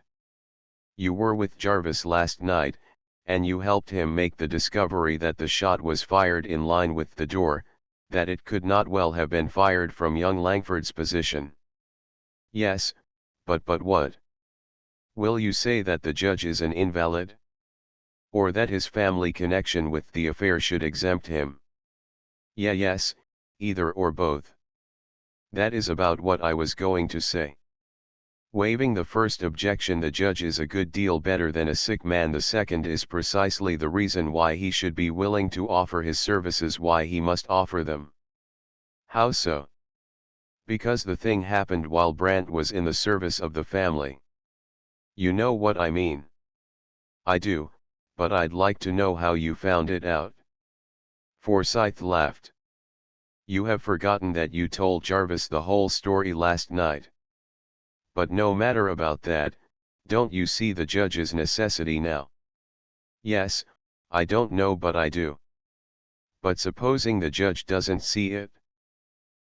You were with Jarvis last night, and you helped him make the discovery that the shot was fired in line with the door, that it could not well have been fired from young Langford's position." "Yes, but what? Will you say that the judge is an invalid? Or that his family connection with the affair should exempt him?" Yes, either or both. That is about what I was going to say. Waiving the first objection, the judge is a good deal better than a sick man. The second is precisely the reason why he should be willing to offer his services, why he must offer them. "How so?" "Because the thing happened while Brant was in the service of the family." "You know what I mean." "I do, but I'd like to know how you found it out." Forsyth laughed. "You have forgotten that you told Jarvis the whole story last night. But no matter about that, don't you see the judge's necessity now?" "Yes, I don't know, but I do." "But supposing the judge doesn't see it?"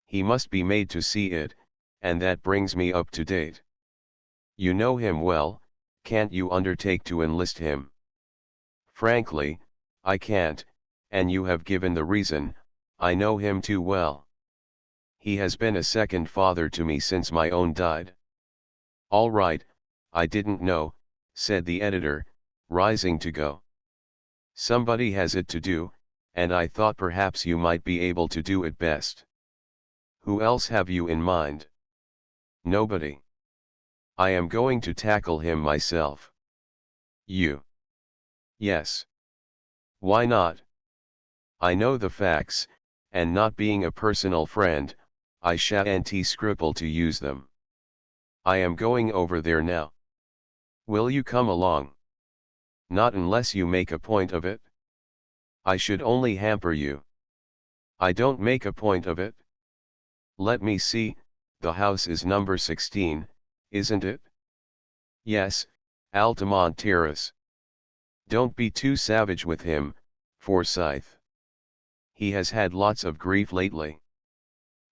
"He must be made to see it, and that brings me up to date." "You know him well, can't you undertake to enlist him?" "Frankly, I can't, and you have given the reason. I know him too well. He has been a second father to me since my own died." "All right, I didn't know," said the editor, rising to go. "Somebody has it to do, and I thought perhaps you might be able to do it best." "Who else have you in mind?" "Nobody. I am going to tackle him myself." "You?" "Yes." "Why not?" "I know the facts, and not being a personal friend, I shan't scruple to use them. I am going over there now." "Will you come along?" "Not unless you make a point of it." "I should only hamper you." "I don't make a point of it." "Let me see, the house is number 16, isn't it?" "Yes, Altamont Terrace." "Don't be too savage with him, Forsyth. He has had lots of grief lately.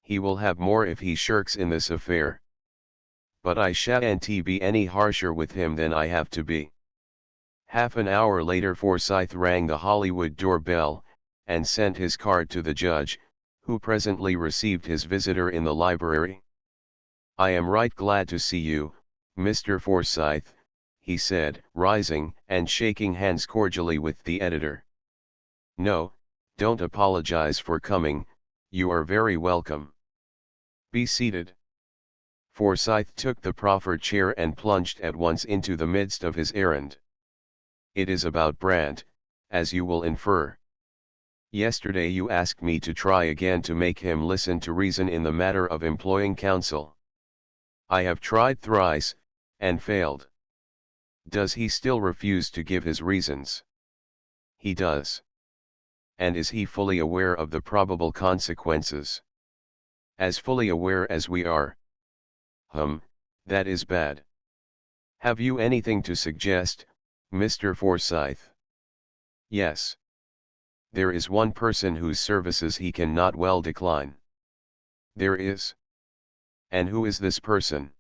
He will have more if he shirks in this affair. But I shan't be any harsher with him than I have to be." Half an hour later Forsyth rang the Hollywood doorbell, and sent his card to the judge, who presently received his visitor in the library. "I am right glad to see you, Mr. Forsyth," he said, rising and shaking hands cordially with the editor. "No, Don't apologize for coming, you are very welcome. Be seated. Forsyth took the proffered chair and plunged at once into the midst of his errand. It is about Brant, as you will infer. Yesterday you asked me to try again to make him listen to reason in the matter of employing counsel. I have tried thrice, and failed. Does he still refuse to give his reasons? He does. And is he fully aware of the probable consequences? As fully aware as we are. That is bad. Have you anything to suggest, Mr. Forsyth? Yes. There is one person whose services he cannot well decline. There is. And who is this person?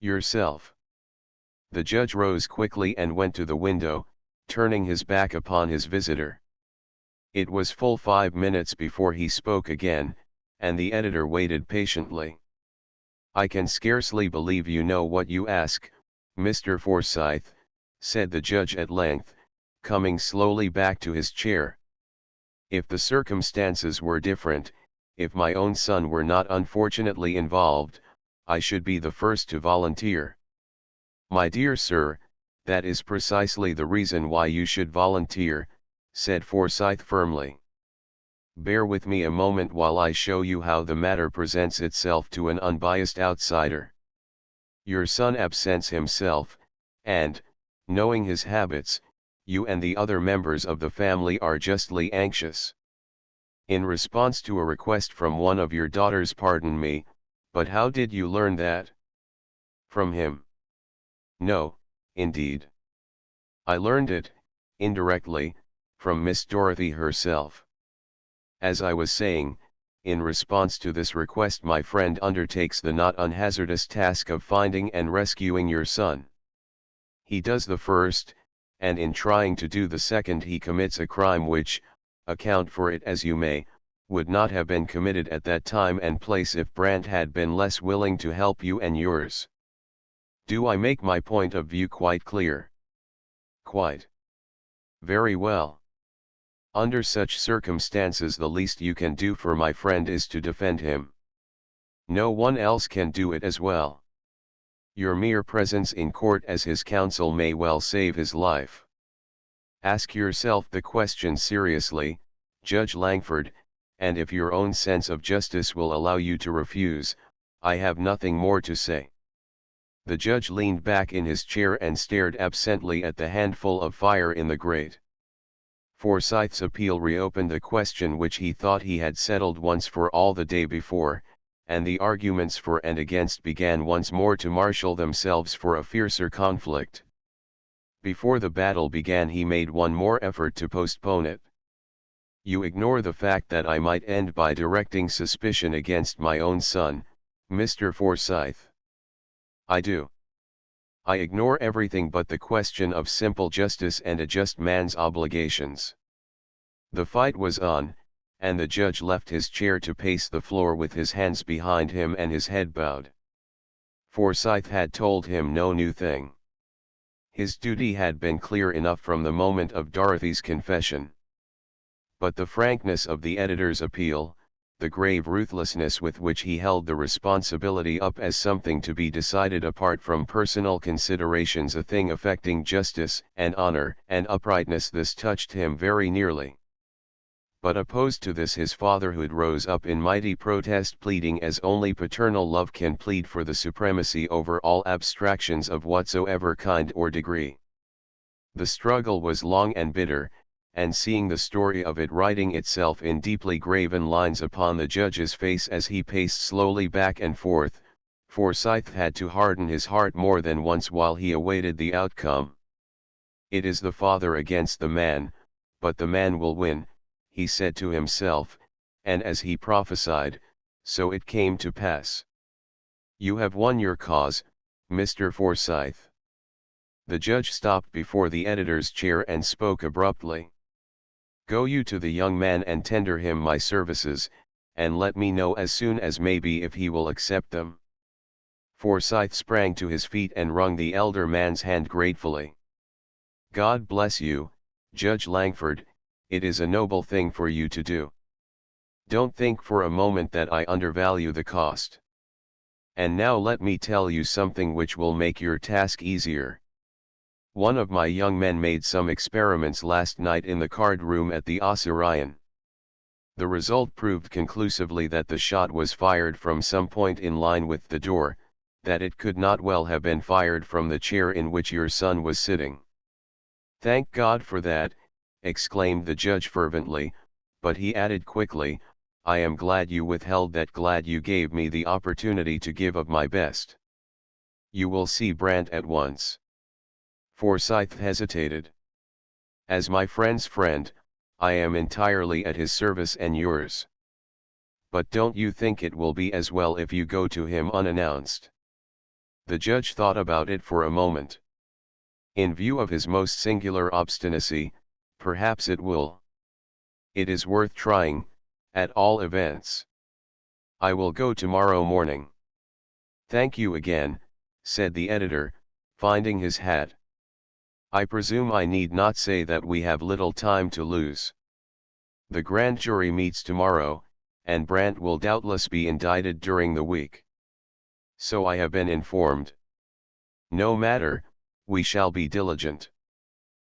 Yourself. The judge rose quickly and went to the window, turning his back upon his visitor. It was full 5 minutes before he spoke again, and the editor waited patiently. I can scarcely believe you know what you ask, Mr. Forsyth, said the judge at length, coming slowly back to his chair. If the circumstances were different, if my own son were not unfortunately involved, I should be the first to volunteer. My dear sir, that is precisely the reason why you should volunteer, said Forsyth firmly. Bear with me a moment while I show you how the matter presents itself to an unbiased outsider. Your son absents himself, and, knowing his habits, you and the other members of the family are justly anxious. In response to a request from one of your daughters, pardon me, but how did you learn that? From him? No, indeed. I learned it, indirectly, from Miss Dorothy herself. As I was saying, in response to this request my friend undertakes the not unhazardous task of finding and rescuing your son. He does the first, and in trying to do the second he commits a crime which, account for it as you may, would not have been committed at that time and place if Brant had been less willing to help you and yours. Do I make my point of view quite clear? Quite. Very well. Under such circumstances the least you can do for my friend is to defend him. No one else can do it as well. Your mere presence in court as his counsel may well save his life. Ask yourself the question seriously, Judge Langford, and if your own sense of justice will allow you to refuse, I have nothing more to say. The judge leaned back in his chair and stared absently at the handful of fire in the grate. Forsyth's appeal reopened the question which he thought he had settled once for all the day before, and the arguments for and against began once more to marshal themselves for a fiercer conflict. Before the battle began he made one more effort to postpone it. You ignore the fact that I might end by directing suspicion against my own son, Mr. Forsyth. I do. I ignore everything but the question of simple justice and a just man's obligations. The fight was on, and the judge left his chair to pace the floor with his hands behind him and his head bowed. Forsyth had told him no new thing. His duty had been clear enough from the moment of Dorothy's confession. But the frankness of the editor's appeal, the grave ruthlessness with which he held the responsibility up as something to be decided apart from personal considerations, a thing affecting justice and honor and uprightness, this touched him very nearly. But opposed to this his fatherhood rose up in mighty protest, pleading as only paternal love can plead for the supremacy over all abstractions of whatsoever kind or degree. The struggle was long and bitter, and seeing the story of it writing itself in deeply graven lines upon the judge's face as he paced slowly back and forth, Forsyth had to harden his heart more than once while he awaited the outcome. It is the father against the man, but the man will win, he said to himself, and as he prophesied, so it came to pass. You have won your cause, Mr. Forsyth. The judge stopped before the editor's chair and spoke abruptly. Go you to the young man and tender him my services, and let me know as soon as may be if he will accept them. Forsyth sprang to his feet and wrung the elder man's hand gratefully. God bless you, Judge Langford, it is a noble thing for you to do. Don't think for a moment that I undervalue the cost. And now let me tell you something which will make your task easier. One of my young men made some experiments last night in the card room at the Osirian. The result proved conclusively that the shot was fired from some point in line with the door, that it could not well have been fired from the chair in which your son was sitting. Thank God for that, exclaimed the judge fervently, but he added quickly, I am glad you withheld that, glad you gave me the opportunity to give of my best. You will see Brant at once. Forsyth hesitated. As my friend's friend, I am entirely at his service and yours. But don't you think it will be as well if you go to him unannounced? The judge thought about it for a moment. In view of his most singular obstinacy, perhaps it will. It is worth trying, at all events. I will go tomorrow morning. Thank you again, said the editor, finding his hat. I presume I need not say that we have little time to lose. The grand jury meets tomorrow, and Brant will doubtless be indicted during the week. So I have been informed. No matter, we shall be diligent.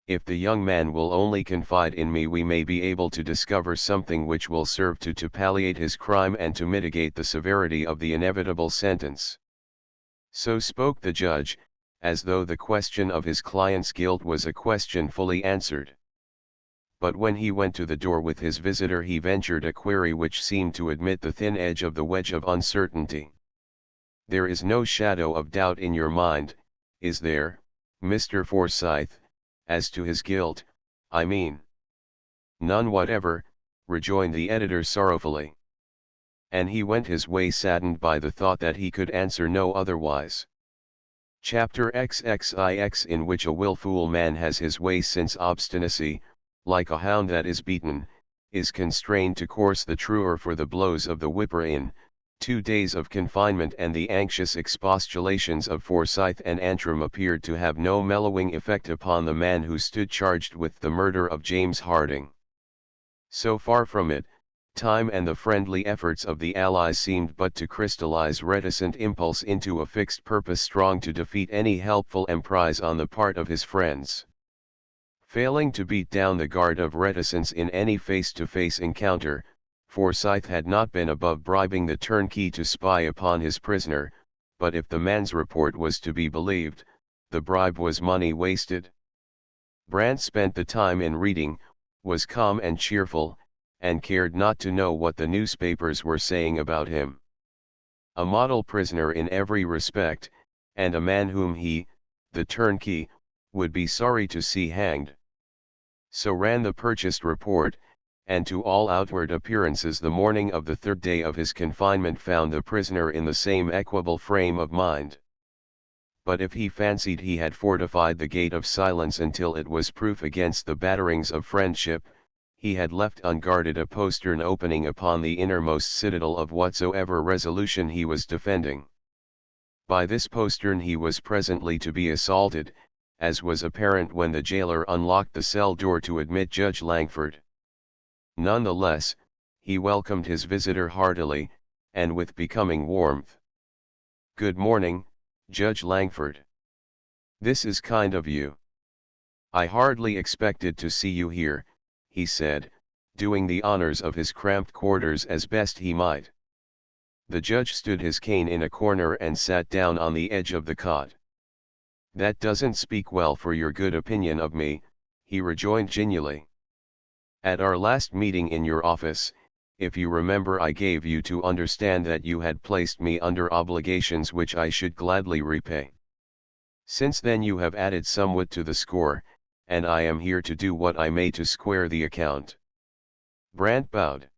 If the young man will only confide in me, we may be able to discover something which will serve to palliate his crime and to mitigate the severity of the inevitable sentence. So spoke the judge, as though the question of his client's guilt was a question fully answered. But when he went to the door with his visitor, he ventured a query which seemed to admit the thin edge of the wedge of uncertainty. There is no shadow of doubt in your mind, is there, Mr. Forsyth, as to his guilt, I mean? None whatever, rejoined the editor sorrowfully. And he went his way saddened by the thought that he could answer no otherwise. Chapter XXIX, in which a willful man has his way, since obstinacy, like a hound that is beaten, is constrained to course the truer for the blows of the whipper. In 2 days of confinement and the anxious expostulations of Forsyth and Antrim appeared to have no mellowing effect upon the man who stood charged with the murder of James Harding. So far from it, time and the friendly efforts of the allies seemed but to crystallize reticent impulse into a fixed purpose strong to defeat any helpful emprise on the part of his friends. Failing to beat down the guard of reticence in any face-to-face encounter, Forsyth had not been above bribing the turnkey to spy upon his prisoner, but if the man's report was to be believed, the bribe was money wasted. Brant spent the time in reading, was calm and cheerful, and cared not to know what the newspapers were saying about him. A model prisoner in every respect, and a man whom he, the turnkey, would be sorry to see hanged. So ran the purchased report, and to all outward appearances the morning of the 3rd day of his confinement found the prisoner in the same equable frame of mind. But if he fancied he had fortified the gate of silence until it was proof against the batterings of friendship, he had left unguarded a postern opening upon the innermost citadel of whatsoever resolution he was defending. By this postern he was presently to be assaulted, as was apparent when the jailer unlocked the cell door to admit Judge Langford. None the less, he welcomed his visitor heartily, and with becoming warmth. "Good morning, Judge Langford. This is kind of you. I hardly expected to see you here," he said, doing the honors of his cramped quarters as best he might. The judge stood his cane in a corner and sat down on the edge of the cot. "That doesn't speak well for your good opinion of me," he rejoined genially. "At our last meeting in your office, if you remember, I gave you to understand that you had placed me under obligations which I should gladly repay. Since then you have added somewhat to the score, and I am here to do what I may to square the account." Brant bowed.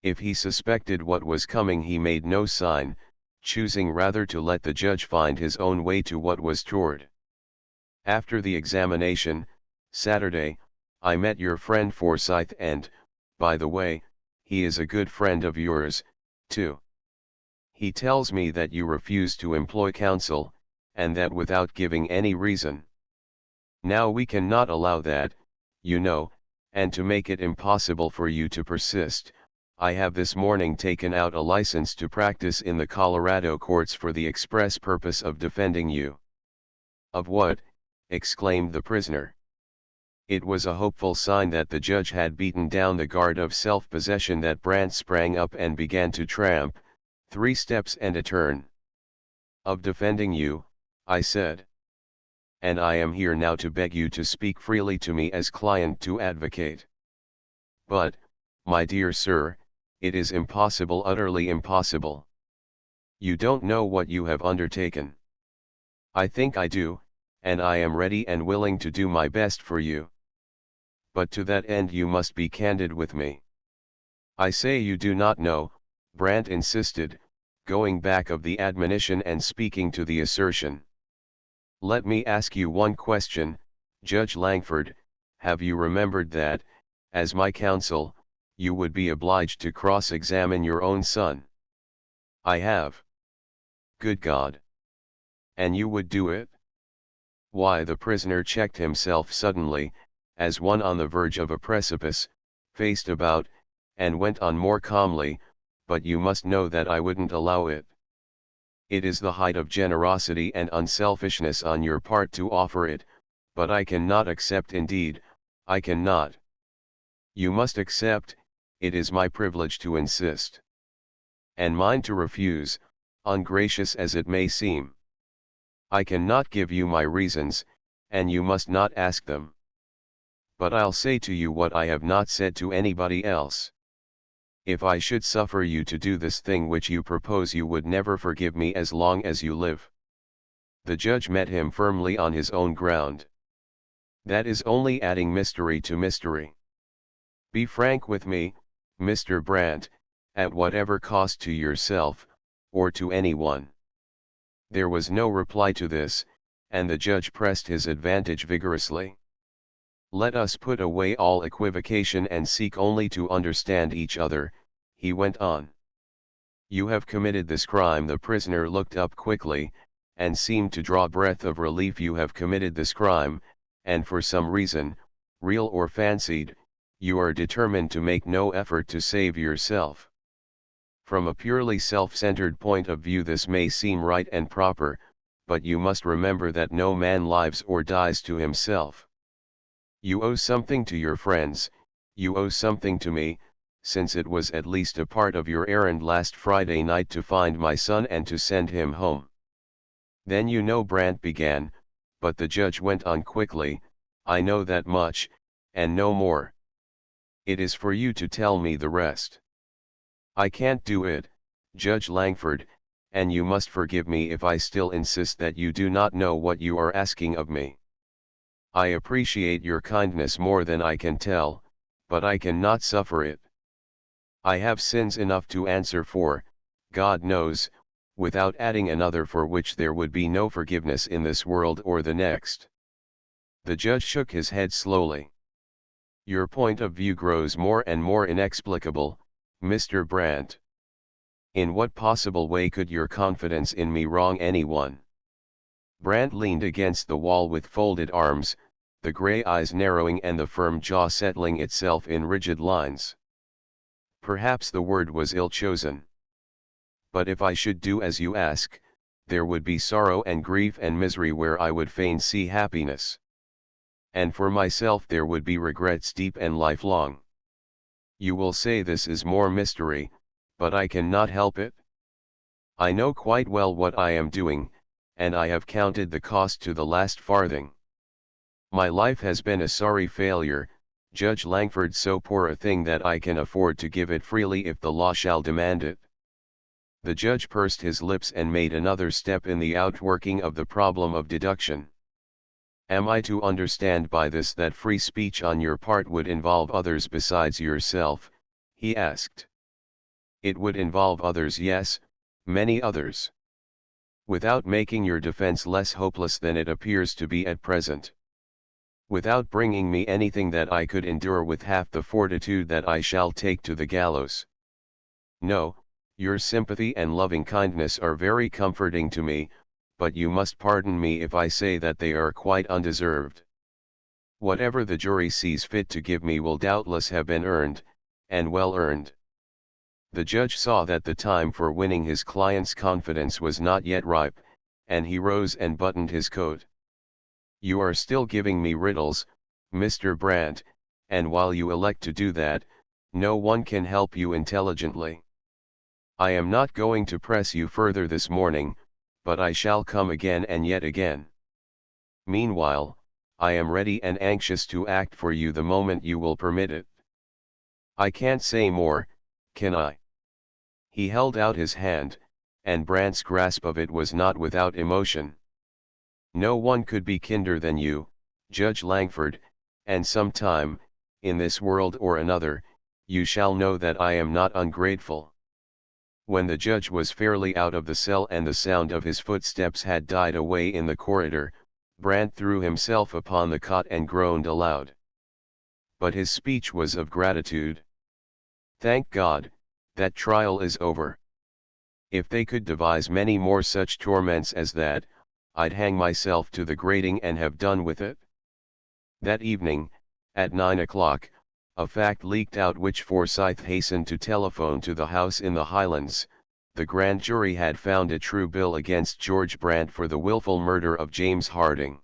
If he suspected what was coming, he made no sign, choosing rather to let the judge find his own way to what was toward. "After the examination, Saturday, I met your friend Forsyth, and, by the way, he is a good friend of yours, too. He tells me that you refused to employ counsel, and that without giving any reason. Now we cannot allow that, you know, and to make it impossible for you to persist, I have this morning taken out a license to practice in the Colorado courts for the express purpose of defending you." "Of what?" exclaimed the prisoner. It was a hopeful sign that the judge had beaten down the guard of self-possession that Brandt sprang up and began to tramp, 3 steps and a turn. "Of defending you," I said. "And I am here now to beg you to speak freely to me as client to advocate." "But, my dear sir, it is impossible, utterly impossible. You don't know what you have undertaken." "I think I do, and I am ready and willing to do my best for you. But to that end you must be candid with me." "I say you do not know," Brandt insisted, going back of the admonition and speaking to the assertion. "Let me ask you one question, Judge Langford. Have you remembered that, as my counsel, you would be obliged to cross-examine your own son?" "I have." "Good God! And you would do it?" Why, the prisoner checked himself suddenly, as one on the verge of a precipice, faced about, and went on more calmly, "But you must know that I wouldn't allow it. It is the height of generosity and unselfishness on your part to offer it, but I cannot accept, indeed, I cannot." "You must accept, it is my privilege to insist." "And mine to refuse, ungracious as it may seem. I cannot give you my reasons, and you must not ask them. But I'll say to you what I have not said to anybody else. If I should suffer you to do this thing which you propose, you would never forgive me as long as you live." The judge met him firmly on his own ground. "That is only adding mystery to mystery. Be frank with me, Mr. Brandt, at whatever cost to yourself, or to anyone." There was no reply to this, and the judge pressed his advantage vigorously. "Let us put away all equivocation and seek only to understand each other," he went on. "You have committed this crime." The prisoner looked up quickly, and seemed to draw breath of relief. "You have committed this crime, and for some reason, real or fancied, you are determined to make no effort to save yourself. From a purely self-centered point of view this may seem right and proper, but you must remember that no man lives or dies to himself. You owe something to your friends, you owe something to me, since it was at least a part of your errand last Friday night to find my son and to send him home." "Then you know," Brandt began, but the judge went on quickly, "I know that much, and no more. It is for you to tell me the rest." "I can't do it, Judge Langford, and you must forgive me if I still insist that you do not know what you are asking of me. I appreciate your kindness more than I can tell, but I cannot suffer it. I have sins enough to answer for, God knows, without adding another for which there would be no forgiveness in this world or the next." The judge shook his head slowly. "Your point of view grows more and more inexplicable, Mr. Brandt. In what possible way could your confidence in me wrong anyone?" Brandt leaned against the wall with folded arms, the gray eyes narrowing and the firm jaw settling itself in rigid lines. Perhaps the word was ill-chosen. "But if I should do as you ask, there would be sorrow and grief and misery where I would fain see happiness. And for myself there would be regrets deep and lifelong. You will say this is more mystery, but I cannot help it. I know quite well what I am doing, and I have counted the cost to the last farthing. My life has been a sorry failure, Judge Langford, so poor a thing that I can afford to give it freely if the law shall demand it." The judge pursed his lips and made another step in the outworking of the problem of deduction. "Am I to understand by this that free speech on your part would involve others besides yourself?" he asked. "It would involve others, yes, many others. Without making your defense less hopeless than it appears to be at present. Without bringing me anything that I could endure with half the fortitude that I shall take to the gallows. No, your sympathy and loving kindness are very comforting to me, but you must pardon me if I say that they are quite undeserved. Whatever the jury sees fit to give me will doubtless have been earned, and well earned. The judge saw that the time for winning his client's confidence was not yet ripe, and he rose and buttoned his coat. "You are still giving me riddles, Mr. Brandt, and while you elect to do that, no one can help you intelligently. I am not going to press you further this morning, but I shall come again and yet again. Meanwhile, I am ready and anxious to act for you the moment you will permit it. I can't say more, can I?" He held out his hand, and Brandt's grasp of it was not without emotion. "No one could be kinder than you, Judge Langford, and some time, in this world or another, you shall know that I am not ungrateful." When the judge was fairly out of the cell and the sound of his footsteps had died away in the corridor, Brandt threw himself upon the cot and groaned aloud. But his speech was of gratitude. "Thank God, that trial is over. If they could devise many more such torments as that, I'd hang myself to the grating and have done with it." That evening, at 9 o'clock, a fact leaked out which Forsyth hastened to telephone to the house in the Highlands. The grand jury had found a true bill against George Brandt for the willful murder of James Harding.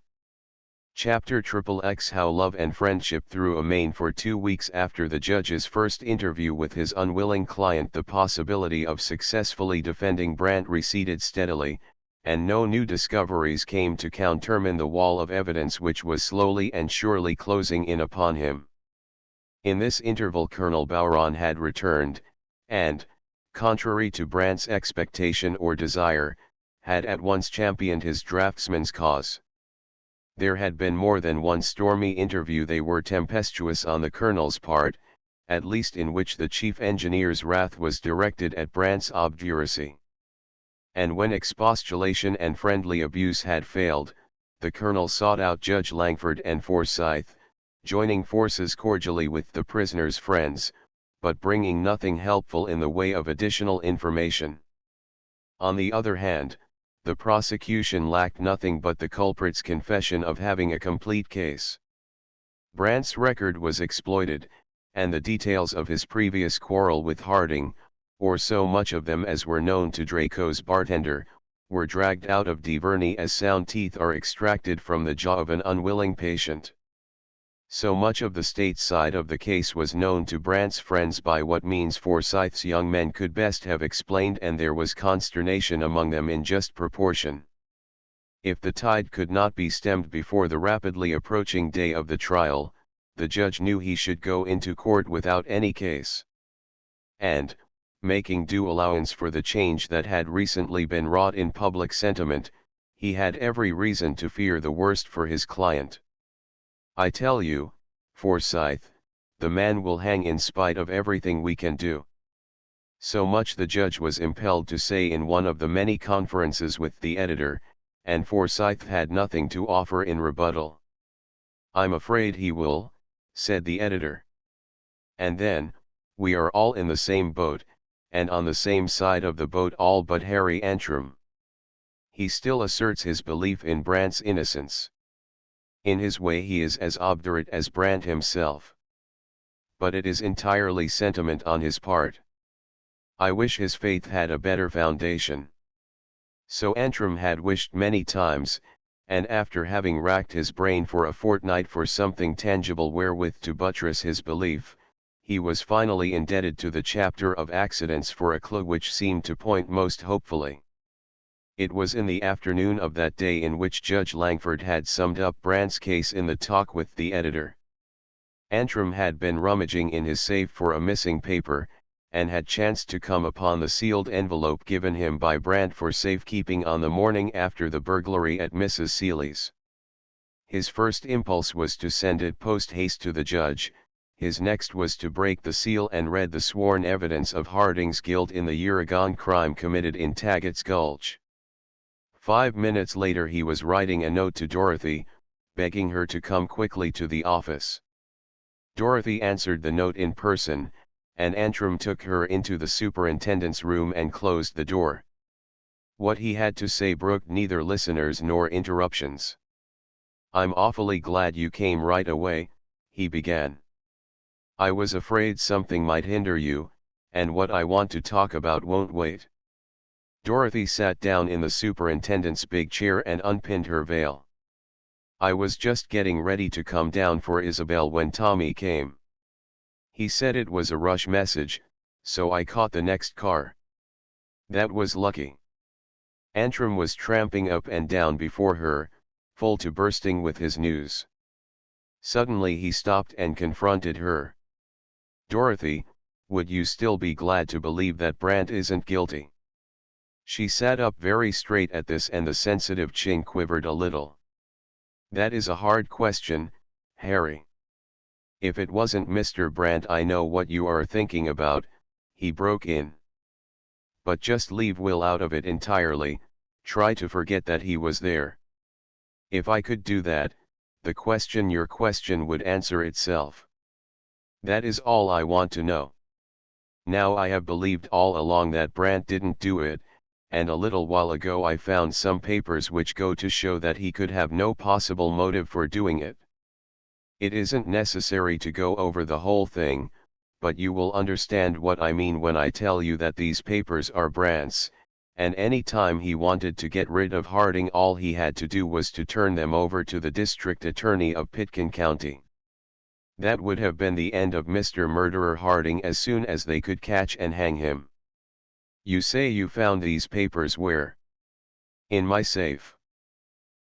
Chapter XXX How Love and Friendship Threw a Mane. For 2 weeks after the judge's first interview with his unwilling client, the possibility of successfully defending Brandt receded steadily, and no new discoveries came to countermine the wall of evidence which was slowly and surely closing in upon him. In this interval Colonel Bowron had returned, and, contrary to Brandt's expectation or desire, had at once championed his draftsman's cause. There had been more than one stormy interview. They were tempestuous on the colonel's part, at least in which the chief engineer's wrath was directed at Brandt's obduracy. And when expostulation and friendly abuse had failed, the colonel sought out Judge Langford and Forsyth, joining forces cordially with the prisoner's friends, but bringing nothing helpful in the way of additional information. On the other hand, the prosecution lacked nothing but the culprit's confession of having a complete case. Brandt's record was exploited, and the details of his previous quarrel with Harding, or so much of them as were known to Draco's bartender, were dragged out of Diverny as sound teeth are extracted from the jaw of an unwilling patient. So much of the state side of the case was known to Brandt's friends by what means Forsyth's young men could best have explained, and there was consternation among them in just proportion. If the tide could not be stemmed before the rapidly approaching day of the trial, the judge knew he should go into court without any case. And, making due allowance for the change that had recently been wrought in public sentiment, he had every reason to fear the worst for his client. "I tell you, Forsyth, the man will hang in spite of everything we can do." So much the judge was impelled to say in one of the many conferences with the editor, and Forsyth had nothing to offer in rebuttal. "I'm afraid he will," said the editor. And then, "We are all in the same boat, and on the same side of the boat all but Harry Antrim. He still asserts his belief in Brandt's innocence. In his way he is as obdurate as Brandt himself. But it is entirely sentiment on his part. I wish his faith had a better foundation." So Antrim had wished many times, and after having racked his brain for a fortnight for something tangible wherewith to buttress his belief, he was finally indebted to the chapter of accidents for a clue which seemed to point most hopefully. It was in the afternoon of that day in which Judge Langford had summed up Brandt's case in the talk with the editor. Antrim had been rummaging in his safe for a missing paper, and had chanced to come upon the sealed envelope given him by Brandt for safekeeping on the morning after the burglary at Mrs. Seeley's. His first impulse was to send it post-haste to the judge. His next was to break the seal and read the sworn evidence of Harding's guilt in the year-agone crime committed in Taggett's Gulch. 5 minutes later he was writing a note to Dorothy, begging her to come quickly to the office. Dorothy answered the note in person, and Antrim took her into the superintendent's room and closed the door. What he had to say brooked neither listeners nor interruptions. I'm awfully glad you came right away, he began. I was afraid something might hinder you, and what I want to talk about won't wait. Dorothy sat down in the superintendent's big chair and unpinned her veil. I was just getting ready to come down for Isabel when Tommy came. He said it was a rush message, so I caught the next car. That was lucky. Antrim was tramping up and down before her, full to bursting with his news. Suddenly he stopped and confronted her. Dorothy, would you still be glad to believe that Brant isn't guilty? She sat up very straight at this and the sensitive chin quivered a little. That is a hard question, Harry. If it wasn't Mr. Brant, I know what you are thinking about, he broke in. But just leave Will out of it entirely, try to forget that he was there. If I could do that, your question would answer itself. That is all I want to know. Now I have believed all along that Brant didn't do it, and a little while ago I found some papers which go to show that he could have no possible motive for doing it. It isn't necessary to go over the whole thing, but you will understand what I mean when I tell you that these papers are Brant's, and any time he wanted to get rid of Harding all he had to do was to turn them over to the district attorney of Pitkin County. That would have been the end of Mr. Murderer Harding as soon as they could catch and hang him. You say you found these papers where? In my safe.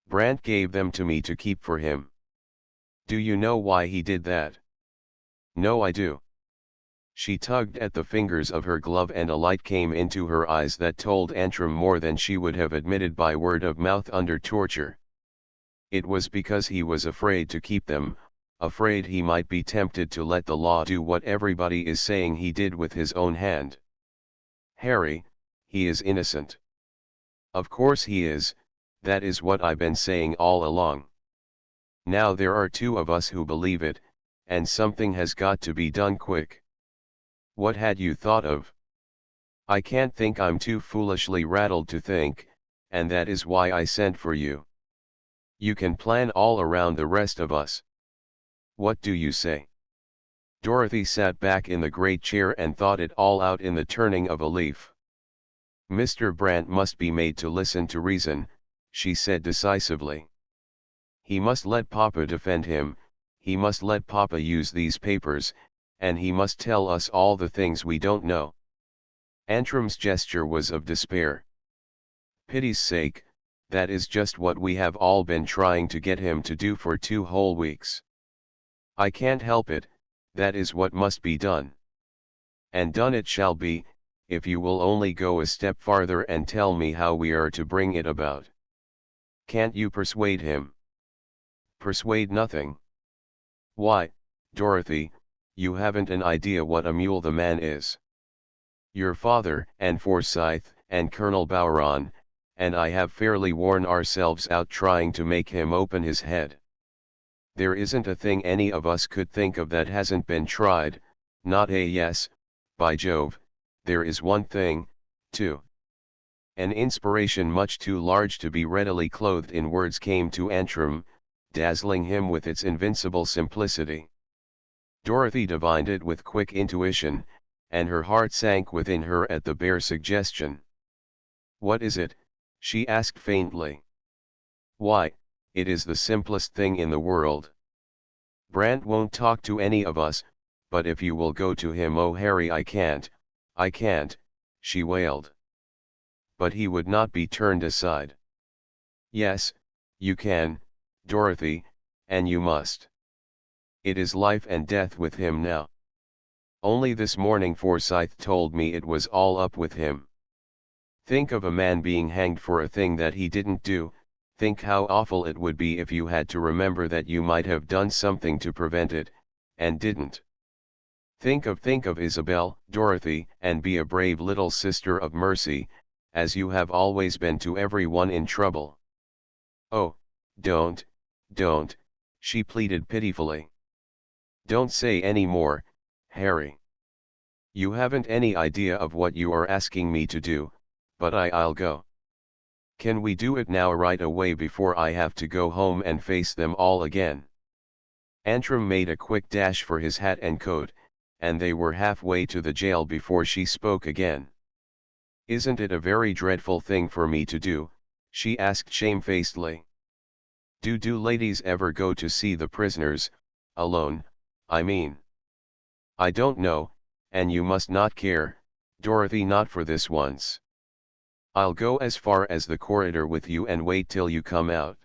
Brant gave them to me to keep for him. Do you know why he did that? No, I do. She tugged at the fingers of her glove and a light came into her eyes that told Antrim more than she would have admitted by word of mouth under torture. It was because he was afraid to keep them, afraid he might be tempted to let the law do what everybody is saying he did with his own hand. Harry, he is innocent. Of course he is, that is what I've been saying all along. Now there are two of us who believe it, and something has got to be done quick. What had you thought of? I can't think. I'm too foolishly rattled to think, and that is why I sent for you. You can plan all around the rest of us. What do you say? Dorothy sat back in the great chair and thought it all out in the turning of a leaf. Mr. Brant must be made to listen to reason, she said decisively. He must let Papa defend him, he must let Papa use these papers, and he must tell us all the things we don't know. Antrim's gesture was of despair. Pity's sake, that is just what we have all been trying to get him to do for 2 whole weeks. I can't help it, that is what must be done. And done it shall be, if you will only go a step farther and tell me how we are to bring it about. Can't you persuade him? Persuade nothing. Why, Dorothy, you haven't an idea what a mule the man is. Your father, and Forsyth, and Colonel Bowron, and I have fairly worn ourselves out trying to make him open his head. There isn't a thing any of us could think of that hasn't been tried, not a yes, by Jove, there is one thing, too. An inspiration much too large to be readily clothed in words came to Antrim, dazzling him with its invincible simplicity. Dorothy divined it with quick intuition, and her heart sank within her at the bare suggestion. What is it? She asked faintly. Why, it is the simplest thing in the world. Brant won't talk to any of us, but if you will go to him. Oh Harry, I can't, she wailed. But he would not be turned aside. Yes, you can, Dorothy, and you must. It is life and death with him now. Only this morning Forsyth told me it was all up with him. Think of a man being hanged for a thing that he didn't do, think how awful it would be if you had to remember that you might have done something to prevent it, and didn't. Think of Isabel, Dorothy, and be a brave little sister of mercy, as you have always been to everyone in trouble. Oh, don't, she pleaded pitifully. Don't say any more, Harry. You haven't any idea of what you are asking me to do, but I'll go. Can we do it now right away before I have to go home and face them all again? Antrim made a quick dash for his hat and coat, and they were halfway to the jail before she spoke again. Isn't it a very dreadful thing for me to do? She asked shamefacedly. Do ladies ever go to see the prisoners, alone, I mean? I don't know, and you must not care, Dorothy, not for this once. I'll go as far as the corridor with you and wait till you come out.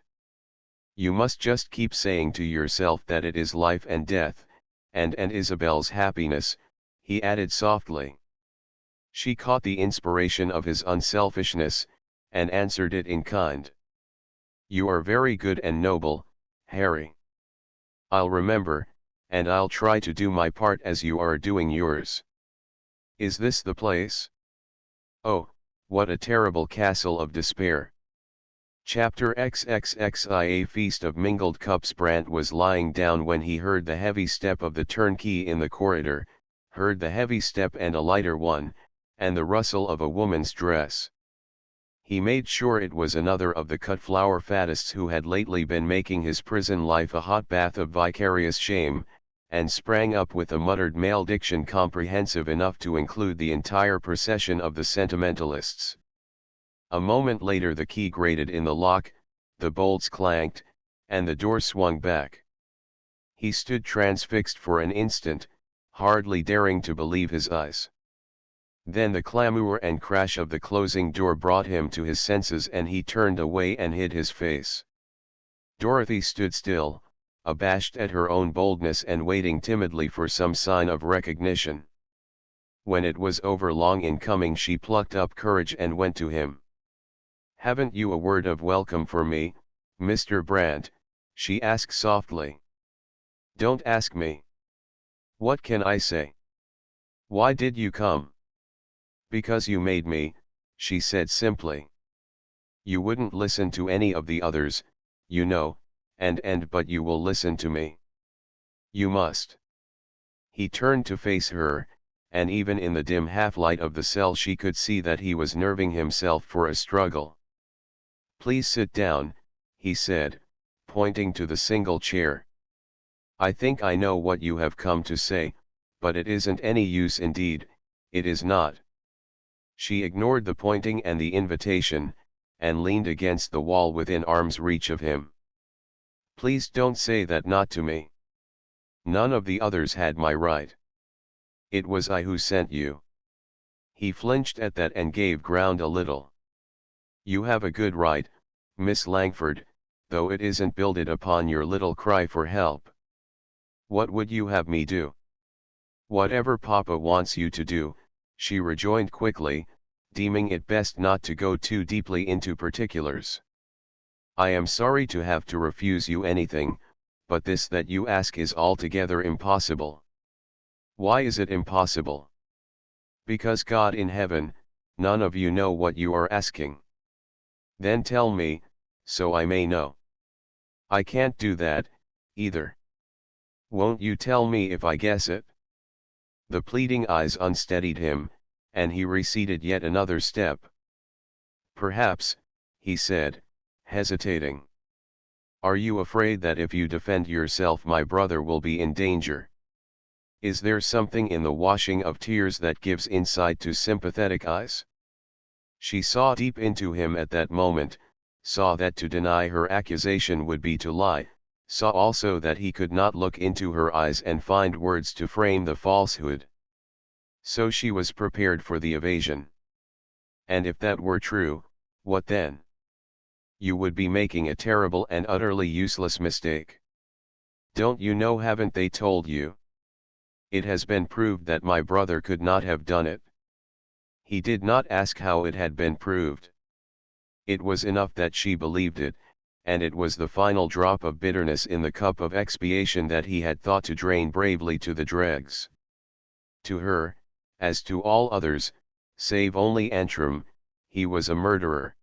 You must just keep saying to yourself that it is life and death, and Isabel's happiness, he added softly. She caught the inspiration of his unselfishness, and answered it in kind. You are very good and noble, Harry. I'll remember, and I'll try to do my part as you are doing yours. Is this the place? Oh, what a terrible castle of despair. Chapter XXXI. A Feast of Mingled Cups. Brant was lying down when he heard the heavy step of the turnkey in the corridor, heard the heavy step and a lighter one, and the rustle of a woman's dress. He made sure it was another of the cut-flower faddists who had lately been making his prison life a hot bath of vicarious shame, and sprang up with a muttered malediction comprehensive enough to include the entire procession of the sentimentalists. A moment later the key grated in the lock, the bolts clanked, and the door swung back. He stood transfixed for an instant, hardly daring to believe his eyes. Then the clamour and crash of the closing door brought him to his senses, and he turned away and hid his face. Dorothy stood still, abashed at her own boldness and waiting timidly for some sign of recognition. When it was over long in coming, she plucked up courage and went to him. "Haven't you a word of welcome for me, Mr. Brant?" she asked softly. "Don't ask me. What can I say? Why did you come?" "Because you made me," she said simply. "You wouldn't listen to any of the others, you know, but you will listen to me. You must." He turned to face her, and even in the dim half-light of the cell she could see that he was nerving himself for a struggle. "Please sit down," he said, pointing to the single chair. "I think I know what you have come to say, but it isn't any use indeed, it is not." She ignored the pointing and the invitation, and leaned against the wall within arm's reach of him. "Please don't say that, not to me. None of the others had my right. It was I who sent you." He flinched at that and gave ground a little. "You have a good right, Miss Langford, though it isn't builded upon your little cry for help." "What would you have me do?" "Whatever Papa wants you to do," she rejoined quickly, deeming it best not to go too deeply into particulars. "I am sorry to have to refuse you anything, but this that you ask is altogether impossible." "Why is it impossible?" "Because God in heaven, none of you know what you are asking." "Then tell me, so I may know." "I can't do that, either." "Won't you tell me if I guess it?" The pleading eyes unsteadied him, and he receded yet another step. "Perhaps," he said, hesitating. "Are you afraid that if you defend yourself my brother will be in danger? Is there something in the washing of tears that gives insight to sympathetic eyes?" She saw deep into him at that moment, saw that to deny her accusation would be to lie, saw also that he could not look into her eyes and find words to frame the falsehood. So she was prepared for the evasion. "And if that were true, what then?" "You would be making a terrible and utterly useless mistake. Don't you know, haven't they told you? It has been proved that my brother could not have done it." He did not ask how it had been proved. It was enough that she believed it, and it was the final drop of bitterness in the cup of expiation that he had thought to drain bravely to the dregs. To her, as to all others, save only Antrim, he was a murderer.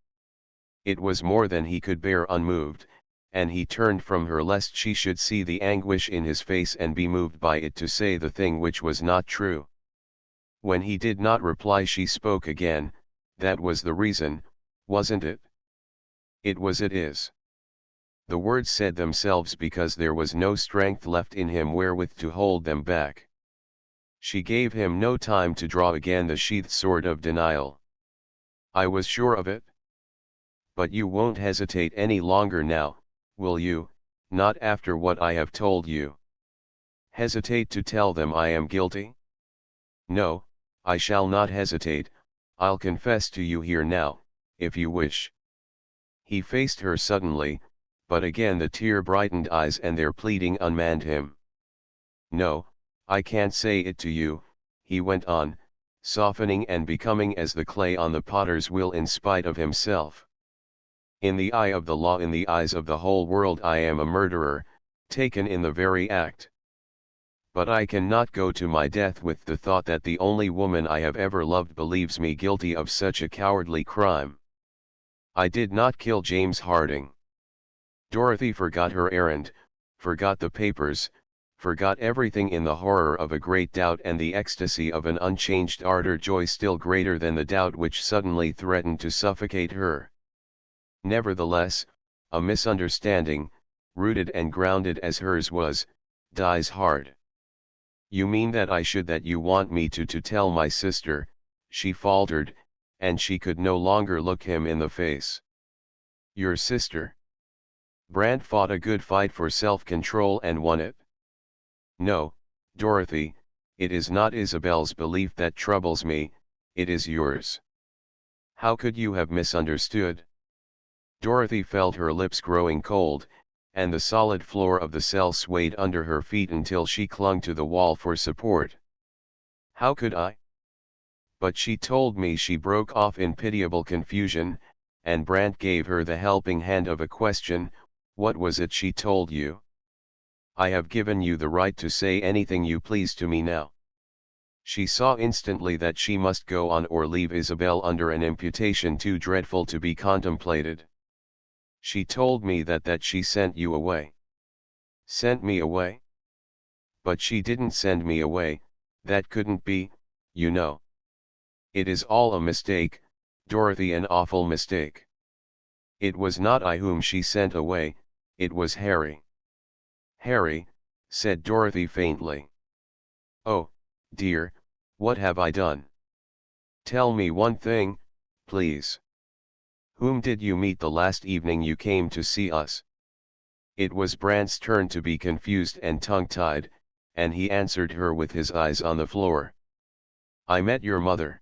It was more than he could bear unmoved, and he turned from her lest she should see the anguish in his face and be moved by it to say the thing which was not true. When he did not reply she spoke again. "That was the reason, wasn't it? It is. The words said themselves because there was no strength left in him wherewith to hold them back. She gave him no time to draw again the sheathed sword of denial. I was sure of it. But you won't hesitate any longer now, will you, not after what I have told you? Hesitate to tell them I am guilty? No, I shall not hesitate, I'll confess to you here now, if you wish. He faced her suddenly, but again the tear-brightened eyes and their pleading unmanned him. No, I can't say it to you, he went on, softening and becoming as the clay on the potter's wheel in spite of himself. In the eye of the law, in the eyes of the whole world, I am a murderer, taken in the very act. But I cannot go to my death with the thought that the only woman I have ever loved believes me guilty of such a cowardly crime. I did not kill James Harding. Dorothy forgot her errand, forgot the papers, forgot everything in the horror of a great doubt and the ecstasy of an unchanged ardor, joy still greater than the doubt which suddenly threatened to suffocate her. Nevertheless, a misunderstanding, rooted and grounded as hers was, dies hard. You mean that you want me to tell my sister, she faltered, and she could no longer look him in the face. Your sister? Brand fought a good fight for self-control and won it. No, Dorothy, it is not Isabel's belief that troubles me, it is yours. How could you have misunderstood? Dorothy felt her lips growing cold, and the solid floor of the cell swayed under her feet until she clung to the wall for support. How could I? But she told me, she broke off in pitiable confusion, and Brand gave her the helping hand of a question. What was it she told you? I have given you the right to say anything you please to me now. She saw instantly that she must go on or leave Isabel under an imputation too dreadful to be contemplated. She told me that she sent you away. Sent me away? But she didn't send me away, that couldn't be, you know. It is all a mistake, Dorothy, an awful mistake. It was not I whom she sent away, it was Harry. Harry, said Dorothy faintly. Oh, dear, what have I done? Tell me one thing, please. Whom did you meet the last evening you came to see us? It was Brand's turn to be confused and tongue-tied, and he answered her with his eyes on the floor. I met your mother.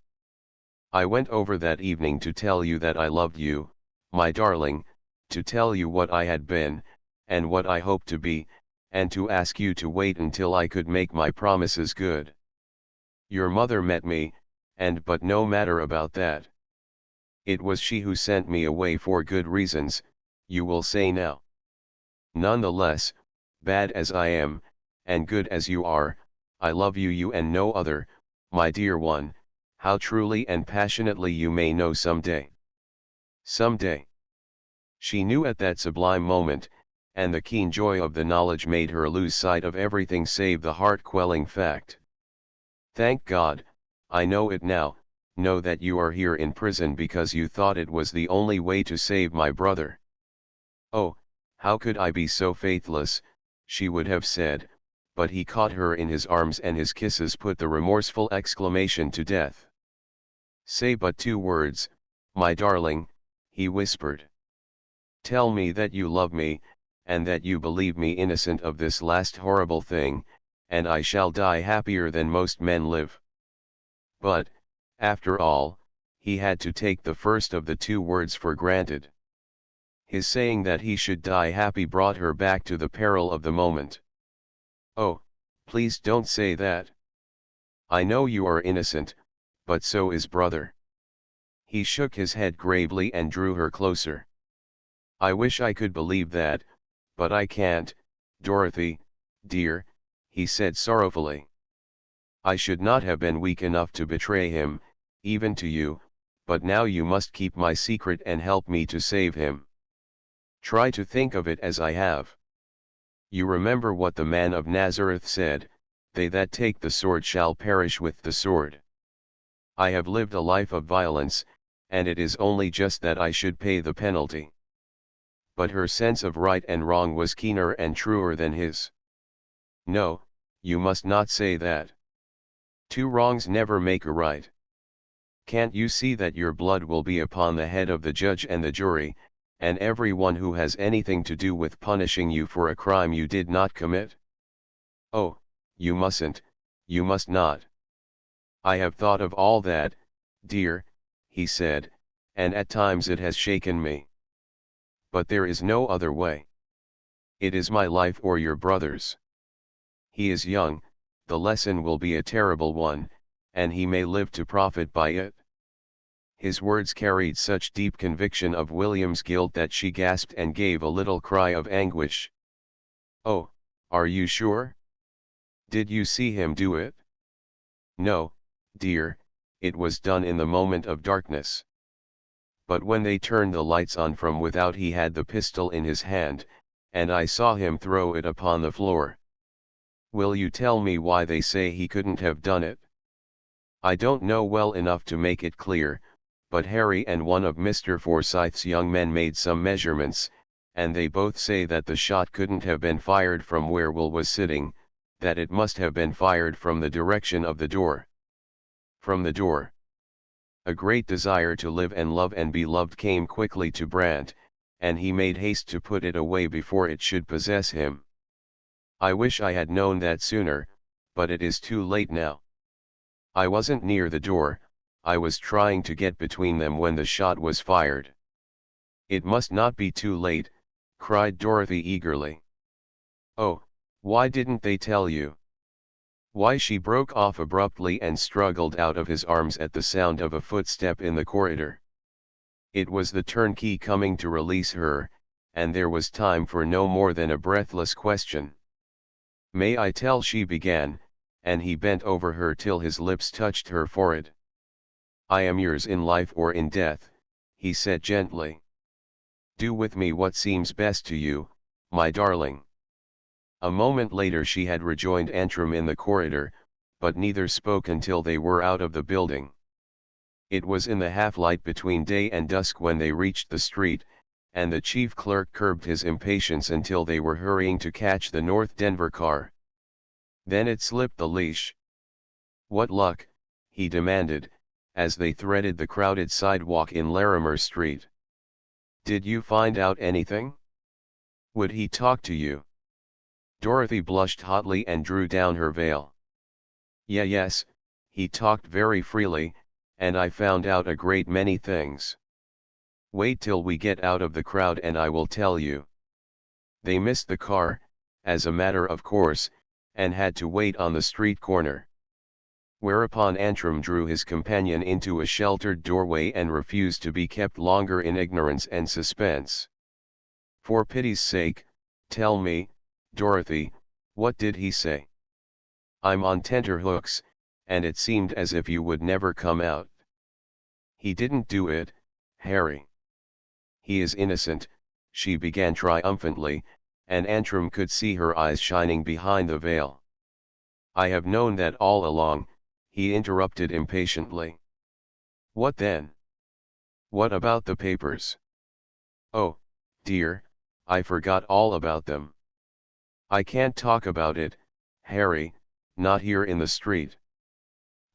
I went over that evening to tell you that I loved you, my darling, to tell you what I had been, and what I hoped to be, and to ask you to wait until I could make my promises good. Your mother met me, but no matter about that. It was she who sent me away for good reasons, you will say now. None the less, bad as I am, and good as you are, I love you and no other, my dear one, how truly and passionately you may know some day. Some day. She knew at that sublime moment, and the keen joy of the knowledge made her lose sight of everything save the heart-quelling fact. Thank God, I know it now, know that you are here in prison because you thought it was the only way to save my brother. Oh, how could I be so faithless, she would have said, but he caught her in his arms and his kisses put the remorseful exclamation to death. Say but 2 words, my darling, he whispered. Tell me that you love me, and that you believe me innocent of this last horrible thing, and I shall die happier than most men live. But, after all, he had to take the first of the 2 words for granted. His saying that he should die happy brought her back to the peril of the moment. Oh, please don't say that. I know you are innocent, but so is brother. He shook his head gravely and drew her closer. I wish I could believe that, but I can't, Dorothy, dear, he said sorrowfully. I should not have been weak enough to betray him, even to you, but now you must keep my secret and help me to save him. Try to think of it as I have. You remember what the man of Nazareth said, they that take the sword shall perish with the sword. I have lived a life of violence, and it is only just that I should pay the penalty. but her sense of right and wrong was keener and truer than his. No, you must not say that. Two wrongs never make a right. Can't you see that your blood will be upon the head of the judge and the jury, and everyone who has anything to do with punishing you for a crime you did not commit? Oh, you mustn't, you must not. I have thought of all that, dear, he said, and at times it has shaken me. But there is no other way. It is my life or your brother's. He is young, the lesson will be a terrible one, and he may live to profit by it. His words carried such deep conviction of William's guilt that she gasped and gave a little cry of anguish. Oh, are you sure? Did you see him do it? No, dear, it was done in the moment of darkness. But when they turned the lights on from without he had the pistol in his hand, and I saw him throw it upon the floor. Will you tell me why they say he couldn't have done it? I don't know well enough to make it clear, but Harry and one of Mr. Forsyth's young men made some measurements, and they both say that the shot couldn't have been fired from where Will was sitting, that it must have been fired from the direction of the door. From the door. A great desire to live and love and be loved came quickly to Brant, and he made haste to put it away before it should possess him. I wish I had known that sooner, but it is too late now. I wasn't near the door, I was trying to get between them when the shot was fired. It must not be too late, cried Dorothy eagerly. Oh, why didn't they tell you? Why? She broke off abruptly and struggled out of his arms at the sound of a footstep in the corridor. It was the turnkey coming to release her, and there was time for no more than a breathless question. May I tell? She began, and he bent over her till his lips touched her forehead. I am yours in life or in death, he said gently. Do with me what seems best to you, my darling. A moment later she had rejoined Antrim in the corridor, but neither spoke until they were out of the building. It was in the half-light between day and dusk when they reached the street, and the chief clerk curbed his impatience until they were hurrying to catch the North Denver car. Then it slipped the leash. What luck? He demanded, as they threaded the crowded sidewalk in Larimer Street. Did you find out anything? Would he talk to you? Dorothy blushed hotly and drew down her veil. Yes, he talked very freely, and I found out a great many things. Wait till we get out of the crowd and I will tell you. They missed the car, as a matter of course, and had to wait on the street corner. Whereupon Antrim drew his companion into a sheltered doorway and refused to be kept longer in ignorance and suspense. For pity's sake, tell me, Dorothy, what did he say? I'm on tenterhooks, and it seemed as if you would never come out. He didn't do it, Harry. He is innocent, she began triumphantly, and Antrim could see her eyes shining behind the veil. I have known that all along, he interrupted impatiently. What then? What about the papers? Oh, dear, I forgot all about them. I can't talk about it, Harry, not here in the street.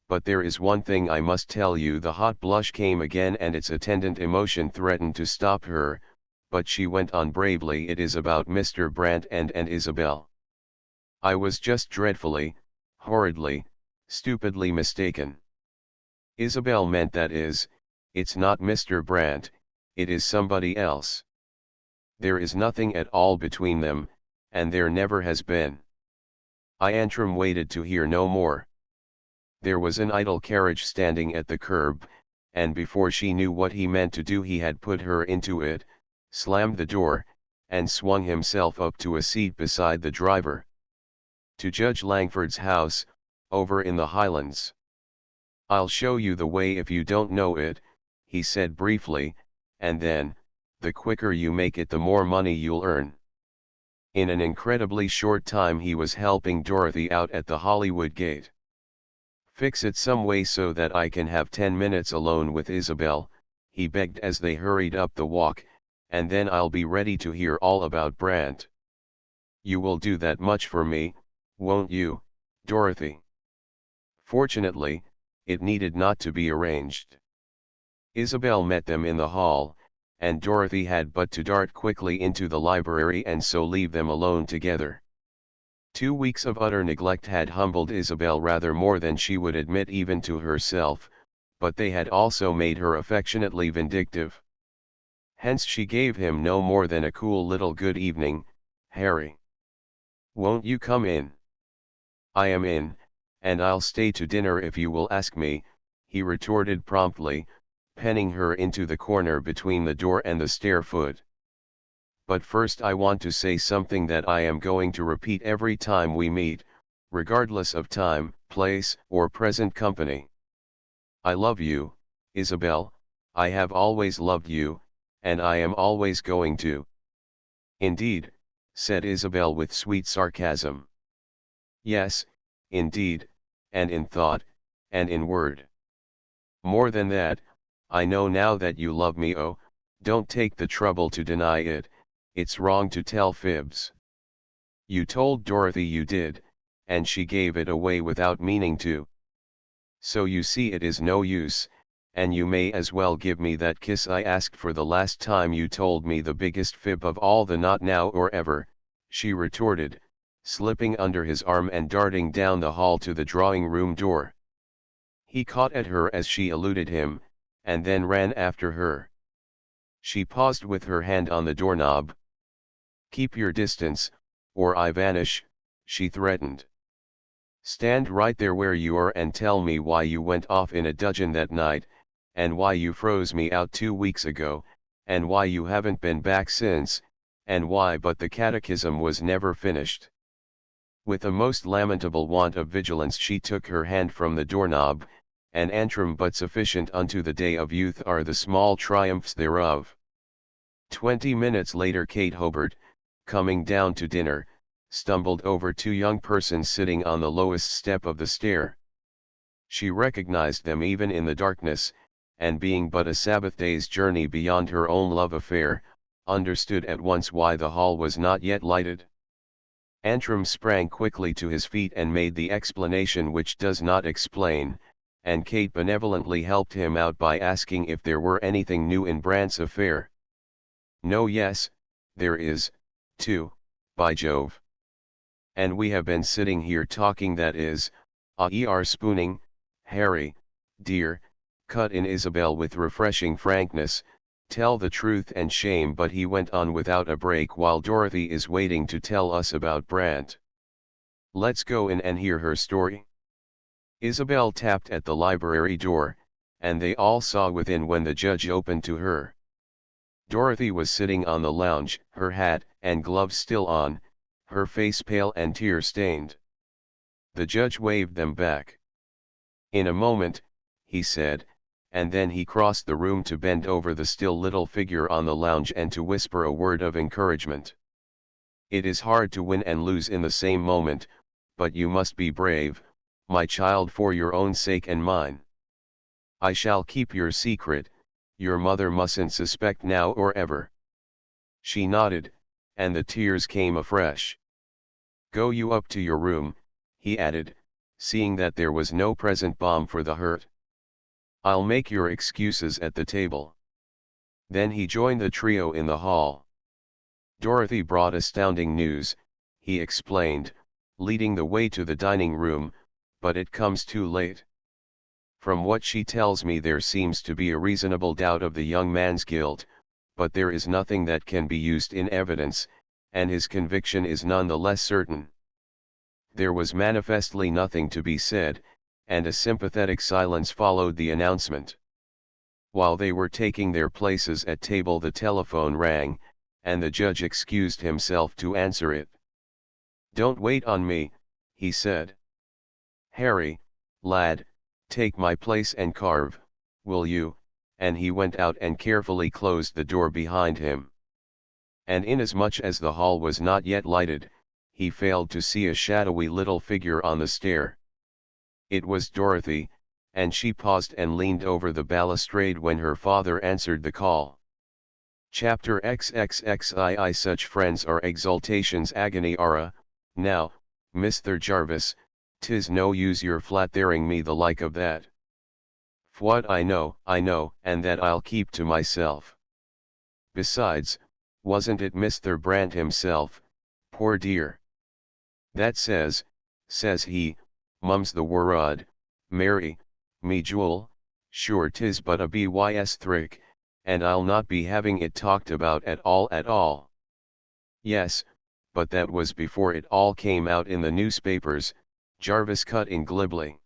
But there is one thing I must tell you. The hot blush came again and its attendant emotion threatened to stop her, but she went on bravely. It is about Mr. Brant and Isabel. I was just dreadfully, horridly, stupidly mistaken. Isabel meant that is, it's not Mr. Brant, it is somebody else. There is nothing at all between them, and there never has been. Antrim waited to hear no more. There was an idle carriage standing at the curb, and before she knew what he meant to do he had put her into it, slammed the door, and swung himself up to a seat beside the driver. To Judge Langford's house, over in the Highlands. I'll show you the way if you don't know it, he said briefly, and then, the quicker you make it the more money you'll earn. In an incredibly short time he was helping Dorothy out at the Hollywood gate. Fix it some way so that I can have 10 minutes alone with Isabel, he begged as they hurried up the walk, and then I'll be ready to hear all about Brant. You will do that much for me, won't you, Dorothy? Fortunately, it needed not to be arranged. Isabel met them in the hall, and Dorothy had but to dart quickly into the library and so leave them alone together. 2 weeks of utter neglect had humbled Isabel rather more than she would admit even to herself, but they had also made her affectionately vindictive. Hence she gave him no more than a cool little good evening, Harry. Won't you come in? I am in, and I'll stay to dinner if you will ask me, he retorted promptly, penning her into the corner between the door and the stair foot. But first I want to say something that I am going to repeat every time we meet, regardless of time, place, or present company. I love you, Isabel, I have always loved you, and I am always going to. Indeed, said Isabel with sweet sarcasm. Yes, indeed, and in thought, and in word. More than that, I know now that you love me. Oh, don't take the trouble to deny it, it's wrong to tell fibs. You told Dorothy you did, and she gave it away without meaning to. So you see it is no use, and you may as well give me that kiss I asked for the last time you told me the biggest fib of all, the not now or ever, she retorted, slipping under his arm and darting down the hall to the drawing-room door. He caught at her as she eluded him, and then ran after her. She paused with her hand on the doorknob. Keep your distance, or I vanish, she threatened. Stand right there where you are and tell me why you went off in a dudgeon that night, and why you froze me out 2 weeks ago, and why you haven't been back since, and why but the catechism was never finished. With a most lamentable want of vigilance she took her hand from the doorknob, an antrim but sufficient unto the day of youth are the small triumphs thereof. 20 minutes later Kate Hobart, coming down to dinner, stumbled over two young persons sitting on the lowest step of the stair. She recognized them even in the darkness, and being but a Sabbath day's journey beyond her own love affair, understood at once why the hall was not yet lighted. Antrim sprang quickly to his feet and made the explanation which does not explain, and Kate benevolently helped him out by asking if there were anything new in Brant's affair. No, yes, there is, too, by Jove. And we have been sitting here talking, that is, spooning, Harry, dear, cut in Isabel with refreshing frankness, tell the truth and shame. But he went on without a break, while Dorothy is waiting to tell us about Brant. Let's go in and hear her story. Isabel tapped at the library door, and they all saw within when the judge opened to her. Dorothy was sitting on the lounge, her hat and gloves still on, her face pale and tear-stained. The judge waved them back. In a moment, he said, and then he crossed the room to bend over the still little figure on the lounge and to whisper a word of encouragement. It is hard to win and lose in the same moment, but you must be brave, my child, for your own sake and mine. I shall keep your secret, your mother mustn't suspect now or ever. She nodded, and the tears came afresh. Go you up to your room, he added, seeing that there was no present balm for the hurt. I'll make your excuses at the table. Then he joined the trio in the hall. Dorothy brought astounding news, he explained, leading the way to the dining room, but it comes too late. From what she tells me, there seems to be a reasonable doubt of the young man's guilt, but there is nothing that can be used in evidence, and his conviction is none the less certain. There was manifestly nothing to be said, and a sympathetic silence followed the announcement. While they were taking their places at table, the telephone rang, and the judge excused himself to answer it. Don't wait on me, he said. Harry, lad, take my place and carve, will you? And he went out and carefully closed the door behind him. And inasmuch as the hall was not yet lighted, he failed to see a shadowy little figure on the stair. It was Dorothy, and she paused and leaned over the balustrade when her father answered the call. Chapter XXXII Such friends are exaltation's agony ara. Now, Mr. Jarvis, 'tis no use your flattering me the like of that. Fwhat I know, and that I'll keep to myself. Besides, wasn't it Mr. Brant himself, poor dear? That says he, mum's the worrud, Mary, me jewel, sure 'tis but a bys thrick, and I'll not be having it talked about at all. Yes, but that was before it all came out in the newspapers, Jarvis cut in glibly.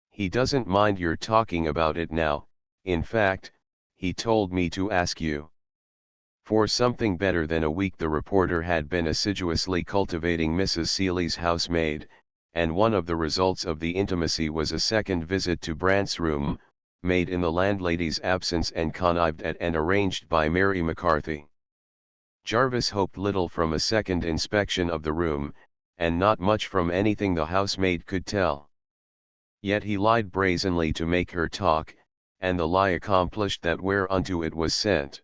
He doesn't mind your talking about it now, in fact, he told me to ask you. For something better than a week the reporter had been assiduously cultivating Mrs. Seeley's housemaid, and one of the results of the intimacy was a second visit to Brant's room, made in the landlady's absence and connived at and arranged by Mary McCarthy. Jarvis hoped little from a second inspection of the room, and not much from anything the housemaid could tell. Yet he lied brazenly to make her talk, and the lie accomplished that whereunto it was sent.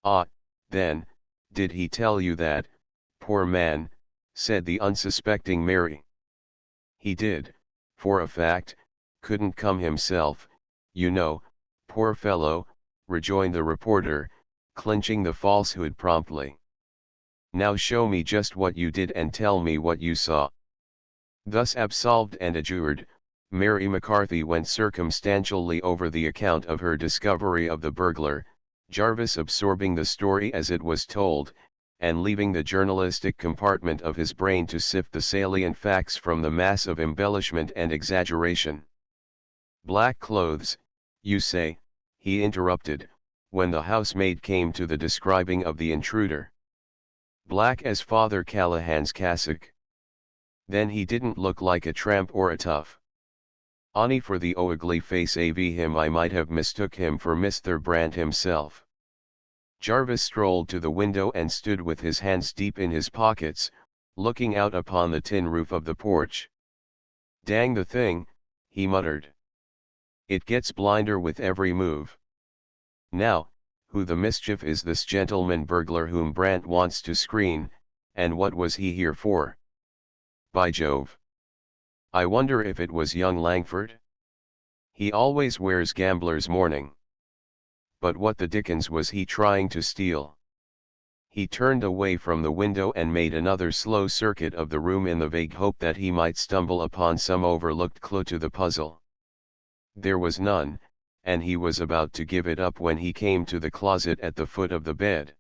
Ah, then, did he tell you that, poor man, said the unsuspecting Mary. He did, for a fact, couldn't come himself, you know, poor fellow, rejoined the reporter, clinching the falsehood promptly. Now show me just what you did and tell me what you saw. Thus absolved and adjured, Mary McCarthy went circumstantially over the account of her discovery of the burglar, Jarvis absorbing the story as it was told, and leaving the journalistic compartment of his brain to sift the salient facts from the mass of embellishment and exaggeration. Black clothes, you say, he interrupted, when the housemaid came to the describing of the intruder. Black as Father Callahan's cassock. Then he didn't look like a tramp or a tough. Only for the ugly face av him I might have mistook him for Mr. Brant himself. Jarvis strolled to the window and stood with his hands deep in his pockets, looking out upon the tin roof of the porch. Dang the thing, he muttered. It gets blinder with every move. Now, who the mischief is this gentleman burglar whom Brant wants to screen, and what was he here for? By Jove! I wonder if it was young Langford? He always wears gambler's mourning. But what the dickens was he trying to steal? He turned away from the window and made another slow circuit of the room in the vague hope that he might stumble upon some overlooked clue to the puzzle. There was none, and he was about to give it up when he came to the closet at the foot of the bed.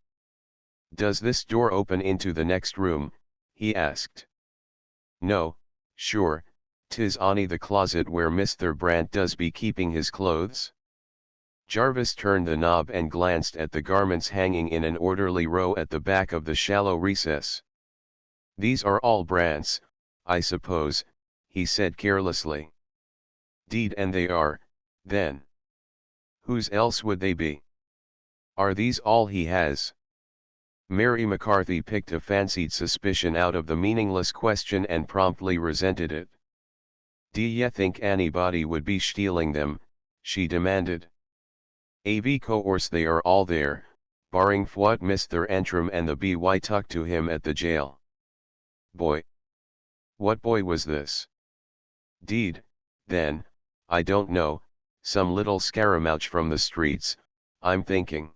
"Does this door open into the next room?" he asked. "No, sure, 'tis only the closet where Mr. Brant does be keeping his clothes." Jarvis turned the knob and glanced at the garments hanging in an orderly row at the back of the shallow recess. "These are all Brant's, I suppose," he said carelessly. "'Deed and they are, then. Whose else would they be? Are these all he has?" Mary McCarthy picked a fancied suspicion out of the meaningless question and promptly resented it. "D'ye think anybody would be stealing them?" she demanded. "Av course they are all there, barring fwhat Mr. Antrim and the by tuck to him at the jail." "Boy? What boy was this?" "'Deed, then, I don't know, some little scaramouch from the streets, I'm thinking.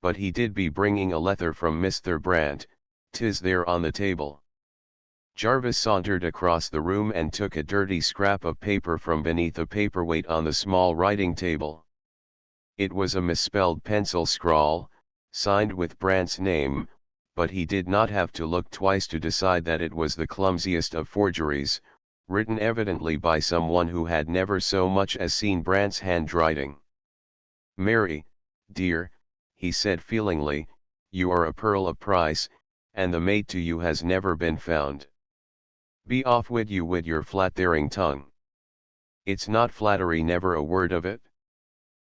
But he did be bringing a letter from Mr. Brant, 'tis there on the table." Jarvis sauntered across the room and took a dirty scrap of paper from beneath a paperweight on the small writing table. It was a misspelled pencil scrawl, signed with Brant's name, but he did not have to look twice to decide that it was the clumsiest of forgeries, written evidently by someone who had never so much as seen Brant's handwriting. "Mary, dear," he said feelingly, "you are a pearl of price, and the mate to you has never been found. Be off wid you wid your flattering tongue. It's not flattery, never a word of it.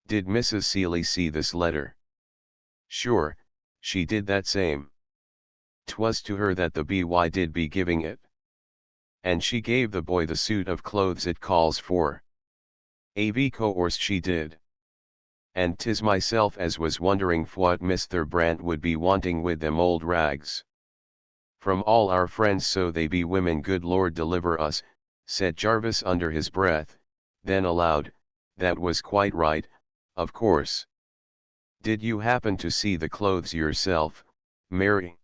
Did Mrs. Seeley see this letter?" "Sure, she did that same. 'Twas to her that the by did be giving it. And she gave the boy the suit of clothes it calls for." "Av course she did. and 'tis myself as was wondering fwhat Mr. Brant would be wanting with them old rags. From all our friends so they be women, good Lord deliver us, said Jarvis under his breath, then aloud, that was quite right, of course. Did you happen to see the clothes yourself, Mary?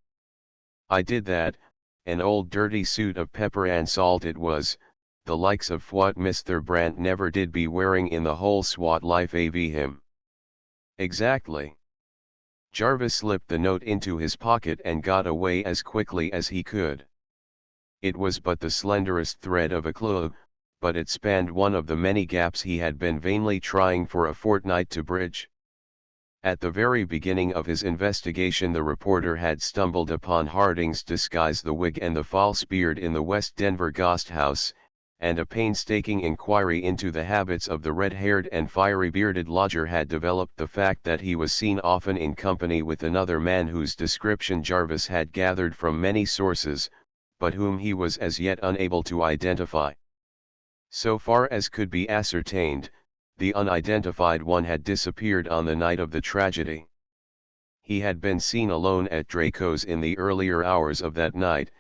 I did that, an old dirty suit of pepper and salt it was, the likes of what Mr. Brant never did be wearing in the whole swat life av him. Exactly. Jarvis slipped the note into his pocket and got away as quickly as he could. It was but the slenderest thread of a clue, but it spanned one of the many gaps he had been vainly trying for a fortnight to bridge. At the very beginning of his investigation the reporter had stumbled upon Harding's disguise, the wig and the false beard in the West Denver Ghost House, and a painstaking inquiry into the habits of the red-haired and fiery-bearded lodger had developed the fact that he was seen often in company with another man whose description Jarvis had gathered from many sources, but whom he was as yet unable to identify. So far as could be ascertained, the unidentified one had disappeared on the night of the tragedy. He had been seen alone at Draco's in the earlier hours of that night,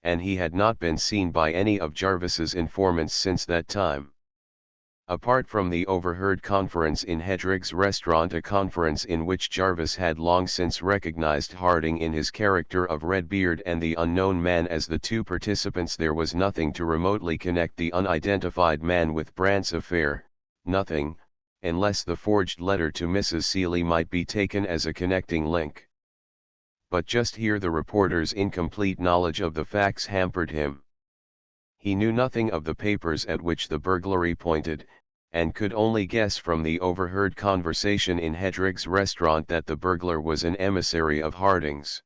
and he had not been seen by any of Jarvis's informants since that time. Apart from the overheard conference in Hedrig's restaurant, a conference in which Jarvis had long since recognized Harding in his character of Redbeard and the unknown man as the two participants, there was nothing to remotely connect the unidentified man with Brant's affair, nothing, unless the forged letter to Mrs. Seeley might be taken as a connecting link. But just here the reporter's incomplete knowledge of the facts hampered him. He knew nothing of the papers at which the burglary pointed, and could only guess from the overheard conversation in Hedrig's restaurant that the burglar was an emissary of Harding's.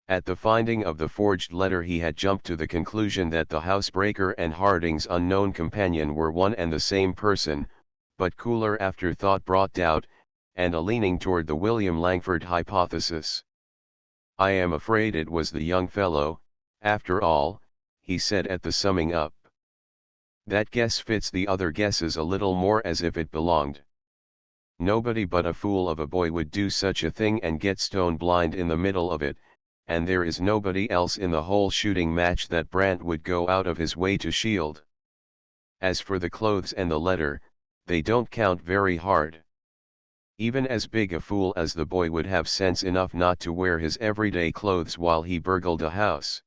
At the finding of the forged letter he had jumped to the conclusion that the housebreaker and Harding's unknown companion were one and the same person, but cooler afterthought brought doubt, and a leaning toward the William Langford hypothesis. I am afraid it was the young fellow, after all, he said at the summing up. That guess fits the other guesses a little more as if it belonged. Nobody but a fool of a boy would do such a thing and get stone blind in the middle of it, and there is nobody else in the whole shooting match that Brant would go out of his way to shield. As for the clothes and the letter, they don't count very hard. Even as big a fool as the boy would have sense enough not to wear his everyday clothes while he burgled a house.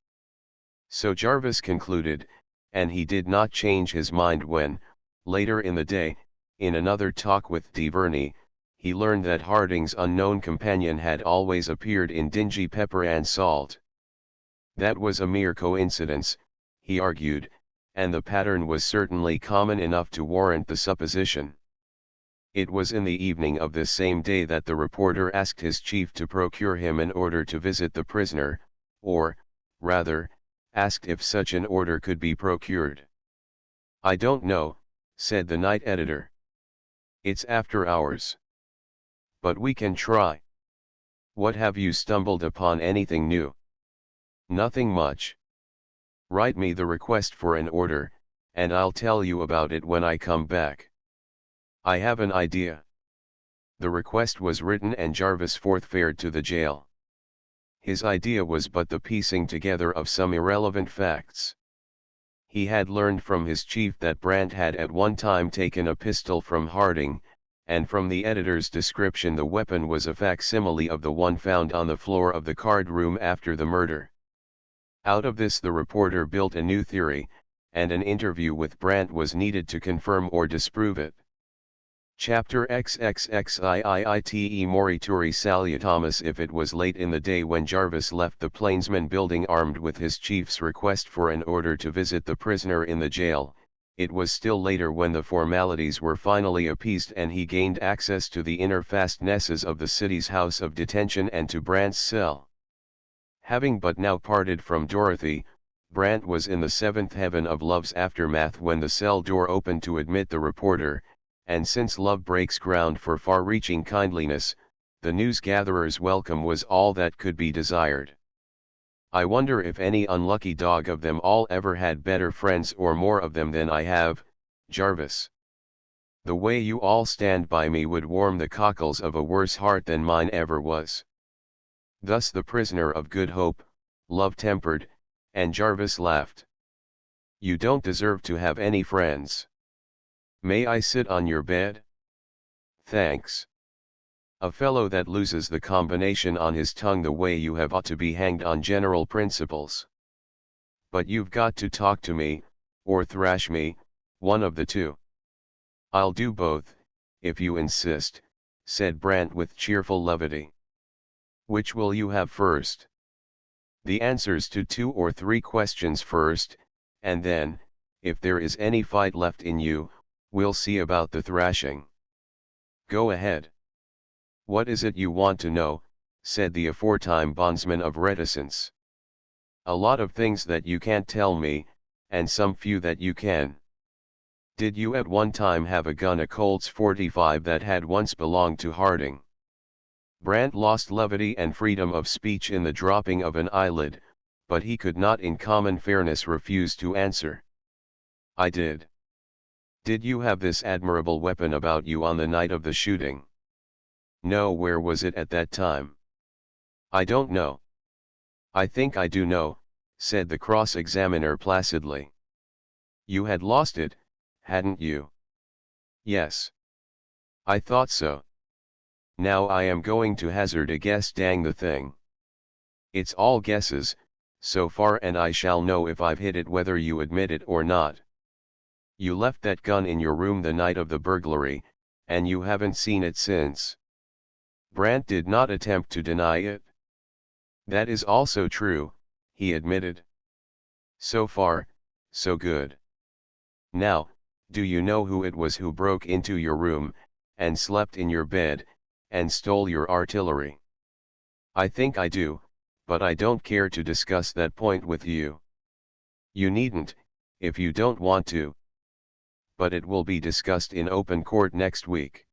So Jarvis concluded, and he did not change his mind when, later in the day, in another talk with DeVerney, he learned that Harding's unknown companion had always appeared in dingy pepper and salt. That was a mere coincidence, he argued, and the pattern was certainly common enough to warrant the supposition. It was in the evening of this same day that the reporter asked his chief to procure him an order to visit the prisoner, or, rather, asked if such an order could be procured. I don't know, said the night editor. It's after hours. But we can try. What have you stumbled upon, anything new? Nothing much. Write me the request for an order, and I'll tell you about it when I come back. I have an idea. The request was written and Jarvis forthfared to the jail. His idea was but the piecing together of some irrelevant facts. He had learned from his chief that Brant had at one time taken a pistol from Harding, and from the editor's description the weapon was a facsimile of the one found on the floor of the card room after the murder. Out of this the reporter built a new theory, and an interview with Brant was needed to confirm or disprove it. Chapter XXXIIITE Morituri Salutamus. If it was late in the day when Jarvis left the Plainsman building armed with his chief's request for an order to visit the prisoner in the jail, it was still later when the formalities were finally appeased and he gained access to the inner fastnesses of the city's house of detention and to Brant's cell. Having but now parted from Dorothy, Brant was in the seventh heaven of love's aftermath when the cell door opened to admit the reporter, and since love breaks ground for far-reaching kindliness, the news-gatherer's welcome was all that could be desired. I wonder if any unlucky dog of them all ever had better friends or more of them than I have, Jarvis. The way you all stand by me would warm the cockles of a worse heart than mine ever was. Thus the prisoner of good hope, love-tempered, and Jarvis laughed. You don't deserve to have any friends. May I sit on your bed? Thanks. A fellow that loses the combination on his tongue the way you have ought to be hanged on general principles. But you've got to talk to me, or thrash me, one of the two. I'll do both, if you insist, said Brant with cheerful levity. Which will you have first? The answers to 2 or 3 questions first, and then, if there is any fight left in you, we'll see about the thrashing. Go ahead. What is it you want to know? Said the aforetime bondsman of reticence. A lot of things that you can't tell me, and some few that you can. Did you at one time have a gun, a Colt's 45 that had once belonged to Harding? Brant lost levity and freedom of speech in the dropping of an eyelid, but he could not in common fairness refuse to answer. I did. Did you have this admirable weapon about you on the night of the shooting? No. Where was it at that time? I don't know. I think I do know, said the cross-examiner placidly. You had lost it, hadn't you? Yes. I thought so. Now I am going to hazard a guess. Dang the thing. It's all guesses, so far, and I shall know if I've hit it whether you admit it or not. You left that gun in your room the night of the burglary, and you haven't seen it since. Brant did not attempt to deny it. That is also true, he admitted. So far, so good. Now, do you know who it was who broke into your room, and slept in your bed, and stole your artillery? I think I do, but I don't care to discuss that point with you. You needn't, if you don't want to. But it will be discussed in open court next week.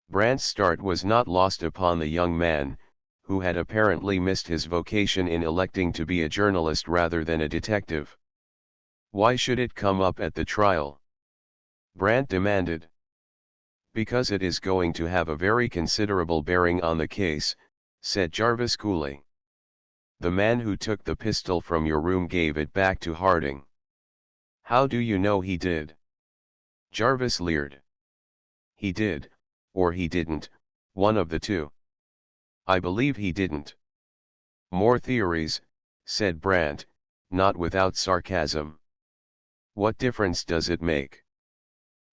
Brant's start was not lost upon the young man, who had apparently missed his vocation in electing to be a journalist rather than a detective. Why should it come up at the trial? Brant demanded. Because it is going to have a very considerable bearing on the case, said Jarvis coolly. The man who took the pistol from your room gave it back to Harding. How do you know he did? Jarvis leered. He did, or he didn't, one of the two. I believe he didn't. More theories, said Brant, not without sarcasm. What difference does it make?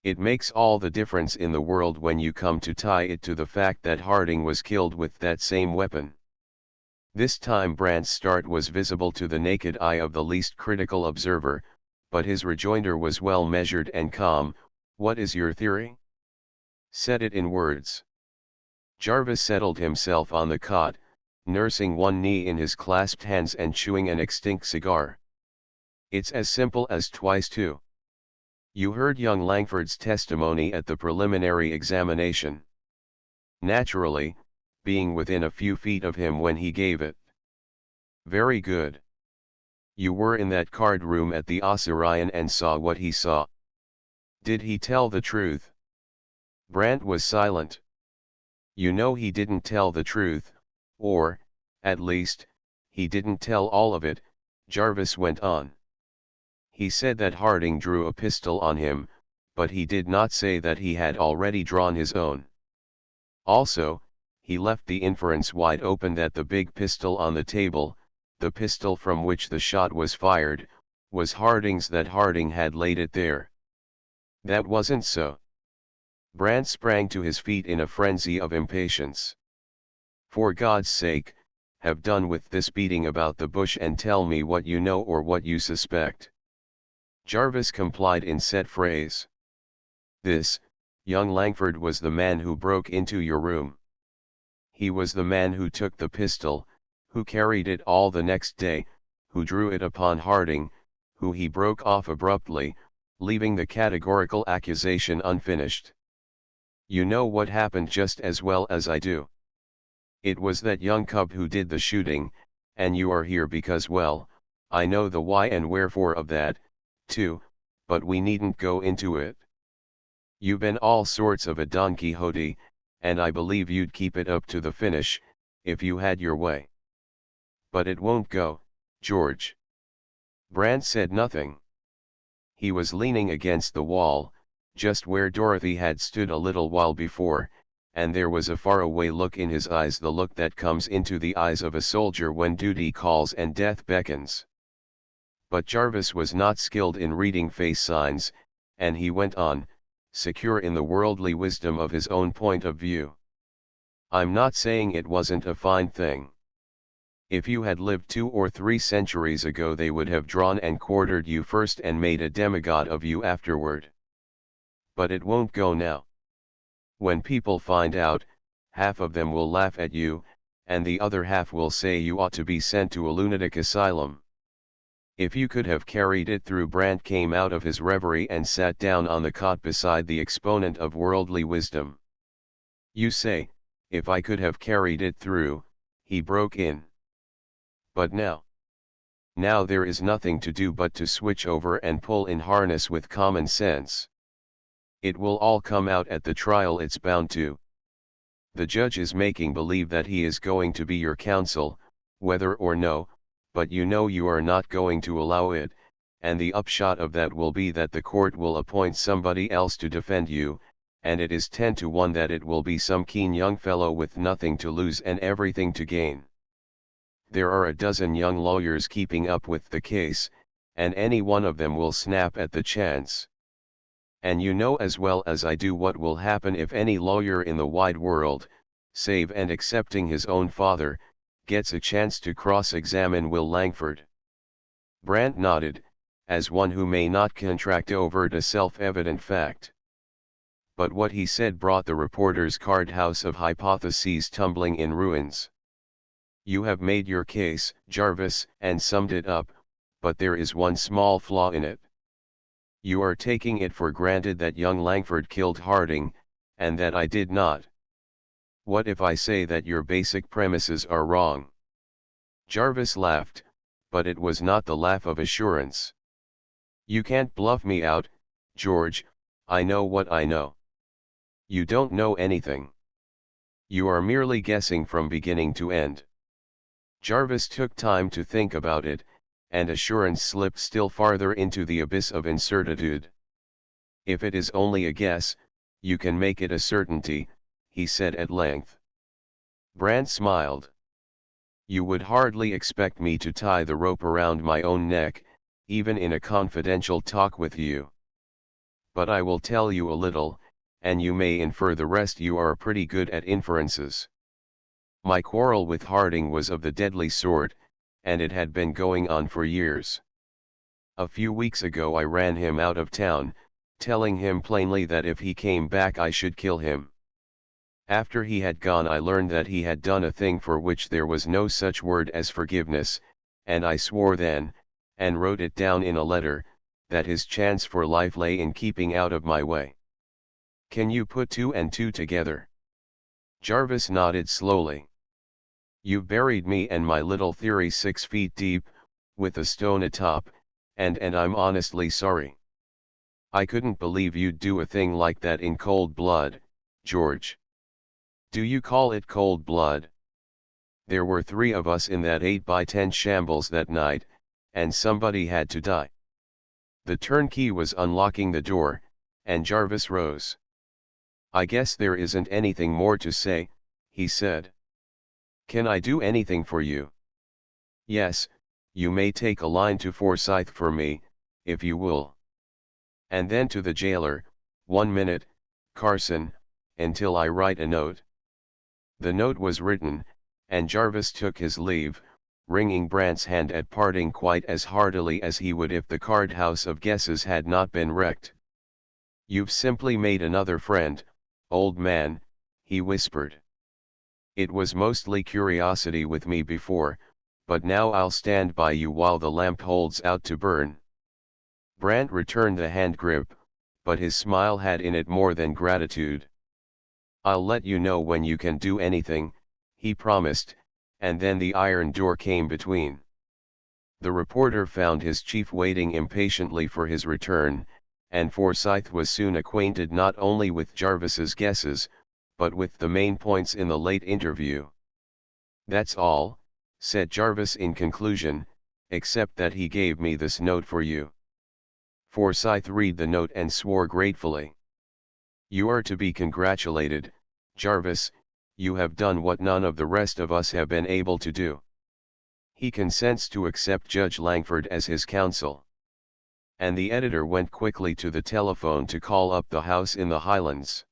It makes all the difference in the world when you come to tie it to the fact that Harding was killed with that same weapon. This time Brant's start was visible to the naked eye of the least critical observer, but his rejoinder was well measured and calm. What is your theory? Set it in words. Jarvis settled himself on the cot, nursing one knee in his clasped hands and chewing an extinct cigar. It's as simple as twice two. You heard young Langford's testimony at the preliminary examination. Naturally, being within a few feet of him when he gave it. Very good. You were in that card room at the Osirian and saw what he saw. Did he tell the truth? Brant was silent. You know he didn't tell the truth, or, at least, he didn't tell all of it, Jarvis went on. He said that Harding drew a pistol on him, but he did not say that he had already drawn his own. Also, he left the inference wide open that the big pistol on the table, the pistol from which the shot was fired, was Harding's, that Harding had laid it there. That wasn't so. Brant sprang to his feet in a frenzy of impatience. For God's sake, have done with this beating about the bush and tell me what you know or what you suspect. Jarvis complied in set phrase. This, young Langford was the man who broke into your room. He was the man who took the pistol, who carried it all the next day, who drew it upon Harding, who he broke off abruptly, leaving the categorical accusation unfinished. You know what happened just as well as I do. It was that young cub who did the shooting, and you are here because, well, I know the why and wherefore of that, too, but we needn't go into it. You been all sorts of a Don Quixote, and I believe you'd keep it up to the finish, if you had your way. But it won't go, George. Brand said nothing. He was leaning against the wall, just where Dorothy had stood a little while before, and there was a faraway look in his eyes, the look that comes into the eyes of a soldier when duty calls and death beckons. But Jarvis was not skilled in reading face signs, and he went on, secure in the worldly wisdom of his own point of view. I'm not saying it wasn't a fine thing. If you had lived 2 or 3 centuries ago, they would have drawn and quartered you first and made a demigod of you afterward. But it won't go now. When people find out, half of them will laugh at you, and the other half will say you ought to be sent to a lunatic asylum. If you could have carried it through. Brand came out of his reverie and sat down on the cot beside the exponent of worldly wisdom. You say, if I could have carried it through, he broke in. But now there is nothing to do but to switch over and pull in harness with common sense. It will all come out at the trial, it's bound to. The judge is making believe that he is going to be your counsel, whether or no, but you know you are not going to allow it, and the upshot of that will be that the court will appoint somebody else to defend you, and it is 10 to 1 that it will be some keen young fellow with nothing to lose and everything to gain. There are a dozen young lawyers keeping up with the case, and any one of them will snap at the chance. And you know as well as I do what will happen if any lawyer in the wide world, save and excepting his own father, gets a chance to cross-examine Will Langford. Brand nodded, as one who may not contract overt a self-evident fact. But what he said brought the reporter's card house of hypotheses tumbling in ruins. You have made your case, Jarvis, and summed it up, but there is one small flaw in it. You are taking it for granted that young Langford killed Harding, and that I did not. What if I say that your basic premises are wrong? Jarvis laughed, but it was not the laugh of assurance. You can't bluff me out, George, I know what I know. You don't know anything. You are merely guessing from beginning to end. Jarvis took time to think about it, and assurance slipped still farther into the abyss of incertitude. If it is only a guess, you can make it a certainty, he said at length. Brand smiled. You would hardly expect me to tie the rope around my own neck, even in a confidential talk with you. But I will tell you a little, and you may infer the rest. You are pretty good at inferences. My quarrel with Harding was of the deadly sort, and it had been going on for years. A few weeks ago I ran him out of town, telling him plainly that if he came back I should kill him. After he had gone I learned that he had done a thing for which there was no such word as forgiveness, and I swore then, and wrote it down in a letter, that his chance for life lay in keeping out of my way. Can you put 2 and 2 together? Jarvis nodded slowly. You've buried me and my little theory 6 feet deep, with a stone atop, and I'm honestly sorry. I couldn't believe you'd do a thing like that in cold blood, George. Do you call it cold blood? There were 3 of us in that 8x10 shambles that night, and somebody had to die. The turnkey was unlocking the door, and Jarvis rose. I guess there isn't anything more to say, he said. Can I do anything for you? Yes, you may take a line to Forsyth for me, if you will. And then to the jailer, 1 minute, Carson, until I write a note. The note was written, and Jarvis took his leave, wringing Brand's hand at parting quite as heartily as he would if the card house of guesses had not been wrecked. You've simply made another friend, old man, he whispered. It was mostly curiosity with me before, but now I'll stand by you while the lamp holds out to burn. Brand returned the hand grip, but his smile had in it more than gratitude. I'll let you know when you can do anything, he promised, and then the iron door came between. The reporter found his chief waiting impatiently for his return, and Forsyth was soon acquainted not only with Jarvis's guesses, but with the main points in the late interview. "That's all," said Jarvis in conclusion, "except that he gave me this note for you." Forsyth read the note and swore gratefully. "You are to be congratulated, Jarvis, you have done what none of the rest of us have been able to do." He consents to accept Judge Langford as his counsel. And the editor went quickly to the telephone to call up the house in the Highlands.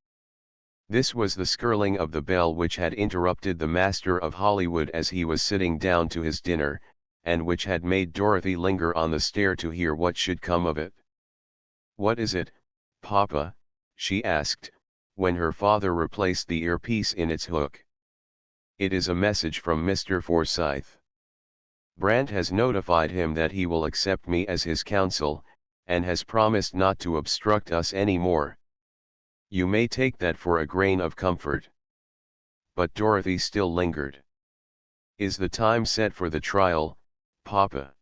This was the skirling of the bell which had interrupted the master of Hollywood as he was sitting down to his dinner, and which had made Dorothy linger on the stair to hear what should come of it. "What is it, Papa?" she asked, when her father replaced the earpiece in its hook. "It is a message from Mr. Forsyth. Brand has notified him that he will accept me as his counsel, and has promised not to obstruct us any more. You may take that for a grain of comfort." But Dorothy still lingered. "Is the time set for the trial, Papa?"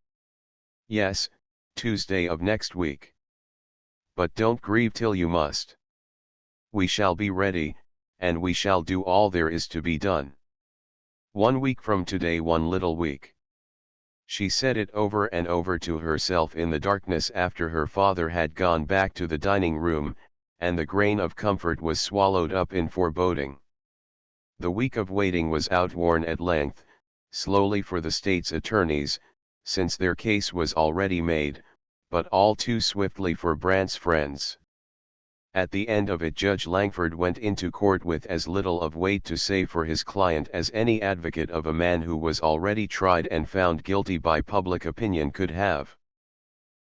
"Yes, Tuesday of next week. But don't grieve till you must. We shall be ready, and we shall do all there is to be done. 1 week from today, one little week." She said it over and over to herself in the darkness after her father had gone back to the dining room, and the grain of comfort was swallowed up in foreboding. The week of waiting was outworn at length, slowly for the state's attorneys, since their case was already made, but all too swiftly for Brandt's friends. At the end of it Judge Langford went into court with as little of weight to say for his client as any advocate of a man who was already tried and found guilty by public opinion could have.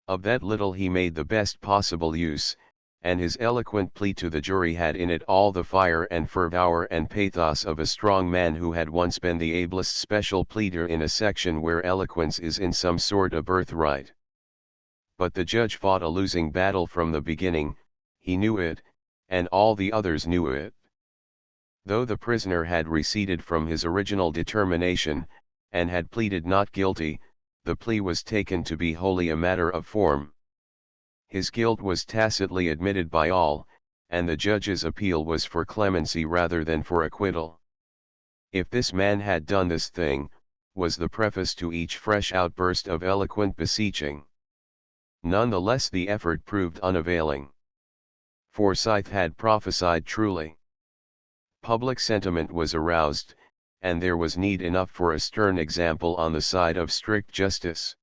Of that little he made the best possible use, and his eloquent plea to the jury had in it all the fire and fervour and pathos of a strong man who had once been the ablest special pleader in a section where eloquence is in some sort a birthright. But the judge fought a losing battle from the beginning. He knew it, and all the others knew it. Though the prisoner had receded from his original determination, and had pleaded not guilty, the plea was taken to be wholly a matter of form. His guilt was tacitly admitted by all, and the judge's appeal was for clemency rather than for acquittal. "If this man had done this thing," was the preface to each fresh outburst of eloquent beseeching. None the less the effort proved unavailing. Forsyth had prophesied truly. Public sentiment was aroused, and there was need enough for a stern example on the side of strict justice.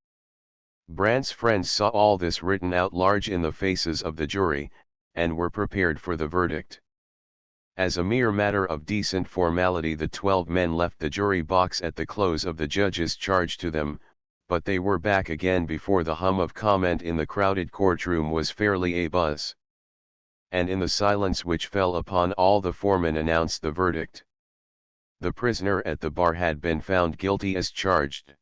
Brandt's friends saw all this written out large in the faces of the jury, and were prepared for the verdict. As a mere matter of decent formality the 12 men left the jury box at the close of the judge's charge to them, but they were back again before the hum of comment in the crowded courtroom was fairly abuzz. And in the silence which fell upon all the foreman announced the verdict. The prisoner at the bar had been found guilty as charged.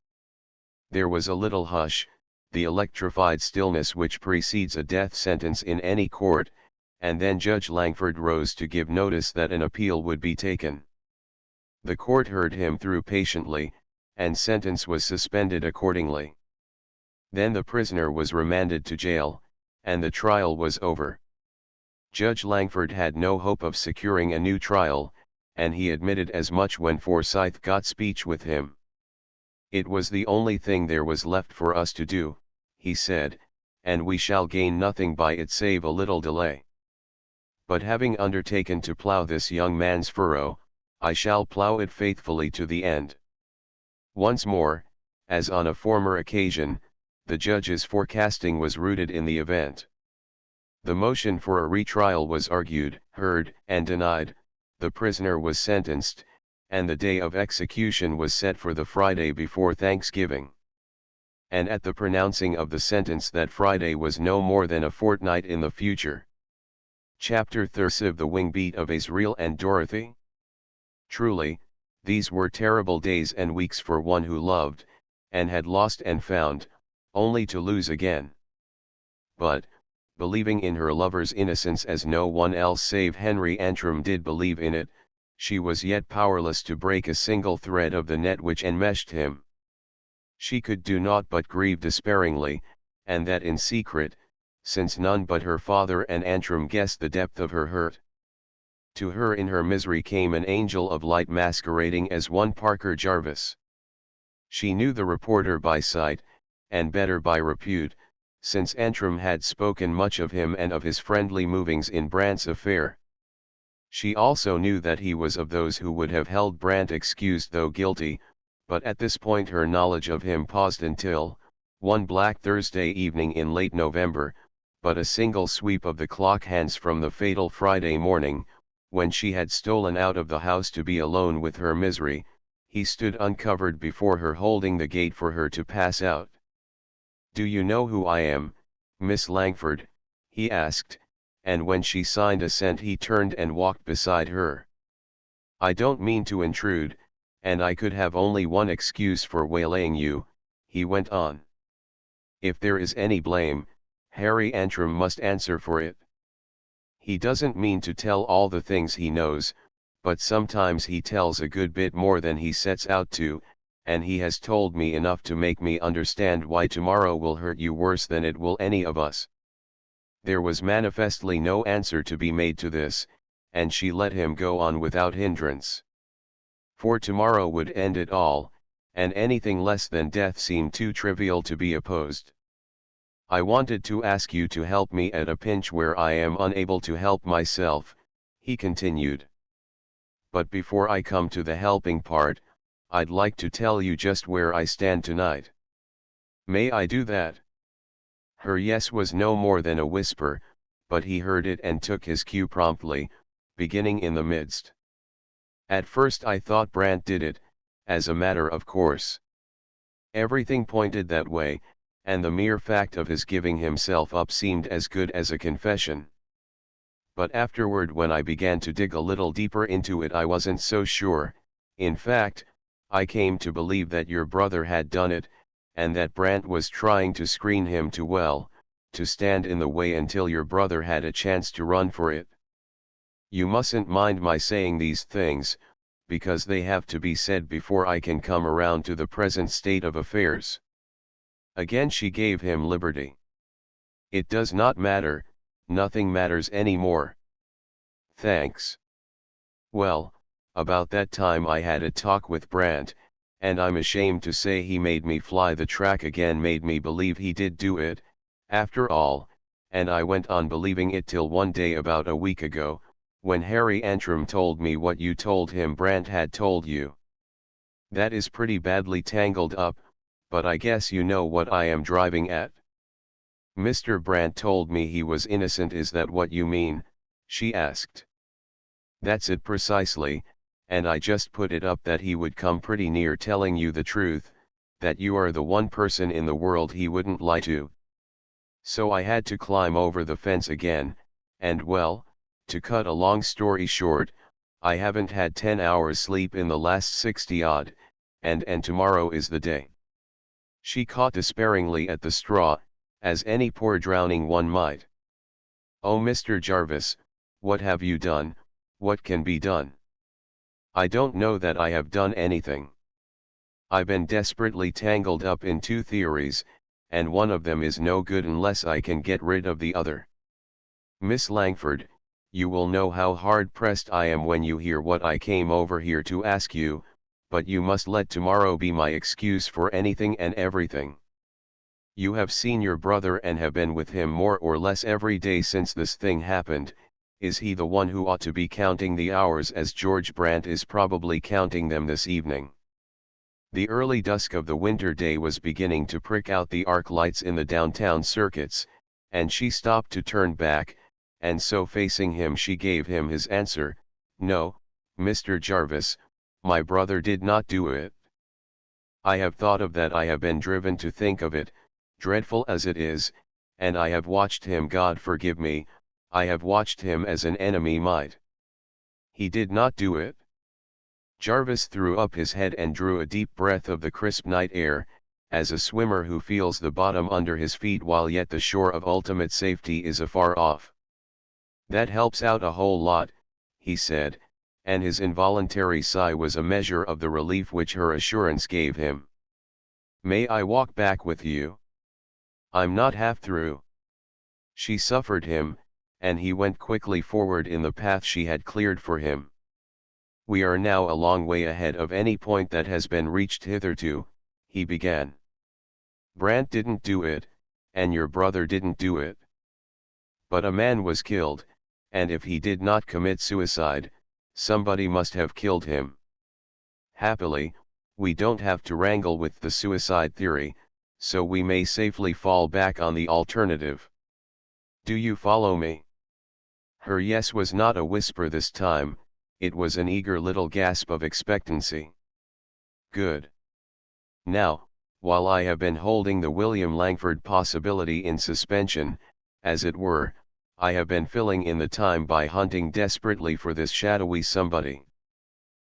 There was a little hush, the electrified stillness which precedes a death sentence in any court, and then Judge Langford rose to give notice that an appeal would be taken. The court heard him through patiently, and sentence was suspended accordingly. Then the prisoner was remanded to jail, and the trial was over. Judge Langford had no hope of securing a new trial, and he admitted as much when Forsyth got speech with him. "It was the only thing there was left for us to do," he said, "and we shall gain nothing by it save a little delay. But having undertaken to plough this young man's furrow, I shall plough it faithfully to the end." Once more, as on a former occasion, the judge's forecasting was rooted in the event. The motion for a retrial was argued, heard, and denied, the prisoner was sentenced, and the day of execution was set for the Friday before Thanksgiving. And at the pronouncing of the sentence that Friday was no more than a fortnight in the future. Chapter 30 The Wing Beat of Azrael and Dorothy. Truly, these were terrible days and weeks for one who loved, and had lost and found, only to lose again. But, believing in her lover's innocence as no one else save Henry Antrim did believe in it, she was yet powerless to break a single thread of the net which enmeshed him. She could do naught but grieve despairingly, and that in secret, since none but her father and Antrim guessed the depth of her hurt. To her in her misery came an angel of light masquerading as one Parker Jarvis. She knew the reporter by sight, and better by repute, since Antrim had spoken much of him and of his friendly movings in Brant's affair. She also knew that he was of those who would have held Brant excused though guilty, but at this point her knowledge of him paused until, one black Thursday evening in late November, but a single sweep of the clock hands from the fatal Friday morning, when she had stolen out of the house to be alone with her misery, he stood uncovered before her holding the gate for her to pass out. "Do you know who I am, Miss Langford?" he asked, and when she signed assent he turned and walked beside her. "I don't mean to intrude, and I could have only one excuse for waylaying you," he went on. "If there is any blame, Harry Antrim must answer for it. He doesn't mean to tell all the things he knows, but sometimes he tells a good bit more than he sets out to, and he has told me enough to make me understand why tomorrow will hurt you worse than it will any of us." There was manifestly no answer to be made to this, and she let him go on without hindrance. For tomorrow would end it all, and anything less than death seemed too trivial to be opposed. "I wanted to ask you to help me at a pinch where I am unable to help myself," he continued. "But before I come to the helping part, I'd like to tell you just where I stand tonight." "May I do that?" Her yes was no more than a whisper, but he heard it and took his cue promptly, beginning in the midst. "At first I thought Brant did it, as a matter of course. Everything pointed that way, and the mere fact of his giving himself up seemed as good as a confession. But afterward when I began to dig a little deeper into it I wasn't so sure. In fact, I came to believe that your brother had done it, and that Brant was trying to screen him too well, to stand in the way until your brother had a chance to run for it. You mustn't mind my saying these things, because they have to be said before I can come around to the present state of affairs." Again she gave him liberty. "It does not matter, nothing matters any more." "Thanks. Well, about that time I had a talk with Brant, and I'm ashamed to say he made me fly the track again, made me believe he did do it, after all, and I went on believing it till one day about a week ago, when Harry Antrim told me what you told him Brant had told you. That is pretty badly tangled up, but I guess you know what I am driving at." "Mr. Brant told me he was innocent, is that what you mean?" she asked. "That's it precisely, and I just put it up that he would come pretty near telling you the truth, that you are the one person in the world he wouldn't lie to. So I had to climb over the fence again, and well, to cut a long story short, I haven't had 10 hours sleep in the last 60-odd, and tomorrow is the day." She caught despairingly at the straw, as any poor drowning one might. "Oh, Mr. Jarvis, what have you done? What can be done?" "I don't know that I have done anything. I've been desperately tangled up in two theories, and one of them is no good unless I can get rid of the other. Miss Langford, you will know how hard-pressed I am when you hear what I came over here to ask you, but you must let tomorrow be my excuse for anything and everything. You have seen your brother and have been with him more or less every day since this thing happened. Is he the one who ought to be counting the hours as George Brant is probably counting them this evening?" The early dusk of the winter day was beginning to prick out the arc lights in the downtown circuits, and she stopped to turn back, and so facing him she gave him his answer. "No, Mr. Jarvis, my brother did not do it. I have thought of that, I have been driven to think of it, dreadful as it is, and I have watched him, God forgive me, I have watched him as an enemy might." "He did not do it?" Jarvis threw up his head and drew a deep breath of the crisp night air, as a swimmer who feels the bottom under his feet while yet the shore of ultimate safety is afar off. "That helps out a whole lot," he said, and his involuntary sigh was a measure of the relief which her assurance gave him. "May I walk back with you? I'm not half through." She suffered him, and he went quickly forward in the path she had cleared for him. We are now a long way ahead of any point that has been reached hitherto, he began. Brant didn't do it, and your brother didn't do it. But a man was killed, and if he did not commit suicide, somebody must have killed him. Happily, we don't have to wrangle with the suicide theory, so we may safely fall back on the alternative. Do you follow me? Her yes was not a whisper this time, it was an eager little gasp of expectancy. Good. Now, while I have been holding the William Langford possibility in suspension, as it were, I have been filling in the time by hunting desperately for this shadowy somebody.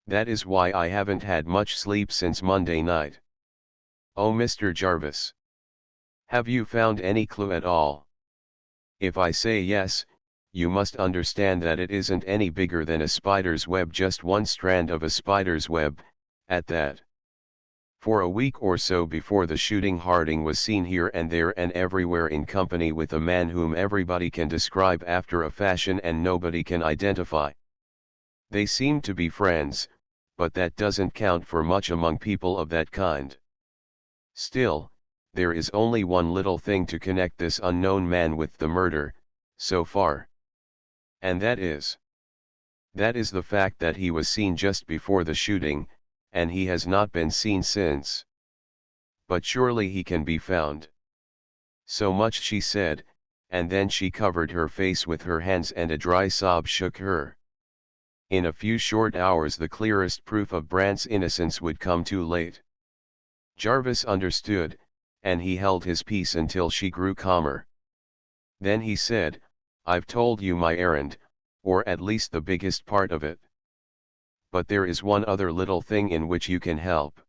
That is why I haven't had much sleep since Monday night. Oh, Mr. Jarvis. Have you found any clue at all? If I say yes, you must understand that it isn't any bigger than a spider's web, just one strand of a spider's web, at that. For a week or so before the shooting, Harding was seen here and there and everywhere in company with a man whom everybody can describe after a fashion and nobody can identify. They seem to be friends, but that doesn't count for much among people of that kind. Still, there is only one little thing to connect this unknown man with the murder, so far. And that is the fact that he was seen just before the shooting, and he has not been seen since. But surely he can be found. So much she said, and then she covered her face with her hands and a dry sob shook her. In a few short hours the clearest proof of Brant's innocence would come too late. Jarvis understood, and he held his peace until she grew calmer. Then he said, I've told you my errand, or at least the biggest part of it. But there is one other little thing in which you can help.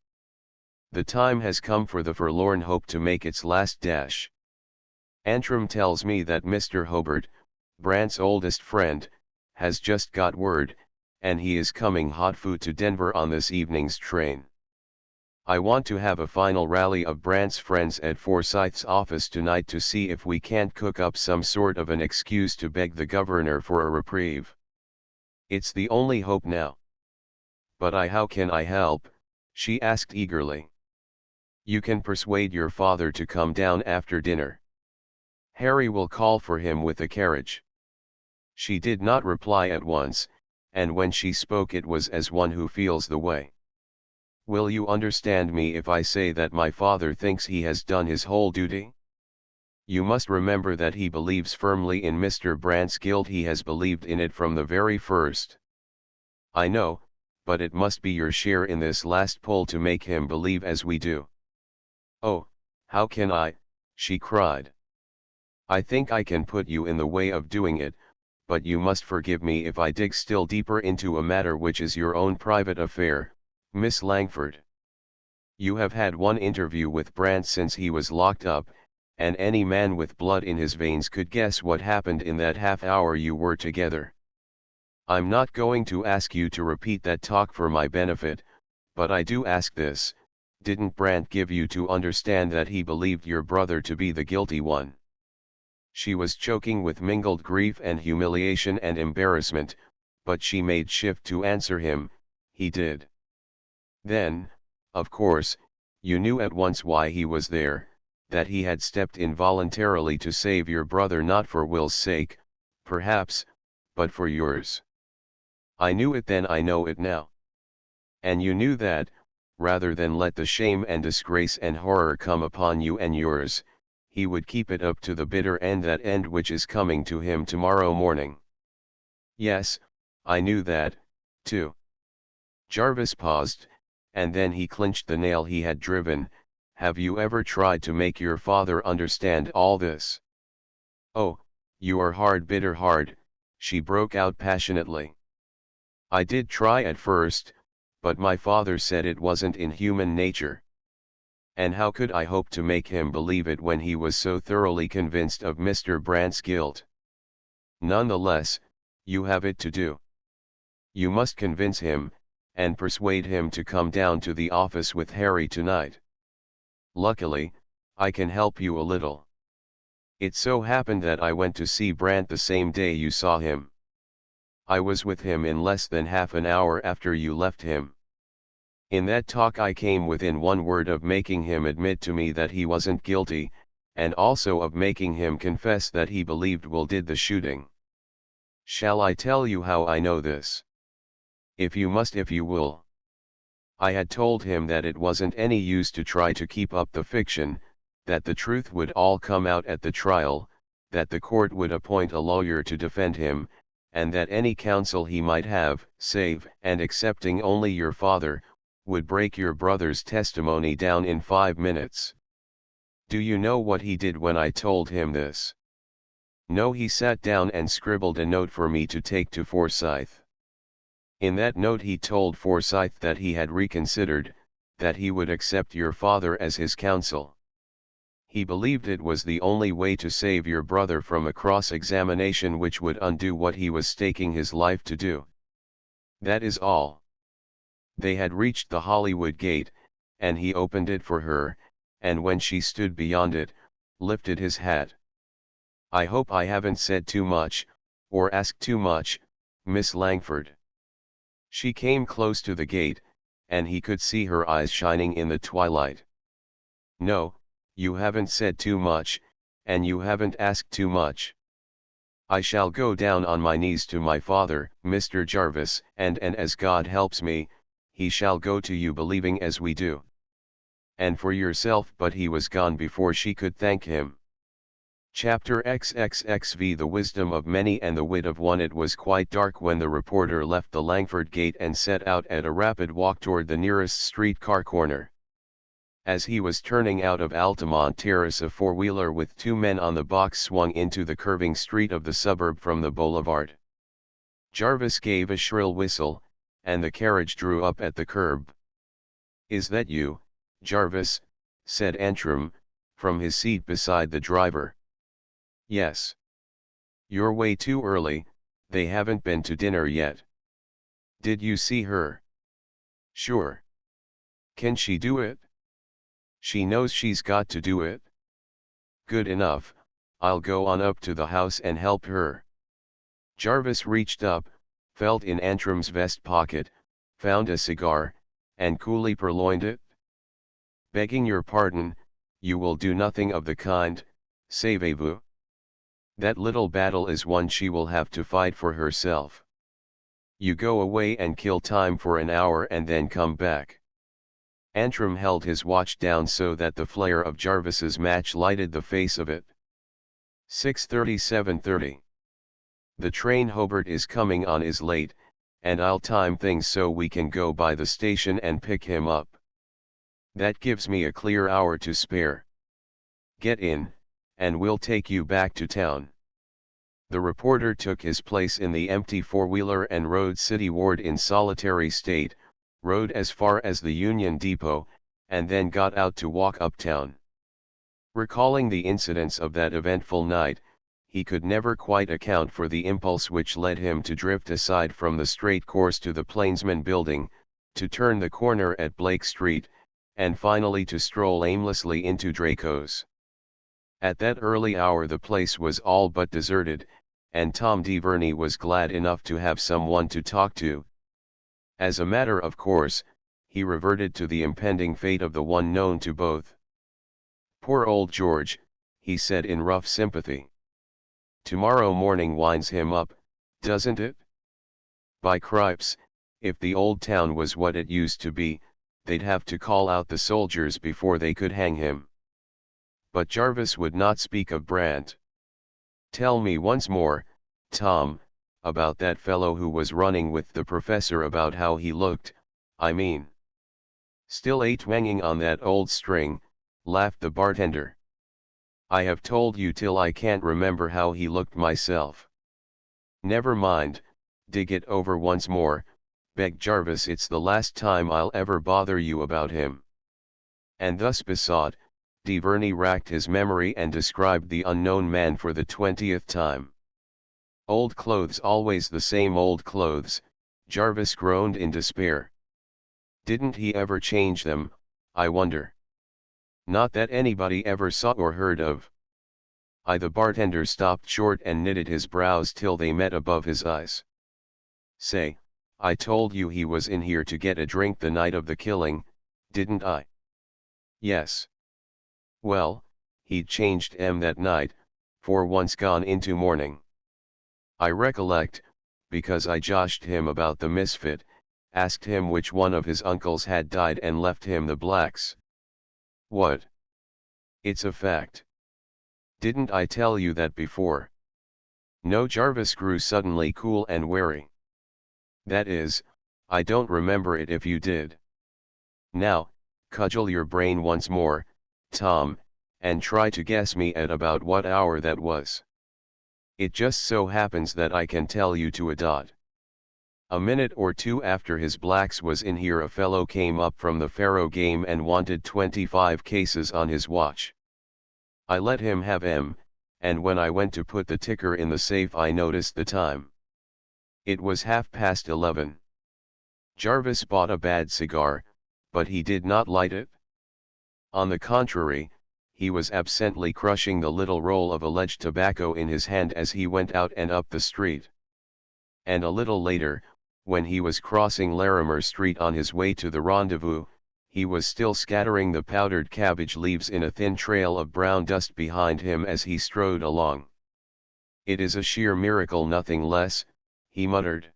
The time has come for the forlorn hope to make its last dash. Antrim tells me that Mr. Hobart, Brant's oldest friend, has just got word, and he is coming hot foot to Denver on this evening's train. I want to have a final rally of Brant's friends at Forsyth's office tonight to see if we can't cook up some sort of an excuse to beg the governor for a reprieve. It's the only hope now. But how can I help? She asked eagerly. You can persuade your father to come down after dinner. Harry will call for him with a carriage. She did not reply at once, and when she spoke it was as one who feels the way. Will you understand me if I say that my father thinks he has done his whole duty? You must remember that he believes firmly in Mr. Brant's guilt. He has believed in it from the very first. I know, but it must be your share in this last pull to make him believe as we do. Oh, how can I? She cried. I think I can put you in the way of doing it, but you must forgive me if I dig still deeper into a matter which is your own private affair, Miss Langford. You have had one interview with Brant since he was locked up, and any man with blood in his veins could guess what happened in that half hour you were together. I'm not going to ask you to repeat that talk for my benefit, but I do ask this, didn't Brant give you to understand that he believed your brother to be the guilty one? She was choking with mingled grief and humiliation and embarrassment, but she made shift to answer him, he did. Then, of course, you knew at once why he was there, that he had stepped in voluntarily to save your brother, not for Will's sake, perhaps, but for yours. I knew it then, I know it now. And you knew that, rather than let the shame and disgrace and horror come upon you and yours, he would keep it up to the bitter end, that end which is coming to him tomorrow morning. Yes, I knew that, too. Jarvis paused, and then he clinched the nail he had driven. Have you ever tried to make your father understand all this? Oh, you are hard, bitter hard, she broke out passionately. I did try at first, but my father said it wasn't in human nature. And how could I hope to make him believe it when he was so thoroughly convinced of Mr. Brant's guilt? Nonetheless, you have it to do. You must convince him, and persuade him to come down to the office with Harry tonight. Luckily, I can help you a little. It so happened that I went to see Brant the same day you saw him. I was with him in less than half an hour after you left him. In that talk I came within one word of making him admit to me that he wasn't guilty, and also of making him confess that he believed Will did the shooting. Shall I tell you how I know this? If you must, if you will. I had told him that it wasn't any use to try to keep up the fiction, that the truth would all come out at the trial, that the court would appoint a lawyer to defend him, and that any counsel he might have, save and excepting only your father, would break your brother's testimony down in 5 minutes. Do you know what he did when I told him this? No, he sat down and scribbled a note for me to take to Forsyth. In that note he told Forsyth that he had reconsidered, that he would accept your father as his counsel. He believed it was the only way to save your brother from a cross-examination which would undo what he was staking his life to do. That is all. They had reached the Hollywood gate, and he opened it for her, and when she stood beyond it, lifted his hat. I hope I haven't said too much, or asked too much, Miss Langford. She came close to the gate, and he could see her eyes shining in the twilight. No, you haven't said too much, and you haven't asked too much. I shall go down on my knees to my father, Mr. Jarvis, and as God helps me, he shall go to you believing as we do. And for yourself, but he was gone before she could thank him. Chapter XXXV The wisdom of many and the wit of one. It was quite dark when the reporter left the Langford gate and set out at a rapid walk toward the nearest streetcar corner. As he was turning out of Altamont Terrace, a four-wheeler with 2 men on the box swung into the curving street of the suburb from the boulevard. Jarvis gave a shrill whistle, and the carriage drew up at the curb. "Is that you, Jarvis?" said Antrim, from his seat beside the driver. "Yes. You're way too early, they haven't been to dinner yet." "Did you see her?" "Sure." "Can she do it?" "She knows she's got to do it." "Good enough, I'll go on up to the house and help her." Jarvis reached up, felt in Antrim's vest pocket, found a cigar, and coolly purloined it. "Begging your pardon, you will do nothing of the kind, savez-vous? That little battle is one she will have to fight for herself. You go away and kill time for an hour and then come back." Antrim held his watch down so that the flare of Jarvis's match lighted the face of it. 6:30. "The train Hobart is coming on is late, and I'll time things so we can go by the station and pick him up. That gives me a clear hour to spare. Get in, and we'll take you back to town." The reporter took his place in the empty four-wheeler and rode cityward in solitary state, rode as far as the Union Depot, and then got out to walk uptown. Recalling the incidents of that eventful night, he could never quite account for the impulse which led him to drift aside from the straight course to the Plainsman Building, to turn the corner at Blake Street, and finally to stroll aimlessly into Draco's. At that early hour the place was all but deserted, and Tom DeVerney was glad enough to have someone to talk to. As a matter of course, he reverted to the impending fate of the one known to both. "Poor old George," he said in rough sympathy. "Tomorrow morning winds him up, doesn't it? By cripes, if the old town was what it used to be, they'd have to call out the soldiers before they could hang him." But Jarvis would not speak of Brant. "Tell me once more, Tom, about that fellow who was running with the professor, about how he looked, I mean." "Still twanging on that old string," laughed the bartender. "I have told you till I can't remember how he looked myself." "Never mind, dig it over once more," begged Jarvis. "It's the last time I'll ever bother you about him." And thus besought, DeVerney racked his memory and described the unknown man for the 20th time. "Old clothes, always the same old clothes," Jarvis groaned in despair. "Didn't he ever change them, I wonder?" "Not that anybody ever saw or heard of." The bartender stopped short and knitted his brows till they met above his eyes. Say, I told you he was in here to get a drink the night of the killing, didn't I? Yes. Well, he'd changed that night, for once gone into mourning. I recollect, because I joshed him about the misfit, asked him which one of his uncles had died and left him the blacks. What? It's a fact. Didn't I tell you that before? No. Jarvis grew suddenly cool and wary. That is, I don't remember it if you did. Now, cudgel your brain once more, Tom, and try to guess me at about what hour that was. It just so happens that I can tell you to a dot. A minute or two after his blacks was in here a fellow came up from the faro game and wanted 25 cases on his watch. I let him have 'em, and when I went to put the ticker in the safe I noticed the time. It was 11:30. Jarvis bought a bad cigar, but he did not light it. On the contrary, he was absently crushing the little roll of alleged tobacco in his hand as he went out and up the street. And a little later, when he was crossing Larimer Street on his way to the rendezvous, he was still scattering the powdered cabbage leaves in a thin trail of brown dust behind him as he strode along. It is a sheer miracle, nothing less, he muttered.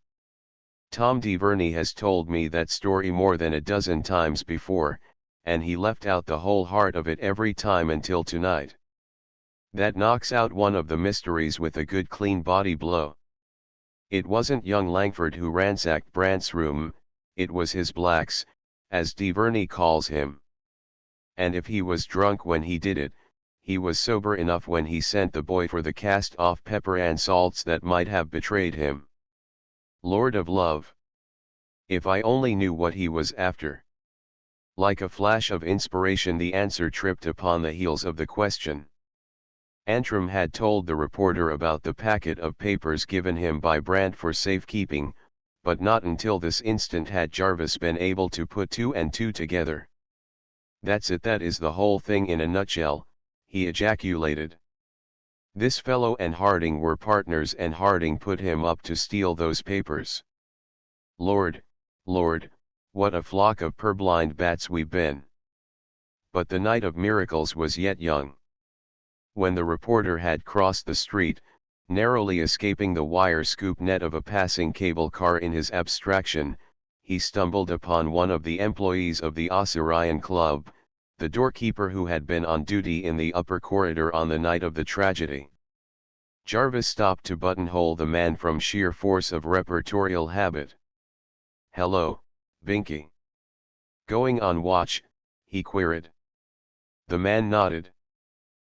Tom DeVerney has told me that story more than a dozen times before, and he left out the whole heart of it every time until tonight. That knocks out one of the mysteries with a good clean body blow. It wasn't young Langford who ransacked Brant's room, it was his blacks, as DeVerney calls him. And if he was drunk when he did it, he was sober enough when he sent the boy for the cast-off pepper and salts that might have betrayed him. Lord of love! If I only knew what he was after. Like a flash of inspiration the answer tripped upon the heels of the question. Antrim had told the reporter about the packet of papers given him by Brant for safekeeping, but not until this instant had Jarvis been able to put two and two together. That's it, that is the whole thing in a nutshell, he ejaculated. This fellow and Harding were partners and Harding put him up to steal those papers. Lord, Lord, what a flock of purblind bats we've been. But the night of miracles was yet young. When the reporter had crossed the street, narrowly escaping the wire scoop net of a passing cable car in his abstraction, he stumbled upon one of the employees of the Osirian Club, the doorkeeper who had been on duty in the upper corridor on the night of the tragedy. Jarvis stopped to buttonhole the man from sheer force of repertorial habit. "Hello, Binky. Going on watch?" he queried. The man nodded.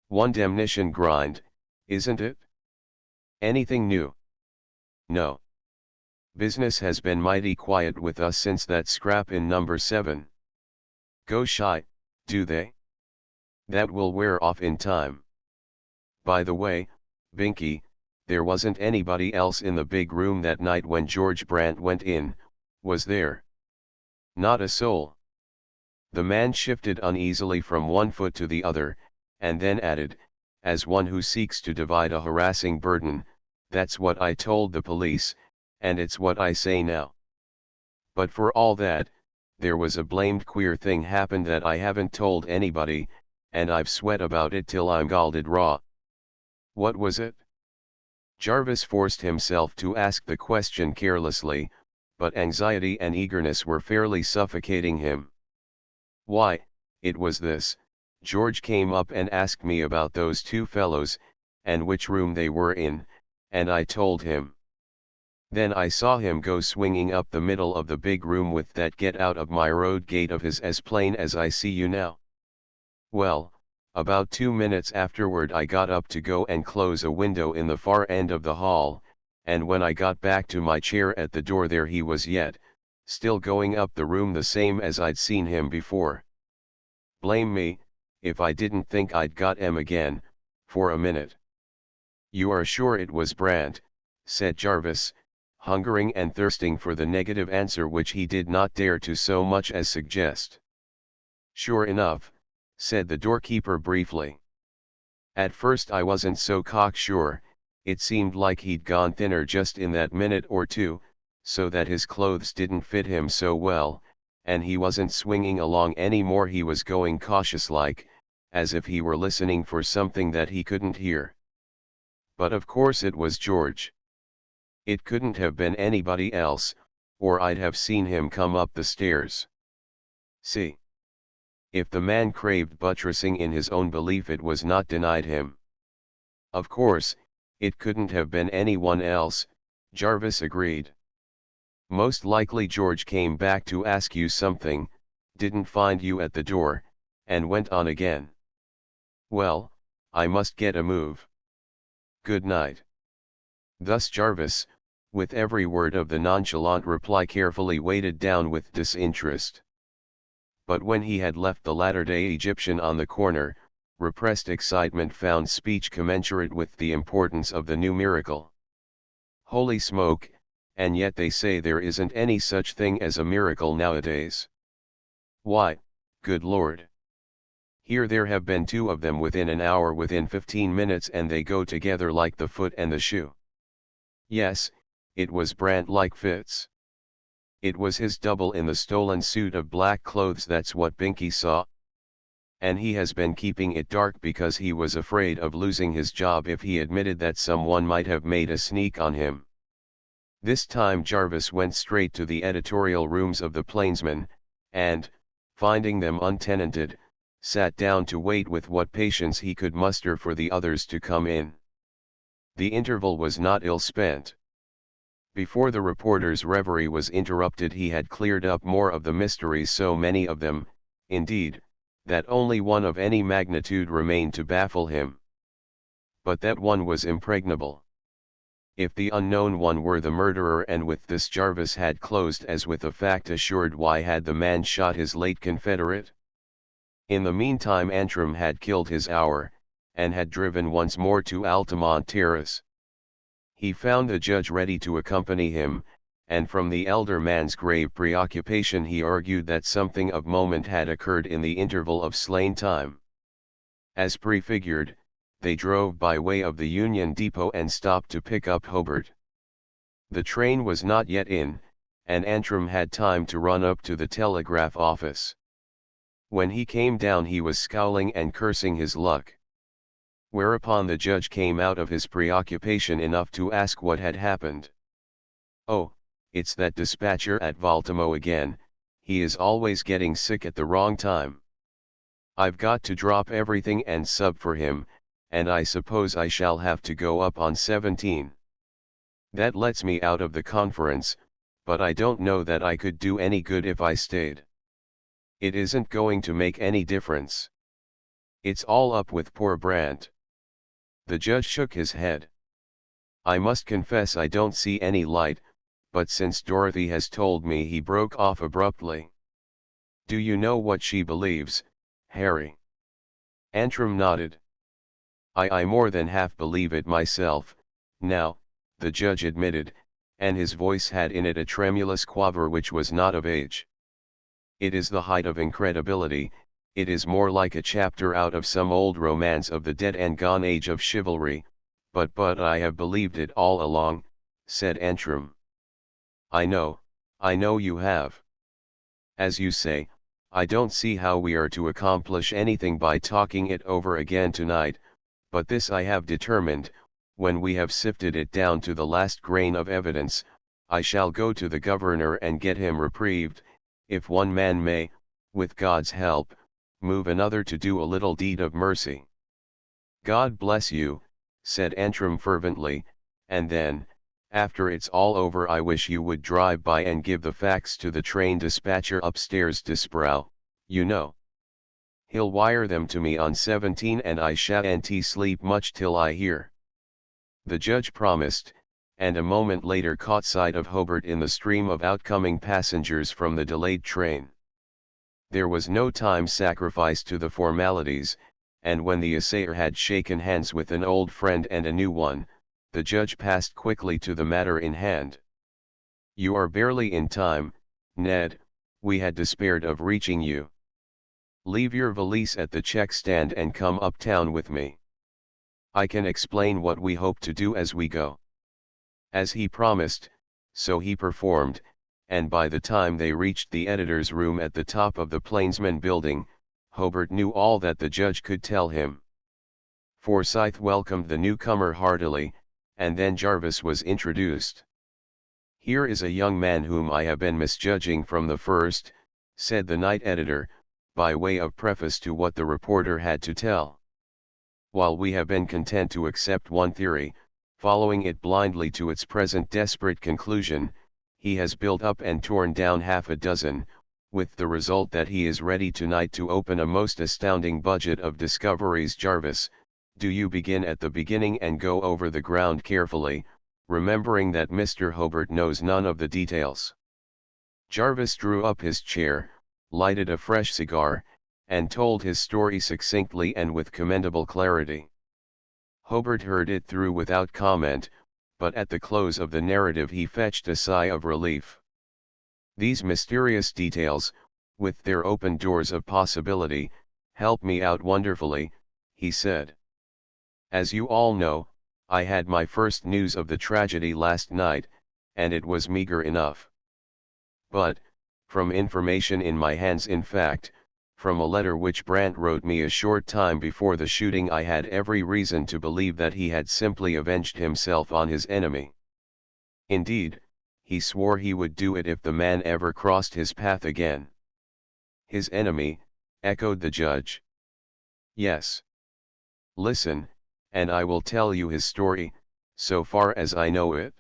"One demnition grind, isn't it? Anything new?" "No. Business has been mighty quiet with us since that scrap in number 7. Go shy, do they? That will wear off in time. By the way, Binky, there wasn't anybody else in the big room that night when George Brant went in, was there?" "Not a soul." The man shifted uneasily from one foot to the other, and then added, as one who seeks to divide a harassing burden, "That's what I told the police, and it's what I say now. But for all that, there was a blamed queer thing happened that I haven't told anybody, and I've sweat about it till I'm scalded raw." "What was it?" Jarvis forced himself to ask the question carelessly, but anxiety and eagerness were fairly suffocating him. "Why, it was this. George came up and asked me about those two fellows, and which room they were in, and I told him. Then I saw him go swinging up the middle of the big room with that get out of my road gait of his as plain as I see you now. Well, about 2 minutes afterward I got up to go and close a window in the far end of the hall, and when I got back to my chair at the door there he was yet, still going up the room the same as I'd seen him before. Blame me, if I didn't think I'd got 'em again, for a minute." "You are sure it was Brant?" said Jarvis, hungering and thirsting for the negative answer which he did not dare to so much as suggest. "Sure enough," said the doorkeeper briefly. At first I wasn't so cocksure, it seemed like he'd gone thinner just in that minute or two, so that his clothes didn't fit him so well, and he wasn't swinging along any more, he was going cautious-like, as if he were listening for something that he couldn't hear. But of course it was George. It couldn't have been anybody else, or I'd have seen him come up the stairs. See? If the man craved buttressing in his own belief, it was not denied him. Of course, it couldn't have been anyone else, Jarvis agreed. Most likely George came back to ask you something, didn't find you at the door, and went on again. Well, I must get a move. Good night. Thus Jarvis, with every word of the nonchalant reply carefully weighted down with disinterest. But when he had left the latter-day Egyptian on the corner, repressed excitement found speech commensurate with the importance of the new miracle. Holy smoke, and yet they say there isn't any such thing as a miracle nowadays. Why, good Lord! Here there have been 2 of them within an hour, within 15 minutes, and they go together like the foot and the shoe. Yes, it was Brant like Fitz. It was his double in the stolen suit of black clothes, that's what Binky saw. And he has been keeping it dark because he was afraid of losing his job if he admitted that someone might have made a sneak on him. This time Jarvis went straight to the editorial rooms of the Plainsman, and, finding them untenanted, sat down to wait with what patience he could muster for the others to come in. The interval was not ill spent. Before the reporter's reverie was interrupted, he had cleared up more of the mysteries, so many of them, indeed, that only one of any magnitude remained to baffle him. But that one was impregnable. If the unknown one were the murderer, and with this Jarvis had closed as with a fact assured, why had the man shot his late confederate? In the meantime Antrim had killed his hour, and had driven once more to Altamont Terrace. He found the judge ready to accompany him, and from the elder man's grave preoccupation he argued that something of moment had occurred in the interval of slain time. As prefigured, they drove by way of the Union Depot and stopped to pick up Hobart. The train was not yet in, and Antrim had time to run up to the telegraph office. When he came down he was scowling and cursing his luck. Whereupon the judge came out of his preoccupation enough to ask what had happened. "Oh, it's that dispatcher at Baltimore again, he is always getting sick at the wrong time. I've got to drop everything and sub for him, and I suppose I shall have to go up on 17. That lets me out of the conference, but I don't know that I could do any good if I stayed. It isn't going to make any difference. It's all up with poor Brant." The judge shook his head. "I must confess I don't see any light, but since Dorothy has told me," he broke off abruptly. "Do you know what she believes, Harry?" Antrim nodded. I more than half believe it myself, now," the judge admitted, and his voice had in it a tremulous quaver which was not of age. "It is the height of incredibility, it is more like a chapter out of some old romance of the dead and gone age of chivalry, but I have believed it all along," said Antrim. I know you have. As you say, I don't see how we are to accomplish anything by talking it over again tonight, but this I have determined: when we have sifted it down to the last grain of evidence, I shall go to the governor and get him reprieved, if one man may, with God's help, move another to do a little deed of mercy." "God bless you," said Antrim fervently, "and then, after it's all over, I wish you would drive by and give the facts to the train dispatcher upstairs, Disbrow, you know. He'll wire them to me on 17, and I shan't sleep much till I hear." The judge promised, and a moment later caught sight of Hobart in the stream of outcoming passengers from the delayed train. There was no time sacrificed to the formalities, and when the assayer had shaken hands with an old friend and a new one, the judge passed quickly to the matter in hand. "You are barely in time, Ned, we had despaired of reaching you. Leave your valise at the check stand and come uptown with me. I can explain what we hope to do as we go." As he promised, so he performed, and by the time they reached the editor's room at the top of the Plainsman building, Hobart knew all that the judge could tell him. Forsyth welcomed the newcomer heartily, and then Jarvis was introduced. "Here is a young man whom I have been misjudging from the first," said the night editor, by way of preface to what the reporter had to tell. "While we have been content to accept one theory, following it blindly to its present desperate conclusion, he has built up and torn down half a dozen, with the result that he is ready tonight to open a most astounding budget of discoveries. Jarvis, do you begin at the beginning and go over the ground carefully, remembering that Mr. Hobart knows none of the details." Jarvis drew up his chair, lighted a fresh cigar, and told his story succinctly and with commendable clarity. Hobart heard it through without comment, but at the close of the narrative he fetched a sigh of relief. "These mysterious details, with their open doors of possibility, help me out wonderfully," he said. "As you all know, I had my first news of the tragedy last night, and it was meager enough. But, from information in my hands, in fact, from a letter which Brant wrote me a short time before the shooting, I had every reason to believe that he had simply avenged himself on his enemy. Indeed, he swore he would do it if the man ever crossed his path again." "His enemy," echoed the judge. "Yes. Listen, and I will tell you his story, so far as I know it.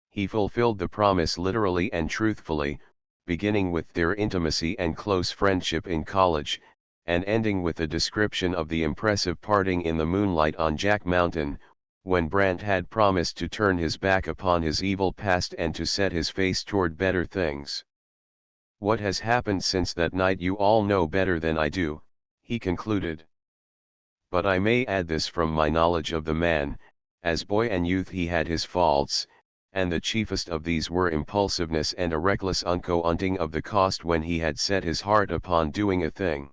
He fulfilled the promise literally and truthfully, beginning with their intimacy and close friendship in college, and ending with a description of the impressive parting in the moonlight on Jack Mountain, when Brant had promised to turn his back upon his evil past and to set his face toward better things. What has happened since that night you all know better than I do," he concluded. "But I may add this from my knowledge of the man: as boy and youth he had his faults, and the chiefest of these were impulsiveness and a reckless uncounting of the cost when he had set his heart upon doing a thing.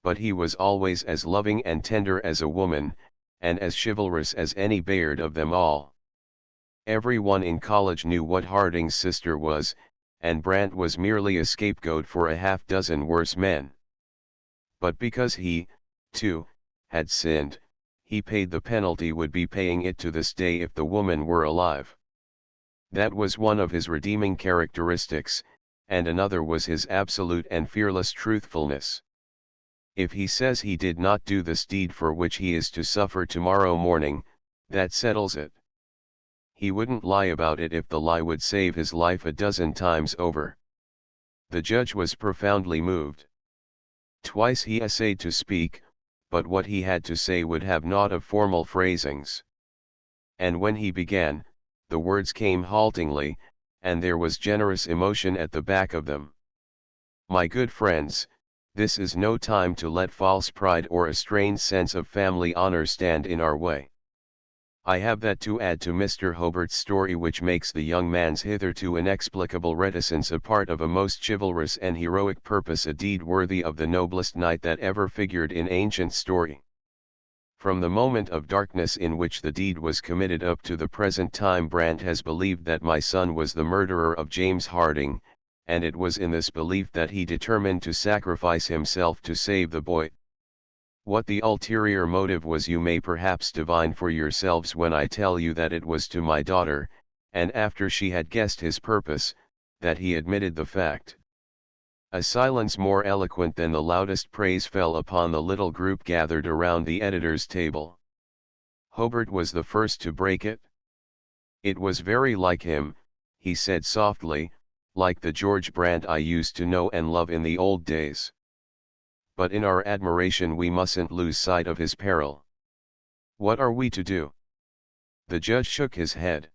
But he was always as loving and tender as a woman, and as chivalrous as any Bayard of them all. Every one in college knew what Harding's sister was, and Brant was merely a scapegoat for a half-dozen worse men. But because he, too, had sinned, he paid the penalty, would be paying it to this day if the woman were alive. That was one of his redeeming characteristics, and another was his absolute and fearless truthfulness. If he says he did not do this deed for which he is to suffer tomorrow morning, that settles it. He wouldn't lie about it if the lie would save his life a dozen times over." The judge was profoundly moved. Twice he essayed to speak, but what he had to say would have naught of formal phrasings. And when he began, the words came haltingly, and there was generous emotion at the back of them. "My good friends, this is no time to let false pride or a strained sense of family honor stand in our way. I have that to add to Mr. Hobart's story which makes the young man's hitherto inexplicable reticence a part of a most chivalrous and heroic purpose, a deed worthy of the noblest knight that ever figured in ancient story. From the moment of darkness in which the deed was committed up to the present time, Brant has believed that my son was the murderer of James Harding, and it was in this belief that he determined to sacrifice himself to save the boy. What the ulterior motive was you may perhaps divine for yourselves when I tell you that it was to my daughter, and after she had guessed his purpose, that he admitted the fact." A silence more eloquent than the loudest praise fell upon the little group gathered around the editor's table. Hobart was the first to break it. "It was very like him," he said softly, "like the George Brant I used to know and love in the old days. But in our admiration we mustn't lose sight of his peril. What are we to do?" The judge shook his head.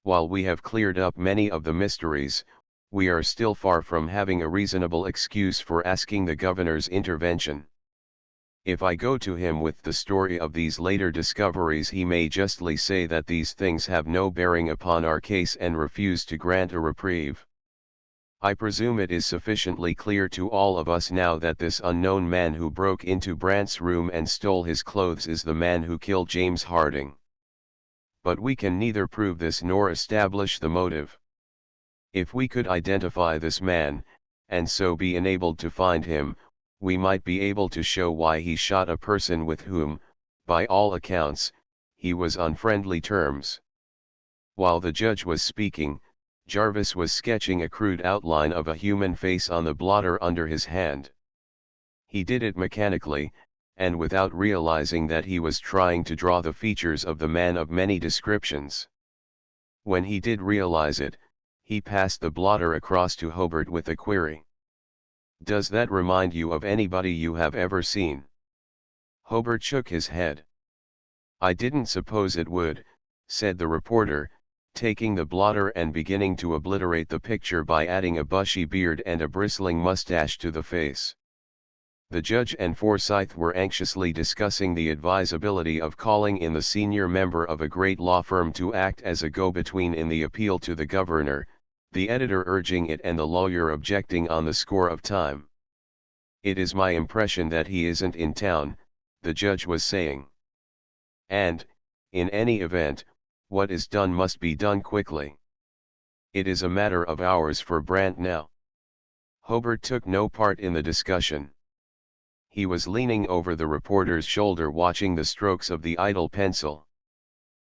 "While we have cleared up many of the mysteries, we are still far from having a reasonable excuse for asking the governor's intervention. If I go to him with the story of these later discoveries, he may justly say that these things have no bearing upon our case and refuse to grant a reprieve. I presume it is sufficiently clear to all of us now that this unknown man who broke into Brandt's room and stole his clothes is the man who killed James Harding. But we can neither prove this nor establish the motive. If we could identify this man, and so be enabled to find him, we might be able to show why he shot a person with whom, by all accounts, he was on friendly terms. While the judge was speaking, Jarvis was sketching a crude outline of a human face on the blotter under his hand. He did it mechanically, and without realizing that he was trying to draw the features of the man of many descriptions. When he did realize it, he passed the blotter across to Hobart with a query. "Does that remind you of anybody you have ever seen?" Hobart shook his head. "I didn't suppose it would," said the reporter, taking the blotter and beginning to obliterate the picture by adding a bushy beard and a bristling mustache to the face. The judge and Forsyth were anxiously discussing the advisability of calling in the senior member of a great law firm to act as a go-between in the appeal to the governor, the editor urging it and the lawyer objecting on the score of time. "It is my impression that he isn't in town," the judge was saying. "And, in any event, what is done must be done quickly. It is a matter of hours for Brandt now." Hobart took no part in the discussion. He was leaning over the reporter's shoulder watching the strokes of the idle pencil.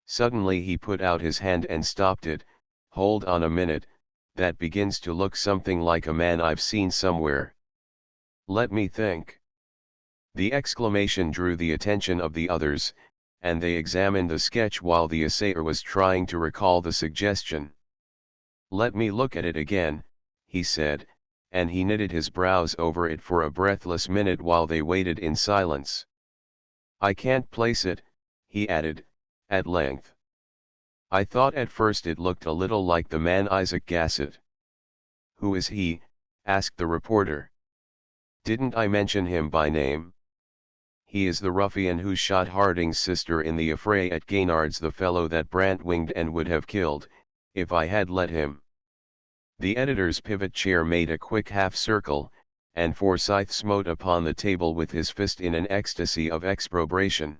Suddenly he put out his hand and stopped it. "Hold on a minute, that begins to look something like a man I've seen somewhere. Let me think." The exclamation drew the attention of the others, and they examined the sketch while the assayer was trying to recall the suggestion. "Let me look at it again," he said, and he knitted his brows over it for a breathless minute while they waited in silence. "I can't place it," he added, at length. "I thought at first it looked a little like the man Isaac Gassett." "Who is he?" asked the reporter. "Didn't I mention him by name?" "He is the ruffian who shot Harding's sister in the affray at Gaynard's, the fellow that Brandt winged and would have killed, if I had let him." The editor's pivot chair made a quick half-circle, and Forsyth smote upon the table with his fist in an ecstasy of exprobration.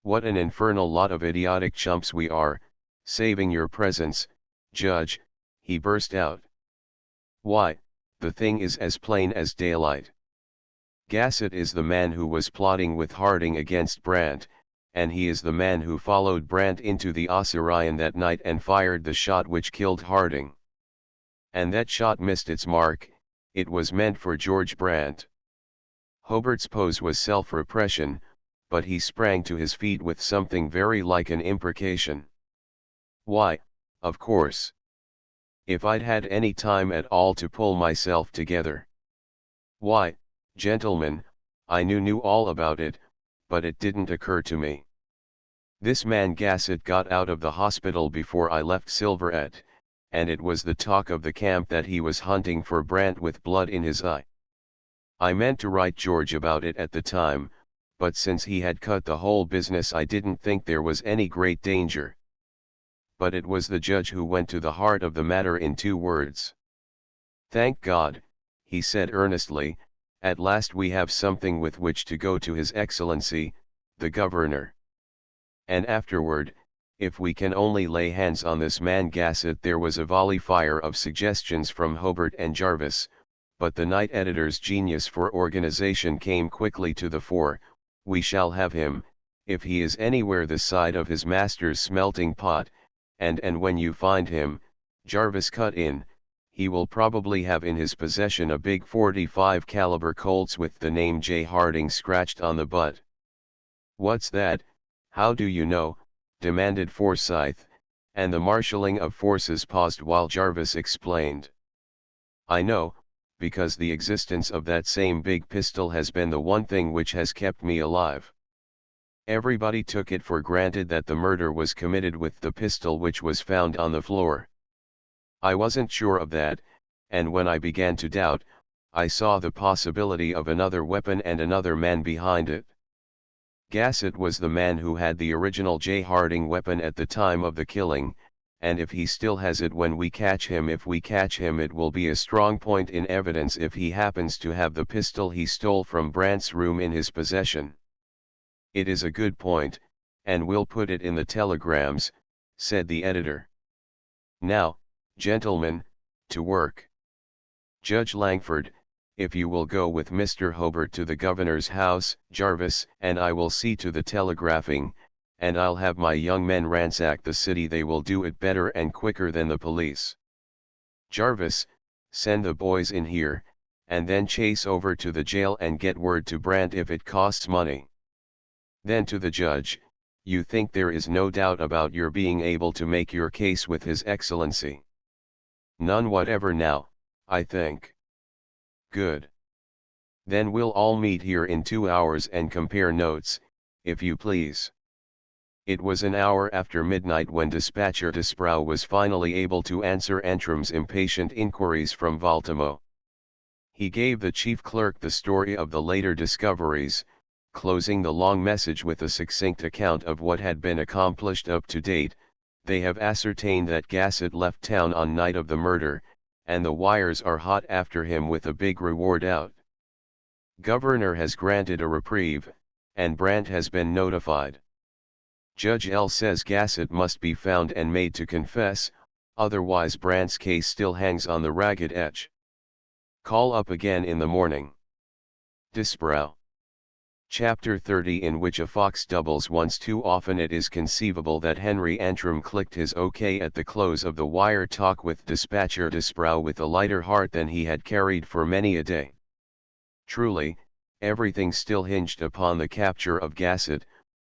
"What an infernal lot of idiotic chumps we are, saving your presence, Judge," he burst out. "Why, the thing is as plain as daylight. Gassett is the man who was plotting with Harding against Brandt, and he is the man who followed Brandt into the Osirian that night and fired the shot which killed Harding. And that shot missed its mark, it was meant for George Brandt." Hobart's pose was self-repression, but he sprang to his feet with something very like an imprecation. "Why, of course. If I'd had any time at all to pull myself together. Why, gentlemen, I knew all about it, but it didn't occur to me. This man Gassett got out of the hospital before I left Silverette, and it was the talk of the camp that he was hunting for Brandt with blood in his eye. I meant to write George about it at the time, but since he had cut the whole business I didn't think there was any great danger. But it was the judge who went to the heart of the matter in 2 words. 'Thank God,' he said earnestly, 'at last we have something with which to go to His Excellency, the Governor. And afterward, if we can only lay hands on this man Gassett.' There was a volley fire of suggestions from Hobart and Jarvis, but the night editor's genius for organization came quickly to the fore. "We shall have him, if he is anywhere this side of his master's smelting pot, and when you find him," Jarvis cut in, "he will probably have in his possession a big .45 caliber Colts with the name J. Harding scratched on the butt." "What's that? How do you know?" demanded Forsyth, and the marshalling of forces paused while Jarvis explained. "I know, because the existence of that same big pistol has been the one thing which has kept me alive. Everybody took it for granted that the murder was committed with the pistol which was found on the floor. I wasn't sure of that, and when I began to doubt, I saw the possibility of another weapon and another man behind it. Gassett was the man who had the original J. Harding weapon at the time of the killing, and if he still has it when we catch him, if we catch him, it will be a strong point in evidence if he happens to have the pistol he stole from Brandt's room in his possession. It is a good point, and we'll put it in the telegrams, said the editor. Now, gentlemen, to work. Judge Langford, if you will go with Mr. Hobart to the governor's house, Jarvis, and I will see to the telegraphing, and I'll have my young men ransack the city. They will do it better and quicker than the police. Jarvis, send the boys in here, and then chase over to the jail and get word to Brandt if it costs money. Then to the judge, you think there is no doubt about your being able to make your case with His Excellency? None whatever now, I think. Good. Then we'll all meet here in 2 hours and compare notes, if you please. It was an hour after midnight when Dispatcher Disbrow was finally able to answer Antrim's impatient inquiries from Baltimore. He gave the chief clerk the story of the later discoveries, closing the long message with a succinct account of what had been accomplished up to date. They have ascertained that Gassett left town on night of the murder, and the wires are hot after him with a big reward out. Governor has granted a reprieve, and Brandt has been notified. Judge L says Gassett must be found and made to confess, otherwise Brandt's case still hangs on the ragged edge. Call up again in the morning. Disbrow. Chapter 30, in which a fox doubles once too often. It is conceivable that Henry Antrim clicked his OK at the close of the wire talk with Dispatcher Disbrow with a lighter heart than he had carried for many a day. Truly, everything still hinged upon the capture of Gassett,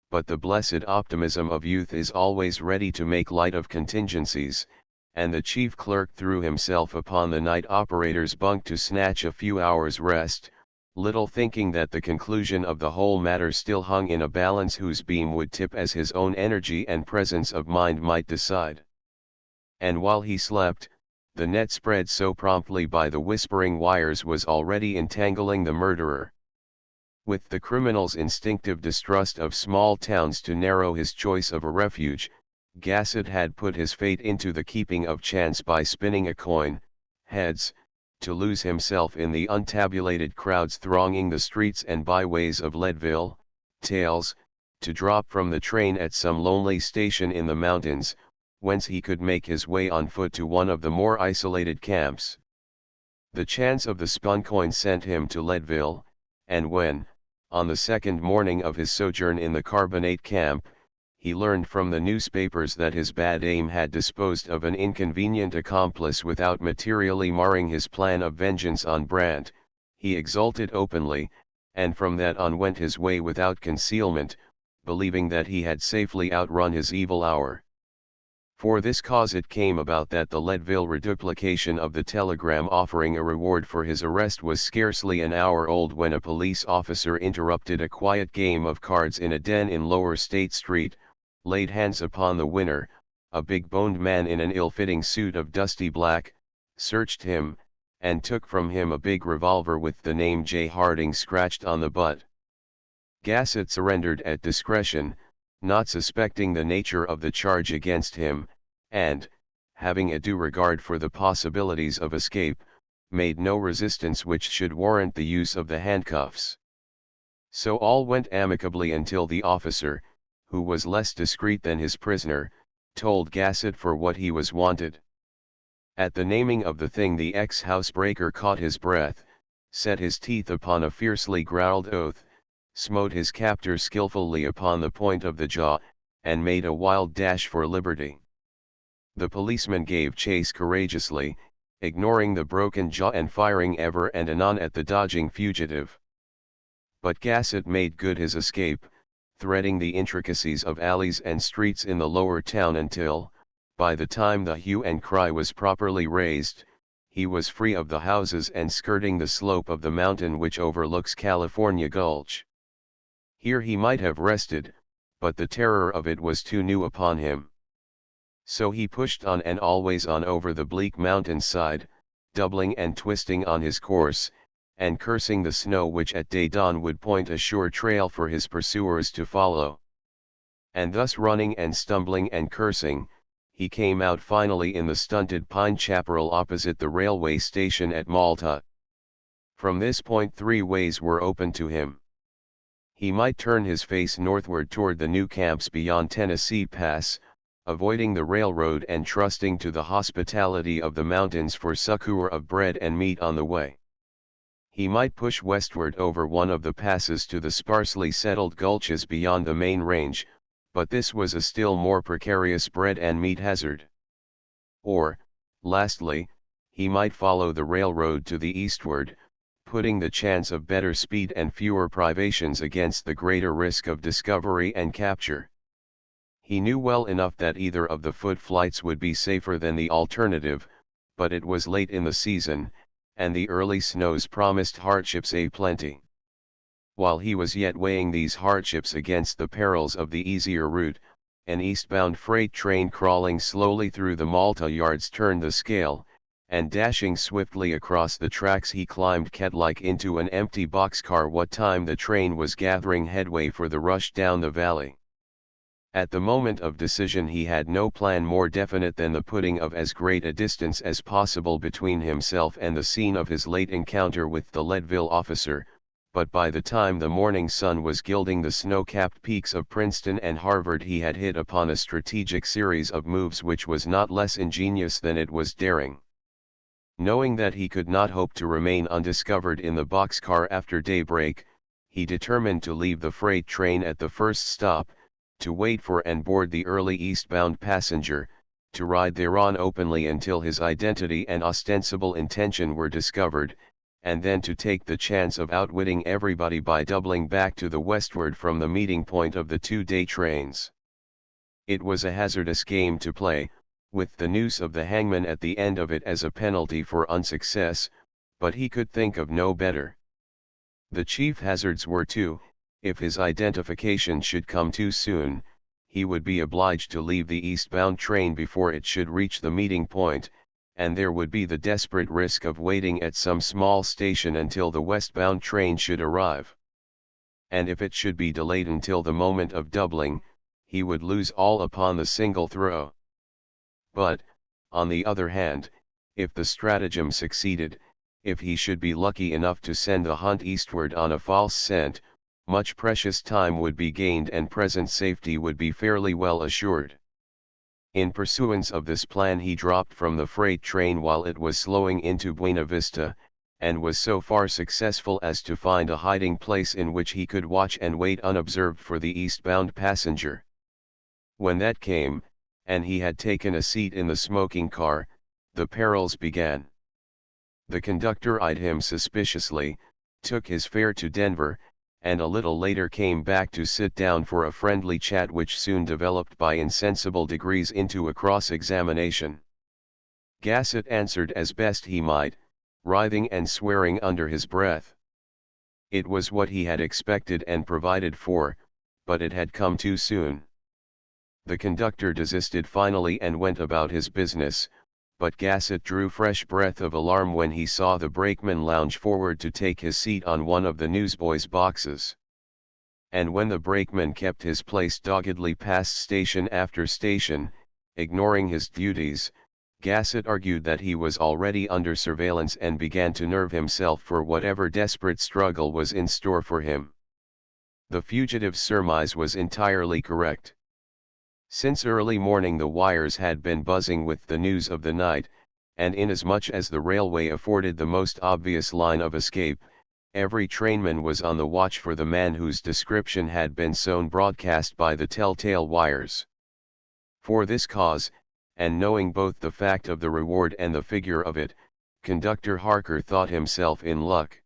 but the blessed optimism of youth is always ready to make light of contingencies, and the chief clerk threw himself upon the night operator's bunk to snatch a few hours' rest, little thinking that the conclusion of the whole matter still hung in a balance whose beam would tip as his own energy and presence of mind might decide. And while he slept, the net spread so promptly by the whispering wires was already entangling the murderer. With the criminal's instinctive distrust of small towns to narrow his choice of a refuge, Gassett had put his fate into the keeping of chance by spinning a coin, heads, to lose himself in the untabulated crowds thronging the streets and byways of Leadville, tails, to drop from the train at some lonely station in the mountains, whence he could make his way on foot to one of the more isolated camps. The chance of the spun coin sent him to Leadville, and when, on the second morning of his sojourn in the Carbonate camp, he learned from the newspapers that his bad aim had disposed of an inconvenient accomplice without materially marring his plan of vengeance on Brandt, he exulted openly, and from that on went his way without concealment, believing that he had safely outrun his evil hour. For this cause it came about that the Leadville reduplication of the telegram offering a reward for his arrest was scarcely an hour old when a police officer interrupted a quiet game of cards in a den in Lower State Street, laid hands upon the winner, a big-boned man in an ill-fitting suit of dusty black, searched him, and took from him a big revolver with the name J. Harding scratched on the butt. Gassett surrendered at discretion, not suspecting the nature of the charge against him, and, having a due regard for the possibilities of escape, made no resistance which should warrant the use of the handcuffs. So all went amicably until the officer, who was less discreet than his prisoner, told Gassett for what he was wanted. At the naming of the thing the ex-housebreaker caught his breath, set his teeth upon a fiercely growled oath, smote his captor skillfully upon the point of the jaw, and made a wild dash for liberty. The policeman gave chase courageously, ignoring the broken jaw and firing ever and anon at the dodging fugitive. But Gassett made good his escape, threading the intricacies of alleys and streets in the lower town until, by the time the hue and cry was properly raised, he was free of the houses and skirting the slope of the mountain which overlooks California Gulch. Here he might have rested, but the terror of it was too new upon him. So he pushed on and always on over the bleak mountainside, doubling and twisting on his course, and cursing the snow which at day dawn would point a sure trail for his pursuers to follow. And thus running and stumbling and cursing, he came out finally in the stunted pine chaparral opposite the railway station at Malta. From this point 3 ways were open to him. He might turn his face northward toward the new camps beyond Tennessee Pass, avoiding the railroad and trusting to the hospitality of the mountains for succor of bread and meat on the way. He might push westward over one of the passes to the sparsely settled gulches beyond the main range, but this was a still more precarious bread and meat hazard. Or, lastly, he might follow the railroad to the eastward, putting the chance of better speed and fewer privations against the greater risk of discovery and capture. He knew well enough that either of the foot flights would be safer than the alternative, but it was late in the season, and the early snows promised hardships aplenty. While he was yet weighing these hardships against the perils of the easier route, an eastbound freight train crawling slowly through the Malta yards turned the scale, and dashing swiftly across the tracks he climbed cat-like into an empty boxcar what time the train was gathering headway for the rush down the valley. At the moment of decision he had no plan more definite than the putting of as great a distance as possible between himself and the scene of his late encounter with the Leadville officer, but by the time the morning sun was gilding the snow-capped peaks of Princeton and Harvard he had hit upon a strategic series of moves which was not less ingenious than it was daring. Knowing that he could not hope to remain undiscovered in the boxcar after daybreak, he determined to leave the freight train at the first stop, to wait for and board the early eastbound passenger, to ride thereon openly until his identity and ostensible intention were discovered, and then to take the chance of outwitting everybody by doubling back to the westward from the meeting point of the 2-day trains. It was a hazardous game to play, with the noose of the hangman at the end of it as a penalty for unsuccess, but he could think of no better. The chief hazards were too, if his identification should come too soon, he would be obliged to leave the eastbound train before it should reach the meeting point, and there would be the desperate risk of waiting at some small station until the westbound train should arrive. And if it should be delayed until the moment of doubling, he would lose all upon the single throw. But, on the other hand, if the stratagem succeeded, if he should be lucky enough to send the hunt eastward on a false scent, much precious time would be gained and present safety would be fairly well assured. In pursuance of this plan he dropped from the freight train while it was slowing into Buena Vista, and was so far successful as to find a hiding place in which he could watch and wait unobserved for the eastbound passenger. When that came, and he had taken a seat in the smoking car, the perils began. The conductor eyed him suspiciously, took his fare to Denver, and a little later came back to sit down for a friendly chat which soon developed by insensible degrees into a cross-examination. Gassett answered as best he might, writhing and swearing under his breath. It was what he had expected and provided for, but it had come too soon. The conductor desisted finally and went about his business, but Gassett drew fresh breath of alarm when he saw the brakeman lounge forward to take his seat on one of the newsboys' boxes. And when the brakeman kept his place doggedly past station after station, ignoring his duties, Gassett argued that he was already under surveillance and began to nerve himself for whatever desperate struggle was in store for him. The fugitive's surmise was entirely correct. Since early morning the wires had been buzzing with the news of the night, and inasmuch as the railway afforded the most obvious line of escape, every trainman was on the watch for the man whose description had been sown broadcast by the telltale wires. For this cause, and knowing both the fact of the reward and the figure of it, Conductor Harker thought himself in luck.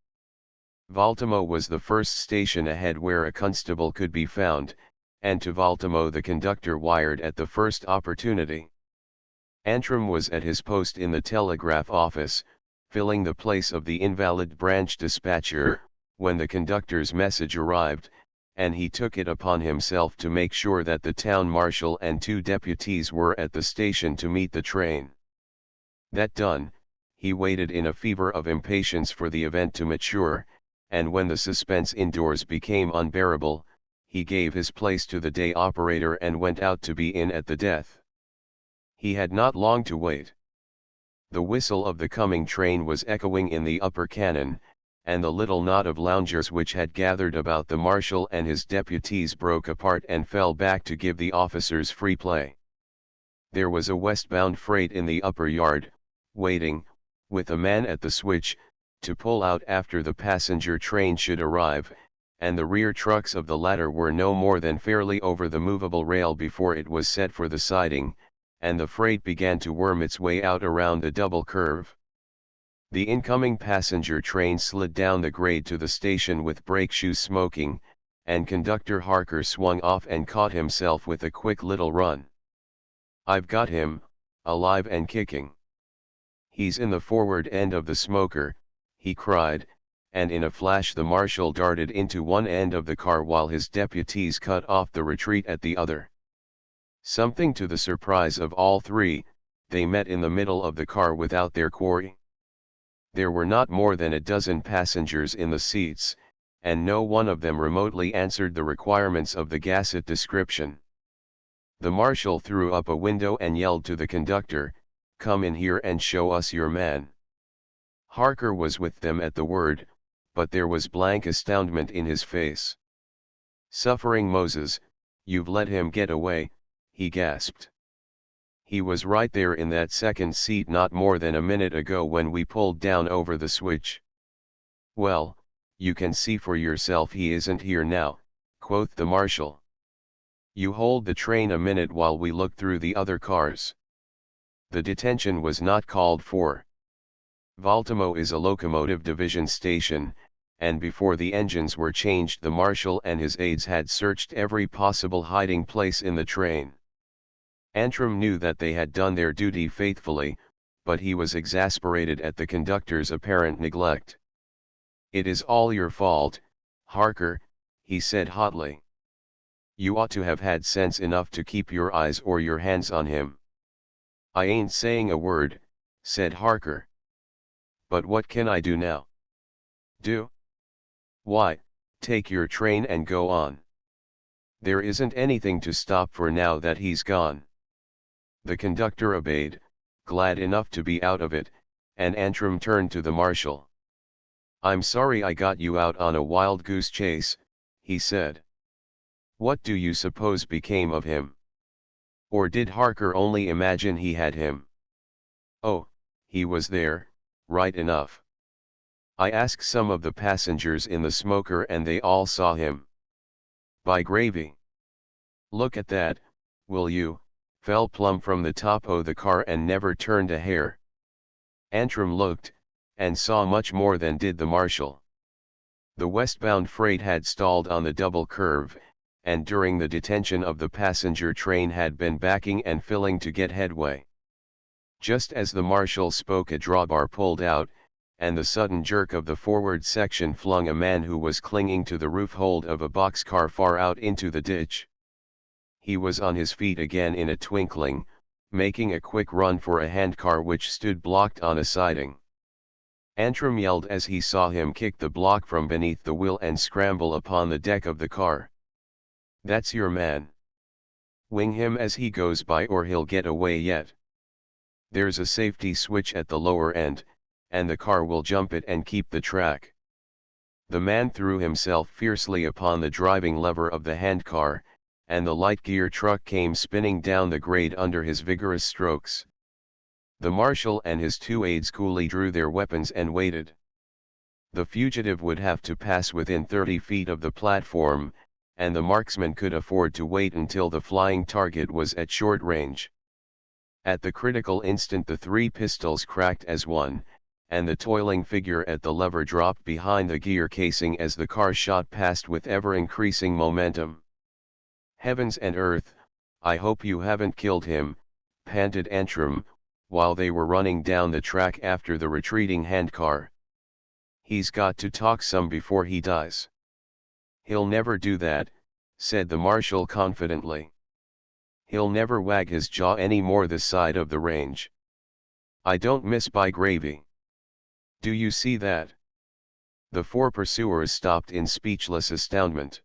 Baltimore was the first station ahead where a constable could be found, and to Baltimore the conductor wired at the first opportunity. Antrim was at his post in the telegraph office, filling the place of the invalid branch dispatcher, when the conductor's message arrived, and he took it upon himself to make sure that the town marshal and 2 deputies were at the station to meet the train. That done, he waited in a fever of impatience for the event to mature, and when the suspense indoors became unbearable, he gave his place to the day operator and went out to be in at the death. He had not long to wait. The whistle of the coming train was echoing in the upper cannon, and the little knot of loungers which had gathered about the marshal and his deputies broke apart and fell back to give the officers free play. There was a westbound freight in the upper yard, waiting, with a man at the switch, to pull out after the passenger train should arrive, and the rear trucks of the latter were no more than fairly over the movable rail before it was set for the siding, and the freight began to worm its way out around the double curve. The incoming passenger train slid down the grade to the station with brake shoes smoking, and conductor Harker swung off and caught himself with a quick little run. "I've got him, alive and kicking. He's in the forward end of the smoker," he cried, and in a flash the marshal darted into one end of the car while his deputies cut off the retreat at the other. Something to the surprise of all three, they met in the middle of the car without their quarry. There were not more than a dozen passengers in the seats, and no one of them remotely answered the requirements of the Gasset description. The marshal threw up a window and yelled to the conductor, "Come in here and show us your man." Harker was with them at the word, but there was blank astoundment in his face. "Suffering Moses, you've let him get away," he gasped. "He was right there in that second seat not more than a minute ago when we pulled down over the switch." "Well, you can see for yourself he isn't here now," quoth the marshal. "You hold the train a minute while we look through the other cars." The detention was not called for. Valtimo is a locomotive division station, and before the engines were changed the marshal and his aides had searched every possible hiding place in the train. Antrim knew that they had done their duty faithfully, but he was exasperated at the conductor's apparent neglect. "It is all your fault, Harker," he said hotly. "You ought to have had sense enough to keep your eyes or your hands on him." "I ain't saying a word," said Harker. "But what can I do now?" "Do? Why, take your train and go on. There isn't anything to stop for now that he's gone." The conductor obeyed, glad enough to be out of it, and Antrim turned to the marshal. "I'm sorry I got you out on a wild goose chase," he said. "What do you suppose became of him? Or did Harker only imagine he had him?" "Oh, he was there, right enough. I asked some of the passengers in the smoker and they all saw him. By gravy! Look at that, will you, fell plumb from the top o' the car and never turned a hair." Antrim looked, and saw much more than did the marshal. The westbound freight had stalled on the double curve, and during the detention of the passenger train had been backing and filling to get headway. Just as the marshal spoke a drawbar pulled out, and the sudden jerk of the forward section flung a man who was clinging to the roof hold of a boxcar far out into the ditch. He was on his feet again in a twinkling, making a quick run for a handcar which stood blocked on a siding. Antrim yelled as he saw him kick the block from beneath the wheel and scramble upon the deck of the car. "That's your man. Wing him as he goes by or he'll get away yet. There's a safety switch at the lower end, and the car will jump it and keep the track." The man threw himself fiercely upon the driving lever of the handcar, and the light gear truck came spinning down the grade under his vigorous strokes. The marshal and his two aides coolly drew their weapons and waited. The fugitive would have to pass within 30 feet of the platform, and the marksman could afford to wait until the flying target was at short range. At the critical instant the three pistols cracked as one, and the toiling figure at the lever dropped behind the gear casing as the car shot past with ever-increasing momentum. "Heavens and earth, I hope you haven't killed him," panted Antrim, while they were running down the track after the retreating handcar. "He's got to talk some before he dies." "He'll never do that," said the marshal confidently. "He'll never wag his jaw any more this side of the range. I don't miss by gravy. Do you see that?" The four pursuers stopped in speechless astoundment.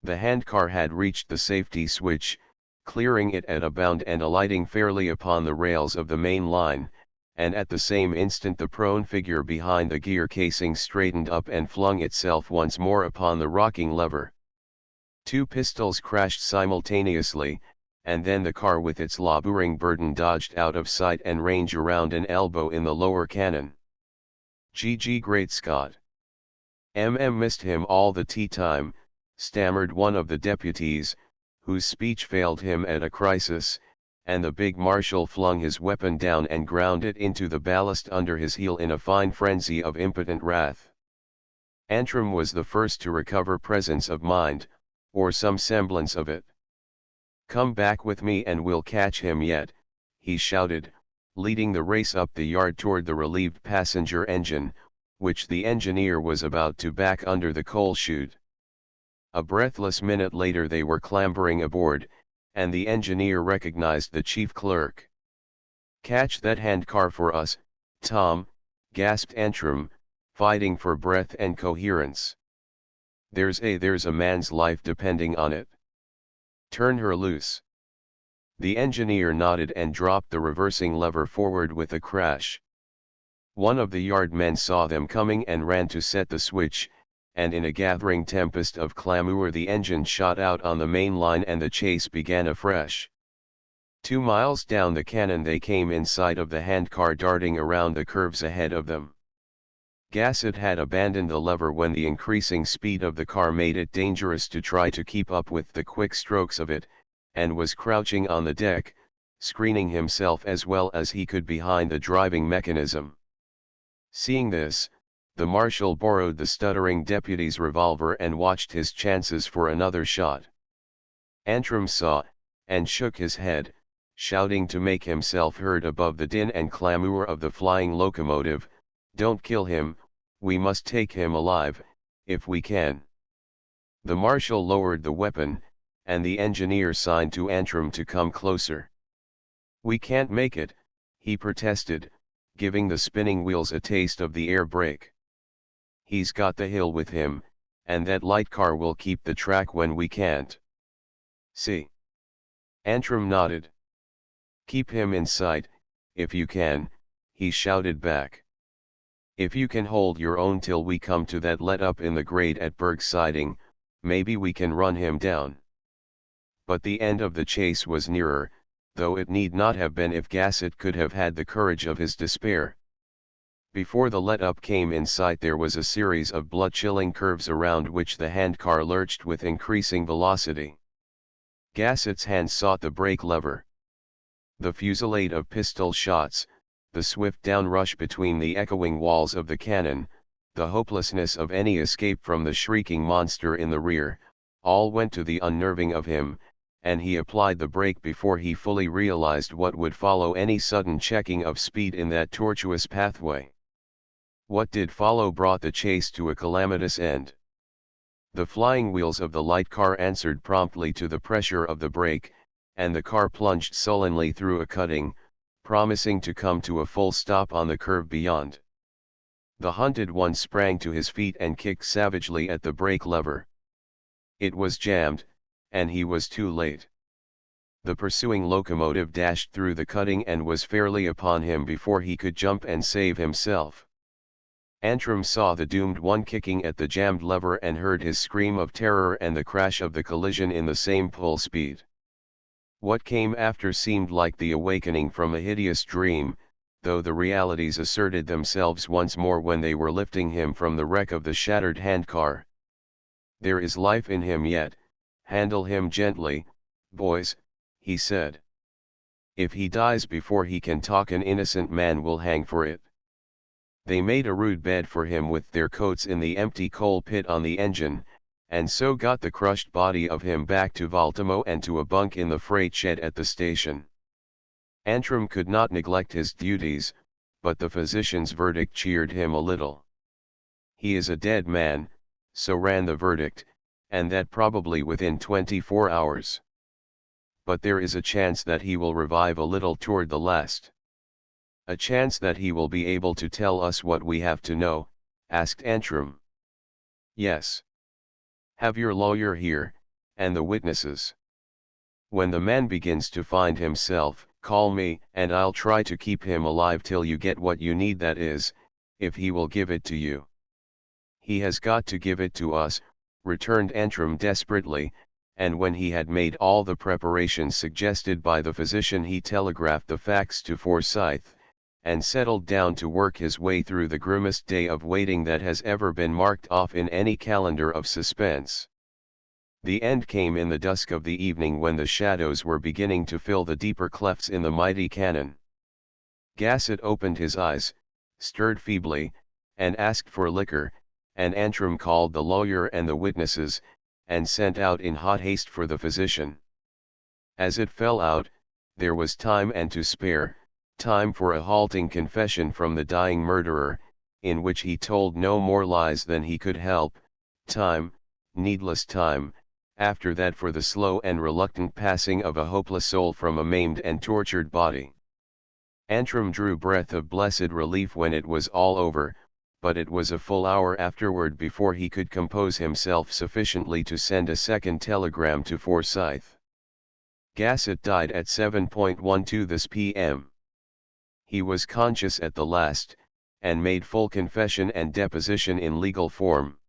The handcar had reached the safety switch, clearing it at a bound and alighting fairly upon the rails of the main line, and at the same instant the prone figure behind the gear casing straightened up and flung itself once more upon the rocking lever. Two pistols crashed simultaneously, and then the car with its laboring burden dodged out of sight and range around an elbow in the lower cannon. "GG, great Scott! Missed him all the tea time," stammered one of the deputies, whose speech failed him at a crisis, and the big marshal flung his weapon down and ground it into the ballast under his heel in a fine frenzy of impotent wrath. Antrim was the first to recover presence of mind, or some semblance of it. "Come back with me and we'll catch him yet," he shouted, leading the race up the yard toward the relieved passenger engine, which the engineer was about to back under the coal chute. A breathless minute later they were clambering aboard, and the engineer recognized the chief clerk. "Catch that handcar for us, Tom," gasped Antrim, fighting for breath and coherence. There's a man's life depending on it. Turn her loose." The engineer nodded and dropped the reversing lever forward with a crash. One of the yard men saw them coming and ran to set the switch, and in a gathering tempest of clamour the engine shot out on the main line and the chase began afresh. 2 miles down the cannon they came in sight of the handcar darting around the curves ahead of them. Gassett had abandoned the lever when the increasing speed of the car made it dangerous to try to keep up with the quick strokes of it, and was crouching on the deck, screening himself as well as he could behind the driving mechanism. Seeing this, the marshal borrowed the stuttering deputy's revolver and watched his chances for another shot. Antrim saw, and shook his head, shouting to make himself heard above the din and clamour of the flying locomotive, "Don't kill him, we must take him alive, if we can." The marshal lowered the weapon, and the engineer signed to Antrim to come closer. "We can't make it," he protested, giving the spinning wheels a taste of the air brake. "He's got the hill with him, and that light car will keep the track when we can't." "See?" Antrim nodded. "Keep him in sight, if you can," he shouted back. "If you can hold your own till we come to that let-up in the grade at Berg Siding, maybe we can run him down." But the end of the chase was nearer, though it need not have been if Gassett could have had the courage of his despair. Before the let-up came in sight there was a series of blood-chilling curves around which the handcar lurched with increasing velocity. Gassett's hand sought the brake lever. The fusillade of pistol shots, the swift downrush between the echoing walls of the cannon, the hopelessness of any escape from the shrieking monster in the rear, all went to the unnerving of him, and he applied the brake before he fully realized what would follow any sudden checking of speed in that tortuous pathway. What did follow brought the chase to a calamitous end. The flying wheels of the light car answered promptly to the pressure of the brake, and the car plunged sullenly through a cutting, promising to come to a full stop on the curve beyond. The hunted one sprang to his feet and kicked savagely at the brake lever. It was jammed, and he was too late. The pursuing locomotive dashed through the cutting and was fairly upon him before he could jump and save himself. Antrim saw the doomed one kicking at the jammed lever and heard his scream of terror and the crash of the collision in the same full speed. What came after seemed like the awakening from a hideous dream, though the realities asserted themselves once more when they were lifting him from the wreck of the shattered handcar. "There is life in him yet, handle him gently, boys," he said. "If he dies before he can talk an innocent man will hang for it." They made a rude bed for him with their coats in the empty coal pit on the engine, and so got the crushed body of him back to Baltimore and to a bunk in the freight shed at the station. Antrim could not neglect his duties, but the physician's verdict cheered him a little. "He is a dead man," so ran the verdict, "and that probably within 24 hours. But there is a chance that he will revive a little toward the last." "A chance that he will be able to tell us what we have to know?" asked Antrim. "Yes. Have your lawyer here, and the witnesses." When the man begins to find himself, call me, and I'll try to keep him alive till you get what you need, that is, if he will give it to you. He has got to give it to us, returned Antrim desperately, and when he had made all the preparations suggested by the physician, he telegraphed the facts to Forsyth, and settled down to work his way through the grimmest day of waiting that has ever been marked off in any calendar of suspense. The end came in the dusk of the evening, when the shadows were beginning to fill the deeper clefts in the mighty canon. Gassett opened his eyes, stirred feebly, and asked for liquor, and Antrim called the lawyer and the witnesses, and sent out in hot haste for the physician. As it fell out, there was time and to spare, time for a halting confession from the dying murderer, in which he told no more lies than he could help, time, needless time, after that for the slow and reluctant passing of a hopeless soul from a maimed and tortured body. Antrim drew breath of blessed relief when it was all over, but it was a full hour afterward before he could compose himself sufficiently to send a second telegram to Forsyth. Gassett died at 7:12 this p.m. He was conscious at the last, and made full confession and deposition in legal form.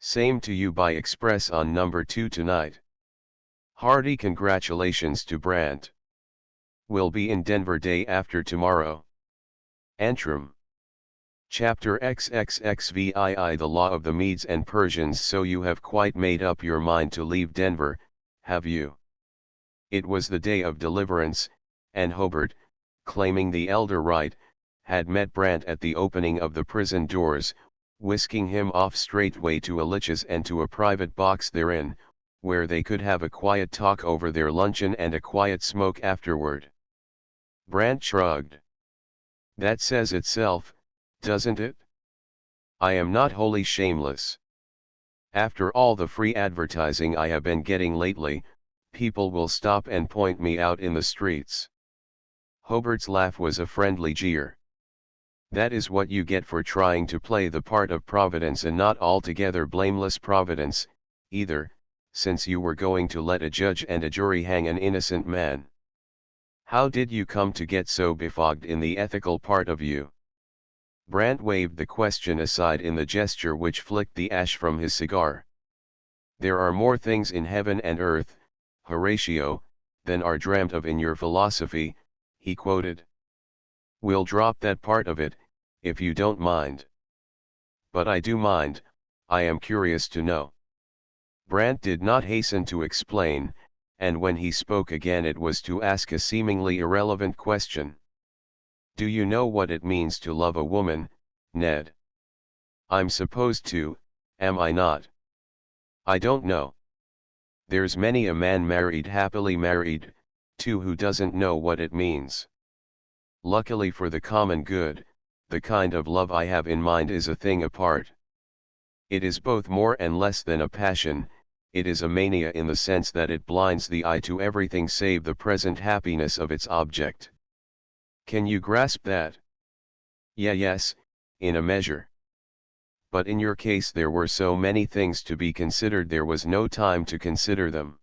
Same to you by express on number 2 tonight. Hearty congratulations to Brandt. Will be in Denver day after tomorrow. Antrim. Chapter XXXVII. The law of the Medes and Persians. So you have quite made up your mind to leave Denver, have you? It was the day of deliverance, and Hobart, claiming the elder right, had met Brandt at the opening of the prison doors, whisking him off straightway to Elich's and to a private box therein, where they could have a quiet talk over their luncheon and a quiet smoke afterward. Brandt shrugged. That says itself, doesn't it? I am not wholly shameless. After all the free advertising I have been getting lately, people will stop and point me out in the streets. Hobart's laugh was a friendly jeer. That is what you get for trying to play the part of Providence, and not altogether blameless Providence, either, since you were going to let a judge and a jury hang an innocent man. How did you come to get so befogged in the ethical part of you? Brandt waved the question aside in the gesture which flicked the ash from his cigar. There are more things in heaven and earth, Horatio, than are dreamt of in your philosophy, he quoted. We'll drop that part of it, if you don't mind. But I do mind, I am curious to know. Brandt did not hasten to explain, and when he spoke again it was to ask a seemingly irrelevant question. Do you know what it means to love a woman, Ned? I'm supposed to, am I not? I don't know. There's many a man married, happily married, too, who doesn't know what it means. Luckily for the common good, the kind of love I have in mind is a thing apart. It is both more and less than a passion, it is a mania in the sense that it blinds the eye to everything save the present happiness of its object. Can you grasp that? Yes, in a measure. But in your case there were so many things to be considered, there was no time to consider them.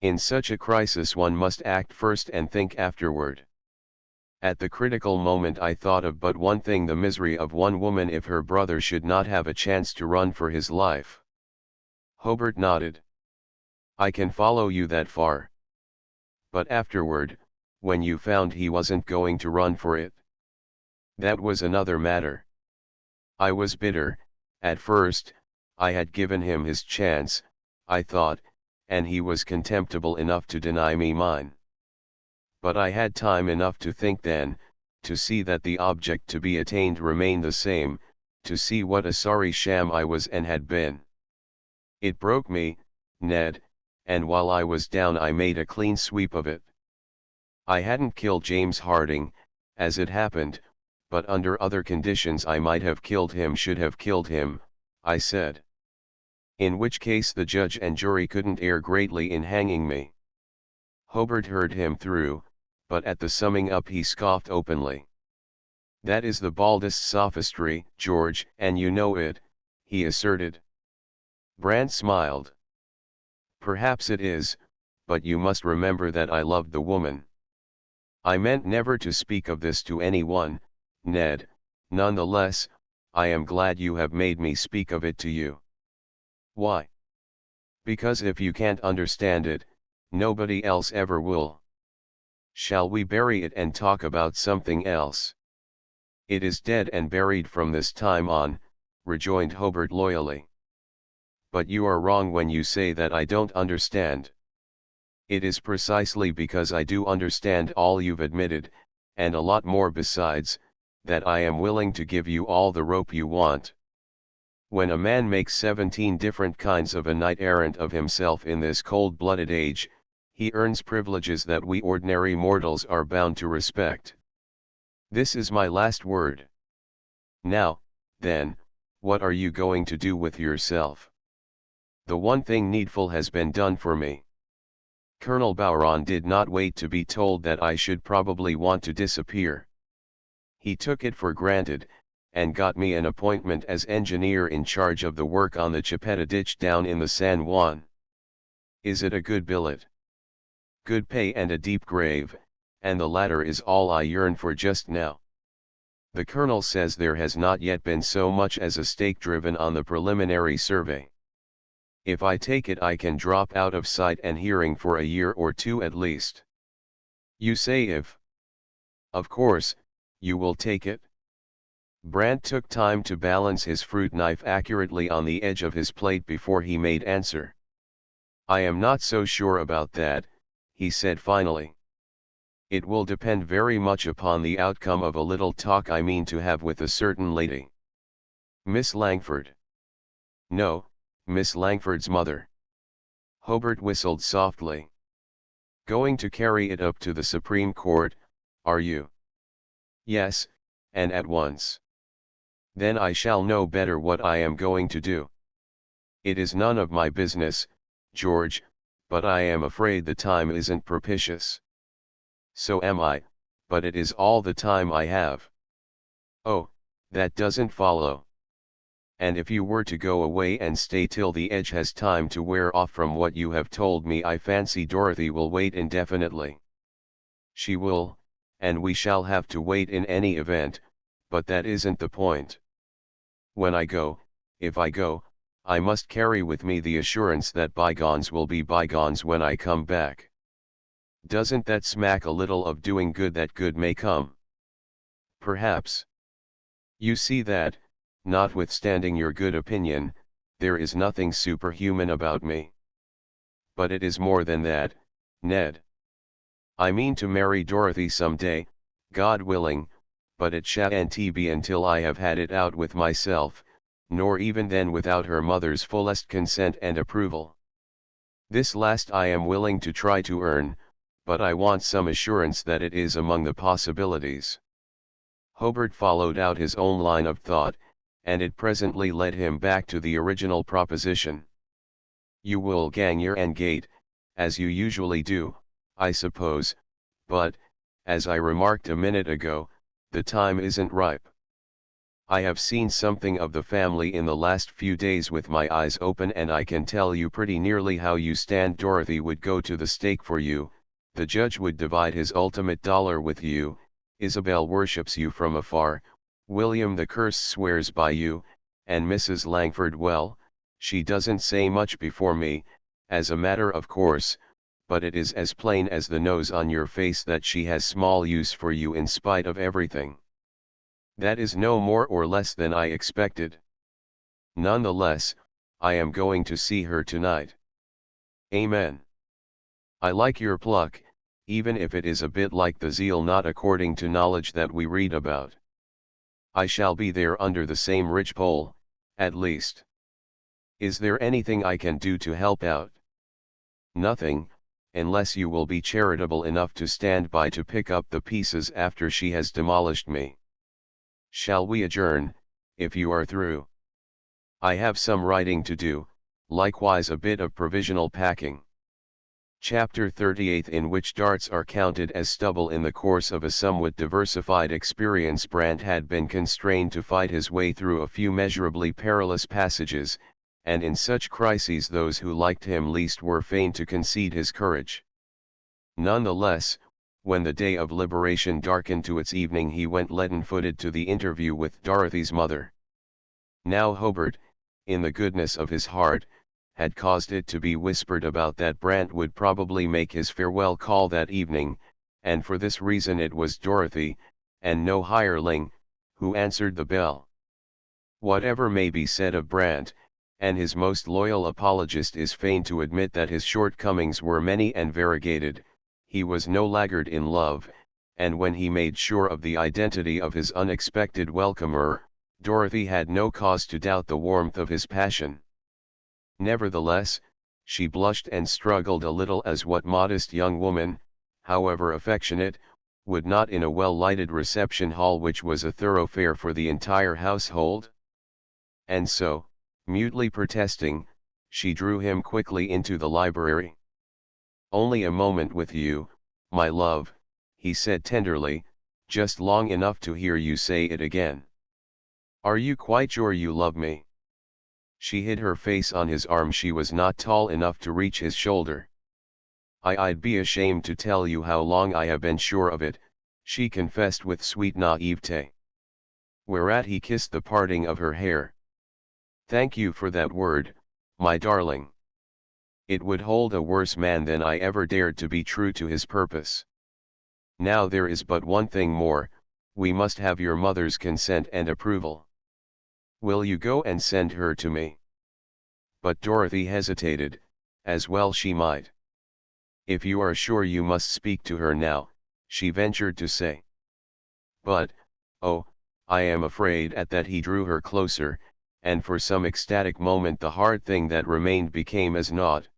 In such a crisis one must act first and think afterward. At the critical moment I thought of but one thing, the misery of one woman if her brother should not have a chance to run for his life. Hobart nodded. I can follow you that far. But afterward, when you found he wasn't going to run for it? That was another matter. I was bitter. At first, I had given him his chance, I thought, and he was contemptible enough to deny me mine. But I had time enough to think then, to see that the object to be attained remained the same, to see what a sorry sham I was and had been. It broke me, Ned, and while I was down I made a clean sweep of it. I hadn't killed James Harding, as it happened, but under other conditions I might have killed him, should have killed him, I said. In which case the judge and jury couldn't err greatly in hanging me. Hobart heard him through, but at the summing up he scoffed openly. That is the baldest sophistry, George, and you know it, he asserted. Brandt smiled. Perhaps it is, but you must remember that I loved the woman. I meant never to speak of this to anyone, Ned. Nonetheless, I am glad you have made me speak of it to you. Why? Because if you can't understand it, nobody else ever will. Shall we bury it and talk about something else? It is dead and buried from this time on, rejoined Hobart loyally. But you are wrong when you say that I don't understand. It is precisely because I do understand all you've admitted, and a lot more besides, that I am willing to give you all the rope you want. When a man makes 17 different kinds of a knight-errant of himself in this cold-blooded age, he earns privileges that we ordinary mortals are bound to respect. This is my last word. Now, then, what are you going to do with yourself? The one thing needful has been done for me. Colonel Bowron did not wait to be told that I should probably want to disappear. He took it for granted, and got me an appointment as engineer in charge of the work on the Chipeta ditch down in the San Juan. Is it a good billet? Good pay and a deep grave, and the latter is all I yearn for just now. The colonel says there has not yet been so much as a stake driven on the preliminary survey. If I take it I can drop out of sight and hearing for a year or two at least. You say if. Of course, you will take it. Brant took time to balance his fruit knife accurately on the edge of his plate before he made answer. I am not so sure about that, he said finally. It will depend very much upon the outcome of a little talk I mean to have with a certain lady. Miss Langford. No, Miss Langford's mother. Hobart whistled softly. Going to carry it up to the Supreme Court, are you? Yes, and at once. Then I shall know better what I am going to do. It is none of my business, George, but I am afraid the time isn't propitious. So am I, but it is all the time I have. Oh, that doesn't follow. And if you were to go away and stay till the edge has time to wear off from what you have told me, I fancy Dorothy will wait indefinitely. She will, and we shall have to wait in any event, but that isn't the point. When I go, if I go, I must carry with me the assurance that bygones will be bygones when I come back. Doesn't that smack a little of doing good that good may come? Perhaps. You see that, notwithstanding your good opinion, there is nothing superhuman about me. But it is more than that, Ned. I mean to marry Dorothy some day, God willing, but it shan't be until I have had it out with myself, nor even then without her mother's fullest consent and approval. This last I am willing to try to earn, but I want some assurance that it is among the possibilities. Hobart followed out his own line of thought, and it presently led him back to the original proposition. You will gang your end gate, as you usually do, I suppose, but, as I remarked a minute ago, the time isn't ripe. I have seen something of the family in the last few days with my eyes open, and I can tell you pretty nearly how you stand. Dorothy would go to the stake for you, the judge would divide his ultimate dollar with you, Isabel worships you from afar, William the Curse swears by you, and Mrs. Langford, well, she doesn't say much before me, as a matter of course, but it is as plain as the nose on your face that she has small use for you in spite of everything. That is no more or less than I expected. Nonetheless, I am going to see her tonight. Amen. I like your pluck, even if it is a bit like the zeal not according to knowledge that we read about. I shall be there under the same ridgepole, at least. Is there anything I can do to help out? Nothing, unless you will be charitable enough to stand by to pick up the pieces after she has demolished me. Shall we adjourn, if you are through? I have some writing to do, likewise a bit of provisional packing. Chapter 38, in which darts are counted as stubble. In the course of a somewhat diversified experience, Brant had been constrained to fight his way through a few measurably perilous passages, and in such crises those who liked him least were fain to concede his courage. Nonetheless, when the day of liberation darkened to its evening, he went leaden-footed to the interview with Dorothy's mother. Now Hobart, in the goodness of his heart, had caused it to be whispered about that Brant would probably make his farewell call that evening, and for this reason it was Dorothy, and no hireling, who answered the bell. Whatever may be said of Brant, and his most loyal apologist is fain to admit that his shortcomings were many and variegated, he was no laggard in love, and when he made sure of the identity of his unexpected welcomer, Dorothy had no cause to doubt the warmth of his passion. Nevertheless, she blushed and struggled a little, as what modest young woman, however affectionate, would not in a well-lighted reception hall which was a thoroughfare for the entire household? And so, mutely protesting, she drew him quickly into the library. "Only a moment with you, my love," he said tenderly, "just long enough to hear you say it again. Are you quite sure you love me?" She hid her face on his arm. She was not tall enough to reach his shoulder. I'd be ashamed to tell you how long I have been sure of it," she confessed with sweet naivete. Whereat he kissed the parting of her hair. "Thank you for that word, my darling. It would hold a worse man than I ever dared to be true to his purpose. Now there is but one thing more, we must have your mother's consent and approval. Will you go and send her to me?" But Dorothy hesitated, as well she might. "If you are sure you must speak to her now," she ventured to say. "But, oh, I am afraid," at that he drew her closer, and for some ecstatic moment the hard thing that remained became as naught.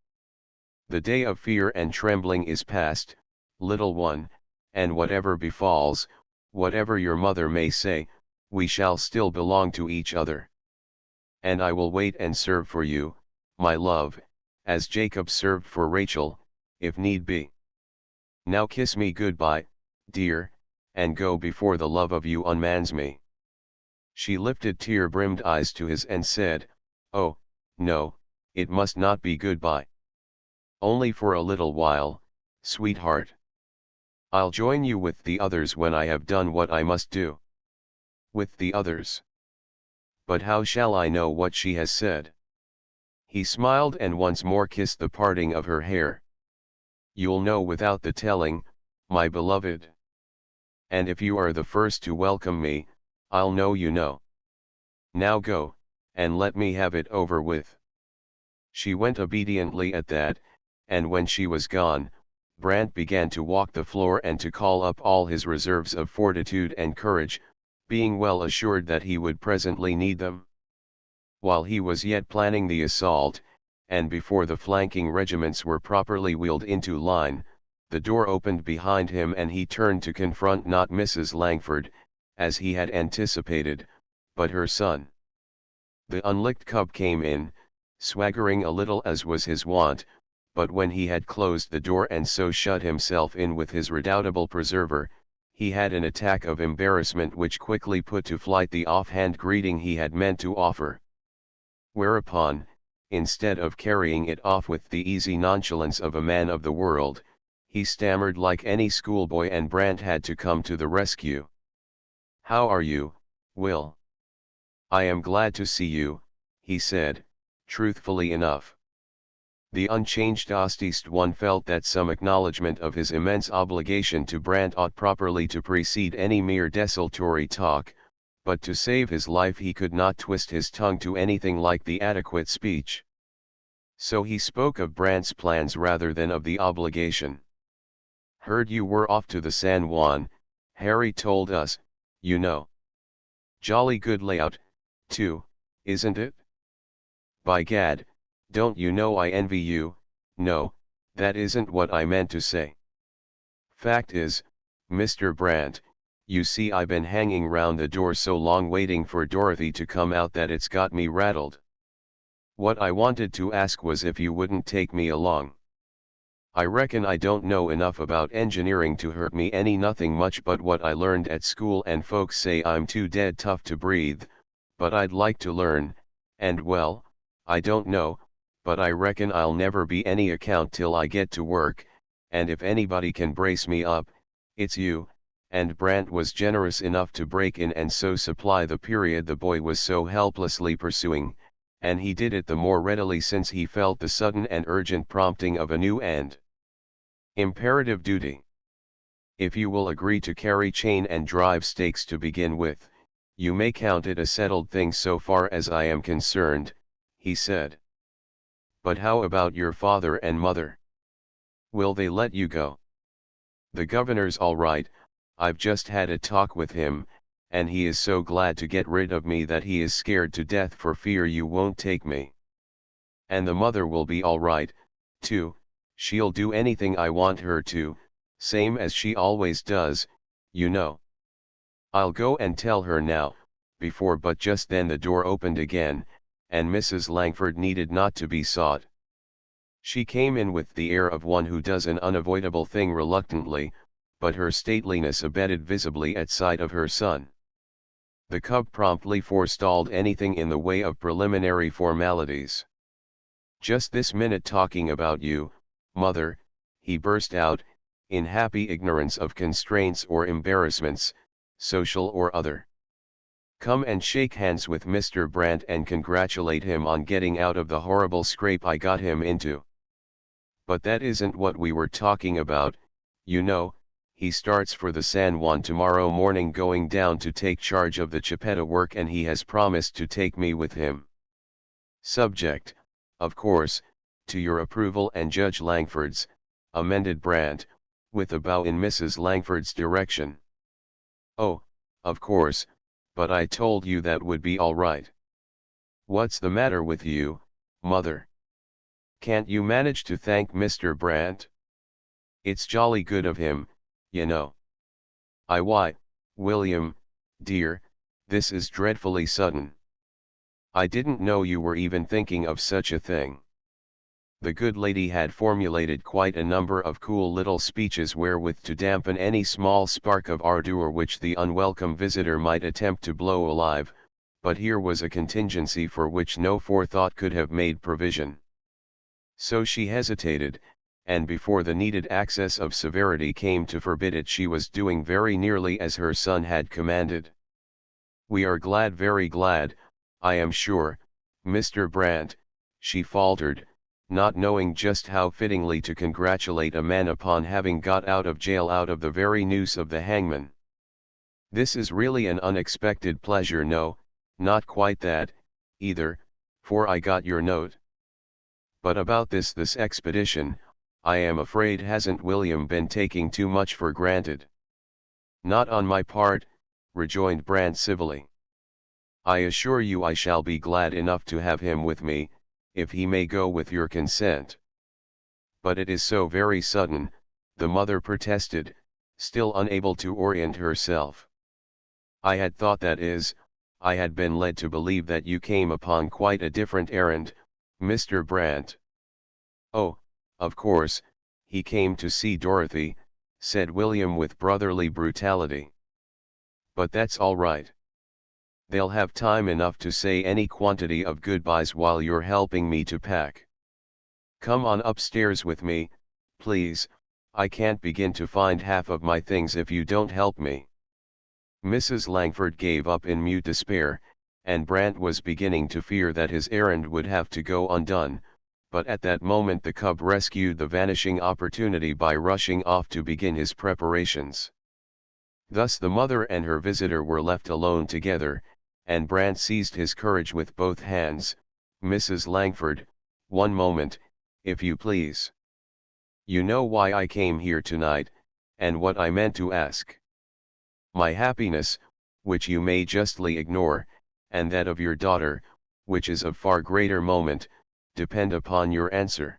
"The day of fear and trembling is past, little one, and whatever befalls, whatever your mother may say, we shall still belong to each other. And I will wait and serve for you, my love, as Jacob served for Rachel, if need be. Now kiss me good-bye, dear, and go before the love of you unmans me." She lifted tear-brimmed eyes to his and said, "Oh, no, it must not be goodbye. Only for a little while, sweetheart. I'll join you with the others when I have done what I must do." "With the others? But how shall I know what she has said?" He smiled and once more kissed the parting of her hair. "You'll know without the telling, my beloved. And if you are the first to welcome me, I'll know you know. Now go, and let me have it over with." She went obediently at that, and when she was gone, Brant began to walk the floor and to call up all his reserves of fortitude and courage, being well assured that he would presently need them. While he was yet planning the assault, and before the flanking regiments were properly wheeled into line, the door opened behind him and he turned to confront not Mrs. Langford, as he had anticipated, but her son. The unlicked cub came in, swaggering a little as was his wont, but when he had closed the door and so shut himself in with his redoubtable preserver, he had an attack of embarrassment which quickly put to flight the offhand greeting he had meant to offer. Whereupon, instead of carrying it off with the easy nonchalance of a man of the world, he stammered like any schoolboy, and Brant had to come to the rescue. "How are you, Will?" "I am glad to see you," he said, truthfully enough. The unchanged Ostist one felt that some acknowledgment of his immense obligation to Brant ought properly to precede any mere desultory talk, but to save his life he could not twist his tongue to anything like the adequate speech. So he spoke of Brant's plans rather than of the obligation. "Heard you were off to the San Juan, Harry told us, you know. Jolly good layout, too, isn't it? By gad, don't you know I envy you? No, that isn't what I meant to say. Fact is, Mr. Brant, you see I been hanging round the door so long waiting for Dorothy to come out that it's got me rattled. What I wanted to ask was if you wouldn't take me along. I reckon I don't know enough about engineering to hurt me any nothing much but what I learned at school, and folks say I'm too dead tough to breathe, but I'd like to learn, and well, I don't know, but I reckon I'll never be any account till I get to work, and if anybody can brace me up, it's you," and Brant was generous enough to break in and so supply the period the boy was so helplessly pursuing, and he did it the more readily since he felt the sudden and urgent prompting of a new and imperative duty. "If you will agree to carry chain and drive stakes to begin with, you may count it a settled thing so far as I am concerned," he said. "But how about your father and mother? Will they let you go?" "The governor's all right, I've just had a talk with him, and he is so glad to get rid of me that he is scared to death for fear you won't take me. And the mother will be all right, too, she'll do anything I want her to, same as she always does, you know. I'll go and tell her now," but just then the door opened again, and Mrs. Langford needed not to be sought. She came in with the air of one who does an unavoidable thing reluctantly, but her stateliness abated visibly at sight of her son. The cub promptly forestalled anything in the way of preliminary formalities. "Just this minute talking about you, mother," he burst out, in happy ignorance of constraints or embarrassments, social or other. "Come and shake hands with Mr. Brant and congratulate him on getting out of the horrible scrape I got him into." "But that isn't what we were talking about, you know. He starts for the San Juan tomorrow morning going down to take charge of the Chipeta work and he has promised to take me with him. Subject, of course, to your approval and Judge Langford's," amended Brant, with a bow in Mrs. Langford's direction. "Oh, of course, but I told you that would be all right." "What's the matter with you, mother? Can't you manage to thank Mr. Brant? It's jolly good of him, you know." Why, William, dear, this is dreadfully sudden. I didn't know you were even thinking of such a thing." The good lady had formulated quite a number of cool little speeches wherewith to dampen any small spark of ardor which the unwelcome visitor might attempt to blow alive, but here was a contingency for which no forethought could have made provision. So she hesitated, and before the needed access of severity came to forbid it she was doing very nearly as her son had commanded. "We are glad, very glad, I am sure, Mr. Brant," she faltered, not knowing just how fittingly to congratulate a man upon having got out of jail out of the very noose of the hangman. "This is really an unexpected pleasure. No, not quite that, either, for I got your note. But about this expedition, I am afraid hasn't William been taking too much for granted?" "Not on my part," rejoined Brant civilly. "I assure you I shall be glad enough to have him with me, if he may go with your consent." "But it is so very sudden," the mother protested, still unable to orient herself. "I had thought I had been led to believe that you came upon quite a different errand, Mr. Brant." "Oh, of course, he came to see Dorothy," said William with brotherly brutality. "But that's all right. They'll have time enough to say any quantity of goodbyes while you're helping me to pack. Come on upstairs with me, please, I can't begin to find half of my things if you don't help me." Mrs. Langford gave up in mute despair, and Brant was beginning to fear that his errand would have to go undone, but at that moment the cub rescued the vanishing opportunity by rushing off to begin his preparations. Thus the mother and her visitor were left alone together, and Brant seized his courage with both hands. "Mrs. Langford, one moment, if you please. You know why I came here tonight, and what I meant to ask. My happiness, which you may justly ignore, and that of your daughter, which is of far greater moment, depend upon your answer.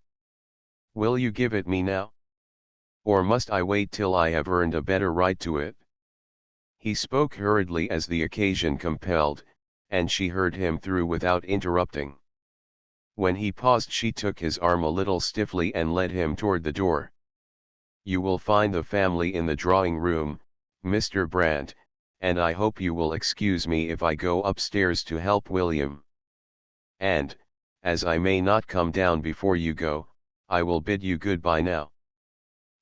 Will you give it me now? Or must I wait till I have earned a better right to it?" He spoke hurriedly as the occasion compelled, and she heard him through without interrupting. When he paused she took his arm a little stiffly and led him toward the door. "You will find the family in the drawing room, Mr. Brant, and I hope you will excuse me if I go upstairs to help William." And, as I may not come down before you go, I will bid you goodbye now.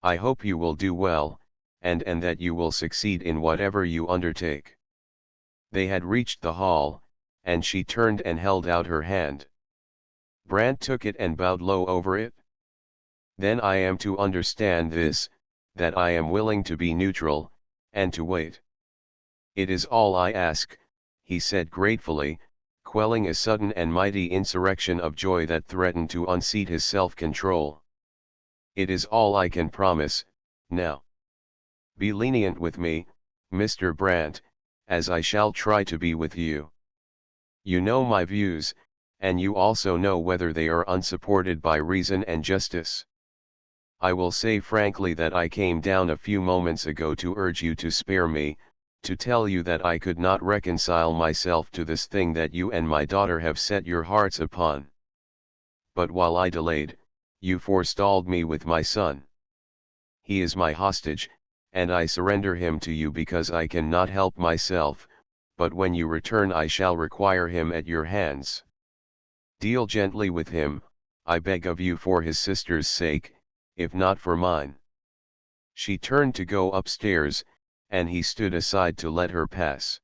I hope you will do well, and that you will succeed in whatever you undertake." They had reached the hall, and she turned and held out her hand. Brant took it and bowed low over it. "Then I am to understand this, that I am willing to be neutral, and to wait." "It is all I ask," he said gratefully, quelling a sudden and mighty insurrection of joy that threatened to unseat his self-control. "It is all I can promise, now. Be lenient with me, Mr. Brant, as I shall try to be with you. You know my views, and you also know whether they are unsupported by reason and justice. I will say frankly that I came down a few moments ago to urge you to spare me, to tell you that I could not reconcile myself to this thing that you and my daughter have set your hearts upon. But while I delayed, you forestalled me with my son. He is my hostage, and I surrender him to you because I can not help myself, but when you return I shall require him at your hands. Deal gently with him, I beg of you, for his sister's sake, if not for mine." She turned to go upstairs, and he stood aside to let her pass.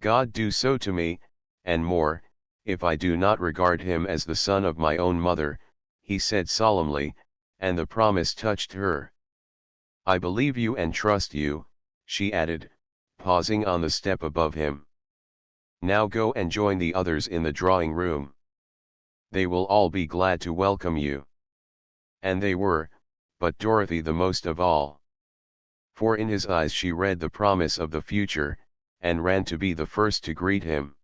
"God do so to me, and more, if I do not regard him as the son of my own mother," he said solemnly, and the promise touched her. "I believe you and trust you," she added, pausing on the step above him. "Now go and join the others in the drawing room. They will all be glad to welcome you." And they were, but Dorothy the most of all. For in his eyes she read the promise of the future, and ran to be the first to greet him.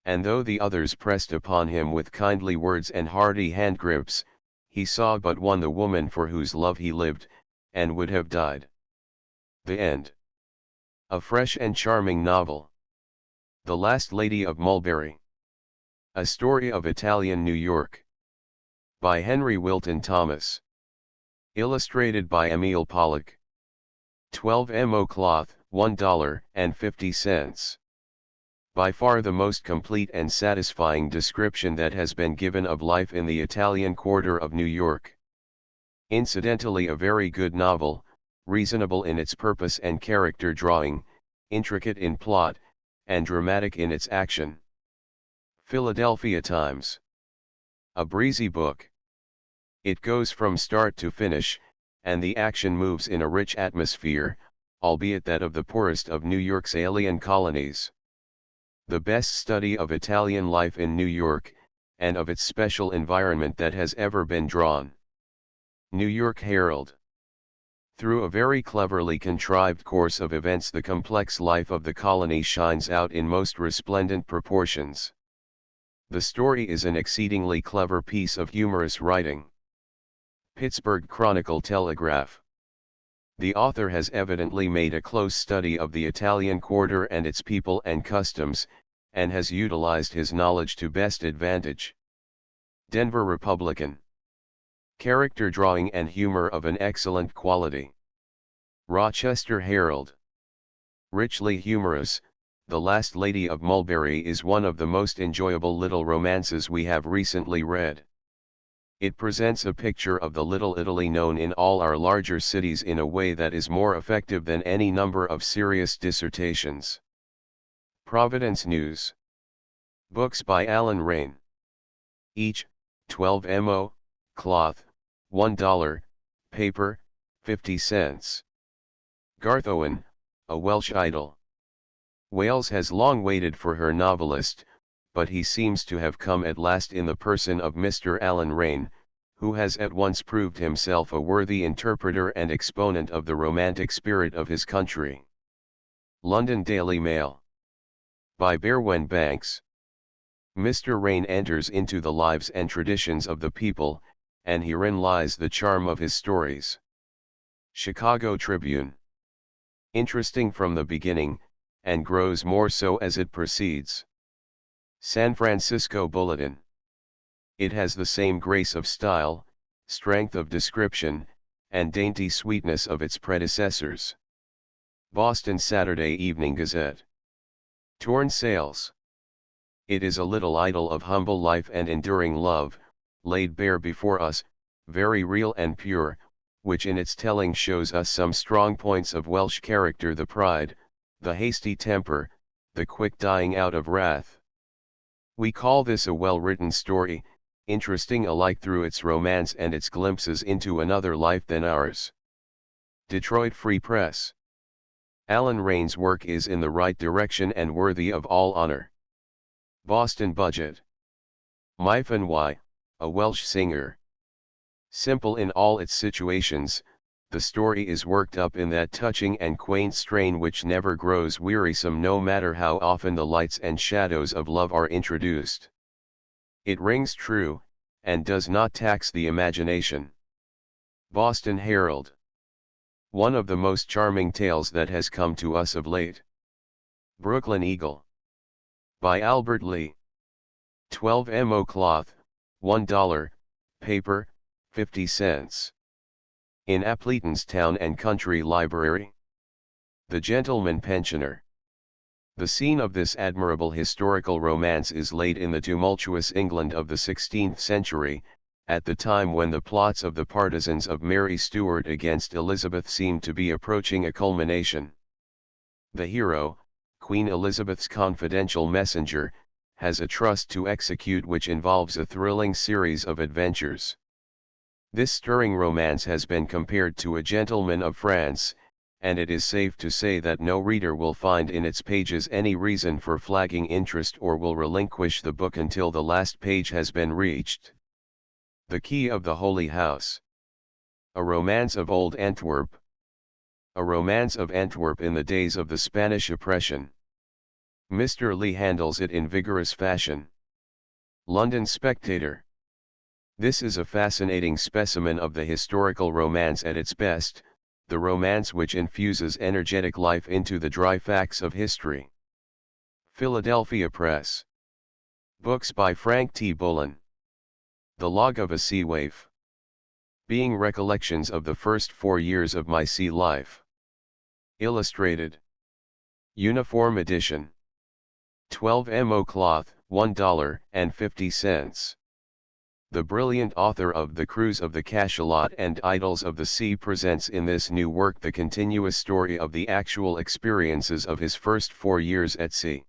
And though the others pressed upon him with kindly words and hearty handgrips, he saw but one, the woman for whose love he lived, and would have died. The end. A fresh and charming novel. The Last Lady of Mulberry. A story of Italian New York. By Henry Wilton Thomas. Illustrated by Emile Pollock. 12mo cloth, $1.50. By far the most complete and satisfying description that has been given of life in the Italian quarter of New York. Incidentally a very good novel, reasonable in its purpose and character drawing, intricate in plot, and dramatic in its action. Philadelphia Times. A breezy book. It goes from start to finish, and the action moves in a rich atmosphere, albeit that of the poorest of New York's alien colonies. The best study of Italian life in New York, and of its special environment that has ever been drawn. New York Herald. Through a very cleverly contrived course of events the complex life of the colony shines out in most resplendent proportions. The story is an exceedingly clever piece of humorous writing. Pittsburgh Chronicle-Telegraph. The author has evidently made a close study of the Italian quarter and its people and customs, and has utilized his knowledge to best advantage. Denver Republican. Character drawing and humor of an excellent quality. Rochester Herald. Richly humorous, The Last Lady of Mulberry is one of the most enjoyable little romances we have recently read. It presents a picture of the Little Italy known in all our larger cities in a way that is more effective than any number of serious dissertations. Providence News. Books by Alan Rain. Each, 12mo, cloth, $1, paper, 50 cents. Garth Owen, a Welsh idol. Wales has long waited for her novelist, but he seems to have come at last in the person of Mr. Alan Rain, who has at once proved himself a worthy interpreter and exponent of the romantic spirit of his country. London Daily Mail. By Berwen Banks. Mr. Rain enters into the lives and traditions of the people, and herein lies the charm of his stories. Chicago Tribune. Interesting from the beginning, and grows more so as it proceeds. San Francisco Bulletin. It has the same grace of style, strength of description, and dainty sweetness of its predecessors. Boston Saturday Evening Gazette. Torn Sales. It is a little idyll of humble life and enduring love, laid bare before us, very real and pure, which in its telling shows us some strong points of Welsh character: the pride, the hasty temper, the quick dying out of wrath. We call this a well-written story, interesting alike through its romance and its glimpses into another life than ours. Detroit Free Press. Alan Rain's work is in the right direction and worthy of all honor. Boston Budget. Myfan Y, a Welsh singer. Simple in all its situations, the story is worked up in that touching and quaint strain which never grows wearisome no matter how often the lights and shadows of love are introduced. It rings true, and does not tax the imagination. Boston Herald. One of the most charming tales that has come to us of late. Brooklyn Eagle. By Albert Lee. 12 mo cloth, $1, paper, 50 cents. In Appleton's Town and Country Library. The Gentleman Pensioner. The scene of this admirable historical romance is laid in the tumultuous England of the 16th century, at the time when the plots of the partisans of Mary Stuart against Elizabeth seemed to be approaching a culmination. The hero, Queen Elizabeth's confidential messenger, has a trust to execute which involves a thrilling series of adventures. This stirring romance has been compared to A Gentleman of France, and it is safe to say that no reader will find in its pages any reason for flagging interest or will relinquish the book until the last page has been reached. The Key of the Holy House. A Romance of Old Antwerp. A Romance of Antwerp in the days of the Spanish oppression. Mr. Lee handles it in vigorous fashion. London Spectator. This is a fascinating specimen of the historical romance at its best, the romance which infuses energetic life into the dry facts of history. Philadelphia Press. Books by Frank T. Bullen. The Log of a Sea Waif. Being Recollections of the First 4 Years of My Sea Life. Illustrated. Uniform Edition. 12 mo cloth, $1.50. The brilliant author of The Cruise of the Cachalot and Idols of the Sea presents in this new work the continuous story of the actual experiences of his first 4 years at sea.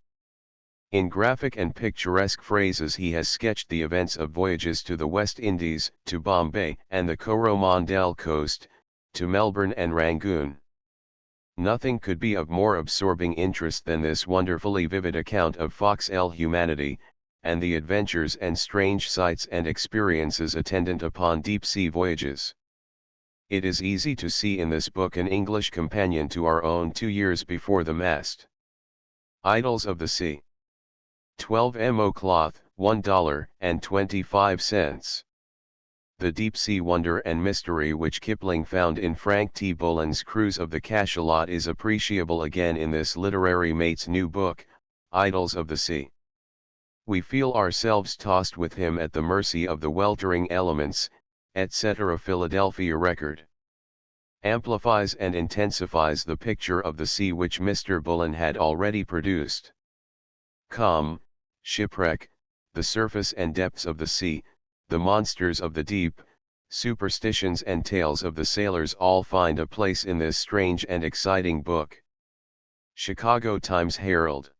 In graphic and picturesque phrases he has sketched the events of voyages to the West Indies, to Bombay and the Coromandel coast, to Melbourne and Rangoon. Nothing could be of more absorbing interest than this wonderfully vivid account of Foxel humanity, and the adventures and strange sights and experiences attendant upon deep-sea voyages. It is easy to see in this book an English companion to our own 2 years before the mast. Idols of the Sea. 12 mo cloth, $1.25. The deep-sea wonder and mystery which Kipling found in Frank T. Bullen's Cruise of the Cachalot is appreciable again in this literary mate's new book, Idols of the Sea. We feel ourselves tossed with him at the mercy of the weltering elements, etc. Philadelphia Record. Amplifies and intensifies the picture of the sea which Mr. Bullen had already produced. Calm, shipwreck, the surface and depths of the sea, the monsters of the deep, superstitions and tales of the sailors all find a place in this strange and exciting book. Chicago Times-Herald.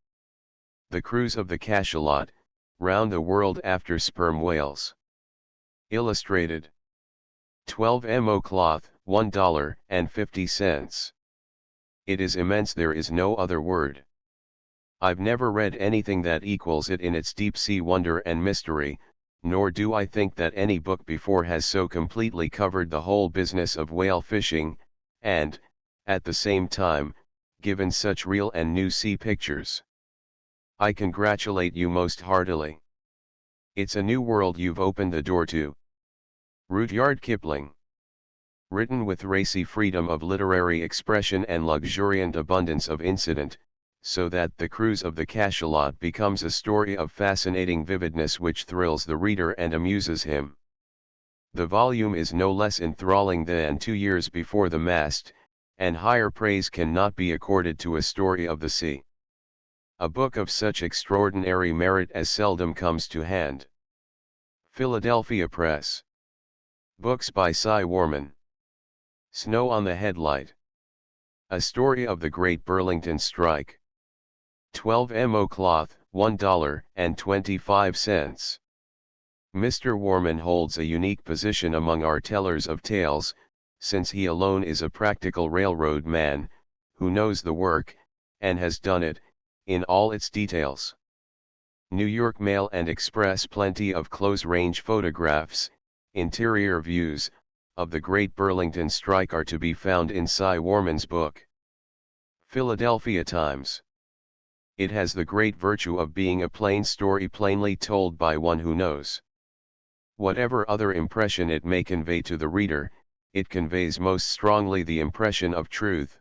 The Cruise of the Cachalot, Round the World After Sperm Whales. Illustrated. 12 mo cloth, $1.50. It is immense, there is no other word. I've never read anything that equals it in its deep-sea wonder and mystery, nor do I think that any book before has so completely covered the whole business of whale fishing, and, at the same time, given such real and new sea pictures. I congratulate you most heartily. It's a new world you've opened the door to. Rudyard Kipling. Written with racy freedom of literary expression and luxuriant abundance of incident, so that The Cruise of the Cachalot becomes a story of fascinating vividness which thrills the reader and amuses him. The volume is no less enthralling than 2 years before the mast, and higher praise cannot be accorded to a story of the sea. a book of such extraordinary merit as seldom comes to hand. Philadelphia Press. Books by Cy Warman. Snow on the Headlight. A Story of the Great Burlington Strike. 12 mo cloth, $1.25. Mr. Warman holds a unique position among our tellers of tales, since he alone is a practical railroad man, who knows the work, and has done it, in all its details. New York Mail and Express. Plenty of close-range photographs, interior views, of the Great Burlington Strike are to be found in Cy Warman's book. Philadelphia Times. It has the great virtue of being a plain story plainly told by one who knows. Whatever other impression it may convey to the reader, it conveys most strongly the impression of truth.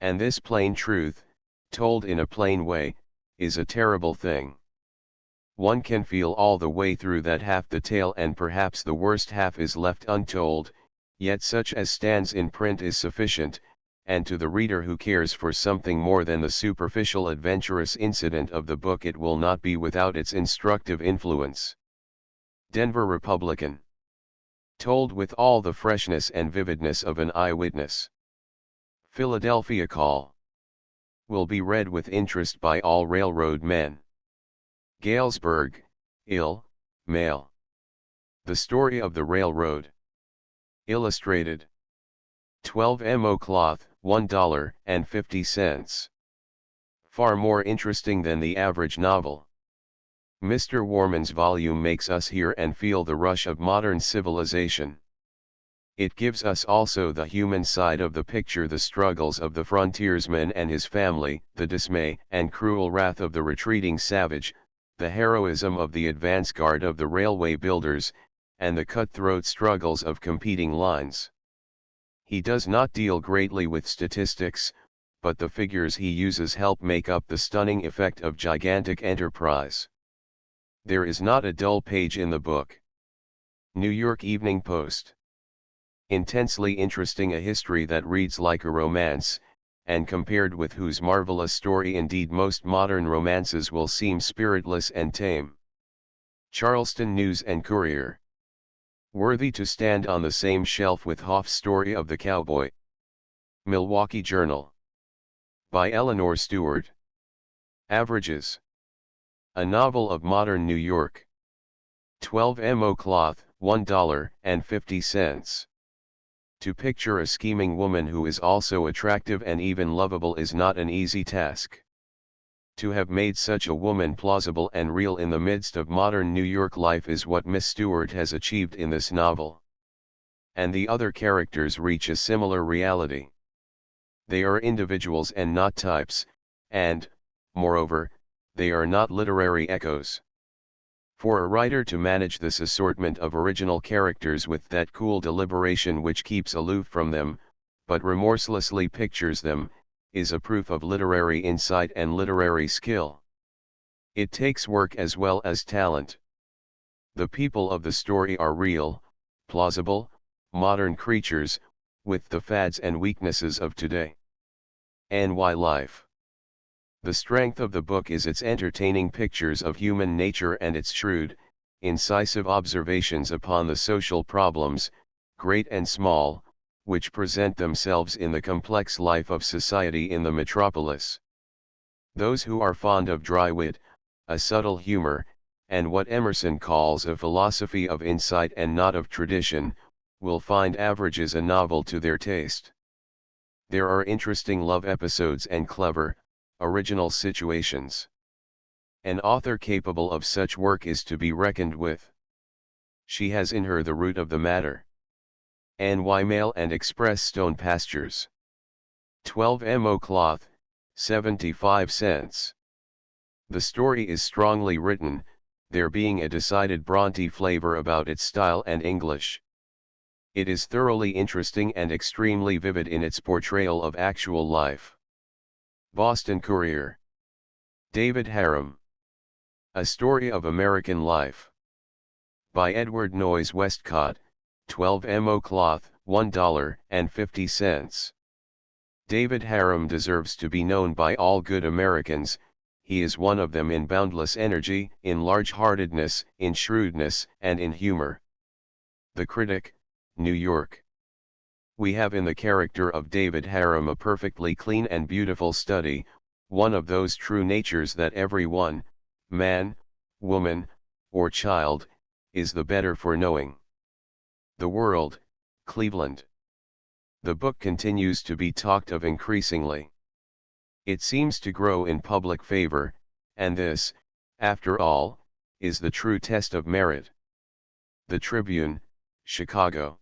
And this plain truth, told in a plain way, is a terrible thing. One can feel all the way through that half the tale and perhaps the worst half is left untold, yet such as stands in print is sufficient, and to the reader who cares for something more than the superficial adventurous incident of the book it will not be without its instructive influence. Denver Republican. Told with all the freshness and vividness of an eyewitness. Philadelphia Call. Will be read with interest by all railroad men. Galesburg, Ill, Mail. The Story of the Railroad. Illustrated. 12 mo cloth, $1.50. Far more interesting than the average novel. Mr. Warman's volume makes us hear and feel the rush of modern civilization. It gives us also the human side of the picture, the struggles of the frontiersman and his family, the dismay and cruel wrath of the retreating savage, the heroism of the advance guard of the railway builders, and the cutthroat struggles of competing lines. He does not deal greatly with statistics, but the figures he uses help make up the stunning effect of gigantic enterprise. There is not a dull page in the book. New York Evening Post. Intensely interesting, a history that reads like a romance, and compared with whose marvelous story indeed most modern romances will seem spiritless and tame. Charleston News and Courier. Worthy to stand on the same shelf with Hoff's Story of the Cowboy. Milwaukee Journal. By Eleanor Stewart. Averages. A Novel of Modern New York. 12 mo cloth, $1.50. To picture a scheming woman who is also attractive and even lovable is not an easy task. To have made such a woman plausible and real in the midst of modern New York life is what Miss Stewart has achieved in this novel. And the other characters reach a similar reality. They are individuals and not types, and, moreover, they are not literary echoes. For a writer to manage this assortment of original characters with that cool deliberation which keeps aloof from them, but remorselessly pictures them, is a proof of literary insight and literary skill. It takes work as well as talent. The people of the story are real, plausible, modern creatures, with the fads and weaknesses of today. NY life. The strength of the book is its entertaining pictures of human nature and its shrewd, incisive observations upon the social problems, great and small, which present themselves in the complex life of society in the metropolis. Those who are fond of dry wit, a subtle humor, and what Emerson calls a philosophy of insight and not of tradition, will find Averages a novel to their taste. There are interesting love episodes and clever, original situations. An author capable of such work is to be reckoned with. She has in her the root of the matter. NY Mail and Express. Stone Pastures. 12 mo cloth, 75 cents. The story is strongly written, there being a decided Bronte flavor about its style and English. It is thoroughly interesting and extremely vivid in its portrayal of actual life. Boston Courier. David Harum. A Story of American Life. By Edward Noyes Westcott, 12 mo cloth, $1.50. David Harum deserves to be known by all good Americans, he is one of them in boundless energy, in large-heartedness, in shrewdness, and in humor. The Critic, New York. We have in the character of David Harum a perfectly clean and beautiful study, one of those true natures that every one, man, woman, or child, is the better for knowing. The World, Cleveland. The book continues to be talked of increasingly. It seems to grow in public favor, and this, after all, is the true test of merit. The Tribune, Chicago.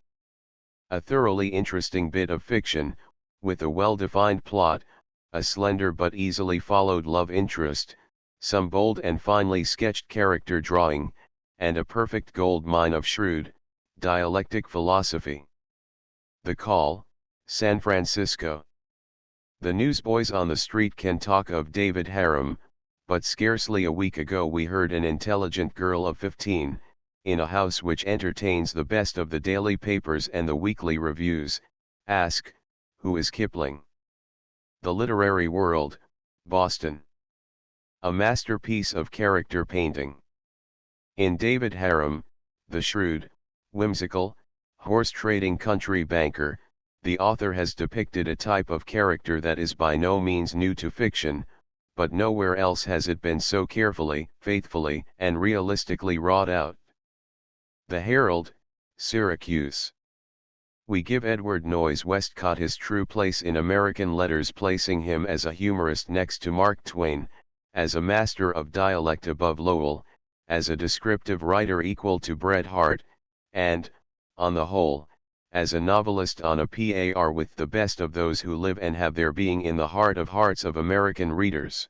A thoroughly interesting bit of fiction, with a well-defined plot, a slender but easily followed love interest, some bold and finely sketched character drawing, and a perfect gold mine of shrewd, dialectic philosophy. The Call, San Francisco. The newsboys on the street can talk of David Harum, but scarcely a week ago we heard an intelligent girl of 15, in a house which entertains the best of the daily papers and the weekly reviews, ask, "Who is Kipling?" The Literary World, Boston. A masterpiece of character painting. In David Harum, the shrewd, whimsical, horse-trading country banker, the author has depicted a type of character that is by no means new to fiction, but nowhere else has it been so carefully, faithfully, and realistically wrought out. The Herald, Syracuse. We give Edward Noyes Westcott his true place in American letters, placing him as a humorist next to Mark Twain, as a master of dialect above Lowell, as a descriptive writer equal to Bret Harte, and, on the whole, as a novelist on a par with the best of those who live and have their being in the heart of hearts of American readers.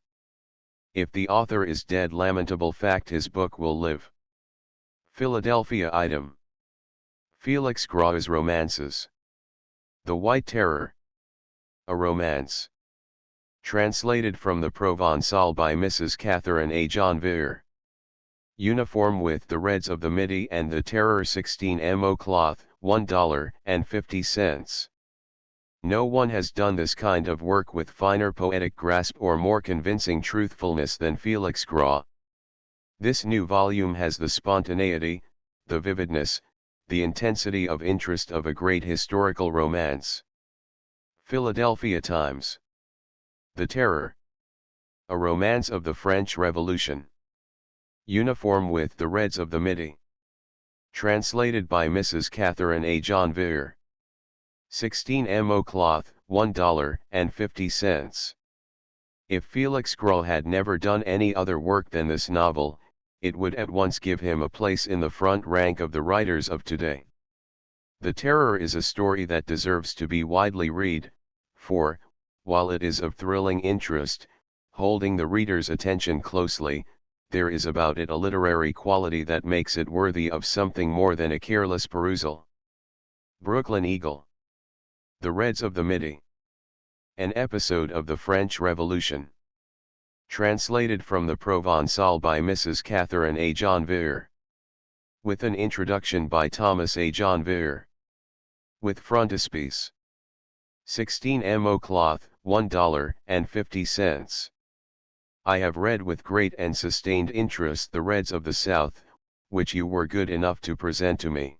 If the author is dead, lamentable fact, his book will live. Philadelphia item. Felix Grau's Romances. The White Terror. A Romance. Translated from the Provençal by Mrs. Catherine A. Janvier. Uniform with the Reds of the Midi and the Terror, 16 mo cloth, $1.50. No one has done this kind of work with finer poetic grasp or more convincing truthfulness than Felix Grau. This new volume has the spontaneity, the vividness, the intensity of interest of a great historical romance. Philadelphia Times. The Terror. A Romance of the French Revolution. Uniform with the Reds of the Midi. Translated by Mrs. Catherine A. Janvier. 16 mo cloth, $1.50. If Felix Grau had never done any other work than this novel, it would at once give him a place in the front rank of the writers of today. The Terror is a story that deserves to be widely read, for, while it is of thrilling interest, holding the reader's attention closely, there is about it a literary quality that makes it worthy of something more than a careless perusal. Brooklyn Eagle. The Reds of the Midi. An episode of the French Revolution. Translated from the Provençal by Mrs. Catherine A. Janvier. With an introduction by Thomas A. Janvier. With frontispiece. 16 mo cloth, $1.50. I have read with great and sustained interest The Reds of the South, which you were good enough to present to me.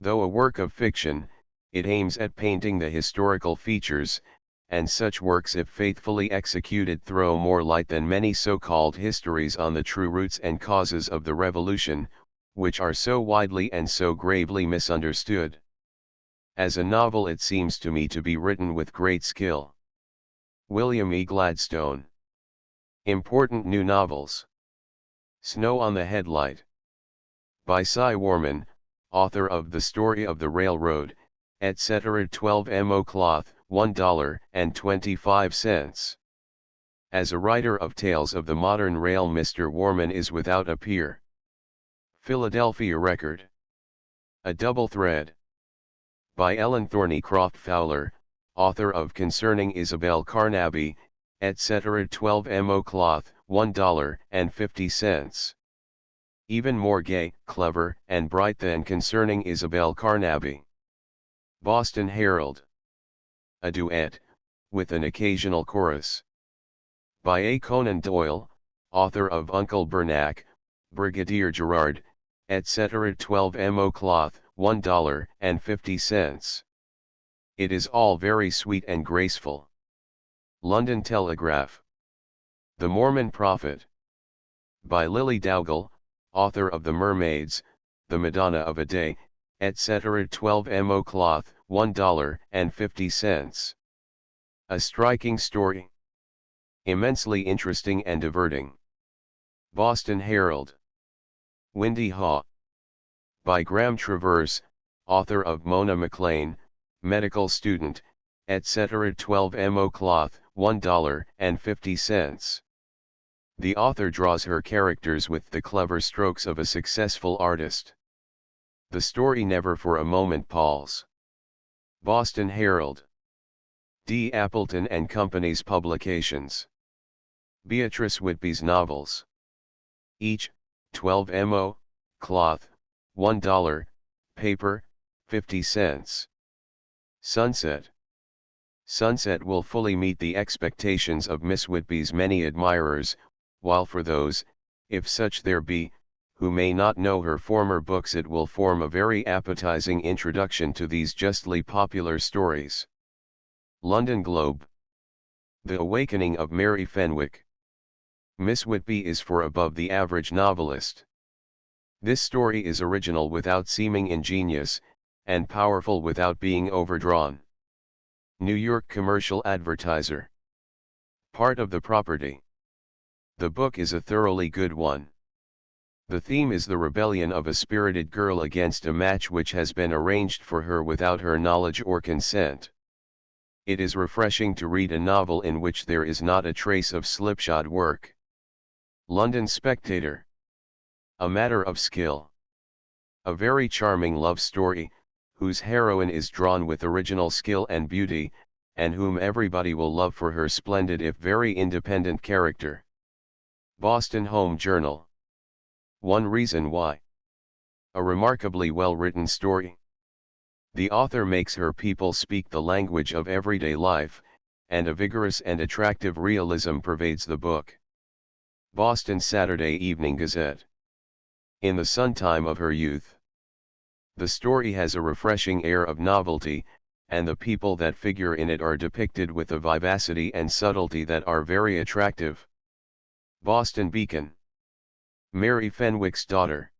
Though a work of fiction, it aims at painting the historical features, and such works, if faithfully executed, throw more light than many so-called histories on the true roots and causes of the Revolution, which are so widely and so gravely misunderstood. As a novel it seems to me to be written with great skill. William E. Gladstone. Important New Novels. Snow on the Headlight. By Cy Warman, author of The Story of the Railroad, etc. 12 mo cloth, $1.25. As a writer of tales of the modern rail, Mr. Warman is without a peer. Philadelphia Record. A Double Thread. By Ellen Thornycroft Fowler, author of Concerning Isabel Carnaby, etc. 12 mo cloth, $1.50. Even more gay, clever, and bright than Concerning Isabel Carnaby. Boston Herald. A duet, with an occasional chorus. By A. Conan Doyle, author of Uncle Bernac, Brigadier Gerard, etc. 12 mo cloth, $1.50. It is all very sweet and graceful. London Telegraph. The Mormon Prophet. By Lily Dougal, author of The Mermaids, The Madonna of a Day, etc. 12 mo cloth, $1.50. A striking story. Immensely interesting and diverting. Boston Herald. Windy Haw. By Graham Travers, author of Mona McLean, medical student, etc. 12 mo cloth, $1.50. The author draws her characters with the clever strokes of a successful artist. The story never for a moment palls. Boston Herald. D. Appleton and Company's Publications. Beatrice Whitby's novels. Each, 12 mo, cloth, $1, paper, 50 cents. Sunset. Sunset will fully meet the expectations of Miss Whitby's many admirers, while for those, if such there be, who may not know her former books, it will form a very appetizing introduction to these justly popular stories. London Globe. The Awakening of Mary Fenwick. Miss Whitby is for above the average novelist. This story is original without seeming ingenious, and powerful without being overdrawn. New York Commercial Advertiser. Part of the property. The book is a thoroughly good one. The theme is the rebellion of a spirited girl against a match which has been arranged for her without her knowledge or consent. It is refreshing to read a novel in which there is not a trace of slipshod work. London Spectator. A Matter of Skill. A very charming love story, whose heroine is drawn with original skill and beauty, and whom everybody will love for her splendid if very independent character. Boston Home Journal. One Reason Why. A remarkably well-written story. The author makes her people speak the language of everyday life, and a vigorous and attractive realism pervades the book. Boston Saturday Evening Gazette. In the sun-time of her youth. The story has a refreshing air of novelty, and the people that figure in it are depicted with a vivacity and subtlety that are very attractive. Boston Beacon. Mary Fenwick's Daughter.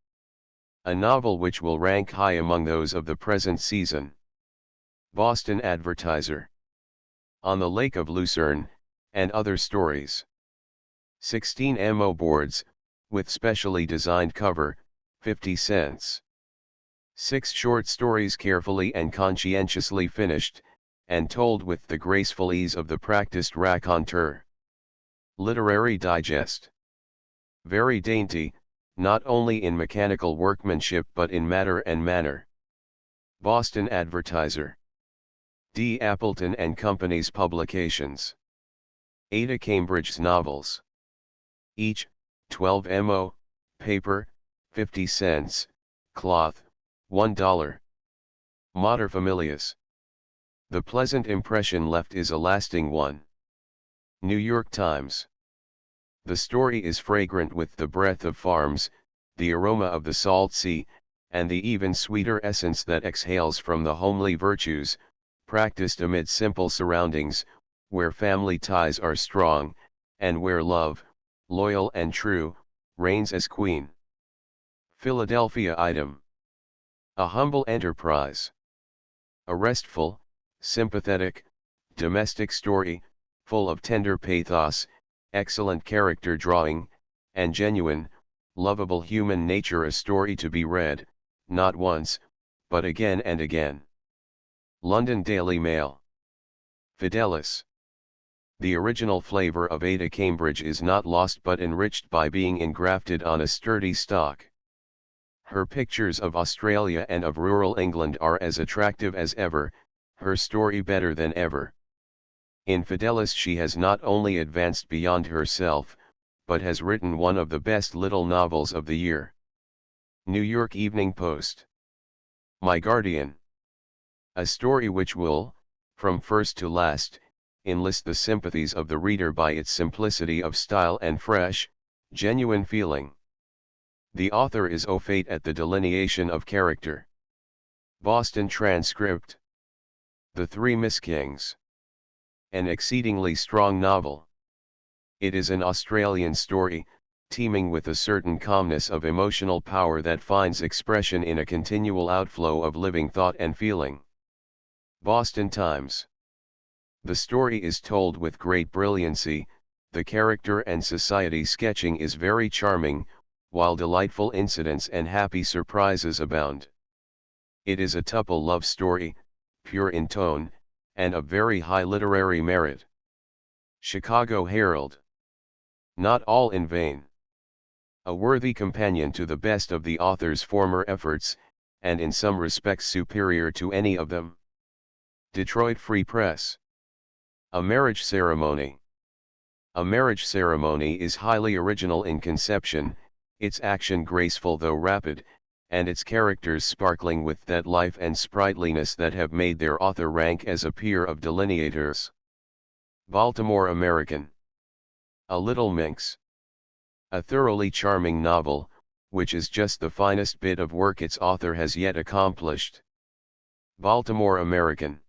A novel which will rank high among those of the present season. Boston Advertiser. On the Lake of Lucerne, and Other Stories. 16 mo boards, with specially designed cover, 50 cents. 6 short stories carefully and conscientiously finished, and told with the graceful ease of the practiced raconteur. Literary Digest. Very dainty, not only in mechanical workmanship but in matter and manner. Boston Advertiser. D. Appleton and Company's Publications. Ada Cambridge's novels. Each, 12 mo, paper, 50 cents, cloth, $1. Mater Familias. The pleasant impression left is a lasting one. New York Times. The story is fragrant with the breath of farms, the aroma of the salt sea, and the even sweeter essence that exhales from the homely virtues, practiced amid simple surroundings, where family ties are strong, and where love, loyal and true, reigns as queen. Philadelphia Item. A humble enterprise. A restful, sympathetic, domestic story, full of tender pathos, excellent character drawing, and genuine, lovable human nature, a story to be read, not once, but again and again. London Daily Mail. Fidelis. The original flavor of Ada Cambridge is not lost but enriched by being engrafted on a sturdy stock. Her pictures of Australia and of rural England are as attractive as ever, her story better than ever. In Fidelis she has not only advanced beyond herself, but has written one of the best little novels of the year. New York Evening Post. My Guardian. A story which will, from first to last, enlist the sympathies of the reader by its simplicity of style and fresh, genuine feeling. The author is au fait at the delineation of character. Boston Transcript. The Three Miss Kings. An exceedingly strong novel. It is an Australian story, teeming with a certain calmness of emotional power that finds expression in a continual outflow of living thought and feeling. Boston Times. The story is told with great brilliancy, the character and society sketching is very charming, while delightful incidents and happy surprises abound. It is a tuple love story, pure in tone, and of very high literary merit. Chicago Herald. Not all in vain. A worthy companion to the best of the author's former efforts, and in some respects superior to any of them. Detroit Free Press. A Marriage Ceremony. A marriage ceremony is highly original in conception, its action graceful though rapid, and its characters sparkling with that life and sprightliness that have made their author rank as a peer of delineators. Baltimore American. A Little Minx. A thoroughly charming novel, which is just the finest bit of work its author has yet accomplished. Baltimore American.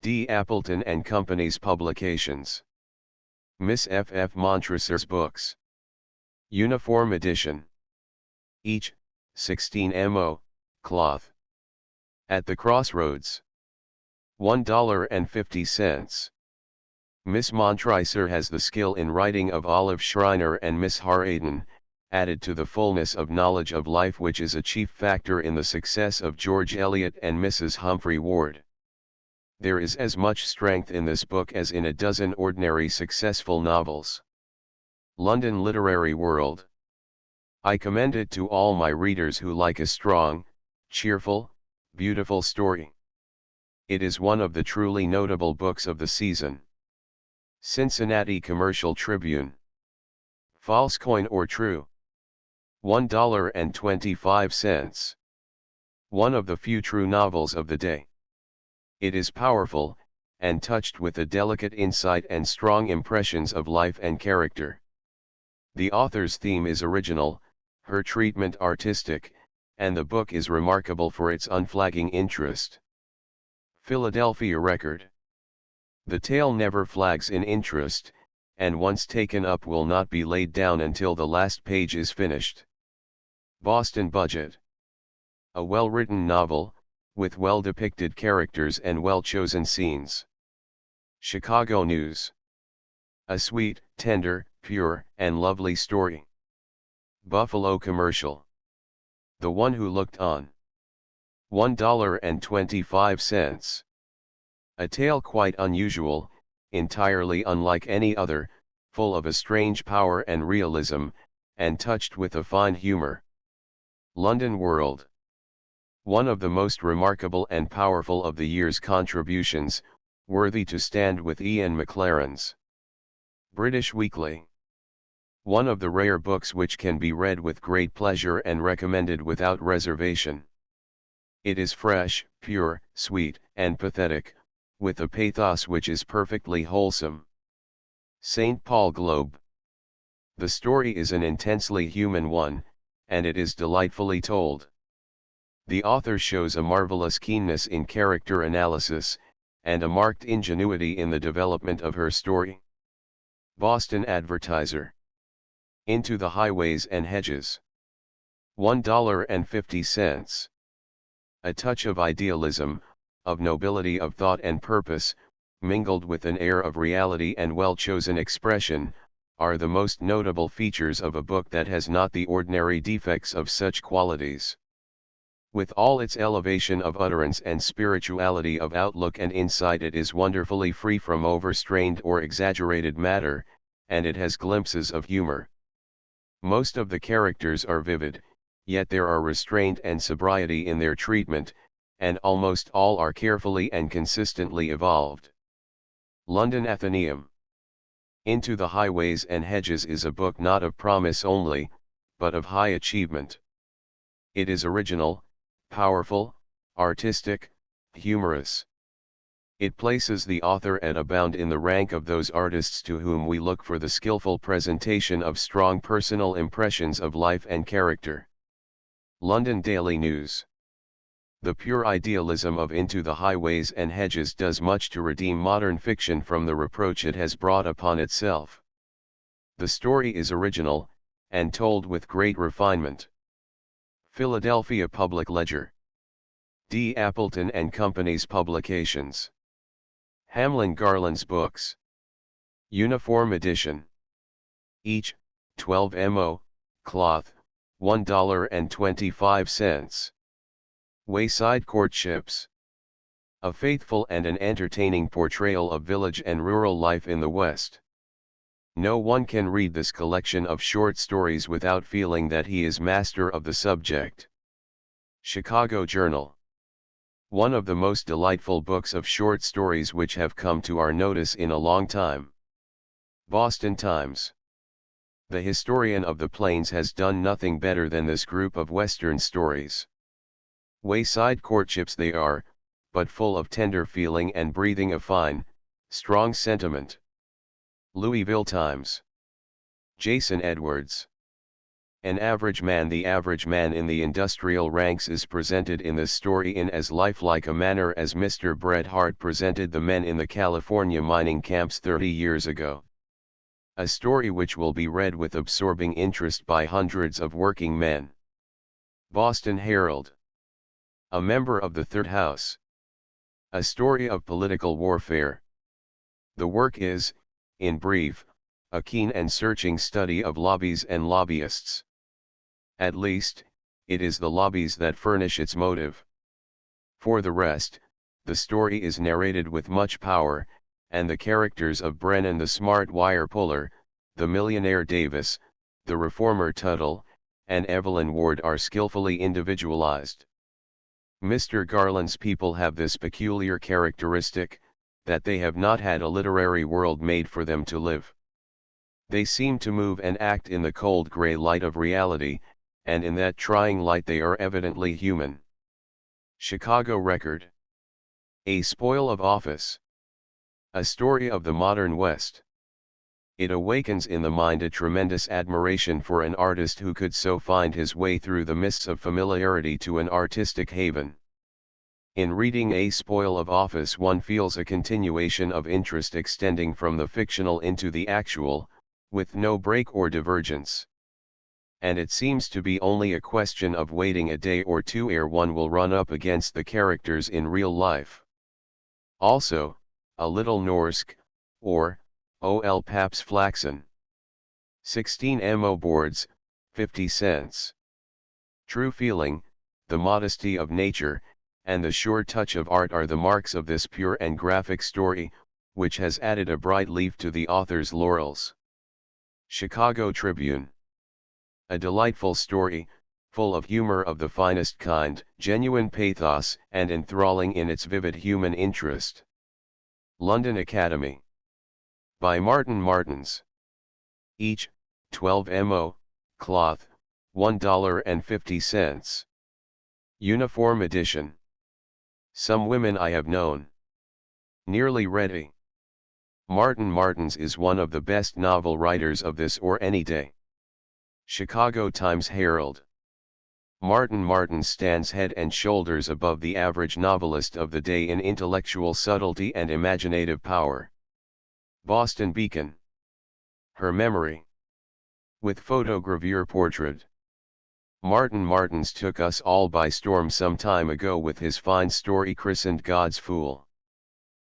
D. Appleton and Company's Publications. Miss F. F. Montresor's Books. Uniform edition. Each, 16 mo, cloth. At the Crossroads. $1.50. Miss Montresor has the skill in writing of Olive Schreiner and Miss Harayden, added to the fullness of knowledge of life which is a chief factor in the success of George Eliot and Mrs. Humphrey Ward. There is as much strength in this book as in a dozen ordinary successful novels. London Literary World. I commend it to all my readers who like a strong, cheerful, beautiful story. It is one of the truly notable books of the season. Cincinnati Commercial Tribune. False Coin or True? $1.25. One of the few true novels of the day. It is powerful, and touched with a delicate insight and strong impressions of life and character. The author's theme is original, her treatment artistic, and the book is remarkable for its unflagging interest. Philadelphia Record. The tale never flags in interest, and once taken up will not be laid down until the last page is finished. Boston Budget. A well-written novel, with well-depicted characters and well-chosen scenes. Chicago News. A sweet, tender, pure, and lovely story. Buffalo Commercial. The One Who Looked On. $1.25. A tale quite unusual, entirely unlike any other, full of a strange power and realism, and touched with a fine humor. London World. One of the most remarkable and powerful of the year's contributions, worthy to stand with Ian Maclaren's. British Weekly. One of the rare books which can be read with great pleasure and recommended without reservation. It is fresh, pure, sweet, and pathetic, with a pathos which is perfectly wholesome. St. Paul Globe. The story is an intensely human one, and it is delightfully told. The author shows a marvelous keenness in character analysis, and a marked ingenuity in the development of her story. Boston Advertiser. Into the Highways and Hedges. $1.50. A touch of idealism, of nobility of thought and purpose, mingled with an air of reality and well-chosen expression, are the most notable features of a book that has not the ordinary defects of such qualities. With all its elevation of utterance and spirituality of outlook and insight, it is wonderfully free from overstrained or exaggerated matter, and it has glimpses of humor. Most of the characters are vivid, yet there are restraint and sobriety in their treatment, and almost all are carefully and consistently evolved. London Athenaeum. Into the Highways and Hedges is a book not of promise only, but of high achievement. It is original, powerful, artistic, humorous. It places the author at a bound in the rank of those artists to whom we look for the skillful presentation of strong personal impressions of life and character. London Daily News. The pure idealism of Into the Highways and Hedges does much to redeem modern fiction from the reproach it has brought upon itself. The story is original, and told with great refinement. Philadelphia Public Ledger. D. Appleton and Company's Publications. Hamlin Garland's Books. Uniform edition. Each, 12 mo, cloth, $1.25. Wayside Courtships. A faithful and an entertaining portrayal of village and rural life in the West. No one can read this collection of short stories without feeling that he is master of the subject. Chicago Journal. One of the most delightful books of short stories which have come to our notice in a long time. Boston Times. The historian of the plains has done nothing better than this group of Western stories. Wayside courtships they are, but full of tender feeling and breathing a fine, strong sentiment. Louisville Times. Jason Edwards. An average man. The average man in the industrial ranks is presented in this story in as lifelike a manner as Mr. Bret Harte presented the men in the California mining camps 30 years ago. A story which will be read with absorbing interest by hundreds of working men. Boston Herald. A member of the Third House. A story of political warfare. The work is, in brief, a keen and searching study of lobbies and lobbyists. At least, it is the lobbies that furnish its motive. For the rest, the story is narrated with much power, and the characters of Brennan the smart wire puller, the millionaire Davis, the reformer Tuttle, and Evelyn Ward are skillfully individualized. Mr. Garland's people have this peculiar characteristic, that they have not had a literary world made for them to live. They seem to move and act in the cold gray light of reality, and in that trying light they are evidently human. Chicago Record. A Spoil of Office. A story of the modern West. It awakens in the mind a tremendous admiration for an artist who could so find his way through the mists of familiarity to an artistic haven. In reading A Spoil of Office one feels a continuation of interest extending from the fictional into the actual, with no break or divergence. And it seems to be only a question of waiting a day or two ere one will run up against the characters in real life. Also, a little Norsk, or, O.L. Paps Flaxen. 16 mo boards, 50 cents. True feeling, the modesty of nature, and the sure touch of art are the marks of this pure and graphic story, which has added a bright leaf to the author's laurels. Chicago Tribune. A delightful story, full of humor of the finest kind, genuine pathos, and enthralling in its vivid human interest. London Academy. By Martin Martins. Each, 12 mo, cloth, $1.50. Uniform edition. Some Women I Have Known. Nearly ready. Martin Martins is one of the best novel writers of this or any day. Chicago Times-Herald. Martin Martins stands head and shoulders above the average novelist of the day in intellectual subtlety and imaginative power. Boston Beacon. Her Memory. With photogravure portrait. Martin Martins took us all by storm some time ago with his fine story christened God's Fool.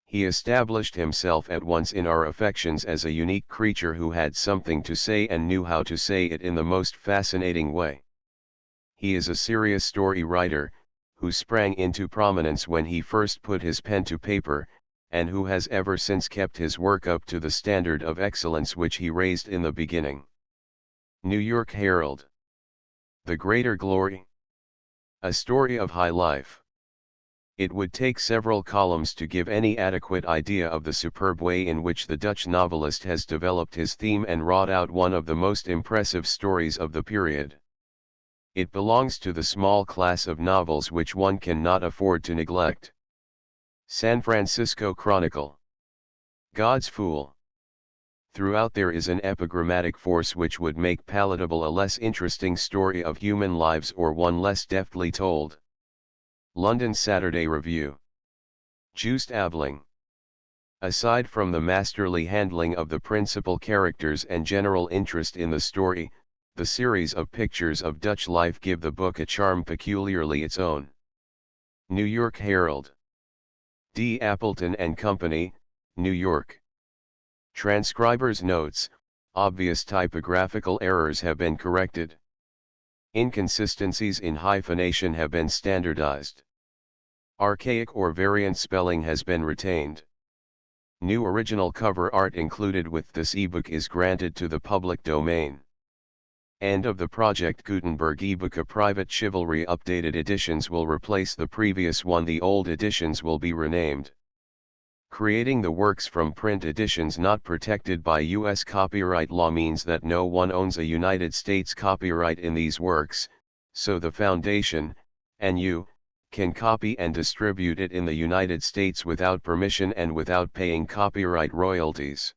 He established himself at once in our affections as a unique creature who had something to say and knew how to say it in the most fascinating way. He is a serious story writer, who sprang into prominence when he first put his pen to paper, and who has ever since kept his work up to the standard of excellence which he raised in the beginning. New York Herald. The Greater Glory. A story of high life. It would take several columns to give any adequate idea of the superb way in which the Dutch novelist has developed his theme and wrought out one of the most impressive stories of the period. It belongs to the small class of novels which one cannot afford to neglect. San Francisco Chronicle. God's Fool. Throughout there is an epigrammatic force which would make palatable a less interesting story of human lives or one less deftly told. London Saturday Review. Joost Aveling. Aside from the masterly handling of the principal characters and general interest in the story, the series of pictures of Dutch life give the book a charm peculiarly its own. New York Herald. D. Appleton and Company, New York. Transcriber's notes: obvious typographical errors have been corrected. Inconsistencies in hyphenation have been standardized. Archaic or variant spelling has been retained. New original cover art included with this ebook is granted to the public domain. End of the Project Gutenberg ebook. A private chivalry updated editions will replace the previous one. The old editions will be renamed. Creating the works from print editions not protected by U.S. copyright law means that no one owns a United States copyright in these works, so the Foundation, and you, can copy and distribute it in the United States without permission and without paying copyright royalties.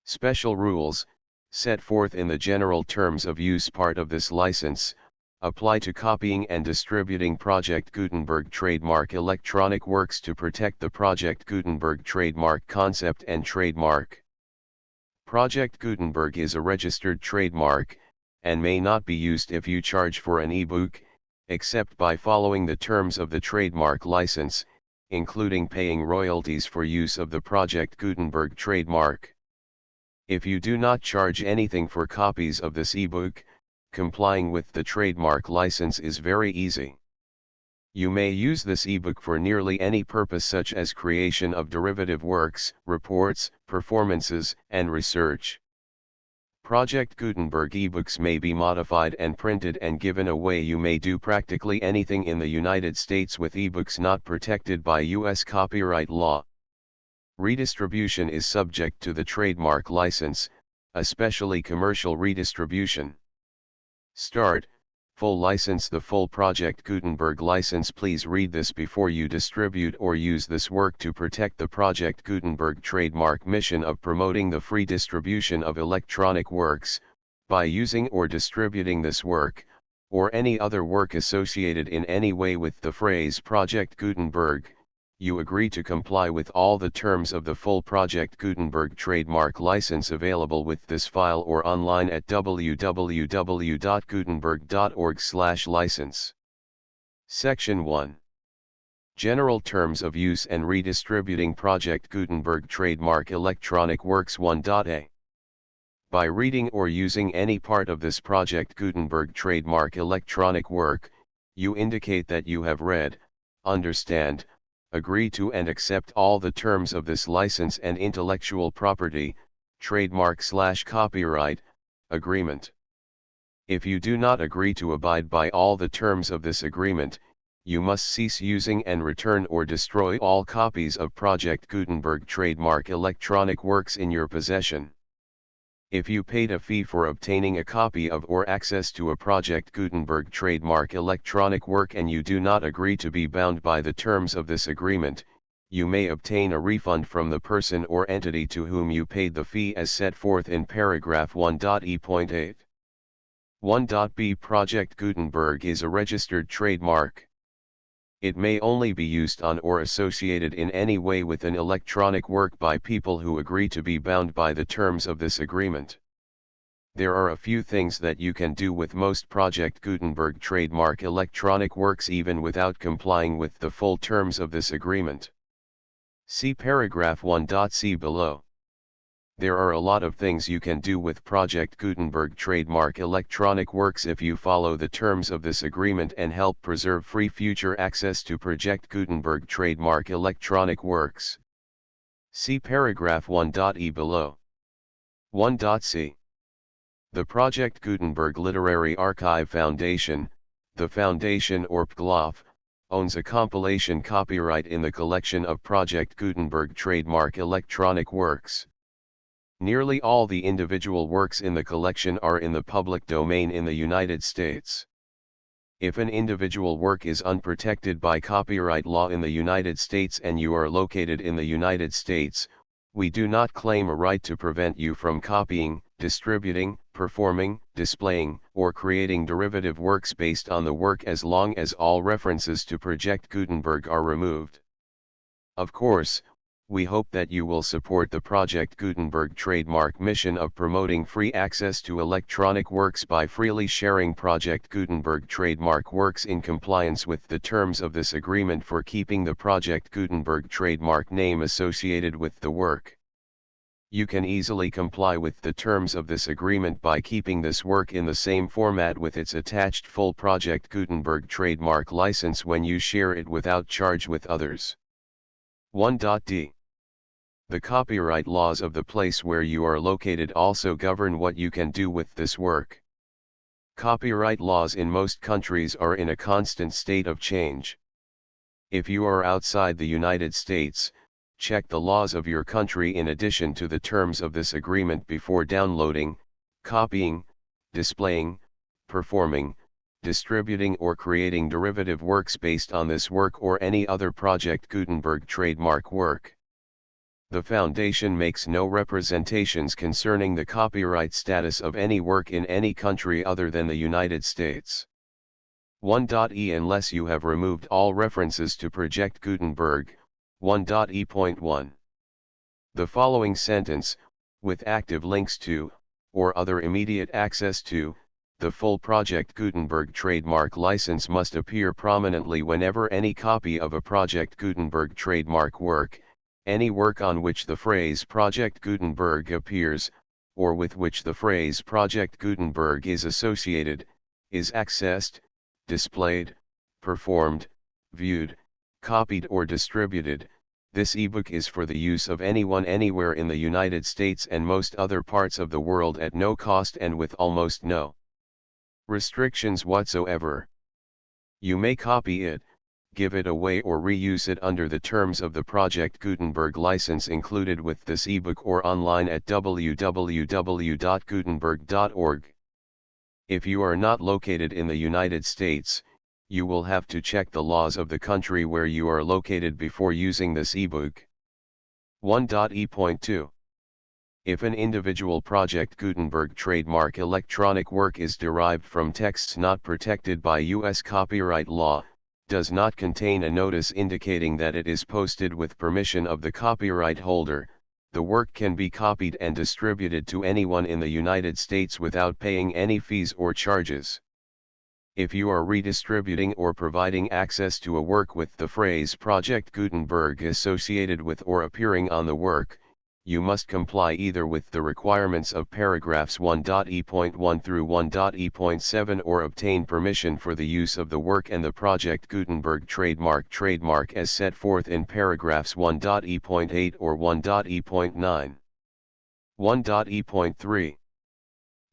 Special rules, set forth in the General Terms of Use part of this license, apply to copying and distributing Project Gutenberg trademark electronic works to protect the Project Gutenberg trademark concept and trademark. Project Gutenberg is a registered trademark, and may not be used if you charge for an ebook, except by following the terms of the trademark license, including paying royalties for use of the Project Gutenberg trademark. If you do not charge anything for copies of this ebook, complying with the trademark license is very easy. You may use this ebook for nearly any purpose such as creation of derivative works, reports, performances, and research. Project Gutenberg ebooks may be modified and printed and given away. You may do practically anything in the United States with ebooks not protected by U.S. copyright law. Redistribution is subject to the trademark license, especially commercial redistribution. Start, full license. The full Project Gutenberg license. Please read this before you distribute or use this work to protect the Project Gutenberg trademark mission of promoting the free distribution of electronic works. By using or distributing this work, or any other work associated in any way with the phrase Project Gutenberg, you agree to comply with all the terms of the full Project Gutenberg trademark license available with this file or online at www.gutenberg.org/license. Section 1. General Terms of Use and Redistributing Project Gutenberg Trademark Electronic Works 1.a. By reading or using any part of this Project Gutenberg trademark electronic work, you indicate that you have read, understand, agree to and accept all the terms of this license and intellectual property, trademark/copyright, agreement. If you do not agree to abide by all the terms of this agreement, you must cease using and return or destroy all copies of Project Gutenberg trademark electronic works in your possession. If you paid a fee for obtaining a copy of or access to a Project Gutenberg trademark electronic work and you do not agree to be bound by the terms of this agreement, you may obtain a refund from the person or entity to whom you paid the fee as set forth in paragraph 1.e.8. 1.b. Project Gutenberg is a registered trademark. It may only be used on or associated in any way with an electronic work by people who agree to be bound by the terms of this agreement. There are a few things that you can do with most Project Gutenberg trademark electronic works even without complying with the full terms of this agreement. See paragraph 1.c below. There are a lot of things you can do with Project Gutenberg trademark electronic works if you follow the terms of this agreement and help preserve free future access to Project Gutenberg trademark electronic works. See paragraph 1.e below. 1.c. The Project Gutenberg Literary Archive Foundation, the Foundation or PGLOF, owns a compilation copyright in the collection of Project Gutenberg trademark electronic works. Nearly all the individual works in the collection are in the public domain in the United States. If an individual work is unprotected by copyright law in the United States and you are located in the United States, we do not claim a right to prevent you from copying, distributing, performing, displaying, or creating derivative works based on the work as long as all references to Project Gutenberg are removed. Of course, we hope that you will support the Project Gutenberg trademark mission of promoting free access to electronic works by freely sharing Project Gutenberg trademark works in compliance with the terms of this agreement for keeping the Project Gutenberg trademark name associated with the work. You can easily comply with the terms of this agreement by keeping this work in the same format with its attached full Project Gutenberg trademark license when you share it without charge with others. 1.d. The copyright laws of the place where you are located also govern what you can do with this work. Copyright laws in most countries are in a constant state of change. If you are outside the United States, check the laws of your country in addition to the terms of this agreement before downloading, copying, displaying, performing, distributing or creating derivative works based on this work or any other Project Gutenberg trademark work. The Foundation makes no representations concerning the copyright status of any work in any country other than the United States. 1.e Unless you have removed all references to Project Gutenberg, 1.e.1. The following sentence, with active links to, or other immediate access to, the full Project Gutenberg trademark license must appear prominently whenever any copy of a Project Gutenberg trademark work, any work on which the phrase Project Gutenberg appears, or with which the phrase Project Gutenberg is associated, is accessed, displayed, performed, viewed, copied or distributed. This ebook is for the use of anyone anywhere in the United States and most other parts of the world at no cost and with almost no restrictions whatsoever. You may copy it, give it away or reuse it under the terms of the Project Gutenberg license included with this ebook or online at www.gutenberg.org. If you are not located in the United States, you will have to check the laws of the country where you are located before using this ebook. 1.e.2. If an individual Project Gutenberg trademark electronic work is derived from texts not protected by U.S. copyright law, does not contain a notice indicating that it is posted with permission of the copyright holder, the work can be copied and distributed to anyone in the United States without paying any fees or charges. If you are redistributing or providing access to a work with the phrase Project Gutenberg associated with or appearing on the work, you must comply either with the requirements of paragraphs 1.e.1 through 1.e.7 or obtain permission for the use of the work and the Project Gutenberg trademark as set forth in paragraphs 1.e.8 or 1.e.9. 1.e.3.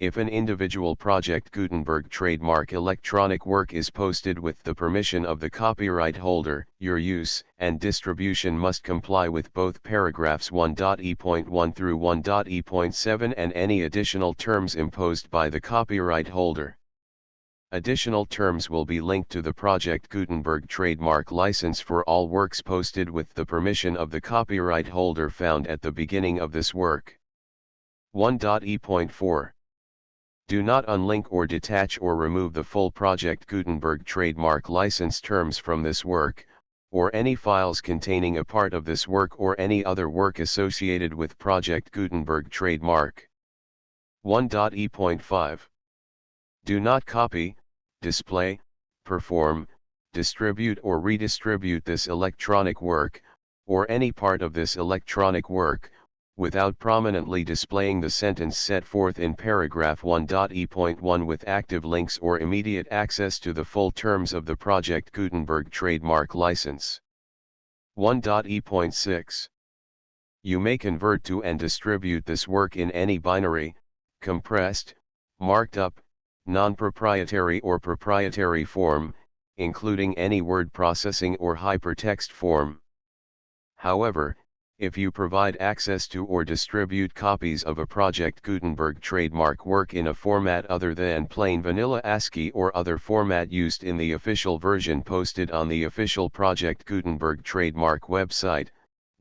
If an individual Project Gutenberg trademark electronic work is posted with the permission of the copyright holder, your use and distribution must comply with both paragraphs 1.e.1 through 1.e.7 and any additional terms imposed by the copyright holder. Additional terms will be linked to the Project Gutenberg trademark license for all works posted with the permission of the copyright holder found at the beginning of this work. 1.e.4. Do not unlink or detach or remove the full Project Gutenberg trademark license terms from this work, or any files containing a part of this work or any other work associated with Project Gutenberg trademark. 1.e.5. Do not copy, display, perform, distribute or redistribute this electronic work, or any part of this electronic work, without prominently displaying the sentence set forth in paragraph 1.e.1 with active links or immediate access to the full terms of the Project Gutenberg trademark license. 1.e.6. You may convert to and distribute this work in any binary, compressed, marked up, non-proprietary or proprietary form, including any word processing or hypertext form. However, If you provide access to or distribute copies of a Project Gutenberg trademark work in a format other than plain vanilla ASCII or other format used in the official version posted on the official Project Gutenberg trademark website,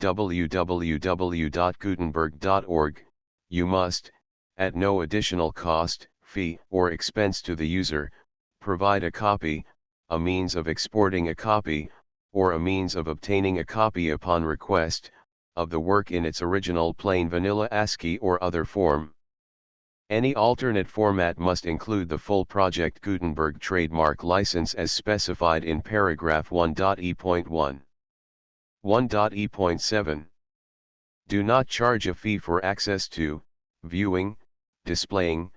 www.gutenberg.org, you must, at no additional cost, fee, or expense to the user, provide a copy, a means of exporting a copy, or a means of obtaining a copy upon request, of the work in its original plain vanilla ASCII or other form. Any alternate format must include the full Project Gutenberg trademark license as specified in paragraph 1.e.1. 1.e.7. Do not charge a fee for access to, viewing, displaying,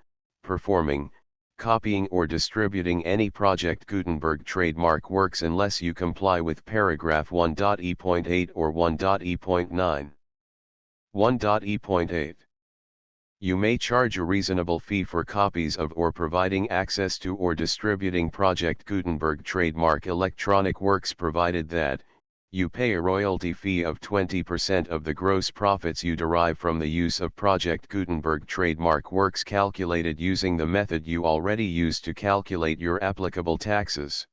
performing, copying or distributing any Project Gutenberg trademark works unless you comply with paragraph 1.e.8 or 1.e.9. 1.e.8. You may charge a reasonable fee for copies of or providing access to or distributing Project Gutenberg trademark electronic works provided that, you pay a royalty fee of 20% of the gross profits you derive from the use of Project Gutenberg trademark works calculated using the method you already use to calculate your applicable taxes.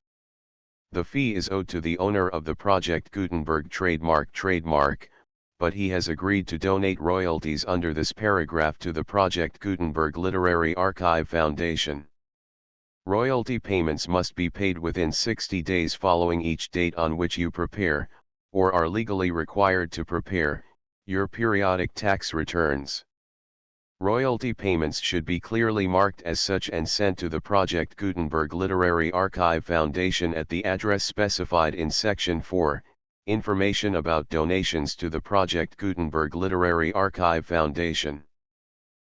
The fee is owed to the owner of the Project Gutenberg trademark, but he has agreed to donate royalties under this paragraph to the Project Gutenberg Literary Archive Foundation. Royalty payments must be paid within 60 days following each date on which you prepare, or are legally required to prepare, your periodic tax returns. Royalty payments should be clearly marked as such and sent to the Project Gutenberg Literary Archive Foundation at the address specified in Section 4, Information about donations to the Project Gutenberg Literary Archive Foundation.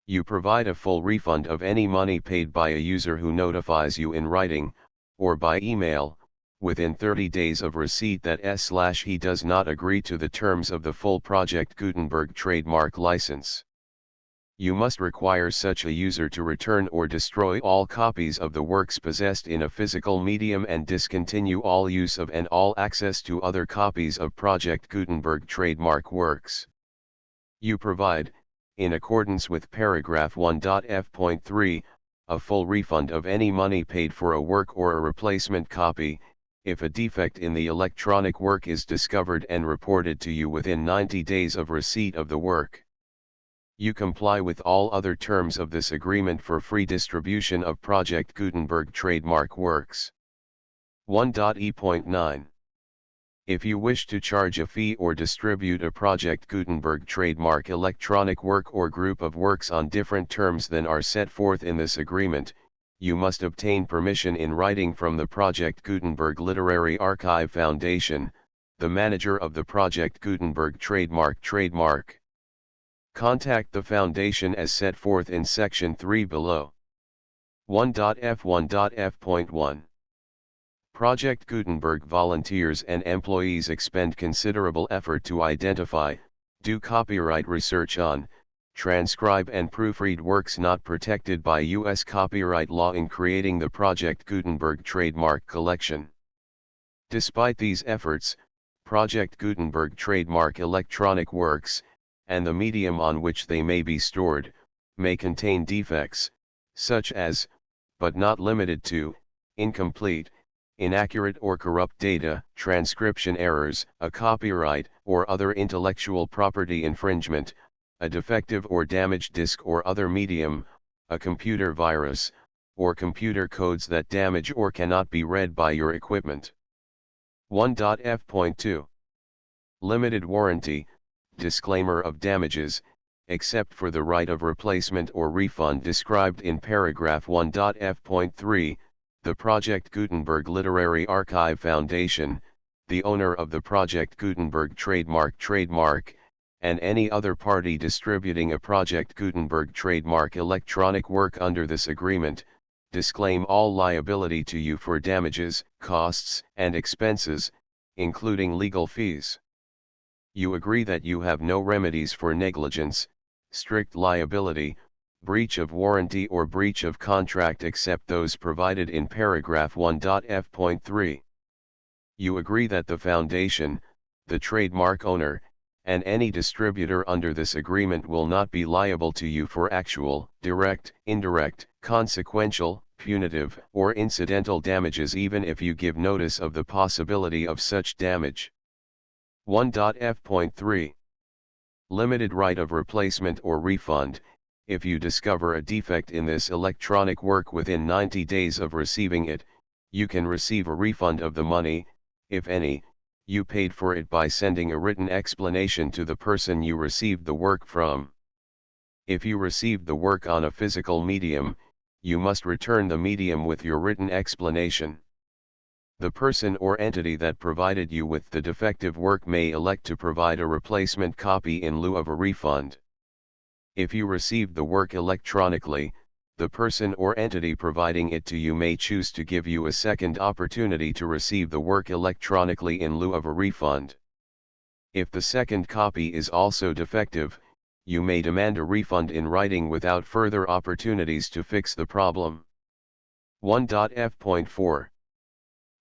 You provide a full refund of any money paid by a user who notifies you in writing, or by email, within 30 days of receipt that he does not agree to the terms of the full Project Gutenberg trademark license. You must require such a user to return or destroy all copies of the works possessed in a physical medium and discontinue all use of and all access to other copies of Project Gutenberg trademark works. You provide, in accordance with paragraph 1.f.3, a full refund of any money paid for a work or a replacement copy, if a defect in the electronic work is discovered and reported to you within 90 days of receipt of the work. You comply with all other terms of this agreement for free distribution of Project Gutenberg trademark works. 1.e.9. If you wish to charge a fee or distribute a Project Gutenberg trademark electronic work or group of works on different terms than are set forth in this agreement, you must obtain permission in writing from the Project Gutenberg Literary Archive Foundation, the manager of the Project Gutenberg trademark. Contact the Foundation as set forth in Section 3 below. 1.f.1.f.1. Project Gutenberg volunteers and employees expend considerable effort to identify, do copyright research on, transcribe and proofread works not protected by U.S. copyright law in creating the Project Gutenberg trademark collection. Despite these efforts, Project Gutenberg trademark electronic works, and the medium on which they may be stored, may contain defects, such as, but not limited to, incomplete, inaccurate or corrupt data, transcription errors, a copyright or other intellectual property infringement, a defective or damaged disk or other medium, a computer virus, or computer codes that damage or cannot be read by your equipment. 1.f.2. Limited warranty, disclaimer of damages, except for the right of replacement or refund described in paragraph 1.f.3, the Project Gutenberg Literary Archive Foundation, the owner of the Project Gutenberg trademark, and any other party distributing a Project Gutenberg trademark electronic work under this agreement, disclaim all liability to you for damages, costs, and expenses, including legal fees. You agree that you have no remedies for negligence, strict liability, breach of warranty or breach of contract except those provided in paragraph 1.f.3. You agree that the Foundation, the trademark owner, and any distributor under this agreement will not be liable to you for actual, direct, indirect, consequential, punitive, or incidental damages even if you give notice of the possibility of such damage. 1.f.3 Limited right of replacement or refund. If you discover a defect in this electronic work within 90 days of receiving it, you can receive a refund of the money, if any, you paid for it by sending a written explanation to the person you received the work from. If you received the work on a physical medium, you must return the medium with your written explanation. The person or entity that provided you with the defective work may elect to provide a replacement copy in lieu of a refund. If you received the work electronically, the person or entity providing it to you may choose to give you a second opportunity to receive the work electronically in lieu of a refund. If the second copy is also defective, you may demand a refund in writing without further opportunities to fix the problem. 1.f.4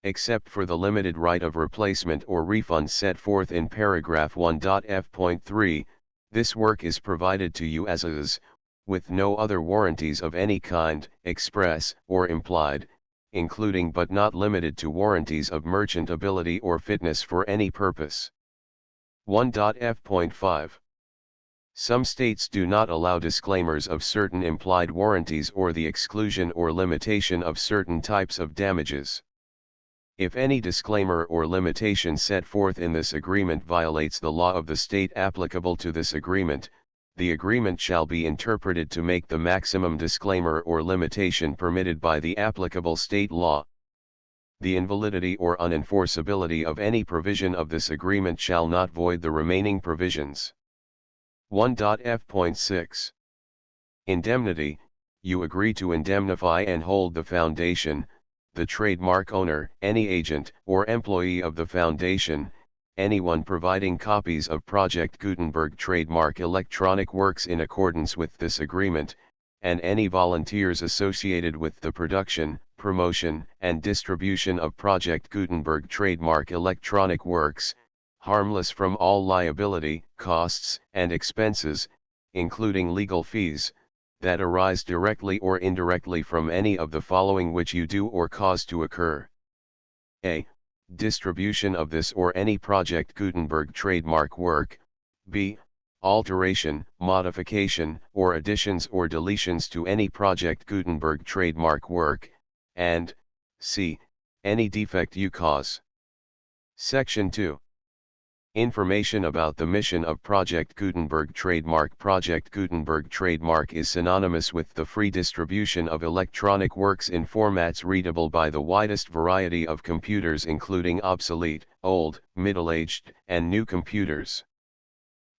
Except for the limited right of replacement or refund set forth in paragraph 1.f.3, this work is provided to you as is, with no other warranties of any kind, express or implied, including but not limited to warranties of merchantability or fitness for any purpose. 1.f.5 Some states do not allow disclaimers of certain implied warranties or the exclusion or limitation of certain types of damages. If any disclaimer or limitation set forth in this agreement violates the law of the state applicable to this agreement, the agreement shall be interpreted to make the maximum disclaimer or limitation permitted by the applicable state law. The invalidity or unenforceability of any provision of this agreement shall not void the remaining provisions. 1.f.6 Indemnity. You agree to indemnify and hold the foundation, the trademark owner, any agent or employee of the foundation, anyone providing copies of Project Gutenberg trademark electronic works in accordance with this agreement, and any volunteers associated with the production, promotion, and distribution of Project Gutenberg trademark electronic works, harmless from all liability, costs, and expenses, including legal fees, that arise directly or indirectly from any of the following which you do or cause to occur. A. Distribution of this or any Project Gutenberg trademark work. B. Alteration, modification, or additions or deletions to any Project Gutenberg trademark work, and C. Any defect you cause. Section 2. Information about the mission of Project Gutenberg trademark. Project Gutenberg trademark is synonymous with the free distribution of electronic works in formats readable by the widest variety of computers including obsolete, old, middle-aged, and new computers.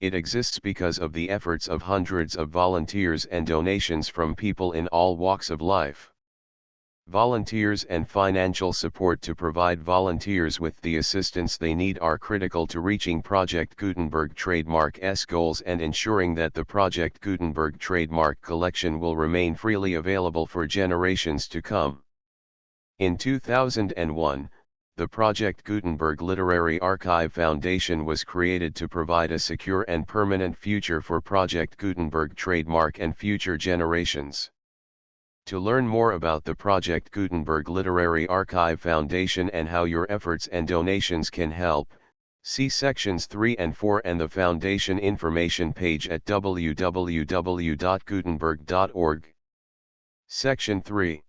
It exists because of the efforts of hundreds of volunteers and donations from people in all walks of life. Volunteers and financial support to provide volunteers with the assistance they need are critical to reaching Project Gutenberg trademark's goals and ensuring that the Project Gutenberg trademark collection will remain freely available for generations to come. In 2001, the Project Gutenberg Literary Archive Foundation was created to provide a secure and permanent future for Project Gutenberg trademark and future generations. To learn more about the Project Gutenberg Literary Archive Foundation and how your efforts and donations can help, see sections 3 and 4 and the Foundation information page at www.gutenberg.org. Section 3.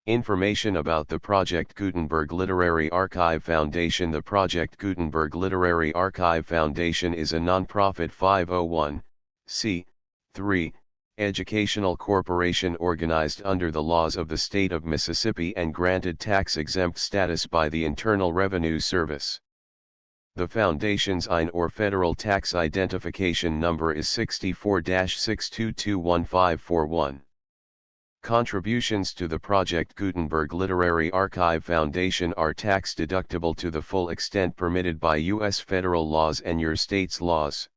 Information about the Project Gutenberg Literary Archive Foundation. The Project Gutenberg Literary Archive Foundation is a non-profit 501(c)(3) educational corporation organized under the laws of the state of Mississippi and granted tax-exempt status by the Internal Revenue Service. The Foundation's IN or federal tax identification number is 64-6221541. Contributions to the Project Gutenberg Literary Archive Foundation are tax-deductible to the full extent permitted by U.S. federal laws and your state's laws.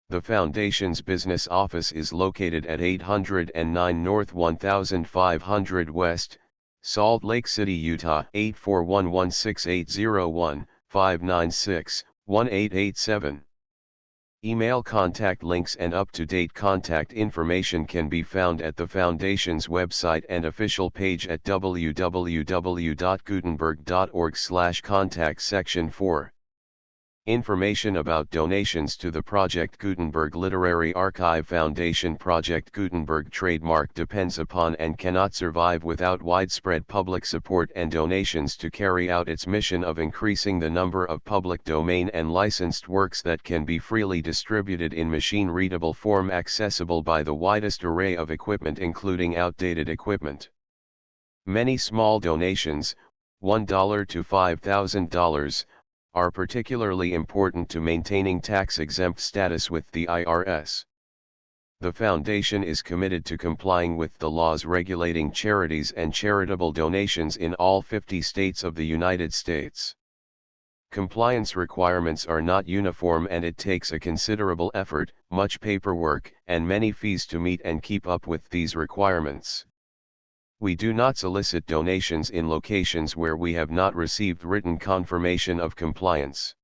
The Foundation's business office is located at 809 North 1500 West, Salt Lake City, Utah 84116801596-1887. Email contact links and up-to-date contact information can be found at the Foundation's website and official page at www.gutenberg.org/contact section 4. Information about donations to the Project Gutenberg Literary Archive Foundation. Project Gutenberg trademark depends upon and cannot survive without widespread public support and donations to carry out its mission of increasing the number of public domain and licensed works that can be freely distributed in machine-readable form accessible by the widest array of equipment including outdated equipment. Many small donations, $1 to $5,000, are particularly important to maintaining tax-exempt status with the IRS. The Foundation is committed to complying with the laws regulating charities and charitable donations in all 50 states of the United States. Compliance requirements are not uniform and it takes a considerable effort, much paperwork, and many fees to meet and keep up with these requirements. We do not solicit donations in locations where we have not received written confirmation of compliance.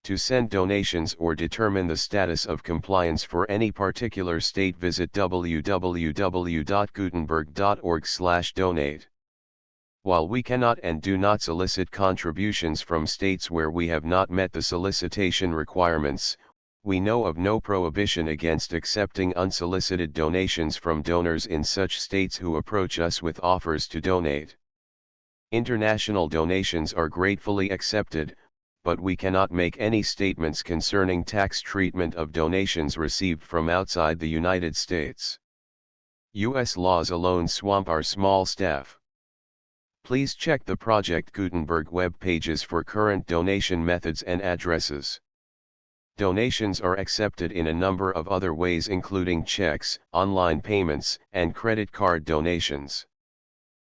To send donations or determine the status of compliance for any particular state, visit www.gutenberg.org/donate. While we cannot and do not solicit contributions from states where we have not met the solicitation requirements, we know of no prohibition against accepting unsolicited donations from donors in such states who approach us with offers to donate. International donations are gratefully accepted, but we cannot make any statements concerning tax treatment of donations received from outside the United States. U.S. laws alone swamp our small staff. Please check the Project Gutenberg web pages for current donation methods and addresses. Donations are accepted in a number of other ways including checks, online payments, and credit card donations.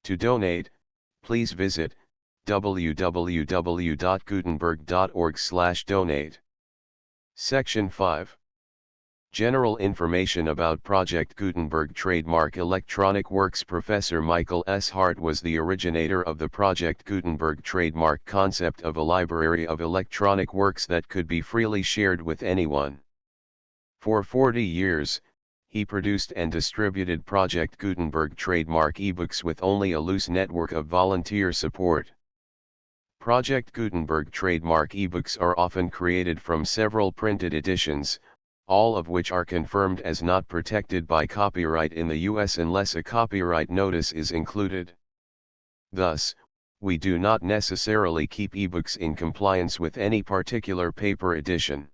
To donate, please visit www.gutenberg.org/donate. Section 5. General information about Project Gutenberg trademark electronic works. Professor Michael S. Hart was the originator of the Project Gutenberg trademark concept of a library of electronic works that could be freely shared with anyone. For 40 years, he produced and distributed Project Gutenberg trademark ebooks with only a loose network of volunteer support. Project Gutenberg trademark ebooks are often created from several printed editions, all of which are confirmed as not protected by copyright in the U.S. unless a copyright notice is included. Thus, we do not necessarily keep ebooks in compliance with any particular paper edition.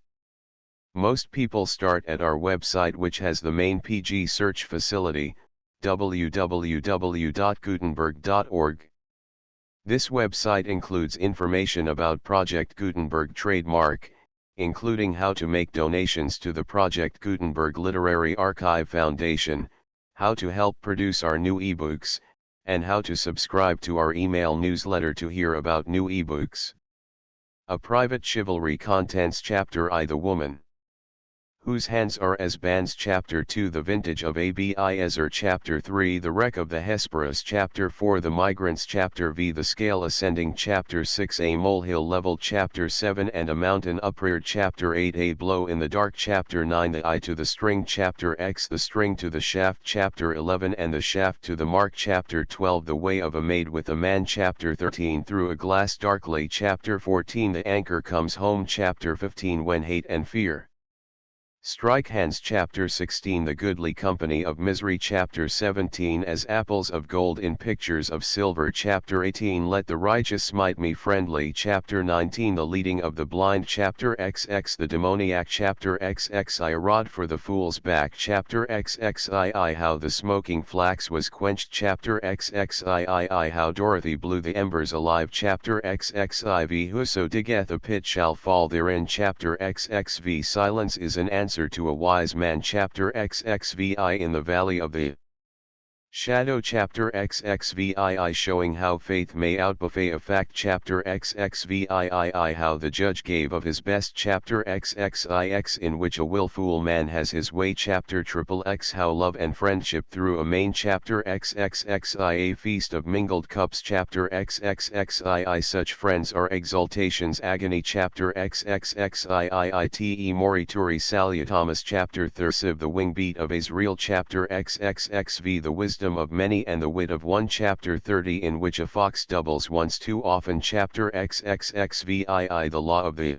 Most people start at our website, which has the main PG search facility, www.gutenberg.org. This website includes information about Project Gutenberg trademark, including how to make donations to the Project Gutenberg Literary Archive Foundation, how to help produce our new ebooks, and how to subscribe to our email newsletter to hear about new ebooks. A private chivalry contents chapter. I, the woman whose hands are as bands. Chapter 2. The vintage of Abiezer. Chapter 3. The wreck of the Hesperus. Chapter 4. The migrants. Chapter V. The scale ascending. Chapter 6. A molehill leveled. Chapter 7. And a mountain upreared. Chapter 8. A blow in the dark. Chapter 9. The eye to the string. Chapter X. The string to the shaft. Chapter 11. And the shaft to the mark. Chapter 12. The way of a maid with a man. Chapter 13. Through a glass darkly. Chapter 14. The anchor comes home. Chapter 15. When hate and fear strike hands. Chapter 16. The goodly company of misery. Chapter 17. As apples of gold in pictures of silver. Chapter 18. Let the righteous smite me friendly. Chapter 19. The leading of the blind. Chapter XX. The demoniac. Chapter XXI. A rod for the fool's back. Chapter XXII. How the smoking flax was quenched. Chapter XXIII. How Dorothy blew the embers alive. Chapter XXIV. Whoso diggeth a pit shall fall therein. Chapter XXV. Silence is an answer to a wise man. Chapter XXVI. In the valley of the Shadow Chapter XXVII showing how faith may outbuffet a fact. Chapter XXVII how the judge gave of his best. Chapter XXIX in which a willful man has his way. Chapter XXX how love and friendship through a main. Chapter XXXI a feast of mingled cups. Chapter XXXII such friends are exaltations agony. Chapter XXXIIIte morituri salutamus. Chapter XXXV the wing beat of Israel. Chapter XXXV the wisdom of many and the wit of one. Chapter 30 in which a fox doubles once too often. Chapter XXXVII the law of the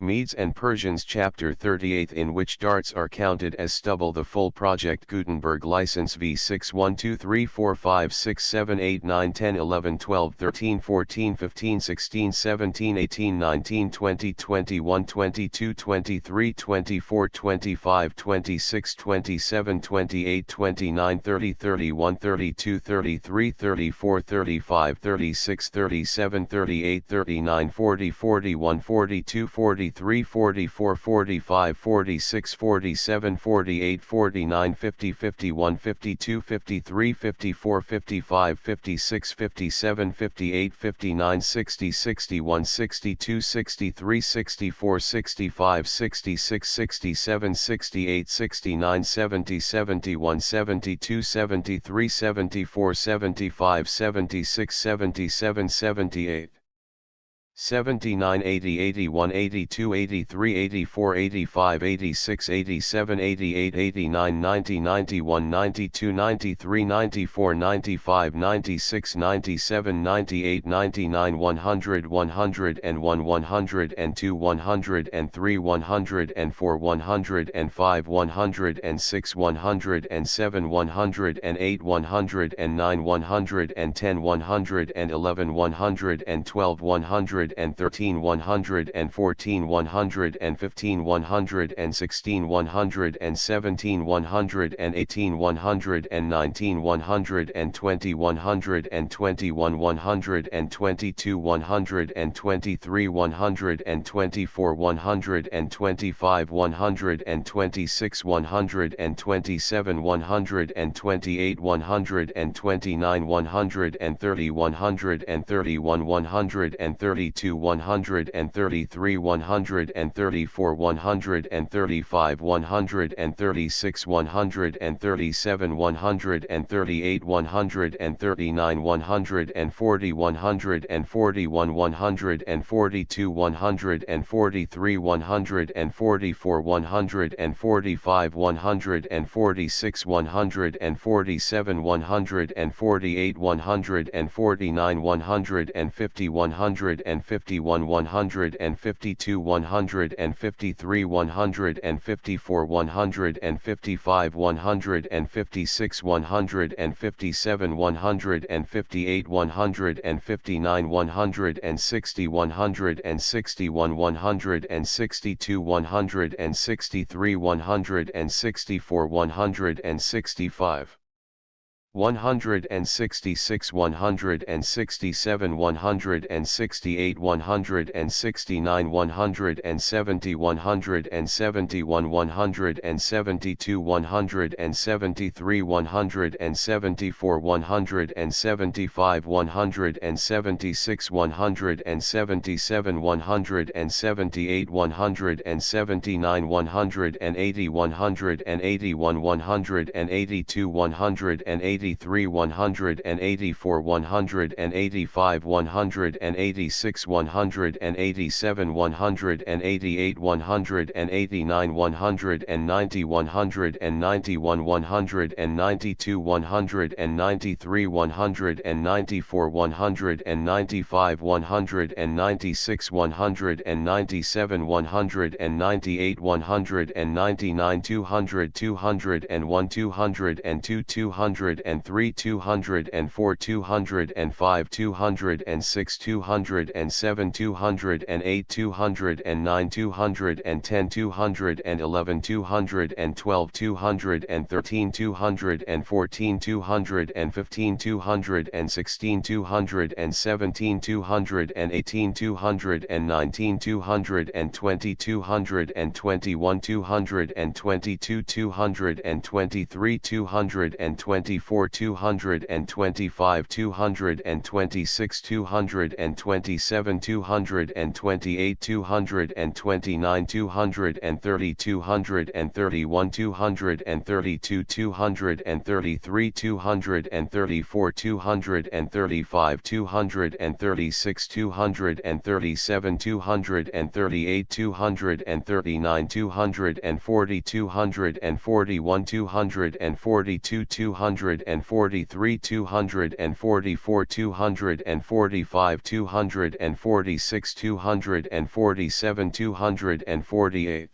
Medes and Persians. Chapter 38 in which darts are counted as stubble. The full Project Gutenberg license V6 1 2 3 4 5 6 7 8 9 10 11 12 13 14 15 16 17 18 19 20 21 22 23 24 25 26 27 28 29 30 31 32 33 34 35 36 37 38 39 40 41 42 43 44 45 46 47 48 49 50 51 52 53 54 55 56 57 58 59 60 61 62 63 64 65 66 67 68 69 70 71 72 73 74 75 76 77 78 79 80 81 82 83 84 85 86 87 88 89 90 91 92 93 94 95 96 97 98 99 100 101 102 103 104 105 106 107 108 109 110 111 112 113 114 115 116 117 118 119 120 121 122 123 124 125 126 127 128 129 130 131 132 133 134 135 136 137 138 139 140 141 142 143 144 145 146 147 148 149 150 151 152 153 154 155 156 157 158 159 160 161 162 163 164 165 166 167 168 169 170 171 172 173 174 175 176 177 178 179 180 181 182 183 184 185 186 187 188 189 190 191 192 193 194 195 196 197 198 199 200 201 202 203 204 205 206 207 208 209 210 211 212 213 214 215 216 217 218 219 220 221 222 223 224 224 225 226 227 228 229 230 231 232 233 234 235 236 237 238 239 240 241 242 243 244 245 246 247 248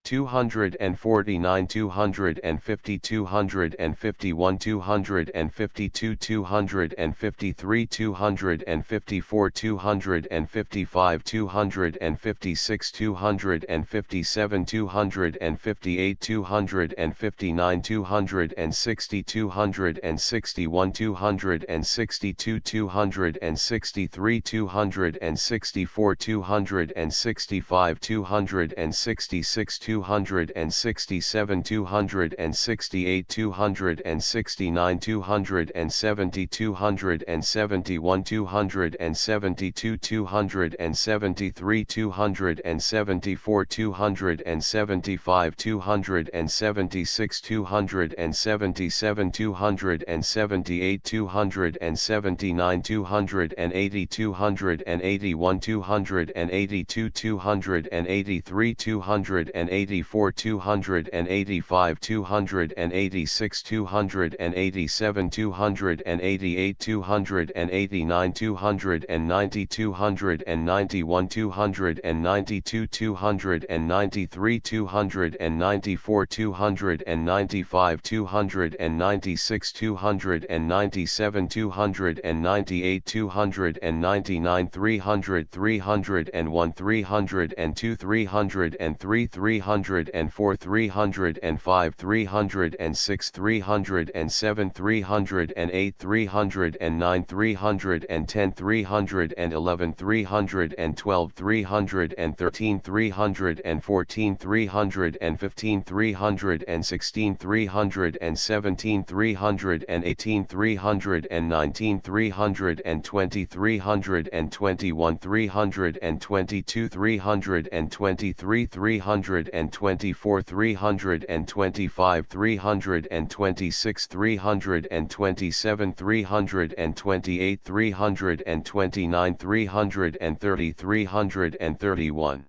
249 250 251 252 253 254 255 256 257 258 259 260 261 262 263 264 265 266 267 268 269 270 271 272 273 274 275 276 277 278 279 280 281 282 283 284 285 286 287 288 289 290 291 292 293 294 295 296 297 298 299 300 301 302 303 304 305 306 307 308 309 310 311 312 313 314 315 316 317 318 319 320 321 322 323 324 325 326 327 328 329 330 331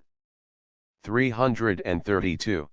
332